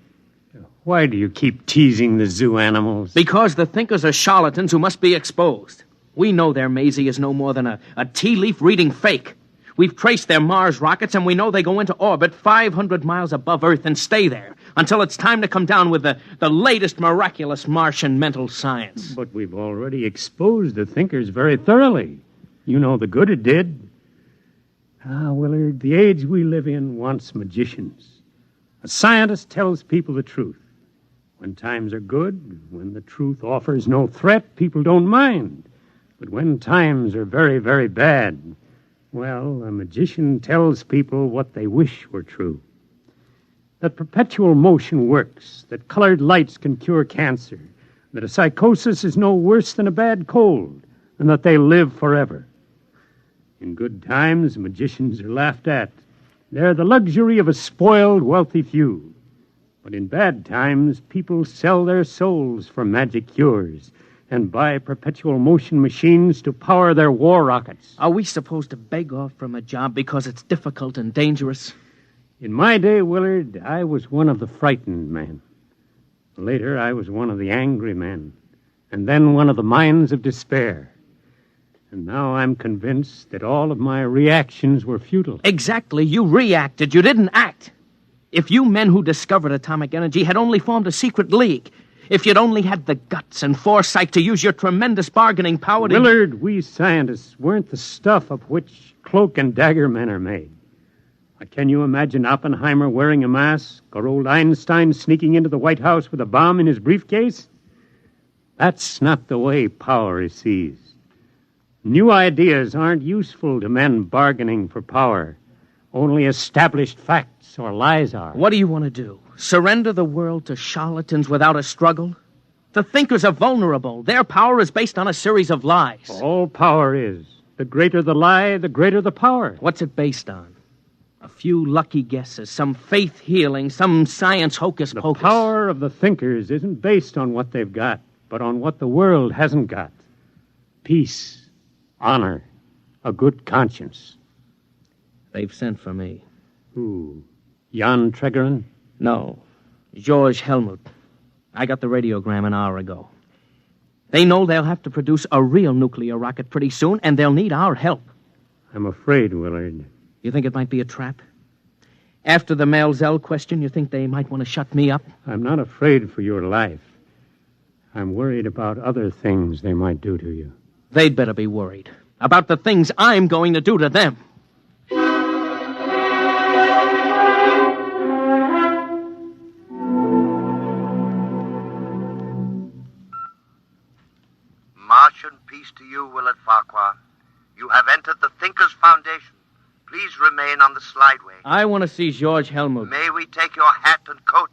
Why do you keep teasing the zoo animals? Because the thinkers are charlatans who must be exposed. We know their Maisie is no more than a tea leaf reading fake. We've traced their Mars rockets, and we know they go into orbit 500 miles above Earth and stay there until it's time to come down with the latest miraculous Martian mental science. But we've already exposed the thinkers very thoroughly. You know the good it did. Willard, the age we live in wants magicians. A scientist tells people the truth. When times are good, when the truth offers no threat, people don't mind. But when times are very, very bad, well, a magician tells people what they wish were true. That perpetual motion works, that colored lights can cure cancer, that a psychosis is no worse than a bad cold, and that they live forever. In good times, magicians are laughed at. They're the luxury of a spoiled, wealthy few. But in bad times, people sell their souls for magic cures and buy perpetual motion machines to power their war rockets. Are we supposed to beg off from a job because it's difficult and dangerous? In my day, Willard, I was one of the frightened men. Later, I was one of the angry men. And then one of the minds of despair. And now I'm convinced that all of my reactions were futile. Exactly. You reacted. You didn't act. If you men who discovered atomic energy had only formed a secret league, if you'd only had the guts and foresight to use your tremendous bargaining power to... Willard, we scientists weren't the stuff of which cloak and dagger men are made. Can you imagine Oppenheimer wearing a mask or old Einstein sneaking into the White House with a bomb in his briefcase? That's not the way power is seized. New ideas aren't useful to men bargaining for power. Only established facts or lies are. What do you want to do? Surrender the world to charlatans without a struggle? The thinkers are vulnerable. Their power is based on a series of lies. All power is. The greater the lie, the greater the power. What's it based on? A few lucky guesses, some faith healing, some science hocus pocus. The power of the thinkers isn't based on what they've got, but on what the world hasn't got. Peace, honor, a good conscience. They've sent for me. Who? Jan Tregerin? No. George Helmut. I got the radiogram an hour ago. They know they'll have to produce a real nuclear rocket pretty soon, and they'll need our help. I'm afraid, Willard. You think it might be a trap? After the Maelzel question, you think they might want to shut me up? I'm not afraid for your life. I'm worried about other things they might do to you. They'd better be worried about the things I'm going to do to them. Martian peace to you, Willard Farquhar. You have entered the Thinker's Foundation. Please remain on the slideway. I want to see George Helmut. May we take your hat and coat?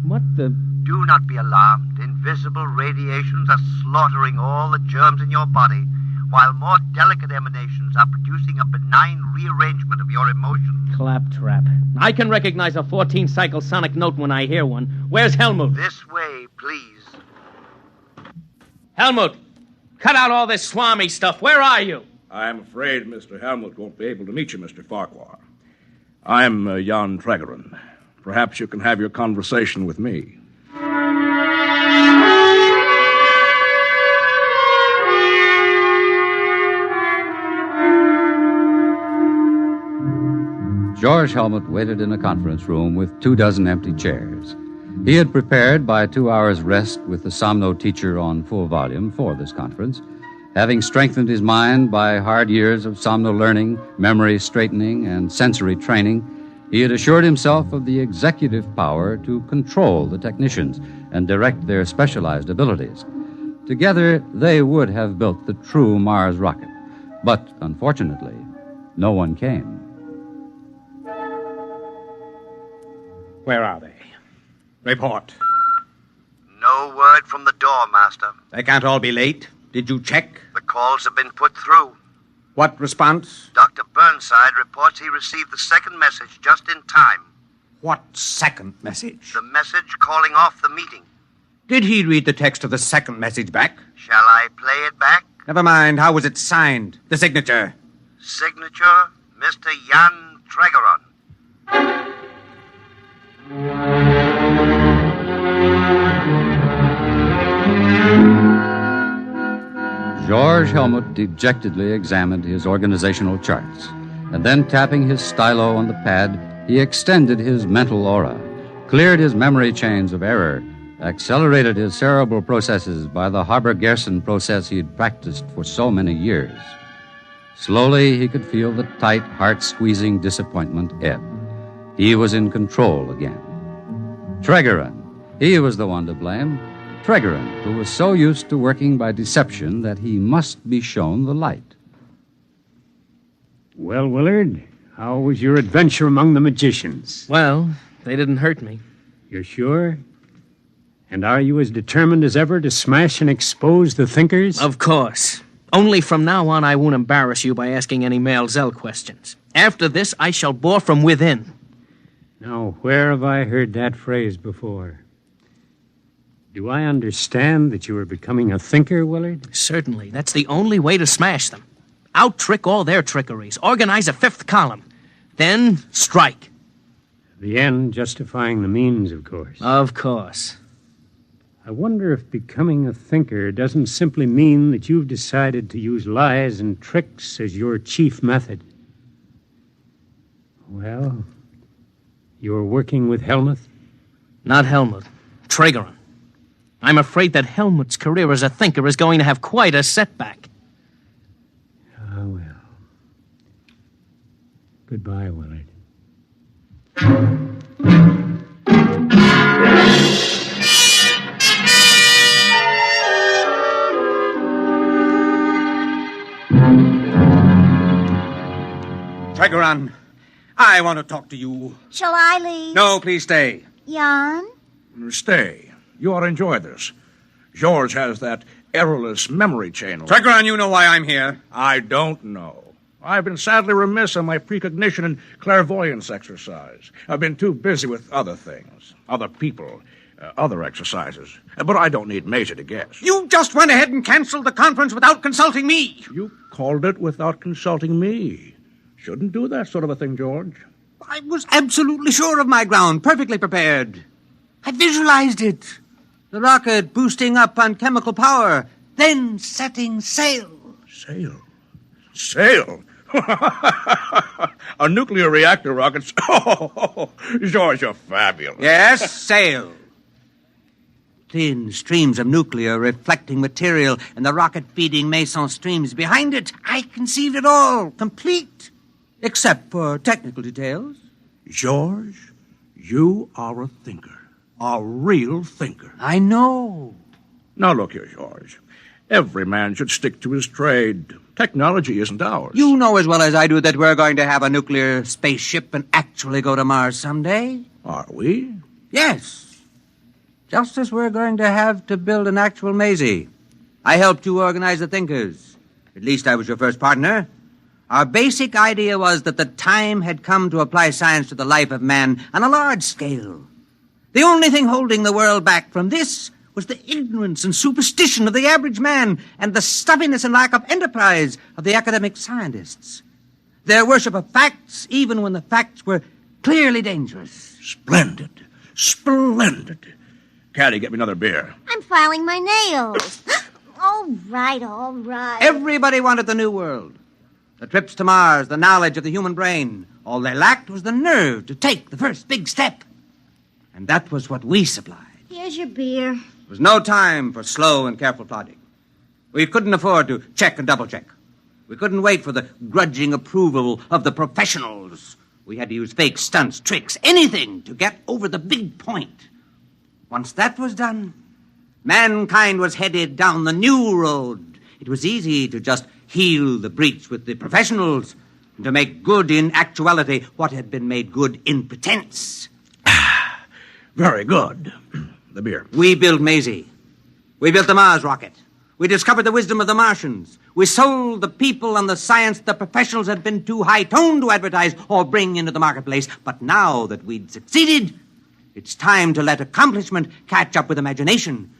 What the... Do not be alarmed. Invisible radiations are slaughtering all the germs in your body, while more delicate emanations are producing a benign rearrangement of your emotions. Claptrap. I can recognize a 14-cycle sonic note when I hear one. Where's Helmut? This way, please. Helmut, cut out all this swami stuff. Where are you? I'm afraid Mr. Helmut won't be able to meet you, Mr. Farquhar. I'm Jan Tregerin. Perhaps you can have your conversation with me. George Helmut waited in a conference room with 24 empty chairs. He had prepared by 2 hours' rest with the Somno teacher on full volume for this conference, having strengthened his mind by hard years of Somno learning, memory straightening, and sensory training. He had assured himself of the executive power to control the technicians and direct their specialized abilities. Together, they would have built the true Mars rocket. But, unfortunately, no one came. Where are they? Report. No word from the door, Master. They can't all be late. Did you check? The calls have been put through. What response? Dr. Burnside reports he received the second message just in time. What second message? The message calling off the meeting. Did he read the text of the second message back? Shall I play it back? Never mind. How was it signed? The signature? Signature, Mr. Jan Tregerin. George Helmut dejectedly examined his organizational charts, and then tapping his stylo on the pad, he extended his mental aura, cleared his memory chains of error, accelerated his cerebral processes by the Haber-Gerson process he'd practiced for so many years. Slowly, he could feel the tight, heart-squeezing disappointment ebb. He was in control again. Tregerin, he was the one to blame. Tregerin, who was so used to working by deception that he must be shown the light. Well, Willard, how was your adventure among the magicians? Well, they didn't hurt me. You're sure? And are you as determined as ever to smash and expose the thinkers? Of course. Only from now on I won't embarrass you by asking any Maelzel questions. After this, I shall bore from within. Now, where have I heard that phrase before? Do I understand that you are becoming a thinker, Willard? Certainly. That's the only way to smash them. Out-trick all their trickeries. Organize a fifth column. Then strike. The end justifying the means, of course. Of course. I wonder if becoming a thinker doesn't simply mean that you've decided to use lies and tricks as your chief method. Well, you're working with Helmut? Not Helmut. Tregerin. I'm afraid that Helmut's career as a thinker is going to have quite a setback. Ah, well. Goodbye, Willard. Tregerin, I want to talk to you. Shall I leave? No, please stay. Jan? Stay. You ought to enjoy this. George has that errorless memory chain. Tregerin, you know why I'm here. I don't know. I've been sadly remiss on my precognition and clairvoyance exercise. I've been too busy with other things, other people, other exercises. But I don't need Major to guess. You just went ahead and canceled the conference without consulting me. You called it without consulting me. Shouldn't do that sort of a thing, George. I was absolutely sure of my ground, perfectly prepared. I visualized it. The rocket boosting up on chemical power, then setting sail. Sail? Sail? A nuclear reactor rocket. Oh, George, you're fabulous. Yes, sail. Thin streams of nuclear reflecting material and the rocket feeding meson streams behind it. I conceived it all, complete, except for technical details. George, you are a thinker. A real thinker. I know. Now, look here, George. Every man should stick to his trade. Technology isn't ours. You know as well as I do that we're going to have a nuclear spaceship and actually go to Mars someday. Are we? Yes. Just as we're going to have to build an actual Maisie. I helped you organize the thinkers. At least I was your first partner. Our basic idea was that the time had come to apply science to the life of man on a large scale. The only thing holding the world back from this was the ignorance and superstition of the average man and the stuffiness and lack of enterprise of the academic scientists. Their worship of facts, even when the facts were clearly dangerous. Splendid. Splendid. Caddy, get me another beer. I'm filing my nails. All right, all right. Everybody wanted the new world. The trips to Mars, the knowledge of the human brain. All they lacked was the nerve to take the first big step. And that was what we supplied. Here's your beer. There was no time for slow and careful plodding. We couldn't afford to check and double-check. We couldn't wait for the grudging approval of the professionals. We had to use fake stunts, tricks, anything to get over the big point. Once that was done, mankind was headed down the new road. It was easy to just heal the breach with the professionals and to make good in actuality what had been made good in pretense. Very good. The beer. We built Maisie. We built the Mars rocket. We discovered the wisdom of the Martians. We sold the people and the science the professionals had been too high-toned to advertise or bring into the marketplace. But now that we'd succeeded, it's time to let accomplishment catch up with imagination,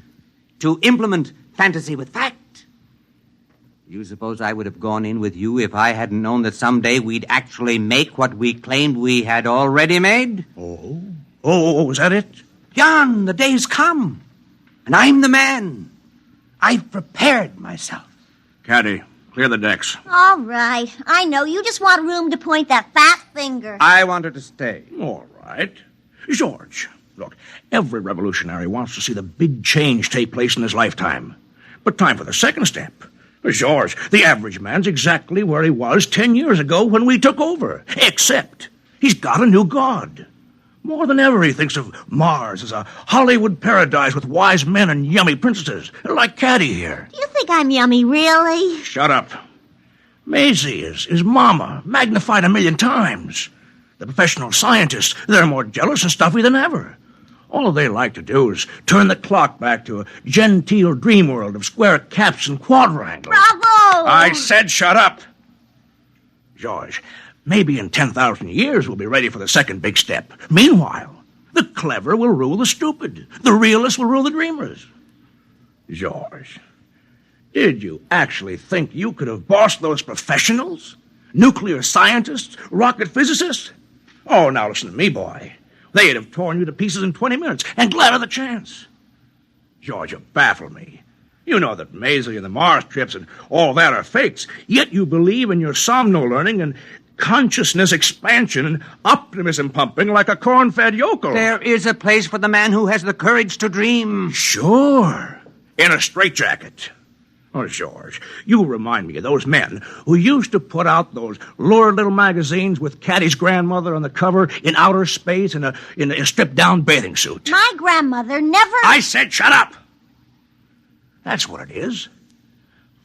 to implement fantasy with fact. You suppose I would have gone in with you if I hadn't known that someday we'd actually make what we claimed we had already made? Oh, is that it? Jan, the day's come, and I'm the man. I've prepared myself. Caddy, clear the decks. All right. I know. You just want room to point that fat finger. I want her to stay. All right. George, look, every revolutionary wants to see the big change take place in his lifetime. But time for the second step. George, the average man's exactly where he was 10 years ago when we took over. Except he's got a new god. More than ever, he thinks of Mars as a Hollywood paradise with wise men and yummy princesses, like Caddy here. Do you think I'm yummy, really? Shut up. Maisie is Mama, magnified 1,000,000 times. The professional scientists, they're more jealous and stuffy than ever. All they like to do is turn the clock back to a genteel dream world of square caps and quadrangles. Bravo! I said shut up. George, maybe in 10,000 years we'll be ready for the second big step. Meanwhile, the clever will rule the stupid. The realists will rule the dreamers. George, did you actually think you could have bossed those professionals? Nuclear scientists? Rocket physicists? Oh, now listen to me, boy. They'd have torn you to pieces in 20 minutes, and glad of the chance. George, you baffle me. You know that Maisie and the Mars trips and all that are fakes, yet you believe in your somno-learning and consciousness expansion and optimism pumping like a corn-fed yokel. There is a place for the man who has the courage to dream. Sure. In a straitjacket. Oh, George, you remind me of those men who used to put out those lurid little magazines with Caddy's grandmother on the cover in outer space in a stripped-down bathing suit. My grandmother never... I said shut up! That's what it is.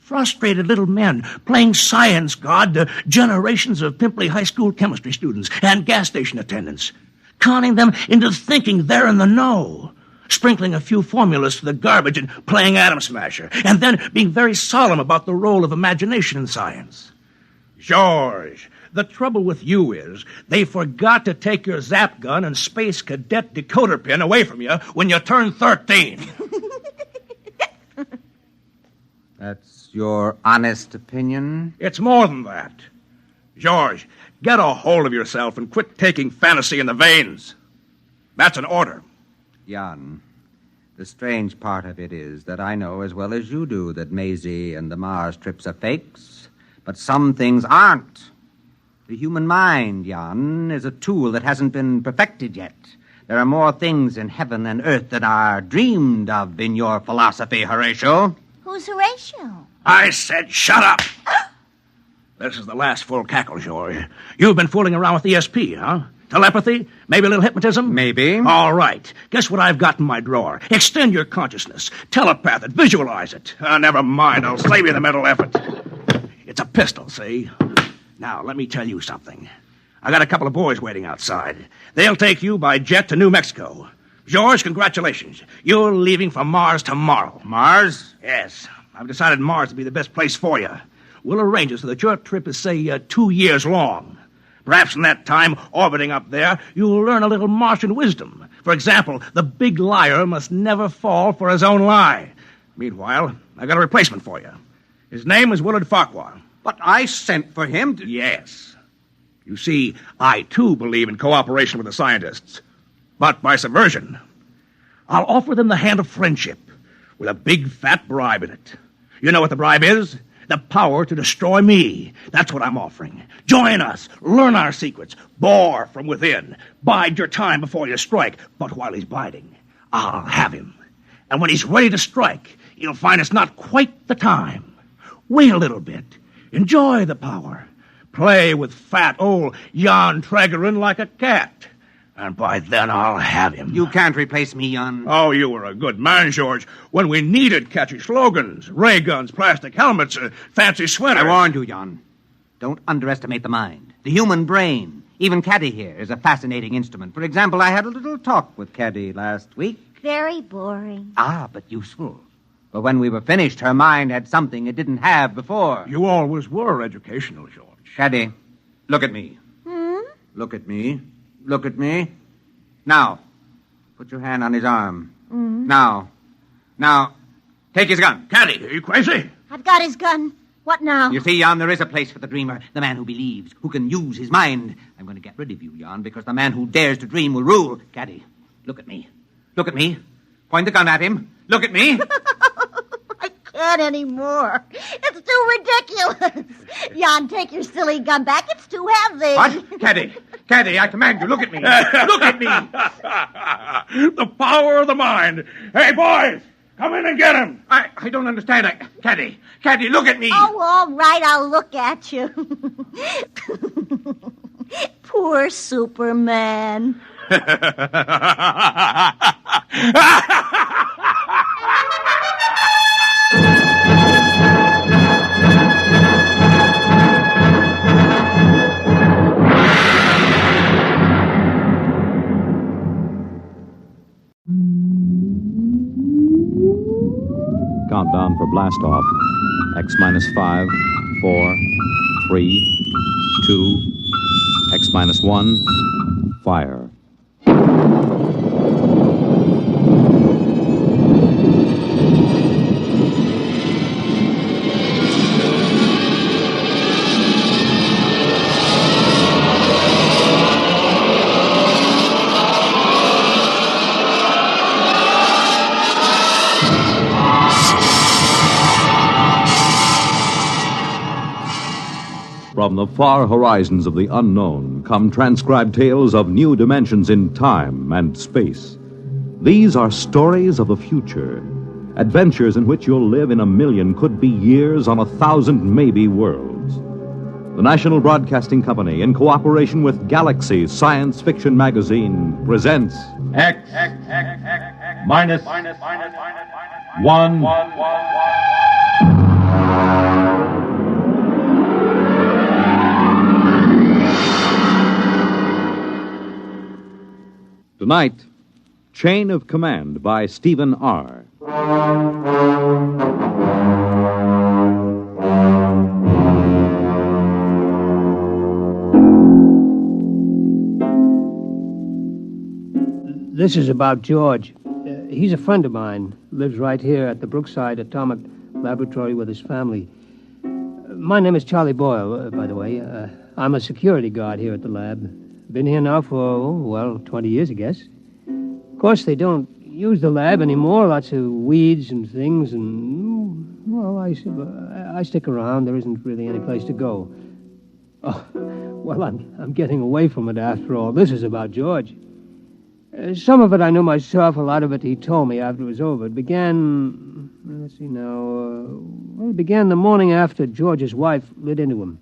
Frustrated little men playing science god to generations of pimply high school chemistry students and gas station attendants, conning them into thinking they're in the know, sprinkling a few formulas to the garbage and playing Atom Smasher, and then being very solemn about the role of imagination in science. George, the trouble with you is they forgot to take your zap gun and space cadet decoder pin away from you when you turned 13. That's your honest opinion? It's more than that. George, get a hold of yourself and quit taking fantasy in the veins. That's an order. Jan, The strange part of it is that I know as well as you do that Maisie and the Mars trips are fakes, but some things aren't. The human mind, Jan, is a tool that hasn't been perfected yet. There are more things in heaven and earth than are dreamed of in your philosophy, Horatio. Who's Horatio? I said shut up! This is the last full cackle, George. You've been fooling around with ESP, huh? Telepathy? Maybe a little hypnotism? Maybe. All right. Guess what I've got in my drawer? Extend your consciousness. Telepath it. Visualize it. Never mind. I'll save you the mental effort. It's a pistol, see? Now, let me tell you something. I got a couple of boys waiting outside. They'll take you by jet to New Mexico. George, congratulations. You're leaving for Mars tomorrow. Mars? Yes. I've decided Mars to be the best place for you. We'll arrange it so that your trip is, say, 2 years long. Perhaps in that time, orbiting up there, you'll learn a little Martian wisdom. For example, the big liar must never fall for his own lie. Meanwhile, I got a replacement for you. His name is Willard Farquhar. But I sent for him to... Yes. You see, I, too, believe in cooperation with the scientists. But by subversion. I'll offer them the hand of friendship with a big, fat bribe in it. You know what the bribe is? The power to destroy me. That's what I'm offering. Join us. Learn our secrets. Bore from within. Bide your time before you strike. But while he's biding, I'll have him. And when he's ready to strike, you'll find it's not quite the time. Wait a little bit. Enjoy the power. Play with fat old Jan Tregerin like a cat. And by then I'll have him. You can't replace me, Jan. Oh, you were a good man, George. When we needed catchy slogans, ray guns, plastic helmets, fancy sweaters. I warned you, Jan. Don't underestimate the mind. The human brain. Even Caddy here is a fascinating instrument. For example, I had a little talk with Caddy last week. Very boring. Ah, but useful. But when we were finished, her mind had something it didn't have before. You always were educational, George. Caddy, look at me. Look at me. Look at me. Now, put your hand on his arm. Now, take his gun. Caddy, are you crazy? I've got his gun. What now? You see, Jan, there is a place for the dreamer, the man who believes, who can use his mind. I'm going to get rid of you, Jan, because the man who dares to dream will rule. Caddy, look at me. Look at me. Point the gun at him. Look at me. I can't anymore. It's too ridiculous. Jan, take your silly gun back. It's too heavy. What? Caddy, I command you, look at me. Look at me. The power of the mind. Hey, boys, come in and get him. I don't understand. Caddy, look at me. Oh, all right, I'll look at you. Poor Superman. Countdown for blast off. X minus 5, 4, 3, 2, X minus 1, fire. From the far horizons of the unknown come transcribed tales of new dimensions in time and space. These are stories of the future, adventures in which you'll live in 1,000,000, could be years, on 1,000 maybe worlds. The National Broadcasting Company, in cooperation with Galaxy Science Fiction Magazine, presents X minus 1. Tonight, Chain of Command by Stephen R. This is about George. He's a friend of mine. Lives right here at the Brookside Atomic Laboratory with his family. My name is Charlie Boyle, by the way. I'm a security guard here at the lab. Been here now for, 20 years, I guess. Of course, they don't use the lab anymore. Lots of weeds and things, and, well, I stick around. There isn't really any place to go. Oh, well, I'm getting away from it after all. This is about George. Some of it I knew myself. A lot of it he told me after it was over. It began, let's see now, it began the morning after George's wife lit into him.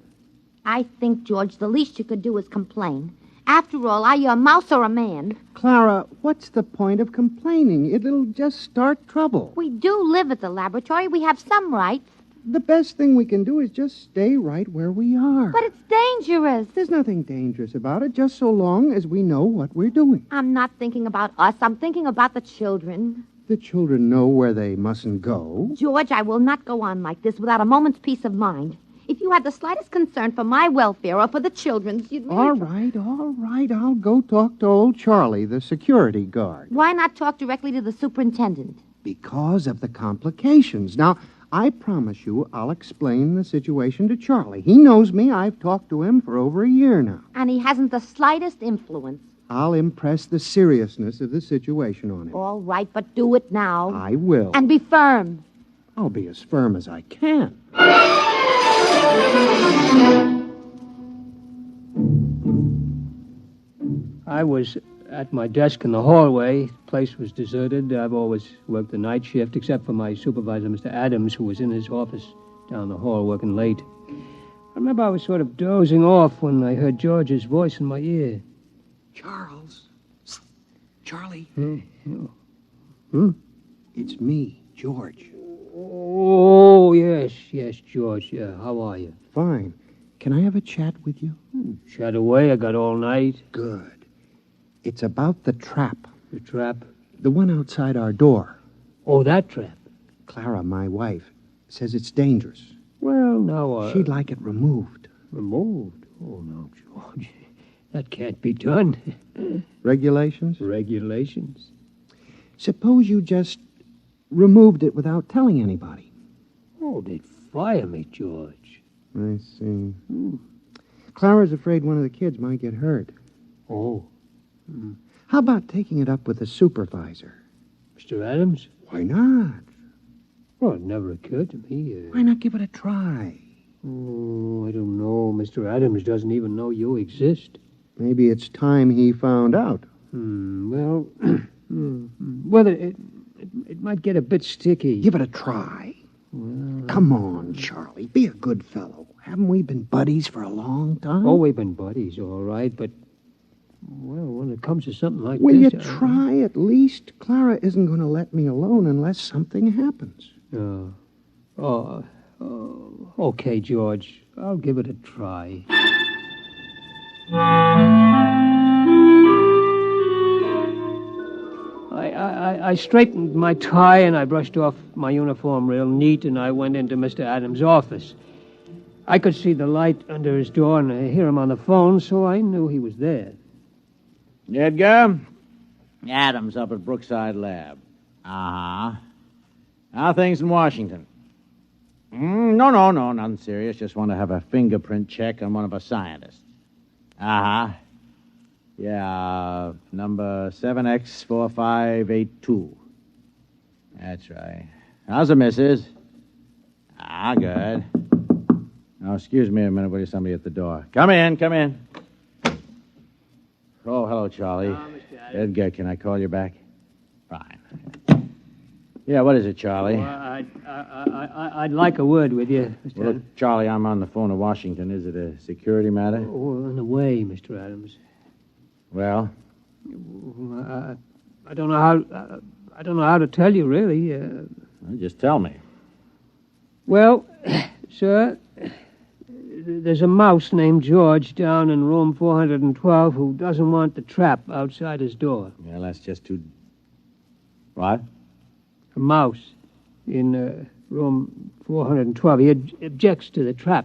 I think, George, the least you could do is complain. After all, are you a mouse or a man? Clara, what's the point of complaining? It'll just start trouble. We do live at the laboratory. We have some rights. The best thing we can do is just stay right where we are. But it's dangerous. There's nothing dangerous about it, just so long as we know what we're doing. I'm not thinking about us. I'm thinking about the children. The children know where they mustn't go. George, I will not go on like this without a moment's peace of mind. If you had the slightest concern for my welfare or for the children's, you'd... All right. I'll go talk to old Charlie, the security guard. Why not talk directly to the superintendent? Because of the complications. Now, I promise you I'll explain the situation to Charlie. He knows me. I've talked to him for over a year now. And he hasn't the slightest influence. I'll impress the seriousness of the situation on him. All right, but do it now. I will. And be firm. I'll be as firm as I can. I was at my desk in the hallway. The place was deserted. I've always worked the night shift, except for my supervisor, Mr. Adams, who was in his office down the hall working late. I remember I was sort of dozing off when I heard George's voice in my ear. Charles. Charlie. Hmm? It's me, George. Oh, yes, George. Yeah, how are you? Fine. Can I have a chat with you? Chat away. I got all night. Good. It's about the trap. The trap? The one outside our door. Oh, that trap. Clara, my wife, says it's dangerous. Well, now, She'd like it removed. Removed? Oh, no, George. That can't be done. Regulations? Regulations. Suppose you just removed it without telling anybody. Oh, they'd fire me, George. I see. Clara's afraid one of the kids might get hurt. Oh. How about taking it up with the supervisor? Mr. Adams? Why not? Well, it never occurred to me. Why not give it a try? Oh, I don't know. Mr. Adams doesn't even know you exist. Maybe it's time he found out. Well, it might get a bit sticky. Give it a try. Well, come on, Charlie. Be a good fellow. Haven't we been buddies for a long time? Oh, we've been buddies, all right, but, well, when it comes to something like Will this... you try at least? Clara isn't going to let me alone unless something happens. Okay, George. I'll give it a try. I straightened my tie and I brushed off my uniform real neat and I went into Mr. Adams' office. I could see the light under his door and I hear him on the phone, so I knew he was there. Edgar? Adams up at Brookside Lab. How are things in Washington? No, nothing serious. Just want to have a fingerprint check on one of our scientists. Yeah, number 7X4582. That's right. How's the missus? Good. Oh, excuse me a minute. Will you somebody at the door? Come in. Oh, hello, Charlie. Edgar, can I call you back? Fine. Yeah, what is it, Charlie? Well, I'd like a word with you, Mr. Well, look, Charlie, I'm on the phone to Washington. Is it a security matter? Oh, in a way, Mr. Adams. Well? I don't know how to tell you, really. Well, just tell me. Well, sir, there's a mouse named George down in room 412 who doesn't want the trap outside his door. Well, that's just too... What? A mouse in room 412. He objects to the trap.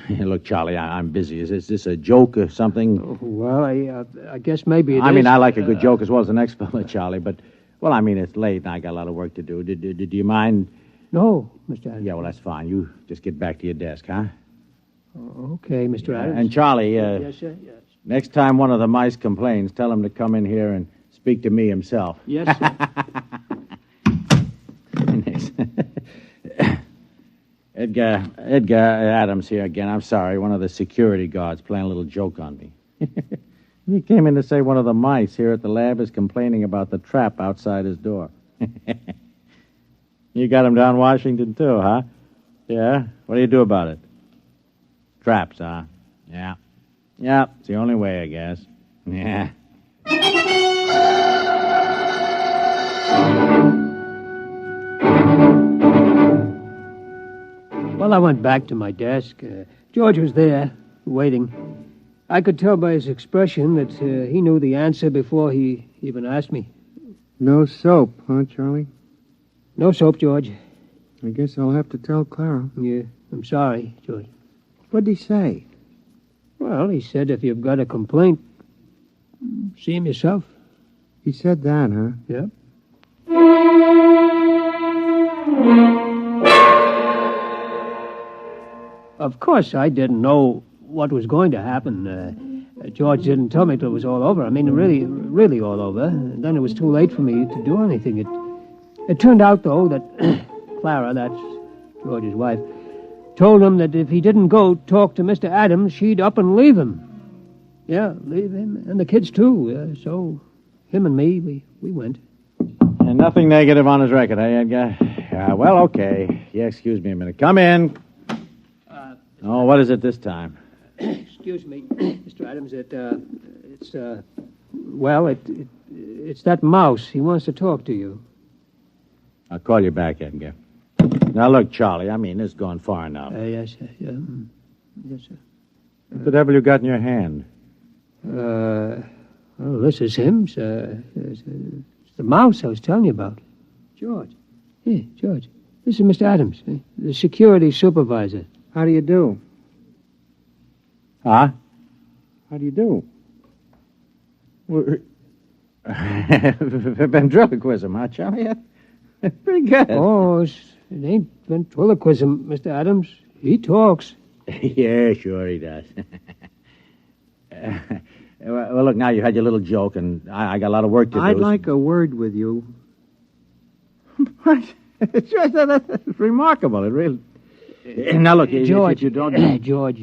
Look, Charlie, I'm busy. Is this a joke or something? Oh, well, I guess maybe it is. I mean, I like a good joke as well as the next fella, Charlie, but, well, I mean, it's late and I got a lot of work to do. Do you mind? No, Mr. Adams. Yeah, well, that's fine. You just get back to your desk, huh? Okay, Mr. Adams. And, Charlie, yes, sir, yes. Next time one of the mice complains, tell him to come in here and speak to me himself. Yes, sir. Edgar Adams here again. I'm sorry. One of the security guards playing a little joke on me. He came in to say one of the mice here at the lab is complaining about the trap outside his door. You got him down Washington, too, huh? Yeah? What do you do about it? Traps, huh? Yeah. Yeah, it's the only way, I guess. Yeah. Well, I went back to my desk. George was there, waiting. I could tell by his expression that he knew the answer before he even asked me. No soap, huh, Charlie? No soap, George. I guess I'll have to tell Clara. Yeah, I'm sorry, George. What'd he say? Well, he said if you've got a complaint, see him yourself. He said that, huh? Yep. Of course, I didn't know what was going to happen. George didn't tell me till it was all over. I mean, really all over. And then it was too late for me to do anything. It turned out, though, that Clara, that's George's wife, told him that if he didn't go talk to Mr. Adams, she'd up and leave him. Yeah, leave him and the kids, too. So him and me, we went. And nothing negative on his record, eh, Edgar? Well, okay. Yeah, excuse me a minute. Come in. Oh, what is it this time? Excuse me, Mr. Adams. It's that mouse. He wants to talk to you. I'll call you back, Edgar. Now, look, Charlie, I mean, this is going far enough. Yes, sir. Yeah. Yes, sir. What the devil you got in your hand? Well, this is him, sir. It's the mouse I was telling you about. George. Hey, George. This is Mr. Adams, the security supervisor. How do you do? Huh? How do you do? Ventriloquism, huh, Charlie? Pretty good. Oh, it ain't ventriloquism, Mr. Adams. He talks. Yeah, sure he does. Well, look, now you had your little joke, and I got a lot of work to do. I'd like a word with you. What? Sure, that's remarkable. It really... Now, look, George, if you don't... George,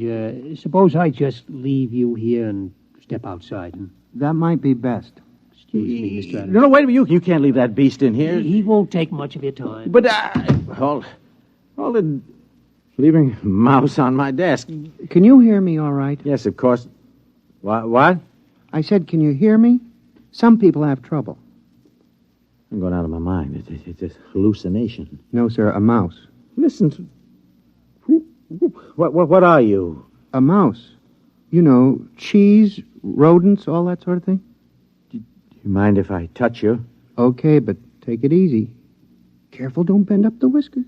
suppose I just leave you here and step outside. That might be best. Excuse me, Mr. Adams. No, wait a minute. You can't leave that beast in here. He won't take much of your time. But, hold it. Leaving mouse on my desk. Can you hear me all right? Yes, of course. What? I said, can you hear me? Some people have trouble. I'm going out of my mind. It's a hallucination. No, sir, a mouse. Listen to... What are you? A mouse. You know, cheese, rodents, all that sort of thing. Do you mind if I touch you? Okay, but take it easy. Careful, don't bend up the whiskers.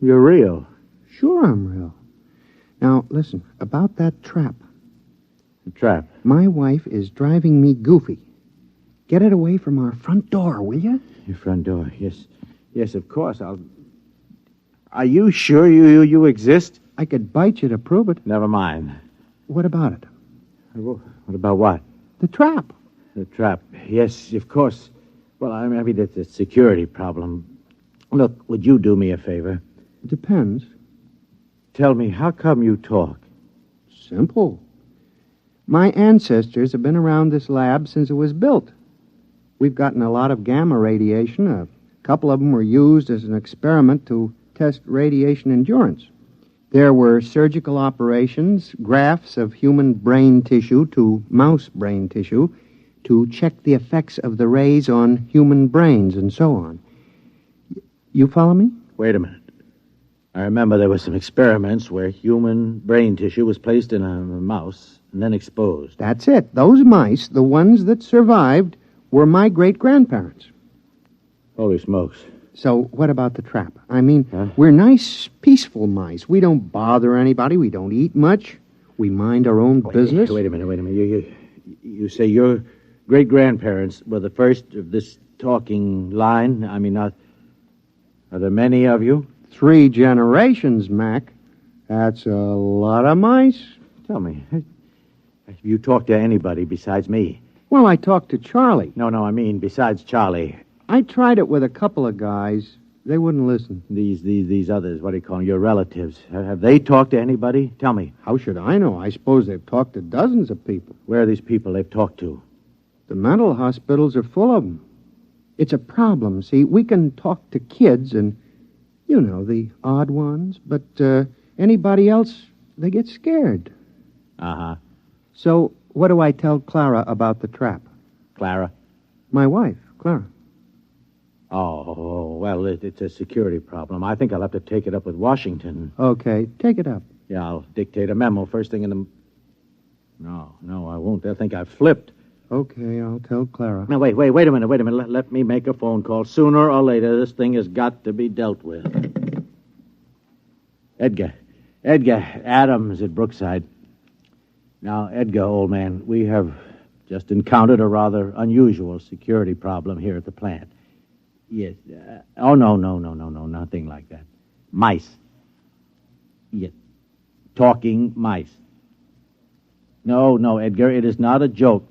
You're real. Sure I'm real. Now, listen, about that trap. The trap? My wife is driving me goofy. Get it away from our front door, will you? Your front door, yes. Yes, of course, I'll... Are you sure you exist? I could bite you to prove it. Never mind. What about it? What about what? The trap. The trap. Yes, of course. Well, I mean, that's a security problem. Look, would you do me a favor? Depends. Tell me, how come you talk? Simple. My ancestors have been around this lab since it was built. We've gotten a lot of gamma radiation. A couple of them were used as an experiment to test radiation endurance. There were surgical operations, grafts of human brain tissue to mouse brain tissue to check the effects of the rays on human brains and so on. You follow me? Wait a minute. I remember there were some experiments where human brain tissue was placed in a mouse and then exposed. That's it. Those mice, the ones that survived, were my great-grandparents. Holy smokes. So what about the trap? I mean, we're nice, peaceful mice. We don't bother anybody. We don't eat much. We mind our own business. Wait a minute. You say your great-grandparents were the first of this talking line? I mean, are there many of you? 3 generations, Mac. That's a lot of mice. Tell me, have you talked to anybody besides me? Well, I talked to Charlie. No, I mean, besides Charlie. I tried it with a couple of guys. They wouldn't listen. These others, what do you call them, your relatives, have they talked to anybody? Tell me. How should I know? I suppose they've talked to dozens of people. Where are these people they've talked to? The mental hospitals are full of them. It's a problem, see. We can talk to kids and, the odd ones, but anybody else, they get scared. Uh-huh. So what do I tell Clara about the trap? Clara? My wife, Clara. Oh, well, it's a security problem. I think I'll have to take it up with Washington. Okay, take it up. Yeah, I'll dictate a memo first thing in the... No, I won't. They'll think I've flipped. Okay, I'll tell Clara. Now, wait a minute. Let me make a phone call. Sooner or later, this thing has got to be dealt with. Edgar, Adams at Brookside. Now, Edgar, old man, we have just encountered a rather unusual security problem here at the plant. Yes. No, nothing like that. Mice. Yes. Talking mice. No, Edgar, it is not a joke.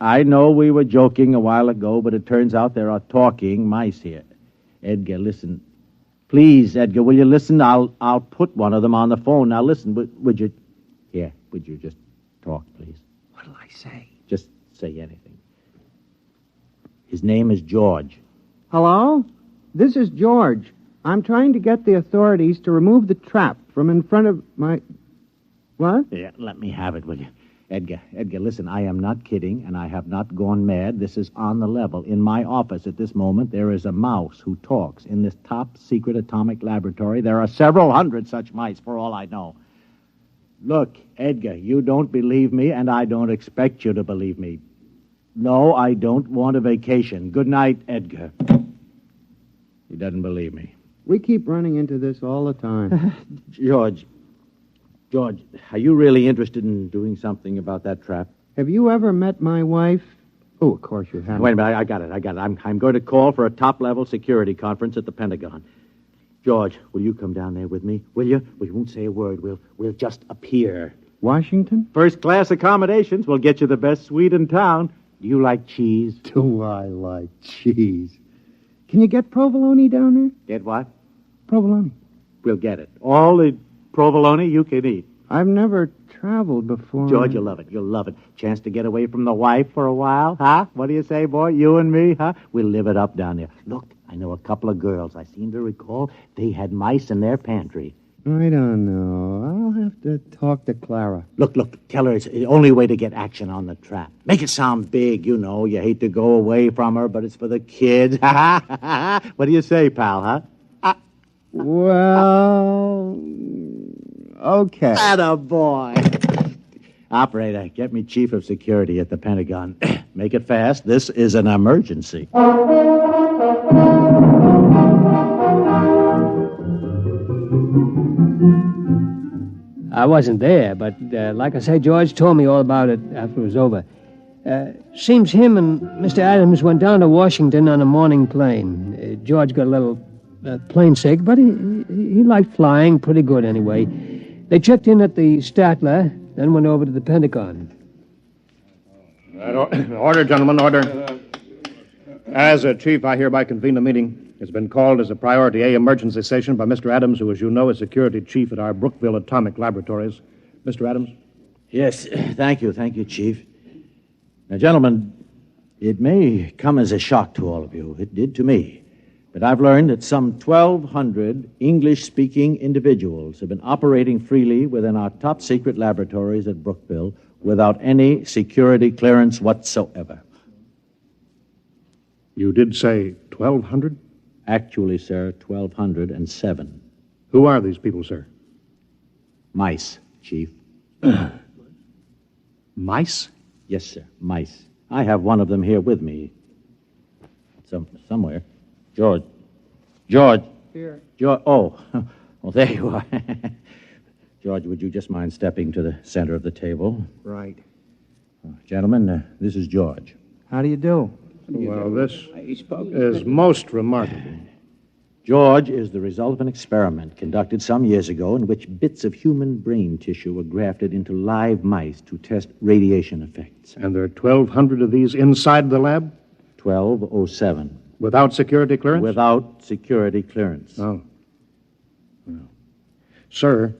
I know we were joking a while ago, but it turns out there are talking mice here. Edgar, listen. Please, Edgar, will you listen? I'll put one of them on the phone. Now, listen, would you... Here, would you just talk, please? What'll I say? Just say anything. His name is George. Hello? This is George. I'm trying to get the authorities to remove the trap from in front of my... What? Yeah, let me have it, will you? Edgar, listen, I am not kidding, and I have not gone mad. This is on the level. In my office at this moment, there is a mouse who talks. In this top-secret atomic laboratory, there are several hundred such mice, for all I know. Look, Edgar, you don't believe me, and I don't expect you to believe me. No, I don't want a vacation. Good night, Edgar. He doesn't believe me. We keep running into this all the time. George, are you really interested in doing something about that trap? Have you ever met my wife? Oh, of course you haven't. Wait a minute, I got it. I'm going to call for a top-level security conference at the Pentagon. George, will you come down there with me? Will you? We won't say a word. We'll just appear. Washington? First-class accommodations. We'll get you the best suite in town. Do you like cheese? Do I like cheese? Can you get provolone down there? Get what? Provolone. We'll get it. All the provolone you can eat. I've never traveled before. George, you'll love it. Chance to get away from the wife for a while, huh? What do you say, boy? You and me, huh? We'll live it up down there. Look, I know a couple of girls. I seem to recall they had mice in their pantry. I don't know. I'll have to talk to Clara. Look, tell her it's the only way to get action on the trap. Make it sound big, you hate to go away from her, but it's for the kids. What do you say, pal, huh? Well, okay. Attaboy. Operator, get me chief of security at the Pentagon. Make it fast. This is an emergency. I wasn't there, but like I say, George told me all about it after it was over. Seems him and Mr. Adams went down to Washington on a morning plane. George got a little plane sick, but he liked flying pretty good anyway. They checked in at the Statler, then went over to the Pentagon. Order, gentlemen, order. As a chief, I hereby convene the meeting. It's been called as a Priority A emergency session by Mr. Adams, who, as you know, is security chief at our Brookville Atomic Laboratories. Mr. Adams? Yes, thank you, Chief. Now, gentlemen, it may come as a shock to all of you. It did to me. But I've learned that some 1,200 English-speaking individuals have been operating freely within our top-secret laboratories at Brookville without any security clearance whatsoever. You did say 1,200? Actually, sir, 1,207. Who are these people, sir? Mice, Chief. Mice? Yes, sir, mice. I have one of them here with me. Somewhere. George. Here. George. Oh, well, there you are. George, would you just mind stepping to the center of the table? Right. Gentlemen, this is George. How do you do? Well, this is most remarkable. George is the result of an experiment conducted some years ago in which bits of human brain tissue were grafted into live mice to test radiation effects. And there are 1,200 of these inside the lab? 1207. Without security clearance? Without security clearance. Oh. Well. Sir,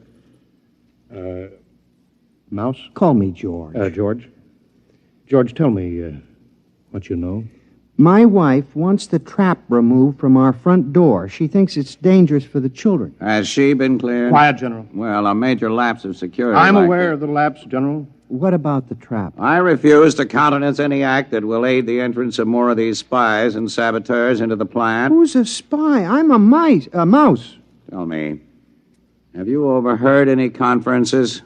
Mouse? Call me George. George? George, tell me what you know. My wife wants the trap removed from our front door. She thinks it's dangerous for the children. Has she been cleared? Quiet, General. Well, a major lapse of security. I'm aware of the lapse, General. What about the trap? I refuse to countenance any act that will aid the entrance of more of these spies and saboteurs into the plant. Who's a spy? I'm a mouse. Tell me, have you overheard any conferences?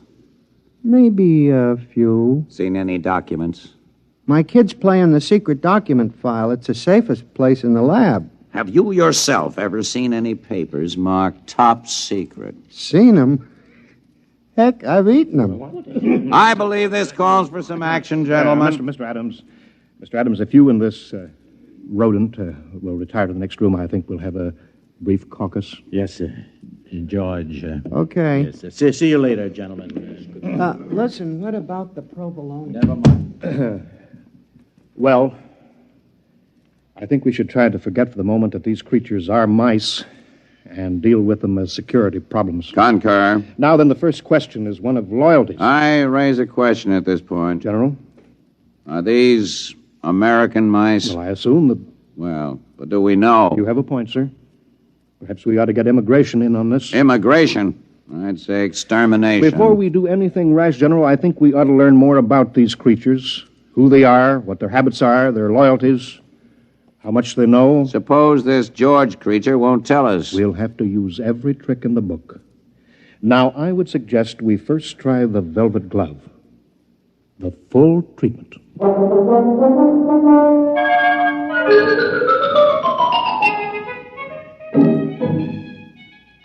Maybe a few. Seen any documents? My kids play in the secret document file. It's the safest place in the lab. Have you yourself ever seen any papers marked top secret? Seen them? Heck, I've eaten them. I believe this calls for some action, gentlemen. Mr. Adams, if you and this rodent will retire to the next room, I think we'll have a brief caucus. Yes, sir. George. Okay. Yes, sir. See you later, gentlemen. Listen, what about the provolone? Never mind. Well, I think we should try to forget for the moment that these creatures are mice and deal with them as security problems. Concur. Now then, the first question is one of loyalty. I raise a question at this point. General? Are these American mice? Well, I assume that... Well, but do we know? You have a point, sir. Perhaps we ought to get immigration in on this. Immigration? I'd say extermination. Before we do anything rash, General, I think we ought to learn more about these creatures. Who they are, what their habits are, their loyalties, how much they know. Suppose this George creature won't tell us. We'll have to use every trick in the book. Now, I would suggest we first try the velvet glove. The full treatment.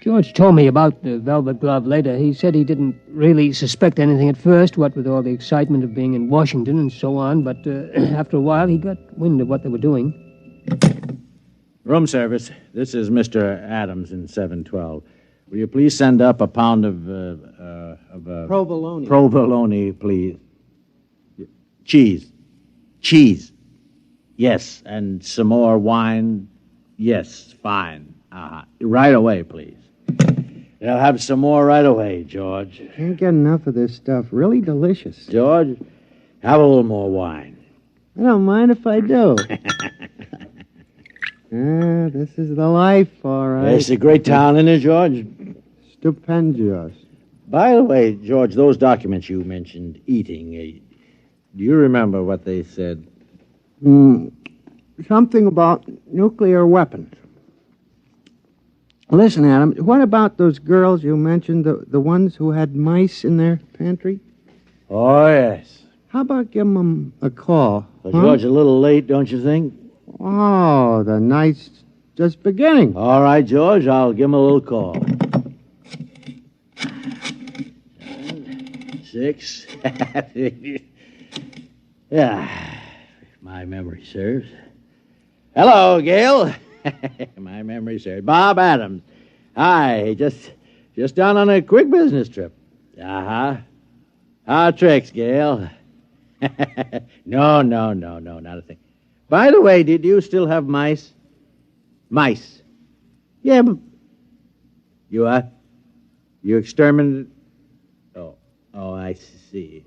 George told me about the velvet glove later. He said he didn't really suspect anything at first, what with all the excitement of being in Washington and so on, but after a while he got wind of what they were doing. Room service. This is Mr. Adams in 712. Will you please send up a pound of provolone. Provolone, please. Cheese. Yes, and some more wine. Yes, fine. Right away, please. I'll have some more right away, George. Can't get enough of this stuff. Really delicious. George, have a little more wine. I don't mind if I do. This is the life, all right. It's a great town, isn't it, George? Stupendous. By the way, George, those documents you mentioned eating, do you remember what they said? Something about nuclear weapons. Listen, Adam, what about those girls you mentioned, the ones who had mice in their pantry? Oh, yes. How about giving them a call? Well, George, a little late, don't you think? Oh, the night's just beginning. All right, George, I'll give him a little call. 6. Yeah, if my memory serves. Hello, Gail. My memory serves. Bob Adams. Hi, just down on a quick business trip. How tricks, Gail? No, not a thing. By the way, did you still have mice? Mice? Yeah, but... You exterminated... Oh, I see.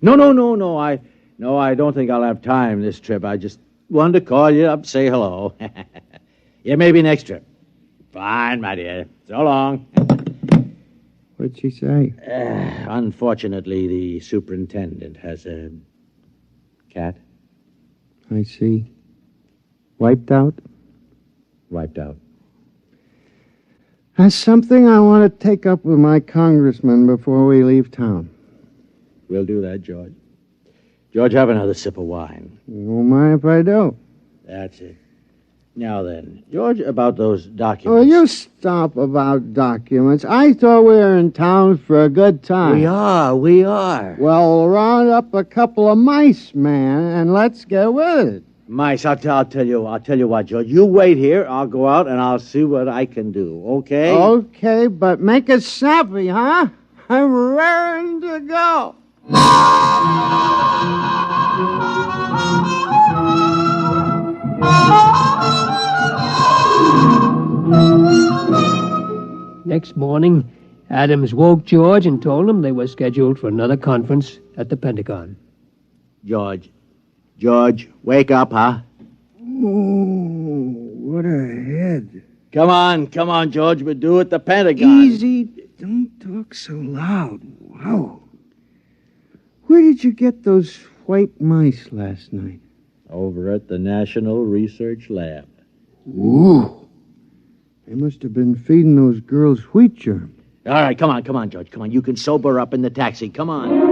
No, I don't think I'll have time this trip. I just wanted to call you up, say hello. Yeah, maybe next trip. Fine, my dear. So long. What'd she say? Unfortunately, the superintendent has a cat. I see. Wiped out? Wiped out. That's something I want to take up with my congressman before we leave town. We'll do that, George. George, have another sip of wine. You won't mind if I do. That's it. Now then, George, about those documents. Oh, you stop about documents. I thought we were in town for a good time. We are. Well, round up a couple of mice, man, and let's get with it. Mice, I'll tell you what, George. You wait here. I'll go out and I'll see what I can do, okay? Okay, but make it snappy, huh? I'm raring to go. Next morning, Adams woke George and told him they were scheduled for another conference at the Pentagon. George, wake up, huh? Oh, what a head. Come on, George. We're due at the Pentagon. Easy. Don't talk so loud. Wow. Where did you get those white mice last night? Over at the National Research Lab. Ooh. They must have been feeding those girls wheat germ. All right, come on, George. Come on. You can sober up in the taxi. Come on.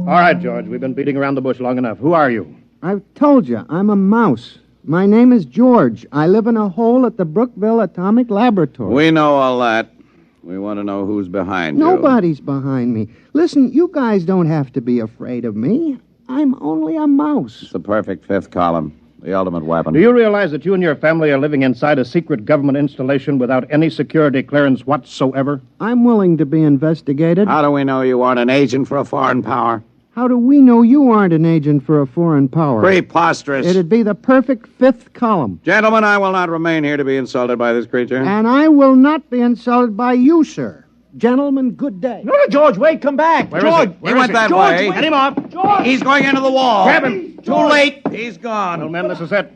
All right, George, we've been beating around the bush long enough. Who are you? I've told you, I'm a mouse. My name is George. I live in a hole at the Brookville Atomic Laboratory. We know all that. We want to know who's behind you. Nobody's behind me. Listen, you guys don't have to be afraid of me. I'm only a mouse. It's the perfect fifth column. The ultimate weapon. Do you realize that you and your family are living inside a secret government installation without any security clearance whatsoever? I'm willing to be investigated. How do we know you aren't an agent for a foreign power? How do we know you aren't an agent for a foreign power? Preposterous. It'd be the perfect fifth column. Gentlemen, I will not remain here to be insulted by this creature. And I will not be insulted by you, sir. Gentlemen, good day. No, George, wait, come back. Where George, is he? He went that way. Get him off. George! He's going into the wall. Grab him. Too late. He's gone. Well, men, this is it.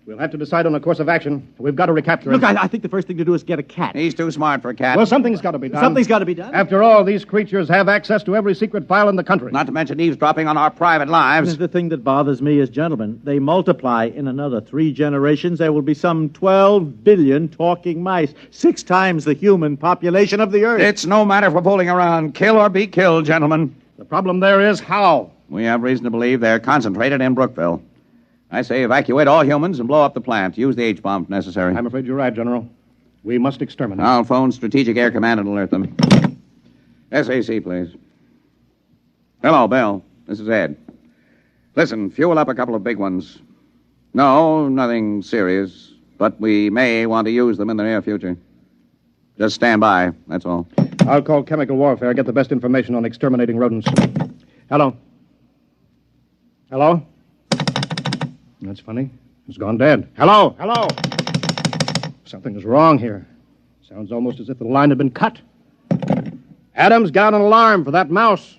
We'll have to decide on a course of action. We've got to recapture him. Look, I think the first thing to do is get a cat. He's too smart for a cat. Well, something's got to be done. Something's got to be done. After all, these creatures have access to every secret file in the country. Not to mention eavesdropping on our private lives. The thing that bothers me is, gentlemen, they multiply in another 3 generations. There will be some 12 billion talking mice, 6 times the human population of the Earth. It's no matter for fooling around. Kill or be killed, gentlemen. The problem there is how. We have reason to believe they're concentrated in Brookville. I say evacuate all humans and blow up the plant. Use the H-bomb if necessary. I'm afraid you're right, General. We must exterminate. I'll phone Strategic Air Command and alert them. SAC, please. Hello, Bill. This is Ed. Listen, fuel up a couple of big ones. No, nothing serious, but we may want to use them in the near future. Just stand by, that's all. I'll call chemical warfare, get the best information on exterminating rodents. Hello? Hello? That's funny. It's gone dead. Hello? Hello? Something is wrong here. Sounds almost as if the line had been cut. Adams, get out an alarm for that mouse.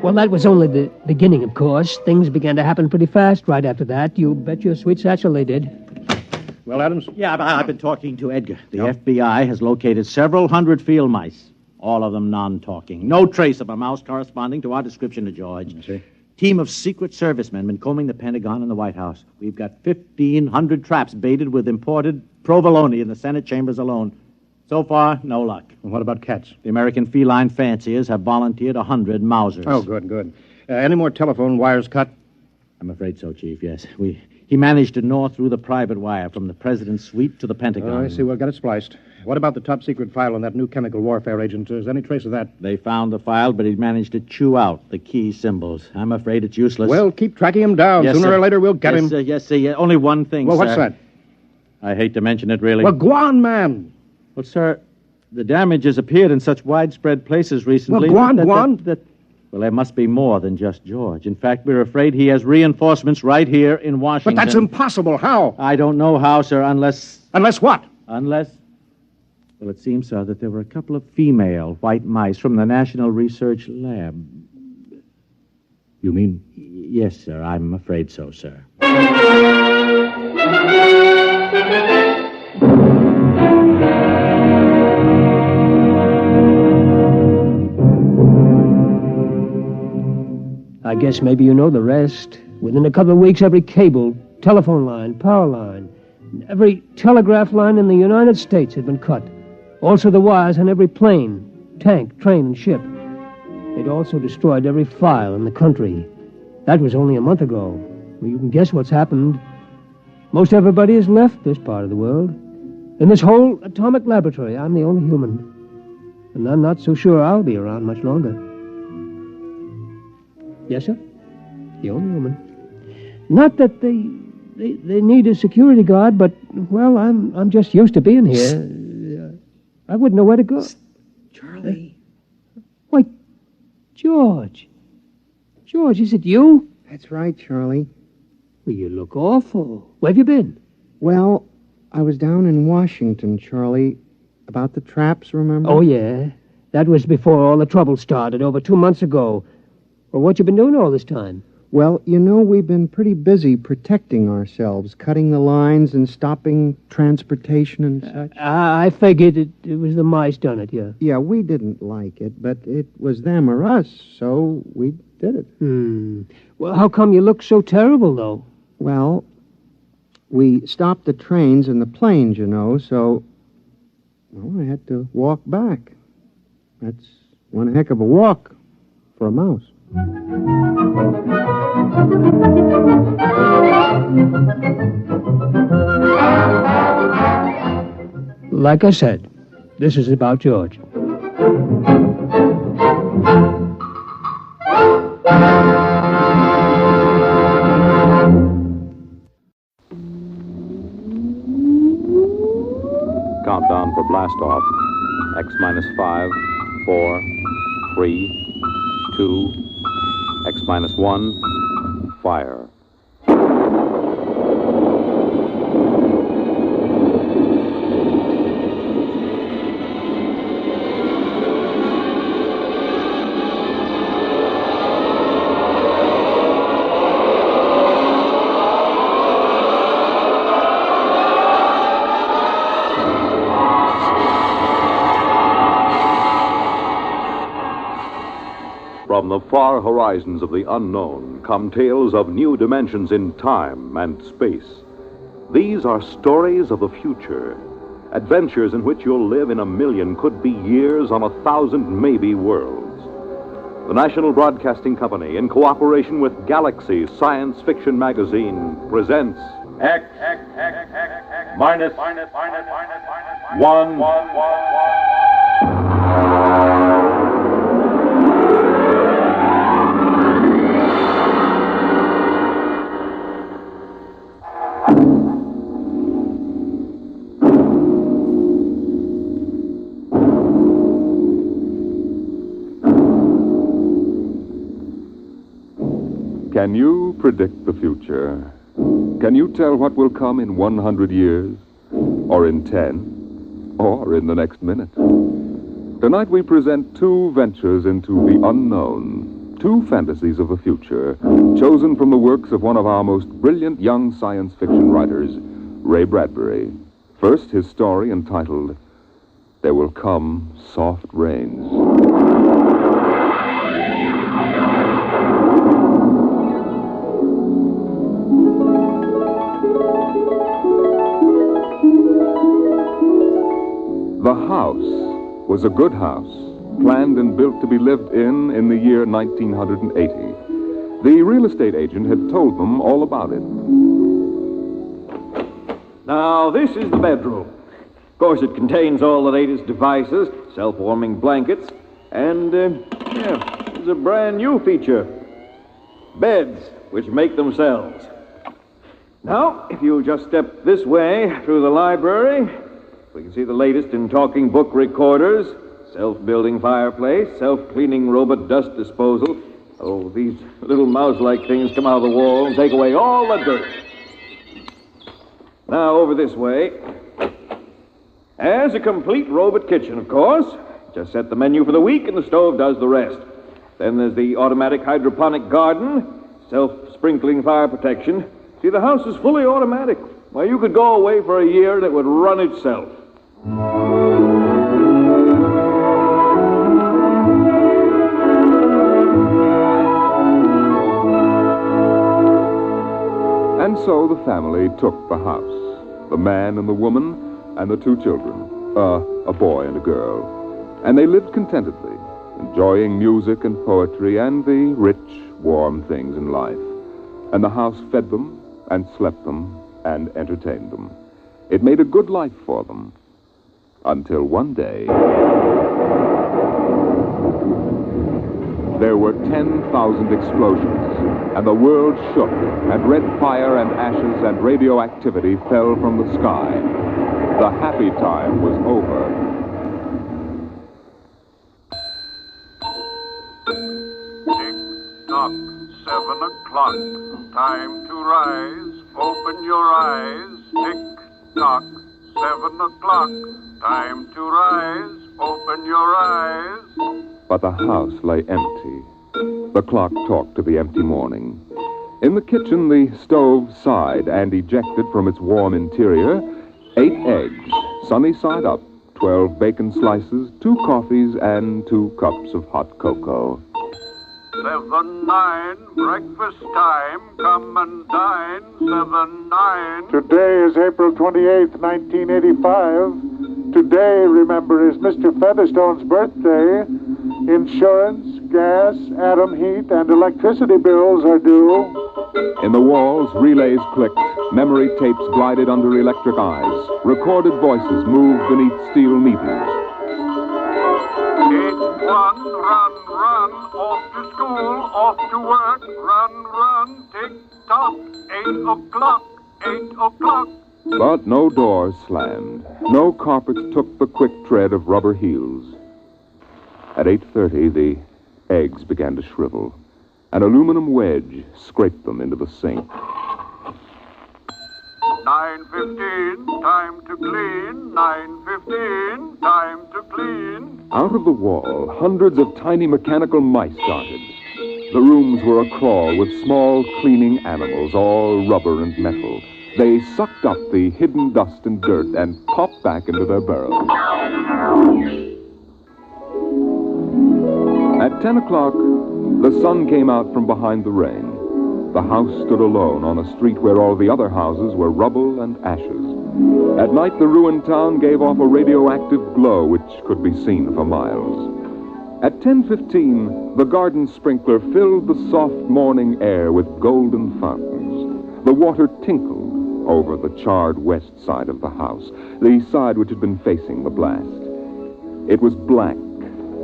Well, that was only the beginning, of course. Things began to happen pretty fast right after that. You bet your sweet satchel they did. Well, Adams? Yeah, I've been talking to Edgar. The FBI has located several hundred field mice, all of them non-talking. No trace of a mouse corresponding to our description of George. I see. Team of Secret Servicemen been combing the Pentagon and the White House. We've got 1,500 traps baited with imported provolone in the Senate chambers alone. So far, no luck. And what about cats? The American feline fanciers have volunteered 100 Mausers. Oh, good. Any more telephone wires cut? I'm afraid so, Chief, yes. He managed to gnaw through the private wire from the president's suite to the Pentagon. Oh, I see. Well, got it spliced. What about the top secret file on that new chemical warfare agent? Is there any trace of that? They found the file, but he managed to chew out the key symbols. I'm afraid it's useless. Well, keep tracking him down. Yes, Sooner sir. or later, we'll get him. Yes, sir. Only one thing, Well, sir. what's that? I hate to mention it, really. Well, go on, man. Well, sir, the damage has appeared in such widespread places recently. Well, go on. Well, there must be more than just George. In fact, we're afraid he has reinforcements right here in Washington. But that's impossible. How? I don't know how, sir, unless... Unless what? Unless... Well, it seems, sir, that there were a couple of female white mice from the National Research Lab. You mean? Yes, sir. I'm afraid so, sir. I guess maybe you know the rest. Within a couple of weeks, every cable, telephone line, power line, every telegraph line in the United States had been cut. Also the wires on every plane, tank, train, and ship. They'd also destroyed every file in the country. That was only a month ago. Well, you can guess what's happened. Most everybody has left this part of the world. In this whole atomic laboratory, I'm the only human. And I'm not so sure I'll be around much longer. Yes, sir? The only human. Not that they need a security guard, but, well, I'm just used to being here. I wouldn't know where to go. Charlie. Why, George. George, is it you? That's right, Charlie. Well, you look awful. Where have you been? Well, I was down in Washington, Charlie, about the traps, remember? Oh, yeah. That was before all the trouble started, over 2 months ago. Well, what you been doing all this time? Well, you know, we've been pretty busy protecting ourselves, cutting the lines and stopping transportation and such. I figured it was the mice done it, yeah. Yeah, we didn't like it, but it was them or us, so we did it. Well, how come you look so terrible, though? Well, we stopped the trains and the planes, you know, so... Well, I had to walk back. That's one heck of a walk for a mouse. Like I said, this is about George. Countdown for blast off. X minus 5, 4, 3, 2, X minus 1, fire. From the far horizons of the unknown come tales of new dimensions in time and space. These are stories of the future, adventures in which you'll live in 1,000,000 could-be years on 1,000 maybe worlds. The National Broadcasting Company, in cooperation with Galaxy Science Fiction Magazine, presents X minus 1. Can you predict the future? Can you tell what will come in 100 years? Or in 10? Or in the next minute? Tonight we present two ventures into the unknown, two fantasies of the future, chosen from the works of one of our most brilliant young science fiction writers, Ray Bradbury. First, his story entitled, There Will Come Soft Rains. The house was a good house, planned and built to be lived in the year 1980. The real estate agent had told them all about it. Now, this is the bedroom. Of course, it contains all the latest devices, self-warming blankets, and, there's a brand new feature. Beds, which make themselves. Now, if you just step this way through the library, we can see the latest in talking book recorders, self-building fireplace, self-cleaning robot dust disposal. Oh, these little mouse-like things come out of the wall and take away all the dirt. Now, over this way. There's a complete robot kitchen, of course. Just set the menu for the week and the stove does the rest. Then there's the automatic hydroponic garden, self-sprinkling fire protection. See, the house is fully automatic. Why, you could go away for a year and it would run itself. And so the family took the house, the man and the woman and the two children, a boy and a girl. And they lived contentedly, enjoying music and poetry and the rich, warm things in life, and the house fed them and slept them and entertained them. It made a good life for them. Until one day, there were 10,000 explosions, and the world shook, and red fire and ashes and radioactivity fell from the sky. The happy time was over. Tick-tock, 7 o'clock, time to rise, open your eyes. Tick-tock, 7 o'clock, time to rise, open your eyes. But the house lay empty. The clock talked to the empty morning. In the kitchen, the stove sighed and ejected from its warm interior 8 eggs, sunny side up, 12 bacon slices, 2 coffees, and 2 cups of hot cocoa. 7-9, breakfast time, come and dine. 7-9. Today is April 28th, 1985. Today, remember, is Mr. Featherstone's birthday. Insurance, gas, atom heat, and electricity bills are due. In the walls, relays clicked, memory tapes glided under electric eyes, recorded voices moved beneath steel meters. 8-1, run, run, off to school, off to work, run, run, tick-tock, 8 o'clock, 8 o'clock. But no doors slammed. No carpets took the quick tread of rubber heels. At 8:30, the eggs began to shrivel. An aluminum wedge scraped them into the sink. 9:15, time to clean. 9:15, time to clean. Out of the wall, hundreds of tiny mechanical mice darted. The rooms were a crawl with small cleaning animals, all rubber and metal. They sucked up the hidden dust and dirt and popped back into their burrows. At 10 o'clock, the sun came out from behind the rain. The house stood alone on a street where all the other houses were rubble and ashes. At night, the ruined town gave off a radioactive glow which could be seen for miles. At 10:15, the garden sprinkler filled the soft morning air with golden fountains. The water tinkled over the charred west side of the house, the side which had been facing the blast. It was black,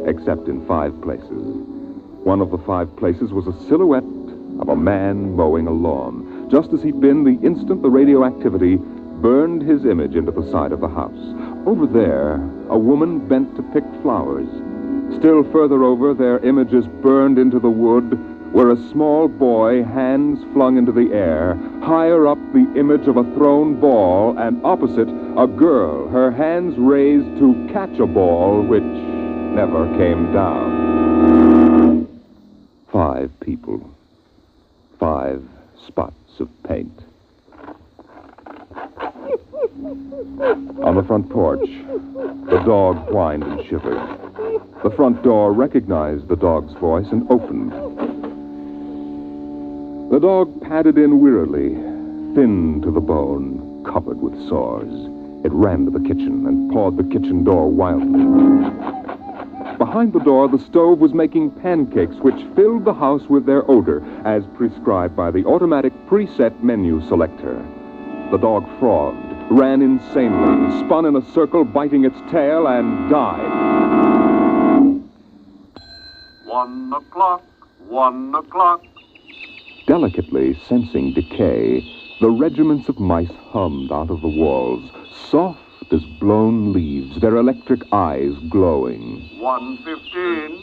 except in 5 places. One of the 5 places was a silhouette of a man mowing a lawn, just as he'd been the instant the radioactivity burned his image into the side of the house. Over there, a woman bent to pick flowers. Still further over, their images burned into the wood, where a small boy, hands flung into the air, higher up the image of a thrown ball, and opposite, a girl, her hands raised to catch a ball which never came down. 5 people. 5 spots of paint. On the front porch, the dog whined and shivered. The front door recognized the dog's voice and opened. The dog padded in wearily, thin to the bone, covered with sores. It ran to the kitchen and pawed the kitchen door wildly. Behind the door, the stove was making pancakes which filled the house with their odor, as prescribed by the automatic preset menu selector. The dog frothed, ran insanely, spun in a circle, biting its tail, and died. 1 o'clock, 1 o'clock. Delicately sensing decay, the regiments of mice hummed out of the walls, soft as blown leaves, their electric eyes glowing. 1:15.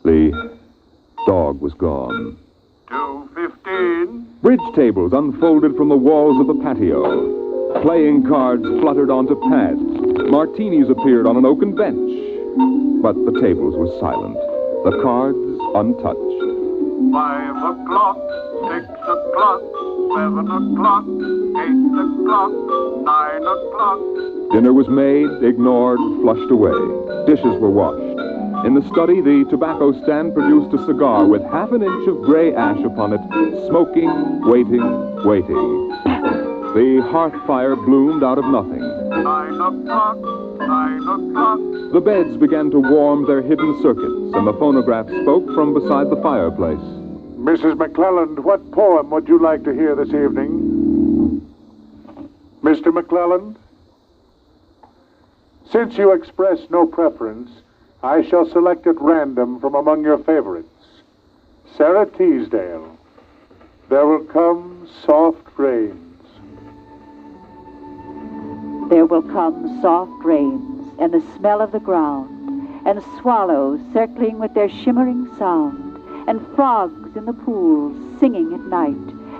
The dog was gone. 2:15. Bridge tables unfolded from the walls of the patio. Playing cards fluttered onto pads. Martinis appeared on an oaken bench. But the tables were silent, the cards untouched. 5 o'clock, 6 o'clock, 7 o'clock, 8 o'clock, 9 o'clock. Dinner was made, ignored, flushed away. Dishes were washed. In the study, the tobacco stand produced a cigar with half an inch of gray ash upon it, smoking, waiting, waiting. The hearth fire bloomed out of nothing. 9 o'clock, 9 o'clock. The beds began to warm their hidden circuits, and the phonograph spoke from beside the fireplace. Mrs. McClelland, what poem would you like to hear this evening? Mr. McClelland? Since you express no preference, I shall select at random from among your favorites. Sarah Teasdale, There Will Come Soft Rains. There will come soft rains, and the smell of the ground, and swallows circling with their shimmering sound, and frogs in the pools singing at night,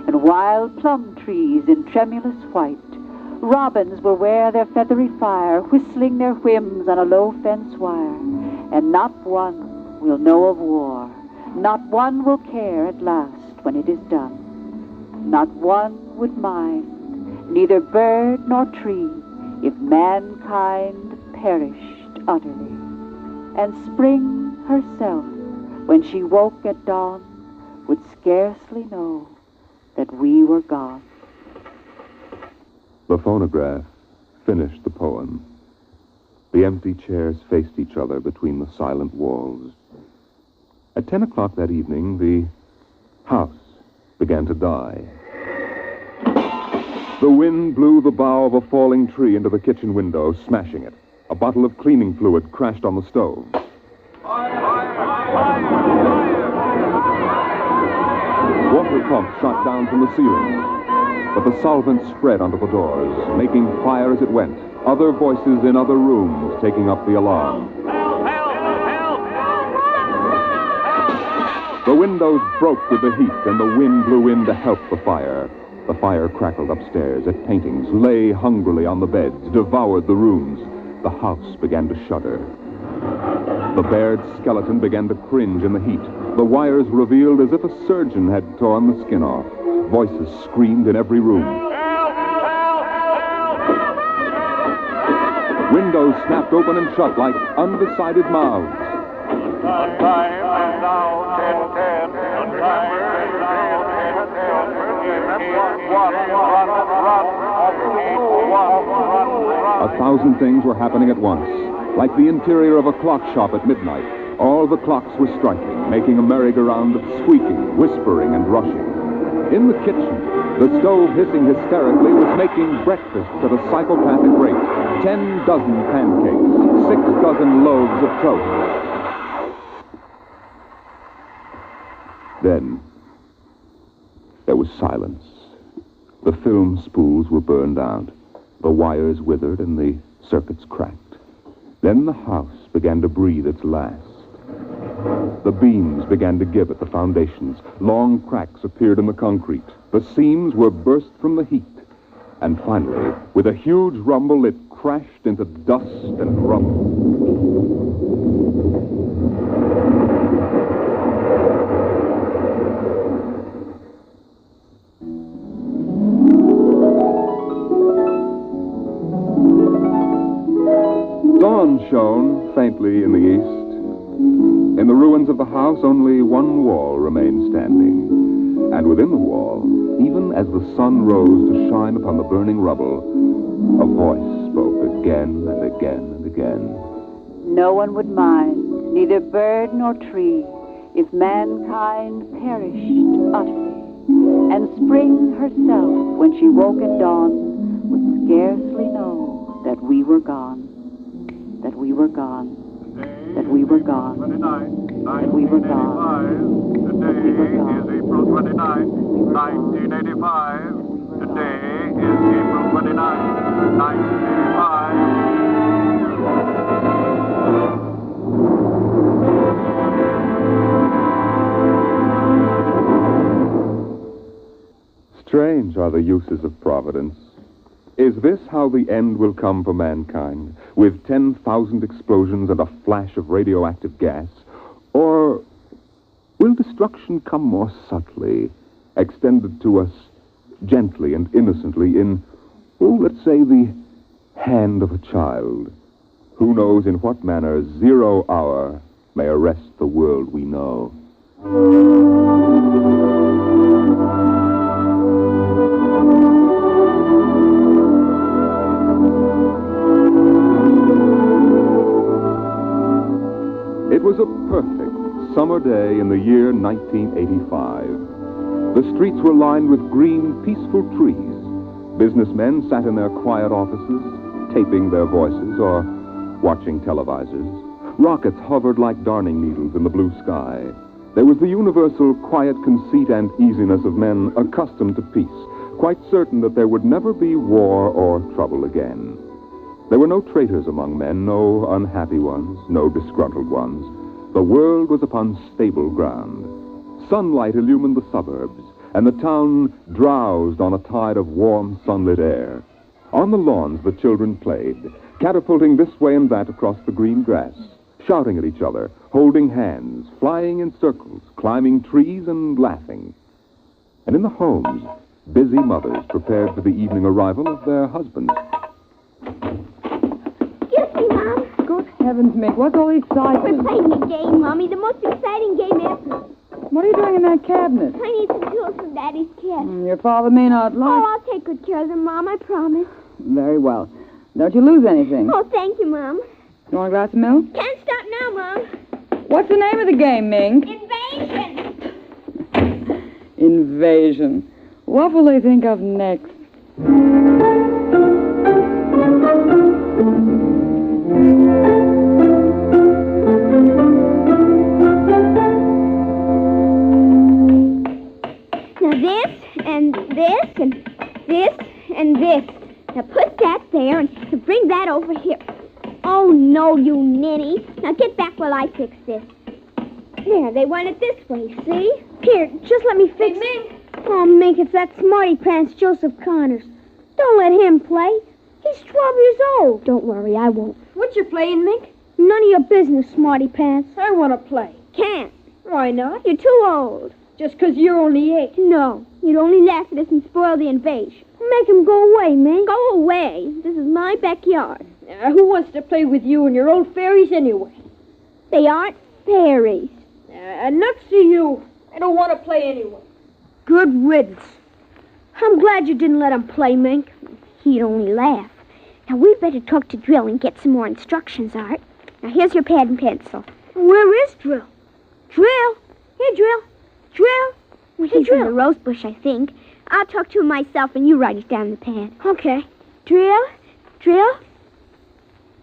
and wild plum trees in tremulous white. Robins will wear their feathery fire, whistling their whims on a low fence wire, and not one will know of war. Not one will care at last when it is done. Not one would mind, neither bird nor tree, if mankind perished utterly. And spring herself, when she woke at dawn, would scarcely know that we were gone. The phonograph finished the poem. The empty chairs faced each other between the silent walls. At 10 o'clock that evening, the house began to die. The wind blew the bough of a falling tree into the kitchen window, smashing it. A bottle of cleaning fluid crashed on the stove. Water pumps shot down from the ceiling. But the solvent spread onto the doors, making fire as it went. Other voices in other rooms taking up the alarm. The windows broke with the heat, and the wind blew in to help the fire. The fire crackled upstairs at paintings, lay hungrily on the beds, devoured the rooms. The house began to shudder. The bared skeleton began to cringe in the heat. The wires revealed as if a surgeon had torn the skin off. Voices screamed in every room. Windows snapped open and shut like undecided mouths. Time is now 10:10. Time is now 10:10. 1,000 things were happening at once. Like the interior of a clock shop at midnight, all the clocks were striking, making a merry-go-round of squeaking, whispering, and rushing. In the kitchen, the stove hissing hysterically was making breakfast at a psychopathic rate. 10 dozen pancakes, 6 dozen loaves of toast. Then, there was silence. The film spools were burned out. The wires withered and the circuits cracked. Then the house began to breathe its last. The beams began to give at the foundations. Long cracks appeared in the concrete. The seams were burst from the heat. And finally, with a huge rumble, it crashed into dust and rubble. Dawn shone faintly in the east. In the ruins of the house, only one wall remained standing. And within the wall, even as the sun rose to shine upon the burning rubble, a voice spoke again and again and again. No one would mind, neither bird nor tree, if mankind perished utterly. And spring herself, when she woke at dawn, would scarcely know that we were gone. That we were gone. That we were gone. That we were gone. Today is April 29th, 1985. Today is April 29th, 1985. Strange are the uses of Providence. Is this how the end will come for mankind, with 10,000 explosions and a flash of radioactive gas? Or will destruction come more subtly, extended to us gently and innocently in, let's say, the hand of a child? Who knows in what manner 0 hour may arrest the world we know? It was a perfect summer day in the year 1985. The streets were lined with green, peaceful trees. Businessmen sat in their quiet offices, taping their voices or watching televisors. Rockets hovered like darning needles in the blue sky. There was the universal quiet conceit and easiness of men accustomed to peace, quite certain that there would never be war or trouble again. There were no traitors among men, no unhappy ones, no disgruntled ones. The world was upon stable ground. Sunlight illumined the suburbs, and the town drowsed on a tide of warm, sunlit air. On the lawns, the children played, catapulting this way and that across the green grass, shouting at each other, holding hands, flying in circles, climbing trees, and laughing. And in the homes, busy mothers prepared for the evening arrival of their husbands. Excuse me, Mom. Good heavens, Mick, what's all the excitement? We're playing a game, Mommy, the most exciting game ever. What are you doing in that cabinet? I need some tools from Daddy's kit. Your father may not like... Oh, I'll take good care of them, Mom, I promise. Very well. Don't you lose anything. Oh, thank you, Mom. You want a glass of milk? Can't stop now, Mom. What's the name of the game, Mink? Invasion. Invasion. What will they think of next? Now this, and this, and this, and this. Now put that there and bring that over here. Oh, no, you ninny. Now get back while I fix this. There, they want it this way, see? Here, just let me fix it. Oh, Mink, it's that smarty pants Joseph Connors. Don't let him play. He's 12 years old. Don't worry, I won't. What you playing, Mink? None of your business, smarty pants. I want to play. Can't. Why not? You're too old. Just 'cause you're only 8. No, you'd only laugh at us and spoil the invasion. Make him go away, Mink. Go away. This is my backyard. Who wants to play with you and your old fairies anyway? They aren't fairies. Nuts to you. I don't want to play anyway. Good riddance. I'm glad you didn't let him play, Mink. He'd only laugh. Now, we'd better talk to Drill and get some more instructions, Art. Now, here's your pad and pencil. Where is Drill? Drill? Here, Drill. Drill? Well, he's in the rose bush, I think. I'll talk to him myself and you write it down in the pad. Okay. Drill? Drill?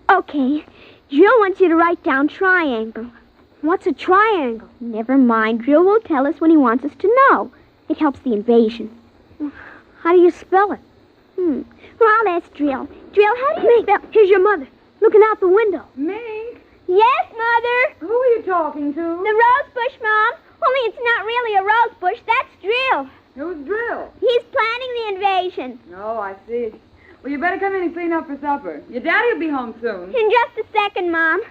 Okay. Drill wants you to write down triangle. What's a triangle? Never mind. Drill will tell us when he wants us to know. It helps the invasion. How do you spell it? Well, I'll ask Drill. Drill, how do you spell... Here's your mother, looking out the window. Mink? Yes, Mother? Who are you talking to? The rose bush, Mom. Only it's not really a rose bush. That's Drill. Who's Drill? He's planning the invasion. Oh, I see. Well, you better come in and clean up for supper. Your daddy will be home soon. In just a second, Mom.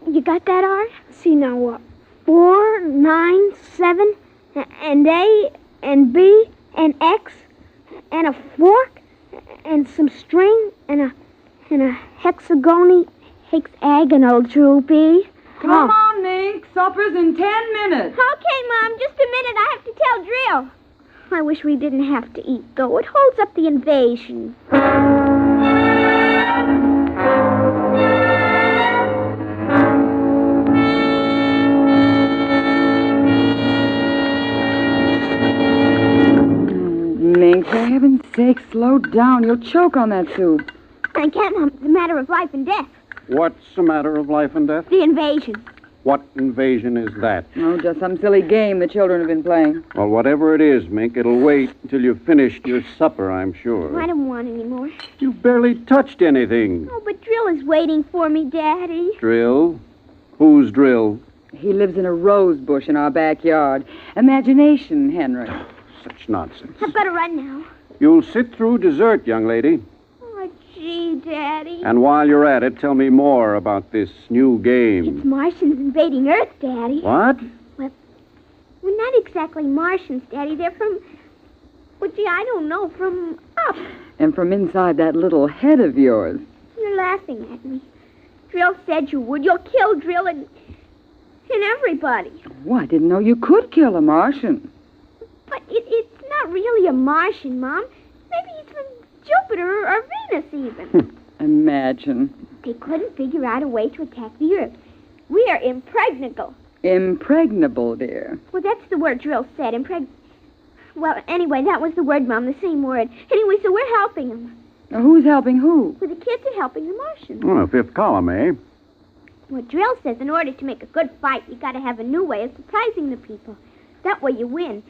You got that, Art? See now what? 4, 9, 7, and A, and B, and X, and a fork, and some string, and a hexagonal droopy. Come on, Mink. Supper's in 10 minutes. Okay, Mom. Just a minute. I have to tell Drill. I wish we didn't have to eat, though. It holds up the invasion. Mink, for heaven's sake, slow down. You'll choke on that soup. I can't, Mom. It's a matter of life and death. What's a matter of life and death? The invasion. What invasion is that? Oh, just some silly game the children have been playing. Well, whatever it is, Mink, it'll wait until you've finished your supper, I'm sure. I don't want any more. You barely touched anything. Oh, but Drill is waiting for me, Daddy. Drill? Who's Drill? He lives in a rose bush in our backyard. Imagination, Henry. Such nonsense. I've got to run now. You'll sit through dessert, young lady. Oh, gee, Daddy. And while you're at it, tell me more about this new game. It's Martians invading Earth, Daddy. What? Well, we're not exactly Martians, Daddy. They're from... Well, gee, I don't know. From up. And from inside that little head of yours. You're laughing at me. Drill said you would. You'll kill Drill and everybody. Oh, I didn't know you could kill a Martian. But it's not really a Martian, Mom. Maybe he's from Jupiter or Venus, even. Imagine. They couldn't figure out a way to attack the Earth. We are impregnable. Impregnable, dear. Well, that's the word Drill said. Well, anyway, that was the word, Mom, the same word. Anyway, so we're helping him. Now, who's helping who? Well, the kids are helping the Martians. Oh, fifth column, eh? Well, Drill says in order to make a good fight, you got to have a new way of surprising the people. That way you win.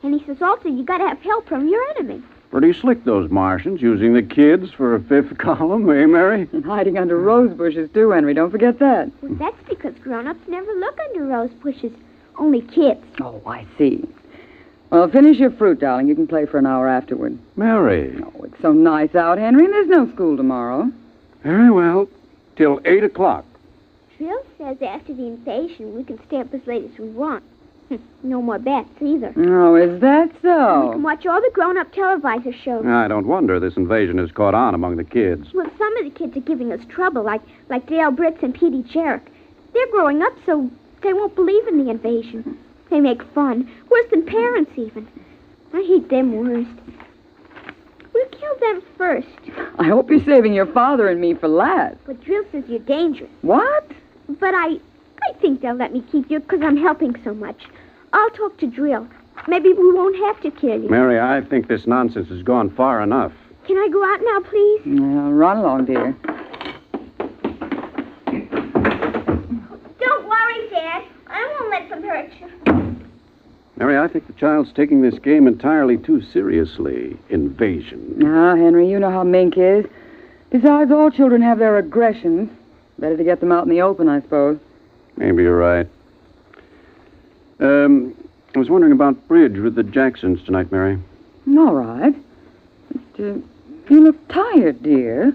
And he says also you got to have help from your enemy. Pretty slick, those Martians, using the kids for a fifth column, eh, Mary? And hiding under rose bushes, too, Henry. Don't forget that. Well, that's because grown-ups never look under rose bushes. Only kids. Oh, I see. Well, finish your fruit, darling. You can play for an hour afterward. Mary. Oh, it's so nice out, Henry, and there's no school tomorrow. Very well. Till 8 o'clock. Drill says after the invasion, we can stay up as late as we want. No more bets, either. Oh, is that so? We can watch all the grown-up televisor shows. I don't wonder this invasion has caught on among the kids. Well, some of the kids are giving us trouble, like Dale Britz and Petey Jarrett. They're growing up, so they won't believe in the invasion. They make fun, worse than parents, even. I hate them worst. We'll kill them first. I hope you're saving your father and me for last. But Drill says you're dangerous. What? But I think they'll let me keep you because I'm helping so much. I'll talk to Drill. Maybe we won't have to kill you. Mary, I think this nonsense has gone far enough. Can I go out now, please? Yeah, run along, dear. Don't worry, Dad. I won't let them hurt you. Mary, I think the child's taking this game entirely too seriously. Invasion. Now, Henry, you know how Mink is. Besides, all children have their aggressions. Better to get them out in the open, I suppose. Maybe you're right. I was wondering about bridge with the Jacksons tonight, Mary. All right. But, you look tired, dear.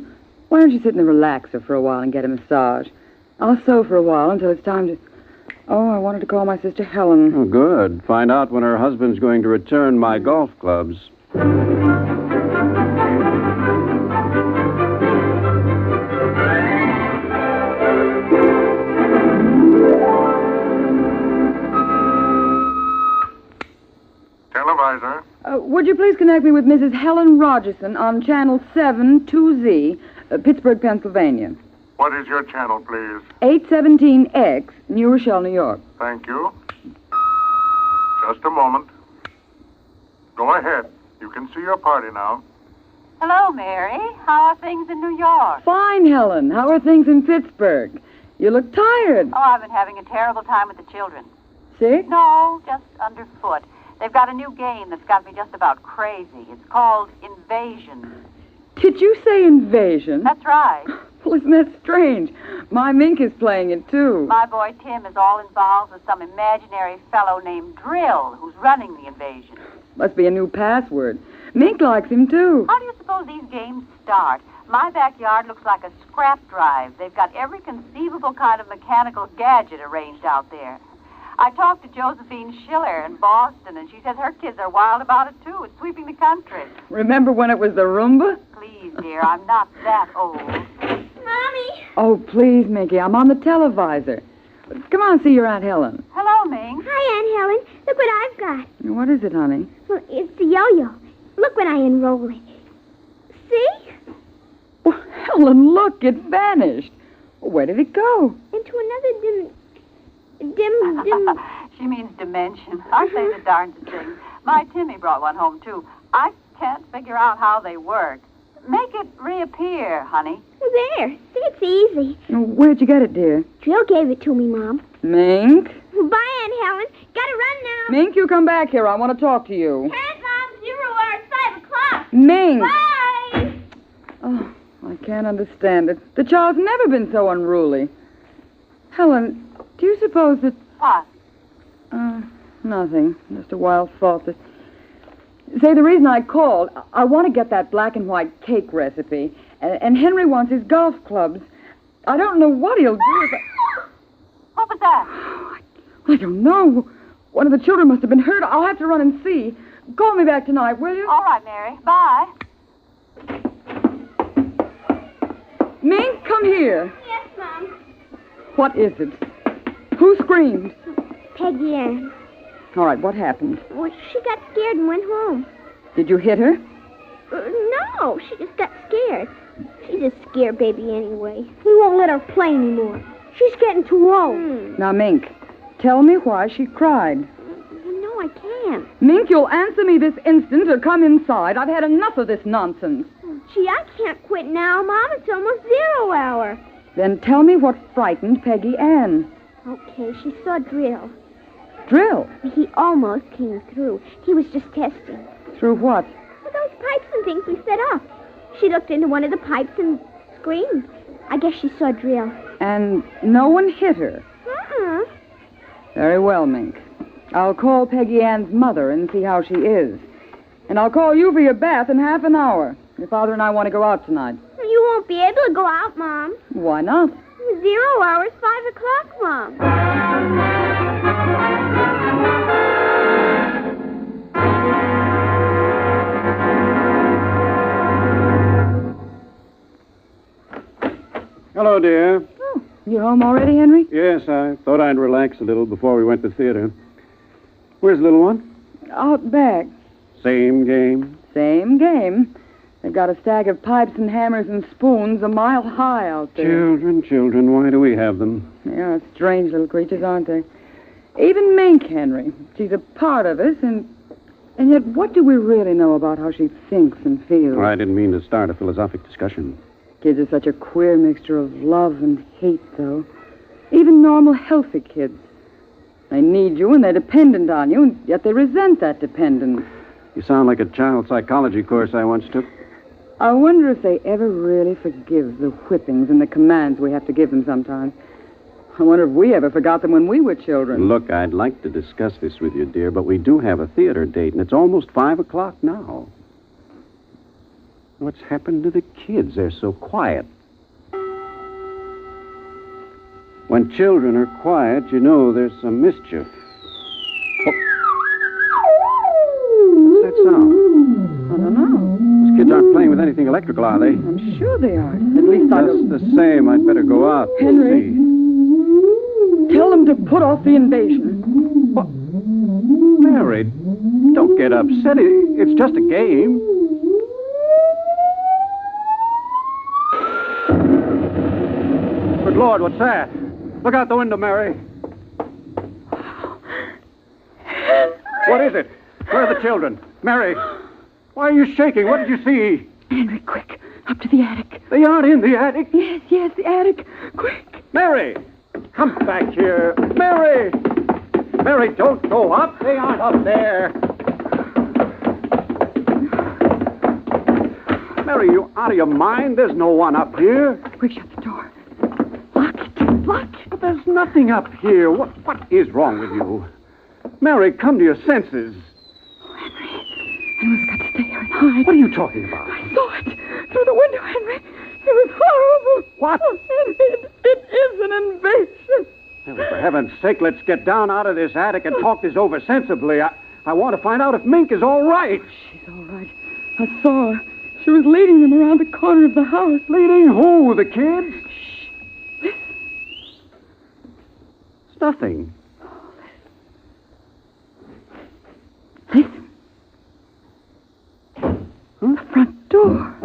Why don't you sit in the relaxer for a while and get a massage? I'll sew for a while until it's time to... Oh, I wanted to call my sister Helen. Oh, good. Find out when her husband's going to return my golf clubs. Televisor. Would you please connect me with Mrs. Helen Rogerson on channel 72Z, Pittsburgh, Pennsylvania. What is your channel, please? 817X, New Rochelle, New York. Thank you. Just a moment. Go ahead. You can see your party now. Hello, Mary. How are things in New York? Fine, Helen. How are things in Pittsburgh? You look tired. Oh, I've been having a terrible time with the children. Sick? No, just underfoot. They've got a new game that's got me just about crazy. It's called Invasion. Did you say invasion? That's right. Well, isn't that strange? My Mink is playing it, too. My boy Tim is all involved with some imaginary fellow named Drill who's running the invasion. Must be a new password. Mink likes him, too. How do you suppose these games start? My backyard looks like a scrap drive. They've got every conceivable kind of mechanical gadget arranged out there. I talked to Josephine Schiller in Boston, and she says her kids are wild about it, too. It's sweeping the country. Remember when it was the Roomba? Please, dear, I'm not that old. Mommy! Oh, please, Minky, I'm on the televisor. Come on, see your Aunt Helen. Hello, Ming. Hi, Aunt Helen. Look what I've got. What is it, honey? Well, it's the yo-yo. Look when I unroll it. See? Well, Helen, look, it vanished. Where did it go? Into another dim... She means dimension. Aren't they the darndest things? My Timmy brought one home, too. I can't figure out how they work. Make it reappear, honey. Well, there. See, it's easy. Where'd you get it, dear? Drill gave it to me, Mom. Mink? Bye, Aunt Helen. Gotta run now. Mink, you come back here. I want to talk to you. Hands on 0 hour at 5 o'clock. Mink! Bye! Oh, I can't understand it. The child's never been so unruly. Helen, do you suppose that... What? Nothing. Just a wild thought that... Say, the reason I called, I want to get that black and white cake recipe, and Henry wants his golf clubs. I don't know what he'll do if I... What was that? I don't know. One of the children must have been hurt. I'll have to run and see. Call me back tonight, will you? All right, Mary. Bye. Mink, come here. Yes, Mom. What is it? Who screamed? Peggy Ann. All right, what happened? Well, she got scared and went home. Did you hit her? No, she just got scared. She's a scare baby anyway. We won't let her play anymore. She's getting too old. Now, Mink, Tell me why she cried. You know I can't. Mink, you'll answer me this instant or come inside. I've had enough of this nonsense. Gee, I can't quit now, Mom. It's almost 0 hour. Then tell me what frightened Peggy Ann. Okay, she saw Drill. Drill? He almost came through. He was just testing. Through what? With those pipes and things we set up. She looked into one of the pipes and screamed. I guess she saw Drill. And no one hit her? Uh-uh. Very well, Mink. I'll call Peggy Ann's mother and see how she is. And I'll call you for your bath in half an hour. Your father and I want to go out tonight. You won't be able to go out, Mom. Why not? 0 hour is 5 o'clock, Mom. Hello, dear. Oh, you home already, Henry? Yes, I thought I'd relax a little before we went to theater. Where's the little one? Out back. Same game? Same game. They've got a stack of pipes and hammers and spoons a mile high out there. Children, why do we have them? Yeah, strange little creatures, aren't they? Even Mink, Henry. She's a part of us, and yet what do we really know about how she thinks and feels? Well, I didn't mean to start a philosophic discussion. Kids are such a queer mixture of love and hate, though. Even normal, healthy kids. They need you, and they're dependent on you, and yet they resent that dependence. You sound like a child psychology course I once took. I wonder if they ever really forgive the whippings and the commands we have to give them sometimes. I wonder if we ever forgot them when we were children. Look, I'd like to discuss this with you, dear, but we do have a theater date, and it's almost 5 o'clock now. What's happened to the kids? They're so quiet. When children are quiet, you know there's some mischief. Oh. What's that sound? I don't know. Those kids aren't playing with anything electrical, are they? I'm sure they are. At least I don't... Just the same, I'd better go out. Henry, tell them to put off the invasion. What? Mary, don't get upset. It's just a game. Good Lord, what's that? Look out the window, Mary. What is it? Where are the children? Mary, why are you shaking? What did you see? Henry, quick. Up to the attic. They aren't in the attic. Yes, the attic. Quick. Mary, come back here. Mary! Mary, don't go up. They aren't up there. Mary, you out of your mind? There's no one up here. Quick, shut the door. Lock it. Lock it. But there's nothing up here. What is wrong with you? Mary, come to your senses. Oh, Henry, Henry's got to stay here and hide. What are you talking about? I saw it through the window, Henry. It was horrible. What? Oh, Henry, it is an invasion. Mary, for heaven's sake, let's get down out of this attic and talk this over sensibly. I want to find out if Mink is all right. She's all right. I saw her. She was leading them around the corner of the house. Leading who? The kids? Shh. Listen. It's nothing. Listen. Huh? The front door.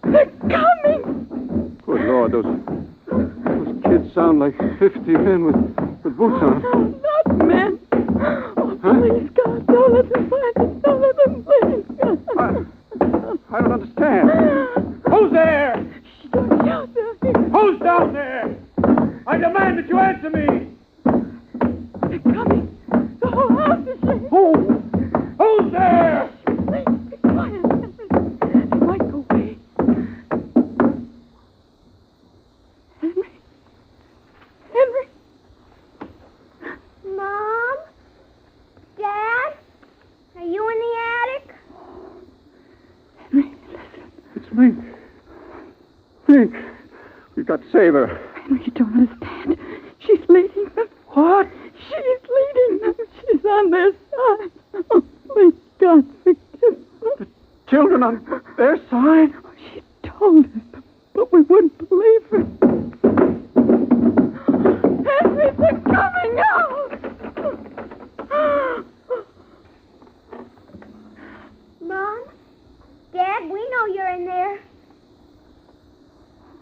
They're coming. Good Lord, those kids sound like 50 men with boots on. No, not men. Oh, please, God, don't let them find us. Don't let them, please, God. I don't understand. Who's there? Shh, don't shout there. Who's down there? I demand that you answer me. They're coming. The whole house is shaking. Who's there? Please, be quiet. They might go away. Henry. Henry. Mom? Dad? Are you in the attic? Henry, listen. It's Mink. Mink. We've got to save her. Henry, you don't understand. She's leading them. What? She's leading them. She's on their side. Oh, please, God, forgive them. The children on their side? Oh, she told us, but we wouldn't believe her. Henry, they're coming out. Mom? Dad, we know you're in there.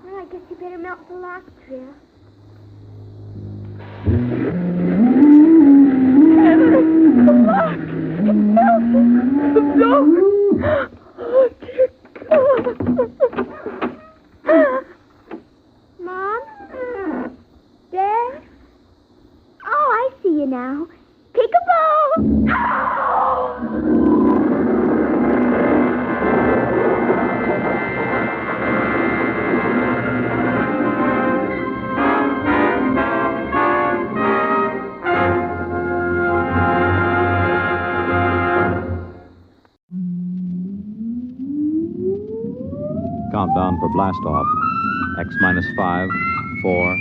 Well, I guess you better melt the lock, Drill. The lock! It melted! The door! Oh, dear God! Mom? Dad? Oh, I see you now. Peekaboo! Countdown for blast off. X minus 5, 4,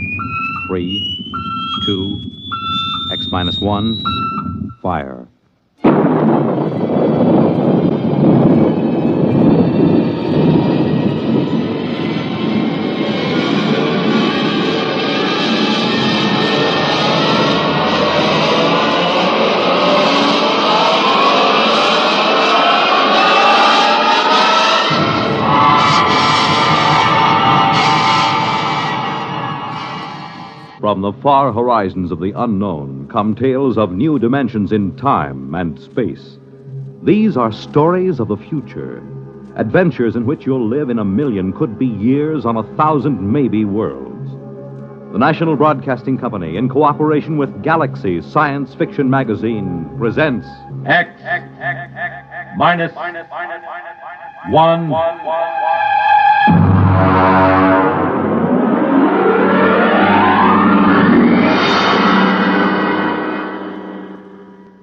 3, 2, X minus 1, fire. From the far horizons of the unknown come tales of new dimensions in time and space. These are stories of the future, adventures in which you'll live in a million, could be years, on 1,000 maybe worlds. The National Broadcasting Company, in cooperation with Galaxy Science Fiction Magazine, presents X minus 1.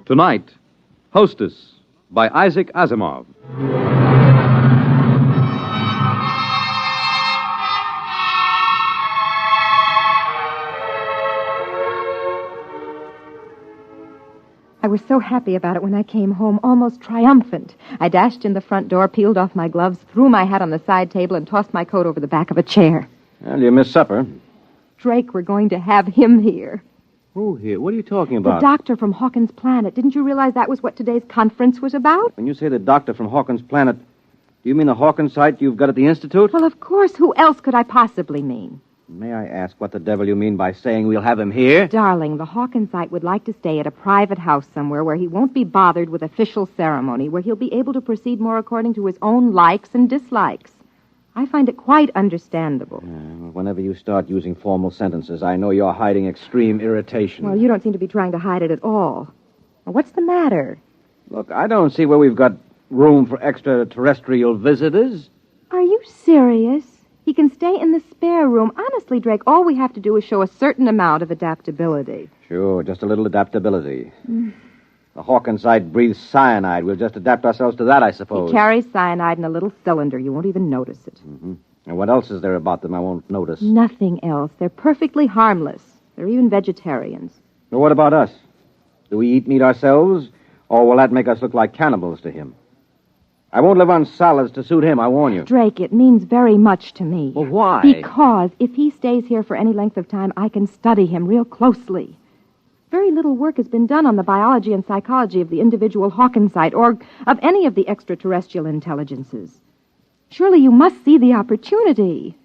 Tonight, Hostess by Isaac Asimov. I was so happy about it when I came home, almost triumphant. I dashed in the front door, peeled off my gloves, threw my hat on the side table, and tossed my coat over the back of a chair. Well, you missed supper. Drake, we're going to have him here. Who here? What are you talking about? The doctor from Hawkins' Planet. Didn't you realize that was what today's conference was about? When you say the doctor from Hawkins' Planet, do you mean the Hawkins site you've got at the Institute? Well, of course. Who else could I possibly mean? May I ask what the devil you mean by saying we'll have him here? Darling, the Hawkinsite would like to stay at a private house somewhere where he won't be bothered with official ceremony, where he'll be able to proceed more according to his own likes and dislikes. I find it quite understandable. Whenever you start using formal sentences, I know you're hiding extreme irritation. Well, you don't seem to be trying to hide it at all. Well, what's the matter? Look, I don't see where we've got room for extraterrestrial visitors. Are you serious? He can stay in the spare room. Honestly, Drake, all we have to do is show a certain amount of adaptability. Sure, just a little adaptability. The Hawkinsite breathes cyanide. We'll just adapt ourselves to that, I suppose. He carries cyanide in a little cylinder. You won't even notice it. Mm-hmm. And what else is there about them I won't notice? Nothing else. They're perfectly harmless. They're even vegetarians. Well, what about us? Do we eat meat ourselves, or will that make us look like cannibals to him? I won't live on salads to suit him, I warn you. Drake, it means very much to me. Well, why? Because if he stays here for any length of time, I can study him real closely. Very little work has been done on the biology and psychology of the individual Hawkinsite or of any of the extraterrestrial intelligences. Surely you must see the opportunity.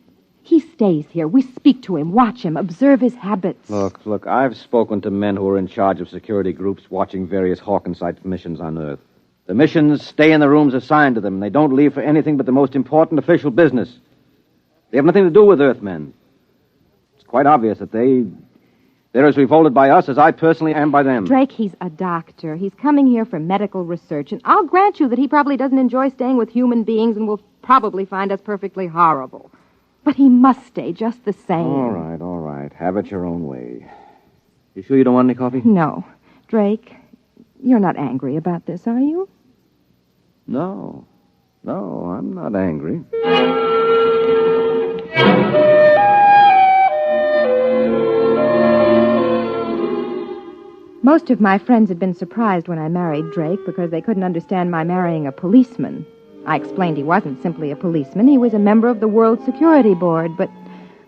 He stays here. We speak to him, watch him, observe his habits. Look, I've spoken to men who are in charge of security groups watching various Hawkinsite missions on Earth. The missions stay in the rooms assigned to them, and they don't leave for anything but the most important official business. They have nothing to do with Earthmen. It's quite obvious that they're as revolted by us as I personally am by them. Drake, he's a doctor. He's coming here for medical research, and I'll grant you that he probably doesn't enjoy staying with human beings and will probably find us perfectly horrible. But he must stay just the same. All right. Have it your own way. You sure you don't want any coffee? No. Drake, you're not angry about this, are you? No, I'm not angry. Most of my friends had been surprised when I married Drake because they couldn't understand my marrying a policeman. I explained he wasn't simply a policeman. He was a member of the World Security Board, but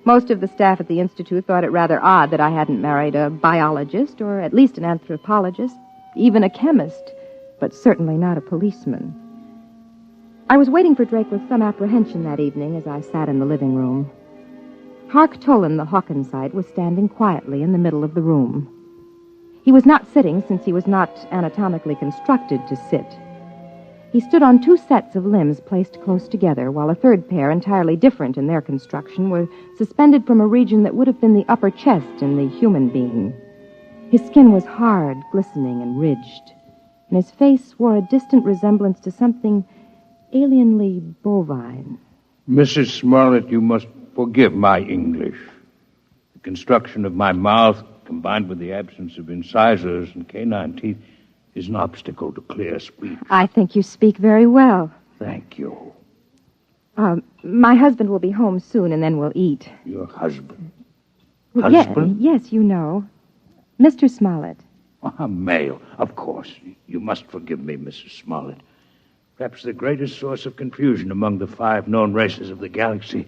most of the staff at the Institute thought it rather odd that I hadn't married a biologist or at least an anthropologist, even a chemist, but certainly not a policeman. I was waiting for Drake with some apprehension that evening as I sat in the living room. Hark Tolan, the Hawkinsite, was standing quietly in the middle of the room. He was not sitting, since he was not anatomically constructed to sit. He stood on two sets of limbs placed close together, while a third pair, entirely different in their construction, were suspended from a region that would have been the upper chest in the human being. His skin was hard, glistening, and ridged, and his face wore a distant resemblance to something alienly bovine. Mrs. Smollett, you must forgive my English. The construction of my mouth, combined with the absence of incisors and canine teeth, is an obstacle to clear speech. I think you speak very well. Thank you. My husband will be home soon, and then we'll eat. Your husband? Husband? Yes, you know. Mr. Smollett. A male, of course. You must forgive me, Mrs. Smollett. Perhaps the greatest source of confusion among the 5 known races of the galaxy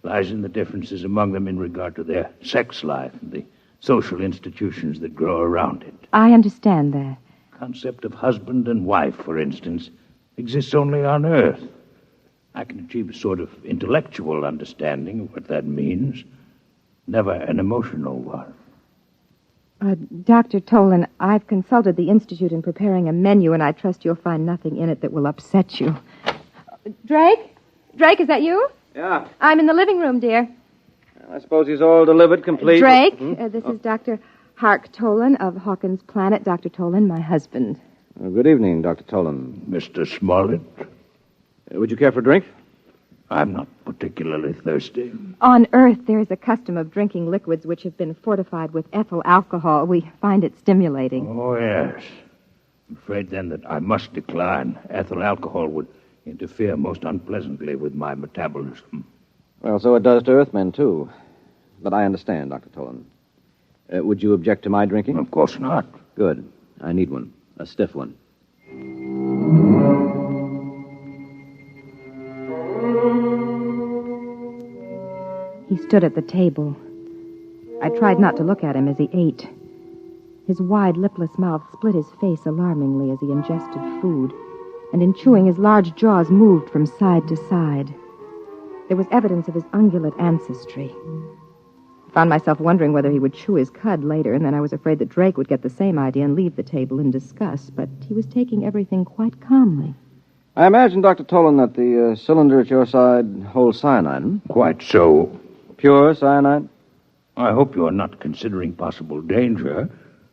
lies in the differences among them in regard to their sex life and the social institutions that grow around it. I understand that. The concept of husband and wife, for instance, exists only on Earth. I can achieve a sort of intellectual understanding of what that means, never an emotional one. Dr. Tolan, I've consulted the Institute in preparing a menu, and I trust you'll find nothing in it that will upset you. Drake? Drake, is that you? Yeah. I'm in the living room, dear. I suppose he's all delivered, complete. Drake, this is Dr. Hark Tolan of Hawkins Planet. Dr. Tolan, my husband. Good evening, Dr. Tolan. Mr. Smollett? Would you care for a drink? I'm not particularly thirsty. On Earth, there is a custom of drinking liquids which have been fortified with ethyl alcohol. We find it stimulating. Oh, yes. I'm afraid, then, that I must decline. Ethyl alcohol would interfere most unpleasantly with my metabolism. Well, so it does to Earthmen, too. But I understand, Dr. Tolan. Would you object to my drinking? Of course not. Good. I need one. A stiff one. He stood at the table. I tried not to look at him as he ate. His wide, lipless mouth split his face alarmingly as he ingested food, and in chewing, his large jaws moved from side to side. There was evidence of his ungulate ancestry. I found myself wondering whether he would chew his cud later, and then I was afraid that Drake would get the same idea and leave the table in disgust, but he was taking everything quite calmly. I imagine, Dr. Tolan, that the cylinder at your side holds cyanide, hmm? Quite so. Pure cyanide? I hope you are not considering possible danger.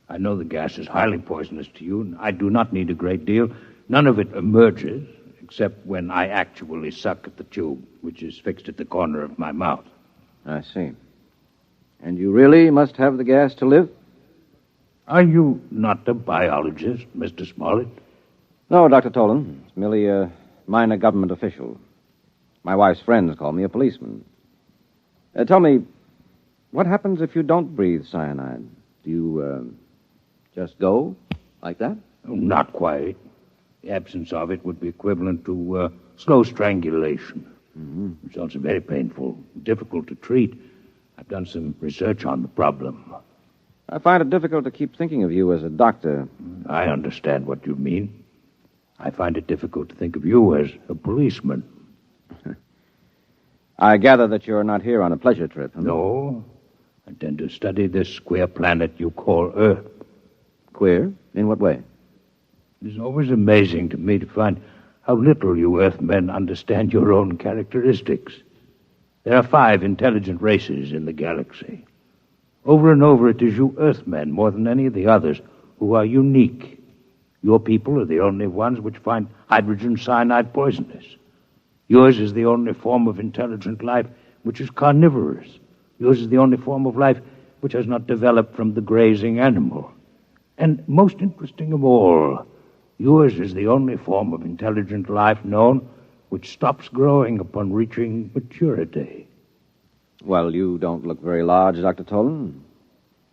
I know the gas is highly poisonous to you, and I do not need a great deal. None of it emerges, except when I actually suck at the tube, which is fixed at the corner of my mouth. I see. And you really must have the gas to live? Are you not a biologist, Mr. Smollett? No, Dr. Tolan. It's merely a minor government official. My wife's friends call me a policeman. Tell me, what happens if you don't breathe cyanide? Do you, just go like that? Oh, not quite. The absence of it would be equivalent to slow strangulation. Mm-hmm. Results are very painful, difficult to treat. I've done some research on the problem. I find it difficult to keep thinking of you as a doctor. I understand what you mean. I find it difficult to think of you as a policeman. I gather that you're not here on a pleasure trip. Huh? No. I intend to study this queer planet you call Earth. Queer? In what way? It is always amazing to me to find how little you Earthmen understand your own characteristics. There are 5 intelligent races in the galaxy. Over and over, it is you Earthmen, more than any of the others, who are unique. Your people are the only ones which find hydrogen cyanide poisonous. Yours is the only form of intelligent life which is carnivorous. Yours is the only form of life which has not developed from the grazing animal. And most interesting of all, yours is the only form of intelligent life known which stops growing upon reaching maturity. Well, you don't look very large, Dr. Tolan.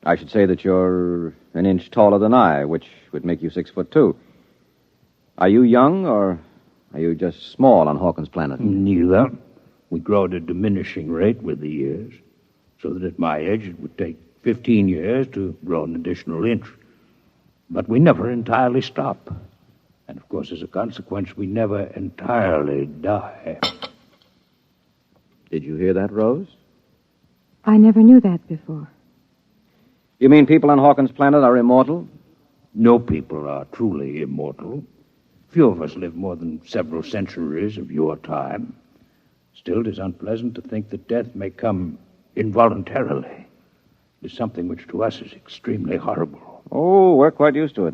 I should say that you're an inch taller than I, which would make you 6'2". Are you young, or are you just small on Hawkins Planet? Neither. We grow at a diminishing rate with the years, so that at my age it would take 15 years to grow an additional inch. But we never entirely stop. And, of course, as a consequence, we never entirely die. Did you hear that, Rose? I never knew that before. You mean people on Hawkins' planet are immortal? No people are truly immortal. Few of us live more than several centuries of your time. Still, it is unpleasant to think that death may come involuntarily. It is something which to us is extremely horrible. Oh, we're quite used to it.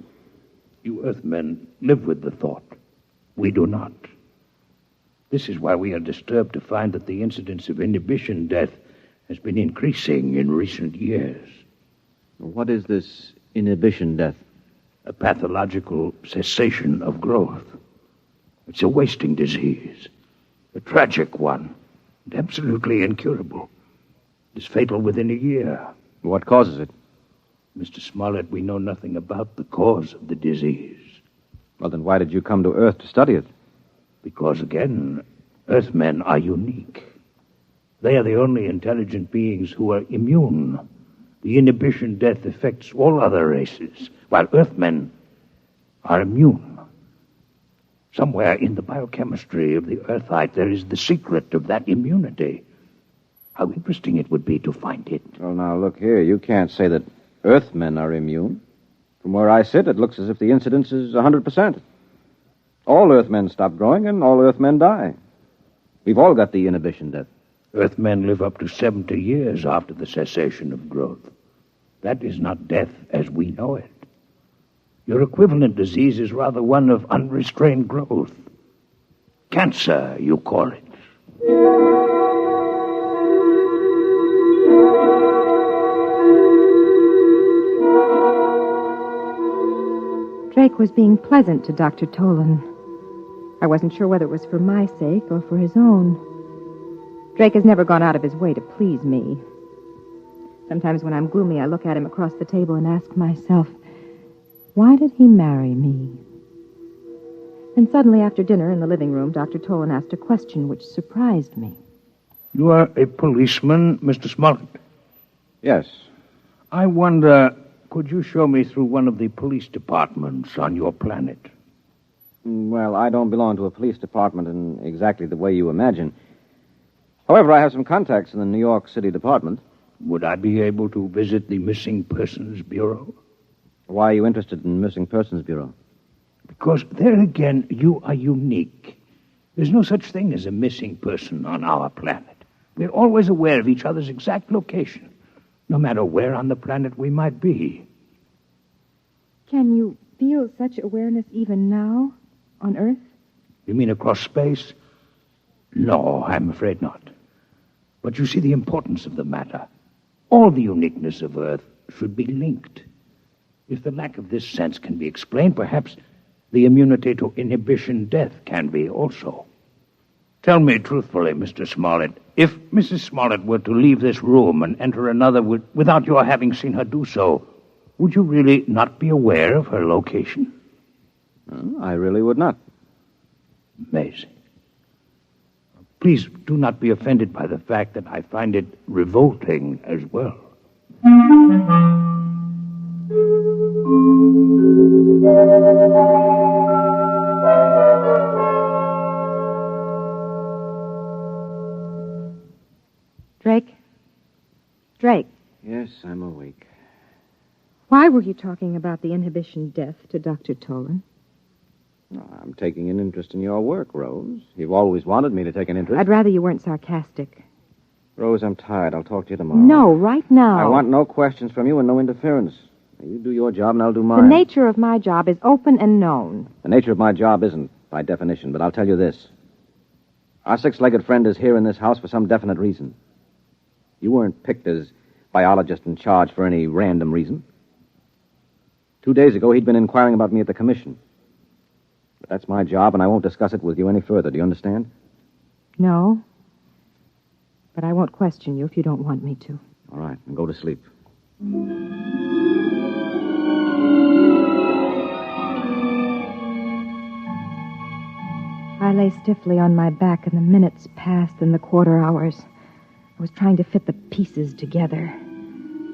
You Earthmen live with the thought. We do not. This is why we are disturbed to find that the incidence of inhibition death has been increasing in recent years. What is this inhibition death? A pathological cessation of growth. It's a wasting disease. A tragic one. And absolutely incurable. It is fatal within a year. What causes it? Mr. Smollett, we know nothing about the cause of the disease. Well, then why did you come to Earth to study it? Because, again, Earthmen are unique. They are the only intelligent beings who are immune. The inhibition death affects all other races, while Earthmen are immune. Somewhere in the biochemistry of the Earthite, there is the secret of that immunity. How interesting it would be to find it. Well, now, look here. You can't say that Earthmen are immune. From where I sit, it looks as if the incidence is 100%. All Earthmen stop growing, and all Earthmen die. We've all got the inhibition death. Earthmen live up to 70 years after the cessation of growth. That is not death as we know it. Your equivalent disease is rather one of unrestrained growth. Cancer, you call it. Drake was being pleasant to Dr. Tolan. I wasn't sure whether it was for my sake or for his own. Drake has never gone out of his way to please me. Sometimes when I'm gloomy, I look at him across the table and ask myself, why did he marry me? Then suddenly, after dinner in the living room, Dr. Tolan asked a question which surprised me. You are a policeman, Mr. Smollett? Yes. I wonder, could you show me through one of the police departments on your planet? Well, I don't belong to a police department in exactly the way you imagine. However, I have some contacts in the New York City Department. Would I be able to visit the Missing Persons Bureau? Why are you interested in Missing Persons Bureau? Because there again, you are unique. There's no such thing as a missing person on our planet. We're always aware of each other's exact location, no matter where on the planet we might be. Can you feel such awareness even now, on Earth? You mean across space? No, I'm afraid not. But you see the importance of the matter. All the uniqueness of Earth should be linked. If the lack of this sense can be explained, perhaps the immunity to inhibition death can be also. Tell me truthfully, Mr. Smollett, if Mrs. Smollett were to leave this room and enter another without your having seen her do so, would you really not be aware of her location? I really would not. Amazing. Please do not be offended by the fact that I find it revolting as well. Drake? Drake? Yes, I'm awake. Why were you talking about the inhibition death to Dr. Tolan? I'm taking an interest in your work, Rose. You've always wanted me to take an interest. I'd rather you weren't sarcastic. Rose, I'm tired. I'll talk to you tomorrow. No, right now. I want no questions from you and no interference. You do your job and I'll do mine. The nature of my job is open and known. The nature of my job isn't, by definition, but I'll tell you this. Our six-legged friend is here in this house for some definite reason. You weren't picked as biologist in charge for any random reason. 2 days ago, he'd been inquiring about me at the commission. But that's my job, and I won't discuss it with you any further. Do you understand? No. But I won't question you if you don't want me to. All right, then go to sleep. I lay stiffly on my back, and the minutes passed and the quarter hours. I was trying to fit the pieces together.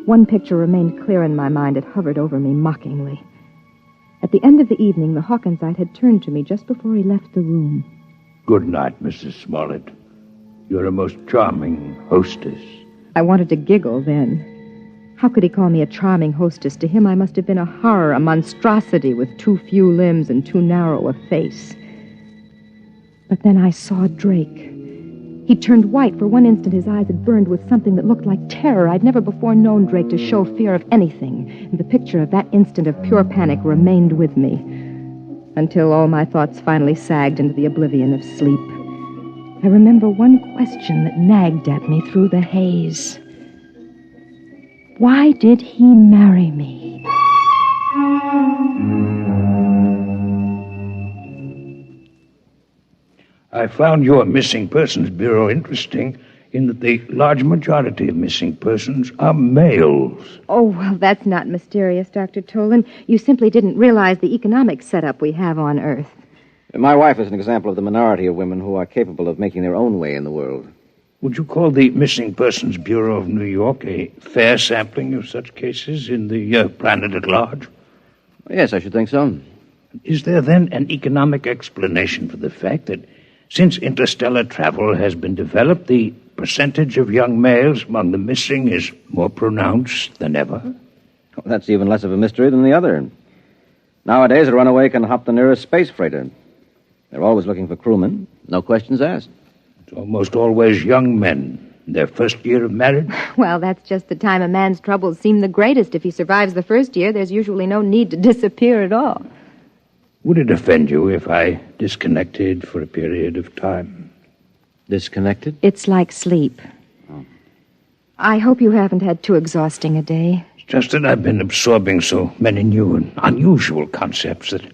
One picture remained clear in my mind. It hovered over me mockingly. At the end of the evening, the Hawkinsite had turned to me just before he left the room. Good night, Mrs. Smollett. You're a most charming hostess. I wanted to giggle then. How could he call me a charming hostess? To him, I must have been a horror, a monstrosity with too few limbs and too narrow a face. But then I saw Drake. He turned white. For one instant, his eyes had burned with something that looked like terror. I'd never before known Drake to show fear of anything, and the picture of that instant of pure panic remained with me, until all my thoughts finally sagged into the oblivion of sleep. I remember one question that nagged at me through the haze. Why did he marry me? I found your Missing Persons Bureau interesting in that the large majority of missing persons are males. Oh, well, that's not mysterious, Dr. Tolan. You simply didn't realize the economic setup we have on Earth. My wife is an example of the minority of women who are capable of making their own way in the world. Would you call the Missing Persons Bureau of New York a fair sampling of such cases in the planet at large? Yes, I should think so. Is there then an economic explanation for the fact that since interstellar travel has been developed, the percentage of young males among the missing is more pronounced than ever? Well, that's even less of a mystery than the other. Nowadays, a runaway can hop the nearest space freighter. They're always looking for crewmen. No questions asked. It's almost always young men in their first year of marriage. Well, that's just the time a man's troubles seem the greatest. If he survives the first year, there's usually no need to disappear at all. Would it offend you if I disconnected for a period of time? Disconnected? It's like sleep. Oh. I hope you haven't had too exhausting a day. It's just that I've been absorbing so many new and unusual concepts that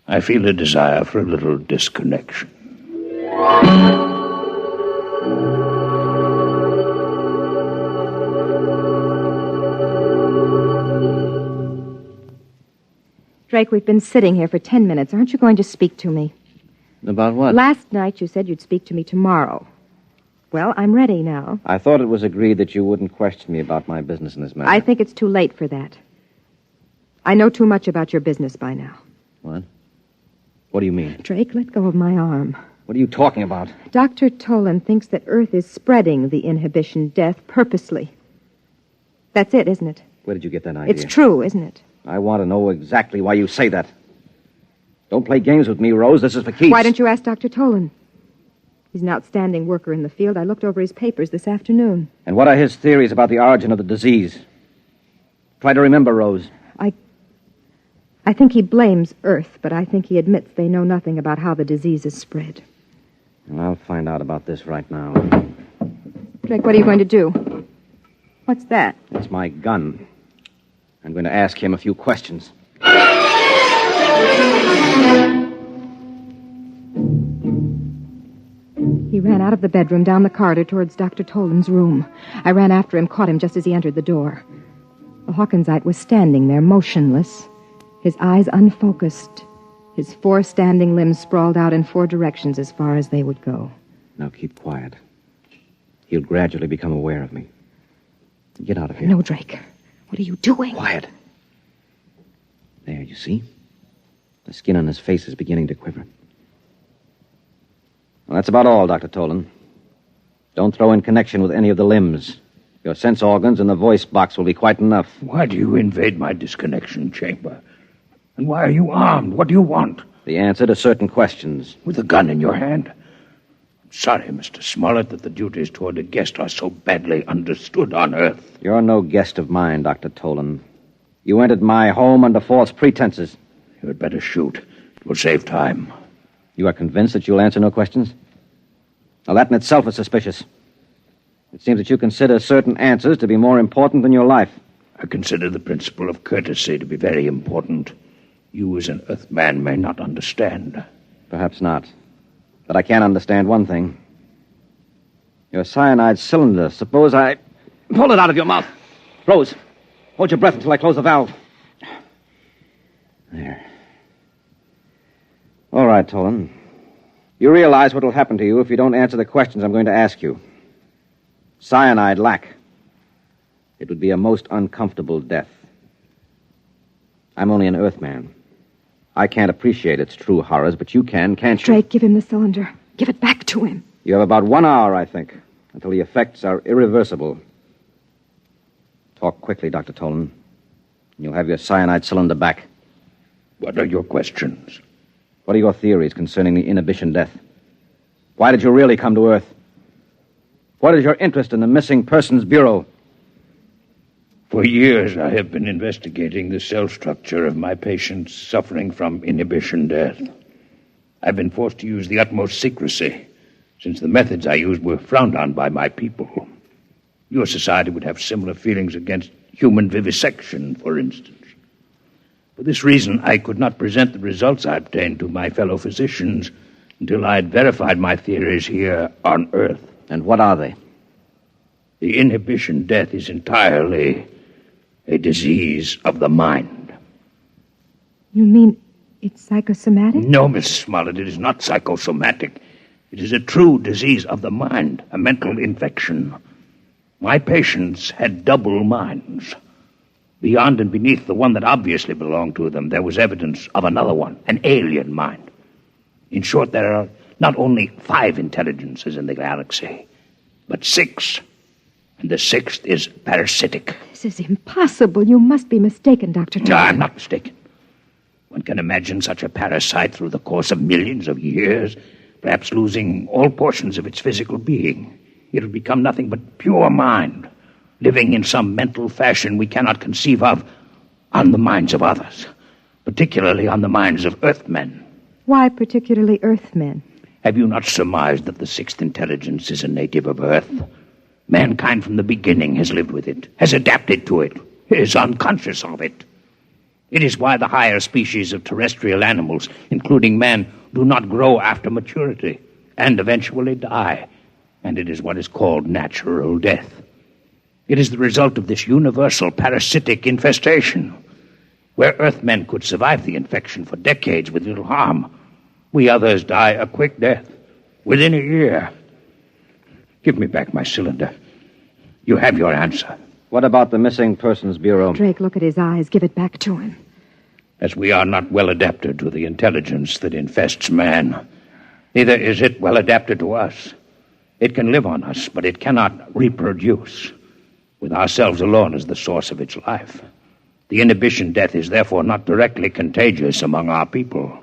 I feel a desire for a little disconnection. Drake, we've been sitting here for 10 minutes. Aren't you going to speak to me? About what? Last night you said you'd speak to me tomorrow. Well, I'm ready now. I thought it was agreed that you wouldn't question me about my business in this matter. I think it's too late for that. I know too much about your business by now. What? What do you mean? Drake, let go of my arm. What are you talking about? Dr. Tolan thinks that Earth is spreading the inhibition death purposely. That's it, isn't it? Where did you get that idea? It's true, isn't it? I want to know exactly why you say that. Don't play games with me, Rose. This is for keeps. Why don't you ask Dr. Tolan? He's an outstanding worker in the field. I looked over his papers this afternoon. And what are his theories about the origin of the disease? Try to remember, Rose. I think he blames Earth, but I think he admits they know nothing about how the disease is spread. Well, I'll find out about this right now. Drake, what are you going to do? What's that? It's my gun. I'm going to ask him a few questions. He ran out of the bedroom, down the corridor towards Dr. Tolan's room. I ran after him, caught him just as he entered the door. The Hawkinsite was standing there, motionless, his eyes unfocused, his 4 standing limbs sprawled out in 4 directions as far as they would go. Now keep quiet. He'll gradually become aware of me. Get out of here. No, Drake. What are you doing? Quiet. There, you see? The skin on his face is beginning to quiver. Well, that's about all, Dr. Tolan. Don't throw in connection with any of the limbs. Your sense organs and the voice box will be quite enough. Why do you invade my disconnection chamber? And why are you armed? What do you want? The answer to certain questions. With a gun in your hand? I'm sorry, Mr. Smollett, that the duties toward a guest are so badly understood on Earth. You're no guest of mine, Dr. Tolan. You entered my home under false pretenses. You had better shoot. It will save time. You are convinced that you'll answer no questions? Now, that in itself is suspicious. It seems that you consider certain answers to be more important than your life. I consider the principle of courtesy to be very important. You, as an Earthman, may not understand. Perhaps not. But I can understand one thing. Your cyanide cylinder. Suppose I pull it out of your mouth. Rose, hold your breath until I close the valve. There. All right, Tolan. You realize what will happen to you if you don't answer the questions I'm going to ask you. Cyanide lack. It would be a most uncomfortable death. I'm only an Earthman. I can't appreciate its true horrors, but you can, can't you? Drake, give him the cylinder. Give it back to him. You have about 1 hour, I think, until the effects are irreversible. Talk quickly, Dr. Tolan. You'll have your cyanide cylinder back. What are your questions? What are your theories concerning the inhibition death? Why did you really come to Earth? What is your interest in the Missing Persons Bureau? For years, I have been investigating the cell structure of my patients suffering from inhibition death. I've been forced to use the utmost secrecy, since the methods I used were frowned on by my people. Your society would have similar feelings against human vivisection, for instance. For this reason, I could not present the results I obtained to my fellow physicians until I had verified my theories here on Earth. And what are they? The inhibition death is entirely a disease of the mind. You mean it's psychosomatic? No, Miss Smollett, it is not psychosomatic. It is a true disease of the mind, a mental infection. My patients had double minds. Beyond and beneath the one that obviously belonged to them, there was evidence of another one, an alien mind. In short, there are not only 5 intelligences in the galaxy, but 6. And the 6th is parasitic. This is impossible. You must be mistaken, Dr. Tolan. No, I'm not mistaken. One can imagine such a parasite through the course of millions of years, perhaps losing all portions of its physical being. It'll become nothing but pure mind, living in some mental fashion we cannot conceive of on the minds of others, particularly on the minds of Earthmen. Why particularly Earthmen? Have you not surmised that the 6th intelligence is a native of Earth? Mankind from the beginning has lived with it, has adapted to it, is unconscious of it. It is why the higher species of terrestrial animals, including man, do not grow after maturity and eventually die. And it is what is called natural death. It is the result of this universal parasitic infestation. Where Earthmen could survive the infection for decades with little harm, we others die a quick death within a year. Give me back my cylinder. You have your answer. What about the Missing Persons Bureau? Drake, look at his eyes. Give it back to him. As we are not well adapted to the intelligence that infests man, neither is it well adapted to us. It can live on us, but it cannot reproduce, with ourselves alone as the source of its life. The inhibition death is therefore not directly contagious among our people.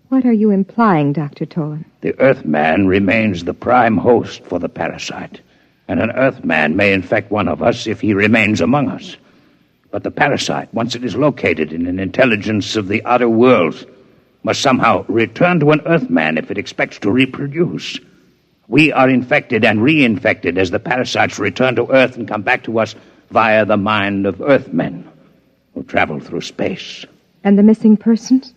What are you implying, Dr. Tolan? The Earthman remains the prime host for the parasite, and an Earthman may infect one of us if he remains among us. But the parasite, once it is located in an intelligence of the outer worlds, must somehow return to an Earthman if it expects to reproduce. We are infected and reinfected as the parasites return to Earth and come back to us via the mind of Earthmen who travel through space. And the missing persons?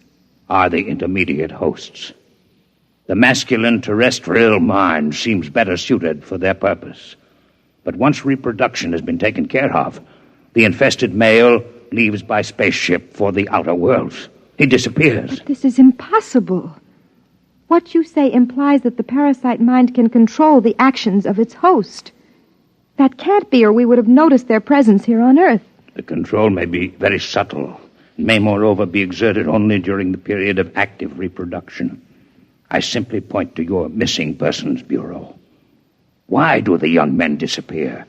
Are the intermediate hosts. The masculine terrestrial mind seems better suited for their purpose. But once reproduction has been taken care of, the infested male leaves by spaceship for the outer worlds. He disappears. But this is impossible. What you say implies that the parasite mind can control the actions of its host. That can't be, or we would have noticed their presence here on Earth. The control may be very subtle. It may, moreover, be exerted only during the period of active reproduction. I simply point to your Missing Persons Bureau. Why do the young men disappear?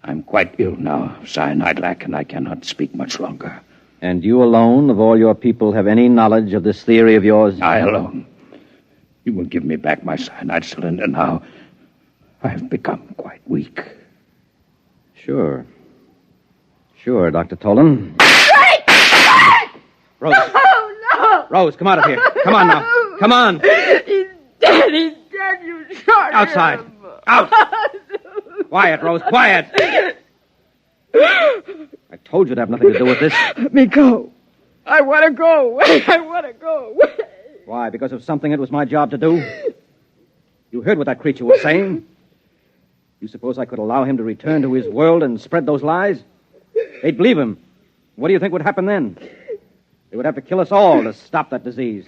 I'm quite ill now of cyanide lack, and I cannot speak much longer. And you alone of all your people have any knowledge of this theory of yours? I alone. You will give me back my cyanide cylinder now. I've become quite weak. Sure. Sure, Dr. Tolan. Rose. No! Rose, come out of here. Come on now. Come on. He's dead. He's dead. You shot Outside. him. Out. Quiet, Rose. Quiet. I told you to have nothing to do with this. Let me go. I want to go. I want to go. Why? Because of something it was my job to do? You heard what that creature was saying? You suppose I could allow him to return to his world and spread those lies? They'd believe him. What do you think would happen then? They would have to kill us all to stop that disease.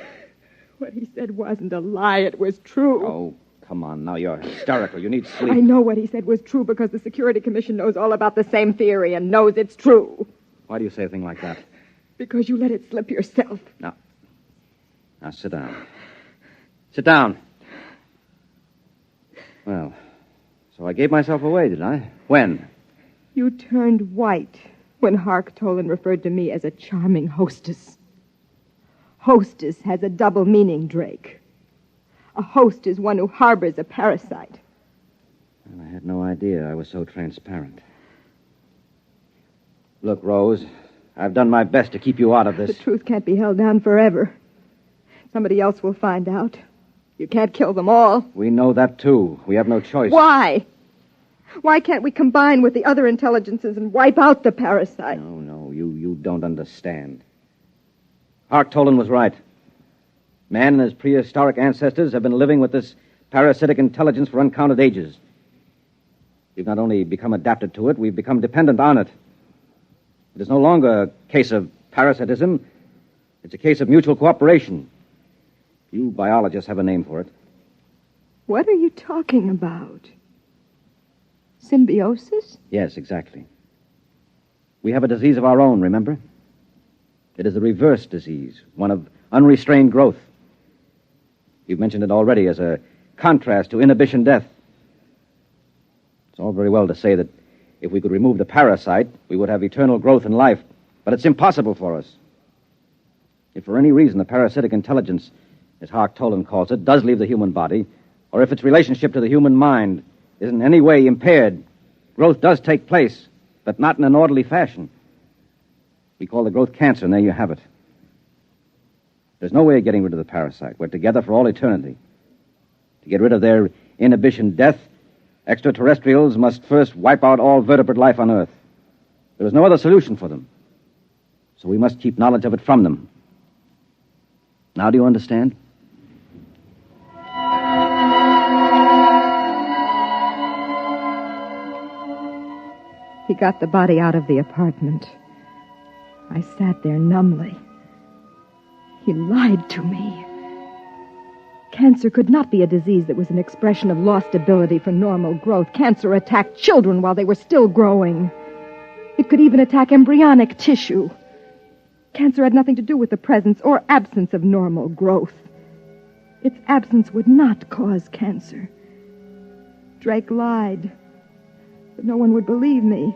What he said wasn't a lie. It was true. Oh, come on. Now you're hysterical. You need sleep. I know what he said was true because the Security Commission knows all about the same theory and knows it's true. Why do you say a thing like that? Because you let it slip yourself. Now sit down. Sit down. Well, so I gave myself away, did I? When? You turned white when Hark Tolan referred to me as a charming hostess. Hostess has a double meaning, Drake. A host is one who harbors a parasite. Well, I had no idea I was so transparent. Look, Rose, I've done my best to keep you out of this. The truth can't be held down forever. Somebody else will find out. You can't kill them all. We know that, too. We have no choice. Why? Why can't we combine with the other intelligences and wipe out the parasite? No, you don't understand. Hark Tolan was right. Man and his prehistoric ancestors have been living with this parasitic intelligence for uncounted ages. We've not only become adapted to it, we've become dependent on it. It is no longer a case of parasitism. It's a case of mutual cooperation. You biologists have a name for it. What are you talking about? Symbiosis? Yes, exactly. We have a disease of our own, remember? It is a reverse disease, one of unrestrained growth. You've mentioned it already as a contrast to inhibition death. It's all very well to say that if we could remove the parasite, we would have eternal growth in life, but it's impossible for us. If for any reason the parasitic intelligence, as Hark Tolan calls it, does leave the human body, or if its relationship to the human mind is in any way impaired, growth does take place, but not in an orderly fashion. We call the growth cancer, and there you have it. There's no way of getting rid of the parasite. We're together for all eternity. To get rid of their inhibition death, extraterrestrials must first wipe out all vertebrate life on Earth. There is no other solution for them. So we must keep knowledge of it from them. Now do you understand? He got the body out of the apartment. I sat there numbly. He lied to me. Cancer could not be a disease that was an expression of lost ability for normal growth. Cancer attacked children while they were still growing. It could even attack embryonic tissue. Cancer had nothing to do with the presence or absence of normal growth. Its absence would not cause cancer. Drake lied, but no one would believe me.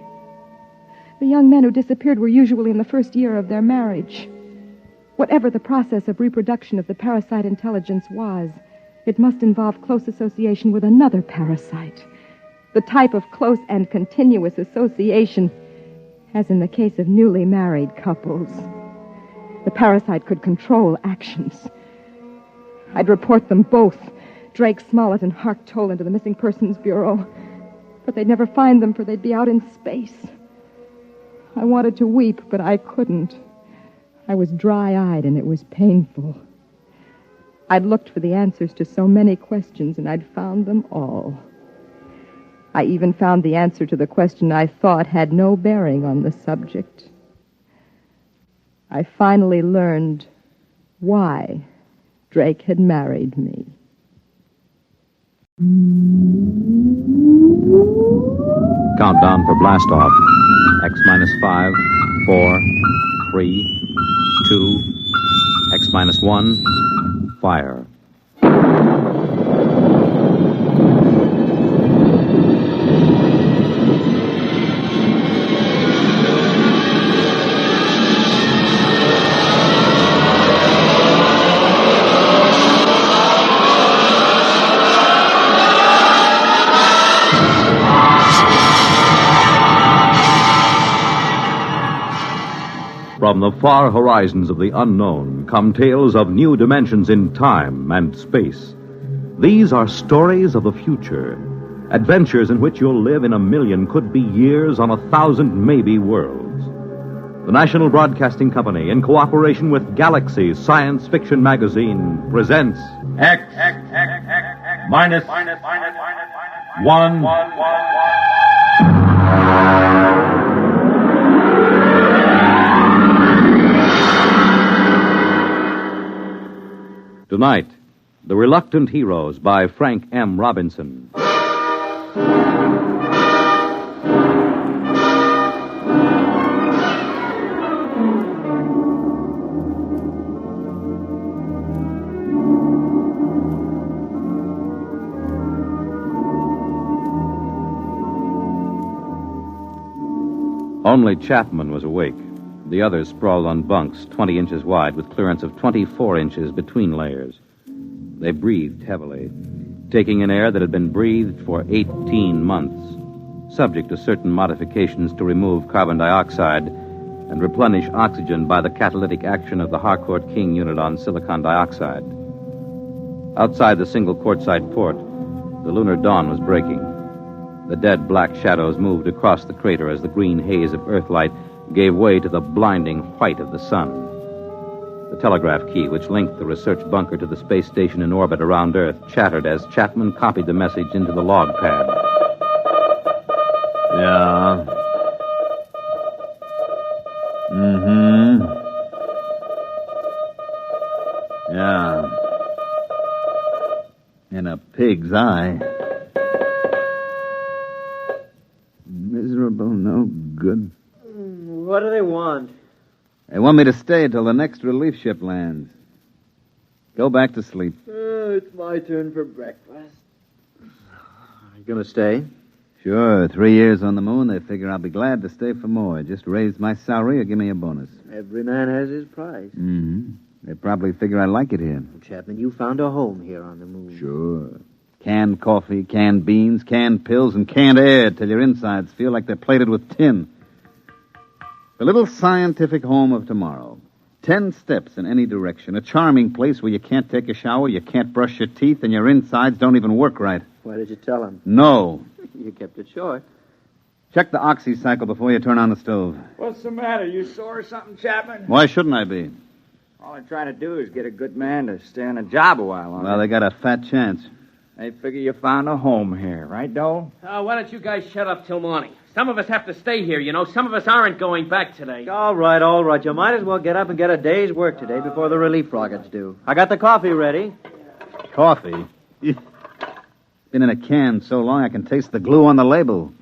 The young men who disappeared were usually in the first year of their marriage. Whatever the process of reproduction of the parasite intelligence was, it must involve close association with another parasite. The type of close and continuous association, as in the case of newly married couples. The parasite could control actions. I'd report them both, Drake Smollett and Hark Tolan, to the Missing Persons Bureau. But they'd never find them, for they'd be out in space. I wanted to weep, but I couldn't. I was dry-eyed, and it was painful. I'd looked for the answers to so many questions, and I'd found them all. I even found the answer to the question I thought had no bearing on the subject. I finally learned why Drake had married me. Countdown for blast off. X minus 5, 4, 3, 2, X minus 1, fire. From the far horizons of the unknown come tales of new dimensions in time and space. These are stories of the future, adventures in which you'll live in a million could-be years on 1,000 maybe worlds. The National Broadcasting Company, in cooperation with Galaxy Science Fiction Magazine, presents X minus 1. Tonight, The Reluctant Heroes by Frank M. Robinson. Only Chapman was awake. The others sprawled on bunks 20 inches wide with clearance of 24 inches between layers. They breathed heavily, taking in air that had been breathed for 18 months, subject to certain modifications to remove carbon dioxide and replenish oxygen by the catalytic action of the Harcourt King unit on silicon dioxide. Outside the single quartzite port, the lunar dawn was breaking. The dead black shadows moved across the crater as the green haze of Earthlight gave way to the blinding white of the sun. The telegraph key, which linked the research bunker to the space station in orbit around Earth, chattered as Chapman copied the message into the log pad. Yeah. Yeah. In a pig's eye. Miserable, no good. What do they want? They want me to stay till the next relief ship lands. Go back to sleep. It's my turn for breakfast. You gonna stay? Sure, 3 years on the moon, they figure I'll be glad to stay for more. Just raise my salary or give me a bonus. Every man has his price. Mm-hmm. They probably figure I like it here. Chapman, you found a home here on the moon. Sure. Canned coffee, canned beans, canned pills, and canned air till your insides feel like they're plated with tin. The little scientific home of tomorrow. 10 steps in any direction. A charming place where you can't take a shower, you can't brush your teeth, and your insides don't even work right. Why did you tell him? No. You kept it short. Check the oxy cycle before you turn on the stove. What's the matter? You sore or something, Chapman? Why shouldn't I be? All I'm trying to do is get a good man to stay on a job a while longer. Well, they got a fat chance. They figure you found a home here, right, Dole? Why don't you guys shut up till morning? Some of us have to stay here, you know. Some of us aren't going back today. All right. You might as well get up and get a day's work today before the relief rockets do. I got the coffee ready. Coffee? Been in a can so long I can taste the glue on the label.